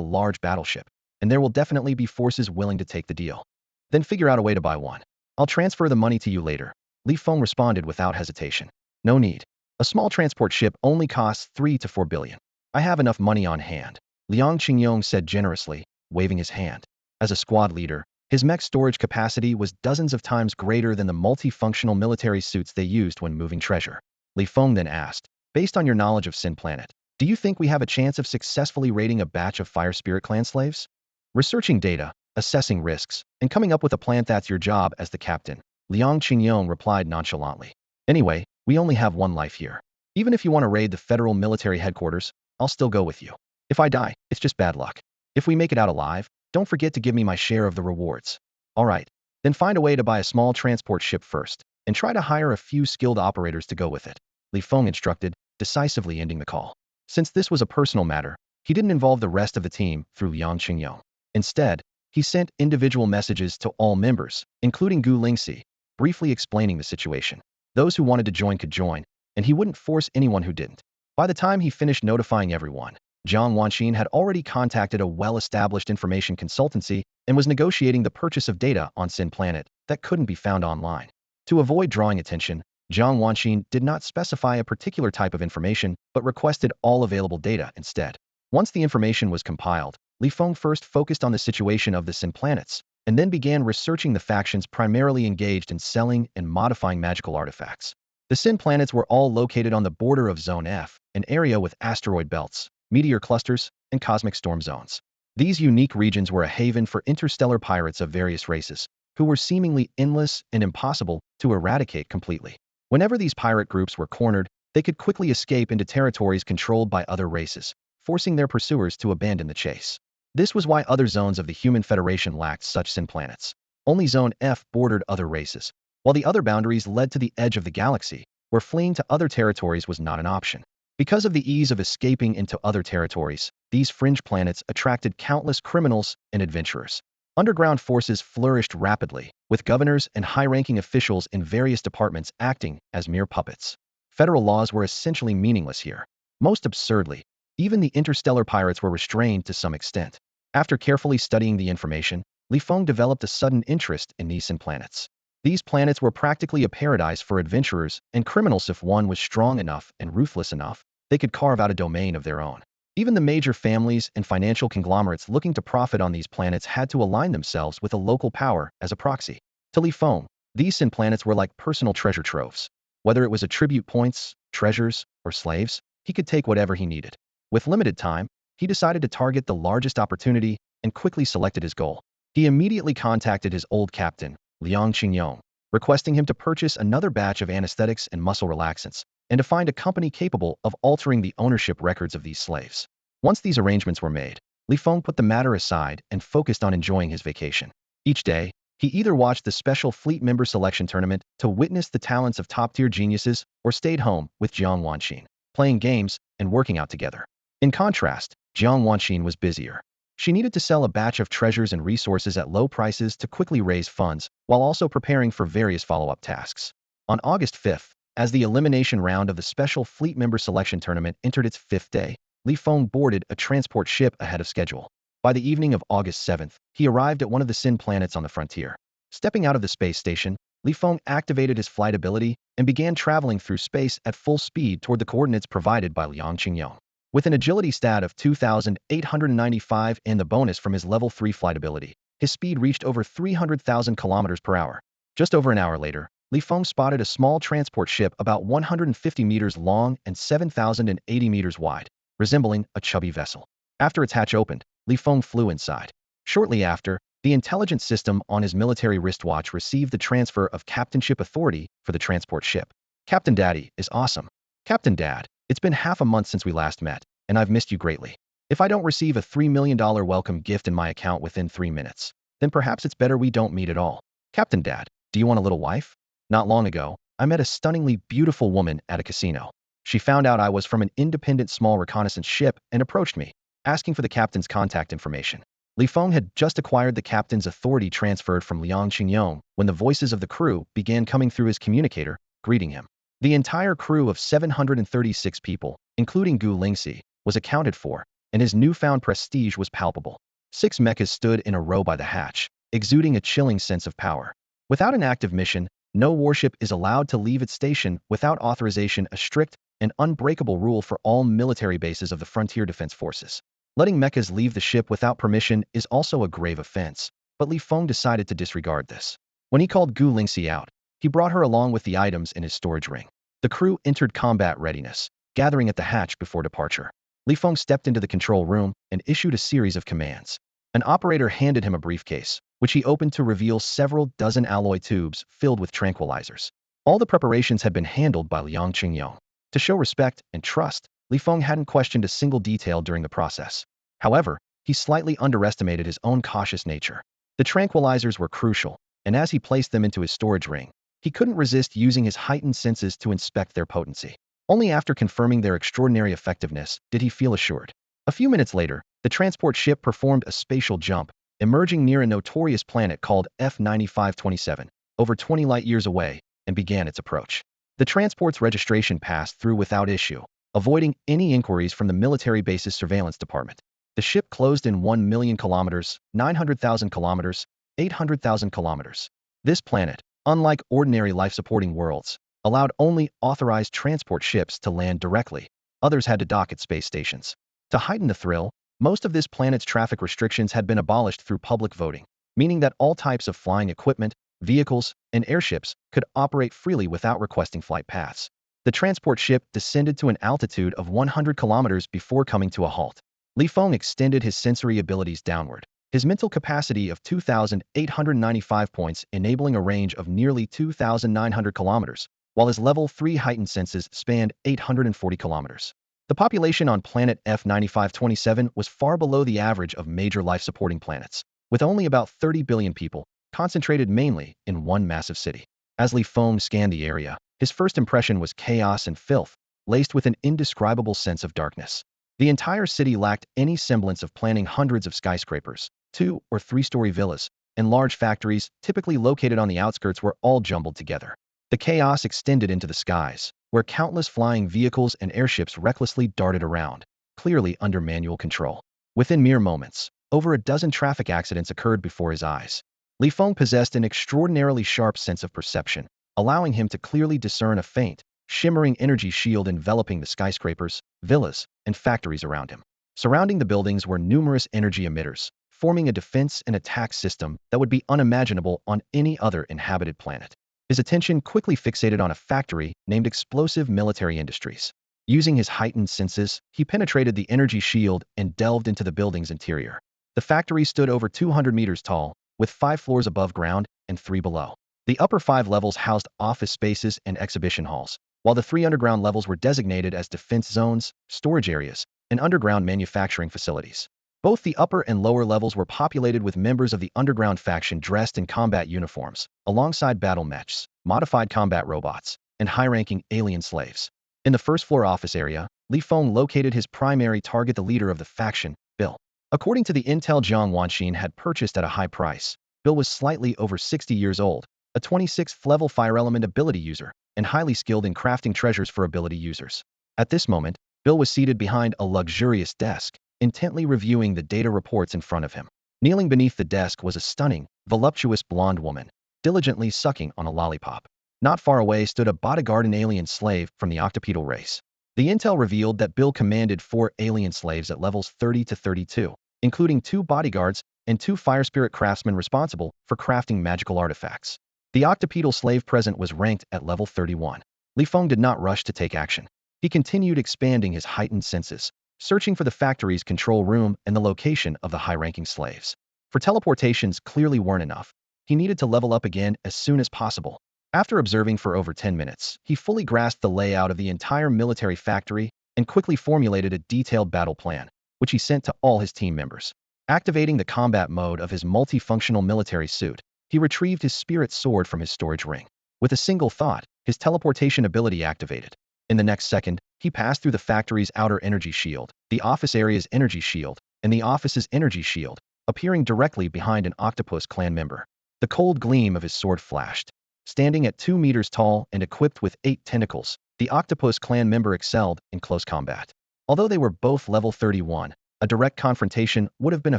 large battleship, and there will definitely be forces willing to take the deal. Then figure out a way to buy one. I'll transfer the money to you later." Li Feng responded without hesitation. "No need. A small transport ship only costs 3 to 4 billion. I have enough money on hand," Liang Qingyong said generously, waving his hand. As a squad leader, His mech storage capacity was dozens of times greater than the multifunctional military suits they used when moving treasure. Li Feng then asked, based on your knowledge of Sin Planet, do you think we have a chance of successfully raiding a batch of Fire Spirit clan slaves? Researching data, assessing risks, and coming up with a plan, that's your job as the captain, Liang Qingyong replied nonchalantly. Anyway, we only have one life here. Even if you want to raid the federal military headquarters, I'll still go with you. If I die, it's just bad luck. If we make it out alive, don't forget to give me my share of the rewards. All right, then find a way to buy a small transport ship first, and try to hire a few skilled operators to go with it, Li Feng instructed, decisively ending the call. Since this was a personal matter, he didn't involve the rest of the team through Liang Qingyong. Instead, he sent individual messages to all members, including Gu Lingxi, briefly explaining the situation. Those who wanted to join could join, and he wouldn't force anyone who didn't. By the time he finished notifying everyone, Jiang Wanxin had already contacted a well-established information consultancy and was negotiating the purchase of data on Sin Planet that couldn't be found online. To avoid drawing attention, Jiang Wanxin did not specify a particular type of information, but requested all available data instead. Once the information was compiled, Li Feng first focused on the situation of the Sin planets, and then began researching the factions primarily engaged in selling and modifying magical artifacts. The Sin planets were all located on the border of Zone F, an area with asteroid belts, meteor clusters, and cosmic storm zones. These unique regions were a haven for interstellar pirates of various races, who were seemingly endless and impossible to eradicate completely. Whenever these pirate groups were cornered, they could quickly escape into territories controlled by other races, forcing their pursuers to abandon the chase. This was why other zones of the Human Federation lacked such Sin planets. Only Zone F bordered other races, while the other boundaries led to the edge of the galaxy, where fleeing to other territories was not an option. Because of the ease of escaping into other territories, these fringe planets attracted countless criminals and adventurers. Underground forces flourished rapidly, with governors and high-ranking officials in various departments acting as mere puppets. Federal laws were essentially meaningless here. Most absurdly, even the interstellar pirates were restrained to some extent. After carefully studying the information, Li Feng developed a sudden interest in these Sin planets. These planets were practically a paradise for adventurers and criminals. If one was strong enough and ruthless enough, they could carve out a domain of their own. Even the major families and financial conglomerates looking to profit on these planets had to align themselves with a local power as a proxy. To Li Feng, these Sin planets were like personal treasure troves. Whether it was attribute points, treasures, or slaves, he could take whatever he needed. With limited time, he decided to target the largest opportunity and quickly selected his goal. He immediately contacted his old captain, Liang Qingyong, requesting him to purchase another batch of anesthetics and muscle relaxants, and to find a company capable of altering the ownership records of these slaves. Once these arrangements were made, Li Feng put the matter aside and focused on enjoying his vacation. Each day, he either watched the special fleet member selection tournament to witness the talents of top-tier geniuses or stayed home with Jiang Wanxin, playing games and working out together. In contrast, Jiang Wanxin was busier. She needed to sell a batch of treasures and resources at low prices to quickly raise funds, while also preparing for various follow-up tasks. On August 5th, as the elimination round of the special fleet member selection tournament entered its 5th day, Li Feng boarded a transport ship ahead of schedule. By the evening of August 7th, he arrived at one of the Sin planets on the frontier. Stepping out of the space station, Li Feng activated his flight ability and began traveling through space at full speed toward the coordinates provided by Liang Qingyong. With an agility stat of 2,895 and the bonus from his level 3 flight ability, his speed reached over 300,000 kilometers per hour. Just over an hour later, Li Feng spotted a small transport ship about 150 meters long and 7,080 meters wide, resembling a chubby vessel. After its hatch opened, Li Feng flew inside. Shortly after, the intelligence system on his military wristwatch received the transfer of captainship authority for the transport ship. Captain Daddy is awesome. Captain Dad, it's been half a month since we last met, and I've missed you greatly. If I don't receive a $3 million welcome gift in my account within 3 minutes, then perhaps it's better we don't meet at all. Captain Dad, do you want a little wife? Not long ago, I met a stunningly beautiful woman at a casino. She found out I was from an independent small reconnaissance ship and approached me, asking for the captain's contact information. Li Feng had just acquired the captain's authority transferred from Liang Qingyong when the voices of the crew began coming through his communicator, greeting him. The entire crew of 736 people, including Gu Lingxi, was accounted for, and his newfound prestige was palpable. 6 mechas stood in a row by the hatch, exuding a chilling sense of power. Without an active mission, no warship is allowed to leave its station without authorization, a strict and unbreakable rule for all military bases of the Frontier Defense Forces. Letting mechas leave the ship without permission is also a grave offense. but Li Feng decided to disregard this. When he called Gu Lingxi out, he brought her along with the items in his storage ring. The crew entered combat readiness, gathering at the hatch before departure. Li Feng stepped into the control room and issued a series of commands. An operator handed him a briefcase, which he opened to reveal several dozen alloy tubes filled with tranquilizers. All the preparations had been handled by Liang Qingyong. To show respect and trust, Li Feng hadn't questioned a single detail during the process. However, he slightly underestimated his own cautious nature. The tranquilizers were crucial, and as he placed them into his storage ring, he couldn't resist using his heightened senses to inspect their potency. Only after confirming their extraordinary effectiveness did he feel assured. A few minutes later, the transport ship performed a spatial jump, emerging near a notorious planet called F9527, over 20 light-years away, and began its approach. The transport's registration passed through without issue, avoiding any inquiries from the military base's surveillance department. The ship closed in 1 million kilometers, 900,000 kilometers, 800,000 kilometers. This planet, unlike ordinary life-supporting worlds, allowed only authorized transport ships to land directly. Others had to dock at space stations. To heighten the thrill, most of this planet's traffic restrictions had been abolished through public voting, meaning that all types of flying equipment, vehicles, and airships could operate freely without requesting flight paths. The transport ship descended to an altitude of 100 kilometers before coming to a halt. Li Feng extended his sensory abilities downward, his mental capacity of 2,895 points enabling a range of nearly 2,900 kilometers, while his level 3 heightened senses spanned 840 kilometers. The population on planet F9527 was far below the average of major life-supporting planets, with only about 30 billion people, concentrated mainly in one massive city. As Li Feng scanned the area, his first impression was chaos and filth, laced with an indescribable sense of darkness. The entire city lacked any semblance of planning. Hundreds of skyscrapers, 2- or 3-story villas, and large factories, typically located on the outskirts, were all jumbled together. The chaos extended into the skies, where countless flying vehicles and airships recklessly darted around, clearly under manual control. Within mere moments, over a dozen traffic accidents occurred before his eyes. Li Feng possessed an extraordinarily sharp sense of perception, allowing him to clearly discern a faint, shimmering energy shield enveloping the skyscrapers, villas, and factories around him. Surrounding the buildings were numerous energy emitters, forming a defense and attack system that would be unimaginable on any other inhabited planet. His attention quickly fixated on a factory named Explosive Military Industries. Using his heightened senses, he penetrated the energy shield and delved into the building's interior. The factory stood over 200 meters tall, with 5 floors above ground and 3 below. The upper 5 levels housed office spaces and exhibition halls, while the 3 underground levels were designated as defense zones, storage areas, and underground manufacturing facilities. Both the upper and lower levels were populated with members of the underground faction dressed in combat uniforms, alongside battle mechs, modified combat robots, and high-ranking alien slaves. In the first-floor office area, Li Feng located his primary target, the leader of the faction, Bill. According to the intel Jiang Wanxin had purchased at a high price, Bill was slightly over 60 years old, a 26th-level fire element ability user, and highly skilled in crafting treasures for ability users. At this moment, Bill was seated behind a luxurious desk, intently reviewing the data reports in front of him. Kneeling beneath the desk was a stunning, voluptuous blonde woman, diligently sucking on a lollipop. Not far away stood a bodyguard, an alien slave from the octopedal race. The intel revealed that Bill commanded 4 alien slaves at levels 30 to 32, including 2 bodyguards and 2 fire spirit craftsmen responsible for crafting magical artifacts. The octopedal slave present was ranked at level 31. Li Feng did not rush to take action. He continued expanding his heightened senses, searching for the factory's control room and the location of the high-ranking slaves. For teleportations clearly weren't enough. He needed to level up again as soon as possible. After observing for over 10 minutes, he fully grasped the layout of the entire military factory and quickly formulated a detailed battle plan, which he sent to all his team members. Activating the combat mode of his multifunctional military suit, he retrieved his spirit sword from his storage ring. With a single thought, his teleportation ability activated. In the next second, he passed through the factory's outer energy shield, the office area's energy shield, and the office's energy shield, appearing directly behind an octopus clan member. The cold gleam of his sword flashed. Standing at 2 meters tall and equipped with 8 tentacles, the octopus clan member excelled in close combat. Although they were both level 31, a direct confrontation would have been a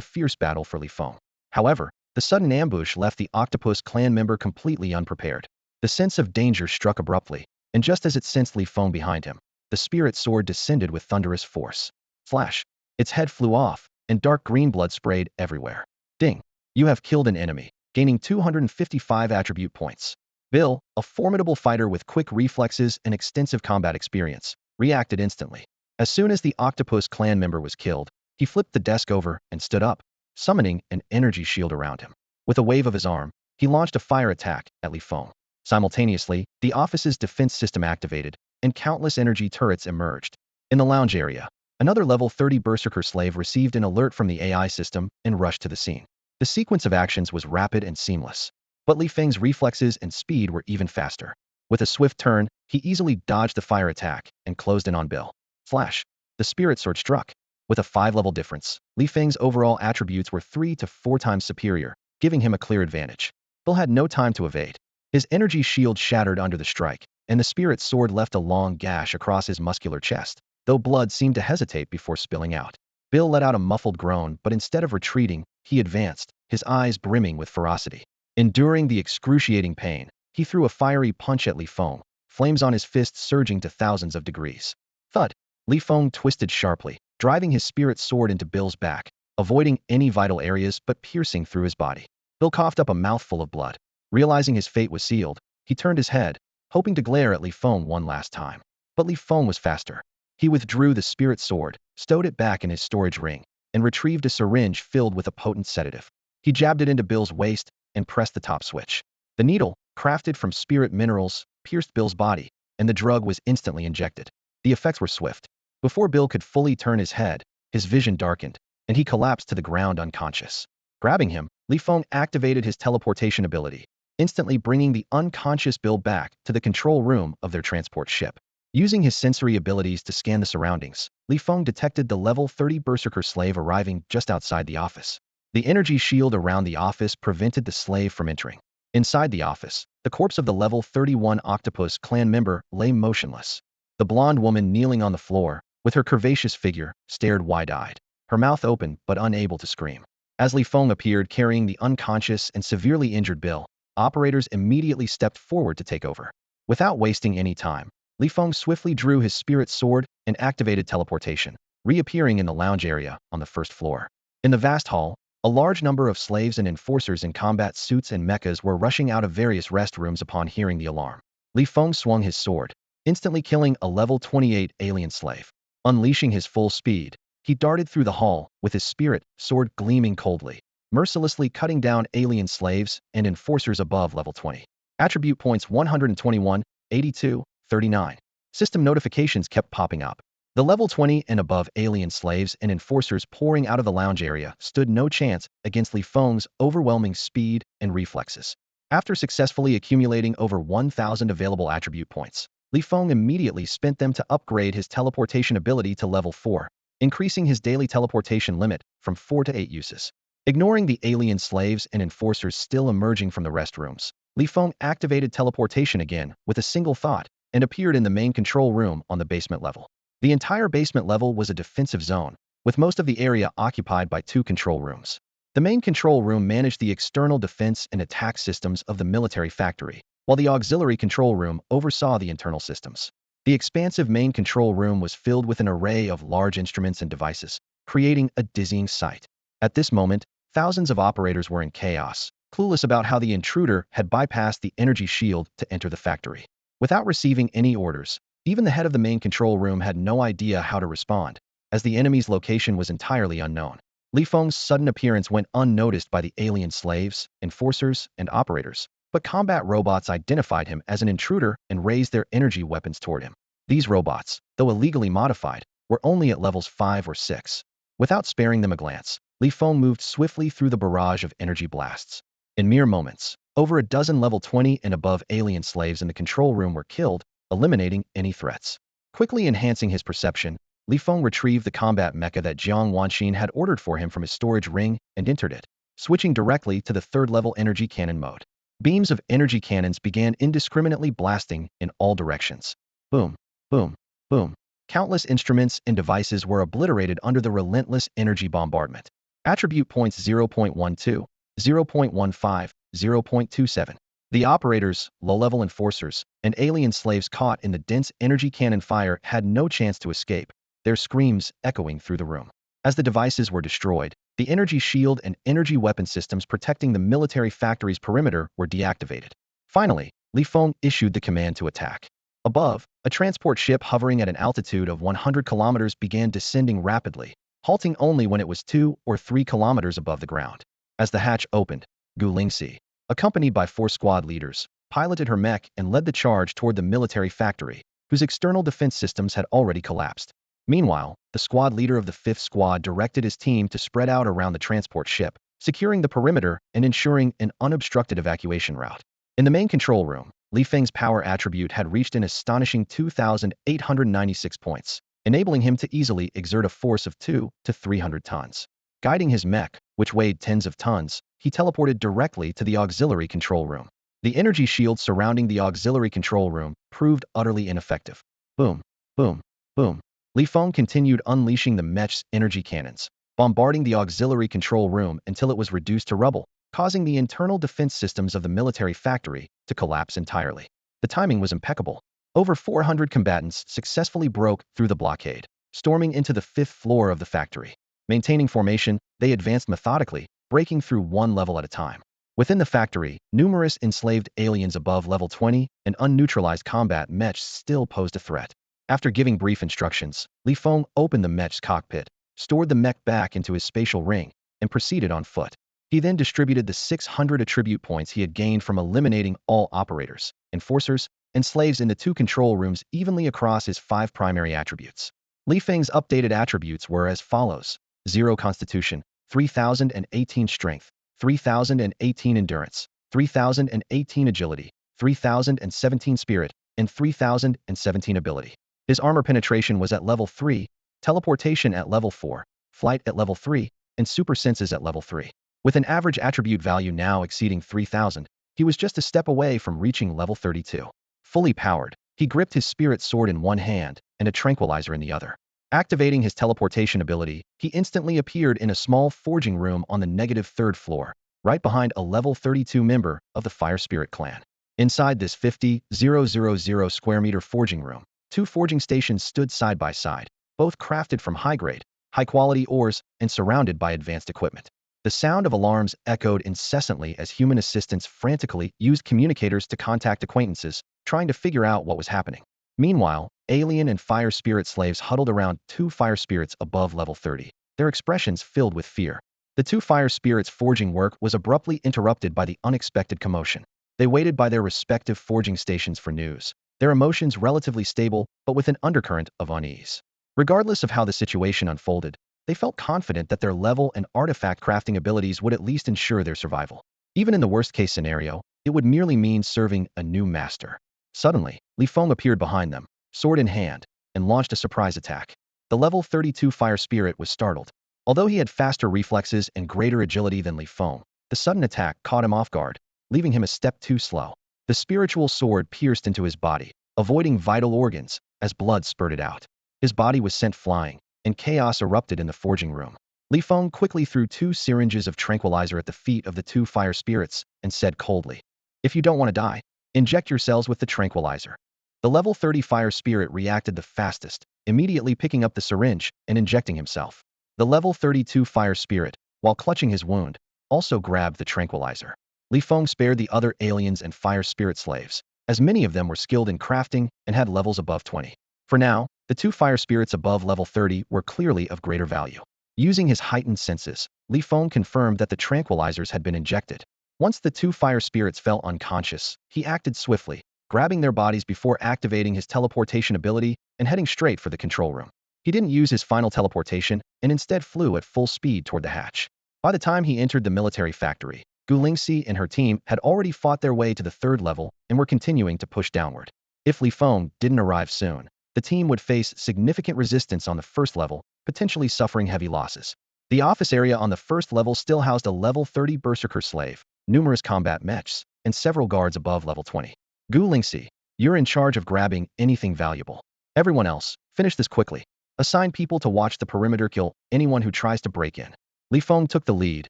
fierce battle for Li Feng. However, the sudden ambush left the octopus clan member completely unprepared. The sense of danger struck abruptly, and just as it sensed Li Feng behind him, the spirit sword descended with thunderous force. Flash! Its head flew off, and dark green blood sprayed everywhere. Ding! You have killed an enemy, gaining 255 attribute points. Bill, a formidable fighter with quick reflexes and extensive combat experience, reacted instantly. As soon as the Octopus clan member was killed, he flipped the desk over and stood up, summoning an energy shield around him. With a wave of his arm, he launched a fire attack at Feng. Simultaneously, the office's defense system activated, and countless energy turrets emerged. In the lounge area, another level 30 Berserker slave received an alert from the AI system and rushed to the scene. The sequence of actions was rapid and seamless, but Feng's reflexes and speed were even faster. With a swift turn, he easily dodged the fire attack and closed in on Bill. Flash! The spirit sword struck. With a 5-level difference, Feng's overall attributes were 3 to 4 times superior, giving him a clear advantage. Bill had no time to evade. His energy shield shattered under the strike, and the spirit sword left a long gash across his muscular chest, though blood seemed to hesitate before spilling out. Bill let out a muffled groan, but instead of retreating, he advanced, his eyes brimming with ferocity. Enduring the excruciating pain, he threw a fiery punch at Feng, flames on his fist surging to thousands of degrees. Thud! Feng twisted sharply, driving his spirit sword into Bill's back, avoiding any vital areas but piercing through his body. Bill coughed up a mouthful of blood. Realizing his fate was sealed, he turned his head, hoping to glare at Feng one last time. But Feng was faster. He withdrew the spirit sword, stowed it back in his storage ring, and retrieved a syringe filled with a potent sedative. He jabbed it into Bill's waist and pressed the top switch. The needle, crafted from spirit minerals, pierced Bill's body, and the drug was instantly injected. The effects were swift. Before Bill could fully turn his head, his vision darkened, and he collapsed to the ground unconscious. Grabbing him, Feng activated his teleportation ability, instantly bringing the unconscious Bill back to the control room of their transport ship. Using his sensory abilities to scan the surroundings, Feng detected the level 30 Berserker slave arriving just outside the office. The energy shield around the office prevented the slave from entering. Inside the office, the corpse of the level 31 Octopus clan member lay motionless. The blonde woman kneeling on the floor, with her curvaceous figure, stared wide-eyed, her mouth open but unable to scream. As Feng appeared carrying the unconscious and severely injured Bill, operators immediately stepped forward to take over. Without wasting any time, Feng swiftly drew his spirit sword and activated teleportation, reappearing in the lounge area on the first floor. In the vast hall, a large number of slaves and enforcers in combat suits and mechas were rushing out of various restrooms upon hearing the alarm. Feng swung his sword, instantly killing a level 28 alien slave. Unleashing his full speed, he darted through the hall, with his spirit sword gleaming coldly, mercilessly cutting down alien slaves and enforcers above level 20. Attribute points 121, 82, 39. System notifications kept popping up. The level 20 and above alien slaves and enforcers pouring out of the lounge area stood no chance against Feng's overwhelming speed and reflexes. After successfully accumulating over 1,000 available attribute points, Feng immediately spent them to upgrade his teleportation ability to level 4, increasing his daily teleportation limit from 4 to 8 uses. Ignoring the alien slaves and enforcers still emerging from the restrooms, Feng activated teleportation again with a single thought and appeared in the main control room on the basement level. The entire basement level was a defensive zone, with most of the area occupied by 2 control rooms. The main control room managed the external defense and attack systems of the military factory, while the auxiliary control room oversaw the internal systems. The expansive main control room was filled with an array of large instruments and devices, creating a dizzying sight. At this moment, thousands of operators were in chaos, clueless about how the intruder had bypassed the energy shield to enter the factory. Without receiving any orders, even the head of the main control room had no idea how to respond, as the enemy's location was entirely unknown. Feng's sudden appearance went unnoticed by the alien slaves, enforcers, and operators, but combat robots identified him as an intruder and raised their energy weapons toward him. These robots, though illegally modified, were only at levels 5 or 6. Without sparing them a glance, Feng moved swiftly through the barrage of energy blasts. In mere moments, over a dozen level 20 and above alien slaves in the control room were killed, eliminating any threats. Quickly enhancing his perception, Feng retrieved the combat mecha that Jiang Wanxin had ordered for him from his storage ring and entered it, switching directly to the 3rd-level energy cannon mode. Beams of energy cannons began indiscriminately blasting in all directions. Boom, boom, boom. Countless instruments and devices were obliterated under the relentless energy bombardment. Attribute points 0.12, 0.15, 0.27. The operators, low-level enforcers, and alien slaves caught in the dense energy cannon fire had no chance to escape, their screams echoing through the room. As the devices were destroyed, The energy shield and energy weapon systems protecting the military factory's perimeter were deactivated. Finally, Li Feng issued the command to attack. Above, a transport ship hovering at an altitude of 100 kilometers began descending rapidly, halting only when it was 2 or 3 kilometers above the ground. As the hatch opened, Gu Lingxi, accompanied by 4 squad leaders, piloted her mech and led the charge toward the military factory, whose external defense systems had already collapsed. Meanwhile, the squad leader of the 5th Squad directed his team to spread out around the transport ship, securing the perimeter and ensuring an unobstructed evacuation route. In the main control room, Li Feng's power attribute had reached an astonishing 2,896 points, enabling him to easily exert a force of 2 to 300 tons. Guiding his mech, which weighed tens of tons, he teleported directly to the auxiliary control room. The energy shield surrounding the auxiliary control room proved utterly ineffective. Boom, boom, boom. Li Feng continued unleashing the mech's energy cannons, bombarding the auxiliary control room until it was reduced to rubble, causing the internal defense systems of the military factory to collapse entirely. The timing was impeccable. Over 400 combatants successfully broke through the blockade, storming into the 5th floor of the factory. Maintaining formation, they advanced methodically, breaking through one level at a time. Within the factory, numerous enslaved aliens above level 20 and unneutralized combat mechs still posed a threat. After giving brief instructions, Li Feng opened the mech's cockpit, stored the mech back into his spatial ring, and proceeded on foot. He then distributed the 600 attribute points he had gained from eliminating all operators, enforcers, and slaves in the 2 control rooms evenly across his 5 primary attributes. Li Feng's updated attributes were as follows: 0 Constitution, 3018 Strength, 3018 Endurance, 3018 Agility, 3017 Spirit, and 3017 Ability. His armor penetration was at level 3, teleportation at level 4, flight at level 3, and super senses at level 3. With an average attribute value now exceeding 3,000, he was just a step away from reaching level 32. Fully powered, he gripped his spirit sword in one hand and a tranquilizer in the other. Activating his teleportation ability, he instantly appeared in a small forging room on the -3rd floor, right behind a level 32 member of the Fire Spirit clan. Inside this 50,000 square meter forging room, 2 forging stations stood side by side, both crafted from high-grade, high-quality ores and surrounded by advanced equipment. The sound of alarms echoed incessantly as human assistants frantically used communicators to contact acquaintances, trying to figure out what was happening. Meanwhile, alien and fire spirit slaves huddled around 2 fire spirits above level 30, their expressions filled with fear. The 2 fire spirits' forging work was abruptly interrupted by the unexpected commotion. They waited by their respective forging stations for news, their emotions relatively stable but with an undercurrent of unease. Regardless of how the situation unfolded, they felt confident that their level and artifact crafting abilities would at least ensure their survival. Even in the worst-case scenario, it would merely mean serving a new master. Suddenly, Li Feng appeared behind them, sword in hand, and launched a surprise attack. The level 32 fire spirit was startled. Although he had faster reflexes and greater agility than Li Feng, the sudden attack caught him off guard, leaving him a step too slow. The spiritual sword pierced into his body, avoiding vital organs, as blood spurted out. His body was sent flying, and chaos erupted in the forging room. Li Feng quickly threw 2 syringes of tranquilizer at the feet of the 2 fire spirits and said coldly, "If you don't want to die, inject yourselves with the tranquilizer." The level 30 fire spirit reacted the fastest, immediately picking up the syringe and injecting himself. The level 32 fire spirit, while clutching his wound, also grabbed the tranquilizer. Li Feng spared the other aliens and fire spirit slaves, as many of them were skilled in crafting and had levels above 20. For now, the 2 fire spirits above level 30 were clearly of greater value. Using his heightened senses, Li Feng confirmed that the tranquilizers had been injected. Once the 2 fire spirits fell unconscious, he acted swiftly, grabbing their bodies before activating his teleportation ability and heading straight for the control room. He didn't use his final teleportation and instead flew at full speed toward the hatch. By the time he entered the military factory, Gu Lingxi and her team had already fought their way to the 3rd level and were continuing to push downward. If Li Feng didn't arrive soon, the team would face significant resistance on the 1st level, potentially suffering heavy losses. The office area on the 1st level still housed a level 30 berserker slave, numerous combat mechs, and several guards above level 20. Gu Lingxi, you're in charge of grabbing anything valuable. Everyone else, finish this quickly. Assign people to watch the perimeter, kill anyone who tries to break in. Li Feng took the lead,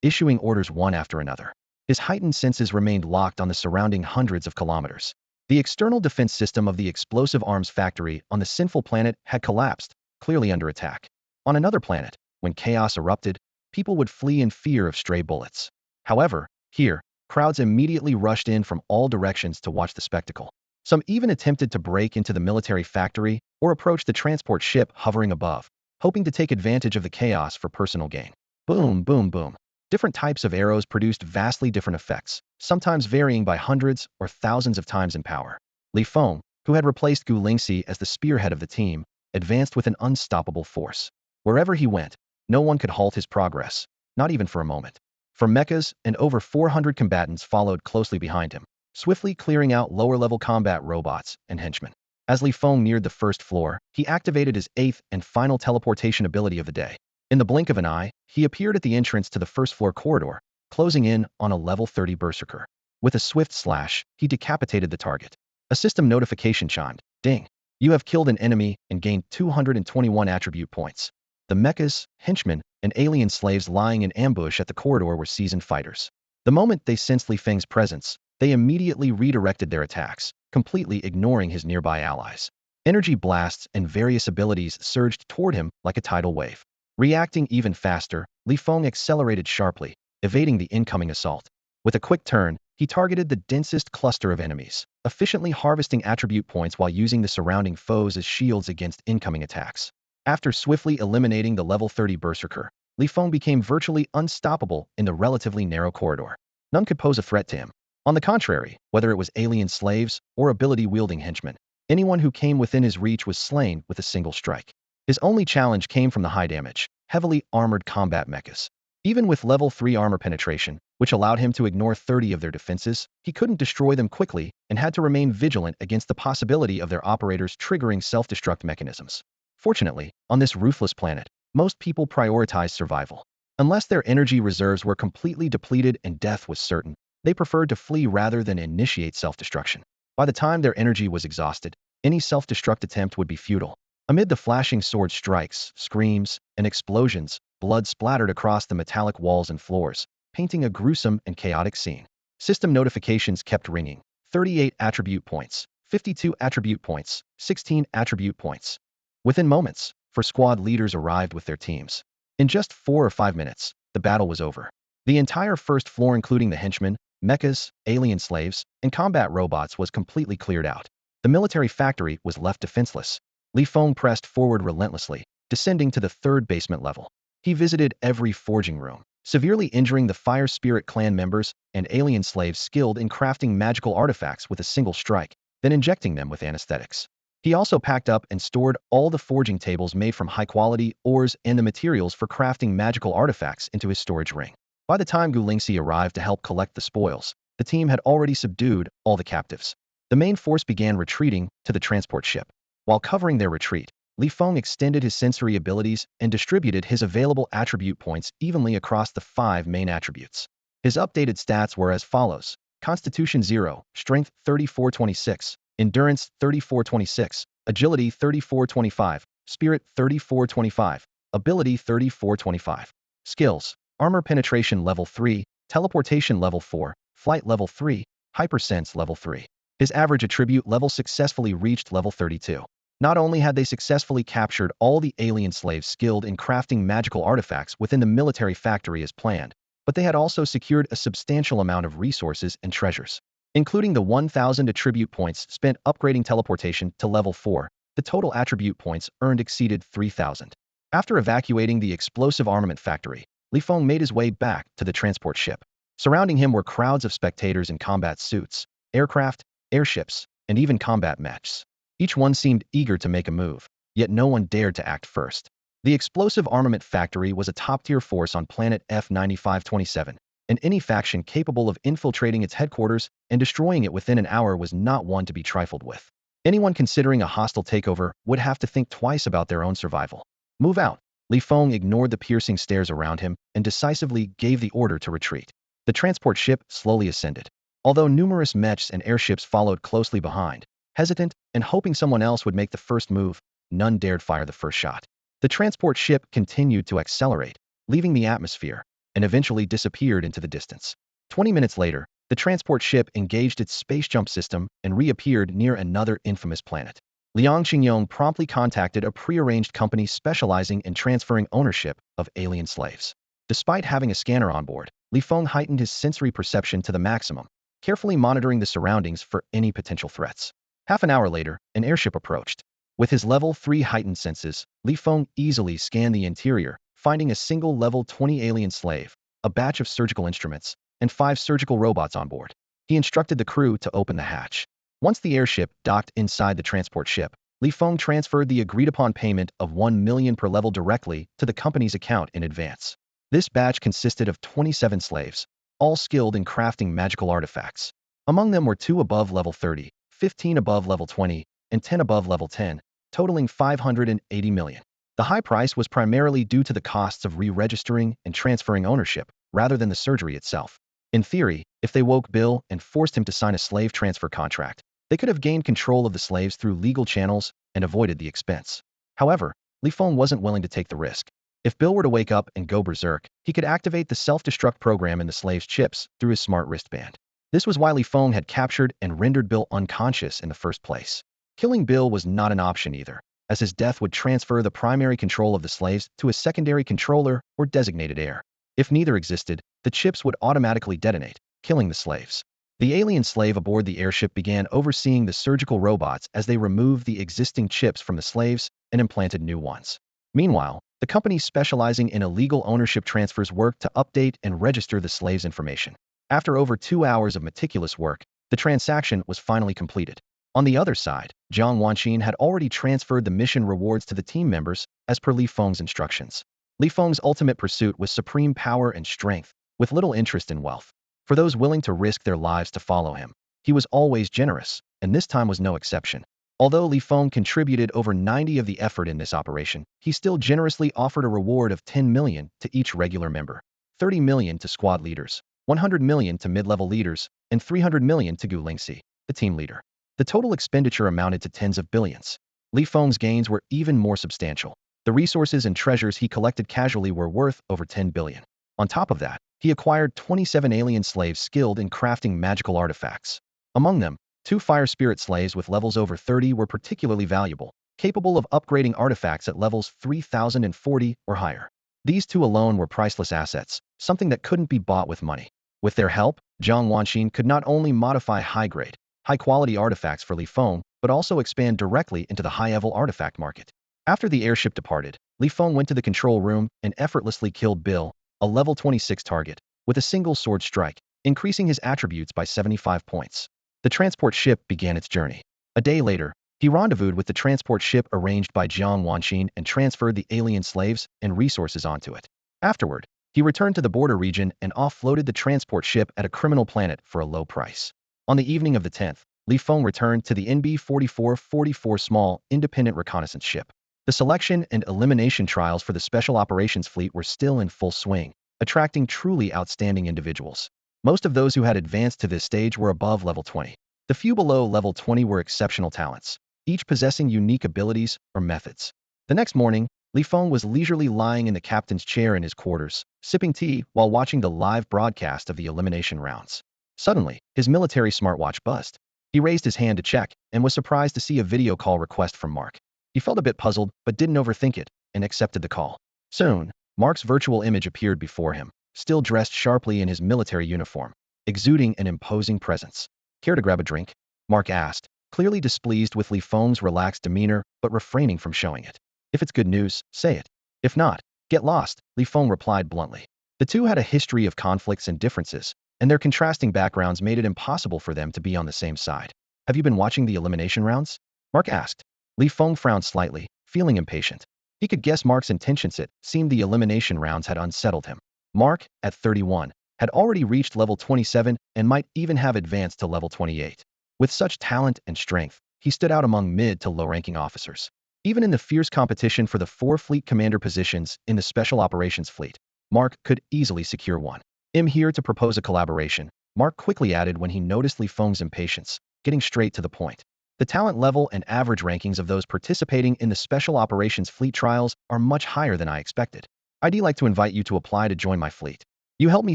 issuing orders one after another. His heightened senses remained locked on the surrounding hundreds of kilometers. The external defense system of the explosive arms factory on the sinful planet had collapsed, clearly under attack. On another planet, when chaos erupted, people would flee in fear of stray bullets. However, here, crowds immediately rushed in from all directions to watch the spectacle. Some even attempted to break into the military factory or approach the transport ship hovering above, hoping to take advantage of the chaos for personal gain. Boom, boom, boom. Different types of arrows produced vastly different effects, sometimes varying by hundreds or thousands of times in power. Feng, who had replaced Gu Lingxi as the spearhead of the team, advanced with an unstoppable force. Wherever he went, no one could halt his progress, not even for a moment. For mechas, and over 400 combatants followed closely behind him, swiftly clearing out lower-level combat robots and henchmen. As Feng neared the first floor, he activated his eighth and final teleportation ability of the day. In the blink of an eye, he appeared at the entrance to the first-floor corridor, closing in on a level 30 berserker. With a swift slash, he decapitated the target. A system notification chimed. Ding! You have killed an enemy and gained 221 attribute points. The mechas, henchmen, and alien slaves lying in ambush at the corridor were seasoned fighters. The moment they sensed Feng's presence, they immediately redirected their attacks, completely ignoring his nearby allies. Energy blasts and various abilities surged toward him like a tidal wave. Reacting even faster, Feng accelerated sharply, evading the incoming assault. With a quick turn, he targeted the densest cluster of enemies, efficiently harvesting attribute points while using the surrounding foes as shields against incoming attacks. After swiftly eliminating the level 30 berserker, Feng became virtually unstoppable in the relatively narrow corridor. None could pose a threat to him. On the contrary, whether it was alien slaves or ability-wielding henchmen, anyone who came within his reach was slain with a single strike. His only challenge came from the high-damage, heavily armored combat mechas. Even with level 3 armor penetration, which allowed him to ignore 30 of their defenses, he couldn't destroy them quickly and had to remain vigilant against the possibility of their operators triggering self-destruct mechanisms. Fortunately, on this ruthless planet, most people prioritized survival. Unless their energy reserves were completely depleted and death was certain, they preferred to flee rather than initiate self-destruction. By the time their energy was exhausted, any self-destruct attempt would be futile. Amid the flashing sword strikes, screams, and explosions, blood splattered across the metallic walls and floors, painting a gruesome and chaotic scene. System notifications kept ringing. 38 attribute points, 52 attribute points, 16 attribute points. Within moments, squad leaders arrived with their teams. In just 4 or 5 minutes, the battle was over. The entire first floor, including the henchmen, mechas, alien slaves, and combat robots, was completely cleared out. The military factory was left defenseless. Feng pressed forward relentlessly, descending to the 3rd basement level. He visited every forging room, severely injuring the Fire Spirit clan members and alien slaves skilled in crafting magical artifacts with a single strike, then injecting them with anesthetics. He also packed up and stored all the forging tables made from high-quality ores and the materials for crafting magical artifacts into his storage ring. By the time Gu Lingxi arrived to help collect the spoils, the team had already subdued all the captives. The main force began retreating to the transport ship. While covering their retreat, Feng extended his sensory abilities and distributed his available attribute points evenly across the 5 main attributes. His updated stats were as follows: Constitution 0, Strength 3426, Endurance 3426, Agility 3425, Spirit 3425, Ability 3425. Skills: Armor Penetration Level 3, Teleportation Level 4, Flight Level 3, Hypersense Level 3. His average attribute level successfully reached level 32. Not only had they successfully captured all the alien slaves skilled in crafting magical artifacts within the military factory as planned, but they had also secured a substantial amount of resources and treasures. Including the 1,000 attribute points spent upgrading teleportation to level 4, the total attribute points earned exceeded 3,000. After evacuating the explosive armament factory, Feng made his way back to the transport ship. Surrounding him were crowds of spectators in combat suits, aircraft, airships, and even combat mechs. Each one seemed eager to make a move, yet no one dared to act first. The explosive armament factory was a top-tier force on planet F-9527, and any faction capable of infiltrating its headquarters and destroying it within an hour was not one to be trifled with. Anyone considering a hostile takeover would have to think twice about their own survival. Move out. Feng ignored the piercing stares around him and decisively gave the order to retreat. The transport ship slowly ascended. Although numerous mechs and airships followed closely behind, hesitant and hoping someone else would make the first move, none dared fire the first shot. The transport ship continued to accelerate, leaving the atmosphere, and eventually disappeared into the distance. 20 minutes later, the transport ship engaged its space jump system and reappeared near another infamous planet. Liang Qingyong promptly contacted a prearranged company specializing in transferring ownership of alien slaves. Despite having a scanner on board, Li Feng heightened his sensory perception to the maximum, carefully monitoring the surroundings for any potential threats. Half an hour later, an airship approached. With his level 3 heightened senses, Li Feng easily scanned the interior, finding a single level 20 alien slave, a batch of surgical instruments, and 5 surgical robots on board. He instructed the crew to open the hatch. Once the airship docked inside the transport ship, Li Feng transferred the agreed-upon payment of 1 million per level directly to the company's account in advance. This batch consisted of 27 slaves, all skilled in crafting magical artifacts. Among them were 2 above level 30, 15 above level 20, and 10 above level 10, totaling 580 million. The high price was primarily due to the costs of re-registering and transferring ownership, rather than the surgery itself. In theory, if they woke Bill and forced him to sign a slave transfer contract, they could have gained control of the slaves through legal channels and avoided the expense. However, Li Feng wasn't willing to take the risk. If Bill were to wake up and go berserk, he could activate the self-destruct program in the slave's chips through his smart wristband. This was why Li Feng had captured and rendered Bill unconscious in the first place. Killing Bill was not an option either, as his death would transfer the primary control of the slaves to a secondary controller or designated heir. If neither existed, the chips would automatically detonate, killing the slaves. The alien slave aboard the airship began overseeing the surgical robots as they removed the existing chips from the slaves and implanted new ones. Meanwhile, the company specializing in illegal ownership transfers worked to update and register the slaves' information. After over 2 hours of meticulous work, the transaction was finally completed. On the other side, Jiang Wanxin had already transferred the mission rewards to the team members as per Li Feng's instructions. Li Feng's ultimate pursuit was supreme power and strength, with little interest in wealth. For those willing to risk their lives to follow him, he was always generous, and this time was no exception. Although Li Feng contributed over 90 of the effort in this operation, he still generously offered a reward of 10 million to each regular member, 30 million to squad leaders, 100 million to mid-level leaders, and 300 million to Gu Lingxi, the team leader. The total expenditure amounted to tens of billions. Li Feng's gains were even more substantial. The resources and treasures he collected casually were worth over 10 billion. On top of that, he acquired 27 alien slaves skilled in crafting magical artifacts. Among them, 2 fire spirit slaves with levels over 30 were particularly valuable, capable of upgrading artifacts at levels 3040 or higher. These 2 alone were priceless assets, something that couldn't be bought with money. With their help, Jiang Wanxin could not only modify high-grade, high-quality artifacts for Li Feng, but also expand directly into the high-level artifact market. After the airship departed, Li Feng went to the control room and effortlessly killed Bill, a level 26 target, with a single sword strike, increasing his attributes by 75 points. The transport ship began its journey. A day later, he rendezvoused with the transport ship arranged by Jiang Wanxin and transferred the alien slaves and resources onto it. Afterward, he returned to the border region and offloaded the transport ship at a criminal planet for a low price. On the evening of the 10th, Li Feng returned to the NB-4444 small, independent reconnaissance ship. The selection and elimination trials for the Special Operations Fleet were still in full swing, attracting truly outstanding individuals. Most of those who had advanced to this stage were above level 20. The few below level 20 were exceptional talents, each possessing unique abilities or methods. The next morning, Li Feng was leisurely lying in the captain's chair in his quarters, sipping tea while watching the live broadcast of the elimination rounds. Suddenly, his military smartwatch buzzed. He raised his hand to check and was surprised to see a video call request from Mark. He felt a bit puzzled but didn't overthink it and accepted the call. Soon, Mark's virtual image appeared before him, still dressed sharply in his military uniform, exuding an imposing presence. "Care to grab a drink?" Mark asked, clearly displeased with Li Feng's relaxed demeanor but refraining from showing it. "If it's good news, say it. If not, get lost," Li Feng replied bluntly. The two had a history of conflicts and differences, and their contrasting backgrounds made it impossible for them to be on the same side. "Have you been watching the elimination rounds?" Mark asked. Li Feng frowned slightly, feeling impatient. He could guess Mark's intentions. It seemed the elimination rounds had unsettled him. Mark, at 31, had already reached level 27 and might even have advanced to level 28. With such talent and strength, he stood out among mid to low-ranking officers. Even in the fierce competition for the 4 fleet commander positions in the Special Operations Fleet, Mark could easily secure one. "I'm here to propose a collaboration," Mark quickly added when he noticed Li Feng's impatience, getting straight to the point. "The talent level and average rankings of those participating in the Special Operations Fleet trials are much higher than I expected. I'd like to invite you to apply to join my fleet. You help me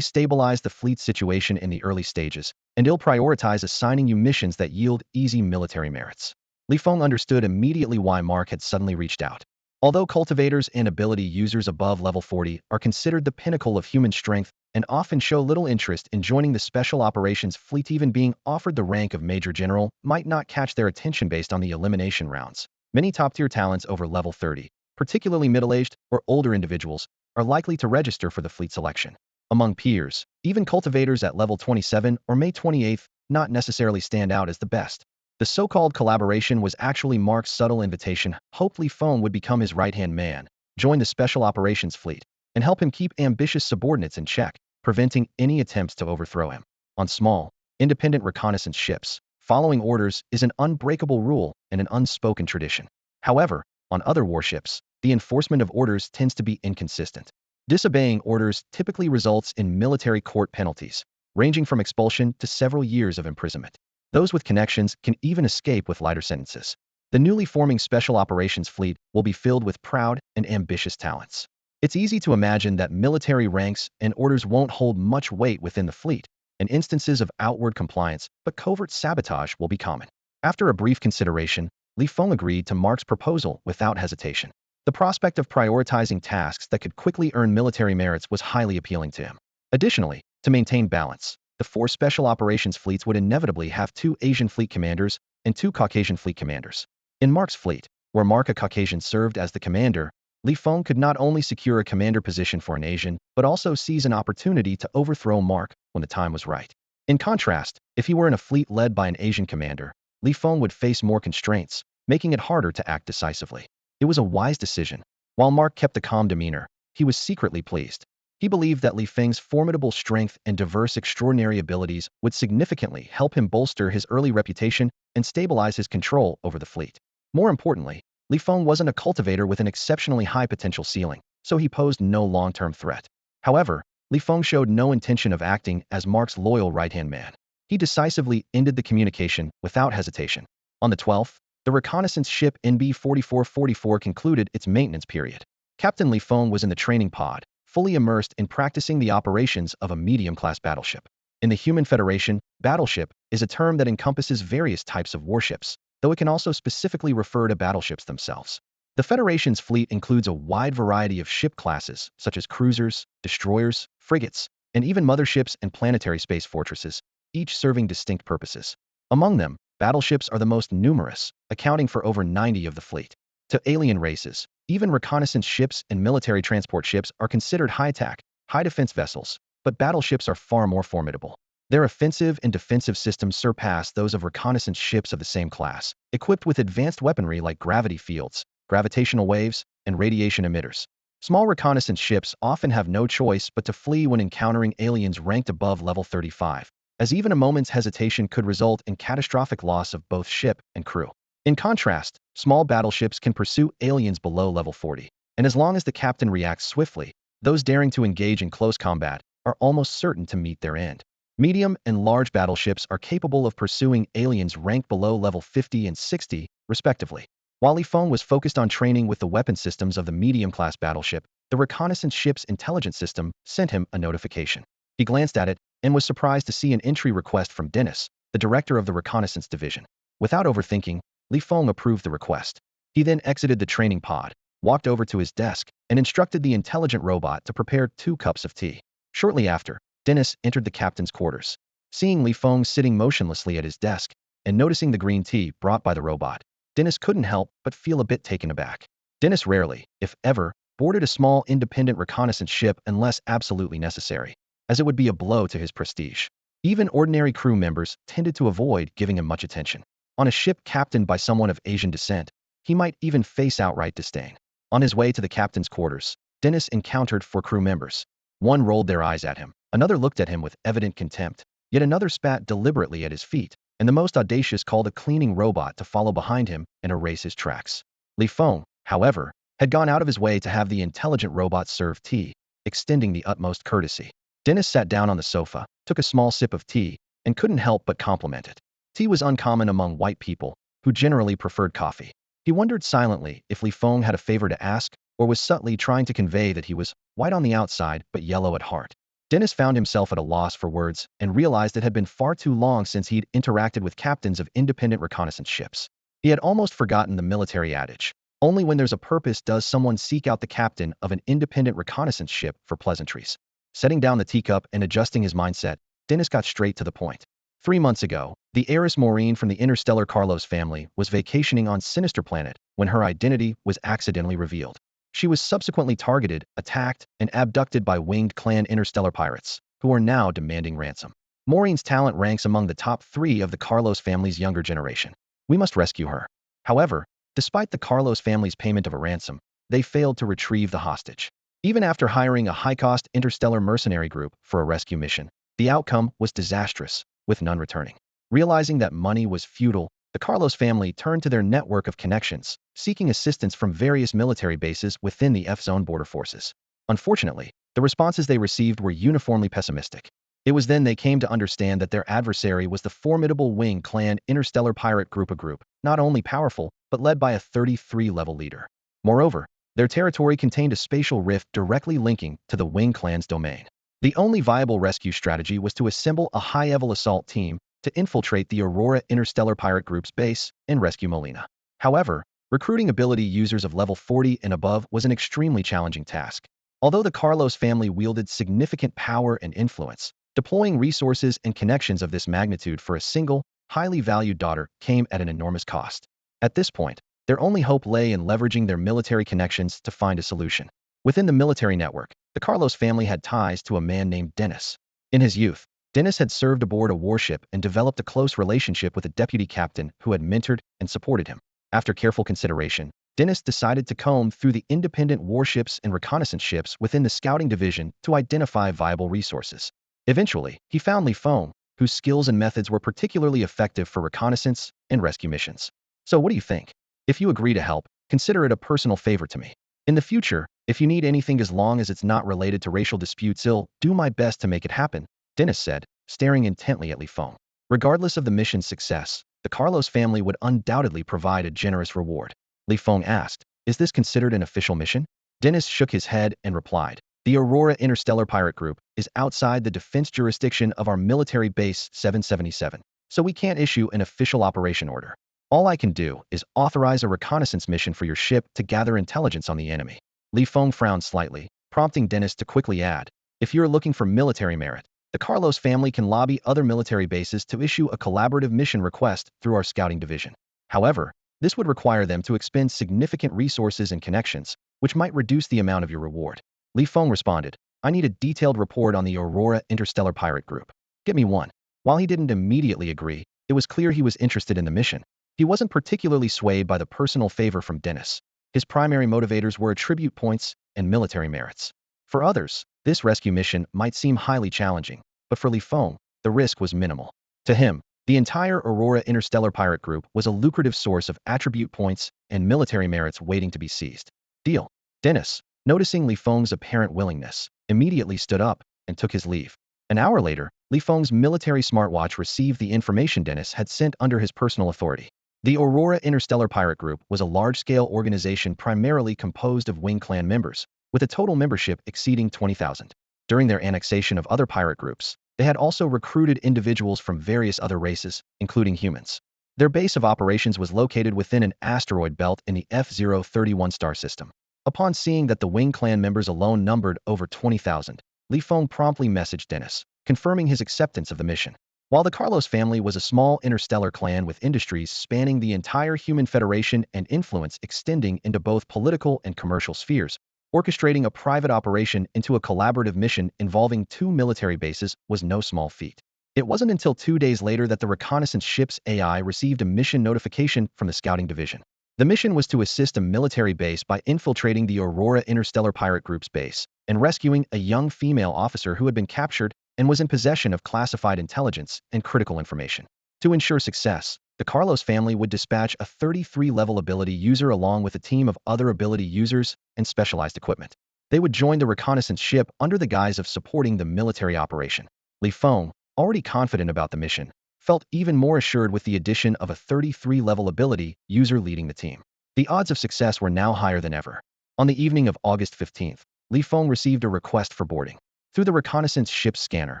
stabilize the fleet situation in the early stages, and I'll prioritize assigning you missions that yield easy military merits." Li Feng understood immediately why Mark had suddenly reached out. Although cultivators and ability users above level 40 are considered the pinnacle of human strength and often show little interest in joining the Special Operations Fleet, even being offered the rank of Major General might not catch their attention based on the elimination rounds. Many top-tier talents over level 30, particularly middle-aged or older individuals, are likely to register for the fleet selection. Among peers, even cultivators at level 27 or May 28th not necessarily stand out as the best. The so-called collaboration was actually Mark's subtle invitation. Hopefully Feng would become his right-hand man, join the Special Operations Fleet, and help him keep ambitious subordinates in check, preventing any attempts to overthrow him. On small, independent reconnaissance ships, following orders is an unbreakable rule and an unspoken tradition. However, on other warships, the enforcement of orders tends to be inconsistent. Disobeying orders typically results in military court penalties, ranging from expulsion to several years of imprisonment. Those with connections can even escape with lighter sentences. The newly forming Special Operations Fleet will be filled with proud and ambitious talents. It's easy to imagine that military ranks and orders won't hold much weight within the fleet, and instances of outward compliance but covert sabotage will be common. After a brief consideration, Feng agreed to Mark's proposal without hesitation. The prospect of prioritizing tasks that could quickly earn military merits was highly appealing to him. Additionally, to maintain balance, the 4 Special Operations Fleets would inevitably have 2 Asian fleet commanders and 2 Caucasian fleet commanders. In Mark's fleet, where Mark a Caucasian served as the commander, Feng could not only secure a commander position for an Asian, but also seize an opportunity to overthrow Mark when the time was right. In contrast, if he were in a fleet led by an Asian commander, Feng would face more constraints, making it harder to act decisively. It was a wise decision. While Mark kept a calm demeanor, he was secretly pleased. He believed that Feng's formidable strength and diverse extraordinary abilities would significantly help him bolster his early reputation and stabilize his control over the fleet. More importantly, Feng wasn't a cultivator with an exceptionally high potential ceiling, so he posed no long-term threat. However, Feng showed no intention of acting as Mark's loyal right-hand man. He decisively ended the communication without hesitation. On the 12th, the reconnaissance ship NB-4444 concluded its maintenance period. Captain Feng was in the training pod, fully immersed in practicing the operations of a medium-class battleship. In the Human Federation, battleship is a term that encompasses various types of warships, though it can also specifically refer to battleships themselves. The Federation's fleet includes a wide variety of ship classes, such as cruisers, destroyers, frigates, and even motherships and planetary space fortresses, each serving distinct purposes. Among them, battleships are the most numerous, accounting for over 90 of the fleet. To alien races, even reconnaissance ships and military transport ships are considered high-tech, high-defense vessels, but battleships are far more formidable. Their offensive and defensive systems surpass those of reconnaissance ships of the same class, equipped with advanced weaponry like gravity fields, gravitational waves, and radiation emitters. Small reconnaissance ships often have no choice but to flee when encountering aliens ranked above level 35, as even a moment's hesitation could result in catastrophic loss of both ship and crew. In contrast, small battleships can pursue aliens below level 40, and as long as the captain reacts swiftly, those daring to engage in close combat are almost certain to meet their end. Medium and large battleships are capable of pursuing aliens ranked below level 50 and 60, respectively. While Feng was focused on training with the weapon systems of the medium-class battleship, the reconnaissance ship's intelligence system sent him a notification. He glanced at it and was surprised to see an entry request from Dennis, the director of the reconnaissance division. Without overthinking, Feng approved the request. He then exited the training pod, walked over to his desk, and instructed the intelligent robot to prepare 2 cups of tea. Shortly after, Dennis entered the captain's quarters. Seeing Feng sitting motionlessly at his desk, and noticing the green tea brought by the robot, Dennis couldn't help but feel a bit taken aback. Dennis rarely, if ever, boarded a small independent reconnaissance ship unless absolutely necessary, as it would be a blow to his prestige. Even ordinary crew members tended to avoid giving him much attention. On a ship captained by someone of Asian descent, he might even face outright disdain. On his way to the captain's quarters, Dennis encountered 4 crew members. One rolled their eyes at him, another looked at him with evident contempt, yet another spat deliberately at his feet, and the most audacious called a cleaning robot to follow behind him and erase his tracks. Feng, however, had gone out of his way to have the intelligent robot serve tea, extending the utmost courtesy. Dennis sat down on the sofa, took a small sip of tea, and couldn't help but compliment it. Tea was uncommon among white people, who generally preferred coffee. He wondered silently if Feng had a favor to ask, or was subtly trying to convey that he was white on the outside but yellow at heart. Dennis found himself at a loss for words and realized it had been far too long since he'd interacted with captains of independent reconnaissance ships. He had almost forgotten the military adage, Only when there's a purpose does someone seek out the captain of an independent reconnaissance ship for pleasantries. Setting down the teacup and adjusting his mindset, Dennis got straight to the point. 3 months ago, the heiress Maureen from the interstellar Carlos family was vacationing on Sinister Planet when her identity was accidentally revealed. She was subsequently targeted, attacked, and abducted by winged clan interstellar pirates, who are now demanding ransom. Maureen's talent ranks among the top 3 of the Carlos family's younger generation. We must rescue her. However, despite the Carlos family's payment of a ransom, they failed to retrieve the hostage. Even after hiring a high-cost interstellar mercenary group for a rescue mission, the outcome was disastrous, with none returning. Realizing that money was futile, the Carlos family turned to their network of connections, seeking assistance from various military bases within the F-Zone border forces. Unfortunately, the responses they received were uniformly pessimistic. It was then they came to understand that their adversary was the formidable Wing Clan interstellar pirate group, not only powerful, but led by a 33-level leader. Moreover, their territory contained a spatial rift directly linking to the Wing Clan's domain. The only viable rescue strategy was to assemble a high-level assault team to infiltrate the Aurora Interstellar Pirate Group's base and rescue Molina. However, recruiting ability users of level 40 and above was an extremely challenging task. Although the Carlos family wielded significant power and influence, deploying resources and connections of this magnitude for a single, highly valued daughter came at an enormous cost. At this point, their only hope lay in leveraging their military connections to find a solution. Within the military network, the Carlos family had ties to a man named Dennis. In his youth, Dennis had served aboard a warship and developed a close relationship with a deputy captain who had mentored and supported him. After careful consideration, Dennis decided to comb through the independent warships and reconnaissance ships within the scouting division to identify viable resources. Eventually, he found Feng, whose skills and methods were particularly effective for reconnaissance and rescue missions. So what do you think? If you agree to help, consider it a personal favor to me. In the future, if you need anything as long as it's not related to racial disputes, I'll do my best to make it happen, Dennis said, staring intently at Feng. Regardless of the mission's success, the Carlos family would undoubtedly provide a generous reward. Feng asked, "Is this considered an official mission?" Dennis shook his head and replied, "The Aurora Interstellar Pirate Group is outside the defense jurisdiction of our military base 777, so we can't issue an official operation order. All I can do is authorize a reconnaissance mission for your ship to gather intelligence on the enemy." Feng frowned slightly, prompting Dennis to quickly add, "If you're looking for military merit, the Carlos family can lobby other military bases to issue a collaborative mission request through our scouting division. However, this would require them to expend significant resources and connections, which might reduce the amount of your reward." Feng responded, "I need a detailed report on the Aurora Interstellar Pirate Group. Get me one." While he didn't immediately agree, it was clear he was interested in the mission. He wasn't particularly swayed by the personal favor from Dennis. His primary motivators were attribute points and military merits. For others, this rescue mission might seem highly challenging, but for Feng, the risk was minimal. To him, the entire Aurora Interstellar Pirate Group was a lucrative source of attribute points and military merits waiting to be seized. Deal. Dennis, noticing Feng's apparent willingness, immediately stood up and took his leave. An hour later, Feng's military smartwatch received the information Dennis had sent under his personal authority. The Aurora Interstellar Pirate Group was a large-scale organization primarily composed of Wing Clan members, with a total membership exceeding 20,000. During their annexation of other pirate groups, they had also recruited individuals from various other races, including humans. Their base of operations was located within an asteroid belt in the F-031 star system. Upon seeing that the Wing Clan members alone numbered over 20,000, Feng promptly messaged Dennis, confirming his acceptance of the mission. While the Carlos family was a small interstellar clan with industries spanning the entire human federation and influence extending into both political and commercial spheres, orchestrating a private operation into a collaborative mission involving 2 military bases was no small feat. It wasn't until 2 days later that the reconnaissance ship's AI received a mission notification from the scouting division. The mission was to assist a military base by infiltrating the Aurora Interstellar Pirate Group's base and rescuing a young female officer who had been captured and was in possession of classified intelligence and critical information. To ensure success, the Carlos family would dispatch a 33-level ability user along with a team of other ability users and specialized equipment. They would join the reconnaissance ship under the guise of supporting the military operation. Feng, already confident about the mission, felt even more assured with the addition of a 33-level ability user leading the team. The odds of success were now higher than ever. On the evening of August 15th, Feng received a request for boarding. Through the reconnaissance ship's scanner,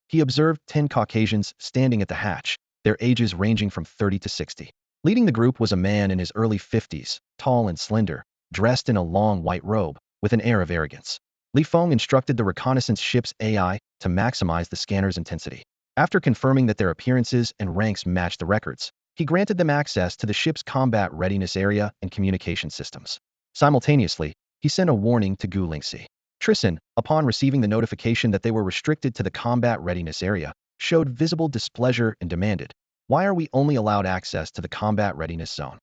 he observed 10 Caucasians standing at the hatch, their ages ranging from 30 to 60. Leading the group was a man in his early 50s, tall and slender, dressed in a long white robe, with an air of arrogance. Feng instructed the reconnaissance ship's AI to maximize the scanner's intensity. After confirming that their appearances and ranks matched the records, he granted them access to the ship's combat readiness area and communication systems. Simultaneously, he sent a warning to Gu Lingxi. Tristan, upon receiving the notification that they were restricted to the combat readiness area, showed visible displeasure and demanded, "Why are we only allowed access to the combat readiness zone?"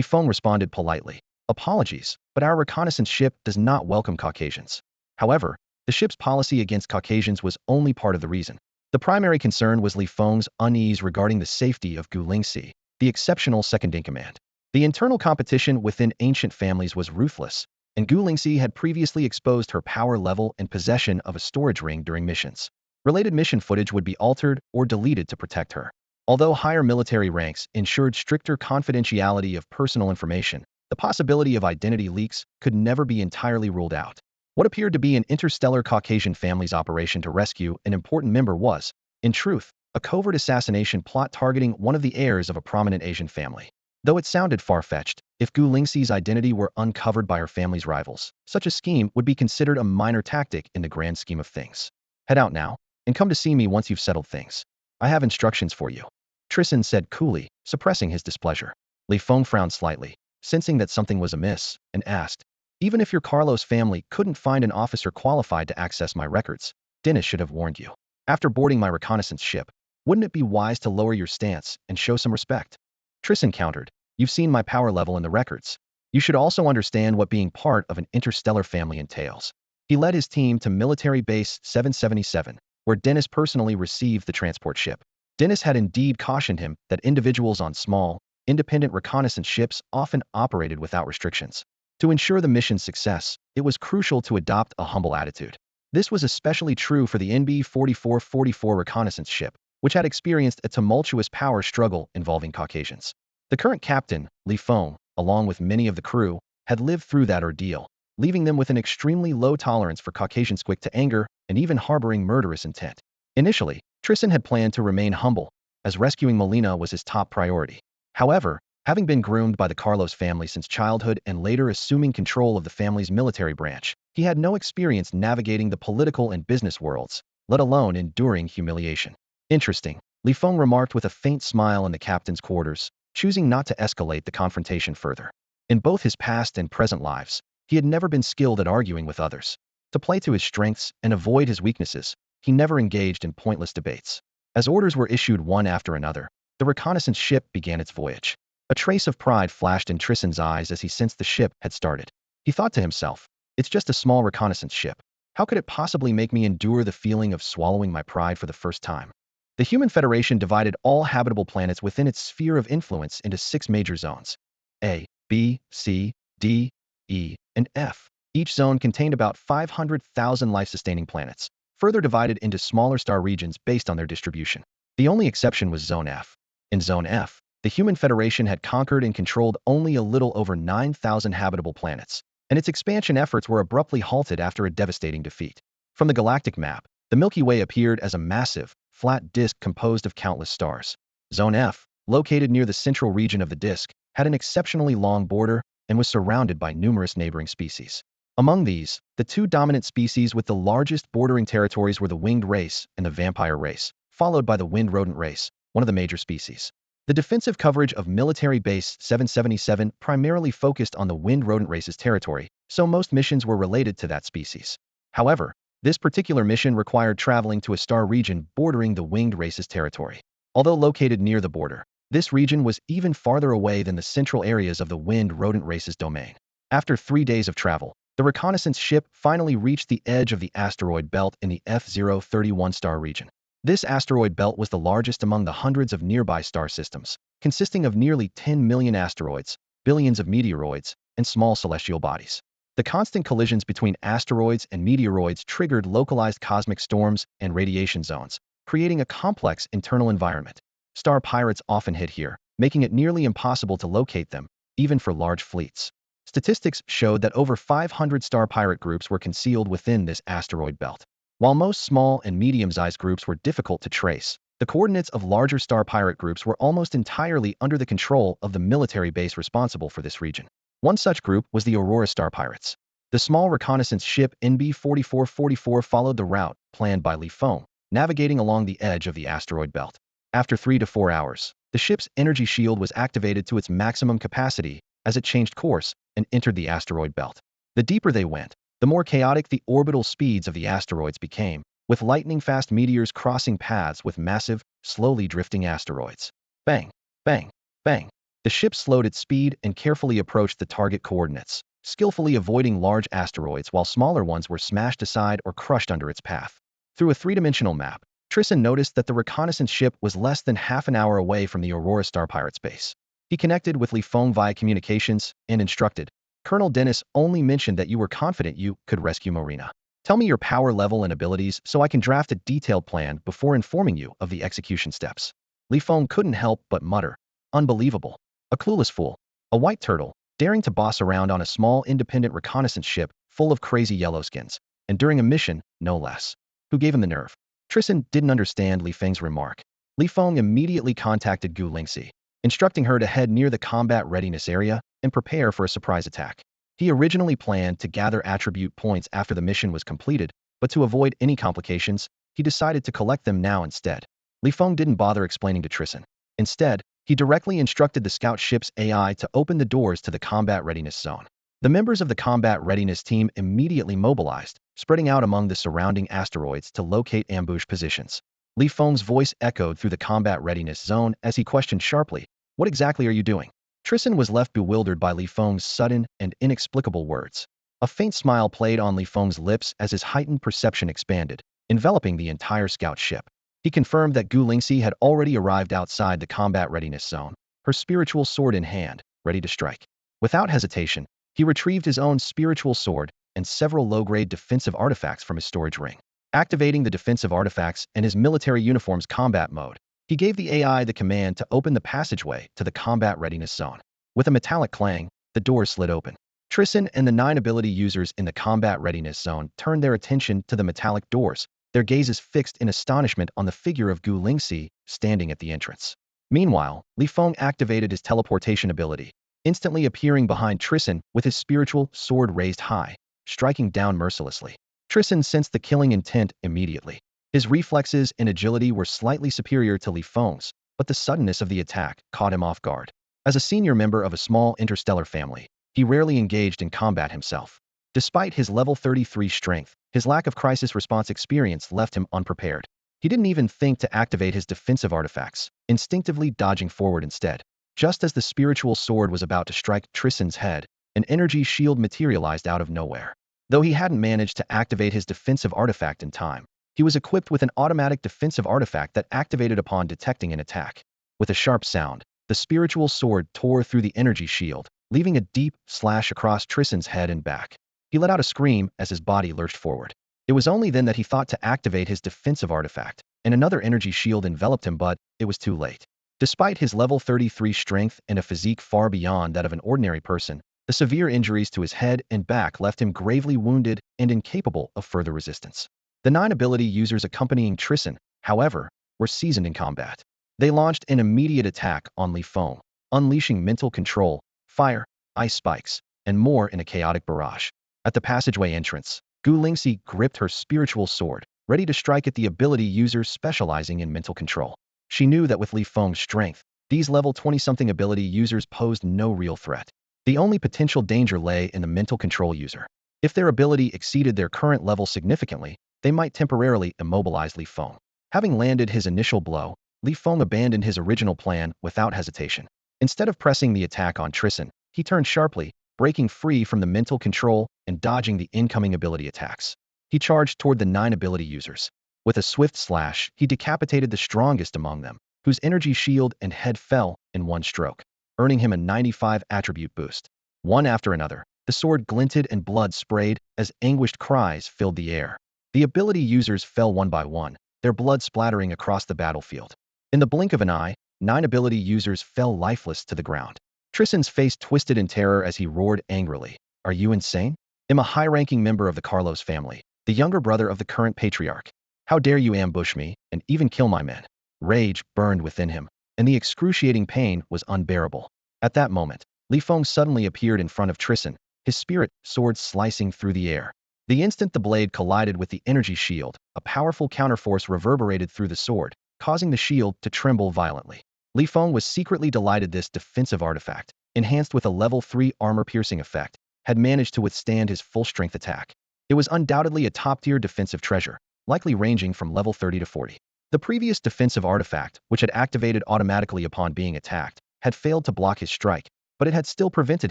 Feng responded politely, "Apologies, but our reconnaissance ship does not welcome Caucasians." However, the ship's policy against Caucasians was only part of the reason. The primary concern was Feng's unease regarding the safety of Gu Lingxi, the exceptional second-in-command. The internal competition within ancient families was ruthless, and Gu Lingxi had previously exposed her power level and possession of a storage ring during missions. Related mission footage would be altered or deleted to protect her. Although higher military ranks ensured stricter confidentiality of personal information, the possibility of identity leaks could never be entirely ruled out. What appeared to be an interstellar Caucasian family's operation to rescue an important member was, in truth, a covert assassination plot targeting one of the heirs of a prominent Asian family. Though it sounded far-fetched, if Gu Lingxi's identity were uncovered by her family's rivals, such a scheme would be considered a minor tactic in the grand scheme of things. Head out now, and come to see me once you've settled things. I have instructions for you. Tristan said coolly, suppressing his displeasure. Feng frowned slightly, sensing that something was amiss, and asked, "Even if your Carlos family couldn't find an officer qualified to access my records, Dennis should have warned you. After boarding my reconnaissance ship, wouldn't it be wise to lower your stance and show some respect?" Tristan countered, "You've seen my power level in the records. You should also understand what being part of an interstellar family entails." He led his team to Military Base 777, where Dennis personally received the transport ship. Dennis had indeed cautioned him that individuals on small, independent reconnaissance ships often operated without restrictions. To ensure the mission's success, it was crucial to adopt a humble attitude. This was especially true for the NB-4444 reconnaissance ship, which had experienced a tumultuous power struggle involving Caucasians. The current captain, Feng, along with many of the crew, had lived through that ordeal, leaving them with an extremely low tolerance for Caucasians quick to anger and even harboring murderous intent. Initially, Tristan had planned to remain humble, as rescuing Molina was his top priority. However, having been groomed by the Carlos family since childhood and later assuming control of the family's military branch, he had no experience navigating the political and business worlds, let alone enduring humiliation. "Interesting," Feng remarked with a faint smile in the captain's quarters, choosing not to escalate the confrontation further. In both his past and present lives, he had never been skilled at arguing with others. To play to his strengths and avoid his weaknesses, he never engaged in pointless debates. As orders were issued one after another, the reconnaissance ship began its voyage. A trace of pride flashed in Tristan's eyes as he sensed the ship had started. He thought to himself, "It's just a small reconnaissance ship. How could it possibly make me endure the feeling of swallowing my pride for the first time?" The Human Federation divided all habitable planets within its sphere of influence into 6 major zones: A, B, C, D, E, and F. Each zone contained about 500,000 life-sustaining planets, further divided into smaller star regions based on their distribution. The only exception was Zone F. In Zone F, the Human Federation had conquered and controlled only a little over 9,000 habitable planets, and its expansion efforts were abruptly halted after a devastating defeat. From the galactic map, the Milky Way appeared as a massive, flat disk composed of countless stars. Zone F, located near the central region of the disk, had an exceptionally long border and was surrounded by numerous neighboring species. Among these, the 2 dominant species with the largest bordering territories were the winged race and the vampire race, followed by the wind rodent race, one of the major species. The defensive coverage of Military Base 777 primarily focused on the wind rodent race's territory, so most missions were related to that species. However, this particular mission required traveling to a star region bordering the winged race's territory. Although located near the border, this region was even farther away than the central areas of the wind rodent race's domain. After 3 days of travel, the reconnaissance ship finally reached the edge of the asteroid belt in the F031 star region. This asteroid belt was the largest among the hundreds of nearby star systems, consisting of nearly 10 million asteroids, billions of meteoroids, and small celestial bodies. The constant collisions between asteroids and meteoroids triggered localized cosmic storms and radiation zones, creating a complex internal environment. Star pirates often hid here, making it nearly impossible to locate them, even for large fleets. Statistics showed that over 500 star pirate groups were concealed within this asteroid belt. While most small and medium-sized groups were difficult to trace, the coordinates of larger star pirate groups were almost entirely under the control of the military base responsible for this region. One such group was the Aurora Star Pirates. The small reconnaissance ship NB-4444 followed the route planned by Feng, navigating along the edge of the asteroid belt. After 3 to 4 hours, the ship's energy shield was activated to its maximum capacity as it changed course and entered the asteroid belt. The deeper they went, the more chaotic the orbital speeds of the asteroids became, with lightning-fast meteors crossing paths with massive, slowly drifting asteroids. Bang! Bang! Bang! The ship slowed its speed and carefully approached the target coordinates, skillfully avoiding large asteroids while smaller ones were smashed aside or crushed under its path. Through a three-dimensional map, Tristan noticed that the reconnaissance ship was less than half an hour away from the Aurora Star Pirates base. He connected with Feng via communications and instructed, "Colonel Dennis only mentioned that you were confident you could rescue Marina. Tell me your power level and abilities so I can draft a detailed plan before informing you of the execution steps." Feng couldn't help but mutter, "Unbelievable. A clueless fool. A white turtle, daring to boss around on a small independent reconnaissance ship full of crazy yellowskins, and during a mission, no less. Who gave him the nerve?" Tristan didn't understand Feng's remark. Feng immediately contacted Gu Lingxi, instructing her to head near the combat readiness area and prepare for a surprise attack. He originally planned to gather attribute points after the mission was completed, but to avoid any complications, he decided to collect them now instead. Feng didn't bother explaining to Tristan. Instead, he directly instructed the scout ship's AI to open the doors to the combat readiness zone. The members of the combat readiness team immediately mobilized, spreading out among the surrounding asteroids to locate ambush positions. Feng's voice echoed through the combat readiness zone as he questioned sharply, "What exactly are you doing?" Tristan was left bewildered by Feng's sudden and inexplicable words. A faint smile played on Feng's lips as his heightened perception expanded, enveloping the entire scout ship. He confirmed that Gu Lingxi had already arrived outside the combat readiness zone, her spiritual sword in hand, ready to strike. Without hesitation, he retrieved his own spiritual sword and several low-grade defensive artifacts from his storage ring. Activating the defensive artifacts and his military uniform's combat mode, he gave the AI the command to open the passageway to the combat readiness zone. With a metallic clang, the doors slid open. Tristan and the 9 ability users in the combat readiness zone turned their attention to the metallic doors, their gazes fixed in astonishment on the figure of Gu Lingxi standing at the entrance. Meanwhile, Feng activated his teleportation ability, instantly appearing behind Tristan with his spiritual sword raised high, striking down mercilessly. Tristan sensed the killing intent immediately. His reflexes and agility were slightly superior to Feng's, but the suddenness of the attack caught him off guard. As a senior member of a small interstellar family, he rarely engaged in combat himself. Despite his level 33 strength, his lack of crisis response experience left him unprepared. He didn't even think to activate his defensive artifacts, instinctively dodging forward instead. Just as the spiritual sword was about to strike Tristan's head, an energy shield materialized out of nowhere. Though he hadn't managed to activate his defensive artifact in time, he was equipped with an automatic defensive artifact that activated upon detecting an attack. With a sharp sound, the spiritual sword tore through the energy shield, leaving a deep slash across Tristan's head and back. He let out a scream as his body lurched forward. It was only then that he thought to activate his defensive artifact, and another energy shield enveloped him, but it was too late. Despite his level 33 strength and a physique far beyond that of an ordinary person, the severe injuries to his head and back left him gravely wounded and incapable of further resistance. The 9 ability users accompanying Tristan, however, were seasoned in combat. They launched an immediate attack on Feng, unleashing mental control, fire, ice spikes, and more in a chaotic barrage. At the passageway entrance, Gu Lingxi gripped her spiritual sword, ready to strike at the ability users specializing in mental control. She knew that with Feng's strength, these level 20-something ability users posed no real threat. The only potential danger lay in the mental control user. If their ability exceeded their current level significantly, they might temporarily immobilize Feng. Having landed his initial blow, Feng abandoned his original plan without hesitation. Instead of pressing the attack on Tristan, he turned sharply, breaking free from the mental control and dodging the incoming ability attacks. He charged toward the 9 ability users. With a swift slash, he decapitated the strongest among them, whose energy shield and head fell in one stroke, earning him a 95 attribute boost. One after another, the sword glinted and blood sprayed as anguished cries filled the air. The ability users fell one by one, their blood splattering across the battlefield. In the blink of an eye, 9 ability users fell lifeless to the ground. Tristan's face twisted in terror as he roared angrily, "Are you insane? I'm a high-ranking member of the Carlos family, the younger brother of the current patriarch. How dare you ambush me and even kill my men?" Rage burned within him, and the excruciating pain was unbearable. At that moment, Li Feng suddenly appeared in front of Tristan, his spirit sword slicing through the air. The instant the blade collided with the energy shield, a powerful counterforce reverberated through the sword, causing the shield to tremble violently. Li Feng was secretly delighted this defensive artifact, enhanced with a level 3 armor-piercing effect, had managed to withstand his full-strength attack. It was undoubtedly a top-tier defensive treasure, likely ranging from level 30 to 40. The previous defensive artifact, which had activated automatically upon being attacked, had failed to block his strike, but it had still prevented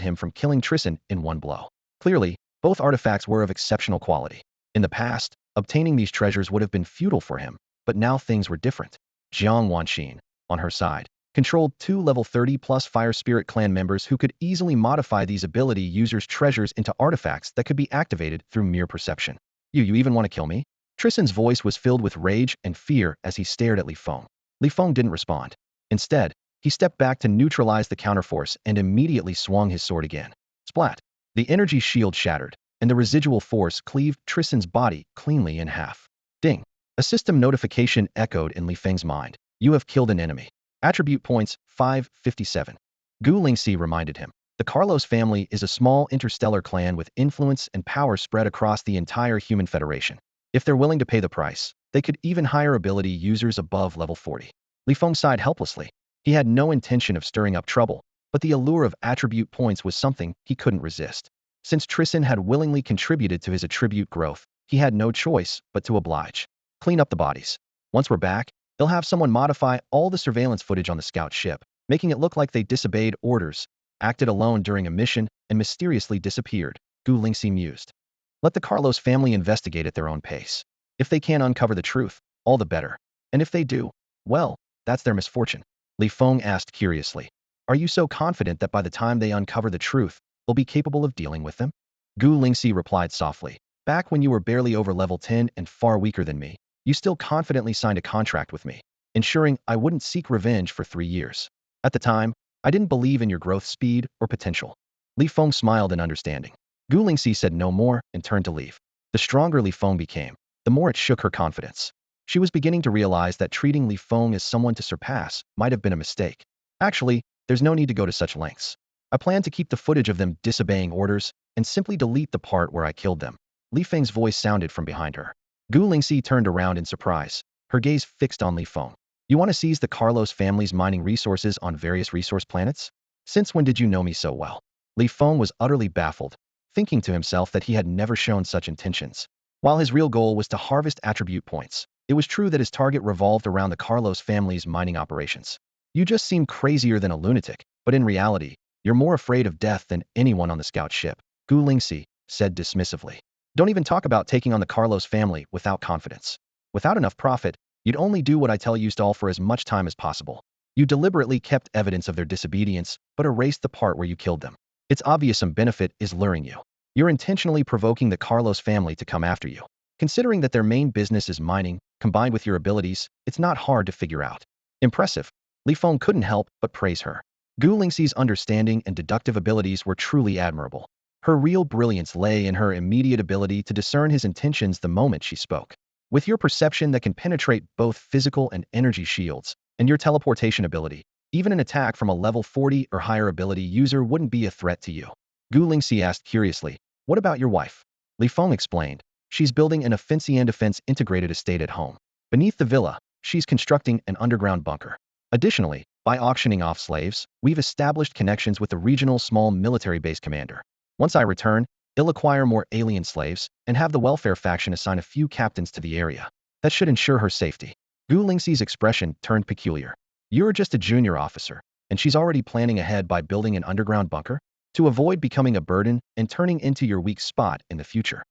him from killing Tristan in one blow. Clearly, both artifacts were of exceptional quality. In the past, obtaining these treasures would have been futile for him, but now things were different. Jiang Wanxin, on her side, controlled 2 level 30 plus Fire Spirit clan members who could easily modify these ability users' treasures into artifacts that could be activated through mere perception. You even want to kill me? Tristan's voice was filled with rage and fear as he stared at Li Feng. Li Feng didn't respond. Instead, he stepped back to neutralize the counterforce and immediately swung his sword again. Splat! The energy shield shattered, and the residual force cleaved Tristan's body cleanly in half. Ding! A system notification echoed in Li Feng's mind. You have killed an enemy. Attribute points 557. Gu Lingxi reminded him. The Carlos family is a small interstellar clan with influence and power spread across the entire human federation. If they're willing to pay the price, they could even hire ability users above level 40. Li Feng sighed helplessly. He had no intention of stirring up trouble, but the allure of attribute points was something he couldn't resist. Since Tristan had willingly contributed to his attribute growth, he had no choice but to oblige. Clean up the bodies. Once we're back, they'll have someone modify all the surveillance footage on the scout ship, making it look like they disobeyed orders, acted alone during a mission, and mysteriously disappeared, Gu Lingxi mused. Let the Carlos family investigate at their own pace. If they can uncover the truth, all the better. And if they do, well, that's their misfortune. Li Feng asked curiously. Are you so confident that by the time they uncover the truth, they'll be capable of dealing with them? Gu Lingxi replied softly. Back when you were barely over level 10 and far weaker than me, you still confidently signed a contract with me, ensuring I wouldn't seek revenge for 3 years. At the time, I didn't believe in your growth speed or potential. Li Feng smiled in understanding. Gu Lingxi said no more and turned to leave. The stronger Li Feng became, the more it shook her confidence. She was beginning to realize that treating Li Feng as someone to surpass might have been a mistake. Actually, there's no need to go to such lengths. I plan to keep the footage of them disobeying orders and simply delete the part where I killed them. Li Feng's voice sounded from behind her. Gu Lingxi turned around in surprise, her gaze fixed on Li Feng. You want to seize the Carlos family's mining resources on various resource planets? Since when did you know me so well? Li Feng was utterly baffled, thinking to himself that he had never shown such intentions. While his real goal was to harvest attribute points, it was true that his target revolved around the Carlos family's mining operations. You just seem crazier than a lunatic, but in reality, you're more afraid of death than anyone on the scout ship, Gu Lingxi said dismissively. Don't even talk about taking on the Carlos family without confidence. Without enough profit, you'd only do what I tell you to for as much time as possible. You deliberately kept evidence of their disobedience, but erased the part where you killed them. It's obvious some benefit is luring you. You're intentionally provoking the Carlos family to come after you. Considering that their main business is mining, combined with your abilities, it's not hard to figure out. Impressive. Li Feng couldn't help but praise her. Gu Lingxi's understanding and deductive abilities were truly admirable. Her real brilliance lay in her immediate ability to discern his intentions the moment she spoke. With your perception that can penetrate both physical and energy shields, and your teleportation ability, even an attack from a level 40 or higher ability user wouldn't be a threat to you. Gu Lingxi asked curiously, what about your wife? Li Feng explained. She's building an Offensive Defense integrated estate at home. Beneath the villa, she's constructing an underground bunker. Additionally, by auctioning off slaves, we've established connections with the regional small military base commander. Once I return, he'll acquire more alien slaves and have the welfare faction assign a few captains to the area. That should ensure her safety. Gu Lingxi's expression turned peculiar. You're just a junior officer, and she's already planning ahead by building an underground bunker to avoid becoming a burden and turning into your weak spot in the future.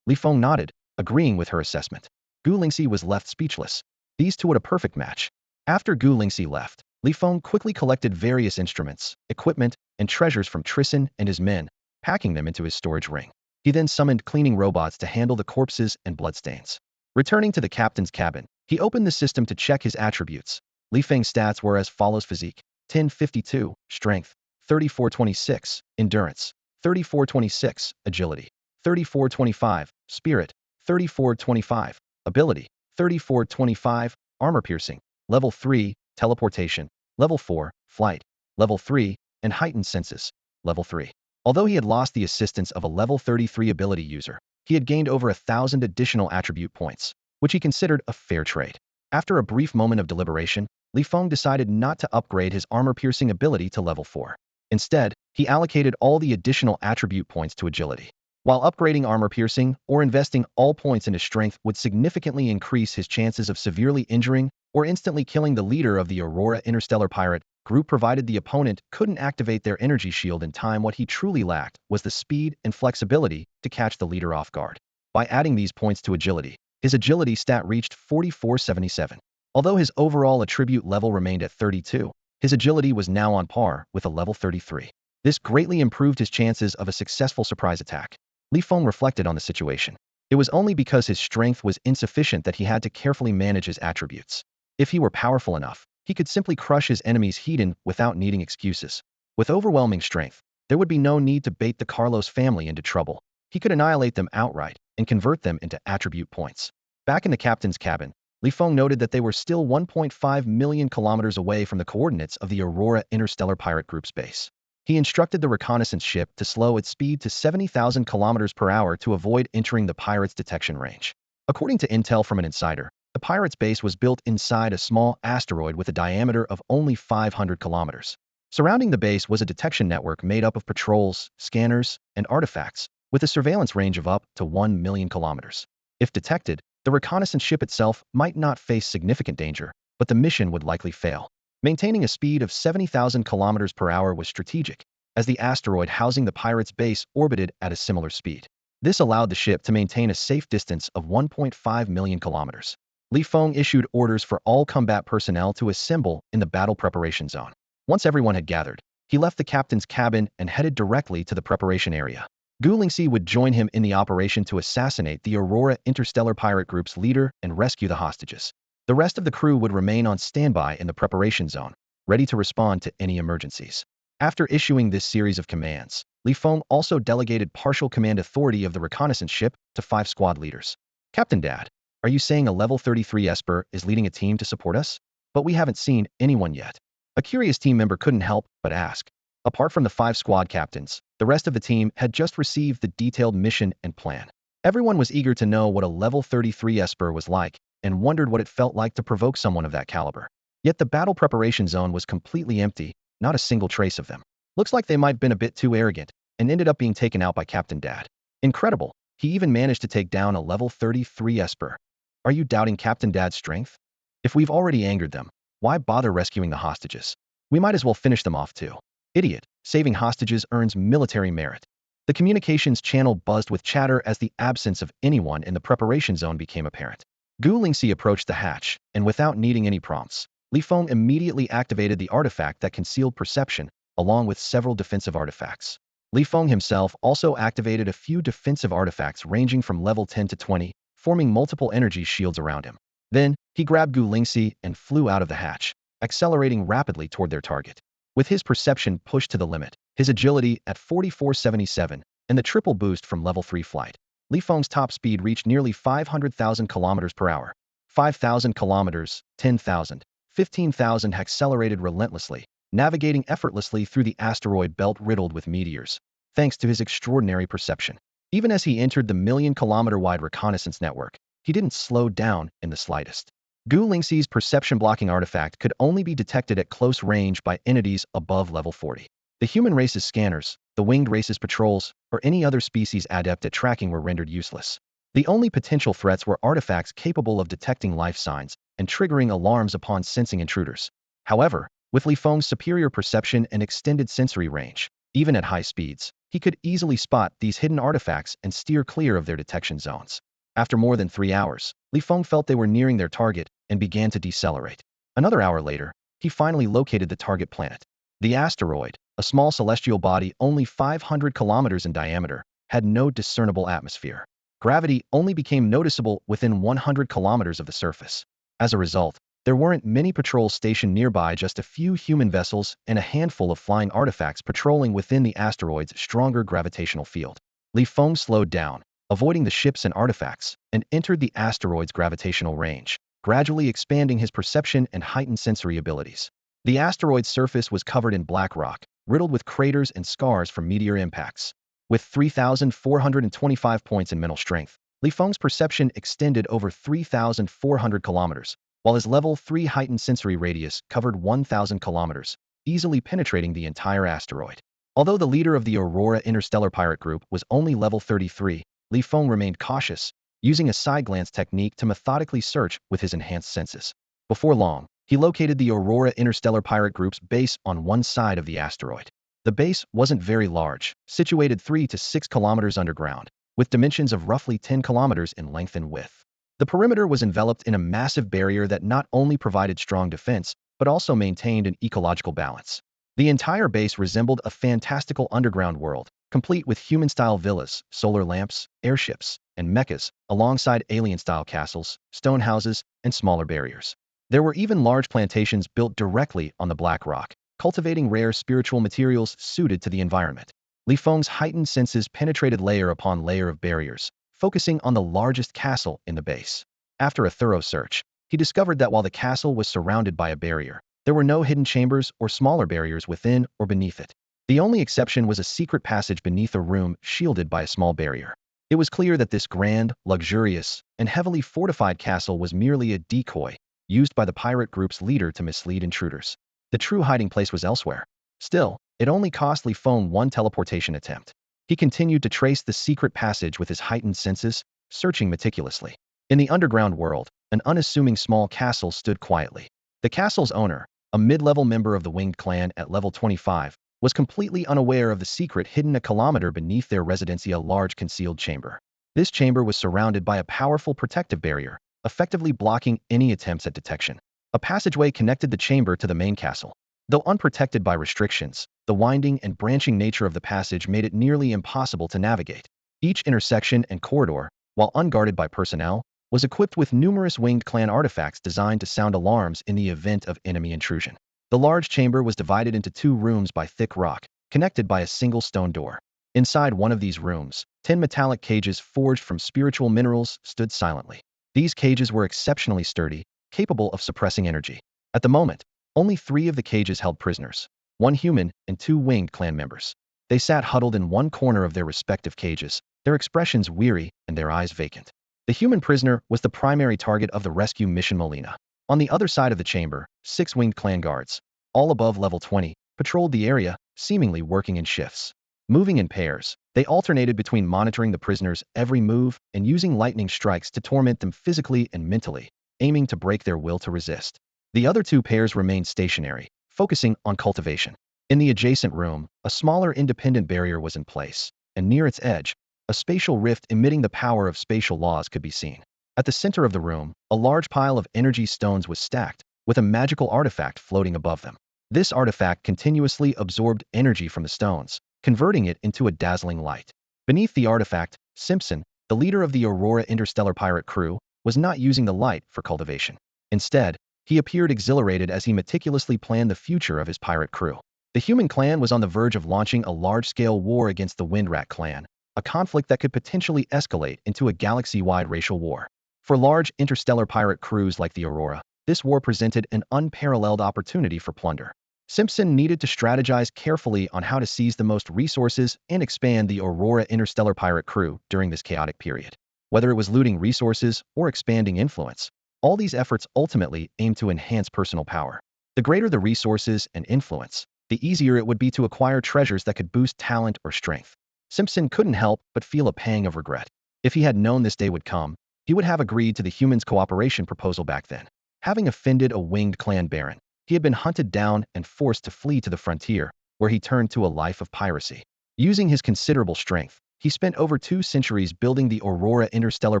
Li Feng nodded, agreeing with her assessment. Gu Lingxi was left speechless. These two had a perfect match. After Gu Lingxi left, Li Feng quickly collected various instruments, equipment, and treasures from Tristan and his men, packing them into his storage ring. He then summoned cleaning robots to handle the corpses and bloodstains. Returning to the captain's cabin, he opened the system to check his attributes. Li Feng's stats were as follows: physique, 1052, strength, 3426, endurance, 3426, agility, 3425, spirit, 3425, ability, 3425, armor piercing, level 3, teleportation, level 4, flight, level 3, and heightened senses. level 3. Although he had lost the assistance of a level 33 ability user, he had gained over 1,000 additional attribute points, which he considered a fair trade. After a brief moment of deliberation, Feng decided not to upgrade his armor-piercing ability to level 4. Instead, he allocated all the additional attribute points to agility. While upgrading armor-piercing or investing all points into strength would significantly increase his chances of severely injuring or instantly killing the leader of the Aurora Interstellar Pirate group provided the opponent couldn't activate their energy shield in time, what he truly lacked was the speed and flexibility to catch the leader off guard. By adding these points to agility, his agility stat reached 4477. Although his overall attribute level remained at 32, his agility was now on par with a level 33. This greatly improved his chances of a successful surprise attack. Feng reflected on the situation. It was only because his strength was insufficient that he had to carefully manage his attributes. If he were powerful enough, he could simply crush his enemies hidden without needing excuses. With overwhelming strength, there would be no need to bait the Carlos family into trouble. He could annihilate them outright and convert them into attribute points. Back in the captain's cabin, Feng noted that they were still 1.5 million kilometers away from the coordinates of the Aurora Interstellar Pirate Group's base. He instructed the reconnaissance ship to slow its speed to 70,000 kilometers per hour to avoid entering the pirates' detection range. According to intel from an insider, the pirates' base was built inside a small asteroid with a diameter of only 500 kilometers. Surrounding the base was a detection network made up of patrols, scanners, and artifacts, with a surveillance range of up to 1 million kilometers. If detected, the reconnaissance ship itself might not face significant danger, but the mission would likely fail. Maintaining a speed of 70,000 kilometers per hour was strategic, as the asteroid housing the pirates' base orbited at a similar speed. This allowed the ship to maintain a safe distance of 1.5 million kilometers. Feng issued orders for all combat personnel to assemble in the battle preparation zone. Once everyone had gathered, he left the captain's cabin and headed directly to the preparation area. Gu Lingxi would join him in the operation to assassinate the Aurora Interstellar Pirate Group's leader and rescue the hostages. The rest of the crew would remain on standby in the preparation zone, ready to respond to any emergencies. After issuing this series of commands, Feng also delegated partial command authority of the reconnaissance ship to 5 squad leaders. Captain Dad, are you saying a level 33 Esper is leading a team to support us? But we haven't seen anyone yet. A curious team member couldn't help but ask. Apart from the 5 squad captains, the rest of the team had just received the detailed mission and plan. Everyone was eager to know what a level 33 Esper was like and wondered what it felt like to provoke someone of that caliber. Yet the battle preparation zone was completely empty, not a single trace of them. Looks like they might have been a bit too arrogant and ended up being taken out by Captain Dad. Incredible, he even managed to take down a level 33 Esper. Are you doubting Captain Dad's strength? If we've already angered them, why bother rescuing the hostages? We might as well finish them off too. Idiot, saving hostages earns military merit. The communications channel buzzed with chatter as the absence of anyone in the preparation zone became apparent. Gu Lingxi approached the hatch, and without needing any prompts, Feng immediately activated the artifact that concealed perception, along with several defensive artifacts. Feng himself also activated a few defensive artifacts ranging from level 10 to 20, forming multiple energy shields around him. Then, he grabbed Gu Lingxi and flew out of the hatch, accelerating rapidly toward their target. With his perception pushed to the limit, his agility at 4477, and the triple boost from level 3 flight, Feng's top speed reached nearly 500,000 kilometers per hour. 5,000 kilometers, 10,000, 15,000 accelerated relentlessly, navigating effortlessly through the asteroid belt riddled with meteors, thanks to his extraordinary perception. Even as he entered the million-kilometer-wide reconnaissance network, he didn't slow down in the slightest. Gu Lingxi's perception-blocking artifact could only be detected at close range by entities above level 40. The human race's scanners, the winged race's patrols, or any other species adept at tracking were rendered useless. The only potential threats were artifacts capable of detecting life signs and triggering alarms upon sensing intruders. However, with Feng's superior perception and extended sensory range, even at high speeds, he could easily spot these hidden artifacts and steer clear of their detection zones. After more than 3 hours, Feng felt they were nearing their target and began to decelerate. Another hour later, he finally located the target planet. The asteroid, a small celestial body only 500 kilometers in diameter, had no discernible atmosphere. Gravity only became noticeable within 100 kilometers of the surface. As a result, there weren't many patrols stationed nearby, just a few human vessels and a handful of flying artifacts patrolling within the asteroid's stronger gravitational field. Feng slowed down, avoiding the ships and artifacts, and entered the asteroid's gravitational range, gradually expanding his perception and heightened sensory abilities. The asteroid's surface was covered in black rock, riddled with craters and scars from meteor impacts. With 3,425 points in mental strength, Li Feng's perception extended over 3,400 kilometers, while his level 3 heightened sensory radius covered 1,000 kilometers, easily penetrating the entire asteroid. Although the leader of the Aurora Interstellar Pirate Group was only level 33, Li Feng remained cautious, using a side-glance technique to methodically search with his enhanced senses. Before long, he located the Aurora Interstellar Pirate Group's base on one side of the asteroid. The base wasn't very large, situated 3 to 6 kilometers underground, with dimensions of roughly 10 kilometers in length and width. The perimeter was enveloped in a massive barrier that not only provided strong defense, but also maintained an ecological balance. The entire base resembled a fantastical underground world, complete with human-style villas, solar lamps, airships, and mechas, alongside alien-style castles, stone houses, and smaller barriers. There were even large plantations built directly on the black rock, cultivating rare spiritual materials suited to the environment. Li Feng's heightened senses penetrated layer upon layer of barriers, focusing on the largest castle in the base. After a thorough search, he discovered that while the castle was surrounded by a barrier, there were no hidden chambers or smaller barriers within or beneath it. The only exception was a secret passage beneath a room shielded by a small barrier. It was clear that this grand, luxurious, and heavily fortified castle was merely a decoy, used by the pirate group's leader to mislead intruders. The true hiding place was elsewhere. Still, it only cost Li Feng one teleportation attempt. He continued to trace the secret passage with his heightened senses, searching meticulously. In the underground world, an unassuming small castle stood quietly. The castle's owner, a mid-level member of the Winged Clan at level 25, was completely unaware of the secret hidden a kilometer beneath their residency, a large concealed chamber. This chamber was surrounded by a powerful protective barrier, effectively blocking any attempts at detection. A passageway connected the chamber to the main castle. Though unprotected by restrictions, the winding and branching nature of the passage made it nearly impossible to navigate. Each intersection and corridor, while unguarded by personnel, was equipped with numerous Winged Clan artifacts designed to sound alarms in the event of enemy intrusion. The large chamber was divided into 2 rooms by thick rock, connected by a single stone door. Inside one of these rooms, 10 metallic cages forged from spiritual minerals stood silently. These cages were exceptionally sturdy, capable of suppressing energy. At the moment, only 3 of the cages held prisoners, 1 human and 2 Winged Clan members. They sat huddled in one corner of their respective cages, their expressions weary and their eyes vacant. The human prisoner was the primary target of the rescue mission Molina. On the other side of the chamber, 6 Winged Clan guards, all above level 20, patrolled the area, seemingly working in shifts. Moving in pairs, they alternated between monitoring the prisoners' every move and using lightning strikes to torment them physically and mentally, aiming to break their will to resist. The other 2 pairs remained stationary, focusing on cultivation. In the adjacent room, a smaller independent barrier was in place, and near its edge, a spatial rift emitting the power of spatial laws could be seen. At the center of the room, a large pile of energy stones was stacked, with a magical artifact floating above them. This artifact continuously absorbed energy from the stones, converting it into a dazzling light. Beneath the artifact, Simpson, the leader of the Aurora Interstellar Pirate crew, was not using the light for cultivation. Instead, he appeared exhilarated as he meticulously planned the future of his pirate crew. The human clan was on the verge of launching a large-scale war against the Windrat clan, a conflict that could potentially escalate into a galaxy-wide racial war. For large interstellar pirate crews like the Aurora, this war presented an unparalleled opportunity for plunder. Simpson needed to strategize carefully on how to seize the most resources and expand the Aurora Interstellar Pirate crew during this chaotic period. Whether it was looting resources or expanding influence, all these efforts ultimately aimed to enhance personal power. The greater the resources and influence, the easier it would be to acquire treasures that could boost talent or strength. Simpson couldn't help but feel a pang of regret. If he had known this day would come, he would have agreed to the humans' cooperation proposal back then. Having offended a Winged Clan baron, he had been hunted down and forced to flee to the frontier, where he turned to a life of piracy. Using his considerable strength, he spent over 2 centuries building the Aurora Interstellar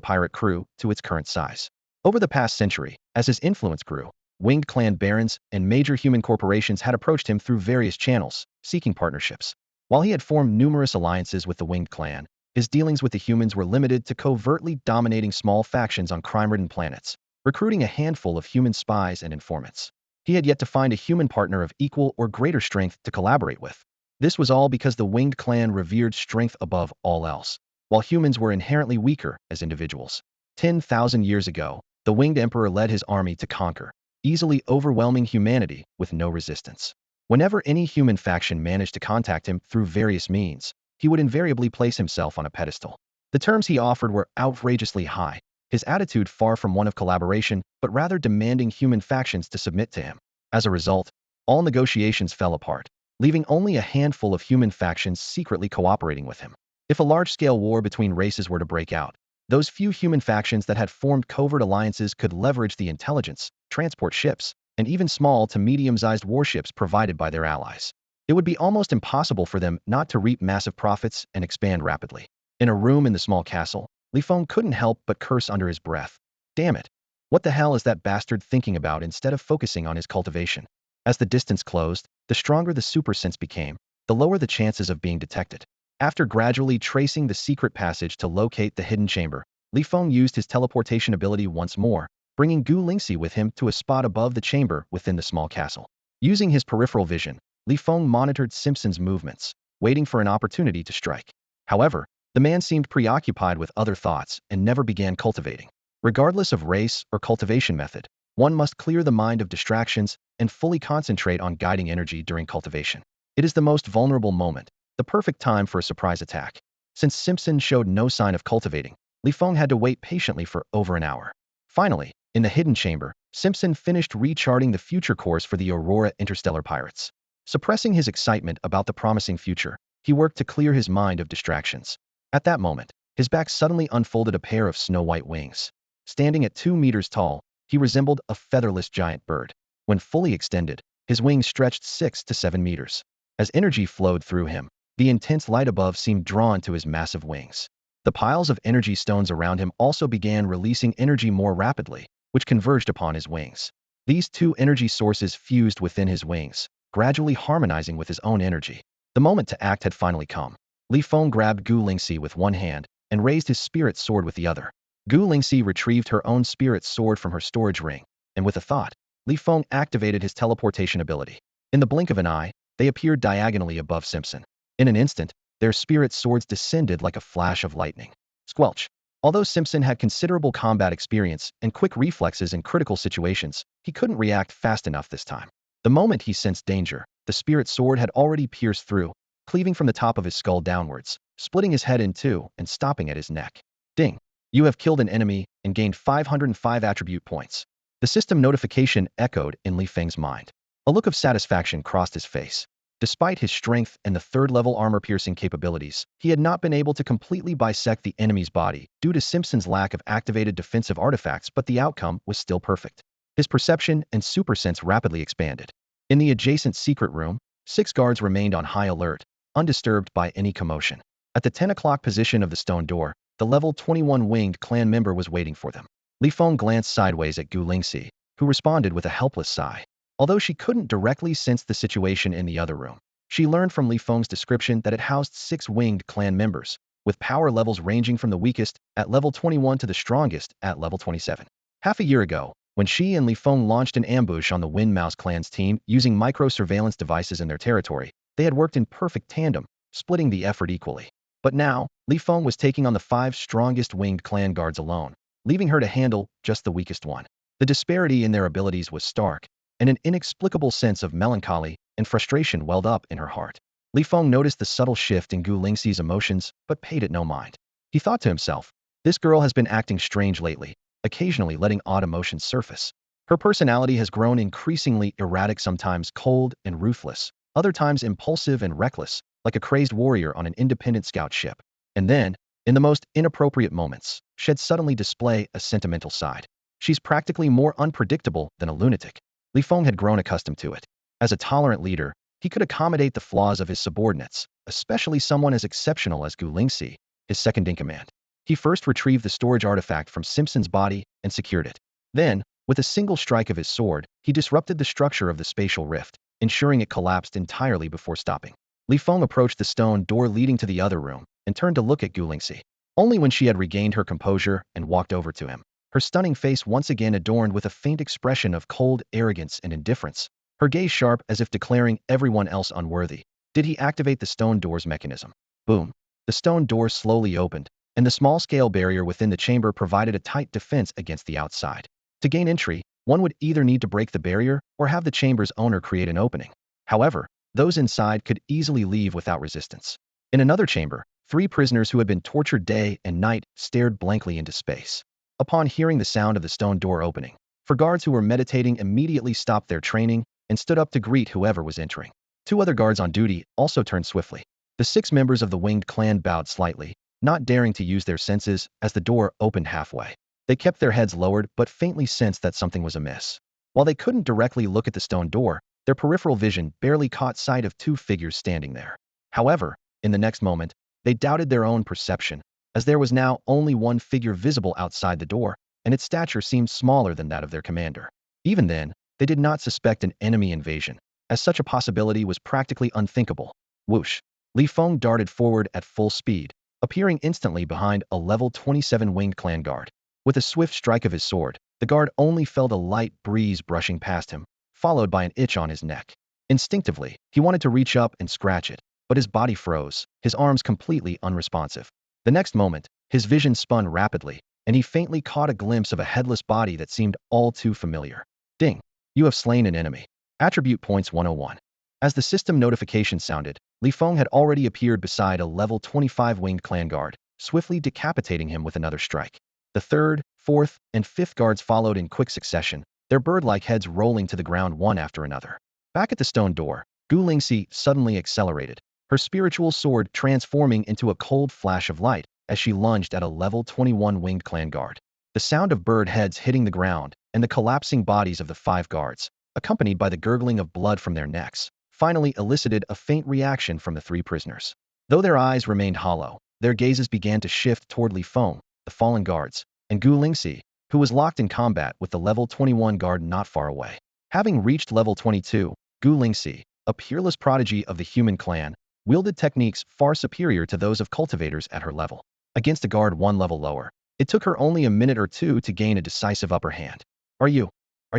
Pirate crew to its current size. Over the past century, as his influence grew, Winged Clan barons and major human corporations had approached him through various channels, seeking partnerships. While he had formed numerous alliances with the Winged Clan, his dealings with the humans were limited to covertly dominating small factions on crime-ridden planets, recruiting a handful of human spies and informants. He had yet to find a human partner of equal or greater strength to collaborate with. This was all because the Winged Clan revered strength above all else, while humans were inherently weaker as individuals. 10,000 years ago, the Winged Emperor led his army to conquer, easily overwhelming humanity with no resistance. Whenever any human faction managed to contact him through various means, he would invariably place himself on a pedestal. The terms he offered were outrageously high, his attitude far from one of collaboration, but rather demanding human factions to submit to him. As a result, all negotiations fell apart, leaving only a handful of human factions secretly cooperating with him. If a large-scale war between races were to break out, those few human factions that had formed covert alliances could leverage the intelligence, transport ships, and even small to medium-sized warships provided by their allies. It would be almost impossible for them not to reap massive profits and expand rapidly. In a room in the small castle, Feng couldn't help but curse under his breath. Damn it! What the hell is that bastard thinking about instead of focusing on his cultivation? As the distance closed, the stronger the super sense became, the lower the chances of being detected. After gradually tracing the secret passage to locate the hidden chamber, Feng used his teleportation ability once more, bringing Gu Lingxi with him to a spot above the chamber within the small castle. Using his peripheral vision, Feng monitored Simpson's movements, waiting for an opportunity to strike. However, the man seemed preoccupied with other thoughts and never began cultivating. Regardless of race or cultivation method, one must clear the mind of distractions and fully concentrate on guiding energy during cultivation. It is the most vulnerable moment, the perfect time for a surprise attack. Since Simpson showed no sign of cultivating, Feng had to wait patiently for over an hour. Finally, in the hidden chamber, Simpson finished recharting the future course for the Aurora interstellar pirates. Suppressing his excitement about the promising future, he worked to clear his mind of distractions. At that moment, his back suddenly unfolded a pair of snow-white wings. Standing at 2 meters tall, he resembled a featherless giant bird. When fully extended, his wings stretched 6 to 7 meters. As energy flowed through him, the intense light above seemed drawn to his massive wings. The piles of energy stones around him also began releasing energy more rapidly, which converged upon his wings. These two energy sources fused within his wings, gradually harmonizing with his own energy. The moment to act had finally come. Feng grabbed Gu Lingxi with one hand and raised his spirit sword with the other. Gu Lingxi retrieved her own spirit sword from her storage ring, and with a thought, Feng activated his teleportation ability. In the blink of an eye, they appeared diagonally above Simpson. In an instant, their spirit swords descended like a flash of lightning. Squelch! Although Simpson had considerable combat experience and quick reflexes in critical situations, he couldn't react fast enough this time. The moment he sensed danger, the spirit sword had already pierced through, cleaving from the top of his skull downwards, splitting his head in two and stopping at his neck. Ding! You have killed an enemy and gained 505 attribute points. The system notification echoed in Feng's mind. A look of satisfaction crossed his face. Despite his strength and the third-level armor-piercing capabilities, he had not been able to completely bisect the enemy's body due to Simpson's lack of activated defensive artifacts, but the outcome was still perfect. His perception and super sense rapidly expanded. In the adjacent secret room, 6 guards remained on high alert, undisturbed by any commotion. At the 10 o'clock position of the stone door, the level 21 winged clan member was waiting for them. Feng glanced sideways at Gu Lingxi, who responded with a helpless sigh. Although she couldn't directly sense the situation in the other room, she learned from Feng's description that it housed 6 winged clan members, with power levels ranging from the weakest at level 21 to the strongest at level 27. Half a year ago, when she and Feng launched an ambush on the Wind Mouse clan's team using micro-surveillance devices in their territory, they had worked in perfect tandem, splitting the effort equally. But now, Feng was taking on the 5 strongest winged clan guards alone, leaving her to handle just the weakest one. The disparity in their abilities was stark, and an inexplicable sense of melancholy and frustration welled up in her heart. Feng noticed the subtle shift in Gu Lingxi's emotions, but paid it no mind. He thought to himself, this girl has been acting strange lately, occasionally letting odd emotions surface. Her personality has grown increasingly erratic, sometimes cold and ruthless, other times impulsive and reckless, like a crazed warrior on an independent scout ship. And then, in the most inappropriate moments, she'd suddenly display a sentimental side. She's practically more unpredictable than a lunatic. Feng had grown accustomed to it. As a tolerant leader, he could accommodate the flaws of his subordinates, especially someone as exceptional as Gu Lingxi, his second-in-command. He first retrieved the storage artifact from Simpson's body and secured it. Then, with a single strike of his sword, he disrupted the structure of the spatial rift, ensuring it collapsed entirely before stopping. Feng approached the stone door leading to the other room and turned to look at Gu Lingxi. Only when she had regained her composure and walked over to him, her stunning face once again adorned with a faint expression of cold arrogance and indifference, her gaze sharp as if declaring everyone else unworthy, did he activate the stone door's mechanism. Boom! The stone door slowly opened, and the small-scale barrier within the chamber provided a tight defense against the outside. To gain entry, one would either need to break the barrier or have the chamber's owner create an opening. However, those inside could easily leave without resistance. In another chamber, 3 prisoners who had been tortured day and night stared blankly into space. Upon hearing the sound of the stone door opening, 4 guards who were meditating immediately stopped their training and stood up to greet whoever was entering. 2 other guards on duty also turned swiftly. The 6 members of the winged clan bowed slightly, not daring to use their senses as the door opened halfway. They kept their heads lowered but faintly sensed that something was amiss. While they couldn't directly look at the stone door, their peripheral vision barely caught sight of 2 figures standing there. However, in the next moment, they doubted their own perception, as there was now only one figure visible outside the door, and its stature seemed smaller than that of their commander. Even then, they did not suspect an enemy invasion, as such a possibility was practically unthinkable. Whoosh! Feng darted forward at full speed, appearing instantly behind a level 27 winged clan guard. With a swift strike of his sword, the guard only felt a light breeze brushing past him, followed by an itch on his neck. Instinctively, he wanted to reach up and scratch it, but his body froze, his arms completely unresponsive. The next moment, his vision spun rapidly, and he faintly caught a glimpse of a headless body that seemed all too familiar. Ding! You have slain an enemy. Attribute points 101. As the system notification sounded, Feng had already appeared beside a level 25 winged clan guard, swiftly decapitating him with another strike. The 3rd, 4th, and 5th guards followed in quick succession, their bird-like heads rolling to the ground one after another. Back at the stone door, Gu Lingxi suddenly accelerated, her spiritual sword transforming into a cold flash of light as she lunged at a level 21 winged clan guard. The sound of bird heads hitting the ground and the collapsing bodies of the 5 guards, accompanied by the gurgling of blood from their necks, finally elicited a faint reaction from the 3 prisoners. Though their eyes remained hollow, their gazes began to shift toward Feng, the fallen guards, and Gu Lingxi, who was locked in combat with the level 21 guard not far away. Having reached level 22, Gu Lingxi, a peerless prodigy of the human clan, wielded techniques far superior to those of cultivators at her level. Against a guard 1 level lower, it took her only a minute or 2 to gain a decisive upper hand. Are you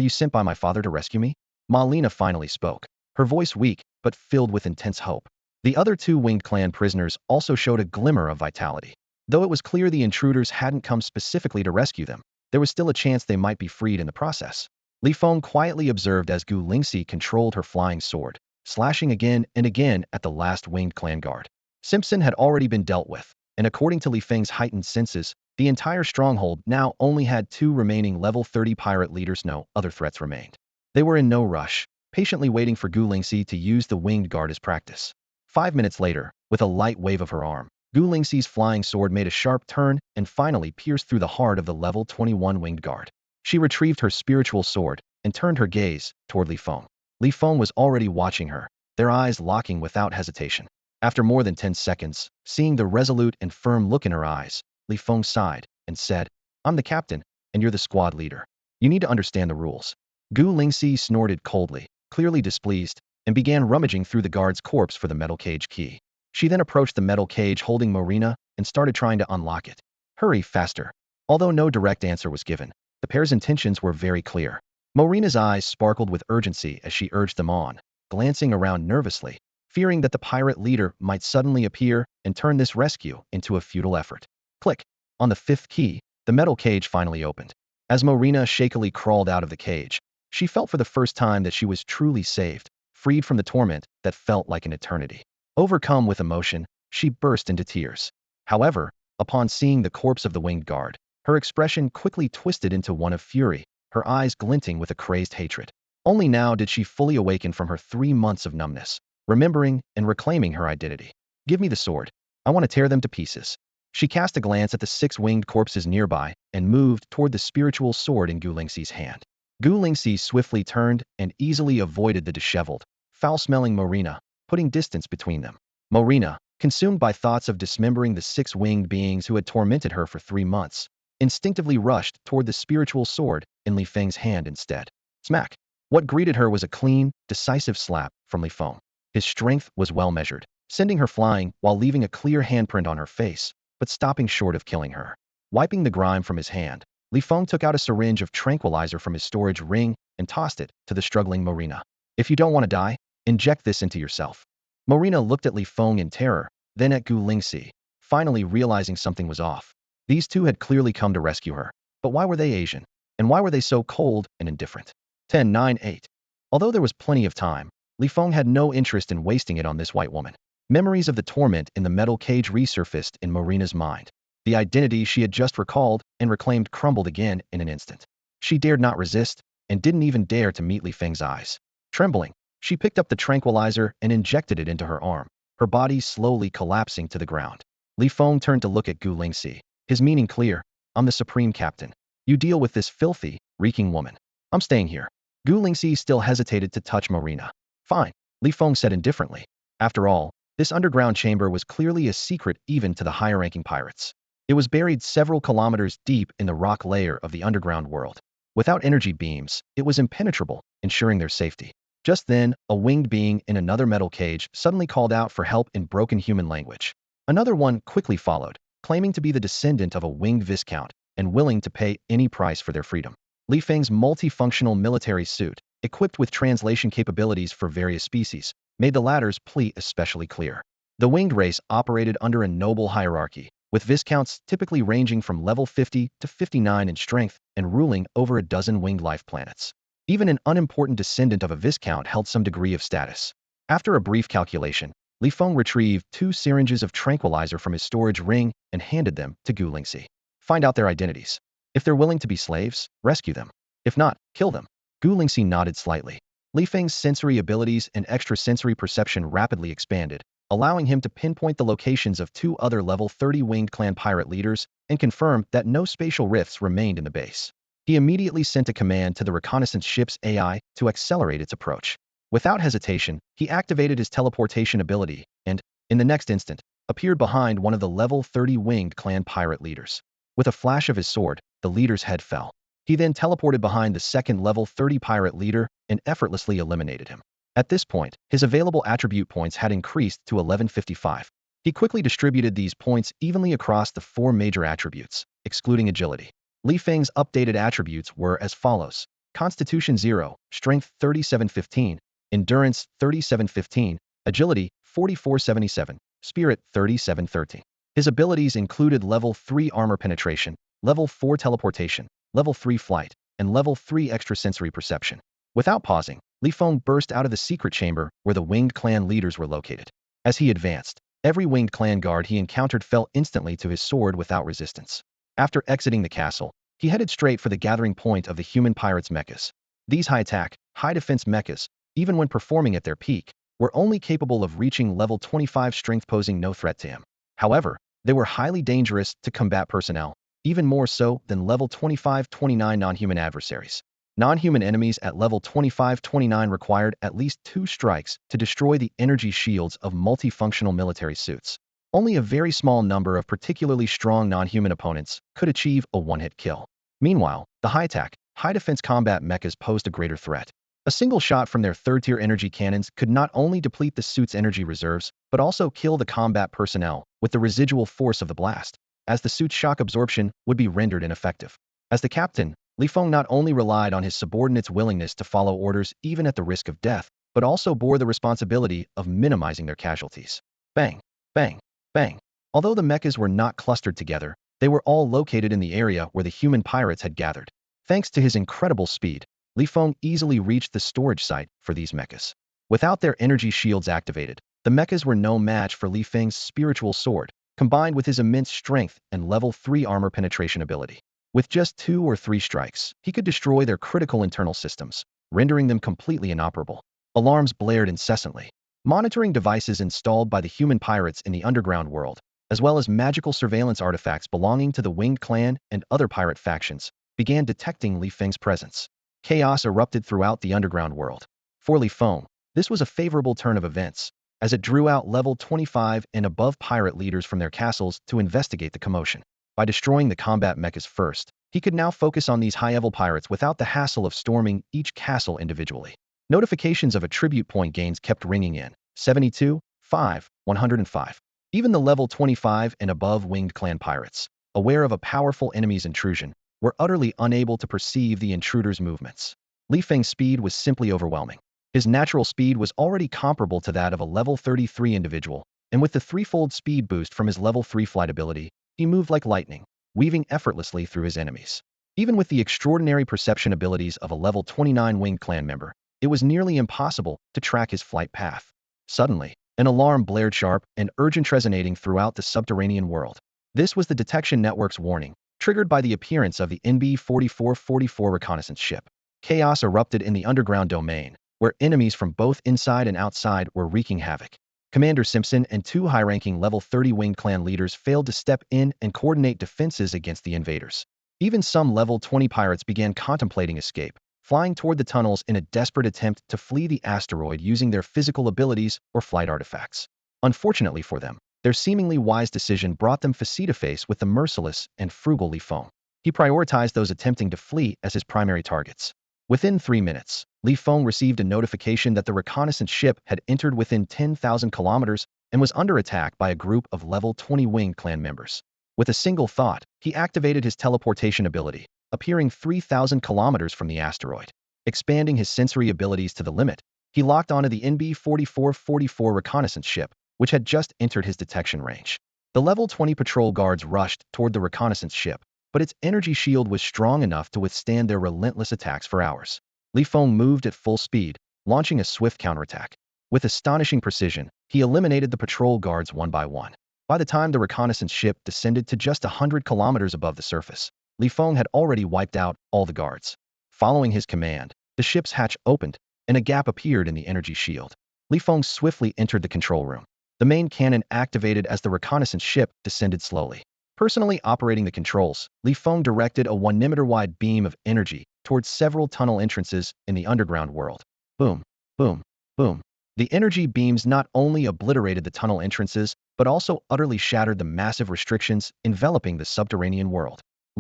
sent by my father to rescue me? Ma Lina finally spoke, her voice weak but filled with intense hope. The other 2 winged clan prisoners also showed a glimmer of vitality. Though it was clear the intruders hadn't come specifically to rescue them, there was still a chance they might be freed in the process. Feng quietly observed as Gu Lingxi controlled her flying sword, slashing again and again at the last winged clan guard. Simpson had already been dealt with, and according to Feng's heightened senses, the entire stronghold now only had 2 remaining level 30 pirate leaders. No other threats remained. They were in no rush, patiently waiting for Gu Lingxi to use the winged guard as practice. 5 minutes later, with a light wave of her arm, Gu Lingxi's flying sword made a sharp turn and finally pierced through the heart of the level 21 winged guard. She retrieved her spiritual sword and turned her gaze toward Feng. Feng was already watching her, their eyes locking without hesitation. After more than 10 seconds, seeing the resolute and firm look in her eyes, Feng sighed and said, I'm the captain, and you're the squad leader. You need to understand the rules. Gu Lingxi snorted coldly, clearly displeased, and began rummaging through the guard's corpse for the metal cage key. She then approached the metal cage holding Marina and started trying to unlock it. Hurry, faster. Although no direct answer was given, the pair's intentions were very clear. Marina's eyes sparkled with urgency as she urged them on, glancing around nervously, fearing that the pirate leader might suddenly appear and turn this rescue into a futile effort. Click. On the 5th key, the metal cage finally opened. As Marina shakily crawled out of the cage, she felt for the first time that she was truly saved, freed from the torment that felt like an eternity. Overcome with emotion, she burst into tears. However, upon seeing the corpse of the winged guard, her expression quickly twisted into one of fury, her eyes glinting with a crazed hatred. Only now did she fully awaken from her 3 months of numbness, remembering and reclaiming her identity. Give me the sword. I want to tear them to pieces. She cast a glance at the 6 winged corpses nearby and moved toward the spiritual sword in Gu Lingxi's hand. Gu Lingxi swiftly turned and easily avoided the disheveled, foul-smelling Marina, putting distance between them. Marina, consumed by thoughts of dismembering the 6 winged beings who had tormented her for 3 months, instinctively rushed toward the spiritual sword in Feng's hand instead. Smack! What greeted her was a clean, decisive slap from Feng. His strength was well measured, sending her flying while leaving a clear handprint on her face, but stopping short of killing her. Wiping the grime from his hand, Feng took out a syringe of tranquilizer from his storage ring and tossed it to the struggling Marina. If you don't want to die, inject this into yourself. Marina looked at Feng in terror, then at Gu Lingxi, finally realizing something was off. These 2 had clearly come to rescue her, but why were they Asian? And why were they so cold and indifferent? 10-9-8. Although there was plenty of time, Li Feng had no interest in wasting it on this white woman. Memories of the torment in the metal cage resurfaced in Marina's mind. The identity she had just recalled and reclaimed crumbled again in an instant. She dared not resist, and didn't even dare to meet Li Feng's eyes. Trembling, she picked up the tranquilizer and injected it into her arm, her body slowly collapsing to the ground. Li Feng turned to look at Gu Lingxi, his meaning clear. I'm the supreme captain. You deal with this filthy, reeking woman. I'm staying here. Gu Lingxi still hesitated to touch Marina. Fine, Li Feng said indifferently. After all, this underground chamber was clearly a secret even to the higher-ranking pirates. It was buried several kilometers deep in the rock layer of the underground world. Without energy beams, it was impenetrable, ensuring their safety. Just then, a winged being in another metal cage suddenly called out for help in broken human language. Another one quickly followed, claiming to be the descendant of a winged viscount and willing to pay any price for their freedom. Li Feng's multifunctional military suit, equipped with translation capabilities for various species, made the latter's plea especially clear. The winged race operated under a noble hierarchy, with viscounts typically ranging from level 50 to 59 in strength and ruling over a dozen winged life planets. Even an unimportant descendant of a viscount held some degree of status. After a brief calculation, Li Feng retrieved 2 syringes of tranquilizer from his storage ring and handed them to Gu Lingxi. Find out their identities. If they're willing to be slaves, rescue them. If not, kill them. Gu Lingxi nodded slightly. Li Feng's sensory abilities and extrasensory perception rapidly expanded, allowing him to pinpoint the locations of 2 other level 30 winged clan pirate leaders and confirm that no spatial rifts remained in the base. He immediately sent a command to the reconnaissance ship's AI to accelerate its approach. Without hesitation, he activated his teleportation ability and, in the next instant, appeared behind one of the level 30 winged clan pirate leaders. With a flash of his sword, the leader's head fell. He then teleported behind the second level 30 pirate leader and effortlessly eliminated him. At this point, his available attribute points had increased to 1155. He quickly distributed these points evenly across the 4 major attributes, excluding agility. Li Feng's updated attributes were as follows: Constitution 0, Strength 3715, Endurance 3715, Agility 4477, Spirit 3713. His abilities included Level 3 Armor Penetration, Level 4 Teleportation, Level 3 Flight, and Level 3 Extrasensory Perception. Without pausing, Li Feng burst out of the secret chamber where the winged clan leaders were located. As he advanced, every winged clan guard he encountered fell instantly to his sword without resistance. After exiting the castle, he headed straight for the gathering point of the human pirates' mechas. These high-attack, high-defense mechas, even when performing at their peak, were only capable of reaching level 25 strength, posing no threat to him. However, they were highly dangerous to combat personnel, even more so than level 25-29 non-human adversaries. Non-human enemies at level 25-29 required at least 2 strikes to destroy the energy shields of multifunctional military suits. Only a very small number of particularly strong non-human opponents could achieve a one-hit kill. Meanwhile, the high-attack, high-defense combat mechas posed a greater threat. A single shot from their third-tier energy cannons could not only deplete the suit's energy reserves, but also kill the combat personnel with the residual force of the blast, as the suit's shock absorption would be rendered ineffective. As the captain, Li Feng not only relied on his subordinates' willingness to follow orders even at the risk of death, but also bore the responsibility of minimizing their casualties. Bang, bang, bang. Although the mechas were not clustered together, they were all located in the area where the human pirates had gathered. Thanks to his incredible speed, Li Feng easily reached the storage site for these mechas. Without their energy shields activated, the mechas were no match for Li Feng's spiritual sword, combined with his immense strength and level 3 armor penetration ability. With just 2 or 3 strikes, he could destroy their critical internal systems, rendering them completely inoperable. Alarms blared incessantly. Monitoring devices installed by the human pirates in the underground world, as well as magical surveillance artifacts belonging to the Winged Clan and other pirate factions, began detecting Li Feng's presence. Chaos erupted throughout the underground world. For Li Feng, this was a favorable turn of events, as it drew out level 25 and above pirate leaders from their castles to investigate the commotion. By destroying the combat mechas first, he could now focus on these high-level pirates without the hassle of storming each castle individually. Notifications of attribute point gains kept ringing in: 72, 5, 105. Even the level 25 and above winged clan pirates, aware of a powerful enemy's intrusion, were utterly unable to perceive the intruder's movements. Li Feng's speed was simply overwhelming. His natural speed was already comparable to that of a level 33 individual, and with the threefold speed boost from his level 3 flight ability, he moved like lightning, weaving effortlessly through his enemies. Even with the extraordinary perception abilities of a level 29 winged clan member, it was nearly impossible to track his flight path. Suddenly, an alarm blared sharp and urgent, resonating throughout the subterranean world. This was the detection network's warning, triggered by the appearance of the NB-4444 reconnaissance ship. Chaos erupted in the underground domain, where enemies from both inside and outside were wreaking havoc. Commander Simpson and two high-ranking Level 30 Winged Clan leaders failed to step in and coordinate defenses against the invaders. Even some Level 20 pirates began contemplating escape, flying toward the tunnels in a desperate attempt to flee the asteroid using their physical abilities or flight artifacts. Unfortunately for them, their seemingly wise decision brought them face-to-face with the merciless and frugal Feng. He prioritized those attempting to flee as his primary targets. Within 3 minutes, Feng received a notification that the reconnaissance ship had entered within 10,000 kilometers and was under attack by a group of Level 20 Winged Clan members. With a single thought, he activated his teleportation ability, appearing 3,000 kilometers from the asteroid. Expanding his sensory abilities to the limit, he locked onto the NB-4444 reconnaissance ship, which had just entered his detection range. The Level 20 patrol guards rushed toward the reconnaissance ship, but its energy shield was strong enough to withstand their relentless attacks for hours. Feng moved at full speed, launching a swift counterattack. With astonishing precision, he eliminated the patrol guards one by one. By the time the reconnaissance ship descended to just 100 kilometers above the surface, Feng had already wiped out all the guards. Following his command, the ship's hatch opened, and a gap appeared in the energy shield. Feng swiftly entered the control room. The main cannon activated as the reconnaissance ship descended slowly. Personally operating the controls, Feng directed a 1-meter-wide beam of energy towards several tunnel entrances in the underground world. Boom, boom, boom. The energy beams not only obliterated the tunnel entrances, but also utterly shattered the massive restrictions enveloping the subterranean world.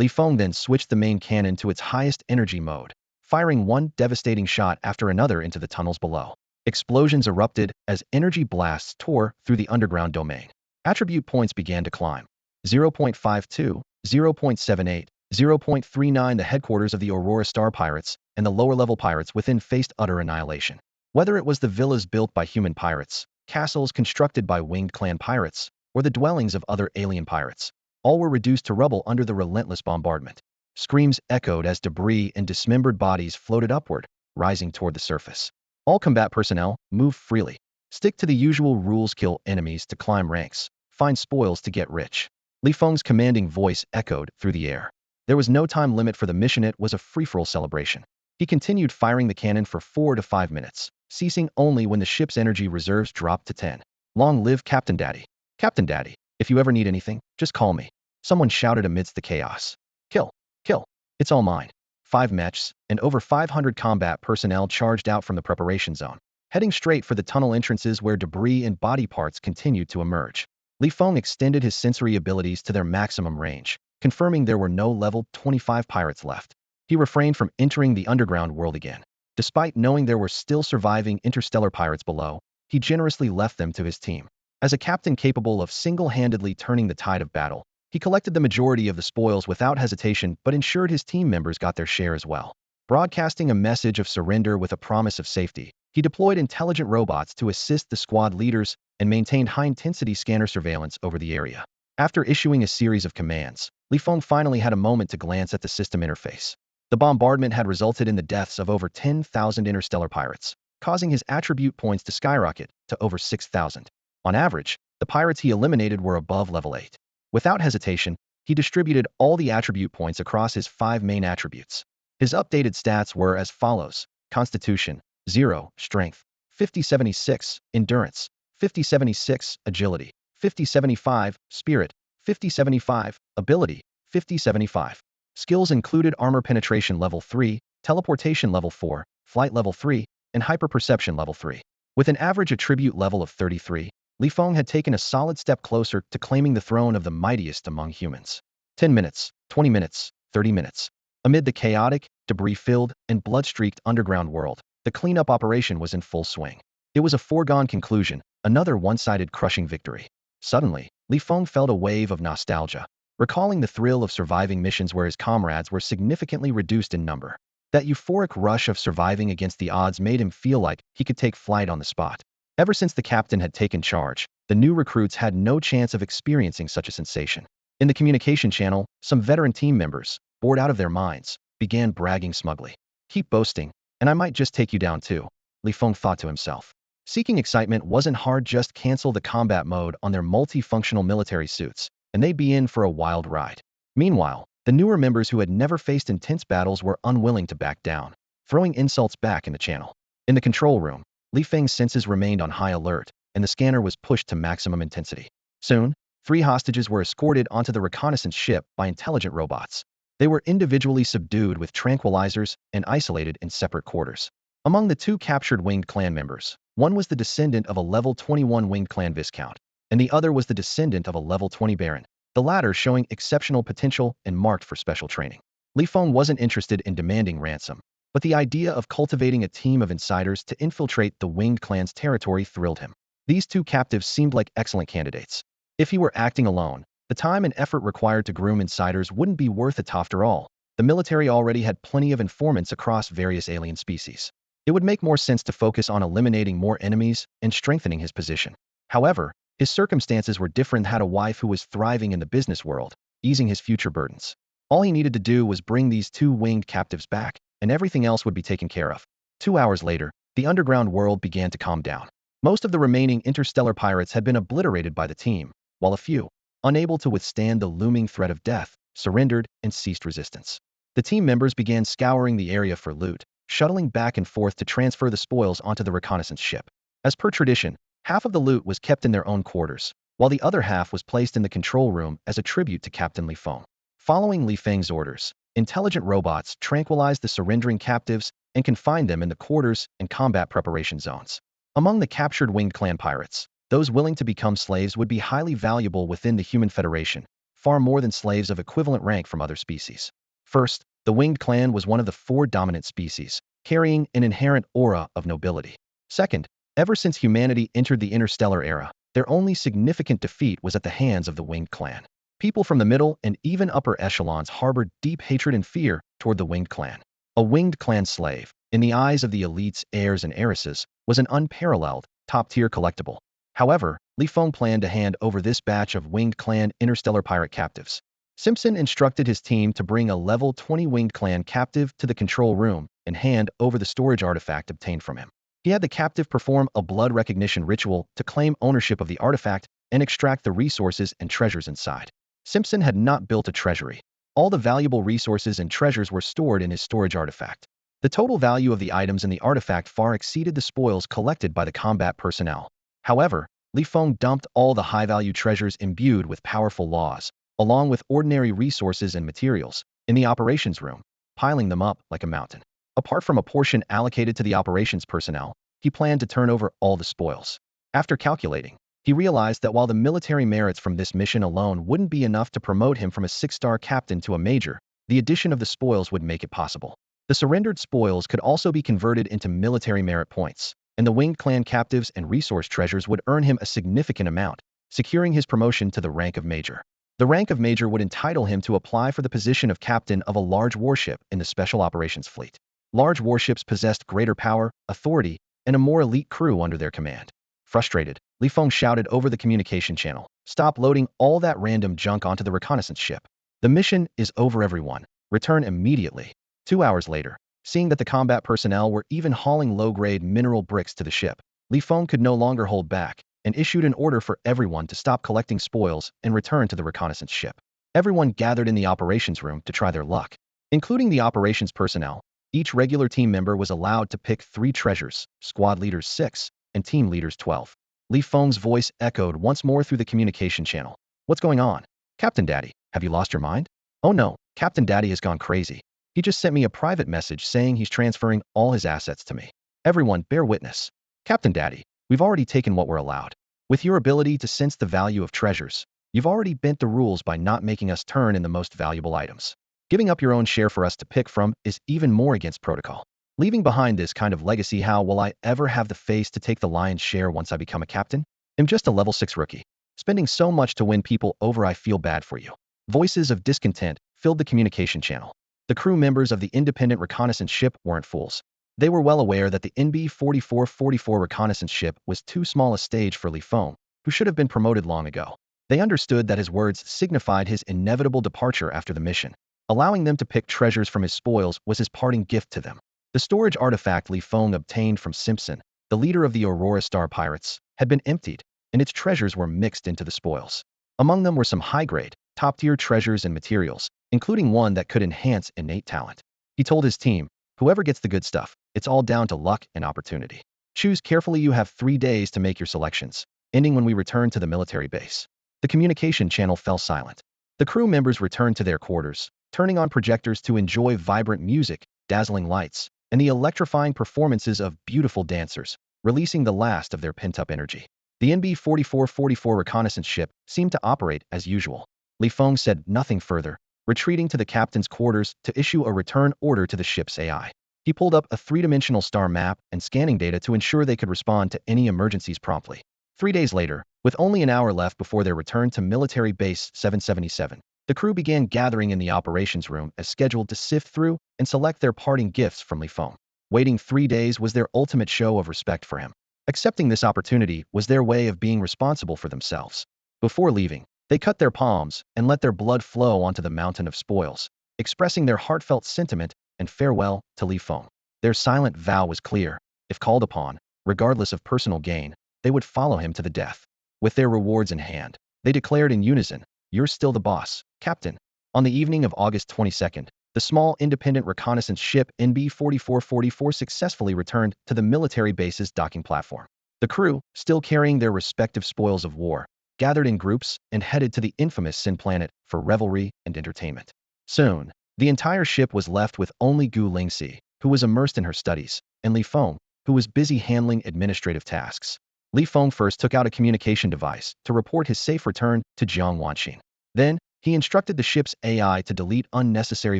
Feng then switched the main cannon to its highest energy mode, firing one devastating shot after another into the tunnels below. Explosions erupted as energy blasts tore through the underground domain. Attribute points began to climb. 0.52, 0.78, 0.39. The headquarters of the Aurora Star Pirates and the lower-level pirates within faced utter annihilation. Whether it was the villas built by human pirates, castles constructed by Winged Clan pirates, or the dwellings of other alien pirates, all were reduced to rubble under the relentless bombardment. Screams echoed as debris and dismembered bodies floated upward, rising toward the surface. All combat personnel, move freely. Stick to the usual rules: kill enemies to climb ranks, find spoils to get rich. Feng's commanding voice echoed through the air. There was no time limit for the mission. It was a free-for-all celebration. He continued firing the cannon for 4 to 5 minutes, ceasing only when the ship's energy reserves dropped to 10. Long live Captain Daddy. Captain Daddy, if you ever need anything, just call me. Someone shouted amidst the chaos. Kill, kill, it's all mine. 5 mechs and over 500 combat personnel charged out from the preparation zone, heading straight for the tunnel entrances where debris and body parts continued to emerge. Feng extended his sensory abilities to their maximum range, confirming there were no level 25 pirates left. He refrained from entering the underground world again. Despite knowing there were still surviving interstellar pirates below, he generously left them to his team. As a captain capable of single-handedly turning the tide of battle, he collected the majority of the spoils without hesitation but ensured his team members got their share as well. Broadcasting a message of surrender with a promise of safety, he deployed intelligent robots to assist the squad leaders and maintained high-intensity scanner surveillance over the area. After issuing a series of commands, Feng finally had a moment to glance at the system interface. The bombardment had resulted in the deaths of over 10,000 interstellar pirates, causing his attribute points to skyrocket to over 6,000. On average, the pirates he eliminated were above level 8. Without hesitation, he distributed all the attribute points across his 5 main attributes. His updated stats were as follows: Constitution, 0, Strength, 5076, Endurance, 5076, Agility, 5075, Spirit, 5075, Ability, 5075. Skills included Armor Penetration Level 3, Teleportation Level 4, Flight Level 3, and Hyperperception Level 3. With an average attribute level of 33, Feng had taken a solid step closer to claiming the throne of the mightiest among humans. 10 minutes, 20 minutes, 30 minutes. Amid the chaotic, debris-filled, and blood-streaked underground world, the cleanup operation was in full swing. It was a foregone conclusion, another one-sided crushing victory. Suddenly, Feng felt a wave of nostalgia, recalling the thrill of surviving missions where his comrades were significantly reduced in number. That euphoric rush of surviving against the odds made him feel like he could take flight on the spot. Ever since the captain had taken charge, the new recruits had no chance of experiencing such a sensation. In the communication channel, some veteran team members, bored out of their minds, began bragging smugly. Keep boasting. and I might just take you down too, Li Feng thought to himself. Seeking excitement wasn't hard, just cancel the combat mode on their multifunctional military suits, and they'd be in for a wild ride. Meanwhile, the newer members who had never faced intense battles were unwilling to back down, throwing insults back in the channel. In the control room, Li Feng's senses remained on high alert, and the scanner was pushed to maximum intensity. Soon, 3 hostages were escorted onto the reconnaissance ship by intelligent robots. They were individually subdued with tranquilizers and isolated in separate quarters. Among the 2 captured winged clan members, one was the descendant of a level 21 winged clan viscount, and the other was the descendant of a level 20 baron, the latter showing exceptional potential and marked for special training. Li Feng wasn't interested in demanding ransom, but the idea of cultivating a team of insiders to infiltrate the winged clan's territory thrilled him. These 2 captives seemed like excellent candidates. If he were acting alone, the time and effort required to groom insiders wouldn't be worth it. After all, the military already had plenty of informants across various alien species. It would make more sense to focus on eliminating more enemies and strengthening his position. However, his circumstances were different. Had a wife who was thriving in the business world, easing his future burdens. All he needed to do was bring these 2 winged captives back, and everything else would be taken care of. 2 hours later, the underground world began to calm down. Most of the remaining interstellar pirates had been obliterated by the team, while a few, unable to withstand the looming threat of death, surrendered and ceased resistance. The team members began scouring the area for loot, shuttling back and forth to transfer the spoils onto the reconnaissance ship. As per tradition, half of the loot was kept in their own quarters, while the other half was placed in the control room as a tribute to Captain Li Feng. Following Li Feng's orders, intelligent robots tranquilized the surrendering captives and confined them in the quarters and combat preparation zones. Among the captured winged clan pirates, those willing to become slaves would be highly valuable within the human federation, far more than slaves of equivalent rank from other species. First, the winged clan was one of the 4 dominant species, carrying an inherent aura of nobility. Second, ever since humanity entered the interstellar era, their only significant defeat was at the hands of the winged clan. People from the middle and even upper echelons harbored deep hatred and fear toward the winged clan. A winged clan slave, in the eyes of the elites, heirs, and heiresses, was an unparalleled, top-tier collectible. However, Li Feng planned to hand over this batch of winged clan interstellar pirate captives. Simpson instructed his team to bring a level 20 winged clan captive to the control room and hand over the storage artifact obtained from him. He had the captive perform a blood recognition ritual to claim ownership of the artifact and extract the resources and treasures inside. Simpson had not built a treasury. All the valuable resources and treasures were stored in his storage artifact. The total value of the items in the artifact far exceeded the spoils collected by the combat personnel. However, Li Feng dumped all the high-value treasures imbued with powerful laws, along with ordinary resources and materials, in the operations room, piling them up like a mountain. Apart from a portion allocated to the operations personnel, he planned to turn over all the spoils. After calculating, he realized that while the military merits from this mission alone wouldn't be enough to promote him from a 6-star captain to a major, the addition of the spoils would make it possible. The surrendered spoils could also be converted into military merit points, and the winged clan captives and resource treasures would earn him a significant amount, securing his promotion to the rank of major. The rank of major would entitle him to apply for the position of captain of a large warship in the Special Operations Fleet. Large warships possessed greater power, authority, and a more elite crew under their command. Frustrated, Li Feng shouted over the communication channel, "Stop loading all that random junk onto the reconnaissance ship. The mission is over, everyone. Return immediately." 2 hours later, seeing that the combat personnel were even hauling low-grade mineral bricks to the ship, Li Feng could no longer hold back and issued an order for everyone to stop collecting spoils and return to the reconnaissance ship. Everyone gathered in the operations room to try their luck. Including the operations personnel, each regular team member was allowed to pick 3 treasures, squad leaders 6, and team leaders 12. Li Feng's voice echoed once more through the communication channel. "What's going on? Captain Daddy, have you lost your mind?" "Oh no, Captain Daddy has gone crazy. He just sent me a private message saying he's transferring all his assets to me. Everyone, bear witness. Captain Daddy, we've already taken what we're allowed. With your ability to sense the value of treasures, you've already bent the rules by not making us turn in the most valuable items. Giving up your own share for us to pick from is even more against protocol. Leaving behind this kind of legacy, how will I ever have the face to take the lion's share once I become a captain? I'm just a level 6 rookie. Spending so much to win people over, I feel bad for you." Voices of discontent filled the communication channel. The crew members of the independent reconnaissance ship weren't fools. They were well aware that the NB-4444 reconnaissance ship was too small a stage for Li Feng, who should have been promoted long ago. They understood that his words signified his inevitable departure after the mission. Allowing them to pick treasures from his spoils was his parting gift to them. The storage artifact Li Feng obtained from Simpson, the leader of the Aurora Star Pirates, had been emptied, and its treasures were mixed into the spoils. Among them were some high-grade, top-tier treasures and materials, including one that could enhance innate talent. He told his team, "Whoever gets the good stuff, it's all down to luck and opportunity. Choose carefully. You have 3 days to make your selections," ending when we returned to the military base. The communication channel fell silent. The crew members returned to their quarters, turning on projectors to enjoy vibrant music, dazzling lights, and the electrifying performances of beautiful dancers, releasing the last of their pent-up energy. The NB-4444 reconnaissance ship seemed to operate as usual. Li Feng said nothing further, retreating to the captain's quarters to issue a return order to the ship's AI. He pulled up a three-dimensional star map and scanning data to ensure they could respond to any emergencies promptly. 3 days later, with only an hour left before their return to Military Base 777, the crew began gathering in the operations room as scheduled to sift through and select their parting gifts from Li Feng. Waiting 3 days was their ultimate show of respect for him. Accepting this opportunity was their way of being responsible for themselves. Before leaving, they cut their palms and let their blood flow onto the mountain of spoils, expressing their heartfelt sentiment and farewell to Li Feng. Their silent vow was clear: if called upon, regardless of personal gain, they would follow him to the death. With their rewards in hand, they declared in unison, "You're still the boss, Captain." On the evening of August 22nd, the small independent reconnaissance ship NB-4444 successfully returned to the military base's docking platform. The crew, still carrying their respective spoils of war, gathered in groups and headed to the infamous Sin Planet for revelry and entertainment. Soon, the entire ship was left with only Gu Lingxi, who was immersed in her studies, and Li Feng, who was busy handling administrative tasks. Li Feng first took out a communication device to report his safe return to Jiang Wanxin. Then, he instructed the ship's AI to delete unnecessary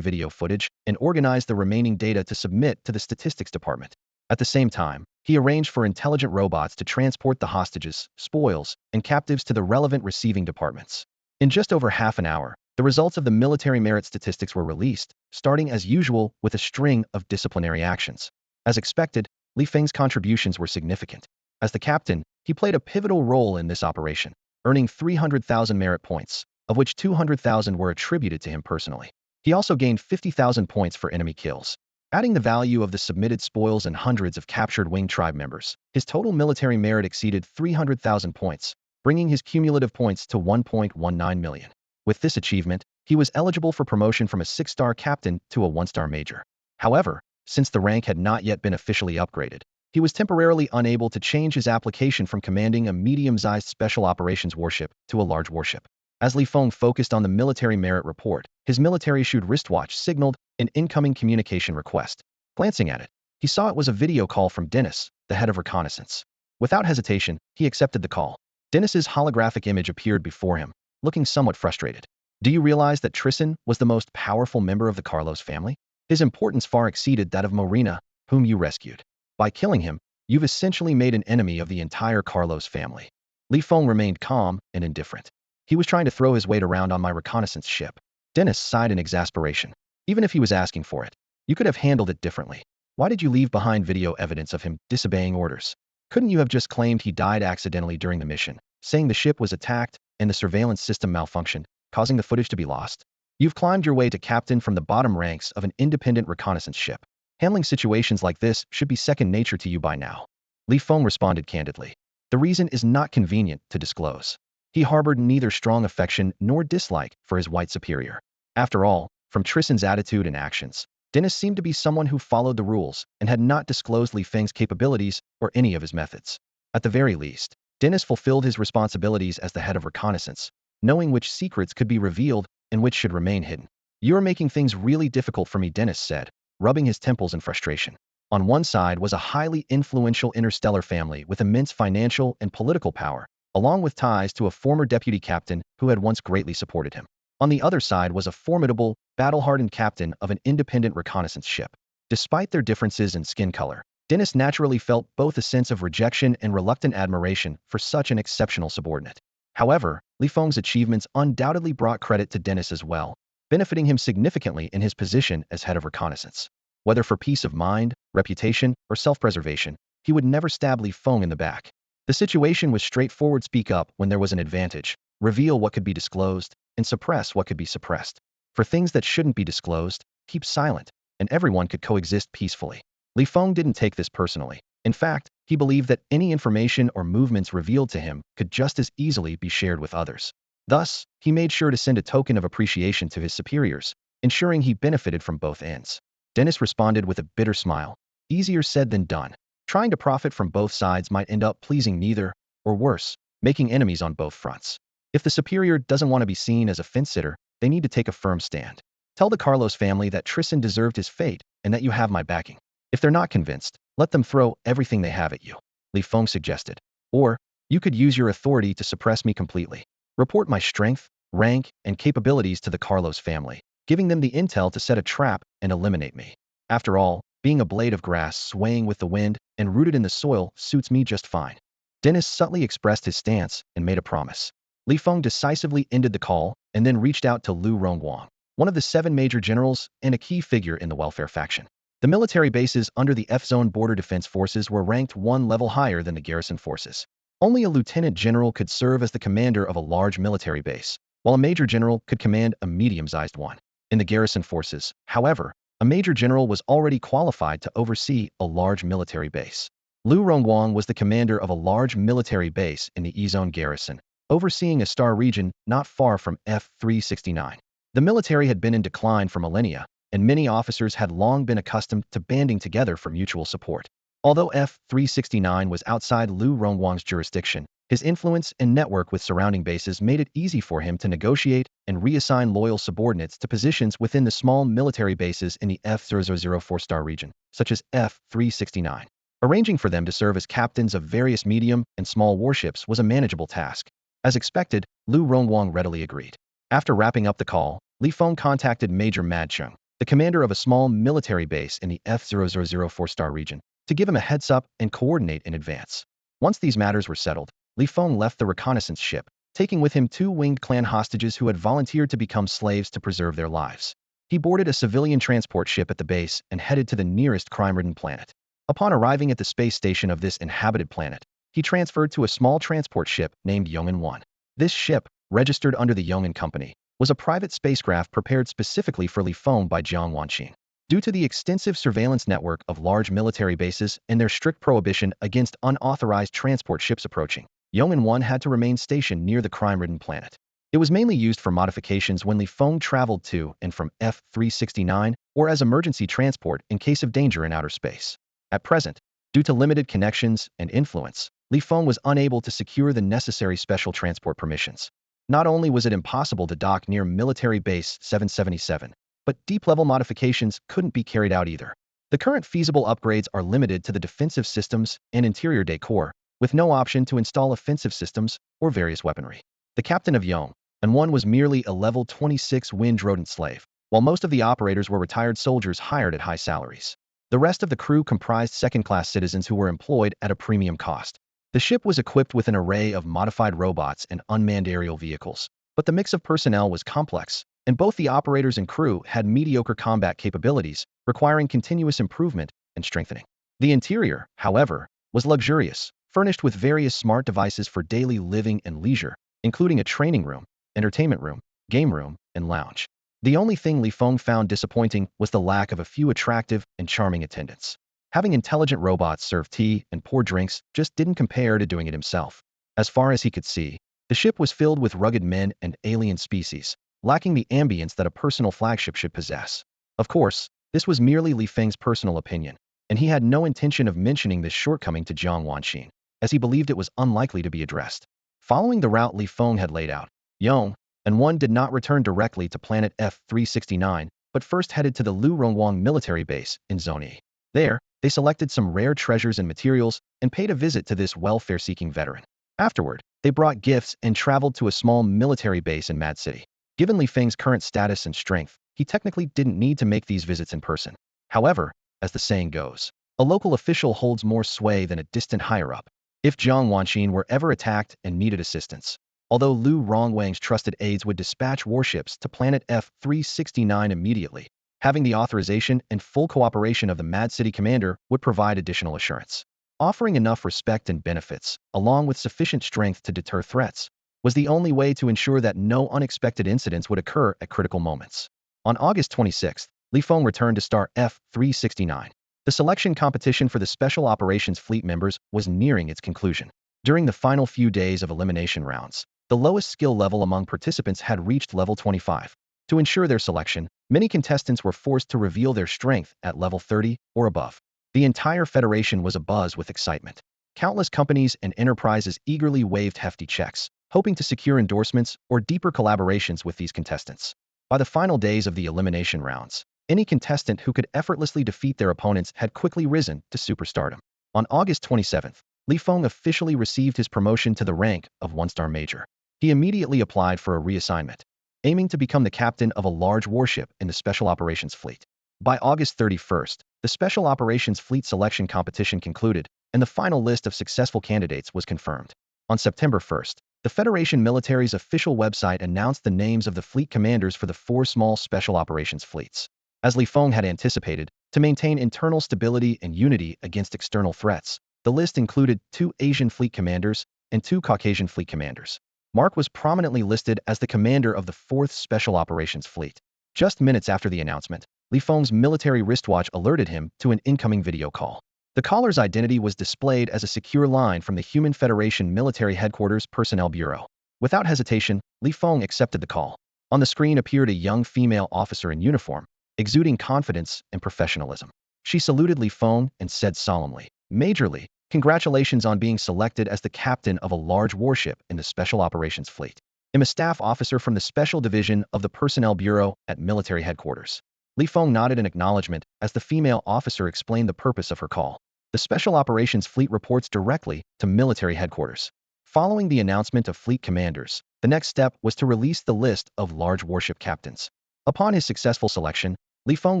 video footage and organize the remaining data to submit to the statistics department. At the same time, he arranged for intelligent robots to transport the hostages, spoils, and captives to the relevant receiving departments. In just over half an hour, the results of the military merit statistics were released, starting as usual with a string of disciplinary actions. As expected, Li Feng's contributions were significant. As the captain, he played a pivotal role in this operation, earning 300,000 merit points, of which 200,000 were attributed to him personally. He also gained 50,000 points for enemy kills. Adding the value of the submitted spoils and hundreds of captured Wing tribe members, his total military merit exceeded 300,000 points, bringing his cumulative points to 1.19 million. With this achievement, he was eligible for promotion from a 6-star captain to a 1-star major. However, since the rank had not yet been officially upgraded, he was temporarily unable to change his application from commanding a medium-sized special operations warship to a large warship. As Li Feng focused on the military merit report, his military-issued wristwatch signaled an incoming communication request. Glancing at it, he saw it was a video call from Dennis, the head of reconnaissance. Without hesitation, he accepted the call. Dennis's holographic image appeared before him, looking somewhat frustrated. "Do you realize that Tristan was the most powerful member of the Carlos family? His importance far exceeded that of Marina, whom you rescued. By killing him, you've essentially made an enemy of the entire Carlos family." Li Feng remained calm and indifferent. He was trying to throw his weight around on my reconnaissance ship. Dennis sighed in exasperation. "Even if he was asking for it, you could have handled it differently. Why did you leave behind video evidence of him disobeying orders? Couldn't you have just claimed he died accidentally during the mission, saying the ship was attacked and the surveillance system malfunctioned, causing the footage to be lost? You've climbed your way to captain from the bottom ranks of an independent reconnaissance ship. Handling situations like this should be second nature to you by now." Li Feng responded candidly. "The reason is not convenient to disclose." He harbored neither strong affection nor dislike for his white superior. After all, from Tristan's attitude and actions, Dennis seemed to be someone who followed the rules and had not disclosed Li Feng's capabilities or any of his methods. At the very least, Dennis fulfilled his responsibilities as the head of reconnaissance, knowing which secrets could be revealed and which should remain hidden. "You're making things really difficult for me," Dennis said, rubbing his temples in frustration. On one side was a highly influential interstellar family with immense financial and political power, along with ties to a former deputy captain who had once greatly supported him. On the other side was a formidable, battle-hardened captain of an independent reconnaissance ship. Despite their differences in skin color, Dennis naturally felt both a sense of rejection and reluctant admiration for such an exceptional subordinate. However, Li Feng's achievements undoubtedly brought credit to Dennis as well, benefiting him significantly in his position as head of reconnaissance. Whether for peace of mind, reputation, or self-preservation, he would never stab Li Feng in the back. The situation was straightforward: speak up when there was an advantage, reveal what could be disclosed, and suppress what could be suppressed. For things that shouldn't be disclosed, keep silent, and everyone could coexist peacefully. Li Feng didn't take this personally. In fact, he believed that any information or movements revealed to him could just as easily be shared with others. Thus, he made sure to send a token of appreciation to his superiors, ensuring he benefited from both ends. Dennis responded with a bitter smile. Easier said than done. Trying to profit from both sides might end up pleasing neither, or worse, making enemies on both fronts. If the superior doesn't want to be seen as a fence-sitter, they need to take a firm stand. Tell the Carlos family that Tristan deserved his fate and that you have my backing. If they're not convinced, let them throw everything they have at you, Li Feng suggested. Or, you could use your authority to suppress me completely. Report my strength, rank, and capabilities to the Carlos family, giving them the intel to set a trap and eliminate me. After all, being a blade of grass swaying with the wind and rooted in the soil suits me just fine. Dennis subtly expressed his stance and made a promise. Li Feng decisively ended the call and then reached out to Lu Rongguang, one of the 7 major generals and a key figure in the welfare faction. The military bases under the F-Zone Border Defense Forces were ranked 1 level higher than the garrison forces. Only a lieutenant general could serve as the commander of a large military base, while a major general could command a medium-sized one. In the garrison forces, however, a major general was already qualified to oversee a large military base. Lu Rongguang was the commander of a large military base in the E-Zone garrison, overseeing a star region not far from F-369. The military had been in decline for millennia, and many officers had long been accustomed to banding together for mutual support. Although F-369 was outside Lu Rongguang's jurisdiction, his influence and network with surrounding bases made it easy for him to negotiate and reassign loyal subordinates to positions within the small military bases in the F-004 star region, such as F-369. Arranging for them to serve as captains of various medium and small warships was a manageable task. As expected, Lu Rongguang readily agreed. After wrapping up the call, Li Feng contacted Major Mad Chung, the commander of a small military base in the F-004 star region, to give him a heads-up and coordinate in advance. Once these matters were settled, Li Feng left the reconnaissance ship, taking with him 2 winged clan hostages who had volunteered to become slaves to preserve their lives. He boarded a civilian transport ship at the base and headed to the nearest crime-ridden planet. Upon arriving at the space station of this inhabited planet, he transferred to a small transport ship named Yong'an 1. This ship, registered under the Yong'an Company, was a private spacecraft prepared specifically for Li Feng by Jiang Wanqin. Due to the extensive surveillance network of large military bases and their strict prohibition against unauthorized transport ships approaching, Yong'an 1 had to remain stationed near the crime-ridden planet. It was mainly used for modifications when Li Feng traveled to and from F-369 or as emergency transport in case of danger in outer space. At present, due to limited connections and influence, Li Feng was unable to secure the necessary special transport permissions. Not only was it impossible to dock near Military Base 777, but deep-level modifications couldn't be carried out either. The current feasible upgrades are limited to the defensive systems and interior decor, with no option to install offensive systems or various weaponry. The captain of Yong, and one was merely a level 26 wind rodent slave, while most of the operators were retired soldiers hired at high salaries. The rest of the crew comprised second-class citizens who were employed at a premium cost. The ship was equipped with an array of modified robots and unmanned aerial vehicles, but the mix of personnel was complex, and both the operators and crew had mediocre combat capabilities, requiring continuous improvement and strengthening. The interior, however, was luxurious, furnished with various smart devices for daily living and leisure, including a training room, entertainment room, game room, and lounge. The only thing Li Feng found disappointing was the lack of a few attractive and charming attendants. Having intelligent robots serve tea and pour drinks just didn't compare to doing it himself. As far as he could see, the ship was filled with rugged men and alien species, lacking the ambience that a personal flagship should possess. Of course, this was merely Li Feng's personal opinion, and he had no intention of mentioning this shortcoming to Jiang Wanqin, as he believed it was unlikely to be addressed. Following the route Li Feng had laid out, Yong and one did not return directly to planet F-369, but first headed to the Lu Rongguang military base in Zone E. There, they selected some rare treasures and materials and paid a visit to this welfare-seeking veteran. Afterward, they brought gifts and traveled to a small military base in Mad City. Given Li Feng's current status and strength, he technically didn't need to make these visits in person. However, as the saying goes, a local official holds more sway than a distant higher-up. If Jiang Wanqin were ever attacked and needed assistance, although Lu Rongguang's trusted aides would dispatch warships to planet F-369 immediately, having the authorization and full cooperation of the Mad City commander would provide additional assurance. Offering enough respect and benefits, along with sufficient strength to deter threats, was the only way to ensure that no unexpected incidents would occur at critical moments. On August 26th, Li Feng returned to star F-369. The selection competition for the Special Operations Fleet members was nearing its conclusion. During the final few days of elimination rounds, the lowest skill level among participants had reached level 25. To ensure their selection, many contestants were forced to reveal their strength at level 30 or above. The entire Federation was abuzz with excitement. Countless companies and enterprises eagerly waived hefty checks, hoping to secure endorsements or deeper collaborations with these contestants. By the final days of the elimination rounds, any contestant who could effortlessly defeat their opponents had quickly risen to superstardom. On August 27th, Feng officially received his promotion to the rank of one-star major. He immediately applied for a reassignment, aiming to become the captain of a large warship in the Special Operations Fleet. By August 31st, the Special Operations Fleet selection competition concluded, and the final list of successful candidates was confirmed. On September 1st, the Federation military's official website announced the names of the fleet commanders for the 4 small Special Operations fleets. As Feng had anticipated, to maintain internal stability and unity against external threats, the list included 2 Asian fleet commanders and 2 Caucasian fleet commanders. Mark was prominently listed as the commander of the 4th Special Operations Fleet. Just minutes after the announcement, Feng's military wristwatch alerted him to an incoming video call. The caller's identity was displayed as a secure line from the Human Federation Military Headquarters Personnel Bureau. Without hesitation, Feng accepted the call. On the screen appeared a young female officer in uniform, exuding confidence and professionalism. She saluted Feng and said solemnly, "Major Li, congratulations on being selected as the captain of a large warship in the Special Operations Fleet. I'm a staff officer from the Special Division of the Personnel Bureau at Military Headquarters." Feng nodded in acknowledgement as the female officer explained the purpose of her call. The Special Operations Fleet reports directly to Military Headquarters. Following the announcement of fleet commanders, the next step was to release the list of large warship captains. Upon his successful selection, Feng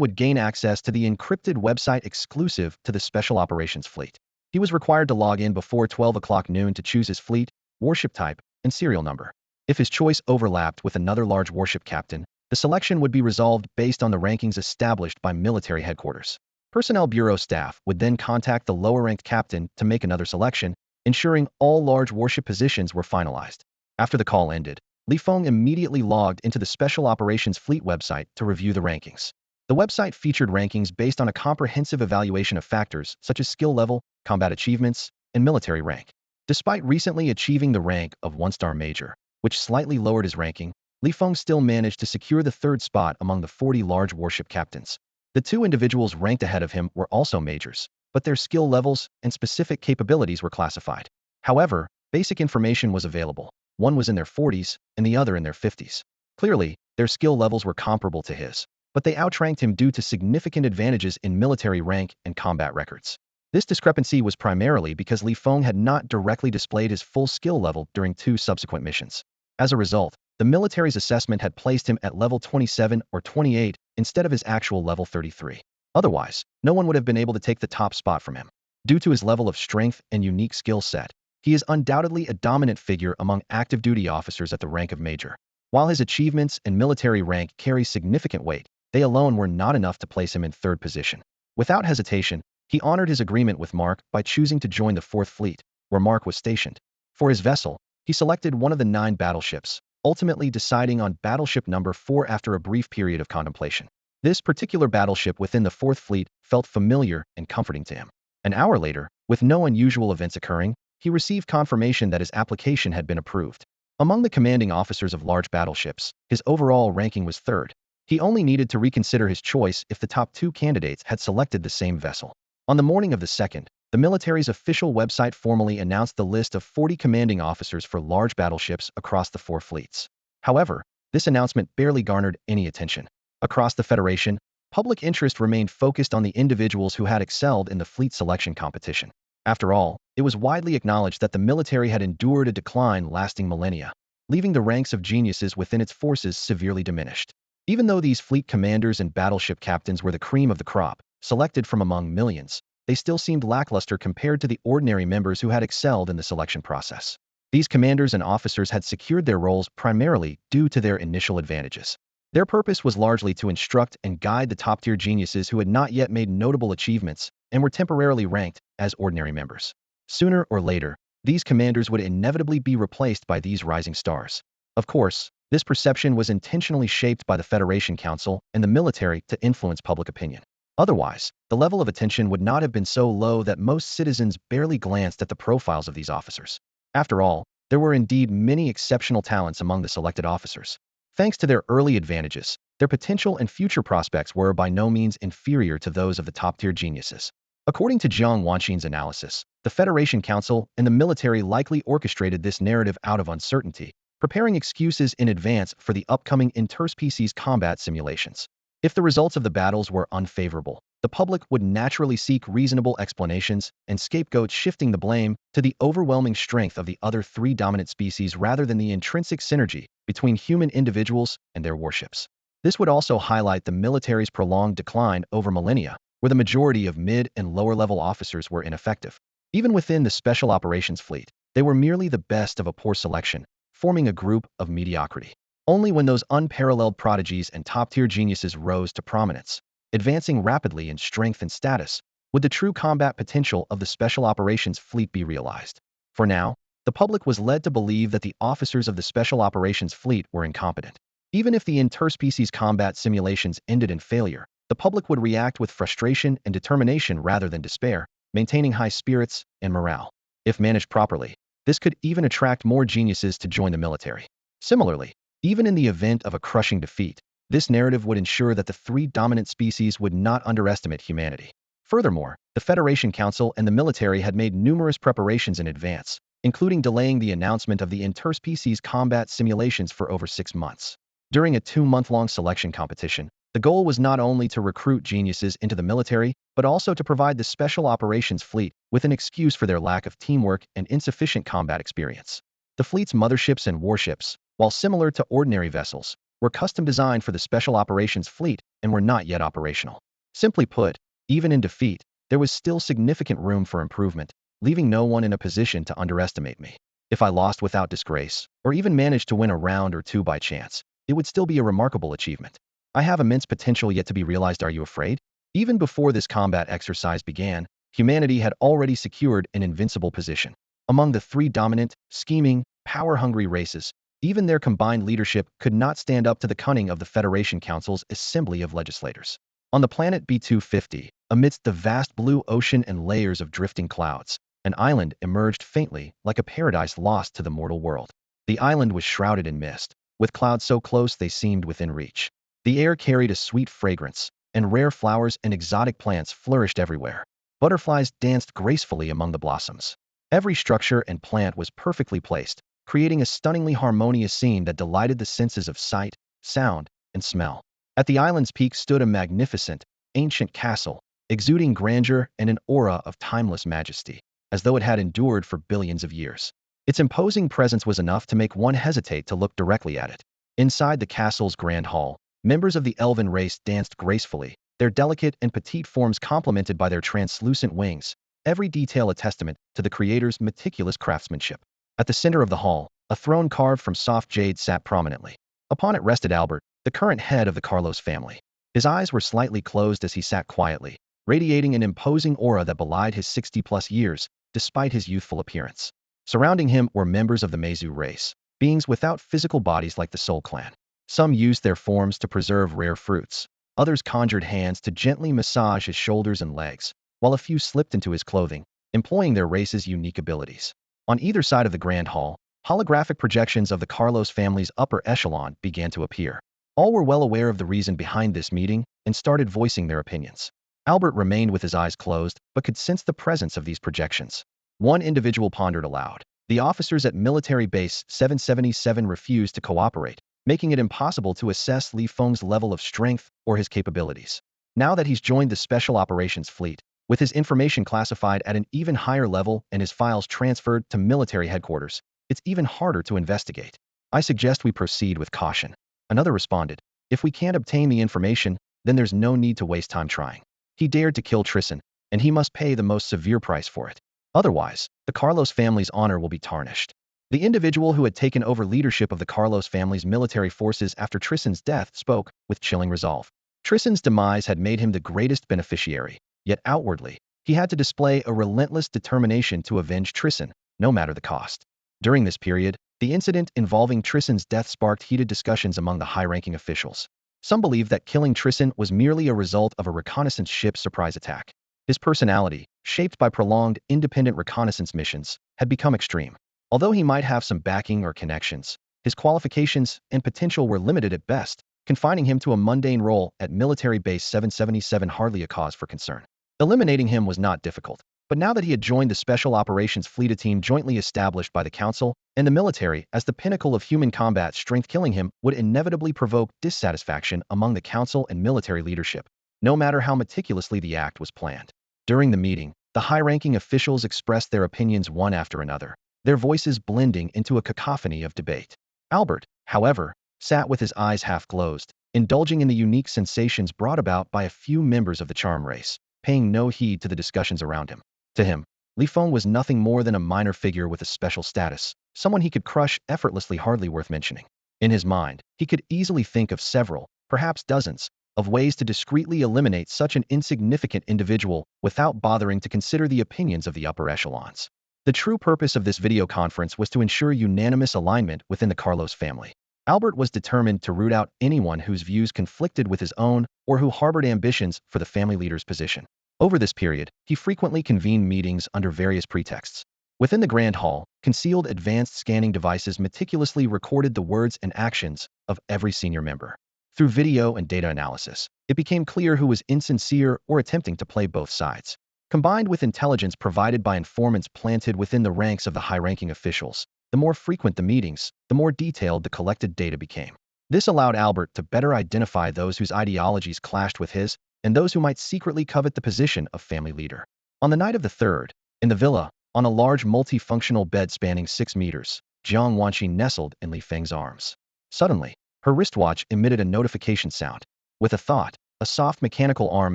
would gain access to the encrypted website exclusive to the Special Operations Fleet. He was required to log in before 12 o'clock noon to choose his fleet, warship type, and serial number. If his choice overlapped with another large warship captain, the selection would be resolved based on the rankings established by Military Headquarters. Personnel Bureau staff would then contact the lower-ranked captain to make another selection, ensuring all large warship positions were finalized. After the call ended, Feng immediately logged into the Special Operations Fleet website to review the rankings. The website featured rankings based on a comprehensive evaluation of factors such as skill level, combat achievements, and military rank. Despite recently achieving the rank of one-star major, which slightly lowered his ranking, Feng still managed to secure the 3rd spot among the 40 large warship captains. The 2 individuals ranked ahead of him were also majors, but their skill levels and specific capabilities were classified. However, basic information was available. One was in their 40s and the other in their 50s. Clearly, their skill levels were comparable to his, but they outranked him due to significant advantages in military rank and combat records. This discrepancy was primarily because Feng had not directly displayed his full skill level during 2 subsequent missions. As a result, the military's assessment had placed him at level 27 or 28 instead of his actual level 33. Otherwise, no one would have been able to take the top spot from him. Due to his level of strength and unique skill set, he is undoubtedly a dominant figure among active duty officers at the rank of major. While his achievements and military rank carry significant weight, they alone were not enough to place him in 3rd position. Without hesitation, he honored his agreement with Mark by choosing to join the 4th Fleet, where Mark was stationed. For his vessel, he selected one of the 9 battleships, ultimately deciding on battleship number 4 after a brief period of contemplation. This particular battleship within the 4th Fleet felt familiar and comforting to him. An hour later, with no unusual events occurring, he received confirmation that his application had been approved. Among the commanding officers of large battleships, his overall ranking was 3rd. He only needed to reconsider his choice if the top 2 candidates had selected the same vessel. On the morning of the 2nd, the military's official website formally announced the list of 40 commanding officers for large battleships across the 4 fleets. However, this announcement barely garnered any attention. Across the Federation, public interest remained focused on the individuals who had excelled in the fleet selection competition. After all, it was widely acknowledged that the military had endured a decline lasting millennia, leaving the ranks of geniuses within its forces severely diminished. Even though these fleet commanders and battleship captains were the cream of the crop, selected from among millions, they still seemed lackluster compared to the ordinary members who had excelled in the selection process. These commanders and officers had secured their roles primarily due to their initial advantages. Their purpose was largely to instruct and guide the top-tier geniuses who had not yet made notable achievements and were temporarily ranked as ordinary members. Sooner or later, these commanders would inevitably be replaced by these rising stars. Of course, this perception was intentionally shaped by the Federation Council and the military to influence public opinion. Otherwise, the level of attention would not have been so low that most citizens barely glanced at the profiles of these officers. After all, there were indeed many exceptional talents among the selected officers. Thanks to their early advantages, their potential and future prospects were by no means inferior to those of the top-tier geniuses. According to Jiang Wanqin's analysis, the Federation Council and the military likely orchestrated this narrative out of uncertainty, preparing excuses in advance for the upcoming interspecies combat simulations. If the results of the battles were unfavorable, the public would naturally seek reasonable explanations and scapegoats, shifting the blame to the overwhelming strength of the other three dominant species rather than the intrinsic synergy between human individuals and their warships. This would also highlight the military's prolonged decline over millennia, where the majority of mid- and lower-level officers were ineffective. Even within the Special Operations Fleet, they were merely the best of a poor selection, forming a group of mediocrity. Only when those unparalleled prodigies and top-tier geniuses rose to prominence, advancing rapidly in strength and status, would the true combat potential of the Special Operations Fleet be realized. For now, the public was led to believe that the officers of the Special Operations Fleet were incompetent. Even if the interspecies combat simulations ended in failure, the public would react with frustration and determination rather than despair, maintaining high spirits and morale. If managed properly, this could even attract more geniuses to join the military. Similarly, even in the event of a crushing defeat, this narrative would ensure that the three dominant species would not underestimate humanity. Furthermore, the Federation Council and the military had made numerous preparations in advance, including delaying the announcement of the interspecies combat simulations for over 6 months. During a 2-month-long selection competition, the goal was not only to recruit geniuses into the military, but also to provide the Special Operations Fleet with an excuse for their lack of teamwork and insufficient combat experience. The fleet's motherships and warships, while similar to ordinary vessels, were custom designed for the Special Operations Fleet and were not yet operational. Simply put, even in defeat, there was still significant room for improvement, leaving no one in a position to underestimate me. If I lost without disgrace, or even managed to win a round or two by chance, it would still be a remarkable achievement. I have immense potential yet to be realized. Are you afraid? Even before this combat exercise began, humanity had already secured an invincible position. Among the three dominant, scheming, power-hungry races, even their combined leadership could not stand up to the cunning of the Federation Council's assembly of legislators. On the planet B250, amidst the vast blue ocean and layers of drifting clouds, an island emerged faintly like a paradise lost to the mortal world. The island was shrouded in mist, with clouds so close they seemed within reach. The air carried a sweet fragrance, and rare flowers and exotic plants flourished everywhere. Butterflies danced gracefully among the blossoms. Every structure and plant was perfectly placed, creating a stunningly harmonious scene that delighted the senses of sight, sound, and smell. At the island's peak stood a magnificent, ancient castle, exuding grandeur and an aura of timeless majesty, as though it had endured for billions of years. Its imposing presence was enough to make one hesitate to look directly at it. Inside the castle's grand hall, members of the elven race danced gracefully, their delicate and petite forms complemented by their translucent wings, every detail a testament to the creator's meticulous craftsmanship. At the center of the hall, a throne carved from soft jade sat prominently. Upon it rested Albert, the current head of the Carlos family. His eyes were slightly closed as he sat quietly, radiating an imposing aura that belied his 60-plus years, despite his youthful appearance. Surrounding him were members of the Mezu race, beings without physical bodies like the Soul Clan. Some used their forms to preserve rare fruits. Others conjured hands to gently massage his shoulders and legs, while a few slipped into his clothing, employing their race's unique abilities. On either side of the grand hall, holographic projections of the Carlos family's upper echelon began to appear. All were well aware of the reason behind this meeting and started voicing their opinions. Albert remained with his eyes closed, but could sense the presence of these projections. One individual pondered aloud. The officers at Military Base 777 refused to cooperate, making it impossible to assess Li Feng's level of strength or his capabilities. Now that he's joined the Special Operations Fleet, with his information classified at an even higher level and his files transferred to military headquarters, it's even harder to investigate. I suggest we proceed with caution. Another responded. If we can't obtain the information, then there's no need to waste time trying. He dared to kill Tristan, and he must pay the most severe price for it. Otherwise, the Carlos family's honor will be tarnished. The individual who had taken over leadership of the Carlos family's military forces after Tristan's death spoke with chilling resolve. Tristan's demise had made him the greatest beneficiary, yet outwardly, he had to display a relentless determination to avenge Tristan, no matter the cost. During this period, the incident involving Tristan's death sparked heated discussions among the high-ranking officials. Some believe that killing Tristan was merely a result of a reconnaissance ship's surprise attack. His personality, shaped by prolonged independent reconnaissance missions, had become extreme. Although he might have some backing or connections, his qualifications and potential were limited at best, confining him to a mundane role at Military Base 777 hardly a cause for concern. Eliminating him was not difficult, but now that he had joined the Special Operations Fleet, a team jointly established by the Council and the military as the pinnacle of human combat strength, killing him would inevitably provoke dissatisfaction among the Council and military leadership, no matter how meticulously the act was planned. During the meeting, the high-ranking officials expressed their opinions one after another, their voices blending into a cacophony of debate. Albert, however, sat with his eyes half closed, indulging in the unique sensations brought about by a few members of the charm race, paying no heed to the discussions around him. To him, Feng was nothing more than a minor figure with a special status, someone he could crush effortlessly, hardly worth mentioning. In his mind, he could easily think of several, perhaps dozens, of ways to discreetly eliminate such an insignificant individual without bothering to consider the opinions of the upper echelons. The true purpose of this video conference was to ensure unanimous alignment within the Carlos family. Albert was determined to root out anyone whose views conflicted with his own or who harbored ambitions for the family leader's position. Over this period, he frequently convened meetings under various pretexts. Within the Grand Hall, concealed advanced scanning devices meticulously recorded the words and actions of every senior member. Through video and data analysis, it became clear who was insincere or attempting to play both sides. Combined with intelligence provided by informants planted within the ranks of the high-ranking officials, the more frequent the meetings, the more detailed the collected data became. This allowed Albert to better identify those whose ideologies clashed with his and those who might secretly covet the position of family leader. On the night of the 3rd, in the villa, on a large multifunctional bed spanning 6 meters, Jiang Wanqi nestled in Feng's arms. Suddenly, her wristwatch emitted a notification sound. With a thought, a soft mechanical arm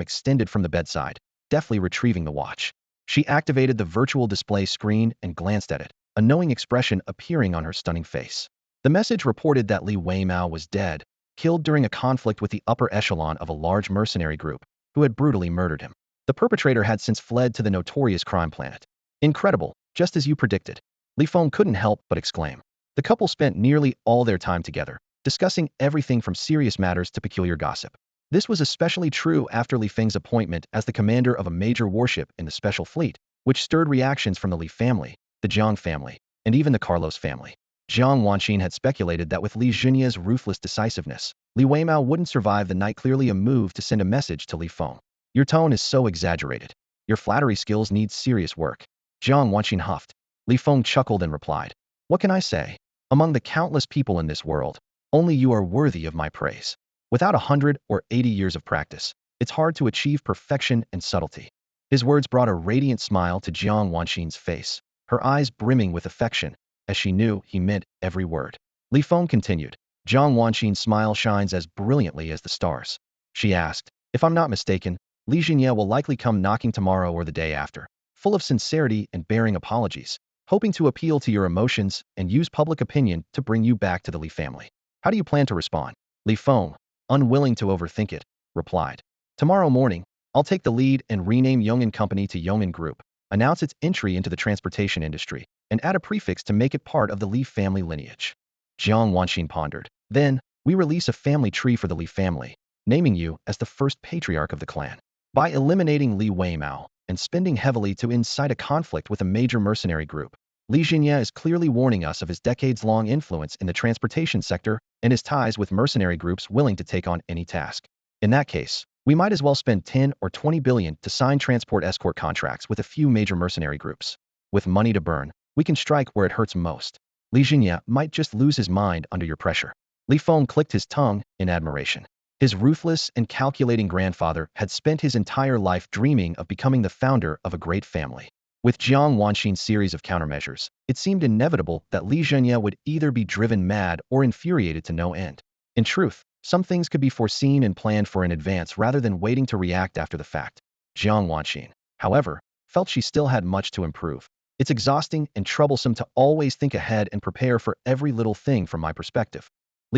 extended from the bedside, deftly retrieving the watch. She activated the virtual display screen and glanced at it, a knowing expression appearing on her stunning face. The message reported that Li Weimao was dead, killed during a conflict with the upper echelon of a large mercenary group, who had brutally murdered him. The perpetrator had since fled to the notorious crime planet. Incredible, just as you predicted. Feng couldn't help but exclaim. The couple spent nearly all their time together, discussing everything from serious matters to peculiar gossip. This was especially true after Feng's appointment as the commander of a major warship in the Special Fleet, which stirred reactions from the Li family, the Jiang family, and even the Carlos family. Jiang Wanqi had speculated that with Li Junya's ruthless decisiveness, Li Weimao wouldn't survive the night, clearly a move to send a message to Feng. Your tone is so exaggerated. Your flattery skills need serious work. Jiang Wanqi huffed. Feng chuckled and replied, what can I say? Among the countless people in this world, only you are worthy of my praise. Without 100 or 80 years of practice, it's hard to achieve perfection and subtlety. His words brought a radiant smile to Jiang Wanqi's face, her eyes brimming with affection, as she knew he meant every word. Feng continued, Jiang Wanqi's smile shines as brilliantly as the stars. She asked, if I'm not mistaken, Li Junya will likely come knocking tomorrow or the day after, full of sincerity and bearing apologies, hoping to appeal to your emotions and use public opinion to bring you back to the Li family. How do you plan to respond? Feng, unwilling to overthink it, replied, tomorrow morning, I'll take the lead and rename Yong'an Company to Yong'an Group, announce its entry into the transportation industry, and add a prefix to make it part of the Li family lineage. Jiang Wanqi pondered. Then, we release a family tree for the Li family, naming you as the first patriarch of the clan. By eliminating Li Weimao and spending heavily to incite a conflict with a major mercenary group, Li Junya is clearly warning us of his decades-long influence in the transportation sector and his ties with mercenary groups willing to take on any task. In that case, we might as well spend 10 or 20 billion to sign transport escort contracts with a few major mercenary groups. With money to burn, we can strike where it hurts most. Li Junya might just lose his mind under your pressure. Feng clicked his tongue in admiration. His ruthless and calculating grandfather had spent his entire life dreaming of becoming the founder of a great family. With Jiang Wanqi's series of countermeasures, it seemed inevitable that Li Junya would either be driven mad or infuriated to no end. In truth, some things could be foreseen and planned for in advance rather than waiting to react after the fact. Jiang Wanqi, however, felt she still had much to improve. It's exhausting and troublesome to always think ahead and prepare for every little thing from my perspective.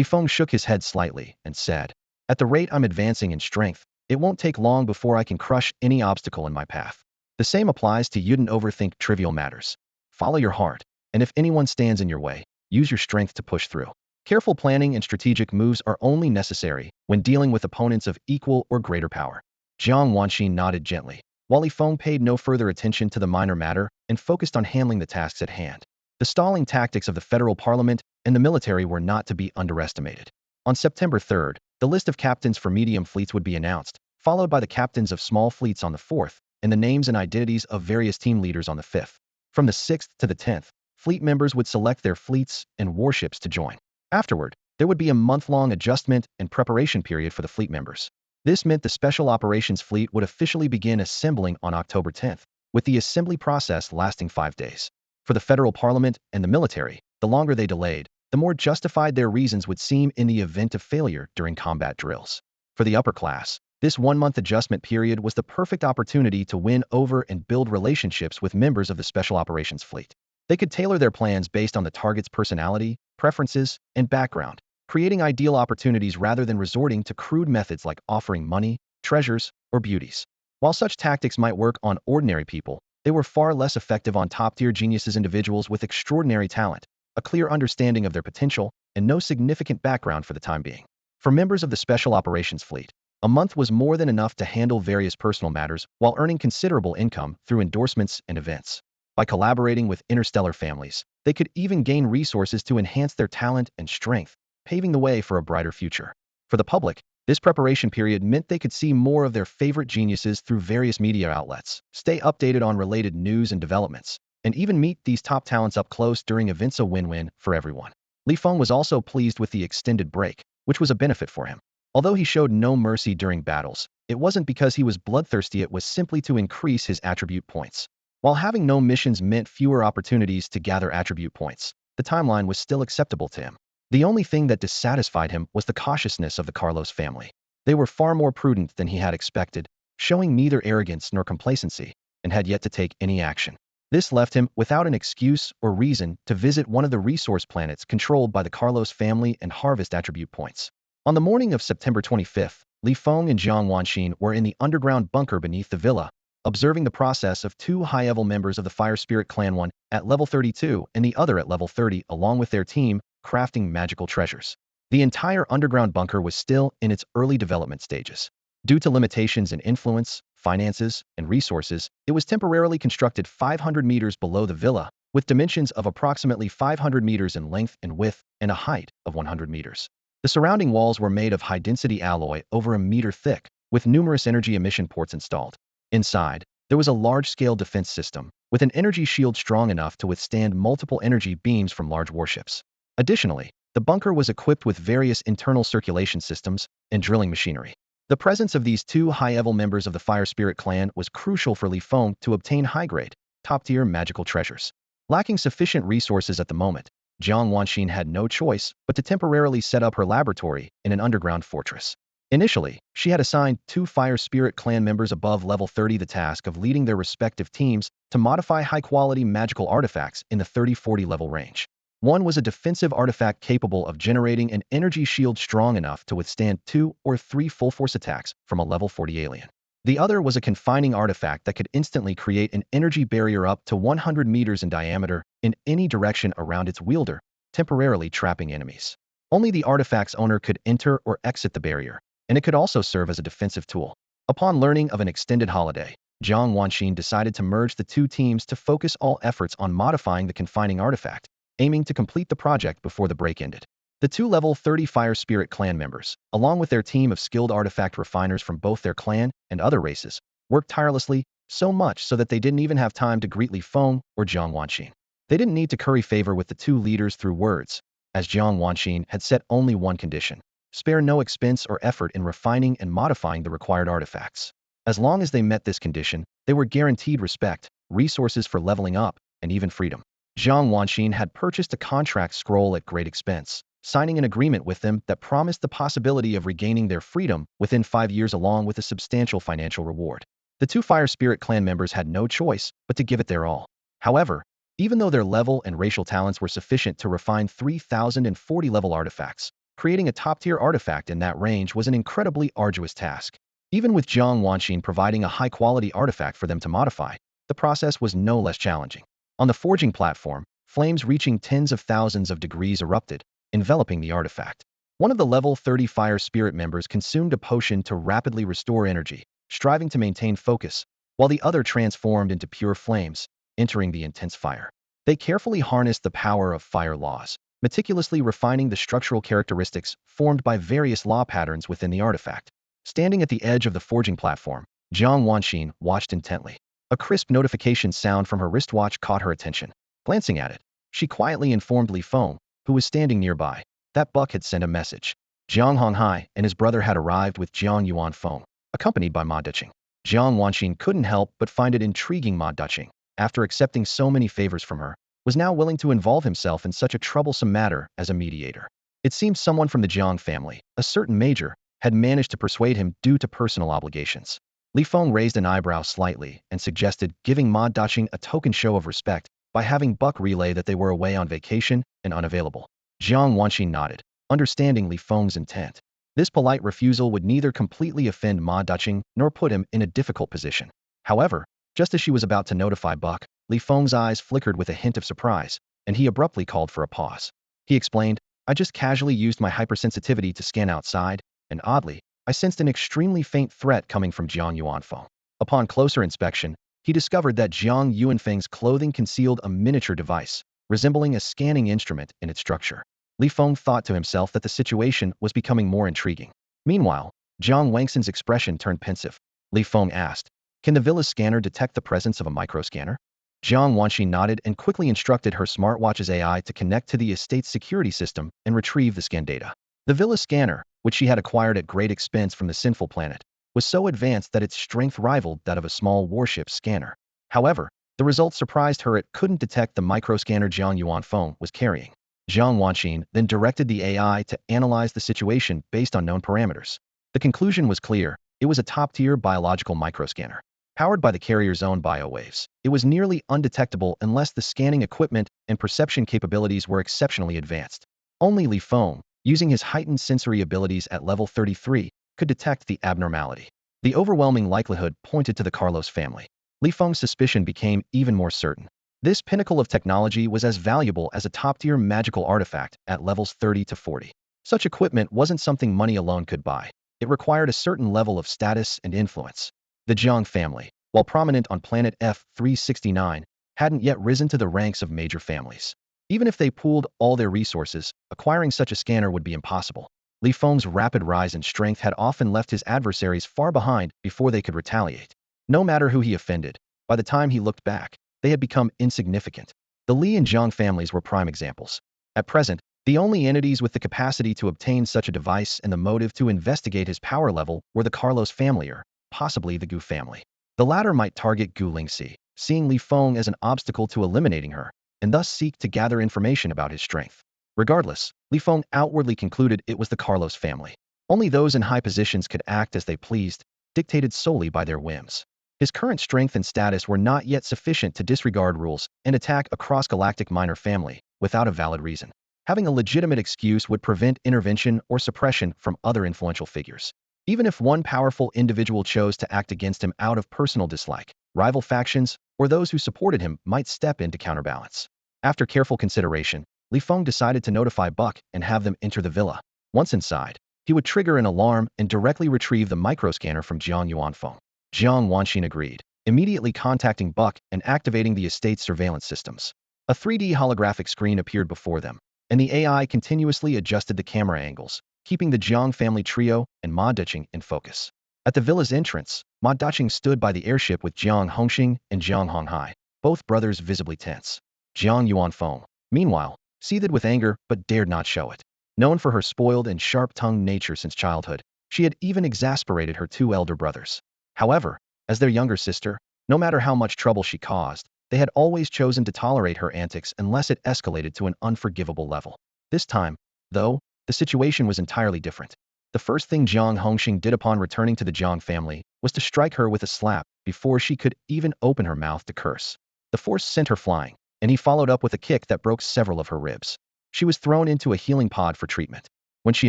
Feng shook his head slightly and said, at the rate I'm advancing in strength, it won't take long before I can crush any obstacle in my path. The same applies to you. Don't overthink trivial matters. Follow your heart, and if anyone stands in your way, use your strength to push through. Careful planning and strategic moves are only necessary when dealing with opponents of equal or greater power. Jiang Wanxin nodded gently, while Li Feng paid no further attention to the minor matter and focused on handling the tasks at hand. The stalling tactics of the federal parliament and the military were not to be underestimated. On September 3rd, the list of captains for medium fleets would be announced, followed by the captains of small fleets on the 4th, and the names and identities of various team leaders on the 5th. From the 6th to the 10th, fleet members would select their fleets and warships to join. Afterward, there would be a month-long adjustment and preparation period for the fleet members. This meant the Special Operations Fleet would officially begin assembling on October 10th, with the assembly process lasting 5 days. For the federal parliament and the military, the longer they delayed, the more justified their reasons would seem in the event of failure during combat drills. For the upper class, this 1-month adjustment period was the perfect opportunity to win over and build relationships with members of the Special Operations Fleet. They could tailor their plans based on the target's personality, preferences, and background, creating ideal opportunities rather than resorting to crude methods like offering money, treasures, or beauties. While such tactics might work on ordinary people, they were far less effective on top-tier geniuses, individuals with extraordinary talent, a clear understanding of their potential, and no significant background for the time being. For members of the Special Operations Fleet, a month was more than enough to handle various personal matters while earning considerable income through endorsements and events. By collaborating with interstellar families, they could even gain resources to enhance their talent and strength, paving the way for a brighter future. For the public, this preparation period meant they could see more of their favorite geniuses through various media outlets, stay updated on related news and developments, and even meet these top talents up close during events. A win-win for everyone. Li Feng was also pleased with the extended break, which was a benefit for him. Although he showed no mercy during battles, it wasn't because he was bloodthirsty, it was simply to increase his attribute points. While having no missions meant fewer opportunities to gather attribute points, the timeline was still acceptable to him. The only thing that dissatisfied him was the cautiousness of the Carlos family. They were far more prudent than he had expected, showing neither arrogance nor complacency, and had yet to take any action. This left him without an excuse or reason to visit one of the resource planets controlled by the Carlos family and harvest attribute points. On the morning of September 25th, Li Feng and Jiang Wanxin were in the underground bunker beneath the villa, observing the process of 2 high-level members of the Fire Spirit Clan, one at level 32 and the other at level 30, along with their team, crafting magical treasures. The entire underground bunker was still in its early development stages. Due to limitations in influence, finances, and resources, it was temporarily constructed 500 meters below the villa, with dimensions of approximately 500 meters in length and width and a height of 100 meters. The surrounding walls were made of high-density alloy over a meter thick, with numerous energy emission ports installed. Inside, there was a large-scale defense system, with an energy shield strong enough to withstand multiple energy beams from large warships. Additionally, the bunker was equipped with various internal circulation systems and drilling machinery. The presence of these 2 high-level members of the Fire Spirit Clan was crucial for Li Feng to obtain high-grade, top-tier magical treasures. Lacking sufficient resources at the moment, Jiang Wanxin had no choice but to temporarily set up her laboratory in an underground fortress. Initially, she had assigned 2 Fire Spirit Clan members above level 30 the task of leading their respective teams to modify high-quality magical artifacts in the 30-40 level range. One was a defensive artifact capable of generating an energy shield strong enough to withstand 2 or 3 full-force attacks from a level 40 alien. The other was a confining artifact that could instantly create an energy barrier up to 100 meters in diameter in any direction around its wielder, temporarily trapping enemies. Only the artifact's owner could enter or exit the barrier, and it could also serve as a defensive tool. Upon learning of an extended holiday, Jiang Wanxin decided to merge the 2 teams to focus all efforts on modifying the confining artifact, aiming to complete the project before the break ended. The 2 level 30 Fire Spirit Clan members, along with their team of skilled artifact refiners from both their clan and other races, worked tirelessly, so much so that they didn't even have time to greet Li Feng or Jiang Wanxin. They didn't need to curry favor with the 2 leaders through words, as Jiang Wanxin had set only one condition: spare no expense or effort in refining and modifying the required artifacts. As long as they met this condition, they were guaranteed respect, resources for leveling up, and even freedom. Jiang Wanxin had purchased a contract scroll at great expense, signing an agreement with them that promised the possibility of regaining their freedom within 5 years along with a substantial financial reward. The 2 Fire Spirit Clan members had no choice but to give it their all. However, even though their level and racial talents were sufficient to refine 3,040 level artifacts, creating a top-tier artifact in that range was an incredibly arduous task. Even with Jiang Wanxin providing a high-quality artifact for them to modify, the process was no less challenging. On the forging platform, flames reaching tens of thousands of degrees erupted, enveloping the artifact. One of the level 30 fire spirit members consumed a potion to rapidly restore energy, striving to maintain focus, while the other transformed into pure flames, entering the intense fire. They carefully harnessed the power of fire laws, meticulously refining the structural characteristics formed by various law patterns within the artifact. Standing at the edge of the forging platform, Jiang Wanxin watched intently. A crisp notification sound from her wristwatch caught her attention. Glancing at it, she quietly informed Li Feng, who was standing nearby, that Buck had sent a message. Jiang Honghai and his brother had arrived with Jiang Yuan Feng, accompanied by Ma Duqing. Jiang Wanxin couldn't help but find it intriguing. Ma Duqing, after accepting so many favors from her, was now willing to involve himself in such a troublesome matter as a mediator. It seemed someone from the Jiang family, a certain major, had managed to persuade him due to personal obligations. Li Feng raised an eyebrow slightly and suggested giving Ma Duqing a token show of respect by having Buck relay that they were away on vacation and unavailable. Jiang Wanxin nodded, understanding Li Feng's intent. This polite refusal would neither completely offend Ma Duqing nor put him in a difficult position. However, just as she was about to notify Buck, Li Feng's eyes flickered with a hint of surprise, and he abruptly called for a pause. He explained, I just casually used my hypersensitivity to scan outside, and oddly, I sensed an extremely faint threat coming from Jiang Yuanfeng. Upon closer inspection, he discovered that Jiang Yuanfeng's clothing concealed a miniature device, resembling a scanning instrument in its structure. Li Feng thought to himself that the situation was becoming more intriguing. Meanwhile, Jiang Wangxin's expression turned pensive. Li Feng asked, can the villa's scanner detect the presence of a microscanner? Jiang Wanxin nodded and quickly instructed her smartwatch's AI to connect to the estate's security system and retrieve the scan data. The Villa scanner, which she had acquired at great expense from the sinful planet, was so advanced that its strength rivaled that of a small warship scanner. However, the results surprised her. It couldn't detect the microscanner Jiang Yuanfeng was carrying. Jiang Wanxin then directed the AI to analyze the situation based on known parameters. The conclusion was clear. It was a top-tier biological microscanner. Powered by the carrier's own biowaves, it was nearly undetectable unless the scanning equipment and perception capabilities were exceptionally advanced. Only Li Feng, using his heightened sensory abilities at level 33, could detect the abnormality. The overwhelming likelihood pointed to the Carlos family. Li Feng's suspicion became even more certain. This pinnacle of technology was as valuable as a top-tier magical artifact at levels 30 to 40. Such equipment wasn't something money alone could buy. It required a certain level of status and influence. The Jiang family, while prominent on planet F-369, hadn't yet risen to the ranks of major families. Even if they pooled all their resources, acquiring such a scanner would be impossible. Li Feng's rapid rise in strength had often left his adversaries far behind before they could retaliate. No matter who he offended, by the time he looked back, they had become insignificant. The Li and Jiang families were prime examples. At present, the only entities with the capacity to obtain such a device and the motive to investigate his power level were the Carlos family or, possibly, the Gu family. The latter might target Gu Lingxi, seeing Li Feng as an obstacle to eliminating her, and thus seek to gather information about his strength. Regardless, Li Feng outwardly concluded it was the Carlos family. Only those in high positions could act as they pleased, dictated solely by their whims. His current strength and status were not yet sufficient to disregard rules and attack a cross-galactic minor family without a valid reason. Having a legitimate excuse would prevent intervention or suppression from other influential figures. Even if one powerful individual chose to act against him out of personal dislike, rival factions or those who supported him might step in to counterbalance. After careful consideration, Li Feng decided to notify Buck and have them enter the villa. Once inside, he would trigger an alarm and directly retrieve the microscanner from Jiang Yuanfeng. Jiang Wanxin agreed, immediately contacting Buck and activating the estate's surveillance systems. A 3D holographic screen appeared before them, and the AI continuously adjusted the camera angles, keeping the Jiang family trio and Ma Duqing in focus. At the villa's entrance, Ma Duqing stood by the airship with Jiang Hongxing and Jiang Honghai, both brothers visibly tense. Jiang Yuanfeng, meanwhile, seethed with anger but dared not show it. Known for her spoiled and sharp-tongued nature since childhood, she had even exasperated her two elder brothers. However, as their younger sister, no matter how much trouble she caused, they had always chosen to tolerate her antics unless it escalated to an unforgivable level. This time, though, the situation was entirely different. The first thing Jiang Hongxing did upon returning to the Jiang family was to strike her with a slap before she could even open her mouth to curse. The force sent her flying, and he followed up with a kick that broke several of her ribs. She was thrown into a healing pod for treatment. When she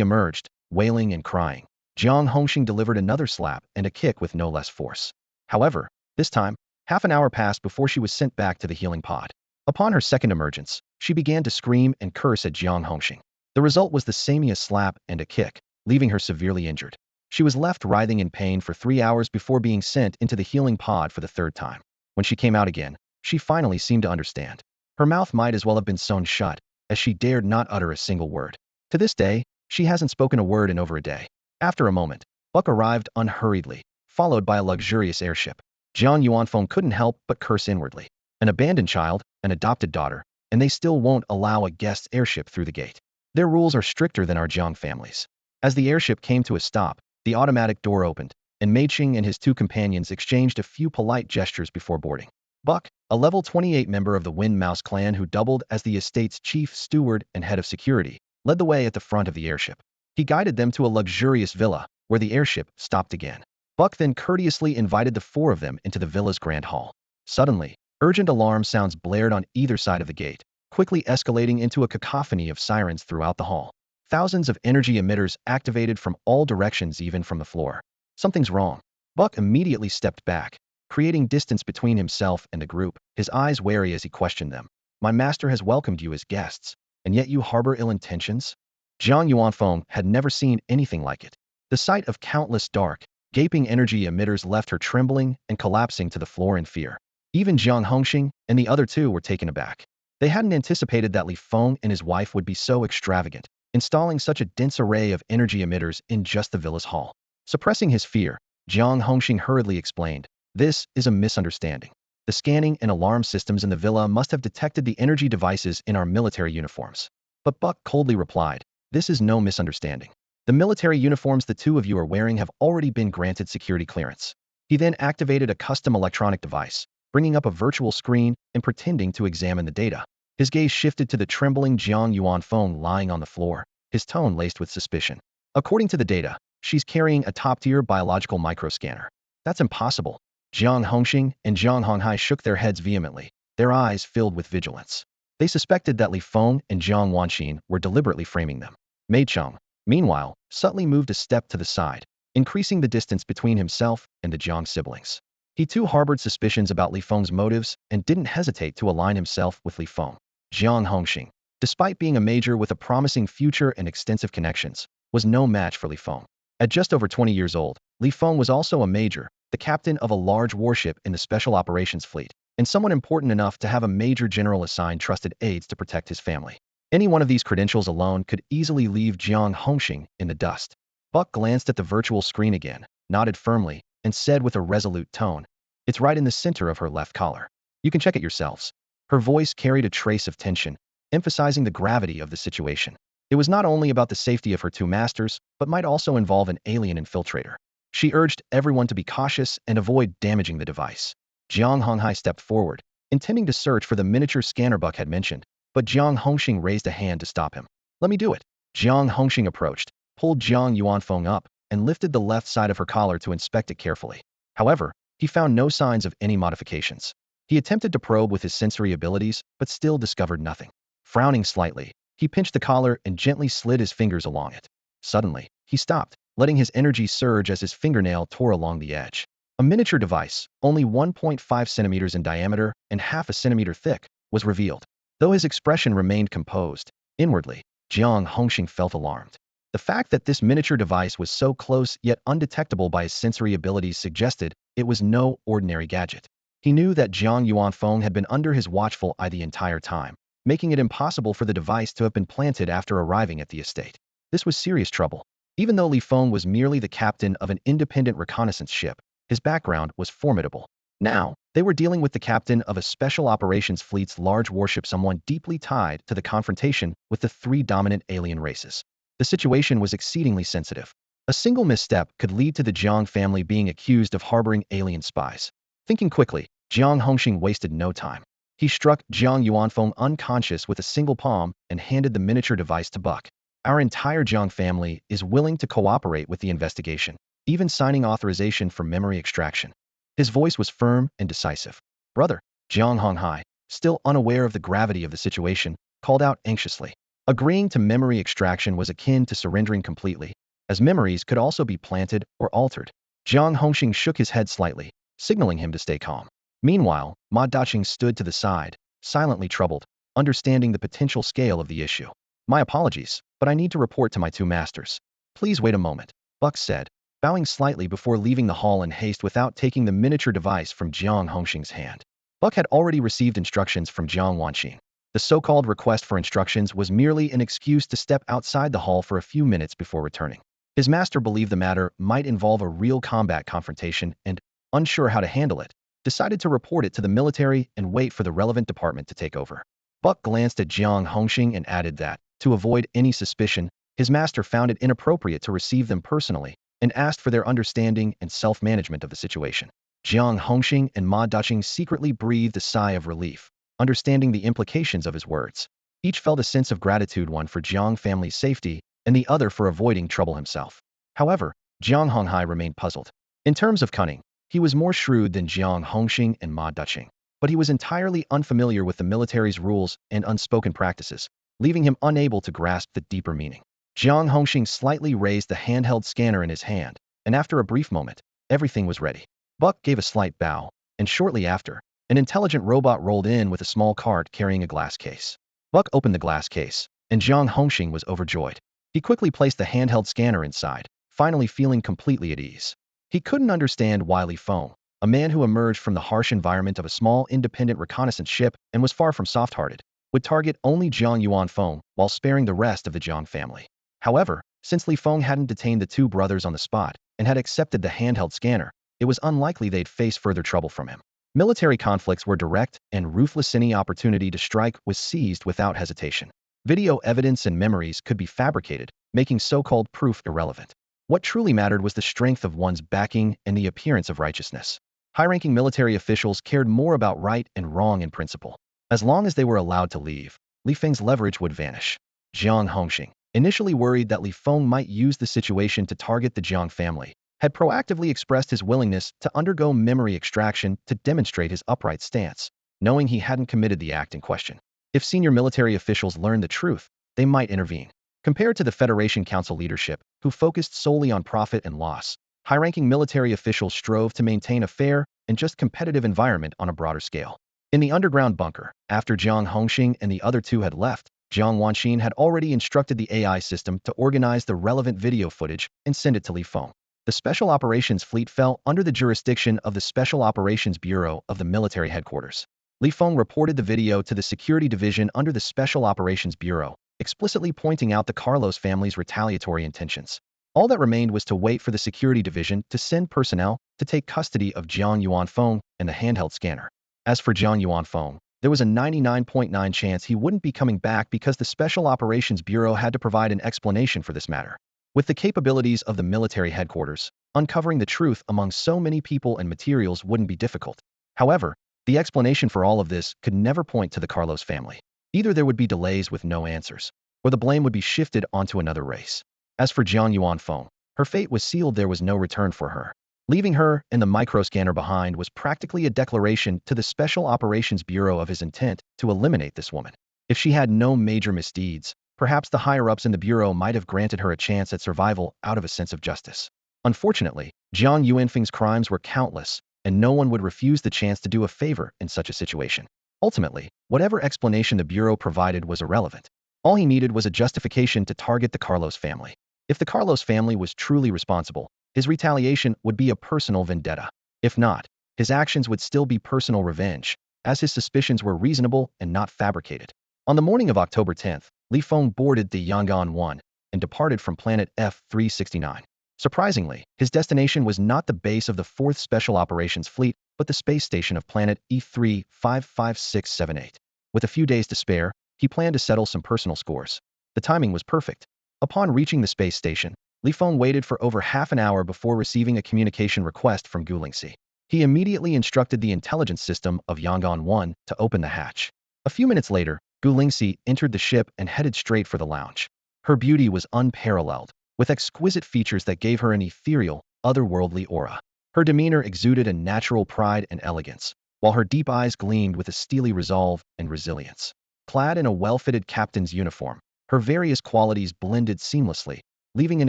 emerged, wailing and crying, Jiang Hongxing delivered another slap and a kick with no less force. However, this time, half an hour passed before she was sent back to the healing pod. Upon her second emergence, she began to scream and curse at Jiang Hongxing. The result was the same as slap and a kick, leaving her severely injured. She was left writhing in pain for 3 hours before being sent into the healing pod for the third time. When she came out again, she finally seemed to understand. Her mouth might as well have been sewn shut, as she dared not utter a single word. To this day, she hasn't spoken a word in over a day. After a moment, Buck arrived unhurriedly, followed by a luxurious airship. Jiang Yuanfeng couldn't help but curse inwardly. An abandoned child, an adopted daughter, and they still won't allow a guest's airship through the gate. Their rules are stricter than our Jiang families. As the airship came to a stop, the automatic door opened, and Meiqing and his two companions exchanged a few polite gestures before boarding. Buck, a level 28 member of the Wind Mouse clan who doubled as the estate's chief steward and head of security, led the way at the front of the airship. He guided them to a luxurious villa, where the airship stopped again. Buck then courteously invited the four of them into the villa's grand hall. Suddenly, urgent alarm sounds blared on either side of the gate, quickly escalating into a cacophony of sirens throughout the hall. Thousands of energy emitters activated from all directions, even from the floor. Something's wrong. Buck immediately stepped back, creating distance between himself and the group, his eyes wary as he questioned them. My master has welcomed you as guests, and yet you harbor ill intentions? Jiang Yuanfeng had never seen anything like it. The sight of countless dark, gaping energy emitters left her trembling and collapsing to the floor in fear. Even Jiang Hongxing and the other two were taken aback. They hadn't anticipated that Li Feng and his wife would be so extravagant, installing such a dense array of energy emitters in just the villa's hall. Suppressing his fear, Jiang Hongxing hurriedly explained, "This is a misunderstanding. The scanning and alarm systems in the villa must have detected the energy devices in our military uniforms." But Buck coldly replied, "This is no misunderstanding. The military uniforms the two of you are wearing have already been granted security clearance." He then activated a custom electronic device, bringing up a virtual screen and pretending to examine the data. His gaze shifted to the trembling Jiang Yuanfeng lying on the floor, his tone laced with suspicion. "According to the data, she's carrying a top-tier biological microscanner." "That's impossible." Jiang Hongxing and Jiang Honghai shook their heads vehemently, their eyes filled with vigilance. They suspected that Li Feng and Jiang Wanqin were deliberately framing them. Mei Cheng, meanwhile, subtly moved a step to the side, increasing the distance between himself and the Jiang siblings. He too harbored suspicions about Li Feng's motives and didn't hesitate to align himself with Li Feng. Jiang Hongxing, despite being a major with a promising future and extensive connections, was no match for Li Feng. At just over 20 years old, Li Feng was also a major, the captain of a large warship in the Special Operations Fleet, and someone important enough to have a major general assign trusted aides to protect his family. Any one of these credentials alone could easily leave Jiang Hongxing in the dust. Buck glanced at the virtual screen again, nodded firmly, and said with a resolute tone, "It's right in the center of her left collar. You can check it yourselves." Her voice carried a trace of tension, emphasizing the gravity of the situation. It was not only about the safety of her two masters, but might also involve an alien infiltrator. She urged everyone to be cautious and avoid damaging the device. Jiang Honghai stepped forward, intending to search for the miniature scanner Buck had mentioned, but Jiang Hongxing raised a hand to stop him. "Let me do it." Jiang Hongxing approached, pulled Jiang Yuanfeng up, and lifted the left side of her collar to inspect it carefully. However, he found no signs of any modifications. He attempted to probe with his sensory abilities, but still discovered nothing. Frowning slightly, he pinched the collar and gently slid his fingers along it. Suddenly, he stopped, letting his energy surge as his fingernail tore along the edge. A miniature device, only 1.5 centimeters in diameter and half a centimeter thick, was revealed. Though his expression remained composed, inwardly, Jiang Hongxing felt alarmed. The fact that this miniature device was so close yet undetectable by his sensory abilities suggested it was no ordinary gadget. He knew that Jiang Yuanfeng had been under his watchful eye the entire time, making it impossible for the device to have been planted after arriving at the estate. This was serious trouble. Even though Li Feng was merely the captain of an independent reconnaissance ship, his background was formidable. Now, they were dealing with the captain of a special operations fleet's large warship, someone deeply tied to the confrontation with the three dominant alien races. The situation was exceedingly sensitive. A single misstep could lead to the Jiang family being accused of harboring alien spies. Thinking quickly, Jiang Hongxing wasted no time. He struck Jiang Yuanfeng unconscious with a single palm and handed the miniature device to Buck. "Our entire Jiang family is willing to cooperate with the investigation, even signing authorization for memory extraction." His voice was firm and decisive. "Brother," Jiang Honghai, still unaware of the gravity of the situation, called out anxiously. Agreeing to memory extraction was akin to surrendering completely, as memories could also be planted or altered. Jiang Hongxing shook his head slightly, signaling him to stay calm. Meanwhile, Ma Daqing stood to the side, silently troubled, understanding the potential scale of the issue. My apologies, but I need to report to my two masters. Please wait a moment, Buck said, bowing slightly before leaving the hall in haste without taking the miniature device from Jiang Hongxing's hand. Buck had already received instructions from Jiang Wanxin. The so-called request for instructions was merely an excuse to step outside the hall for a few minutes before returning. His master believed the matter might involve a real combat confrontation and, unsure how to handle it, decided to report it to the military and wait for the relevant department to take over. Buck glanced at Jiang Hongxing and added that, to avoid any suspicion, his master found it inappropriate to receive them personally and asked for their understanding and self-management of the situation. Jiang Hongxing and Ma Daqing secretly breathed a sigh of relief, understanding the implications of his words. Each felt a sense of gratitude, one for Jiang family's safety and the other for avoiding trouble himself. However, Jiang Honghai remained puzzled. In terms of cunning, he was more shrewd than Jiang Hongxing and Ma Daqing, but he was entirely unfamiliar with the military's rules and unspoken practices, leaving him unable to grasp the deeper meaning. Jiang Hongxing slightly raised the handheld scanner in his hand, and after a brief moment, everything was ready. Buck gave a slight bow, and shortly after, an intelligent robot rolled in with a small cart carrying a glass case. Buck opened the glass case, and Jiang Hongxing was overjoyed. He quickly placed the handheld scanner inside, finally feeling completely at ease. He couldn't understand why Li Feng, a man who emerged from the harsh environment of a small independent reconnaissance ship and was far from soft-hearted, would target only Jiang Yuan Feng while sparing the rest of the Jiang family. However, since Li Feng hadn't detained the two brothers on the spot and had accepted the handheld scanner, it was unlikely they'd face further trouble from him. Military conflicts were direct and ruthless. Any opportunity to strike was seized without hesitation. Video evidence and memories could be fabricated, making so-called proof irrelevant. What truly mattered was the strength of one's backing and the appearance of righteousness. High-ranking military officials cared more about right and wrong in principle. As long as they were allowed to leave, Li Feng's leverage would vanish. Jiang Hongxing, initially worried that Li Feng might use the situation to target the Jiang family, had proactively expressed his willingness to undergo memory extraction to demonstrate his upright stance, knowing he hadn't committed the act in question. If senior military officials learned the truth, they might intervene. Compared to the Federation Council leadership, who focused solely on profit and loss, high-ranking military officials strove to maintain a fair and just competitive environment on a broader scale. In the underground bunker, after Jiang Hongxing and the other two had left, Jiang Wanxin had already instructed the AI system to organize the relevant video footage and send it to Li Feng. The Special Operations Fleet fell under the jurisdiction of the Special Operations Bureau of the military headquarters. Li Feng reported the video to the Security Division under the Special Operations Bureau, explicitly pointing out the Carlos family's retaliatory intentions. All that remained was to wait for the Security Division to send personnel to take custody of Jiang Yuan Feng and the handheld scanner. As for Jiang Yuan Feng, there was a 99.9% chance he wouldn't be coming back because the Special Operations Bureau had to provide an explanation for this matter. With the capabilities of the military headquarters, uncovering the truth among so many people and materials wouldn't be difficult. However, the explanation for all of this could never point to the Carlos family. Either there would be delays with no answers, or the blame would be shifted onto another race. As for Jiang Yuan Feng, her fate was sealed. There was no return for her. Leaving her and the microscanner behind was practically a declaration to the Special Operations Bureau of his intent to eliminate this woman. If she had no major misdeeds, perhaps the higher-ups in the Bureau might have granted her a chance at survival out of a sense of justice. Unfortunately, Jiang Yuanfeng's crimes were countless, and no one would refuse the chance to do a favor in such a situation. Ultimately, whatever explanation the Bureau provided was irrelevant. All he needed was a justification to target the Carlos family. If the Carlos family was truly responsible, his retaliation would be a personal vendetta. If not, his actions would still be personal revenge, as his suspicions were reasonable and not fabricated. On the morning of October 10th, Li Feng boarded the Yangon 1 and departed from planet F-369. Surprisingly, his destination was not the base of the 4th Special Operations Fleet, but the space station of planet E3-55678. With a few days to spare, he planned to settle some personal scores. The timing was perfect. Upon reaching the space station, Li Feng waited for over half an hour before receiving a communication request from Gu Lingxi. He immediately instructed the intelligence system of Yangon 1 to open the hatch. A few minutes later, Gu Lingxi entered the ship and headed straight for the lounge. Her beauty was unparalleled, with exquisite features that gave her an ethereal, otherworldly aura. Her demeanor exuded a natural pride and elegance, while her deep eyes gleamed with a steely resolve and resilience. Clad in a well-fitted captain's uniform, her various qualities blended seamlessly, leaving an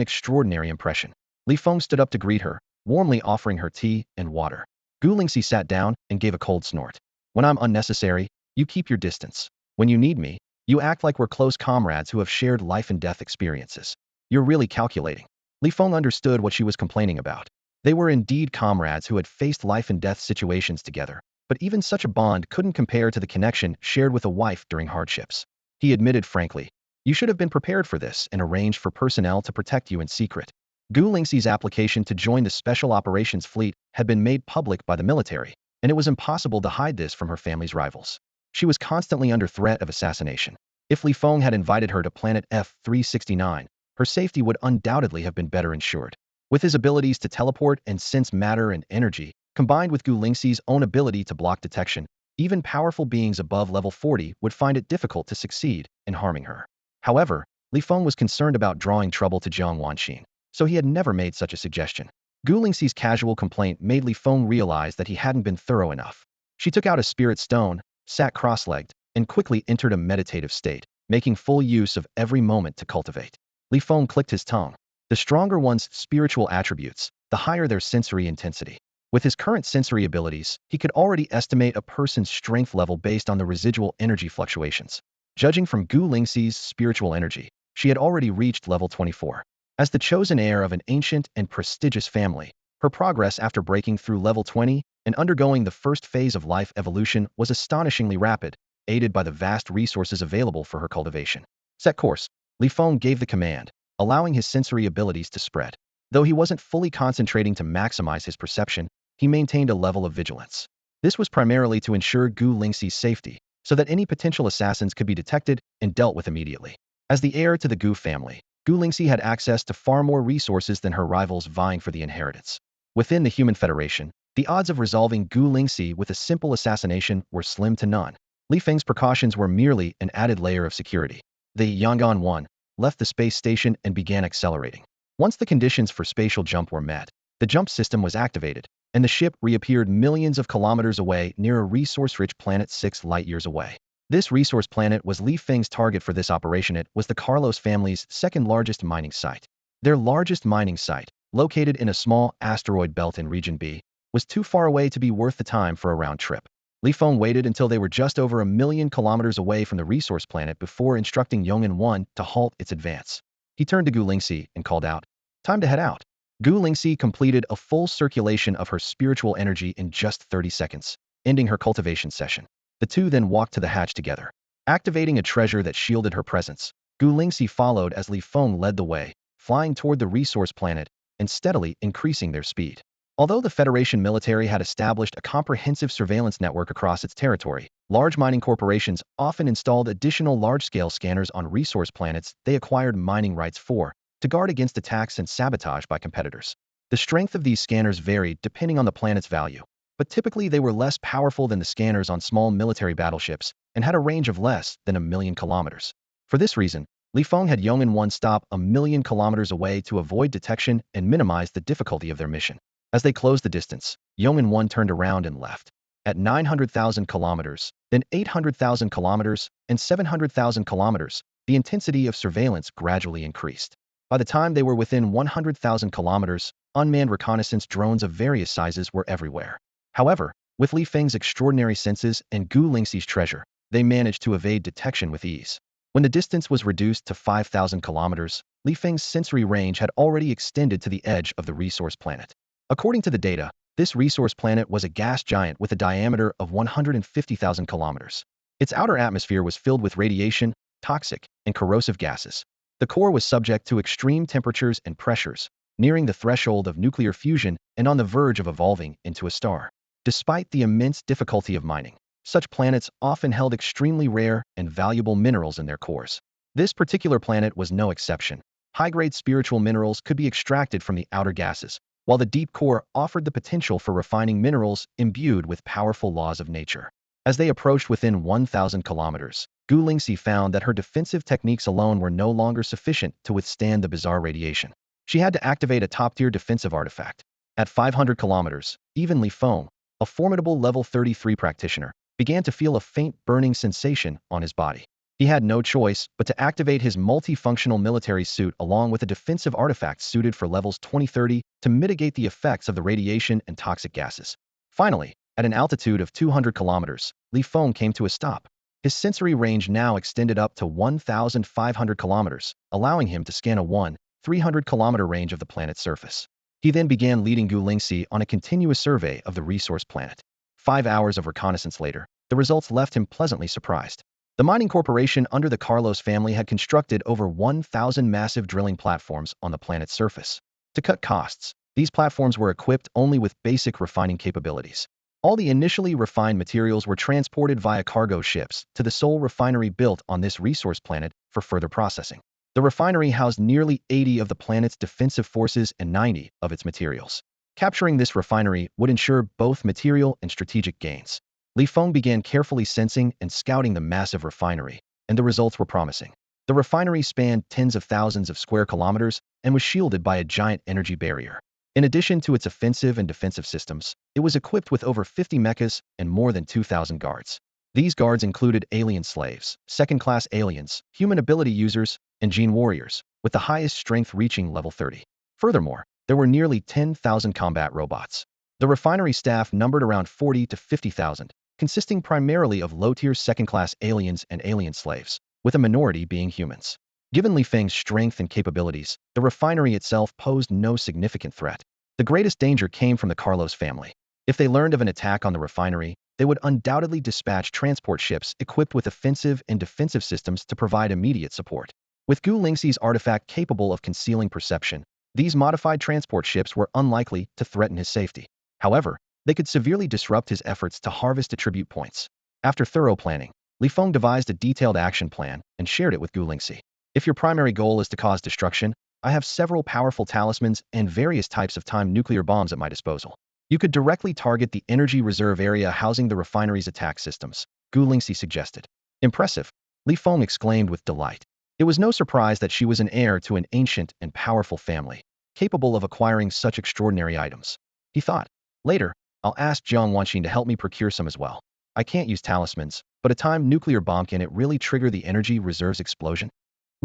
extraordinary impression. Li Feng stood up to greet her, warmly offering her tea and water. Gu Lingxi sat down and gave a cold snort. "When I'm unnecessary, you keep your distance. When you need me, You act like we're close comrades who have shared life and death experiences. You're really calculating. Li Feng understood what she was complaining about. They were indeed comrades who had faced life and death situations together, but even such a bond couldn't compare to the connection shared with a wife during hardships. He admitted frankly, "You should have been prepared for this and arranged for personnel to protect you in secret." Gu Lingxi's application to join the Special Operations Fleet had been made public by the military, and it was impossible to hide this from her family's rivals. She was constantly under threat of assassination. If Li Feng had invited her to planet F-369, her safety would undoubtedly have been better ensured. With his abilities to teleport and sense matter and energy, combined with Gu Lingxi's own ability to block detection, even powerful beings above level 40 would find it difficult to succeed in harming her. However, Li Feng was concerned about drawing trouble to Jiang Wanxin, so he had never made such a suggestion. Gu Lingxi's casual complaint made Li Feng realize that he hadn't been thorough enough. She took out a spirit stone, sat cross-legged, and quickly entered a meditative state, making full use of every moment to cultivate. Li Feng clicked his tongue. The stronger one's spiritual attributes, the higher their sensory intensity. With his current sensory abilities, he could already estimate a person's strength level based on the residual energy fluctuations. Judging from Gu Lingxi's spiritual energy, she had already reached level 24. As the chosen heir of an ancient and prestigious family, her progress after breaking through level 20 and undergoing the first phase of life evolution was astonishingly rapid, aided by the vast resources available for her cultivation. Set course. Li Feng gave the command, allowing his sensory abilities to spread. Though he wasn't fully concentrating to maximize his perception, he maintained a level of vigilance. This was primarily to ensure Gu Lingxi's safety, so that any potential assassins could be detected and dealt with immediately. As the heir to the Gu family, Gu Lingxi had access to far more resources than her rivals vying for the inheritance. Within the Human Federation, the odds of resolving Gu Lingxi with a simple assassination were slim to none. Li Feng's precautions were merely an added layer of security. The Yangon 1 left the space station and began accelerating. Once the conditions for spatial jump were met, the jump system was activated, and the ship reappeared millions of kilometers away near a resource-rich planet 6 light-years away. This resource planet was Li Feng's target for this operation. It was the Carlos family's second-largest mining site. Their largest mining site, located in a small asteroid belt in Region B, was too far away to be worth the time for a round trip. Li Feng waited until they were just over 1,000,000 kilometers away from the resource planet before instructing Yong'an 1 to halt its advance. He turned to Gu Lingxi and called out, "Time to head out." Gu Lingxi completed a full circulation of her spiritual energy in just 30 seconds, ending her cultivation session. The two then walked to the hatch together, activating a treasure that shielded her presence. Gu Lingxi followed as Li Feng led the way, flying toward the resource planet and steadily increasing their speed. Although the Federation military had established a comprehensive surveillance network across its territory, large mining corporations often installed additional large-scale scanners on resource planets they acquired mining rights for, to guard against attacks and sabotage by competitors. The strength of these scanners varied depending on the planet's value, but typically they were less powerful than the scanners on small military battleships and had a range of less than 1,000,000 kilometers. For this reason, Li Feng had Yong'an 1 stop 1,000,000 kilometers away to avoid detection and minimize the difficulty of their mission. As they closed the distance, Yong'an 1 turned around and left. At 900,000 kilometers, then 800,000 kilometers, and 700,000 kilometers, the intensity of surveillance gradually increased. By the time they were within 100,000 kilometers, unmanned reconnaissance drones of various sizes were everywhere. However, with Li Feng's extraordinary senses and Gu Lingxi's treasure, they managed to evade detection with ease. When the distance was reduced to 5,000 kilometers, Li Feng's sensory range had already extended to the edge of the resource planet. According to the data, this resource planet was a gas giant with a diameter of 150,000 kilometers. Its outer atmosphere was filled with radiation, toxic, and corrosive gases. The core was subject to extreme temperatures and pressures, nearing the threshold of nuclear fusion and on the verge of evolving into a star. Despite the immense difficulty of mining, such planets often held extremely rare and valuable minerals in their cores. This particular planet was no exception. High-grade spiritual minerals could be extracted from the outer gases, while the deep core offered the potential for refining minerals imbued with powerful laws of nature. As they approached within 1,000 kilometers, Gu Lingxi found that her defensive techniques alone were no longer sufficient to withstand the bizarre radiation. She had to activate a top-tier defensive artifact. At 500 kilometers, even Li Feng, a formidable level 33 practitioner, began to feel a faint burning sensation on his body. He had no choice but to activate his multifunctional military suit along with a defensive artifact suited for levels 20-30 to mitigate the effects of the radiation and toxic gases. Finally, at an altitude of 200 kilometers, Li Feng came to a stop. His sensory range now extended up to 1,500 kilometers, allowing him to scan a 300-kilometer range of the planet's surface. He then began leading Gu Lingxi on a continuous survey of the resource planet. 5 hours of reconnaissance later, the results left him pleasantly surprised. The mining corporation under the Carlos family had constructed over 1,000 massive drilling platforms on the planet's surface. To cut costs, these platforms were equipped only with basic refining capabilities. All the initially refined materials were transported via cargo ships to the sole refinery built on this resource planet for further processing. The refinery housed nearly 80 of the planet's defensive forces and 90 of its materials. Capturing this refinery would ensure both material and strategic gains. Feng began carefully sensing and scouting the massive refinery, and the results were promising. The refinery spanned tens of thousands of square kilometers and was shielded by a giant energy barrier. In addition to its offensive and defensive systems, it was equipped with over 50 mechas and more than 2,000 guards. These guards included alien slaves, second-class aliens, human ability users, and gene warriors, with the highest strength reaching level 30. Furthermore, there were nearly 10,000 combat robots. The refinery staff numbered around 40 to 50,000, consisting primarily of low-tier second-class aliens and alien slaves, with a minority being humans. Given Feng's strength and capabilities, the refinery itself posed no significant threat. The greatest danger came from the Carlos family. If they learned of an attack on the refinery, they would undoubtedly dispatch transport ships equipped with offensive and defensive systems to provide immediate support. With Gu Lingxi's artifact capable of concealing perception, these modified transport ships were unlikely to threaten his safety. However, they could severely disrupt his efforts to harvest attribute points. After thorough planning, Feng devised a detailed action plan and shared it with Gu Lingxi. If your primary goal is to cause destruction, I have several powerful talismans and various types of timed nuclear bombs at my disposal. You could directly target the energy reserve area housing the refinery's attack systems, Gu Lingxi suggested. Impressive, Feng exclaimed with delight. It was no surprise that she was an heir to an ancient and powerful family, capable of acquiring such extraordinary items. He thought. Later, I'll ask Jiang Wanxin to help me procure some as well. I can't use talismans, but a timed nuclear bomb, can it really trigger the energy reserve's explosion?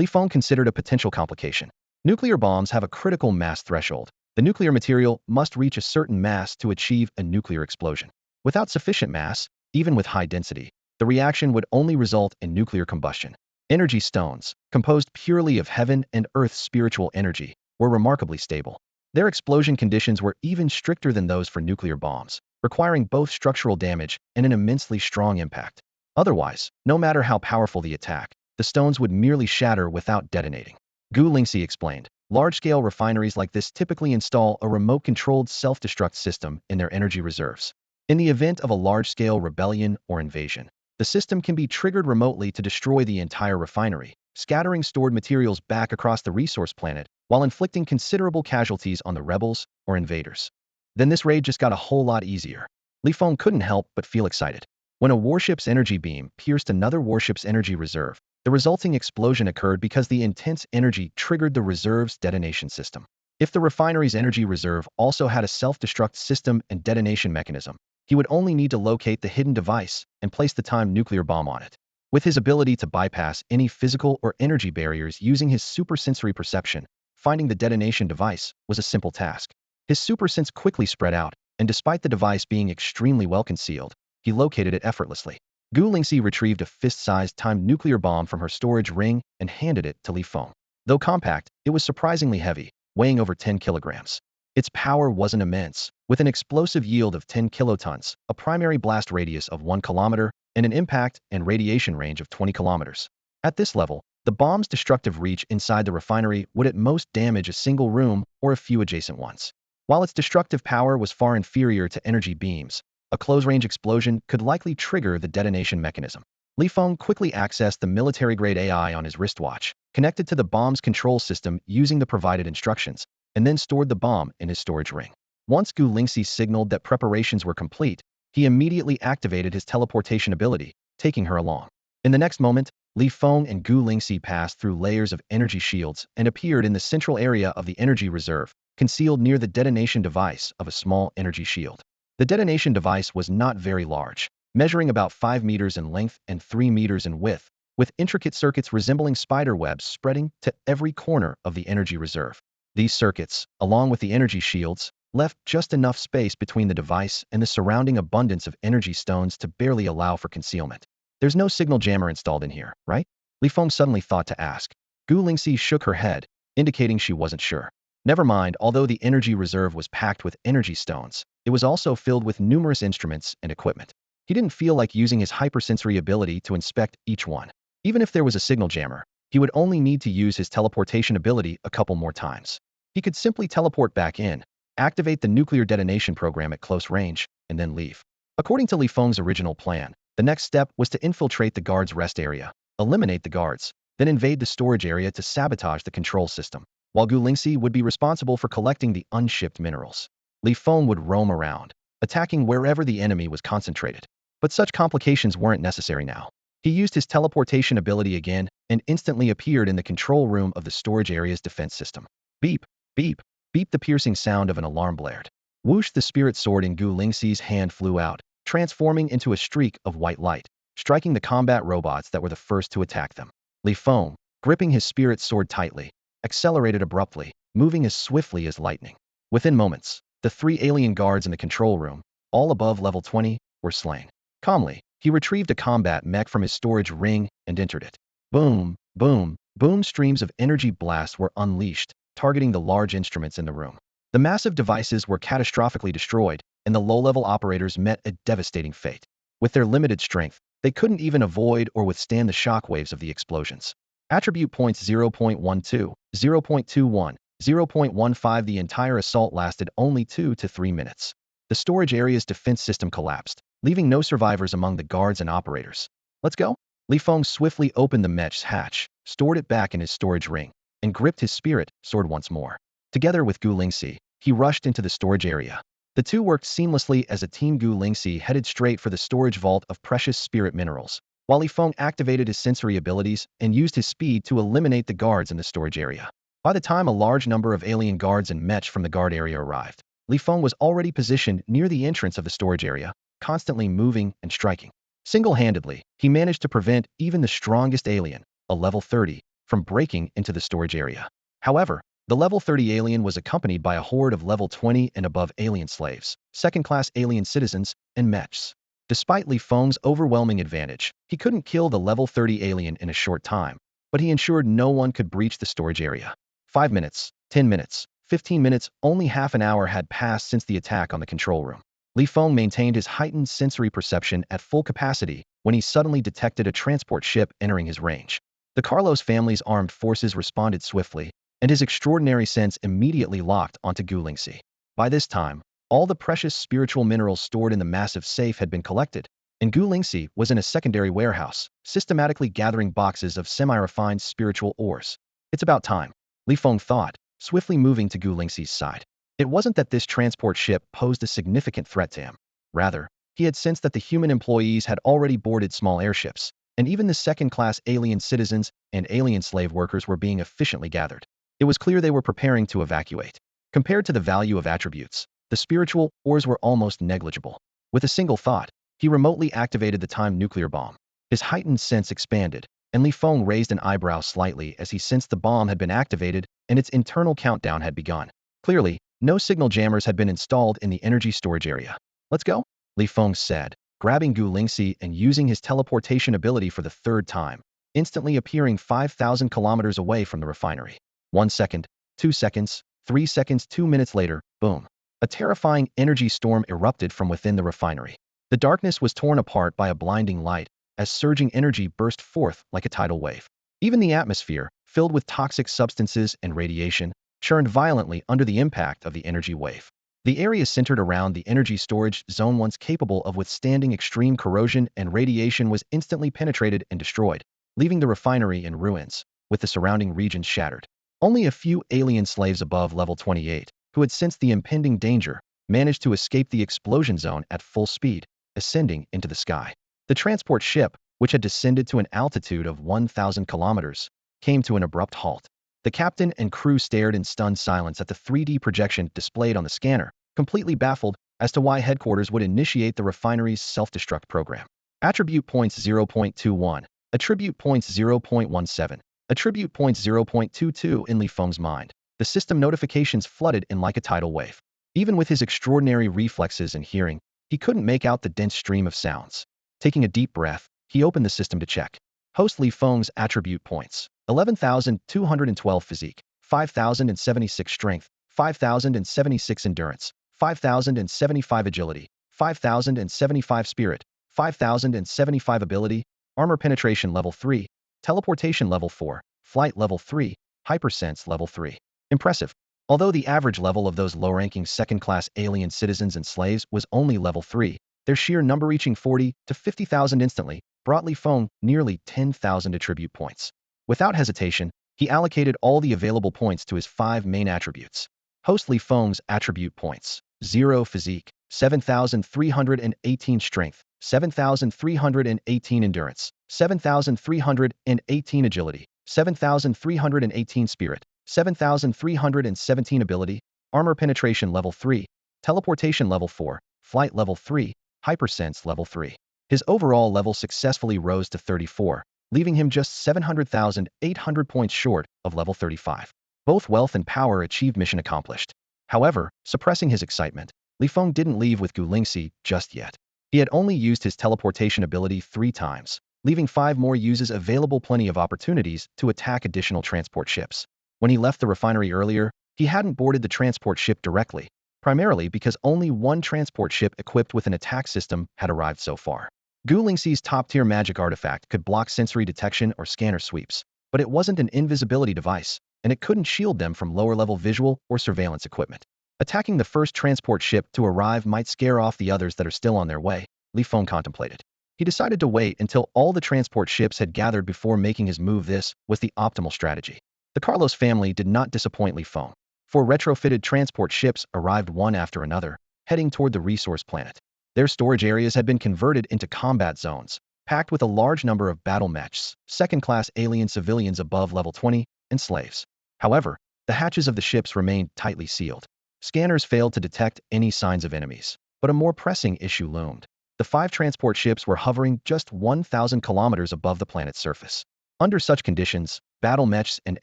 Feng considered a potential complication. Nuclear bombs have a critical mass threshold. The nuclear material must reach a certain mass to achieve a nuclear explosion. Without sufficient mass, even with high density, the reaction would only result in nuclear combustion. Energy stones, composed purely of heaven and earth's spiritual energy, were remarkably stable. Their explosion conditions were even stricter than those for nuclear bombs, requiring both structural damage and an immensely strong impact. Otherwise, no matter how powerful the attack, the stones would merely shatter without detonating. Gu Lingxi explained. Large-scale refineries like this typically install a remote-controlled self-destruct system in their energy reserves. In the event of a large-scale rebellion or invasion, the system can be triggered remotely to destroy the entire refinery, scattering stored materials back across the resource planet while inflicting considerable casualties on the rebels or invaders. Then this raid just got a whole lot easier. Feng couldn't help but feel excited. When a warship's energy beam pierced another warship's energy reserve, the resulting explosion occurred because the intense energy triggered the reserve's detonation system. If the refinery's energy reserve also had a self-destruct system and detonation mechanism, he would only need to locate the hidden device and place the timed nuclear bomb on it. With his ability to bypass any physical or energy barriers using his supersensory perception, finding the detonation device was a simple task. His supersense quickly spread out, and despite the device being extremely well concealed, he located it effortlessly. Gu Lingxi retrieved a fist-sized timed nuclear bomb from her storage ring and handed it to Feng. Though compact, it was surprisingly heavy, weighing over 10 kilograms. Its power wasn't immense, with an explosive yield of 10 kilotons, a primary blast radius of 1 kilometer, and an impact and radiation range of 20 kilometers. At this level, the bomb's destructive reach inside the refinery would at most damage a single room or a few adjacent ones. While its destructive power was far inferior to energy beams, a close-range explosion could likely trigger the detonation mechanism. Feng quickly accessed the military-grade AI on his wristwatch, connected to the bomb's control system using the provided instructions, and then stored the bomb in his storage ring. Once Gu Lingxi signaled that preparations were complete, he immediately activated his teleportation ability, taking her along. In the next moment, Feng and Gu Lingxi passed through layers of energy shields and appeared in the central area of the energy reserve, concealed near the detonation device of a small energy shield. The detonation device was not very large, measuring about 5 meters in length and 3 meters in width, with intricate circuits resembling spider webs spreading to every corner of the energy reserve. These circuits, along with the energy shields, left just enough space between the device and the surrounding abundance of energy stones to barely allow for concealment. There's no signal jammer installed in here, right? Li Feng suddenly thought to ask. Gu Lingxi shook her head, indicating she wasn't sure. Never mind, although the energy reserve was packed with energy stones, it was also filled with numerous instruments and equipment. He didn't feel like using his hypersensory ability to inspect each one. Even if there was a signal jammer, he would only need to use his teleportation ability a couple more times. He could simply teleport back in, activate the nuclear detonation program at close range, and then leave. According to Li Feng's original plan, the next step was to infiltrate the guards' rest area, eliminate the guards, then invade the storage area to sabotage the control system, while Gu Lingxi would be responsible for collecting the unshipped minerals. Li Feng would roam around, attacking wherever the enemy was concentrated. But such complications weren't necessary now. He used his teleportation ability again and instantly appeared in the control room of the storage area's defense system. Beep, beep, beep, the piercing sound of an alarm blared. Whoosh, the spirit sword in Gu Lingxi's hand flew out, transforming into a streak of white light, striking the combat robots that were the first to attack them. Li Feng, gripping his spirit sword tightly, accelerated abruptly, moving as swiftly as lightning. Within moments, the 3 alien guards in the control room, all above level 20, were slain. Calmly, he retrieved a combat mech from his storage ring and entered it. Boom, boom, boom, streams of energy blasts were unleashed, targeting the large instruments in the room. The massive devices were catastrophically destroyed, and the low-level operators met a devastating fate. With their limited strength, they couldn't even avoid or withstand the shockwaves of the explosions. Attribute points 0.12, 0.21, 0.15. The entire assault lasted only 2 to 3 minutes. The storage area's defense system collapsed, leaving no survivors among the guards and operators. Let's go? Li Feng swiftly opened the mech's hatch, stored it back in his storage ring, and gripped his spirit sword once more. Together with Gu Lingxi, he rushed into the storage area. The two worked seamlessly as a team. Gu Lingxi headed straight for the storage vault of precious spirit minerals, while Li Feng activated his sensory abilities and used his speed to eliminate the guards in the storage area. By the time a large number of alien guards and mech from the guard area arrived, Li Feng was already positioned near the entrance of the storage area, constantly moving and striking. Single-handedly, he managed to prevent even the strongest alien, a level 30, from breaking into the storage area. However, the level 30 alien was accompanied by a horde of level 20 and above alien slaves, second-class alien citizens, and mechs. Despite Li Feng's overwhelming advantage, he couldn't kill the level 30 alien in a short time, but he ensured no one could breach the storage area. 5 minutes, 10 minutes, 15 minutes, only half an hour had passed since the attack on the control room. Li Feng maintained his heightened sensory perception at full capacity when he suddenly detected a transport ship entering his range. The Carlos family's armed forces responded swiftly, and his extraordinary sense immediately locked onto Gu Lingxi. By this time, all the precious spiritual minerals stored in the massive safe had been collected, and Gu Lingxi was in a secondary warehouse, systematically gathering boxes of semi-refined spiritual ores. It's about time, Li Feng thought, swiftly moving to Gu Lingxi's side. It wasn't that this transport ship posed a significant threat to him. Rather, he had sensed that the human employees had already boarded small airships, and even the second-class alien citizens and alien slave workers were being efficiently gathered. It was clear they were preparing to evacuate. Compared to the value of attributes, the spiritual ores were almost negligible. With a single thought, he remotely activated the timed nuclear bomb. His heightened sense expanded, and Li Feng raised an eyebrow slightly as he sensed the bomb had been activated and its internal countdown had begun. Clearly, no signal jammers had been installed in the energy storage area. Let's go, Li Feng said, grabbing Gu Lingxi and using his teleportation ability for the 3rd time, instantly appearing 5,000 kilometers away from the refinery. 1 second, 2 seconds, 3 seconds, 2 minutes later, boom. A terrifying energy storm erupted from within the refinery. The darkness was torn apart by a blinding light, as surging energy burst forth like a tidal wave. Even the atmosphere, filled with toxic substances and radiation, churned violently under the impact of the energy wave. The area centered around the energy storage zone, once capable of withstanding extreme corrosion and radiation, was instantly penetrated and destroyed, leaving the refinery in ruins, with the surrounding regions shattered. Only a few alien slaves above level 28, who had sensed the impending danger, managed to escape the explosion zone at full speed, ascending into the sky. The transport ship, which had descended to an altitude of 1,000 kilometers, came to an abrupt halt. The captain and crew stared in stunned silence at the 3D projection displayed on the scanner, completely baffled as to why headquarters would initiate the refinery's self-destruct program. Attribute points 0.21, attribute points 0.17, attribute points 0.22. In Li Feng's mind, the system notifications flooded in like a tidal wave. Even with his extraordinary reflexes and hearing, he couldn't make out the dense stream of sounds. Taking a deep breath, He opened the system to check. Host Li Feng's attribute points: 11,212 physique, 5,076 strength, 5,076 endurance, 5,075 agility, 5,075 spirit, 5,075 ability, armor penetration level 3, teleportation level 4, flight level 3, hypersense level 3. Impressive. Although the average level of those low-ranking second-class alien citizens and slaves was only level 3, their sheer number reaching 40 to 50,000 instantly brought Li Feng nearly 10,000 attribute points. Without hesitation, he allocated all the available points to his 5 main attributes. Host Li Feng's attribute points: 0 physique, 7,318 strength, 7,318 endurance, 7,318 agility, 7,318 spirit, 7,317 ability, armor penetration level 3, teleportation level 4, flight level 3, hypersense level 3. His overall level successfully rose to 34, leaving him just 700,800 points short of level 35. Both wealth and power achieved mission accomplished. However, suppressing his excitement, Li Feng didn't leave with Gu Lingxi just yet. He had only used his teleportation ability 3 times, leaving 5 more uses available, plenty of opportunities to attack additional transport ships. When he left the refinery earlier, he hadn't boarded the transport ship directly, primarily because only one transport ship equipped with an attack system had arrived so far. Gu Lingxi's top-tier magic artifact could block sensory detection or scanner sweeps, but it wasn't an invisibility device, and it couldn't shield them from lower-level visual or surveillance equipment. Attacking the first transport ship to arrive might scare off the others that are still on their way, Li Feng contemplated. He decided to wait until all the transport ships had gathered before making his move. This was the optimal strategy. The Carlos family did not disappoint Li Feng. 4 retrofitted transport ships arrived one after another, heading toward the resource planet. Their storage areas had been converted into combat zones, packed with a large number of battle mechs, second-class alien civilians above level 20, and slaves. However, the hatches of the ships remained tightly sealed. Scanners failed to detect any signs of enemies, but a more pressing issue loomed. The 5 transport ships were hovering just 1,000 kilometers above the planet's surface. Under such conditions, battle mechs and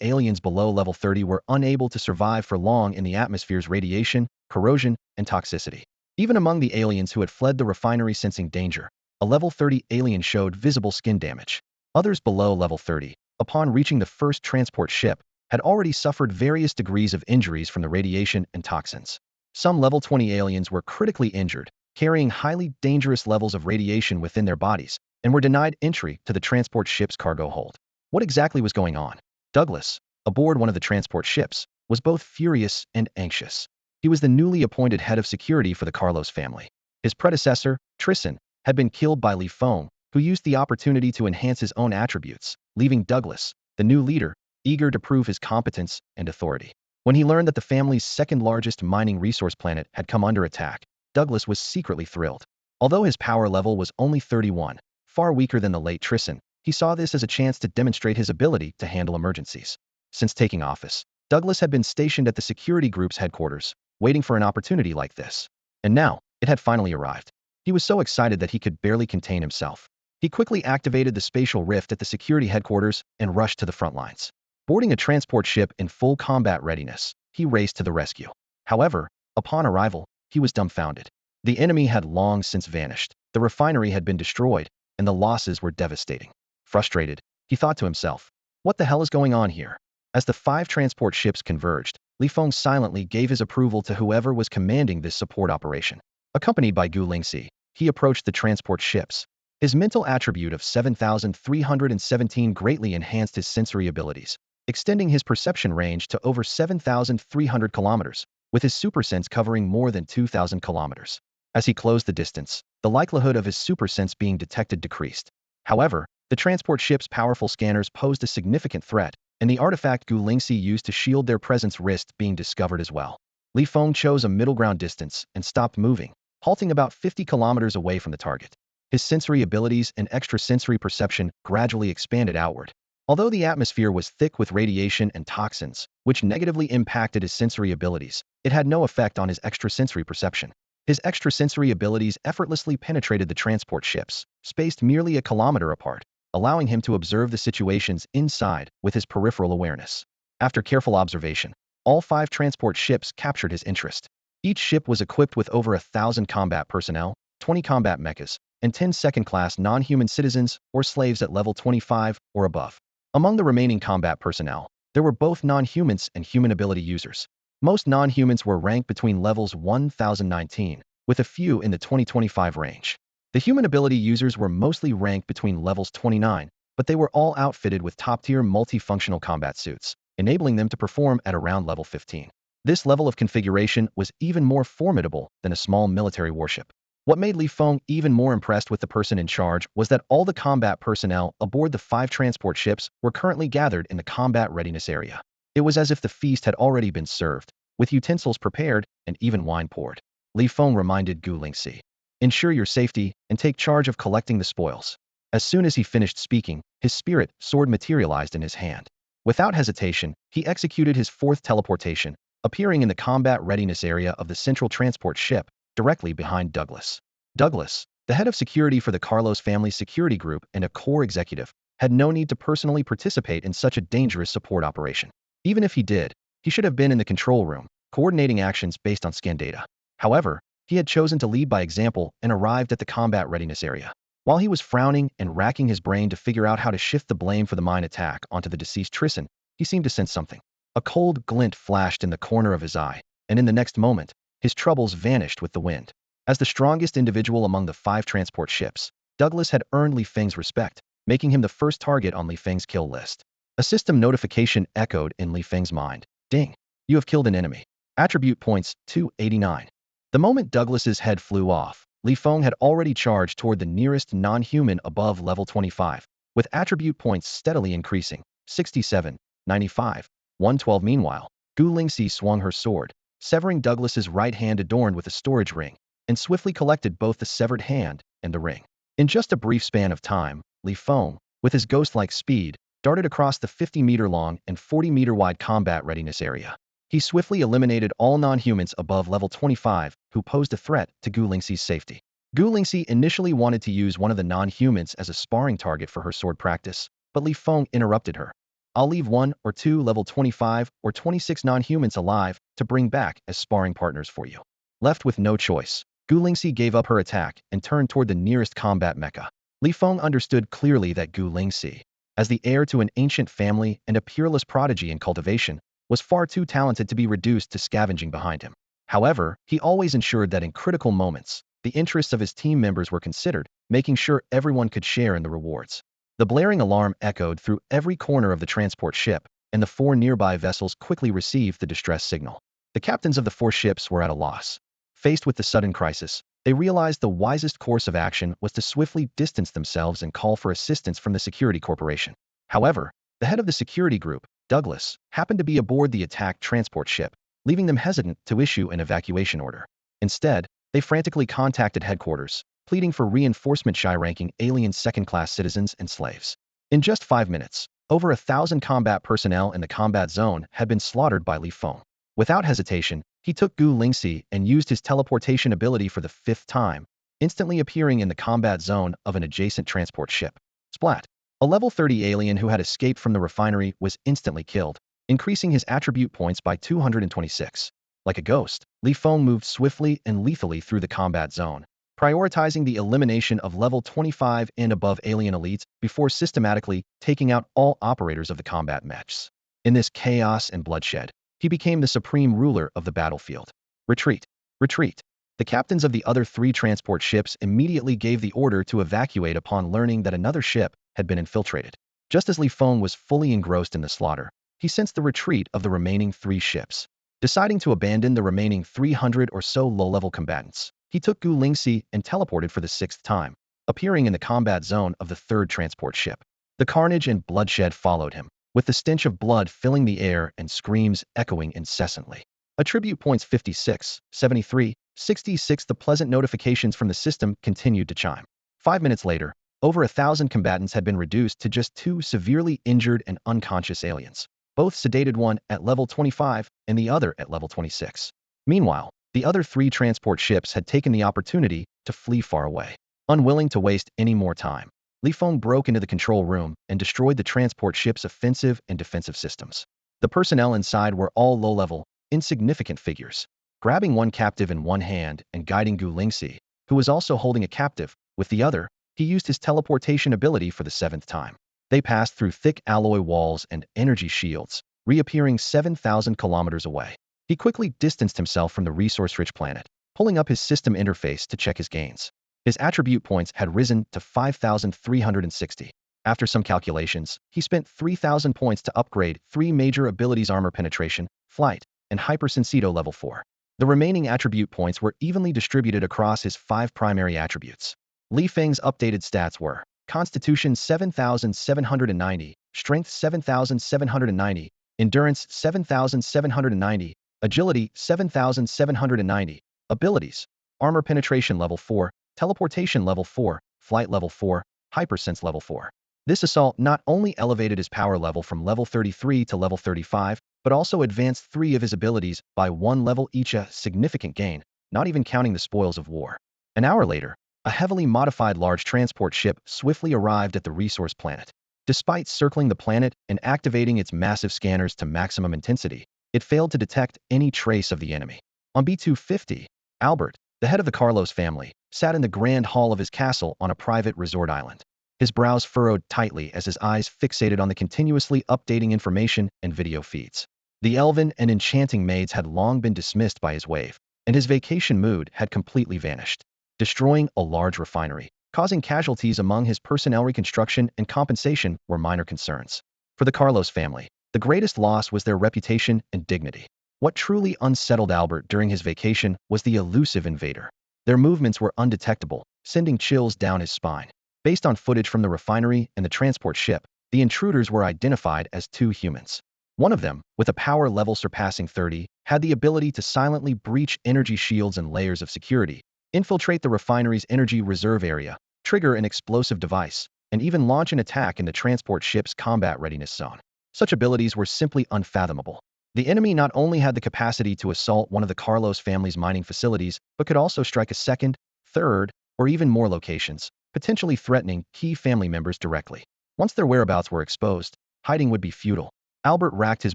aliens below level 30 were unable to survive for long in the atmosphere's radiation, corrosion, and toxicity. Even among the aliens who had fled the refinery sensing danger, a level 30 alien showed visible skin damage. Others below level 30, upon reaching the first transport ship, had already suffered various degrees of injuries from the radiation and toxins. Some level 20 aliens were critically injured, carrying highly dangerous levels of radiation within their bodies, and were denied entry to the transport ship's cargo hold. What exactly was going on? Douglas, aboard one of the transport ships, was both furious and anxious. He was the newly appointed head of security for the Carlos family. His predecessor, Tristan, had been killed by Li Feng, who used the opportunity to enhance his own attributes, leaving Douglas, the new leader, eager to prove his competence and authority. When he learned that the family's second-largest mining resource planet had come under attack, Douglas was secretly thrilled. Although his power level was only 31, far weaker than the late Tristan, he saw this as a chance to demonstrate his ability to handle emergencies. Since taking office, Douglas had been stationed at the security group's headquarters, waiting for an opportunity like this. And now, it had finally arrived. He was so excited that he could barely contain himself. He quickly activated the spatial rift at the security headquarters and rushed to the front lines. Boarding a transport ship in full combat readiness, he raced to the rescue. However, upon arrival, he was dumbfounded. The enemy had long since vanished, the refinery had been destroyed, and the losses were devastating. Frustrated, he thought to himself, what the hell is going on here? As the 5 transport ships converged, Li Feng silently gave his approval to whoever was commanding this support operation. Accompanied by Gu Lingxi, he approached the transport ships. His mental attribute of 7,317 greatly enhanced his sensory abilities, extending his perception range to over 7,300 kilometers, with his supersense covering more than 2,000 kilometers. As he closed the distance, the likelihood of his supersense being detected decreased. However, the transport ship's powerful scanners posed a significant threat, and the artifact Gu Lingxi used to shield their presence risked being discovered as well. Li Feng chose a middle ground distance and stopped moving, halting about 50 kilometers away from the target. His sensory abilities and extrasensory perception gradually expanded outward. Although the atmosphere was thick with radiation and toxins, which negatively impacted his sensory abilities, it had no effect on his extrasensory perception. His extrasensory abilities effortlessly penetrated the transport ships, spaced merely a kilometer apart, allowing him to observe the situations inside with his peripheral awareness. After careful observation, all 5 transport ships captured his interest. Each ship was equipped with over 1,000 combat personnel, 20 combat mechas, and 10 second-class non-human citizens or slaves at level 25 or above. Among the remaining combat personnel, there were both non-humans and human ability users. Most non-humans were ranked between levels 1019, with a few in the 2025 range. The human ability users were mostly ranked between levels 29, but they were all outfitted with top-tier multifunctional combat suits, enabling them to perform at around level 15. This level of configuration was even more formidable than a small military warship. What made Feng even more impressed with the person in charge was that all the combat personnel aboard the 5 transport ships were currently gathered in the combat readiness area. It was as if the feast had already been served, with utensils prepared and even wine poured. Feng reminded Gu Lingxi, "Ensure your safety and take charge of collecting the spoils." As soon as he finished speaking, his spirit sword materialized in his hand. Without hesitation, he executed his 4th teleportation, appearing in the combat readiness area of the central transport ship, directly behind Douglas. Douglas, the head of security for the Carlos family security group and a core executive, had no need to personally participate in such a dangerous support operation. Even if he did, he should have been in the control room, coordinating actions based on scan data. However, he had chosen to lead by example and arrived at the combat readiness area. While he was frowning and racking his brain to figure out how to shift the blame for the mine attack onto the deceased Tristan, he seemed to sense something. A cold glint flashed in the corner of his eye, and in the next moment, his troubles vanished with the wind. As the strongest individual among the 5 transport ships, Douglas had earned Feng's respect, making him the first target on Feng's kill list. A system notification echoed in Feng's mind. "Ding! You have killed an enemy. Attribute points 289. The moment Douglas's head flew off, Feng had already charged toward the nearest non-human above level 25, with attribute points steadily increasing, 67, 95, 112. Meanwhile, Gu Lingxi swung her sword, severing Douglas's right hand adorned with a storage ring, and swiftly collected both the severed hand and the ring. In just a brief span of time, Feng, with his ghost-like speed, darted across the 50-meter-long and 40-meter-wide combat readiness area. He swiftly eliminated all non-humans above level 25 who posed a threat to Gu Lingxi's safety. Gu Lingxi initially wanted to use one of the non-humans as a sparring target for her sword practice, but Feng interrupted her. "I'll leave 1 or 2 level 25 or 26 non-humans alive to bring back as sparring partners for you." Left with no choice, Gu Lingxi gave up her attack and turned toward the nearest combat mecha. Feng understood clearly that Gu Lingxi, as the heir to an ancient family and a peerless prodigy in cultivation, was far too talented to be reduced to scavenging behind him. However, he always ensured that in critical moments, the interests of his team members were considered, making sure everyone could share in the rewards. The blaring alarm echoed through every corner of the transport ship, and the 4 nearby vessels quickly received the distress signal. The captains of the 4 ships were at a loss. Faced with the sudden crisis, they realized the wisest course of action was to swiftly distance themselves and call for assistance from the security corporation. However, the head of the security group, Douglas, happened to be aboard the attacked transport ship, leaving them hesitant to issue an evacuation order. Instead, they frantically contacted headquarters, pleading for reinforcement high-ranking alien second-class citizens and slaves. In just 5 minutes, over 1,000 combat personnel in the combat zone had been slaughtered by Feng. Without hesitation, he took Gu Lingxi and used his teleportation ability for the 5th time, instantly appearing in the combat zone of an adjacent transport ship. Splat! A level 30 alien who had escaped from the refinery was instantly killed, increasing his attribute points by 226. Like a ghost, Feng moved swiftly and lethally through the combat zone, prioritizing the elimination of level 25 and above alien elites before systematically taking out all operators of the combat mechs. In this chaos and bloodshed, he became the supreme ruler of the battlefield. Retreat! Retreat! The captains of the other 3 transport ships immediately gave the order to evacuate upon learning that another ship had been infiltrated. Just as Feng was fully engrossed in the slaughter, he sensed the retreat of the remaining 3 ships. Deciding to abandon the remaining 300 or so low-level combatants, he took Gu Lingxi and teleported for the 6th time, appearing in the combat zone of the 3rd transport ship. The carnage and bloodshed followed him, with the stench of blood filling the air and screams echoing incessantly. Attribute points 56, 73, 66. The pleasant notifications from the system continued to chime. 5 minutes later, over 1,000 combatants had been reduced to just 2 severely injured and unconscious aliens, both sedated, one at level 25 and the other at level 26. Meanwhile, the other 3 transport ships had taken the opportunity to flee far away. Unwilling to waste any more time, Feng broke into the control room and destroyed the transport ship's offensive and defensive systems. The personnel inside were all low-level, insignificant figures. Grabbing one captive in one hand and guiding Gu Lingxi, who was also holding a captive, With the other, he used his teleportation ability for the seventh time. They passed through thick alloy walls and energy shields, reappearing 7,000 kilometers away. He quickly distanced himself from the resource-rich planet, pulling up his system interface to check his gains. His attribute points had risen to 5,360. After some calculations, he spent 3,000 points to upgrade 3 major abilities: armor penetration, flight, and hypersensido level 4. The remaining attribute points were evenly distributed across his 5 primary attributes. Li Feng's updated stats were Constitution 7,790, Strength 7,790, Endurance 7,790, Agility 7,790, Abilities, Armor Penetration level 4, Teleportation level 4, Flight level 4, Hypersense level 4. This assault not only elevated his power level from level 33 to level 35, but also advanced 3 of his abilities by 1 level each, a significant gain, not even counting the spoils of war. An hour later, a heavily modified large transport ship swiftly arrived at the resource planet. Despite circling the planet and activating its massive scanners to maximum intensity, it failed to detect any trace of the enemy. On B-250, Albert, the head of the Carlos family, sat in the grand hall of his castle on a private resort island. His brows furrowed tightly as his eyes fixated on the continuously updating information and video feeds. The elven and enchanting maids had long been dismissed by his wave, and his vacation mood had completely vanished. Destroying a large refinery, causing casualties among his personnel, reconstruction and compensation were minor concerns. For the Carlos family, the greatest loss was their reputation and dignity. What truly unsettled Albert during his vacation was the elusive invader. Their movements were undetectable, sending chills down his spine. Based on footage from the refinery and the transport ship, the intruders were identified as 2 humans. One of them, with a power level surpassing 30, had the ability to silently breach energy shields and layers of security, infiltrate the refinery's energy reserve area, trigger an explosive device, and even launch an attack in the transport ship's combat readiness zone. Such abilities were simply unfathomable. The enemy not only had the capacity to assault one of the Carlos family's mining facilities, but could also strike a second, third, or even more locations, potentially threatening key family members directly. Once their whereabouts were exposed, hiding would be futile. Albert racked his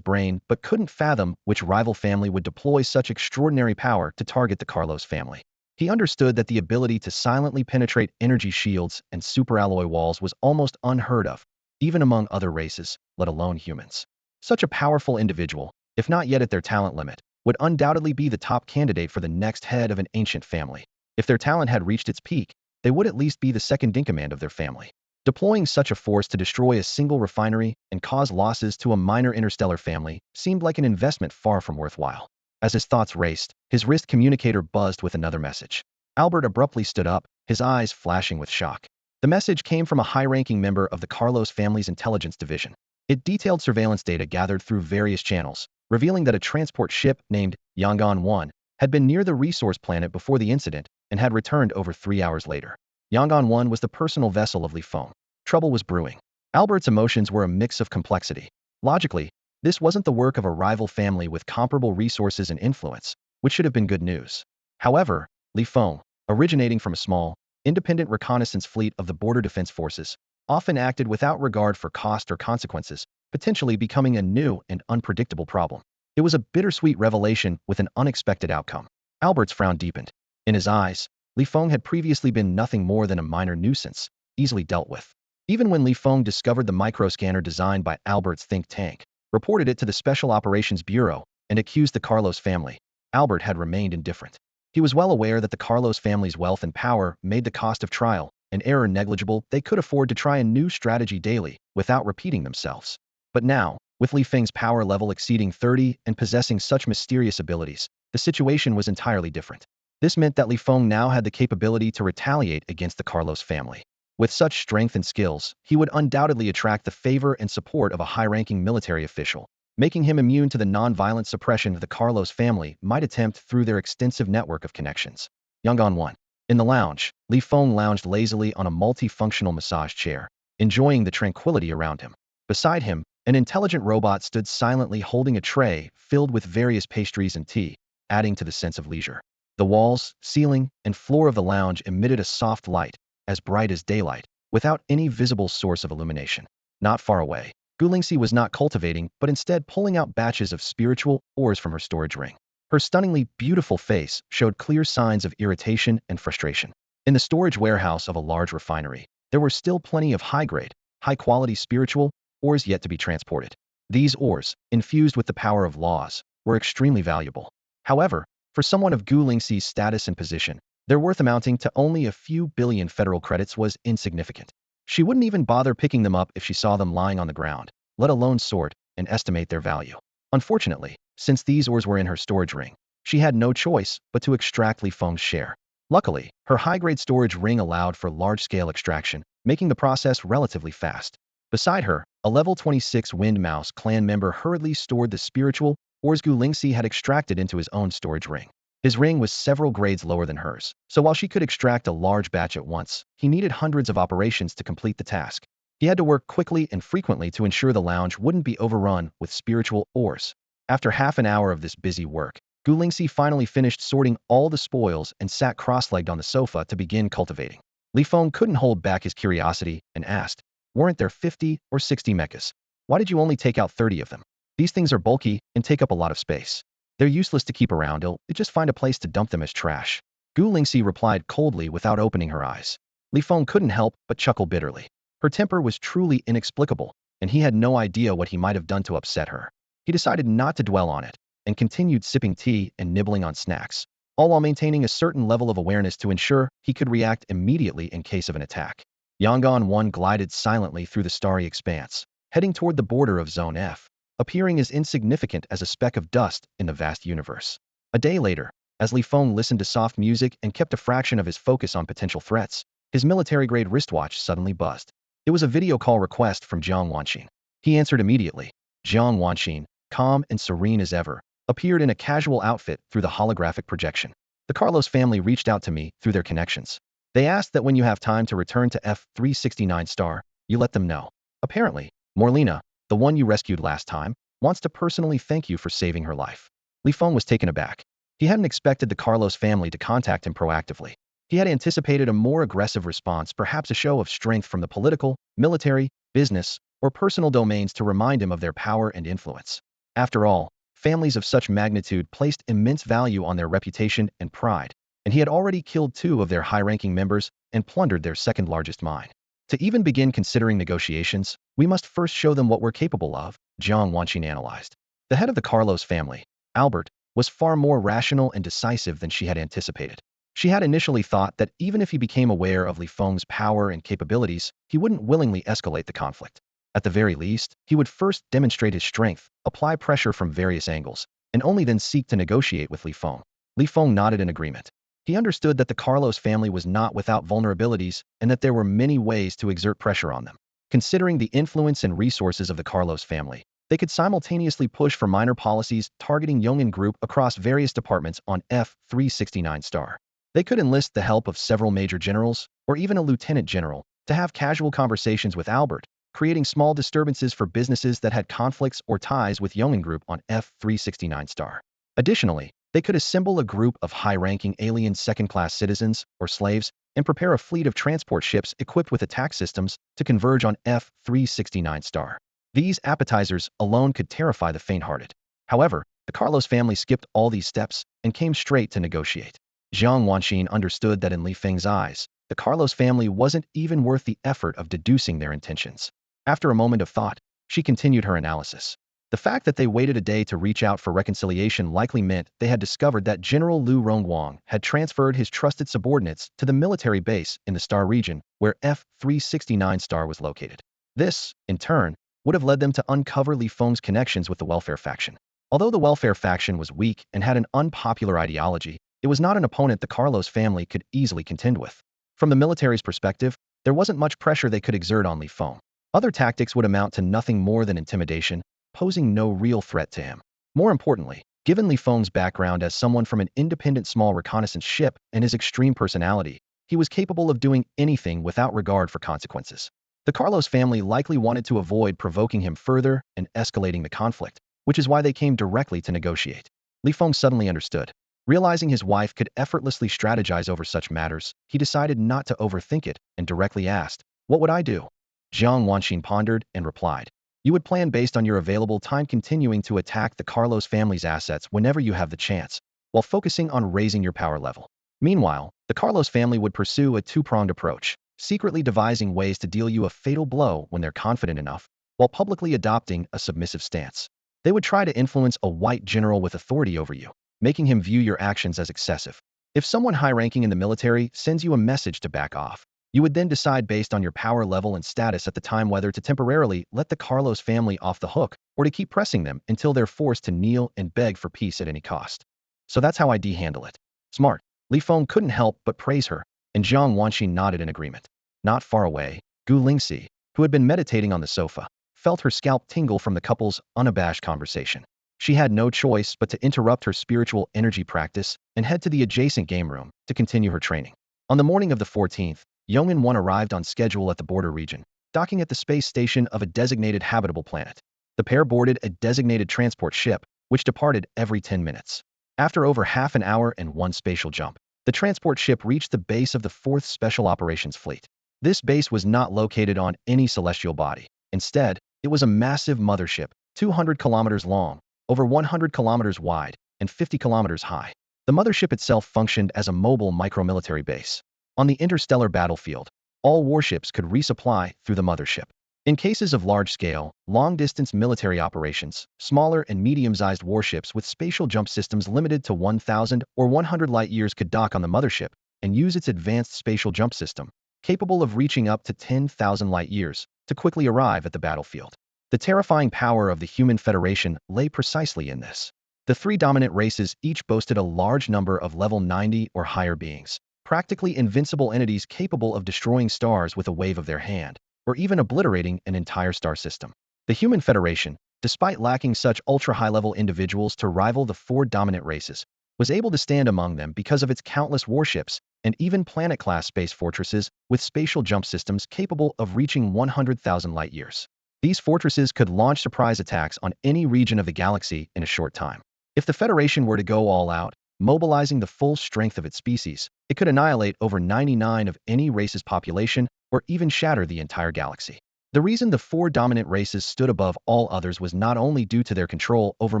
brain but couldn't fathom which rival family would deploy such extraordinary power to target the Carlos family. He understood that the ability to silently penetrate energy shields and superalloy walls was almost unheard of, even among other races, let alone humans. Such a powerful individual, if not yet at their talent limit, would undoubtedly be the top candidate for the next head of an ancient family. If their talent had reached its peak, they would at least be the second-in-command of their family. Deploying such a force to destroy a single refinery and cause losses to a minor interstellar family seemed like an investment far from worthwhile. As his thoughts raced, his wrist communicator buzzed with another message. Albert abruptly stood up, his eyes flashing with shock. The message came from a high-ranking member of the Carlos family's intelligence division. It detailed surveillance data gathered through various channels, revealing that a transport ship named Yangon 1 had been near the resource planet before the incident and had returned over 3 hours later. Yangon 1 was the personal vessel of Li Feng. Trouble was brewing. Albert's emotions were a mix of complexity. Logically, this wasn't the work of a rival family with comparable resources and influence, which should have been good news. However, Li Feng, originating from a small, independent reconnaissance fleet of the Border Defense Forces, often acted without regard for cost or consequences, potentially becoming a new and unpredictable problem. It was a bittersweet revelation with an unexpected outcome. Albert's frown deepened. In his eyes, Li Feng had previously been nothing more than a minor nuisance, easily dealt with. Even when Li Feng discovered the microscanner designed by Albert's think tank, reported it to the Special Operations Bureau, and accused the Carlos family, Albert had remained indifferent. He was well aware that the Carlos family's wealth and power made the cost of trial and error negligible. They could afford to try a new strategy daily without repeating themselves. But now, with Li Feng's power level exceeding 30 and possessing such mysterious abilities, the situation was entirely different. This meant that Li Feng now had the capability to retaliate against the Carlos family. With such strength and skills, he would undoubtedly attract the favor and support of a high-ranking military official, making him immune to the non-violent suppression the Carlos family might attempt through their extensive network of connections. Yangon 1. In the lounge, Li Feng lounged lazily on a multifunctional massage chair, enjoying the tranquility around him. Beside him, an intelligent robot stood silently holding a tray filled with various pastries and tea, adding to the sense of leisure. The walls, ceiling, and floor of the lounge emitted a soft light, as bright as daylight, without any visible source of illumination. Not far away, Gulingxi was not cultivating, but instead pulling out batches of spiritual ores from her storage ring. Her stunningly beautiful face showed clear signs of irritation and frustration. In the storage warehouse of a large refinery, there were still plenty of high-grade, high-quality spiritual ores yet to be transported. These ores, infused with the power of laws, were extremely valuable. However, for someone of Gu Lingxi's status and position, their worth amounting to only a few billion federal credits was insignificant. She wouldn't even bother picking them up if she saw them lying on the ground, let alone sort and estimate their value. Unfortunately, since these ores were in her storage ring, she had no choice but to extract Li Feng's share. Luckily, her high-grade storage ring allowed for large-scale extraction, making the process relatively fast. Beside her, a level 26 Wind Mouse clan member hurriedly stored the spiritual ores Gu Lingxi had extracted into his own storage ring. His ring was several grades lower than hers, so while she could extract a large batch at once, he needed hundreds of operations to complete the task. He had to work quickly and frequently to ensure the lounge wouldn't be overrun with spiritual ores. After half an hour of this busy work, Gu Lingxi finally finished sorting all the spoils and sat cross-legged on the sofa to begin cultivating. Li Feng couldn't hold back his curiosity and asked, "Weren't there 50 or 60 mechas? Why did you only take out 30 of them? These things are bulky and take up a lot of space. They're useless to keep around, you'll just find a place to dump them as trash." Gu Lingxi replied coldly without opening her eyes. Li Feng couldn't help but chuckle bitterly. Her temper was truly inexplicable, and he had no idea what he might have done to upset her. He decided not to dwell on it, and continued sipping tea and nibbling on snacks, all while maintaining a certain level of awareness to ensure he could react immediately in case of an attack. Yangon 1 glided silently through the starry expanse, heading toward the border of Zone F, appearing as insignificant as a speck of dust in the vast universe. A day later, as Li Feng listened to soft music and kept a fraction of his focus on potential threats, his military-grade wristwatch suddenly buzzed. It was a video call request from Jiang Wanxin. He answered immediately. Jiang Wanxin, calm and serene as ever, appeared in a casual outfit through the holographic projection. "The Carlos family reached out to me through their connections. They asked that when you have time to return to F369 star, you let them know. Apparently, Morlina, the one you rescued last time, wants to personally thank you for saving her life." Li Feng was taken aback. He hadn't expected the Carlos family to contact him proactively. He had anticipated a more aggressive response, perhaps a show of strength from the political, military, business, or personal domains to remind him of their power and influence. After all, families of such magnitude placed immense value on their reputation and pride, and he had already killed 2 of their high-ranking members and plundered their second-largest mine. To even begin considering negotiations, we must first show them what we're capable of, Jiang Wanxin analyzed. The head of the Carlos family, Albert, was far more rational and decisive than she had anticipated. She had initially thought that even if he became aware of Li Feng's power and capabilities, he wouldn't willingly escalate the conflict. At the very least, he would first demonstrate his strength, apply pressure from various angles, and only then seek to negotiate with Li Feng. Li Feng nodded in agreement. He understood that the Carlos family was not without vulnerabilities and that there were many ways to exert pressure on them. Considering the influence and resources of the Carlos family, they could simultaneously push for minor policies targeting Yongin Group across various departments on F369 star. They could enlist the help of several major generals, or even a lieutenant general, to have casual conversations with Albert, creating small disturbances for businesses that had conflicts or ties with Yongin Group on F369 star. Additionally, they could assemble a group of high-ranking alien second-class citizens, or slaves, and prepare a fleet of transport ships equipped with attack systems to converge on F369 star. These appetizers alone could terrify the faint-hearted. However, the Carlos family skipped all these steps and came straight to negotiate. Jiang Wanxin understood that in Li Feng's eyes, the Carlos family wasn't even worth the effort of deducing their intentions. After a moment of thought, she continued her analysis. The fact that they waited a day to reach out for reconciliation likely meant they had discovered that General Lu Rongguang had transferred his trusted subordinates to the military base in the Star region, where F369 Star was located. This, in turn, would have led them to uncover Li Feng's connections with the welfare faction. Although the welfare faction was weak and had an unpopular ideology, it was not an opponent the Carlos family could easily contend with. From the military's perspective, there wasn't much pressure they could exert on Li Feng. Other tactics would amount to nothing more than intimidation, posing no real threat to him. More importantly, given Li Feng's background as someone from an independent small reconnaissance ship and his extreme personality, he was capable of doing anything without regard for consequences. The Carlos family likely wanted to avoid provoking him further and escalating the conflict, which is why they came directly to negotiate. Li Feng suddenly understood. Realizing his wife could effortlessly strategize over such matters, he decided not to overthink it and directly asked, "What would I do?" Jiang Wanxin pondered and replied, "You would plan based on your available time, continuing to attack the Carlos family's assets whenever you have the chance, while focusing on raising your power level. Meanwhile, the Carlos family would pursue a two-pronged approach, secretly devising ways to deal you a fatal blow when they're confident enough, while publicly adopting a submissive stance. They would try to influence a white general with authority over you, making him view your actions as excessive. If someone high-ranking in the military sends you a message to back off, you would then decide based on your power level and status at the time whether to temporarily let the Carlos family off the hook or to keep pressing them until they're forced to kneel and beg for peace at any cost. So that's how I'd handle it. Smart. Li Feng couldn't help but praise her, and Jiang Wanxi nodded in agreement. Not far away, Gu Lingxi, who had been meditating on the sofa, felt her scalp tingle from the couple's unabashed conversation. She had no choice but to interrupt her spiritual energy practice and head to the adjacent game room to continue her training. On the morning of the 14th, Yongin 1 arrived on schedule at the border region, docking at the space station of a designated habitable planet. The pair boarded a designated transport ship, which departed every 10 minutes. After over half an hour and one spatial jump, the transport ship reached the base of the 4th Special Operations Fleet. This base was not located on any celestial body. Instead, it was a massive mothership, 200 kilometers long, over 100 kilometers wide, and 50 kilometers high. The mothership itself functioned as a mobile micro-military base. On the interstellar battlefield, all warships could resupply through the mothership. In cases of large-scale, long-distance military operations, smaller and medium-sized warships with spatial jump systems limited to 1,000 or 100 light-years could dock on the mothership and use its advanced spatial jump system, capable of reaching up to 10,000 light-years, to quickly arrive at the battlefield. The terrifying power of the Human Federation lay precisely in this. The three dominant races each boasted a large number of level 90 or higher beings, practically invincible entities capable of destroying stars with a wave of their hand, or even obliterating an entire star system. The Human Federation, despite lacking such ultra-high-level individuals to rival the four dominant races, was able to stand among them because of its countless warships and even planet-class space fortresses with spatial jump systems capable of reaching 100,000 light-years. These fortresses could launch surprise attacks on any region of the galaxy in a short time. If the Federation were to go all out, mobilizing the full strength of its species, it could annihilate over 99 of any race's population or even shatter the entire galaxy. The reason the four dominant races stood above all others was not only due to their control over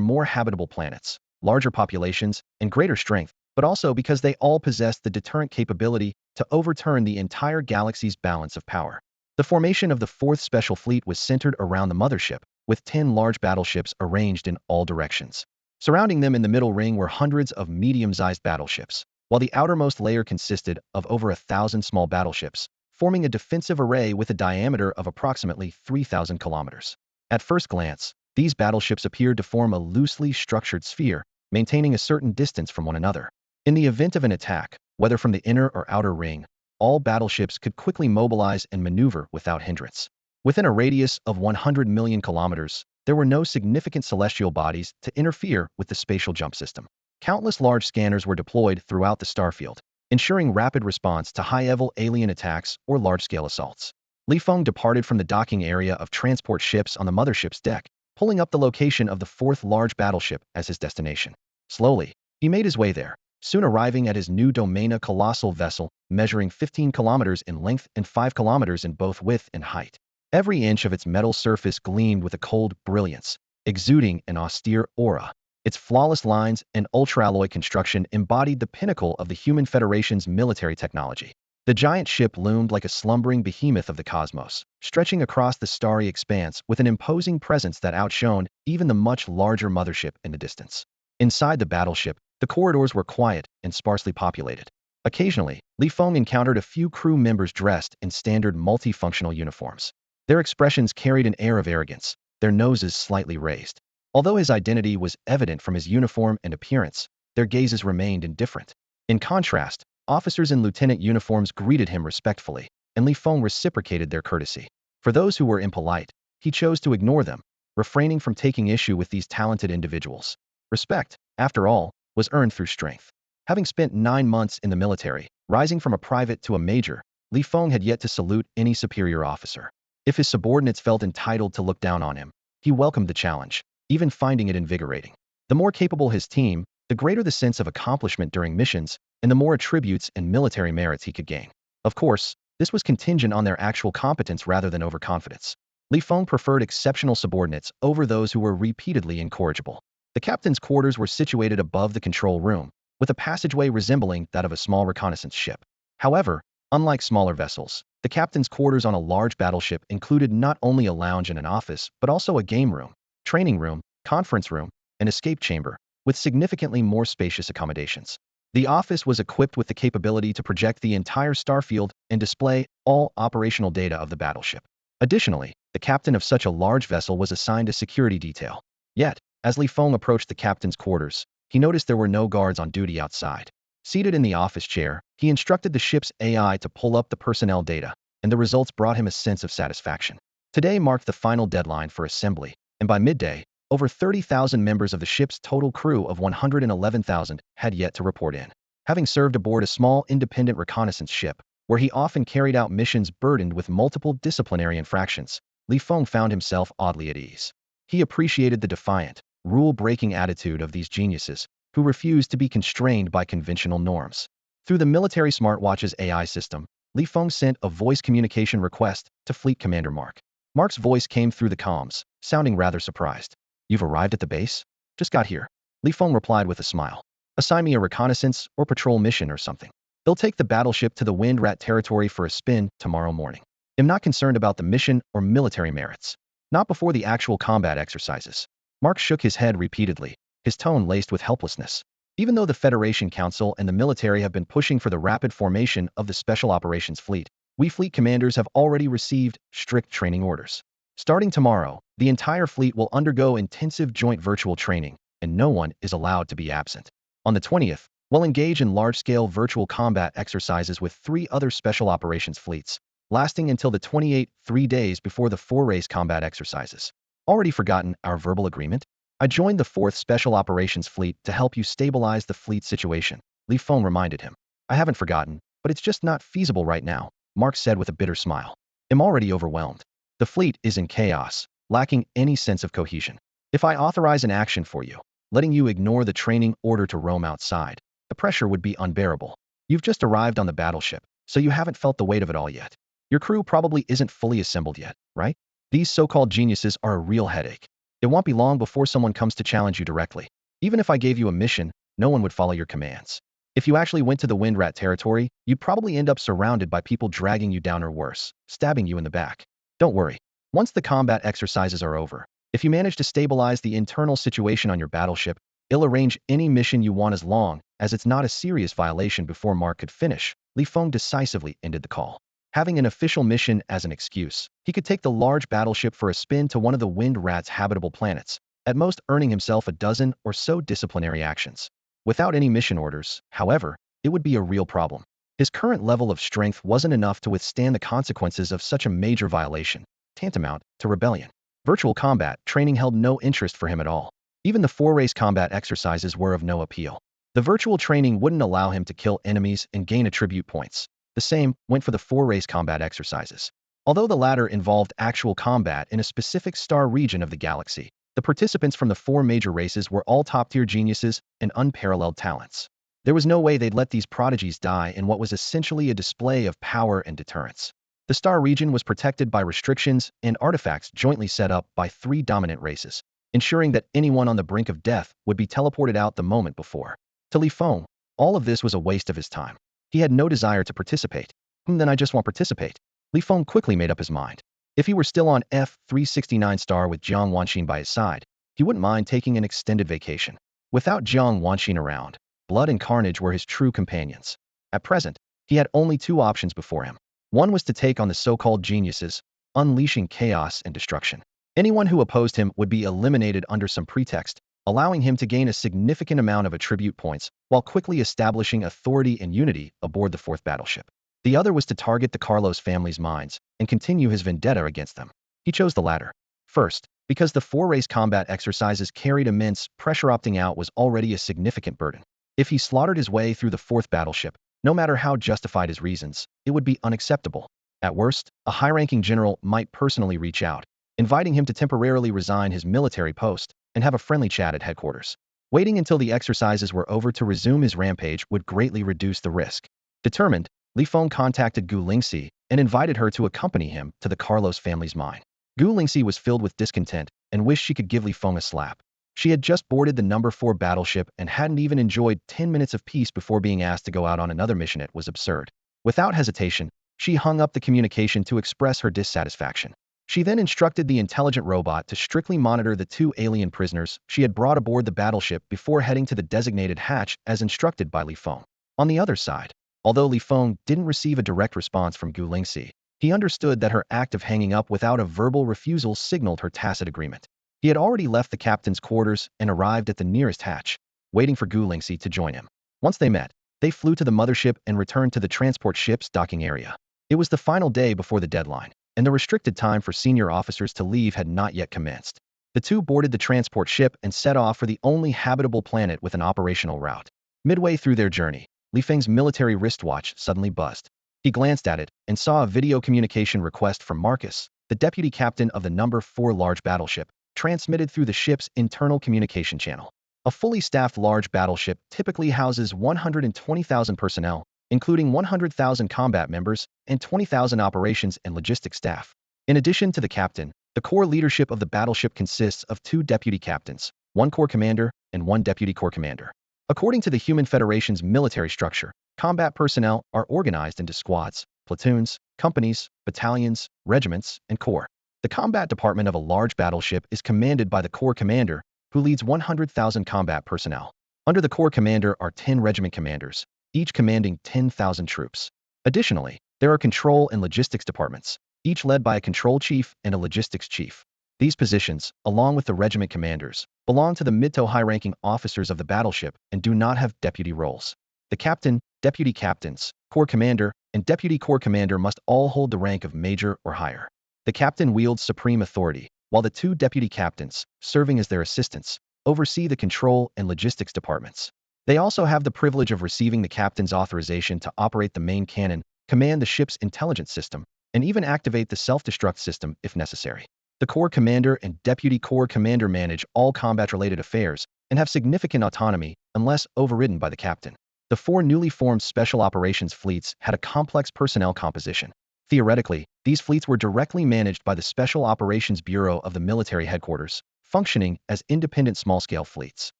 more habitable planets, larger populations, and greater strength, but also because they all possessed the deterrent capability to overturn the entire galaxy's balance of power. The formation of the 4th Special Fleet was centered around the mothership, with 10 large battleships arranged in all directions. Surrounding them in the middle ring were hundreds of medium-sized battleships, while the outermost layer consisted of over 1,000 small battleships, forming a defensive array with a diameter of approximately 3,000 kilometers. At first glance, these battleships appeared to form a loosely structured sphere, maintaining a certain distance from one another. In the event of an attack, whether from the inner or outer ring, all battleships could quickly mobilize and maneuver without hindrance. Within a radius of 100 million kilometers, there were no significant celestial bodies to interfere with the spatial jump system. Countless large scanners were deployed throughout the starfield, ensuring rapid response to high-level alien attacks or large-scale assaults. Li Feng departed from the docking area of transport ships on the mothership's deck, pulling up the location of the 4th large battleship as his destination. Slowly, he made his way there, soon arriving at his new domain, a colossal vessel measuring 15 kilometers in length and 5 kilometers in both width and height. Every inch of its metal surface gleamed with a cold brilliance, exuding an austere aura. Its flawless lines and ultra-alloy construction embodied the pinnacle of the Human Federation's military technology. The giant ship loomed like a slumbering behemoth of the cosmos, stretching across the starry expanse with an imposing presence that outshone even the much larger mothership in the distance. Inside the battleship, the corridors were quiet and sparsely populated. Occasionally, Li Feng encountered a few crew members dressed in standard multifunctional uniforms. Their expressions carried an air of arrogance, their noses slightly raised. Although his identity was evident from his uniform and appearance, their gazes remained indifferent. In contrast, officers in lieutenant uniforms greeted him respectfully, and Li Feng reciprocated their courtesy. For those who were impolite, he chose to ignore them, refraining from taking issue with these talented individuals. Respect, after all, was earned through strength. Having spent 9 months in the military, rising from a private to a major, Li Feng had yet to salute any superior officer. If his subordinates felt entitled to look down on him, he welcomed the challenge, even finding it invigorating. The more capable his team, the greater the sense of accomplishment during missions, and the more attributes and military merits he could gain. Of course, this was contingent on their actual competence rather than overconfidence. Li Feng preferred exceptional subordinates over those who were repeatedly incorrigible. The captain's quarters were situated above the control room, with a passageway resembling that of a small reconnaissance ship. However, unlike smaller vessels, the captain's quarters on a large battleship included not only a lounge and an office, but also a game room, training room, conference room, and escape chamber, with significantly more spacious accommodations. The office was equipped with the capability to project the entire starfield and display all operational data of the battleship. Additionally, the captain of such a large vessel was assigned a security detail. Yet, as Li Feng approached the captain's quarters, he noticed there were no guards on duty outside. Seated in the office chair, he instructed the ship's AI to pull up the personnel data, and the results brought him a sense of satisfaction. Today marked the final deadline for assembly, and by midday, over 30,000 members of the ship's total crew of 111,000 had yet to report in. Having served aboard a small independent reconnaissance ship, where he often carried out missions burdened with multiple disciplinary infractions, Li Feng found himself oddly at ease. He appreciated the defiant, rule-breaking attitude of these geniuses, who refused to be constrained by conventional norms. Through the military smartwatch's AI system, Li Feng sent a voice communication request to Fleet Commander Mark. Mark's voice came through the comms, sounding rather surprised. "You've arrived at the base? Just got here." Li Feng replied with a smile. "Assign me a reconnaissance or patrol mission or something. They'll take the battleship to the Wind Rat territory for a spin tomorrow morning. I'm not concerned about the mission or military merits. Not before the actual combat exercises." Mark shook his head repeatedly, his tone laced with helplessness. Even though the Federation Council and the military have been pushing for the rapid formation of the Special Operations Fleet, we fleet commanders have already received strict training orders. Starting tomorrow, the entire fleet will undergo intensive joint virtual training, and no one is allowed to be absent. On the 20th, we'll engage in large-scale virtual combat exercises with 3 other Special Operations fleets, lasting until the 28th, 3 days before the 4-race combat exercises. Already forgotten our verbal agreement? I joined the 4th Special Operations Fleet to help you stabilize the fleet situation, Li Feng reminded him. "I haven't forgotten, but it's just not feasible right now," Mark said with a bitter smile. "I'm already overwhelmed. The fleet is in chaos, lacking any sense of cohesion. If I authorize an action for you, letting you ignore the training order to roam outside, the pressure would be unbearable. You've just arrived on the battleship, so you haven't felt the weight of it all yet. Your crew probably isn't fully assembled yet, right? These so-called geniuses are a real headache. It won't be long before someone comes to challenge you directly. Even if I gave you a mission, no one would follow your commands. If you actually went to the Wind Rat territory, you'd probably end up surrounded by people dragging you down or worse, stabbing you in the back. Don't worry. Once the combat exercises are over, if you manage to stabilize the internal situation on your battleship, I'll arrange any mission you want as long as it's not a serious violation." Before Mark could finish, Li Feng decisively ended the call. Having an official mission as an excuse, he could take the large battleship for a spin to one of the Wind Rat's habitable planets, at most earning himself a dozen or so disciplinary actions. Without any mission orders, however, it would be a real problem. His current level of strength wasn't enough to withstand the consequences of such a major violation, tantamount to rebellion. Virtual combat training held no interest for him at all. Even the 4-race combat exercises were of no appeal. The virtual training wouldn't allow him to kill enemies and gain attribute points. The same went for the 4-race combat exercises. Although the latter involved actual combat in a specific star region of the galaxy, the participants from the 4 major races were all top-tier geniuses and unparalleled talents. There was no way they'd let these prodigies die in what was essentially a display of power and deterrence. The star region was protected by restrictions and artifacts jointly set up by 3 dominant races, ensuring that anyone on the brink of death would be teleported out the moment before. To Li Feng, all of this was a waste of his time. He had no desire to participate. Then I just won't participate. Li Feng quickly made up his mind. If he were still on F-369 star with Jiang Wanxin by his side, he wouldn't mind taking an extended vacation. Without Jiang Wanxin around, blood and carnage were his true companions. At present, he had only 2 options before him. One was to take on the so-called geniuses, unleashing chaos and destruction. Anyone who opposed him would be eliminated under some pretext, allowing him to gain a significant amount of attribute points while quickly establishing authority and unity aboard the 4th battleship. The other was to target the Carlos family's minds and continue his vendetta against them. He chose the latter. First, because the 4-race combat exercises carried immense pressure, opting out was already a significant burden. If he slaughtered his way through the 4th battleship, no matter how justified his reasons, it would be unacceptable. At worst, a high-ranking general might personally reach out, inviting him to temporarily resign his military post and have a friendly chat at headquarters. Waiting until the exercises were over to resume his rampage would greatly reduce the risk. Determined, Li Feng contacted Gu Lingxi and invited her to accompany him to the Carlos family's mine. Gu Lingxi was filled with discontent and wished she could give Li Feng a slap. She had just boarded the number 4 battleship and hadn't even enjoyed 10 minutes of peace before being asked to go out on another mission. It was absurd. Without hesitation, she hung up the communication to express her dissatisfaction. She then instructed the intelligent robot to strictly monitor the 2 alien prisoners she had brought aboard the battleship before heading to the designated hatch as instructed by Li Feng. On the other side, although Li Feng didn't receive a direct response from Gu Lingxi, he understood that her act of hanging up without a verbal refusal signaled her tacit agreement. He had already left the captain's quarters and arrived at the nearest hatch, waiting for Gu Lingxi to join him. Once they met, they flew to the mothership and returned to the transport ship's docking area. It was the final day before the deadline, and the restricted time for senior officers to leave had not yet commenced. The two boarded the transport ship and set off for the only habitable planet with an operational route. Midway through their journey, Li Feng's military wristwatch suddenly buzzed. He glanced at it and saw a video communication request from Marcus, the deputy captain of the number 4 large battleship, transmitted through the ship's internal communication channel. A fully staffed large battleship typically houses 120,000 personnel, including 100,000 combat members and 20,000 operations and logistics staff. In addition to the captain, the core leadership of the battleship consists of 2 deputy captains, 1 corps commander, and 1 deputy corps commander. According to the Human Federation's military structure, combat personnel are organized into squads, platoons, companies, battalions, regiments, and corps. The combat department of a large battleship is commanded by the corps commander, who leads 100,000 combat personnel. Under the corps commander are 10 regiment commanders, each commanding 10,000 troops. Additionally, there are control and logistics departments, each led by a control chief and a logistics chief. These positions, along with the regiment commanders, belong to the mid to high-ranking officers of the battleship and do not have deputy roles. The captain, deputy captains, corps commander, and deputy corps commander must all hold the rank of major or higher. The captain wields supreme authority, while the 2 deputy captains, serving as their assistants, oversee the control and logistics departments. They also have the privilege of receiving the captain's authorization to operate the main cannon, command the ship's intelligence system, and even activate the self-destruct system if necessary. The corps commander and deputy corps commander manage all combat-related affairs and have significant autonomy unless overridden by the captain. The 4 newly formed special operations fleets had a complex personnel composition. Theoretically, these fleets were directly managed by the Special Operations Bureau of the military headquarters, functioning as independent small-scale fleets.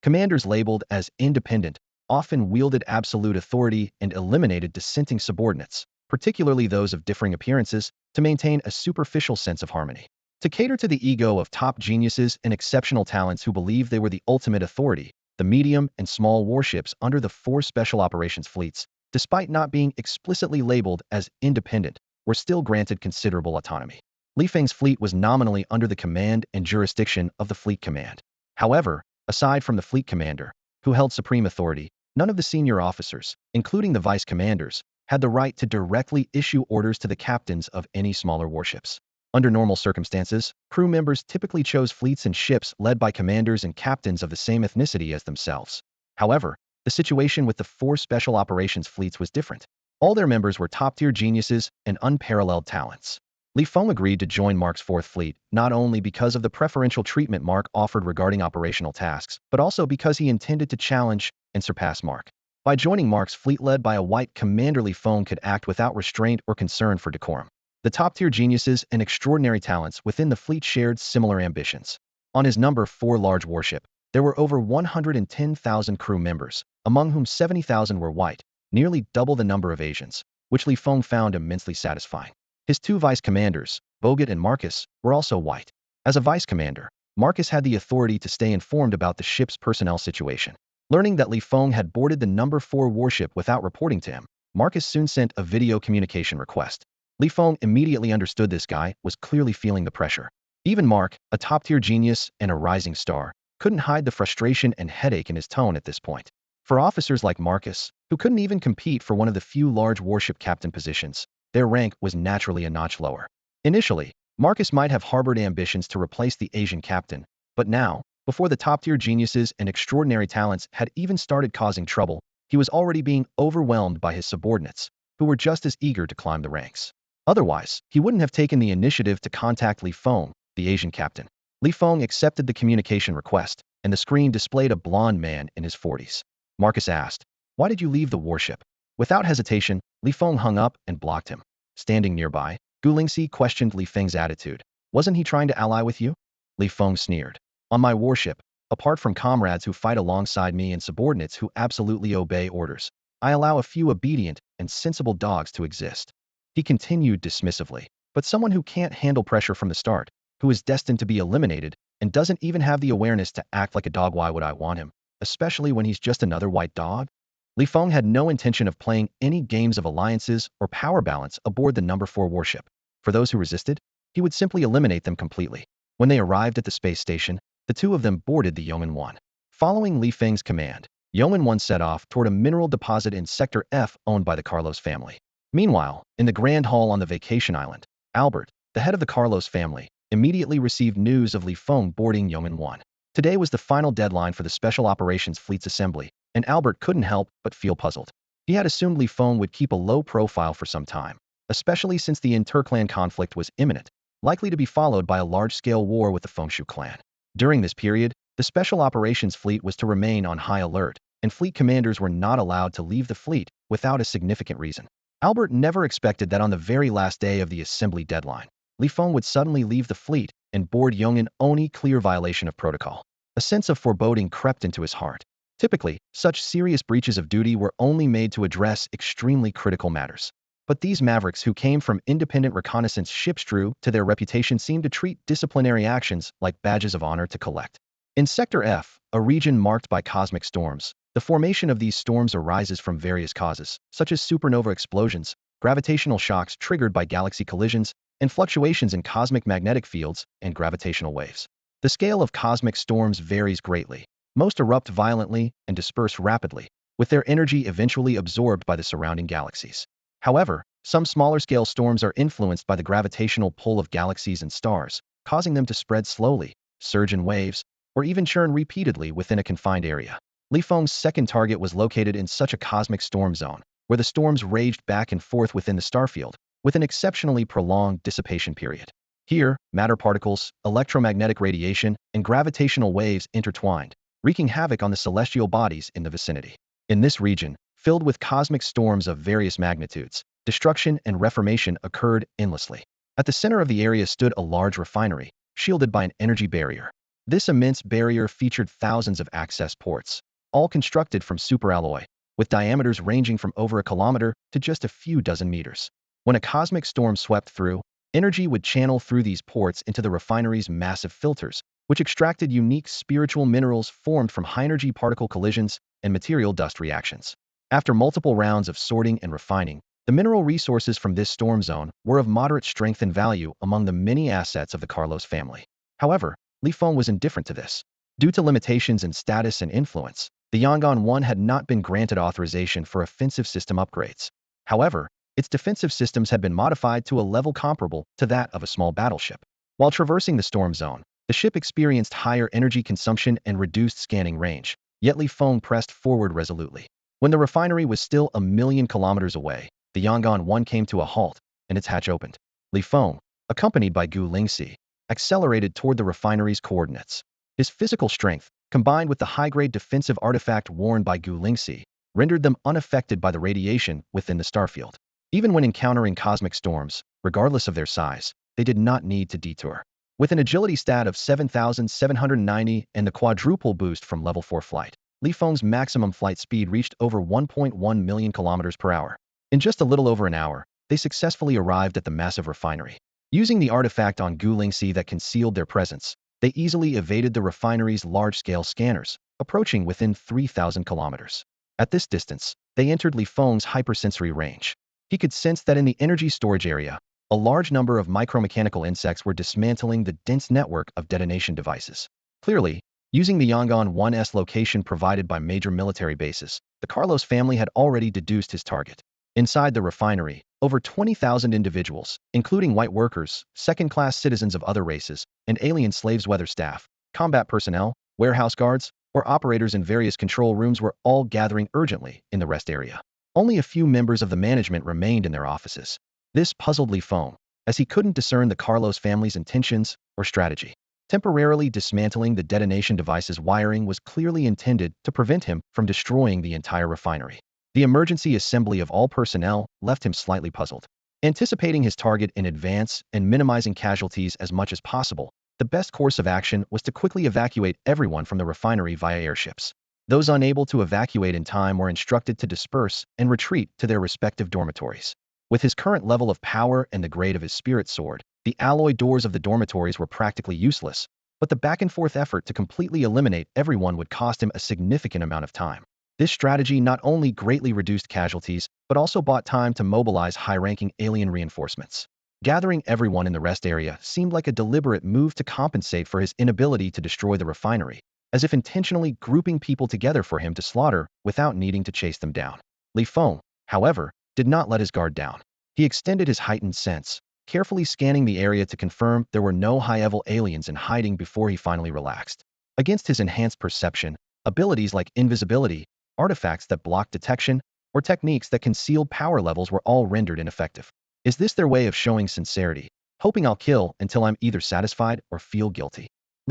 Commanders labeled as independent often wielded absolute authority and eliminated dissenting subordinates, particularly those of differing appearances, to maintain a superficial sense of harmony. To cater to the ego of top geniuses and exceptional talents who believed they were the ultimate authority, the medium and small warships under the 4 special operations fleets, despite not being explicitly labeled as independent, were still granted considerable autonomy. Li Feng's fleet was nominally under the command and jurisdiction of the Fleet Command. However, aside from the fleet commander, who held supreme authority, none of the senior officers, including the vice commanders, had the right to directly issue orders to the captains of any smaller warships. Under normal circumstances, crew members typically chose fleets and ships led by commanders and captains of the same ethnicity as themselves. However, the situation with the 4 special operations fleets was different. All their members were top-tier geniuses and unparalleled talents. Li Feng agreed to join Mark's 4th fleet, not only because of the preferential treatment Mark offered regarding operational tasks, but also because he intended to challenge and surpass Mark. By joining Mark's fleet led by a white commander, Li Feng could act without restraint or concern for decorum. The top-tier geniuses and extraordinary talents within the fleet shared similar ambitions. On his number 4 large warship, there were over 110,000 crew members, among whom 70,000 were white, nearly double the number of Asians, which Li Feng found immensely satisfying. His 2 vice commanders, Bogut and Marcus, were also white. As a vice commander, Marcus had the authority to stay informed about the ship's personnel situation. Learning that Li Feng had boarded the number 4 warship without reporting to him, Marcus soon sent a video communication request. Li Feng immediately understood this guy was clearly feeling the pressure. Even Mark, a top-tier genius and a rising star, couldn't hide the frustration and headache in his tone at this point. For officers like Marcus, who couldn't even compete for one of the few large warship captain positions, their rank was naturally a notch lower. Initially, Marcus might have harbored ambitions to replace the Asian captain, but now, before the top-tier geniuses and extraordinary talents had even started causing trouble, he was already being overwhelmed by his subordinates, who were just as eager to climb the ranks. Otherwise, he wouldn't have taken the initiative to contact Li Feng, the Asian captain. Li Feng accepted the communication request, and the screen displayed a blond man in his 40s. Marcus asked, "Why did you leave the warship?" Without hesitation, Li Feng hung up and blocked him. Standing nearby, Gu Lingxi questioned Li Feng's attitude. "Wasn't he trying to ally with you?" Li Feng sneered. "On my warship, Apart from comrades who fight alongside me and subordinates who absolutely obey orders, I allow a few obedient and sensible dogs to exist." He continued dismissively. "But someone who can't handle pressure from the start, who is destined to be eliminated, and doesn't even have the awareness to act like a dog, why would I want him? Especially when he's just another white dog?" Li Feng had no intention of playing any games of alliances or power balance aboard the number 4 warship. For those who resisted, he would simply eliminate them completely. When they arrived at the space station, the two of them boarded the Yeoman 1. Following Li Feng's command, Yeoman 1 set off toward a mineral deposit in Sector F owned by the Carlos family. Meanwhile, in the Grand Hall on the vacation island, Albert, the head of the Carlos family, immediately received news of Li Feng boarding Yeoman 1. Today was the final deadline for the Special Operations Fleet's assembly, and Albert couldn't help but feel puzzled. He had assumed Li Feng would keep a low profile for some time, especially since the interclan conflict was imminent, likely to be followed by a large-scale war with the Fengshu clan. During this period, the Special Operations Fleet was to remain on high alert, and fleet commanders were not allowed to leave the fleet without a significant reason. Albert never expected that on the very last day of the assembly deadline, Li Feng would suddenly leave the fleet and board Yong'an, only clear violation of protocol. A sense of foreboding crept into his heart. Typically, such serious breaches of duty were only made to address extremely critical matters. But these mavericks who came from independent reconnaissance ships, true to their reputation, seemed to treat disciplinary actions like badges of honor to collect. In Sector F, a region marked by cosmic storms, the formation of these storms arises from various causes, such as supernova explosions, gravitational shocks triggered by galaxy collisions, and fluctuations in cosmic magnetic fields and gravitational waves. The scale of cosmic storms varies greatly. Most erupt violently and disperse rapidly, with their energy eventually absorbed by the surrounding galaxies. However, some smaller-scale storms are influenced by the gravitational pull of galaxies and stars, causing them to spread slowly, surge in waves, or even churn repeatedly within a confined area. Li Feng's second target was located in such a cosmic storm zone, where the storms raged back and forth within the starfield, with an exceptionally prolonged dissipation period. Here, matter particles, electromagnetic radiation, and gravitational waves intertwined, wreaking havoc on the celestial bodies in the vicinity. In this region, filled with cosmic storms of various magnitudes, destruction and reformation occurred endlessly. At the center of the area stood a large refinery, shielded by an energy barrier. This immense barrier featured thousands of access ports, all constructed from superalloy, with diameters ranging from over a kilometer to just a few dozen meters. When a cosmic storm swept through, energy would channel through these ports into the refinery's massive filters, which extracted unique spiritual minerals formed from high-energy particle collisions and material dust reactions. After multiple rounds of sorting and refining, the mineral resources from this storm zone were of moderate strength and value among the many assets of the Carlos family. However, Li Feng was indifferent to this. Due to limitations in status and influence, the Yang'an 1 had not been granted authorization for offensive system upgrades. However, its defensive systems had been modified to a level comparable to that of a small battleship. While traversing the storm zone, the ship experienced higher energy consumption and reduced scanning range, yet Li Feng pressed forward resolutely. When the refinery was still 1,000,000 kilometers away, the Yang'an 1 came to a halt, and its hatch opened. Li Feng, accompanied by Gu Lingxi, accelerated toward the refinery's coordinates. His physical strength, combined with the high-grade defensive artifact worn by Gu Lingxi, rendered them unaffected by the radiation within the starfield. Even when encountering cosmic storms, regardless of their size, they did not need to detour. With an agility stat of 7,790 and the quadruple boost from level 4 flight, Li Feng's maximum flight speed reached over 1.1 million kilometers per hour. In just a little over an hour, they successfully arrived at the massive refinery. Using the artifact on Gu Lingxi that concealed their presence, they easily evaded the refinery's large-scale scanners, approaching within 3,000 kilometers. At this distance, they entered Li Feng's hypersensory range. He could sense that in the energy storage area, a large number of micromechanical insects were dismantling the dense network of detonation devices. Clearly, using the Yang'an 1's location provided by major military bases, the Carlos family had already deduced his target. Inside the refinery, over 20,000 individuals, including white workers, second-class citizens of other races, and alien slaves, weather staff, combat personnel, warehouse guards, or operators in various control rooms were all gathering urgently in the rest area. Only a few members of the management remained in their offices. This puzzled Li Feng, as he couldn't discern the Carlos family's intentions or strategy. Temporarily dismantling the detonation device's wiring was clearly intended to prevent him from destroying the entire refinery. The emergency assembly of all personnel left him slightly puzzled. Anticipating his target in advance and minimizing casualties as much as possible, the best course of action was to quickly evacuate everyone from the refinery via airships. Those unable to evacuate in time were instructed to disperse and retreat to their respective dormitories. With his current level of power and the grade of his spirit sword, the alloy doors of the dormitories were practically useless, but the back-and-forth effort to completely eliminate everyone would cost him a significant amount of time. This strategy not only greatly reduced casualties, but also bought time to mobilize high-ranking alien reinforcements. Gathering everyone in the rest area seemed like a deliberate move to compensate for his inability to destroy the refinery, as if intentionally grouping people together for him to slaughter without needing to chase them down. Feng, however, did not let his guard down. He extended his heightened sense, carefully scanning the area to confirm there were no high-level aliens in hiding before he finally relaxed. Against his enhanced perception, abilities like invisibility, artifacts that block detection, or techniques that concealed power levels were all rendered ineffective. Is this their way of showing sincerity, hoping I'll kill until I'm either satisfied or feel guilty?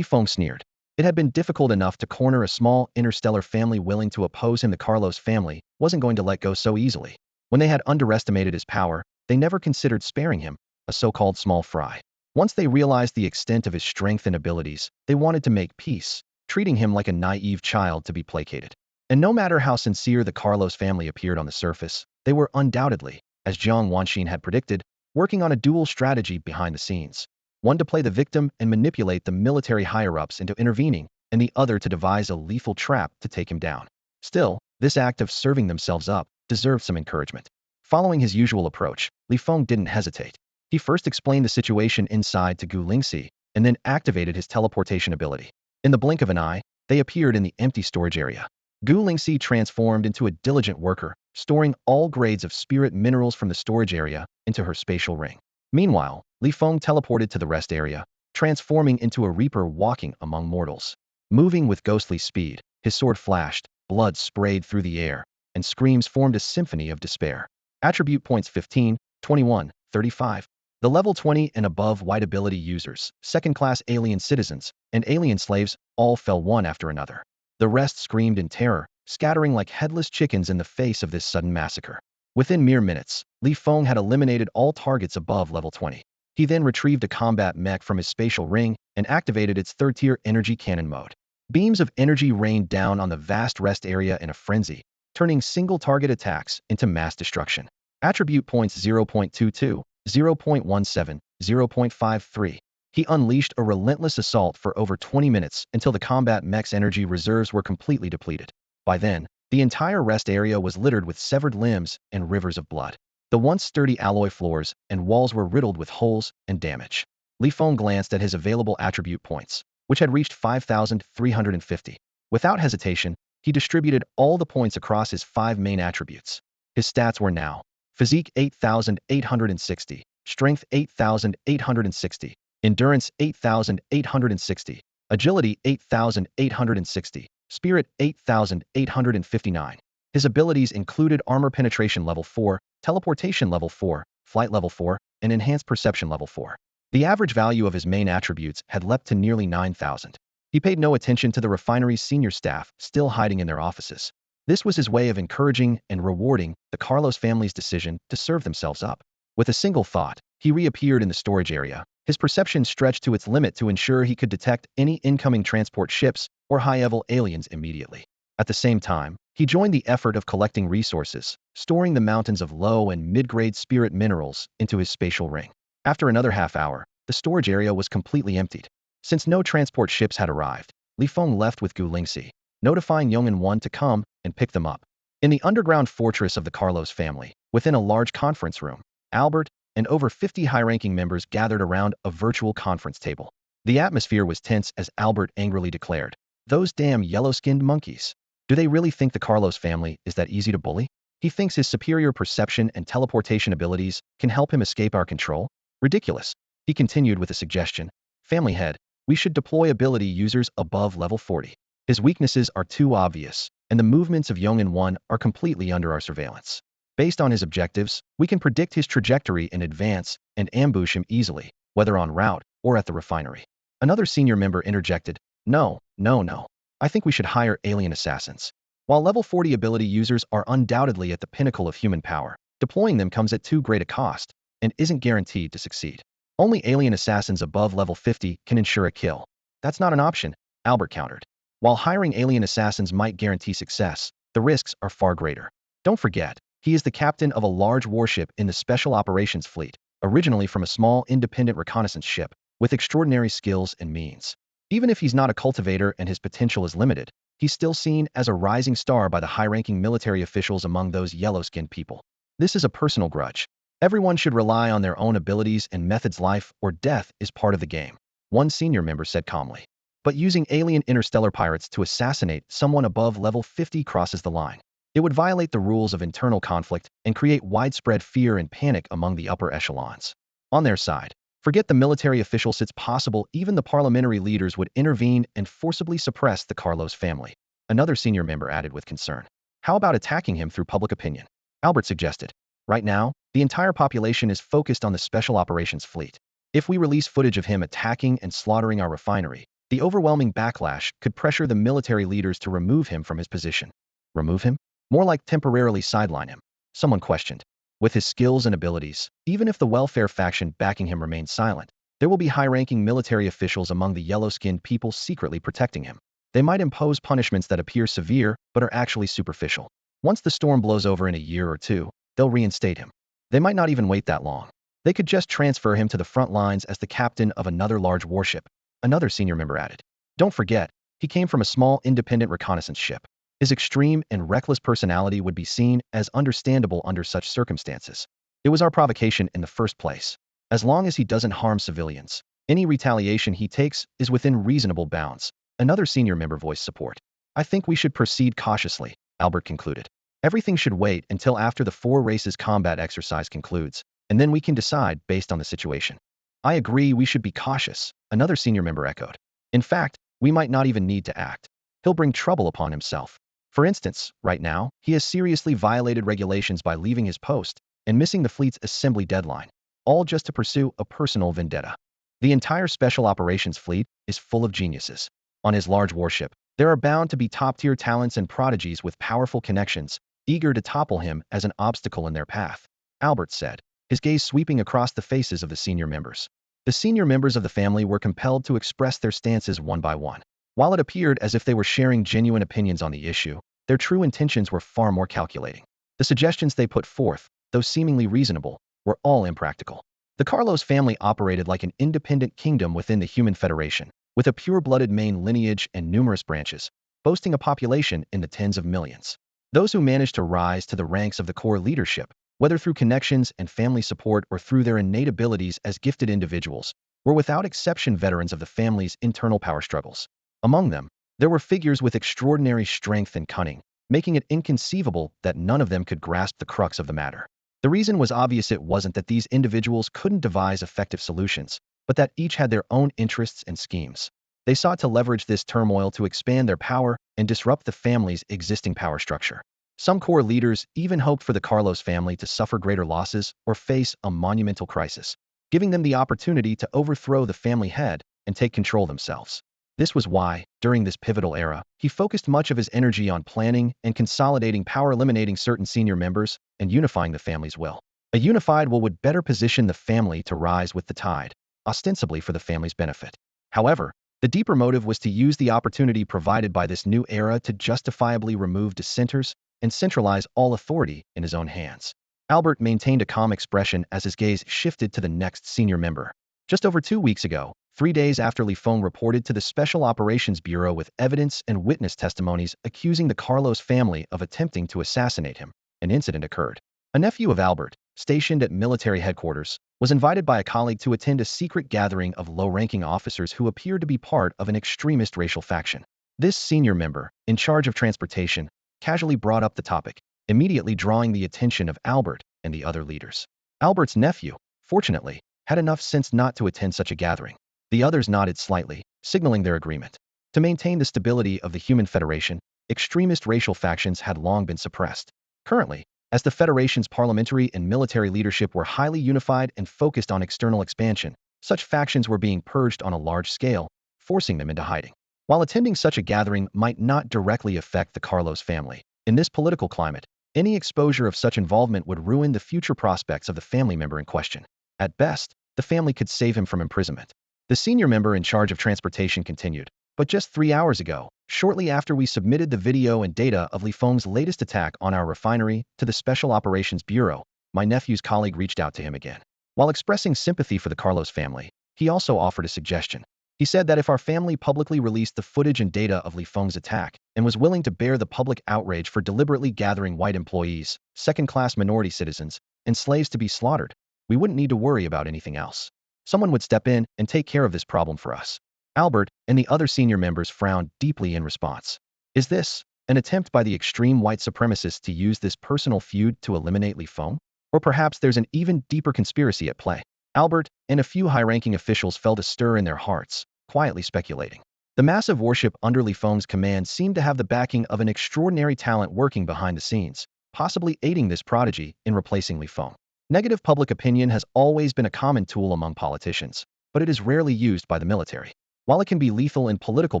Feng sneered. It had been difficult enough to corner a small interstellar family willing to oppose him. The Carlos family wasn't going to let go so easily. When they had underestimated his power, they never considered sparing him, a so-called small fry. Once they realized the extent of his strength and abilities, they wanted to make peace, treating him like a naive child to be placated. And no matter how sincere the Carlos family appeared on the surface, they were undoubtedly, as Jiang Wanxin had predicted, working on a dual strategy behind the scenes. One to play the victim and manipulate the military higher-ups into intervening, and the other to devise a lethal trap to take him down. Still, this act of serving themselves up deserved some encouragement. Following his usual approach, Feng didn't hesitate. He first explained the situation inside to Gu Lingxi, and then activated his teleportation ability. In the blink of an eye, they appeared in the empty storage area. Gu Lingxi transformed into a diligent worker, storing all grades of spirit minerals from the storage area into her spatial ring. Meanwhile, Feng teleported to the rest area, transforming into a reaper walking among mortals. Moving with ghostly speed, his sword flashed, blood sprayed through the air, and screams formed a symphony of despair. Attribute points 15, 21, 35. The level 20 and above white ability users, second-class alien citizens, and alien slaves all fell one after another. The rest screamed in terror, scattering like headless chickens in the face of this sudden massacre. Within mere minutes, Feng had eliminated all targets above level 20. He then retrieved a combat mech from his spatial ring and activated its third-tier energy cannon mode. Beams of energy rained down on the vast rest area in a frenzy, turning single-target attacks into mass destruction. Attribute points 0.22, 0.17, 0.53. He unleashed a relentless assault for over 20 minutes until the combat mech's energy reserves were completely depleted. By then, the entire rest area was littered with severed limbs and rivers of blood. The once sturdy alloy floors and walls were riddled with holes and damage. Feng glanced at his available attribute points, which had reached 5,350. Without hesitation, he distributed all the points across his 5 main attributes. His stats were now: Physique 8,860, Strength 8,860, Endurance 8,860, Agility 8,860, Spirit 8,859. His abilities included Armor Penetration Level 4, Teleportation Level 4, Flight Level 4, and Enhanced Perception Level 4. The average value of his main attributes had leapt to nearly 9,000. He paid no attention to the refinery's senior staff still hiding in their offices. This was his way of encouraging and rewarding the Carlos family's decision to serve themselves up. With a single thought, he reappeared in the storage area. His perception stretched to its limit to ensure he could detect any incoming transport ships or high-level aliens immediately. At the same time, he joined the effort of collecting resources, storing the mountains of low and mid-grade spirit minerals into his spatial ring. After another half hour, the storage area was completely emptied. Since no transport ships had arrived, Feng left with Gu Lingxi, notifying Yong'an 1 to come and pick them up. In the underground fortress of the Carlos family, within a large conference room, Albert and over 50 high-ranking members gathered around a virtual conference table. The atmosphere was tense as Albert angrily declared, "Those damn yellow-skinned monkeys. Do they really think the Carlos family is that easy to bully? He thinks his superior perception and teleportation abilities can help him escape our control? Ridiculous." He continued with a suggestion. "Family head, we should deploy ability users above level 40. His weaknesses are too obvious, and the movements of Yong'an 1 are completely under our surveillance. Based on his objectives, we can predict his trajectory in advance and ambush him easily, whether en route or at the refinery." Another senior member interjected, "No, no, no. I think we should hire alien assassins. While level 40 ability users are undoubtedly at the pinnacle of human power, deploying them comes at too great a cost and isn't guaranteed to succeed. Only alien assassins above level 50 can ensure a kill. That's not an option, Albert countered. While hiring alien assassins might guarantee success, the risks are far greater. Don't forget, he is the captain of a large warship in the Special Operations Fleet, originally from a small independent reconnaissance ship, with extraordinary skills and means. Even if he's not a cultivator and his potential is limited, he's still seen as a rising star by the high-ranking military officials among those yellow-skinned people. This is a personal grudge. Everyone should rely on their own abilities and methods. Life or death is part of the game, one senior member said calmly. But using alien interstellar pirates to assassinate someone above level 50 crosses the line. It would violate the rules of internal conflict and create widespread fear and panic among the upper echelons. On their side, forget the military officials. It's possible even the parliamentary leaders would intervene and forcibly suppress the Carlos family. Another senior member added with concern. How about attacking him through public opinion? Albert suggested. Right now, the entire population is focused on the Special Operations Fleet. If we release footage of him attacking and slaughtering our refinery, the overwhelming backlash could pressure the military leaders to remove him from his position. Remove him? More like temporarily sideline him, someone questioned. With his skills and abilities, even if the welfare faction backing him remains silent, there will be high-ranking military officials among the yellow-skinned people secretly protecting him. They might impose punishments that appear severe but are actually superficial. Once the storm blows over in a year or two, they'll reinstate him. They might not even wait that long. They could just transfer him to the front lines as the captain of another large warship, another senior member added. Don't forget, he came from a small independent reconnaissance ship. His extreme and reckless personality would be seen as understandable under such circumstances. It was our provocation in the first place. As long as he doesn't harm civilians, any retaliation he takes is within reasonable bounds. Another senior member voiced support. I think we should proceed cautiously, Albert concluded. Everything should wait until after the 4 races combat exercise concludes, and then we can decide based on the situation. I agree we should be cautious, another senior member echoed. In fact, we might not even need to act. He'll bring trouble upon himself. For instance, right now, he has seriously violated regulations by leaving his post and missing the fleet's assembly deadline, all just to pursue a personal vendetta. The entire Special Operations Fleet is full of geniuses. On his large warship, there are bound to be top-tier talents and prodigies with powerful connections, eager to topple him as an obstacle in their path, Albert said, his gaze sweeping across the faces of the senior members. The senior members of the family were compelled to express their stances one by one. While it appeared as if they were sharing genuine opinions on the issue, their true intentions were far more calculating. The suggestions they put forth, though seemingly reasonable, were all impractical. The Carlos family operated like an independent kingdom within the Human Federation, with a pure-blooded main lineage and numerous branches, boasting a population in the tens of millions. Those who managed to rise to the ranks of the core leadership, whether through connections and family support or through their innate abilities as gifted individuals, were without exception veterans of the family's internal power struggles. Among them, there were figures with extraordinary strength and cunning, making it inconceivable that none of them could grasp the crux of the matter. The reason was obvious. It wasn't that these individuals couldn't devise effective solutions, but that each had their own interests and schemes. They sought to leverage this turmoil to expand their power and disrupt the family's existing power structure. Some core leaders even hoped for the Carlos family to suffer greater losses or face a monumental crisis, giving them the opportunity to overthrow the family head and take control themselves. This was why, during this pivotal era, he focused much of his energy on planning and consolidating power, eliminating certain senior members, and unifying the family's will. A unified will would better position the family to rise with the tide, ostensibly for the family's benefit. However, the deeper motive was to use the opportunity provided by this new era to justifiably remove dissenters and centralize all authority in his own hands. Albert maintained a calm expression as his gaze shifted to the next senior member. Just over 2 weeks ago, 3 days after Feng reported to the Special Operations Bureau with evidence and witness testimonies accusing the Carlos family of attempting to assassinate him, an incident occurred. A nephew of Albert, stationed at military headquarters, was invited by a colleague to attend a secret gathering of low-ranking officers who appeared to be part of an extremist racial faction. This senior member, in charge of transportation, casually brought up the topic, immediately drawing the attention of Albert and the other leaders. Albert's nephew, fortunately, had enough sense not to attend such a gathering. The others nodded slightly, signaling their agreement. To maintain the stability of the Human Federation, extremist racial factions had long been suppressed. Currently, as the Federation's parliamentary and military leadership were highly unified and focused on external expansion, such factions were being purged on a large scale, forcing them into hiding. While attending such a gathering might not directly affect the Carlos family, in this political climate, any exposure of such involvement would ruin the future prospects of the family member in question. At best, the family could save him from imprisonment. The senior member in charge of transportation continued. But just 3 hours ago, shortly after we submitted the video and data of Li Feng's latest attack on our refinery to the Special Operations Bureau, my nephew's colleague reached out to him again. While expressing sympathy for the Carlos family, he also offered a suggestion. He said that if our family publicly released the footage and data of Li Feng's attack and was willing to bear the public outrage for deliberately gathering white employees, second-class minority citizens, and slaves to be slaughtered, we wouldn't need to worry about anything else. Someone would step in and take care of this problem for us. Albert and the other senior members frowned deeply in response. Is this an attempt by the extreme white supremacists to use this personal feud to eliminate Li Feng? Or perhaps there's an even deeper conspiracy at play? Albert and a few high-ranking officials felt a stir in their hearts, quietly speculating. The massive warship under Li Feng's command seemed to have the backing of an extraordinary talent working behind the scenes, possibly aiding this prodigy in replacing Li Feng. Negative public opinion has always been a common tool among politicians, but it is rarely used by the military. While it can be lethal in political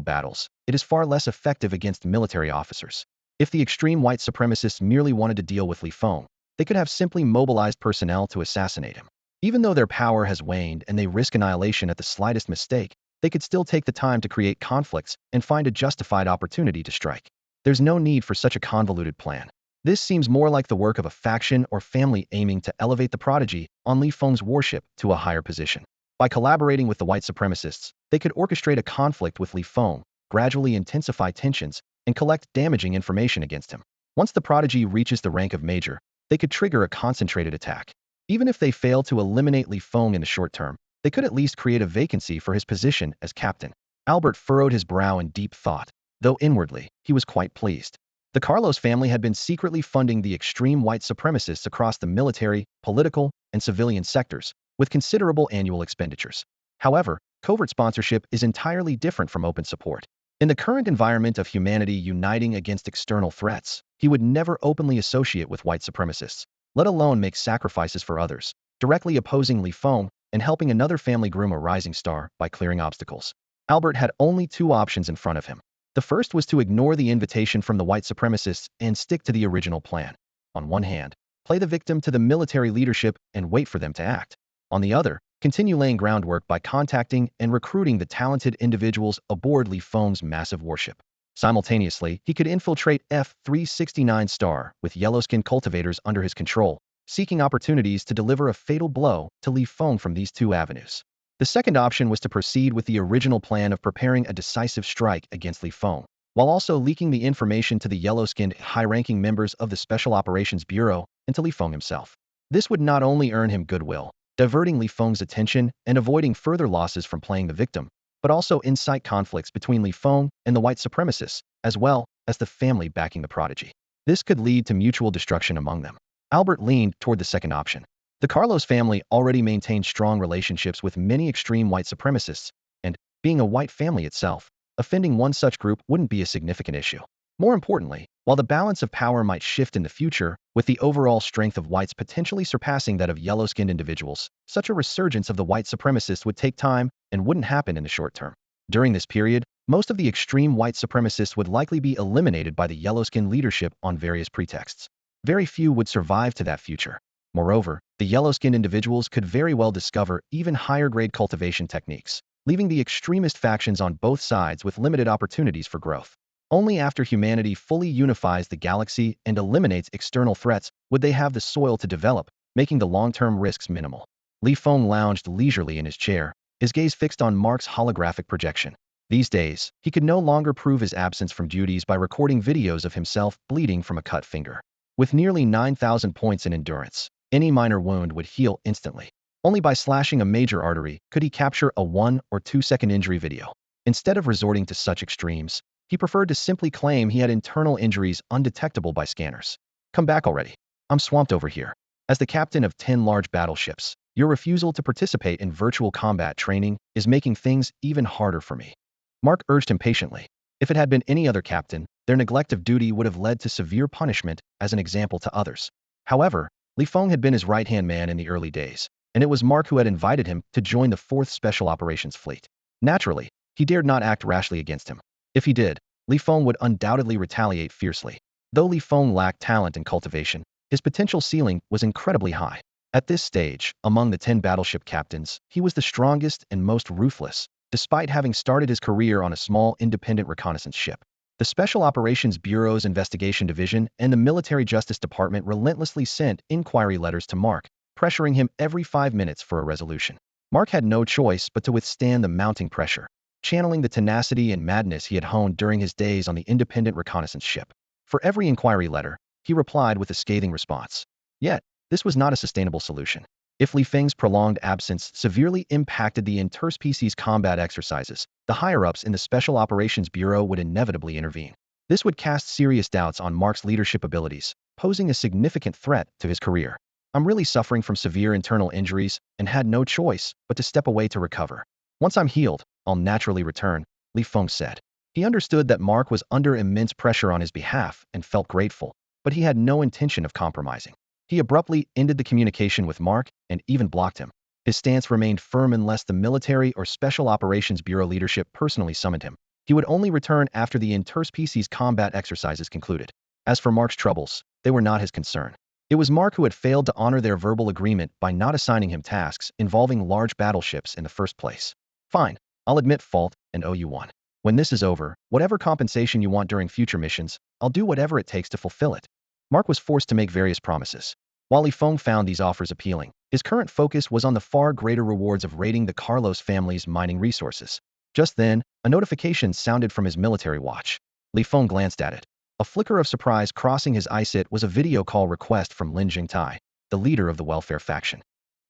battles, it is far less effective against military officers. If the extreme white supremacists merely wanted to deal with Li Feng, they could have simply mobilized personnel to assassinate him. Even though their power has waned and they risk annihilation at the slightest mistake, they could still take the time to create conflicts and find a justified opportunity to strike. There's no need for such a convoluted plan. This seems more like the work of a faction or family aiming to elevate the prodigy on Li Feng's warship to a higher position. By collaborating with the white supremacists, they could orchestrate a conflict with Li Feng, gradually intensify tensions, and collect damaging information against him. Once the prodigy reaches the rank of major, they could trigger a concentrated attack. Even if they fail to eliminate Li Feng in the short term, they could at least create a vacancy for his position as captain. Albert furrowed his brow in deep thought, though inwardly, he was quite pleased. The Carlos family had been secretly funding the extreme white supremacists across the military, political, and civilian sectors, with considerable annual expenditures. However, covert sponsorship is entirely different from open support. In the current environment of humanity uniting against external threats, he would never openly associate with white supremacists, let alone make sacrifices for others, directly opposing Li Feng and helping another family groom a rising star by clearing obstacles. Albert had only two options in front of him. The first was to ignore the invitation from the white supremacists and stick to the original plan. On one hand, play the victim to the military leadership and wait for them to act. On the other, continue laying groundwork by contacting and recruiting the talented individuals aboard Li Feng's massive warship. Simultaneously, he could infiltrate F-369 Star with yellow-skinned cultivators under his control, seeking opportunities to deliver a fatal blow to Li Feng from these two avenues. The second option was to proceed with the original plan of preparing a decisive strike against Li Feng, while also leaking the information to the yellow-skinned high-ranking members of the Special Operations Bureau and to Li Feng himself. This would not only earn him goodwill, diverting Li Feng's attention and avoiding further losses from playing the victim, but also incite conflicts between Li Feng and the white supremacists, as well as the family backing the prodigy. This could lead to mutual destruction among them. Albert leaned toward the second option. The Carlos family already maintained strong relationships with many extreme white supremacists, and, being a white family itself, offending one such group wouldn't be a significant issue. More importantly, while the balance of power might shift in the future, with the overall strength of whites potentially surpassing that of yellow-skinned individuals, such a resurgence of the white supremacists would take time and wouldn't happen in the short term. During this period, most of the extreme white supremacists would likely be eliminated by the yellow-skinned leadership on various pretexts. Very few would survive to that future. Moreover, the yellow-skinned individuals could very well discover even higher-grade cultivation techniques, leaving the extremist factions on both sides with limited opportunities for growth. Only after humanity fully unifies the galaxy and eliminates external threats would they have the soil to develop, making the long-term risks minimal. Li Feng lounged leisurely in his chair, his gaze fixed on Mark's holographic projection. These days, he could no longer prove his absence from duties by recording videos of himself bleeding from a cut finger. With nearly 9,000 points in endurance, any minor wound would heal instantly. Only by slashing a major artery could he capture a 1 or 2 second injury video. Instead of resorting to such extremes, he preferred to simply claim he had internal injuries undetectable by scanners. Come back already. I'm swamped over here. As the captain of 10 large battleships, your refusal to participate in virtual combat training is making things even harder for me. Mark urged him patiently. If it had been any other captain, their neglect of duty would have led to severe punishment as an example to others. However, Li Feng had been his right-hand man in the early days, and it was Mark who had invited him to join the 4th Special Operations Fleet. Naturally, he dared not act rashly against him. If he did, Li Feng would undoubtedly retaliate fiercely. Though Li Feng lacked talent and cultivation, his potential ceiling was incredibly high. At this stage, among the 10 battleship captains, he was the strongest and most ruthless, despite having started his career on a small independent reconnaissance ship. The Special Operations Bureau's Investigation Division and the Military Justice Department relentlessly sent inquiry letters to Mark, pressuring him every 5 minutes for a resolution. Mark had no choice but to withstand the mounting pressure, channeling the tenacity and madness he had honed during his days on the independent reconnaissance ship. For every inquiry letter, he replied with a scathing response. Yet, this was not a sustainable solution. If Li Feng's prolonged absence severely impacted the interspecies combat exercises, the higher-ups in the Special Operations Bureau would inevitably intervene. This would cast serious doubts on Mark's leadership abilities, posing a significant threat to his career. I'm really suffering from severe internal injuries and had no choice but to step away to recover. Once I'm healed, I'll naturally return, Li Feng said. He understood that Mark was under immense pressure on his behalf and felt grateful, but he had no intention of compromising. He abruptly ended the communication with Mark and even blocked him. His stance remained firm unless the Military or Special Operations Bureau leadership personally summoned him. He would only return after the interspecies combat exercises concluded. As for Mark's troubles, they were not his concern. It was Mark who had failed to honor their verbal agreement by not assigning him tasks involving large battleships in the first place. Fine, I'll admit fault and owe you one. When this is over, whatever compensation you want during future missions, I'll do whatever it takes to fulfill it. Mark was forced to make various promises. While Li Feng found these offers appealing, his current focus was on the far greater rewards of raiding the Carlos family's mining resources. Just then, a notification sounded from his military watch. Li Feng glanced at it. A flicker of surprise crossing his eyes. It was a video call request from Lin Jingtai, the leader of the welfare faction.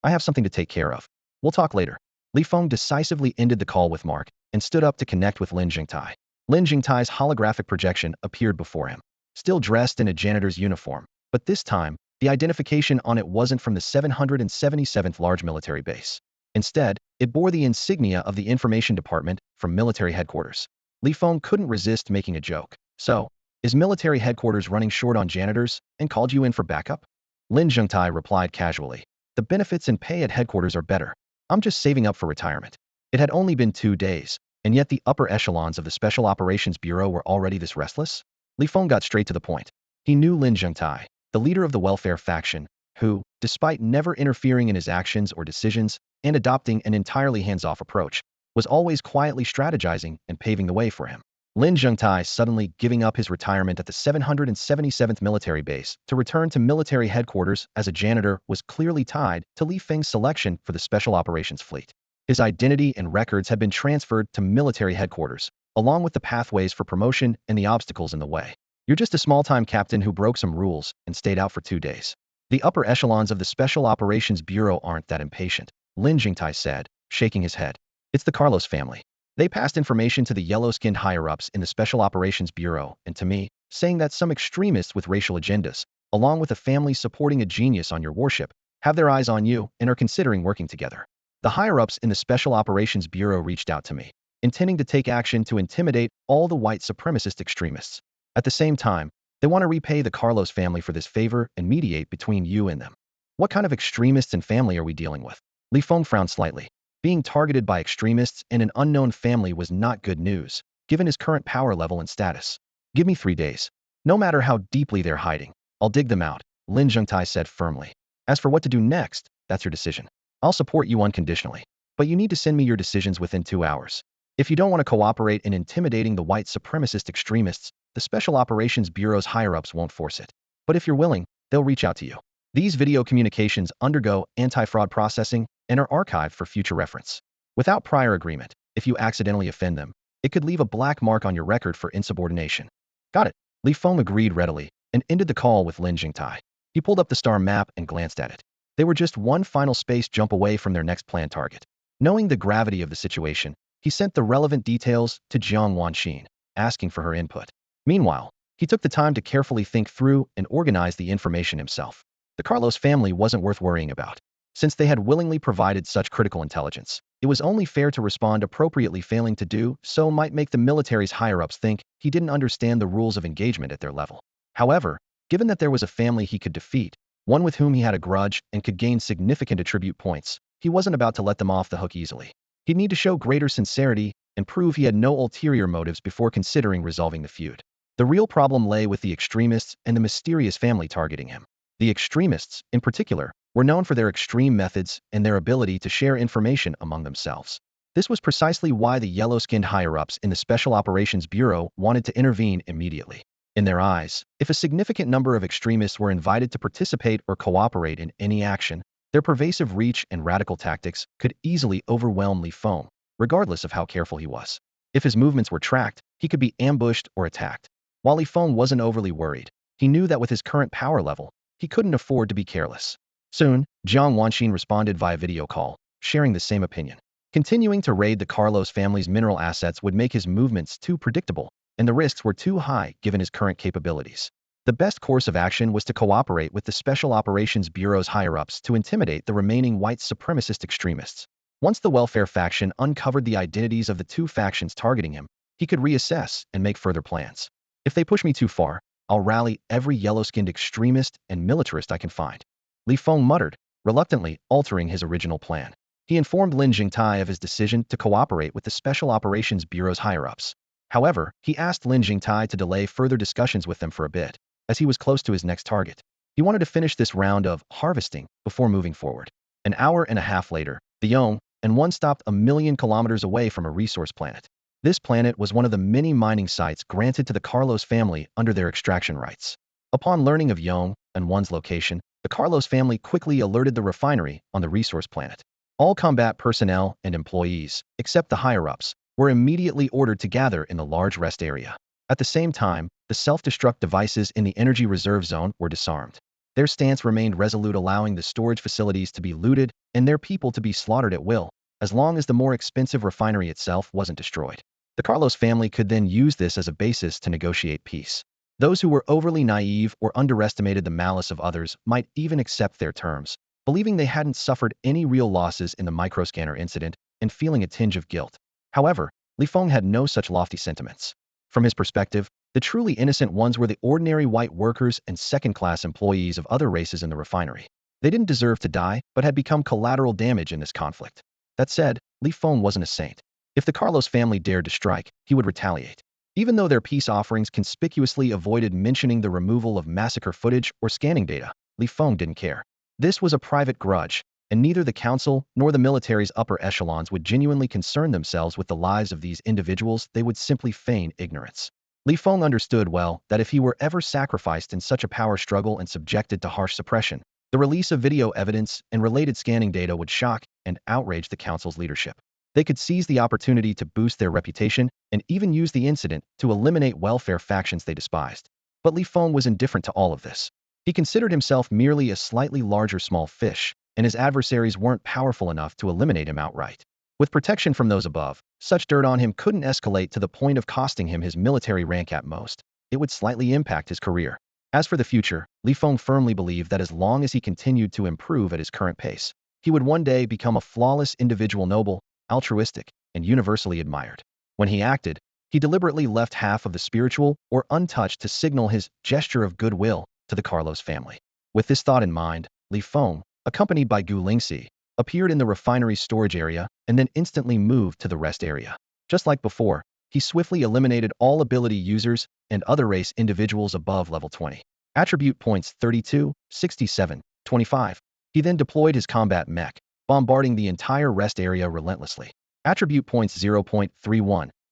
I have something to take care of. We'll talk later. Li Feng decisively ended the call with Mark and stood up to connect with Lin Jingtai. Lin Jingtai's holographic projection appeared before him, still dressed in a janitor's uniform, but this time, the identification on it wasn't from the 777th Large Military Base. Instead, it bore the insignia of the Information Department from military headquarters. Li Feng couldn't resist making a joke. So, is military headquarters running short on janitors and called you in for backup? Lin Zhengtai replied casually. The benefits and pay at headquarters are better. I'm just saving up for retirement. It had only been 2 days, and yet the upper echelons of the Special Operations Bureau were already this restless? Li Feng got straight to the point. He knew Lin Zhengtai, the leader of the welfare faction, who, despite never interfering in his actions or decisions and adopting an entirely hands-off approach, was always quietly strategizing and paving the way for him. Lin Zhengtai suddenly giving up his retirement at the 777th military base to return to military headquarters as a janitor was clearly tied to Li Feng's selection for the Special Operations Fleet. His identity and records had been transferred to military headquarters, along with the pathways for promotion and the obstacles in the way. You're just a small-time captain who broke some rules and stayed out for 2 days. The upper echelons of the Special Operations Bureau aren't that impatient, Lin Jingtai said, shaking his head. It's the Carlos family. They passed information to the yellow-skinned higher-ups in the Special Operations Bureau and to me, saying that some extremists with racial agendas, along with a family supporting a genius on your warship, have their eyes on you and are considering working together. The higher-ups in the Special Operations Bureau reached out to me, intending to take action to intimidate all the white supremacist extremists. At the same time, they want to repay the Carlos family for this favor and mediate between you and them. What kind of extremists and family are we dealing with? Li Feng frowned slightly. Being targeted by extremists and an unknown family was not good news, given his current power level and status. Give me 3 days. No matter how deeply they're hiding, I'll dig them out, Lin Zhengtai said firmly. As for what to do next, that's your decision. I'll support you unconditionally, but you need to send me your decisions within 2 hours. If you don't want to cooperate in intimidating the white supremacist extremists, the Special Operations Bureau's higher-ups won't force it. But if you're willing, they'll reach out to you. These video communications undergo anti-fraud processing and are archived for future reference. Without prior agreement, if you accidentally offend them, it could leave a black mark on your record for insubordination. Got it. Li Feng agreed readily and ended the call with Lin Jingtai. He pulled up the star map and glanced at it. They were just one final space jump away from their next planned target. Knowing the gravity of the situation, he sent the relevant details to Jiang Wanxin, asking for her input. Meanwhile, he took the time to carefully think through and organize the information himself. The Carlos family wasn't worth worrying about. Since they had willingly provided such critical intelligence, it was only fair to respond appropriately. Failing to do so might make the military's higher-ups think he didn't understand the rules of engagement at their level. However, given that there was a family he could defeat, one with whom he had a grudge and could gain significant attribute points, he wasn't about to let them off the hook easily. He'd need to show greater sincerity and prove he had no ulterior motives before considering resolving the feud. The real problem lay with the extremists and the mysterious family targeting him. The extremists, in particular, were known for their extreme methods and their ability to share information among themselves. This was precisely why the yellow-skinned higher-ups in the Special Operations Bureau wanted to intervene immediately. In their eyes, if a significant number of extremists were invited to participate or cooperate in any action, their pervasive reach and radical tactics could easily overwhelm Li Feng, regardless of how careful he was. If his movements were tracked, he could be ambushed or attacked. While Li Feng wasn't overly worried, he knew that with his current power level, he couldn't afford to be careless. Soon, Jiang Wanxin responded via video call, sharing the same opinion. Continuing to raid the Carlos family's mineral assets would make his movements too predictable, and the risks were too high given his current capabilities. The best course of action was to cooperate with the Special Operations Bureau's higher-ups to intimidate the remaining white supremacist extremists. Once the welfare faction uncovered the identities of the two factions targeting him, he could reassess and make further plans. If they push me too far, I'll rally every yellow-skinned extremist and militarist I can find. Li Feng muttered, reluctantly altering his original plan. He informed Lin Jingtai of his decision to cooperate with the Special Operations Bureau's higher-ups. However, he asked Lin Jingtai to delay further discussions with them for a bit, as he was close to his next target. He wanted to finish this round of harvesting before moving forward. An hour and a half later, the Yong and one stopped 1,000,000 kilometers away from a resource planet. This planet was one of the many mining sites granted to the Carlos family under their extraction rights. Upon learning of Yong and one's location, the Carlos family quickly alerted the refinery on the resource planet. All combat personnel and employees, except the higher-ups, were immediately ordered to gather in the large rest area. At the same time, the self-destruct devices in the energy reserve zone were disarmed. Their stance remained resolute, allowing the storage facilities to be looted and their people to be slaughtered at will, as long as the more expensive refinery itself wasn't destroyed. The Carlos family could then use this as a basis to negotiate peace. Those who were overly naive or underestimated the malice of others might even accept their terms, believing they hadn't suffered any real losses in the microscanner incident and feeling a tinge of guilt. However, Li Feng had no such lofty sentiments. From his perspective, the truly innocent ones were the ordinary white workers and second-class employees of other races in the refinery. They didn't deserve to die, but had become collateral damage in this conflict. That said, Li Feng wasn't a saint. If the Carlos family dared to strike, he would retaliate. Even though their peace offerings conspicuously avoided mentioning the removal of massacre footage or scanning data, Li Feng didn't care. This was a private grudge, and neither the council nor the military's upper echelons would genuinely concern themselves with the lives of these individuals. They would simply feign ignorance. Li Feng understood well that if he were ever sacrificed in such a power struggle and subjected to harsh suppression, the release of video evidence and related scanning data would shock and outrage the council's leadership. They could seize the opportunity to boost their reputation and even use the incident to eliminate welfare factions they despised. But Li Feng was indifferent to all of this. He considered himself merely a slightly larger small fish, and his adversaries weren't powerful enough to eliminate him outright. With protection from those above, such dirt on him couldn't escalate to the point of costing him his military rank at most. It would slightly impact his career. As for the future, Li Feng firmly believed that as long as he continued to improve at his current pace, he would one day become a flawless individual, noble, altruistic, and universally admired. When he acted, he deliberately left half of the spiritual or untouched to signal his gesture of goodwill to the Carlos family. With this thought in mind, Li Feng, accompanied by Gu Lingxi, appeared in the refinery's storage area and then instantly moved to the rest area. Just like before, he swiftly eliminated all ability users and other race individuals above level 20. Attribute points 32, 67, 25. He then deployed his combat mech, bombarding the entire rest area relentlessly. Attribute points 0.31,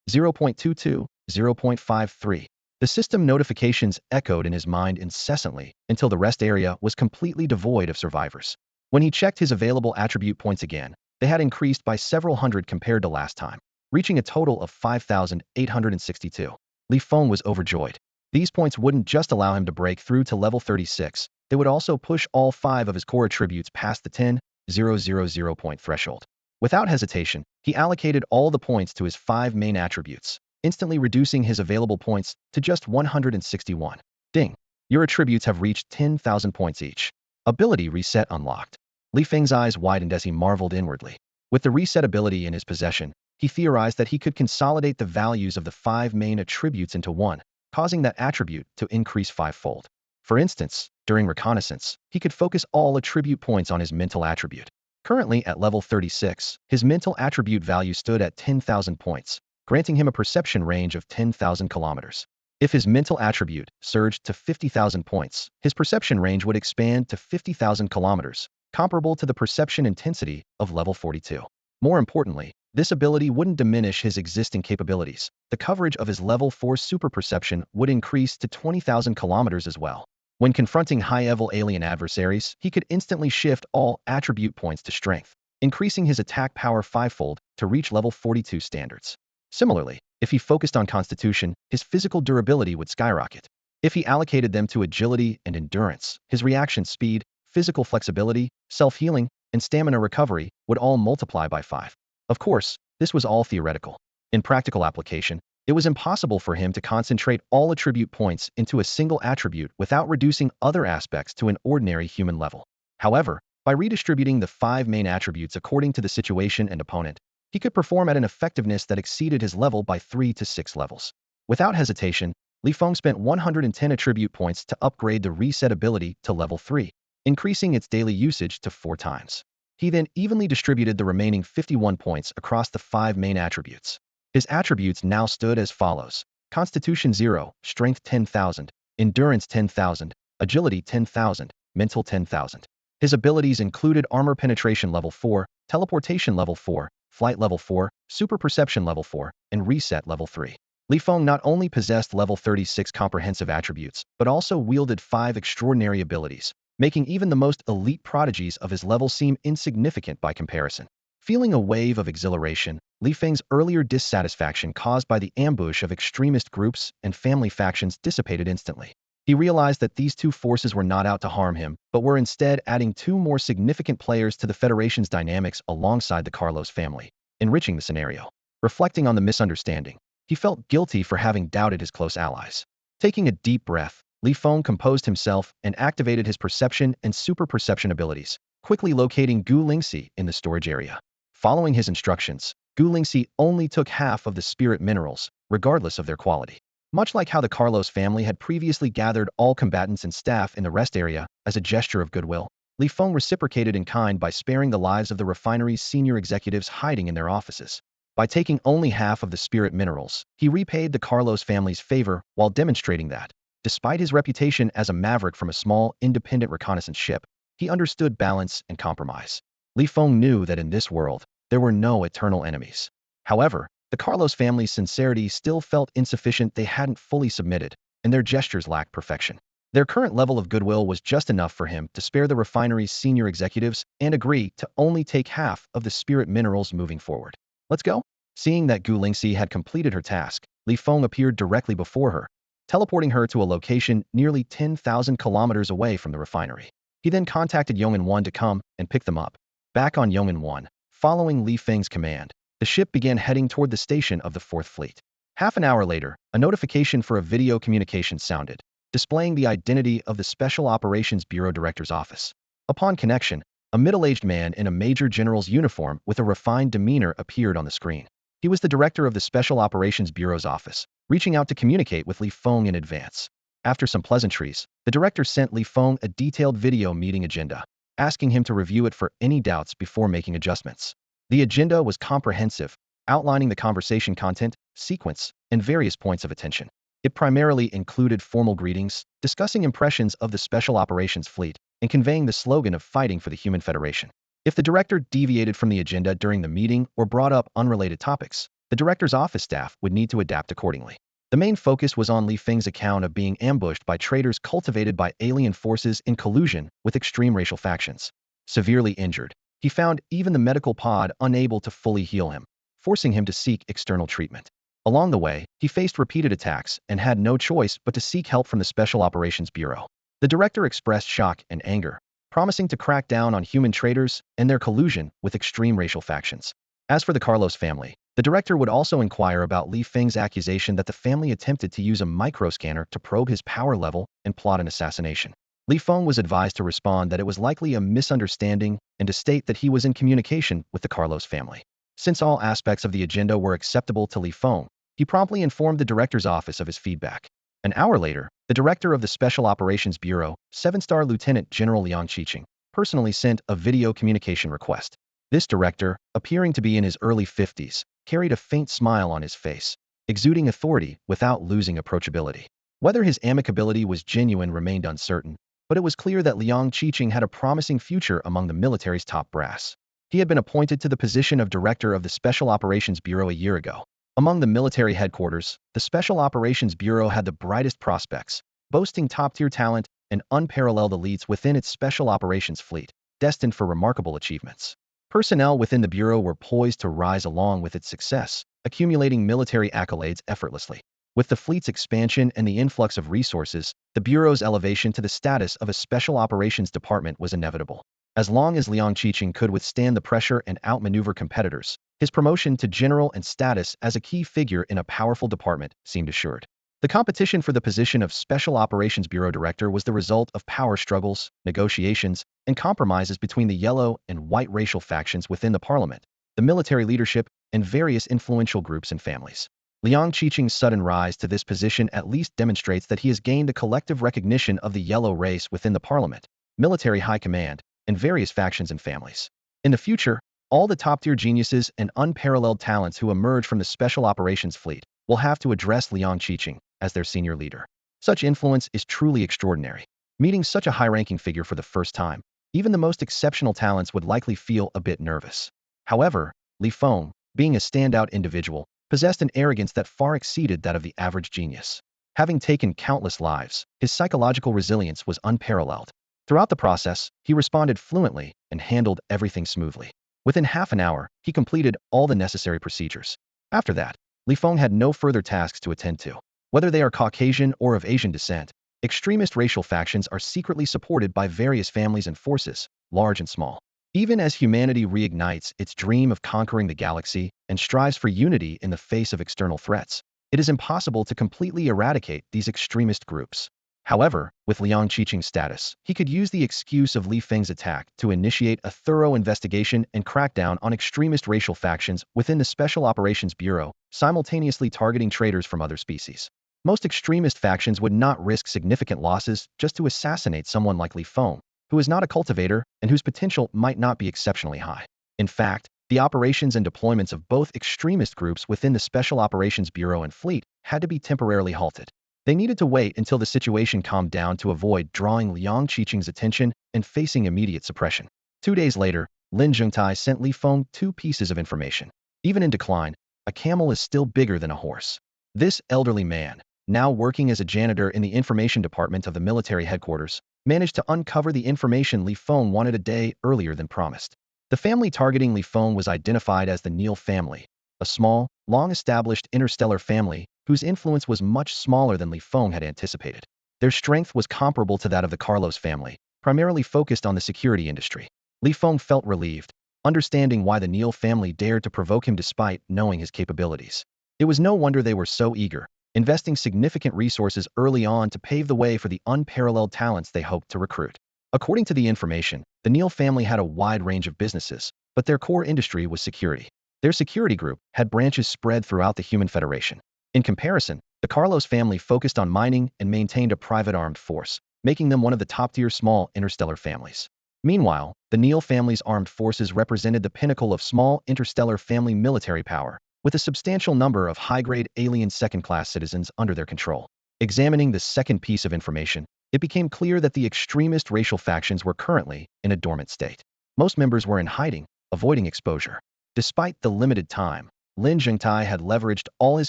0.22, 0.53. The system notifications echoed in his mind incessantly until the rest area was completely devoid of survivors. When he checked his available attribute points again, they had increased by several hundred compared to last time, reaching a total of 5,862. Li Feng was overjoyed. These points wouldn't just allow him to break through to level 36, they would also push all 5 of his core attributes past the 10,000 point threshold. Without hesitation, he allocated all the points to his 5 main attributes, instantly reducing his available points to just 161. Ding! Your attributes have reached 10,000 points each. Ability reset unlocked. Li Feng's eyes widened as he marveled inwardly. With the reset ability in his possession, he theorized that he could consolidate the values of the 5 main attributes into one, causing that attribute to increase 5-fold. For instance, during reconnaissance, he could focus all attribute points on his mental attribute. Currently at level 36, his mental attribute value stood at 10,000 points, granting him a perception range of 10,000 kilometers. If his mental attribute surged to 50,000 points, his perception range would expand to 50,000 kilometers, comparable to the perception intensity of level 42. More importantly, this ability wouldn't diminish his existing capabilities. The coverage of his level 4 super perception would increase to 20,000 kilometers as well. When confronting high-level alien adversaries, he could instantly shift all attribute points to strength, increasing his attack power fivefold to reach level 42 standards. Similarly, if he focused on constitution, his physical durability would skyrocket. If he allocated them to agility and endurance, his reaction speed, physical flexibility, self-healing, and stamina recovery would all multiply by 5. Of course, this was all theoretical. In practical application, it was impossible for him to concentrate all attribute points into a single attribute without reducing other aspects to an ordinary human level. However, by redistributing the 5 main attributes according to the situation and opponent, he could perform at an effectiveness that exceeded his level by 3 to 6 levels. Without hesitation, Feng spent 110 attribute points to upgrade the reset ability to level 3, increasing its daily usage to 4 times. He then evenly distributed the remaining 51 points across the 5 main attributes. His attributes now stood as follows: Constitution 0, Strength 10,000, Endurance 10,000, Agility 10,000, Mental 10,000. His abilities included Armor Penetration Level 4, Teleportation Level 4, Flight Level 4, Super Perception Level 4, and Reset Level 3. Feng not only possessed level 36 comprehensive attributes, but also wielded 5 extraordinary abilities, making even the most elite prodigies of his level seem insignificant by comparison. Feeling a wave of exhilaration, Feng's earlier dissatisfaction caused by the ambush of extremist groups and family factions dissipated instantly. He realized that these two forces were not out to harm him, but were instead adding 2 more significant players to the Federation's dynamics alongside the Carlos family, enriching the scenario. Reflecting on the misunderstanding, he felt guilty for having doubted his close allies. Taking a deep breath, Feng composed himself and activated his perception and super perception abilities, quickly locating Gu Lingxi in the storage area. Following his instructions, Gu Lingxi only took half of the spirit minerals, regardless of their quality. Much like how the Carlos family had previously gathered all combatants and staff in the rest area as a gesture of goodwill, Feng reciprocated in kind by sparing the lives of the refinery's senior executives hiding in their offices. By taking only half of the spirit minerals, he repaid the Carlos family's favor while demonstrating that, despite his reputation as a maverick from a small, independent reconnaissance ship, he understood balance and compromise. Feng knew that in this world, there were no eternal enemies. However, the Carlos family's sincerity still felt insufficient. They hadn't fully submitted, and their gestures lacked perfection. Their current level of goodwill was just enough for him to spare the refinery's senior executives and agree to only take half of the spirit minerals moving forward. Let's go. Seeing that Gu Lingxi had completed her task, Feng appeared directly before her, teleporting her to a location nearly 10,000 kilometers away from the refinery. He then contacted Yong'an 1 to come and pick them up. Back on Yong'an 1, following Feng's command, the ship began heading toward the station of the 4th Fleet. Half an hour later, a notification for a video communication sounded, displaying the identity of the Special Operations Bureau Director's office. Upon connection, a middle-aged man in a major general's uniform with a refined demeanor appeared on the screen. He was the director of the Special Operations Bureau's office, reaching out to communicate with Feng in advance. After some pleasantries, the director sent Feng a detailed video meeting agenda, asking him to review it for any doubts before making adjustments. The agenda was comprehensive, outlining the conversation content, sequence, and various points of attention. It primarily included formal greetings, discussing impressions of the Special Operations Fleet, and conveying the slogan of fighting for the Human Federation. If the director deviated from the agenda during the meeting or brought up unrelated topics, the director's office staff would need to adapt accordingly. The main focus was on Feng's account of being ambushed by traitors cultivated by alien forces in collusion with extreme racial factions. Severely injured, he found even the medical pod unable to fully heal him, forcing him to seek external treatment. Along the way, he faced repeated attacks and had no choice but to seek help from the Special Operations Bureau. The director expressed shock and anger, promising to crack down on human traitors and their collusion with extreme racial factions. As for the Carlos family, the director would also inquire about Feng's accusation that the family attempted to use a microscanner to probe his power level and plot an assassination. Feng was advised to respond that it was likely a misunderstanding and to state that he was in communication with the Carlos family. Since all aspects of the agenda were acceptable to Feng, he promptly informed the director's office of his feedback. An hour later, the director of the Special Operations Bureau, 7-star Lieutenant General Liang Qiqing, personally sent a video communication request. This director, appearing to be in his early 50s, carried a faint smile on his face, exuding authority without losing approachability. Whether his amicability was genuine remained uncertain, but it was clear that Liang Qiqing had a promising future among the military's top brass. He had been appointed to the position of director of the Special Operations Bureau a year ago. Among the military headquarters, the Special Operations Bureau had the brightest prospects, boasting top-tier talent and unparalleled elites within its special operations fleet, destined for remarkable achievements. Personnel within the Bureau were poised to rise along with its success, accumulating military accolades effortlessly. With the fleet's expansion and the influx of resources, the Bureau's elevation to the status of a special operations department was inevitable. As long as Liang Qiqing could withstand the pressure and outmaneuver competitors, his promotion to general and status as a key figure in a powerful department seemed assured. The competition for the position of Special Operations Bureau Director was the result of power struggles, negotiations, and compromises between the yellow and white racial factions within the parliament, the military leadership, and various influential groups and families. Liang Qiqing's sudden rise to this position at least demonstrates that he has gained the collective recognition of the yellow race within the parliament, military high command, and various factions and families. In the future, all the top-tier geniuses and unparalleled talents who emerge from the Special Operations Fleet will have to address Liang Qiqing as their senior leader. Such influence is truly extraordinary. Meeting such a high-ranking figure for the first time, even the most exceptional talents would likely feel a bit nervous. However, Feng, being a standout individual, possessed an arrogance that far exceeded that of the average genius. Having taken countless lives, his psychological resilience was unparalleled. Throughout the process, he responded fluently and handled everything smoothly. Within half an hour, he completed all the necessary procedures. After that, Feng had no further tasks to attend to. Whether they are Caucasian or of Asian descent, extremist racial factions are secretly supported by various families and forces, large and small. Even as humanity reignites its dream of conquering the galaxy and strives for unity in the face of external threats, it is impossible to completely eradicate these extremist groups. However, with Liang Qiqing's status, he could use the excuse of Feng's attack to initiate a thorough investigation and crackdown on extremist racial factions within the Special Operations Bureau, simultaneously targeting traitors from other species. Most extremist factions would not risk significant losses just to assassinate someone like Feng, who is not a cultivator and whose potential might not be exceptionally high. In fact, the operations and deployments of both extremist groups within the Special Operations Bureau and fleet had to be temporarily halted. They needed to wait until the situation calmed down to avoid drawing Liang Qiqing's attention and facing immediate suppression. 2 days later, Lin Zhengtai sent Feng 2 pieces of information. Even in decline, a camel is still bigger than a horse. This elderly man, now working as a janitor in the information department of the military headquarters, managed to uncover the information Feng wanted a day earlier than promised. The family targeting Feng was identified as the Neil family, a small, long-established interstellar family whose influence was much smaller than Feng had anticipated. Their strength was comparable to that of the Carlos family, primarily focused on the security industry. Feng felt relieved, understanding why the Neil family dared to provoke him despite knowing his capabilities. It was no wonder they were so eager, investing significant resources early on to pave the way for the unparalleled talents they hoped to recruit. According to the information, the Neil family had a wide range of businesses, but their core industry was security. Their security group had branches spread throughout the Human Federation. In comparison, the Carlos family focused on mining and maintained a private armed force, making them one of the top-tier small interstellar families. Meanwhile, the Neil family's armed forces represented the pinnacle of small interstellar family military power, with a substantial number of high-grade alien second-class citizens under their control. Examining the second piece of information, it became clear that the extremist racial factions were currently in a dormant state. Most members were in hiding, avoiding exposure. Despite the limited time, Lin Zhengtai had leveraged all his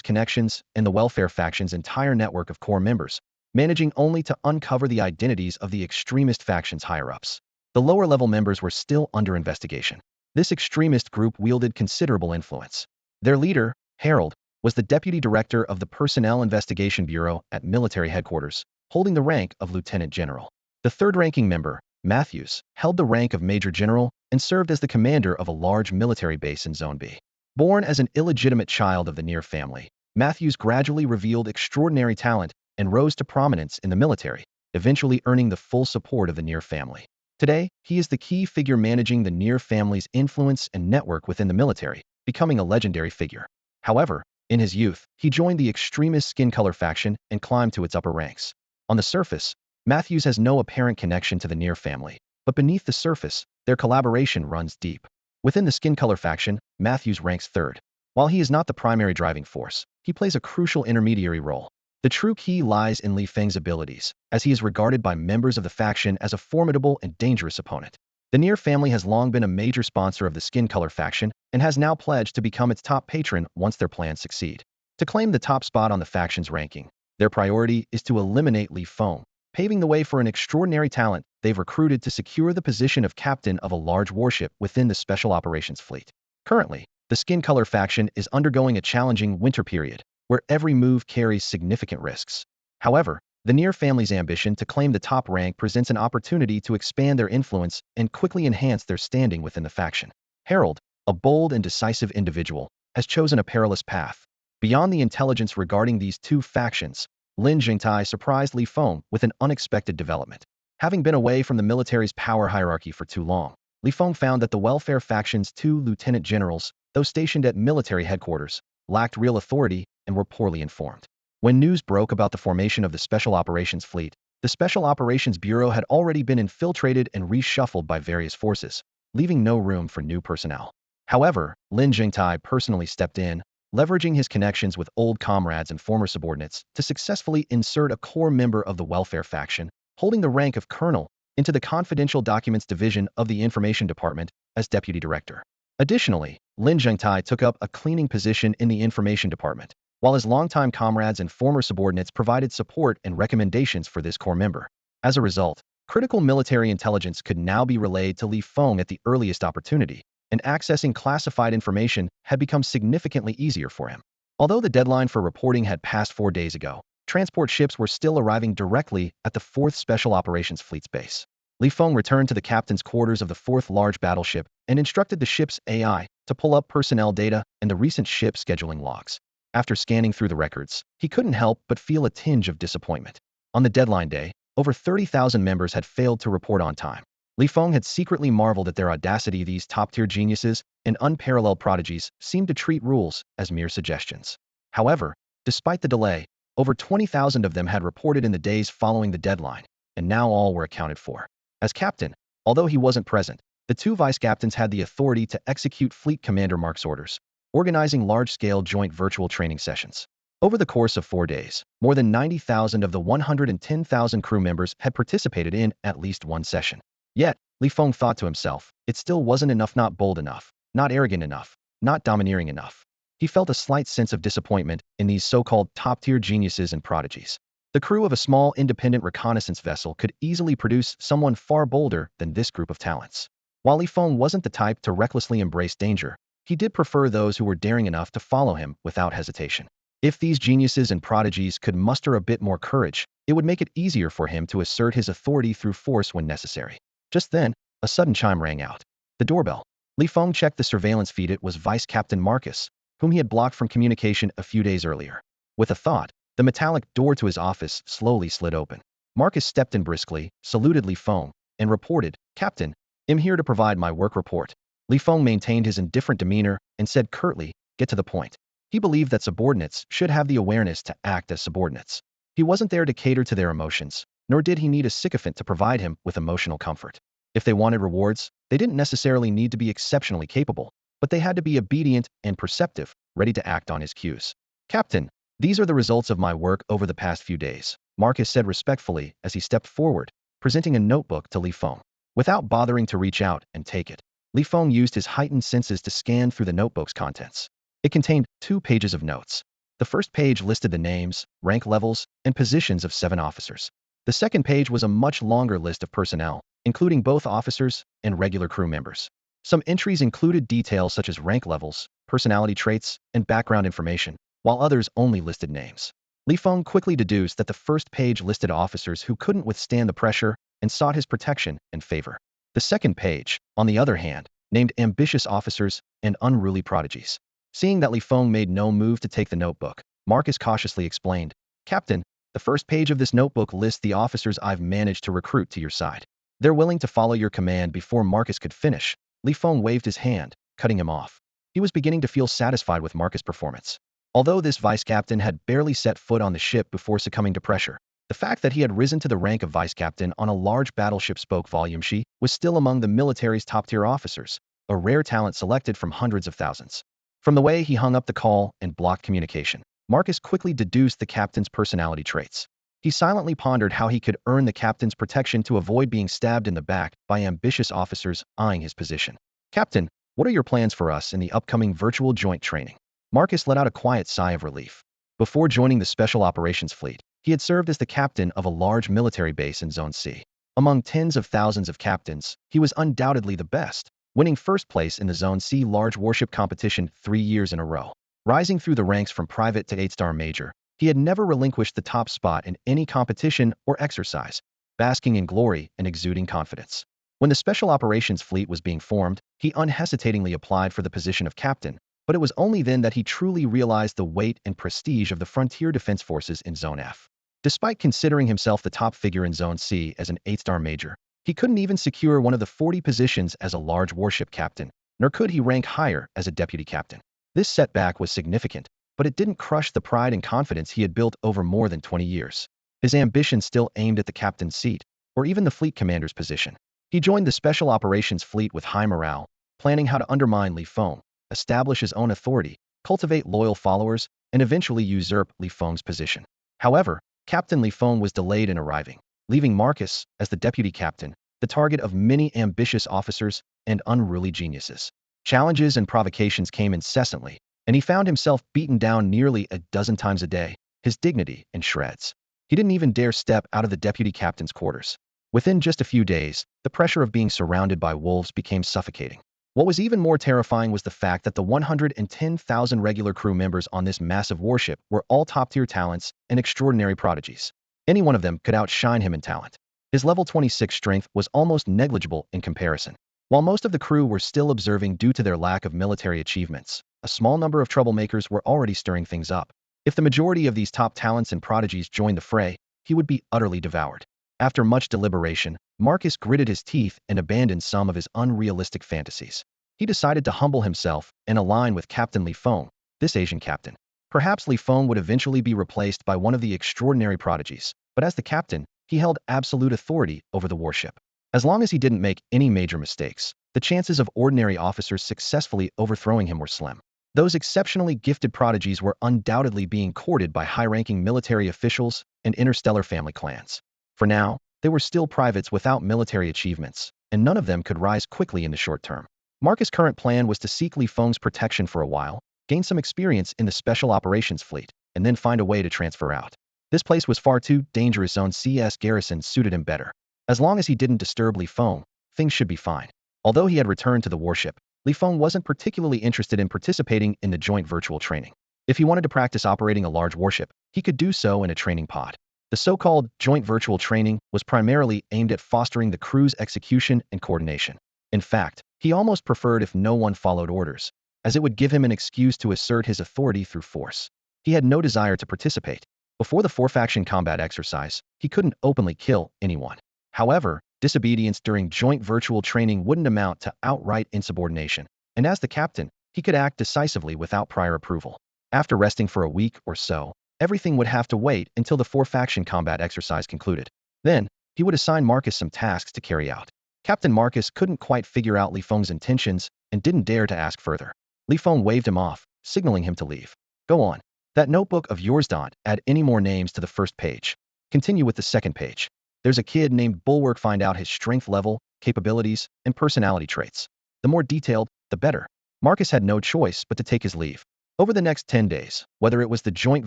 connections and the welfare faction's entire network of core members, managing only to uncover the identities of the extremist faction's higher-ups. The lower-level members were still under investigation. This extremist group wielded considerable influence. Their leader, Harold, was the deputy director of the Personnel Investigation Bureau at military headquarters, holding the rank of lieutenant general. The third-ranking member, Matthews, held the rank of major general and served as the commander of a large military base in Zone B. Born as an illegitimate child of the Near family, Matthews gradually revealed extraordinary talent and rose to prominence in the military, eventually earning the full support of the Near family. Today, he is the key figure managing the Near family's influence and network within the military, becoming a legendary figure. However, in his youth, he joined the extremist skin color faction and climbed to its upper ranks. On the surface, Matthews has no apparent connection to the Near family, but beneath the surface, their collaboration runs deep. Within the skin color faction, Matthews ranks third. While he is not the primary driving force, he plays a crucial intermediary role. The true key lies in Li Feng's abilities, as he is regarded by members of the faction as a formidable and dangerous opponent. The Nier family has long been a major sponsor of the skin color faction and has now pledged to become its top patron once their plans succeed. To claim the top spot on the faction's ranking, their priority is to eliminate Li Feng, paving the way for an extraordinary talent they've recruited to secure the position of captain of a large warship within the Special Operations Fleet. Currently, the skin color faction is undergoing a challenging winter period, where every move carries significant risks. However, the Nier family's ambition to claim the top rank presents an opportunity to expand their influence and quickly enhance their standing within the faction. Harold, a bold and decisive individual, has chosen a perilous path. Beyond the intelligence regarding these two factions, Lin Jingtai surprised Li Feng with an unexpected development. Having been away from the military's power hierarchy for too long, Li Feng found that the welfare faction's two lieutenant generals, though stationed at military headquarters, lacked real authority and were poorly informed. When news broke about the formation of the Special Operations Fleet, the Special Operations Bureau had already been infiltrated and reshuffled by various forces, leaving no room for new personnel. However, Lin Jingtai personally stepped in, leveraging his connections with old comrades and former subordinates to successfully insert a core member of the welfare faction, holding the rank of colonel, into the Confidential Documents Division of the Information Department as deputy director. Additionally, Lin Zhengtai took up a cleaning position in the Information Department, while his longtime comrades and former subordinates provided support and recommendations for this core member. As a result, critical military intelligence could now be relayed to Li Feng at the earliest opportunity, and accessing classified information had become significantly easier for him. Although the deadline for reporting had passed 4 days ago, transport ships were still arriving directly at the 4th Special Operations Fleet's base. Li Feng returned to the captain's quarters of the 4th large battleship and instructed the ship's AI to pull up personnel data and the recent ship scheduling logs. After scanning through the records, he couldn't help but feel a tinge of disappointment. On the deadline day, over 30,000 members had failed to report on time. Li Feng had secretly marveled at their audacity. These top-tier geniuses and unparalleled prodigies seemed to treat rules as mere suggestions. However, despite the delay, over 20,000 of them had reported in the days following the deadline, and now all were accounted for. As captain, although he wasn't present, the two vice-captains had the authority to execute Fleet Commander Mark's orders, organizing large-scale joint virtual training sessions. Over the course of 4 days, more than 90,000 of the 110,000 crew members had participated in at least one session. Yet, Li Feng thought to himself, it still wasn't enough, not bold enough, not arrogant enough, not domineering enough. He felt a slight sense of disappointment in these so-called top-tier geniuses and prodigies. The crew of a small independent reconnaissance vessel could easily produce someone far bolder than this group of talents. While Li Feng wasn't the type to recklessly embrace danger, he did prefer those who were daring enough to follow him without hesitation. If these geniuses and prodigies could muster a bit more courage, it would make it easier for him to assert his authority through force when necessary. Just then, a sudden chime rang out. The doorbell. Li Feng checked the surveillance feed. It was Vice Captain Marcus, whom he had blocked from communication a few days earlier. With a thought, the metallic door to his office slowly slid open. Marcus stepped in briskly, saluted Li Feng, and reported, "Captain, I'm here to provide my work report." Li Feng maintained his indifferent demeanor and said curtly, "Get to the point." He believed that subordinates should have the awareness to act as subordinates. He wasn't there to cater to their emotions, nor did he need a sycophant to provide him with emotional comfort. If they wanted rewards, they didn't necessarily need to be exceptionally capable, but they had to be obedient and perceptive, ready to act on his cues. "Captain, these are the results of my work over the past few days," Marcus said respectfully as he stepped forward, presenting a notebook to Li Feng. Without bothering to reach out and take it, Li Feng used his heightened senses to scan through the notebook's contents. It contained 2 pages of notes. The first page listed the names, rank levels, and positions of 7 officers. The second page was a much longer list of personnel, including both officers and regular crew members. Some entries included details such as rank levels, personality traits, and background information, while others only listed names. Li Feng quickly deduced that the first page listed officers who couldn't withstand the pressure and sought his protection and favor. The second page, on the other hand, named ambitious officers and unruly prodigies. Seeing that Li Feng made no move to take the notebook, Marcus cautiously explained, "Captain, the first page of this notebook lists the officers I've managed to recruit to your side. They're willing to follow your command." Before Marcus could finish, Li Feng waved his hand, cutting him off. He was beginning to feel satisfied with Marcus' performance. Although this vice captain had barely set foot on the ship before succumbing to pressure, the fact that he had risen to the rank of vice captain on a large battleship spoke volumes. She was still among the military's top-tier officers, a rare talent selected from hundreds of thousands. From the way he hung up the call and blocked communication, Marcus quickly deduced the captain's personality traits. He silently pondered how he could earn the captain's protection to avoid being stabbed in the back by ambitious officers eyeing his position. "Captain, what are your plans for us in the upcoming virtual joint training?" Marcus let out a quiet sigh of relief. Before joining the Special Operations Fleet, he had served as the captain of a large military base in Zone C. Among tens of thousands of captains, he was undoubtedly the best, winning first place in the Zone C large warship competition 3 years in a row. Rising through the ranks from private to 8-star major, he had never relinquished the top spot in any competition or exercise, basking in glory and exuding confidence. When the Special Operations Fleet was being formed, he unhesitatingly applied for the position of captain, but it was only then that he truly realized the weight and prestige of the Frontier Defense Forces in Zone F. Despite considering himself the top figure in Zone C as an 8-star major, he couldn't even secure one of the 40 positions as a large warship captain, nor could he rank higher as a deputy captain. This setback was significant, but it didn't crush the pride and confidence he had built over more than 20 years. His ambition still aimed at the captain's seat, or even the fleet commander's position. He joined the Special Operations Fleet with high morale, planning how to undermine Feng, establish his own authority, cultivate loyal followers, and eventually usurp Feng's position. However, Captain Feng was delayed in arriving, leaving Marcus, as the deputy captain, the target of many ambitious officers and unruly geniuses. Challenges and provocations came incessantly, and he found himself beaten down nearly a dozen times a day, his dignity in shreds. He didn't even dare step out of the deputy captain's quarters. Within just a few days, the pressure of being surrounded by wolves became suffocating. What was even more terrifying was the fact that the 110,000 regular crew members on this massive warship were all top-tier talents and extraordinary prodigies. Any one of them could outshine him in talent. His level 26 strength was almost negligible in comparison. While most of the crew were still observing due to their lack of military achievements, a small number of troublemakers were already stirring things up. If the majority of these top talents and prodigies joined the fray, he would be utterly devoured. After much deliberation, Marcus gritted his teeth and abandoned some of his unrealistic fantasies. He decided to humble himself and align with Captain Feng, this Asian captain. Perhaps Feng would eventually be replaced by one of the extraordinary prodigies, but as the captain, he held absolute authority over the warship. As long as he didn't make any major mistakes, the chances of ordinary officers successfully overthrowing him were slim. Those exceptionally gifted prodigies were undoubtedly being courted by high-ranking military officials and interstellar family clans. For now, they were still privates without military achievements, and none of them could rise quickly in the short term. Marcus' current plan was to seek Feng's protection for a while, gain some experience in the Special Operations Fleet, and then find a way to transfer out. This place was far too dangerous. Zone CS garrison suited him better. As long as he didn't disturb Feng, things should be fine. Although he had returned to the warship, Feng wasn't particularly interested in participating in the joint virtual training. If he wanted to practice operating a large warship, he could do so in a training pod. The so-called joint virtual training was primarily aimed at fostering the crew's execution and coordination. In fact, he almost preferred if no one followed orders, as it would give him an excuse to assert his authority through force. He had no desire to participate. Before the four-faction combat exercise, he couldn't openly kill anyone. However, disobedience during joint virtual training wouldn't amount to outright insubordination, and as the captain, he could act decisively without prior approval. After resting for a week or so, everything would have to wait until the four-faction combat exercise concluded. Then, he would assign Marcus some tasks to carry out. Captain Marcus couldn't quite figure out Feng's intentions and didn't dare to ask further. Feng waved him off, signaling him to leave. "Go on. That notebook of yours, don't add any more names to the first page. Continue with the second page. There's a kid named Bulwark. Find out his strength level, capabilities, and personality traits. The more detailed, the better." Marcus had no choice but to take his leave. Over the next 10 days, whether it was the joint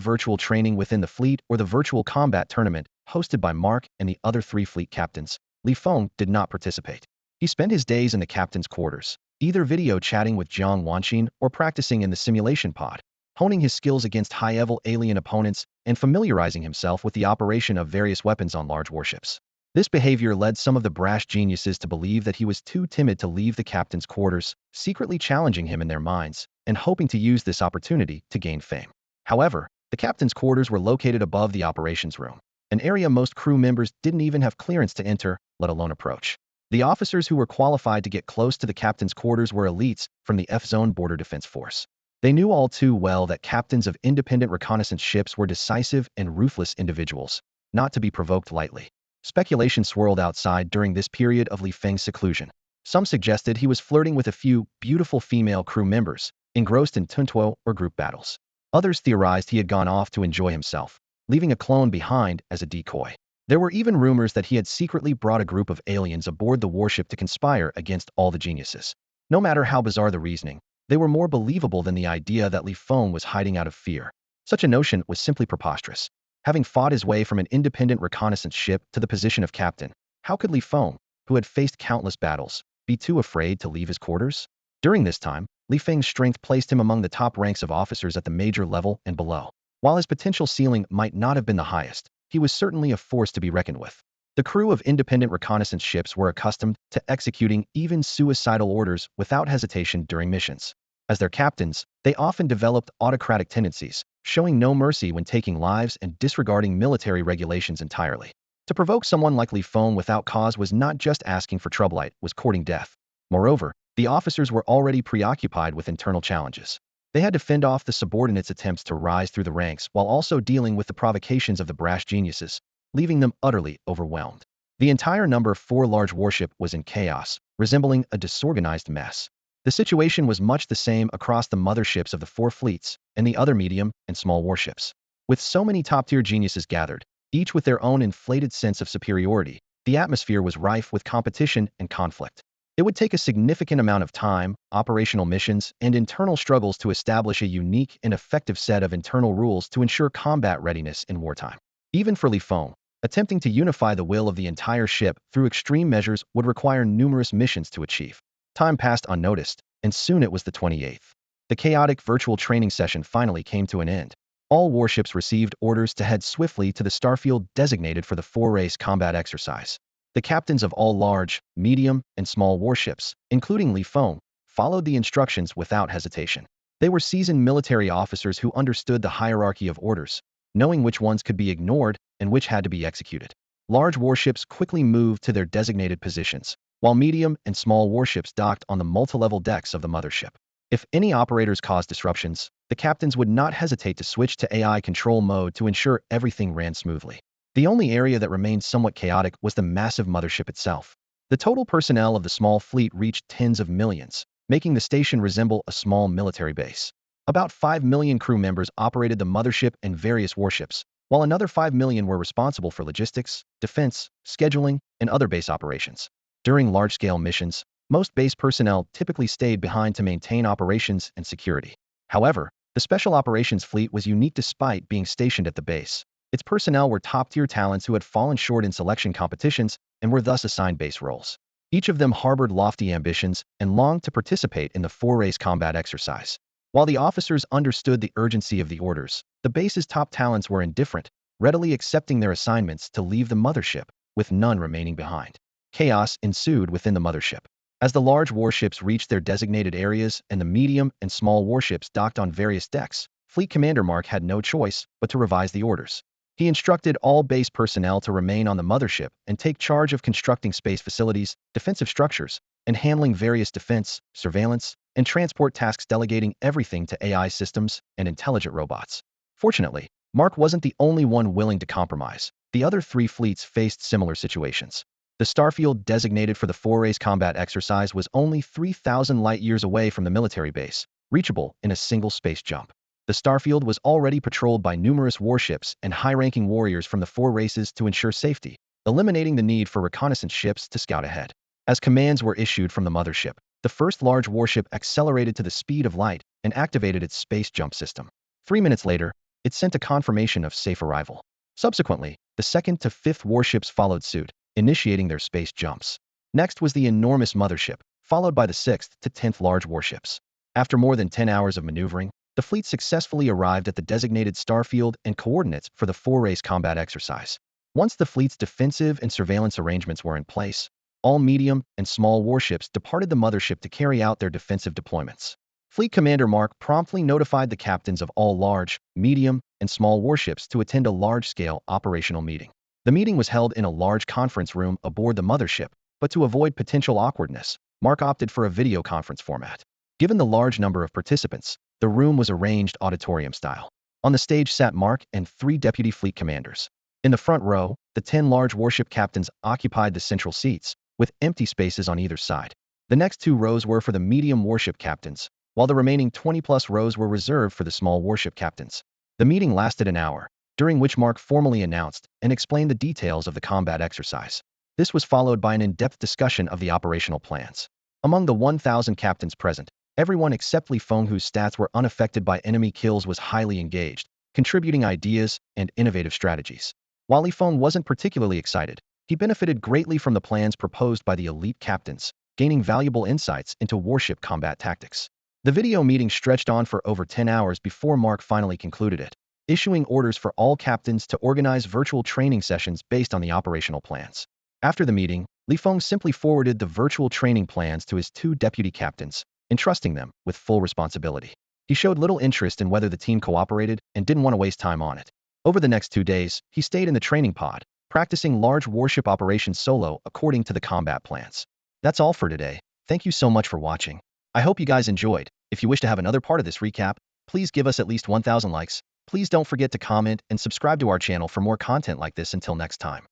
virtual training within the fleet or the virtual combat tournament hosted by Mark and the other 3 fleet captains, Feng did not participate. He spent his days in the captain's quarters, either video chatting with Jiang Wanqin or practicing in the simulation pod, honing his skills against high-level alien opponents and familiarizing himself with the operation of various weapons on large warships. This behavior led some of the brash geniuses to believe that he was too timid to leave the captain's quarters, secretly challenging him in their minds and hoping to use this opportunity to gain fame. However, the captain's quarters were located above the operations room, an area most crew members didn't even have clearance to enter, let alone approach. The officers who were qualified to get close to the captain's quarters were elites from the F-Zone Border Defense Force. They knew all too well that captains of independent reconnaissance ships were decisive and ruthless individuals, not to be provoked lightly. Speculation swirled outside during this period of Feng's seclusion. Some suggested he was flirting with a few beautiful female crew members, engrossed in tuntuo or group battles. Others theorized he had gone off to enjoy himself, leaving a clone behind as a decoy. There were even rumors that he had secretly brought a group of aliens aboard the warship to conspire against all the geniuses. No matter how bizarre the reasoning, they were more believable than the idea that Feng was hiding out of fear. Such a notion was simply preposterous. Having fought his way from an independent reconnaissance ship to the position of captain, how could Feng, who had faced countless battles, be too afraid to leave his quarters? During this time, Feng's strength placed him among the top ranks of officers at the major level and below. While his potential ceiling might not have been the highest, he was certainly a force to be reckoned with. The crew of independent reconnaissance ships were accustomed to executing even suicidal orders without hesitation during missions. As their captains, they often developed autocratic tendencies, showing no mercy when taking lives and disregarding military regulations entirely. To provoke someone like Feng without cause was not just asking for trouble, it was courting death. Moreover, the officers were already preoccupied with internal challenges. They had to fend off the subordinates' attempts to rise through the ranks while also dealing with the provocations of the brash geniuses, leaving them utterly overwhelmed. The entire number 4 large warship was in chaos, resembling a disorganized mess. The situation was much the same across the motherships of the 4 fleets and the other medium and small warships. With so many top-tier geniuses gathered, each with their own inflated sense of superiority, the atmosphere was rife with competition and conflict. It would take a significant amount of time, operational missions, and internal struggles to establish a unique and effective set of internal rules to ensure combat readiness in wartime. Even for Feng, attempting to unify the will of the entire ship through extreme measures would require numerous missions to achieve. Time passed unnoticed, and soon it was the 28th. The chaotic virtual training session finally came to an end. All warships received orders to head swiftly to the starfield designated for the 4-race combat exercise. The captains of all large, medium, and small warships, including Feng, followed the instructions without hesitation. They were seasoned military officers who understood the hierarchy of orders, knowing which ones could be ignored and which had to be executed. Large warships quickly moved to their designated positions, while medium and small warships docked on the multi-level decks of the mothership. If any operators caused disruptions, the captains would not hesitate to switch to AI control mode to ensure everything ran smoothly. The only area that remained somewhat chaotic was the massive mothership itself. The total personnel of the small fleet reached tens of millions, making the station resemble a small military base. About 5 million crew members operated the mothership and various warships, while another 5 million were responsible for logistics, defense, scheduling, and other base operations. During large-scale missions, most base personnel typically stayed behind to maintain operations and security. However, the Special Operations Fleet was unique despite being stationed at the base. Its personnel were top-tier talents who had fallen short in selection competitions and were thus assigned base roles. Each of them harbored lofty ambitions and longed to participate in the 4-race combat exercise. While the officers understood the urgency of the orders, the base's top talents were indifferent, readily accepting their assignments to leave the mothership, with none remaining behind. Chaos ensued within the mothership. As the large warships reached their designated areas and the medium and small warships docked on various decks, Fleet Commander Mark had no choice but to revise the orders. He instructed all base personnel to remain on the mothership and take charge of constructing space facilities, defensive structures, and handling various defense, surveillance, and transport tasks, delegating everything to AI systems and intelligent robots. Fortunately, Mark wasn't the only one willing to compromise. The other 3 fleets faced similar situations. The starfield designated for the 4-race combat exercise was only 3,000 light-years away from the military base, reachable in a single space jump. The starfield was already patrolled by numerous warships and high-ranking warriors from the 4 races to ensure safety, eliminating the need for reconnaissance ships to scout ahead. As commands were issued from the mothership, the first large warship accelerated to the speed of light and activated its space jump system. 3 minutes later, it sent a confirmation of safe arrival. Subsequently, the 2nd to 5th warships followed suit, initiating their space jumps. Next was the enormous mothership, followed by the 6th to 10th large warships. After more than 10 hours of maneuvering, the fleet successfully arrived at the designated starfield and coordinates for the 4-race combat exercise. Once the fleet's defensive and surveillance arrangements were in place, all medium and small warships departed the mothership to carry out their defensive deployments. Fleet Commander Mark promptly notified the captains of all large, medium, and small warships to attend a large-scale operational meeting. The meeting was held in a large conference room aboard the mothership, but to avoid potential awkwardness, Mark opted for a video conference format. Given the large number of participants, the room was arranged auditorium style. On the stage sat Mark and 3 deputy fleet commanders. In the front row, the 10 large warship captains occupied the central seats, with empty spaces on either side. The next 2 rows were for the medium warship captains, while the remaining 20-plus rows were reserved for the small warship captains. The meeting lasted an hour, during which Mark formally announced and explained the details of the combat exercise. This was followed by an in-depth discussion of the operational plans. Among the 1,000 captains present, everyone except Feng, whose stats were unaffected by enemy kills, was highly engaged, contributing ideas and innovative strategies. While Feng wasn't particularly excited, he benefited greatly from the plans proposed by the elite captains, gaining valuable insights into warship combat tactics. The video meeting stretched on for over 10 hours before Mark finally concluded it, issuing orders for all captains to organize virtual training sessions based on the operational plans. After the meeting, Feng simply forwarded the virtual training plans to his 2 deputy captains, entrusting them with full responsibility. He showed little interest in whether the team cooperated and didn't want to waste time on it. Over the next 2 days, he stayed in the training pod, practicing large warship operations solo according to the combat plans. That's all for today. Thank you so much for watching. I hope you guys enjoyed. If you wish to have another part of this recap, please give us at least 1,000 likes. Please don't forget to comment and subscribe to our channel for more content like this. Until next time.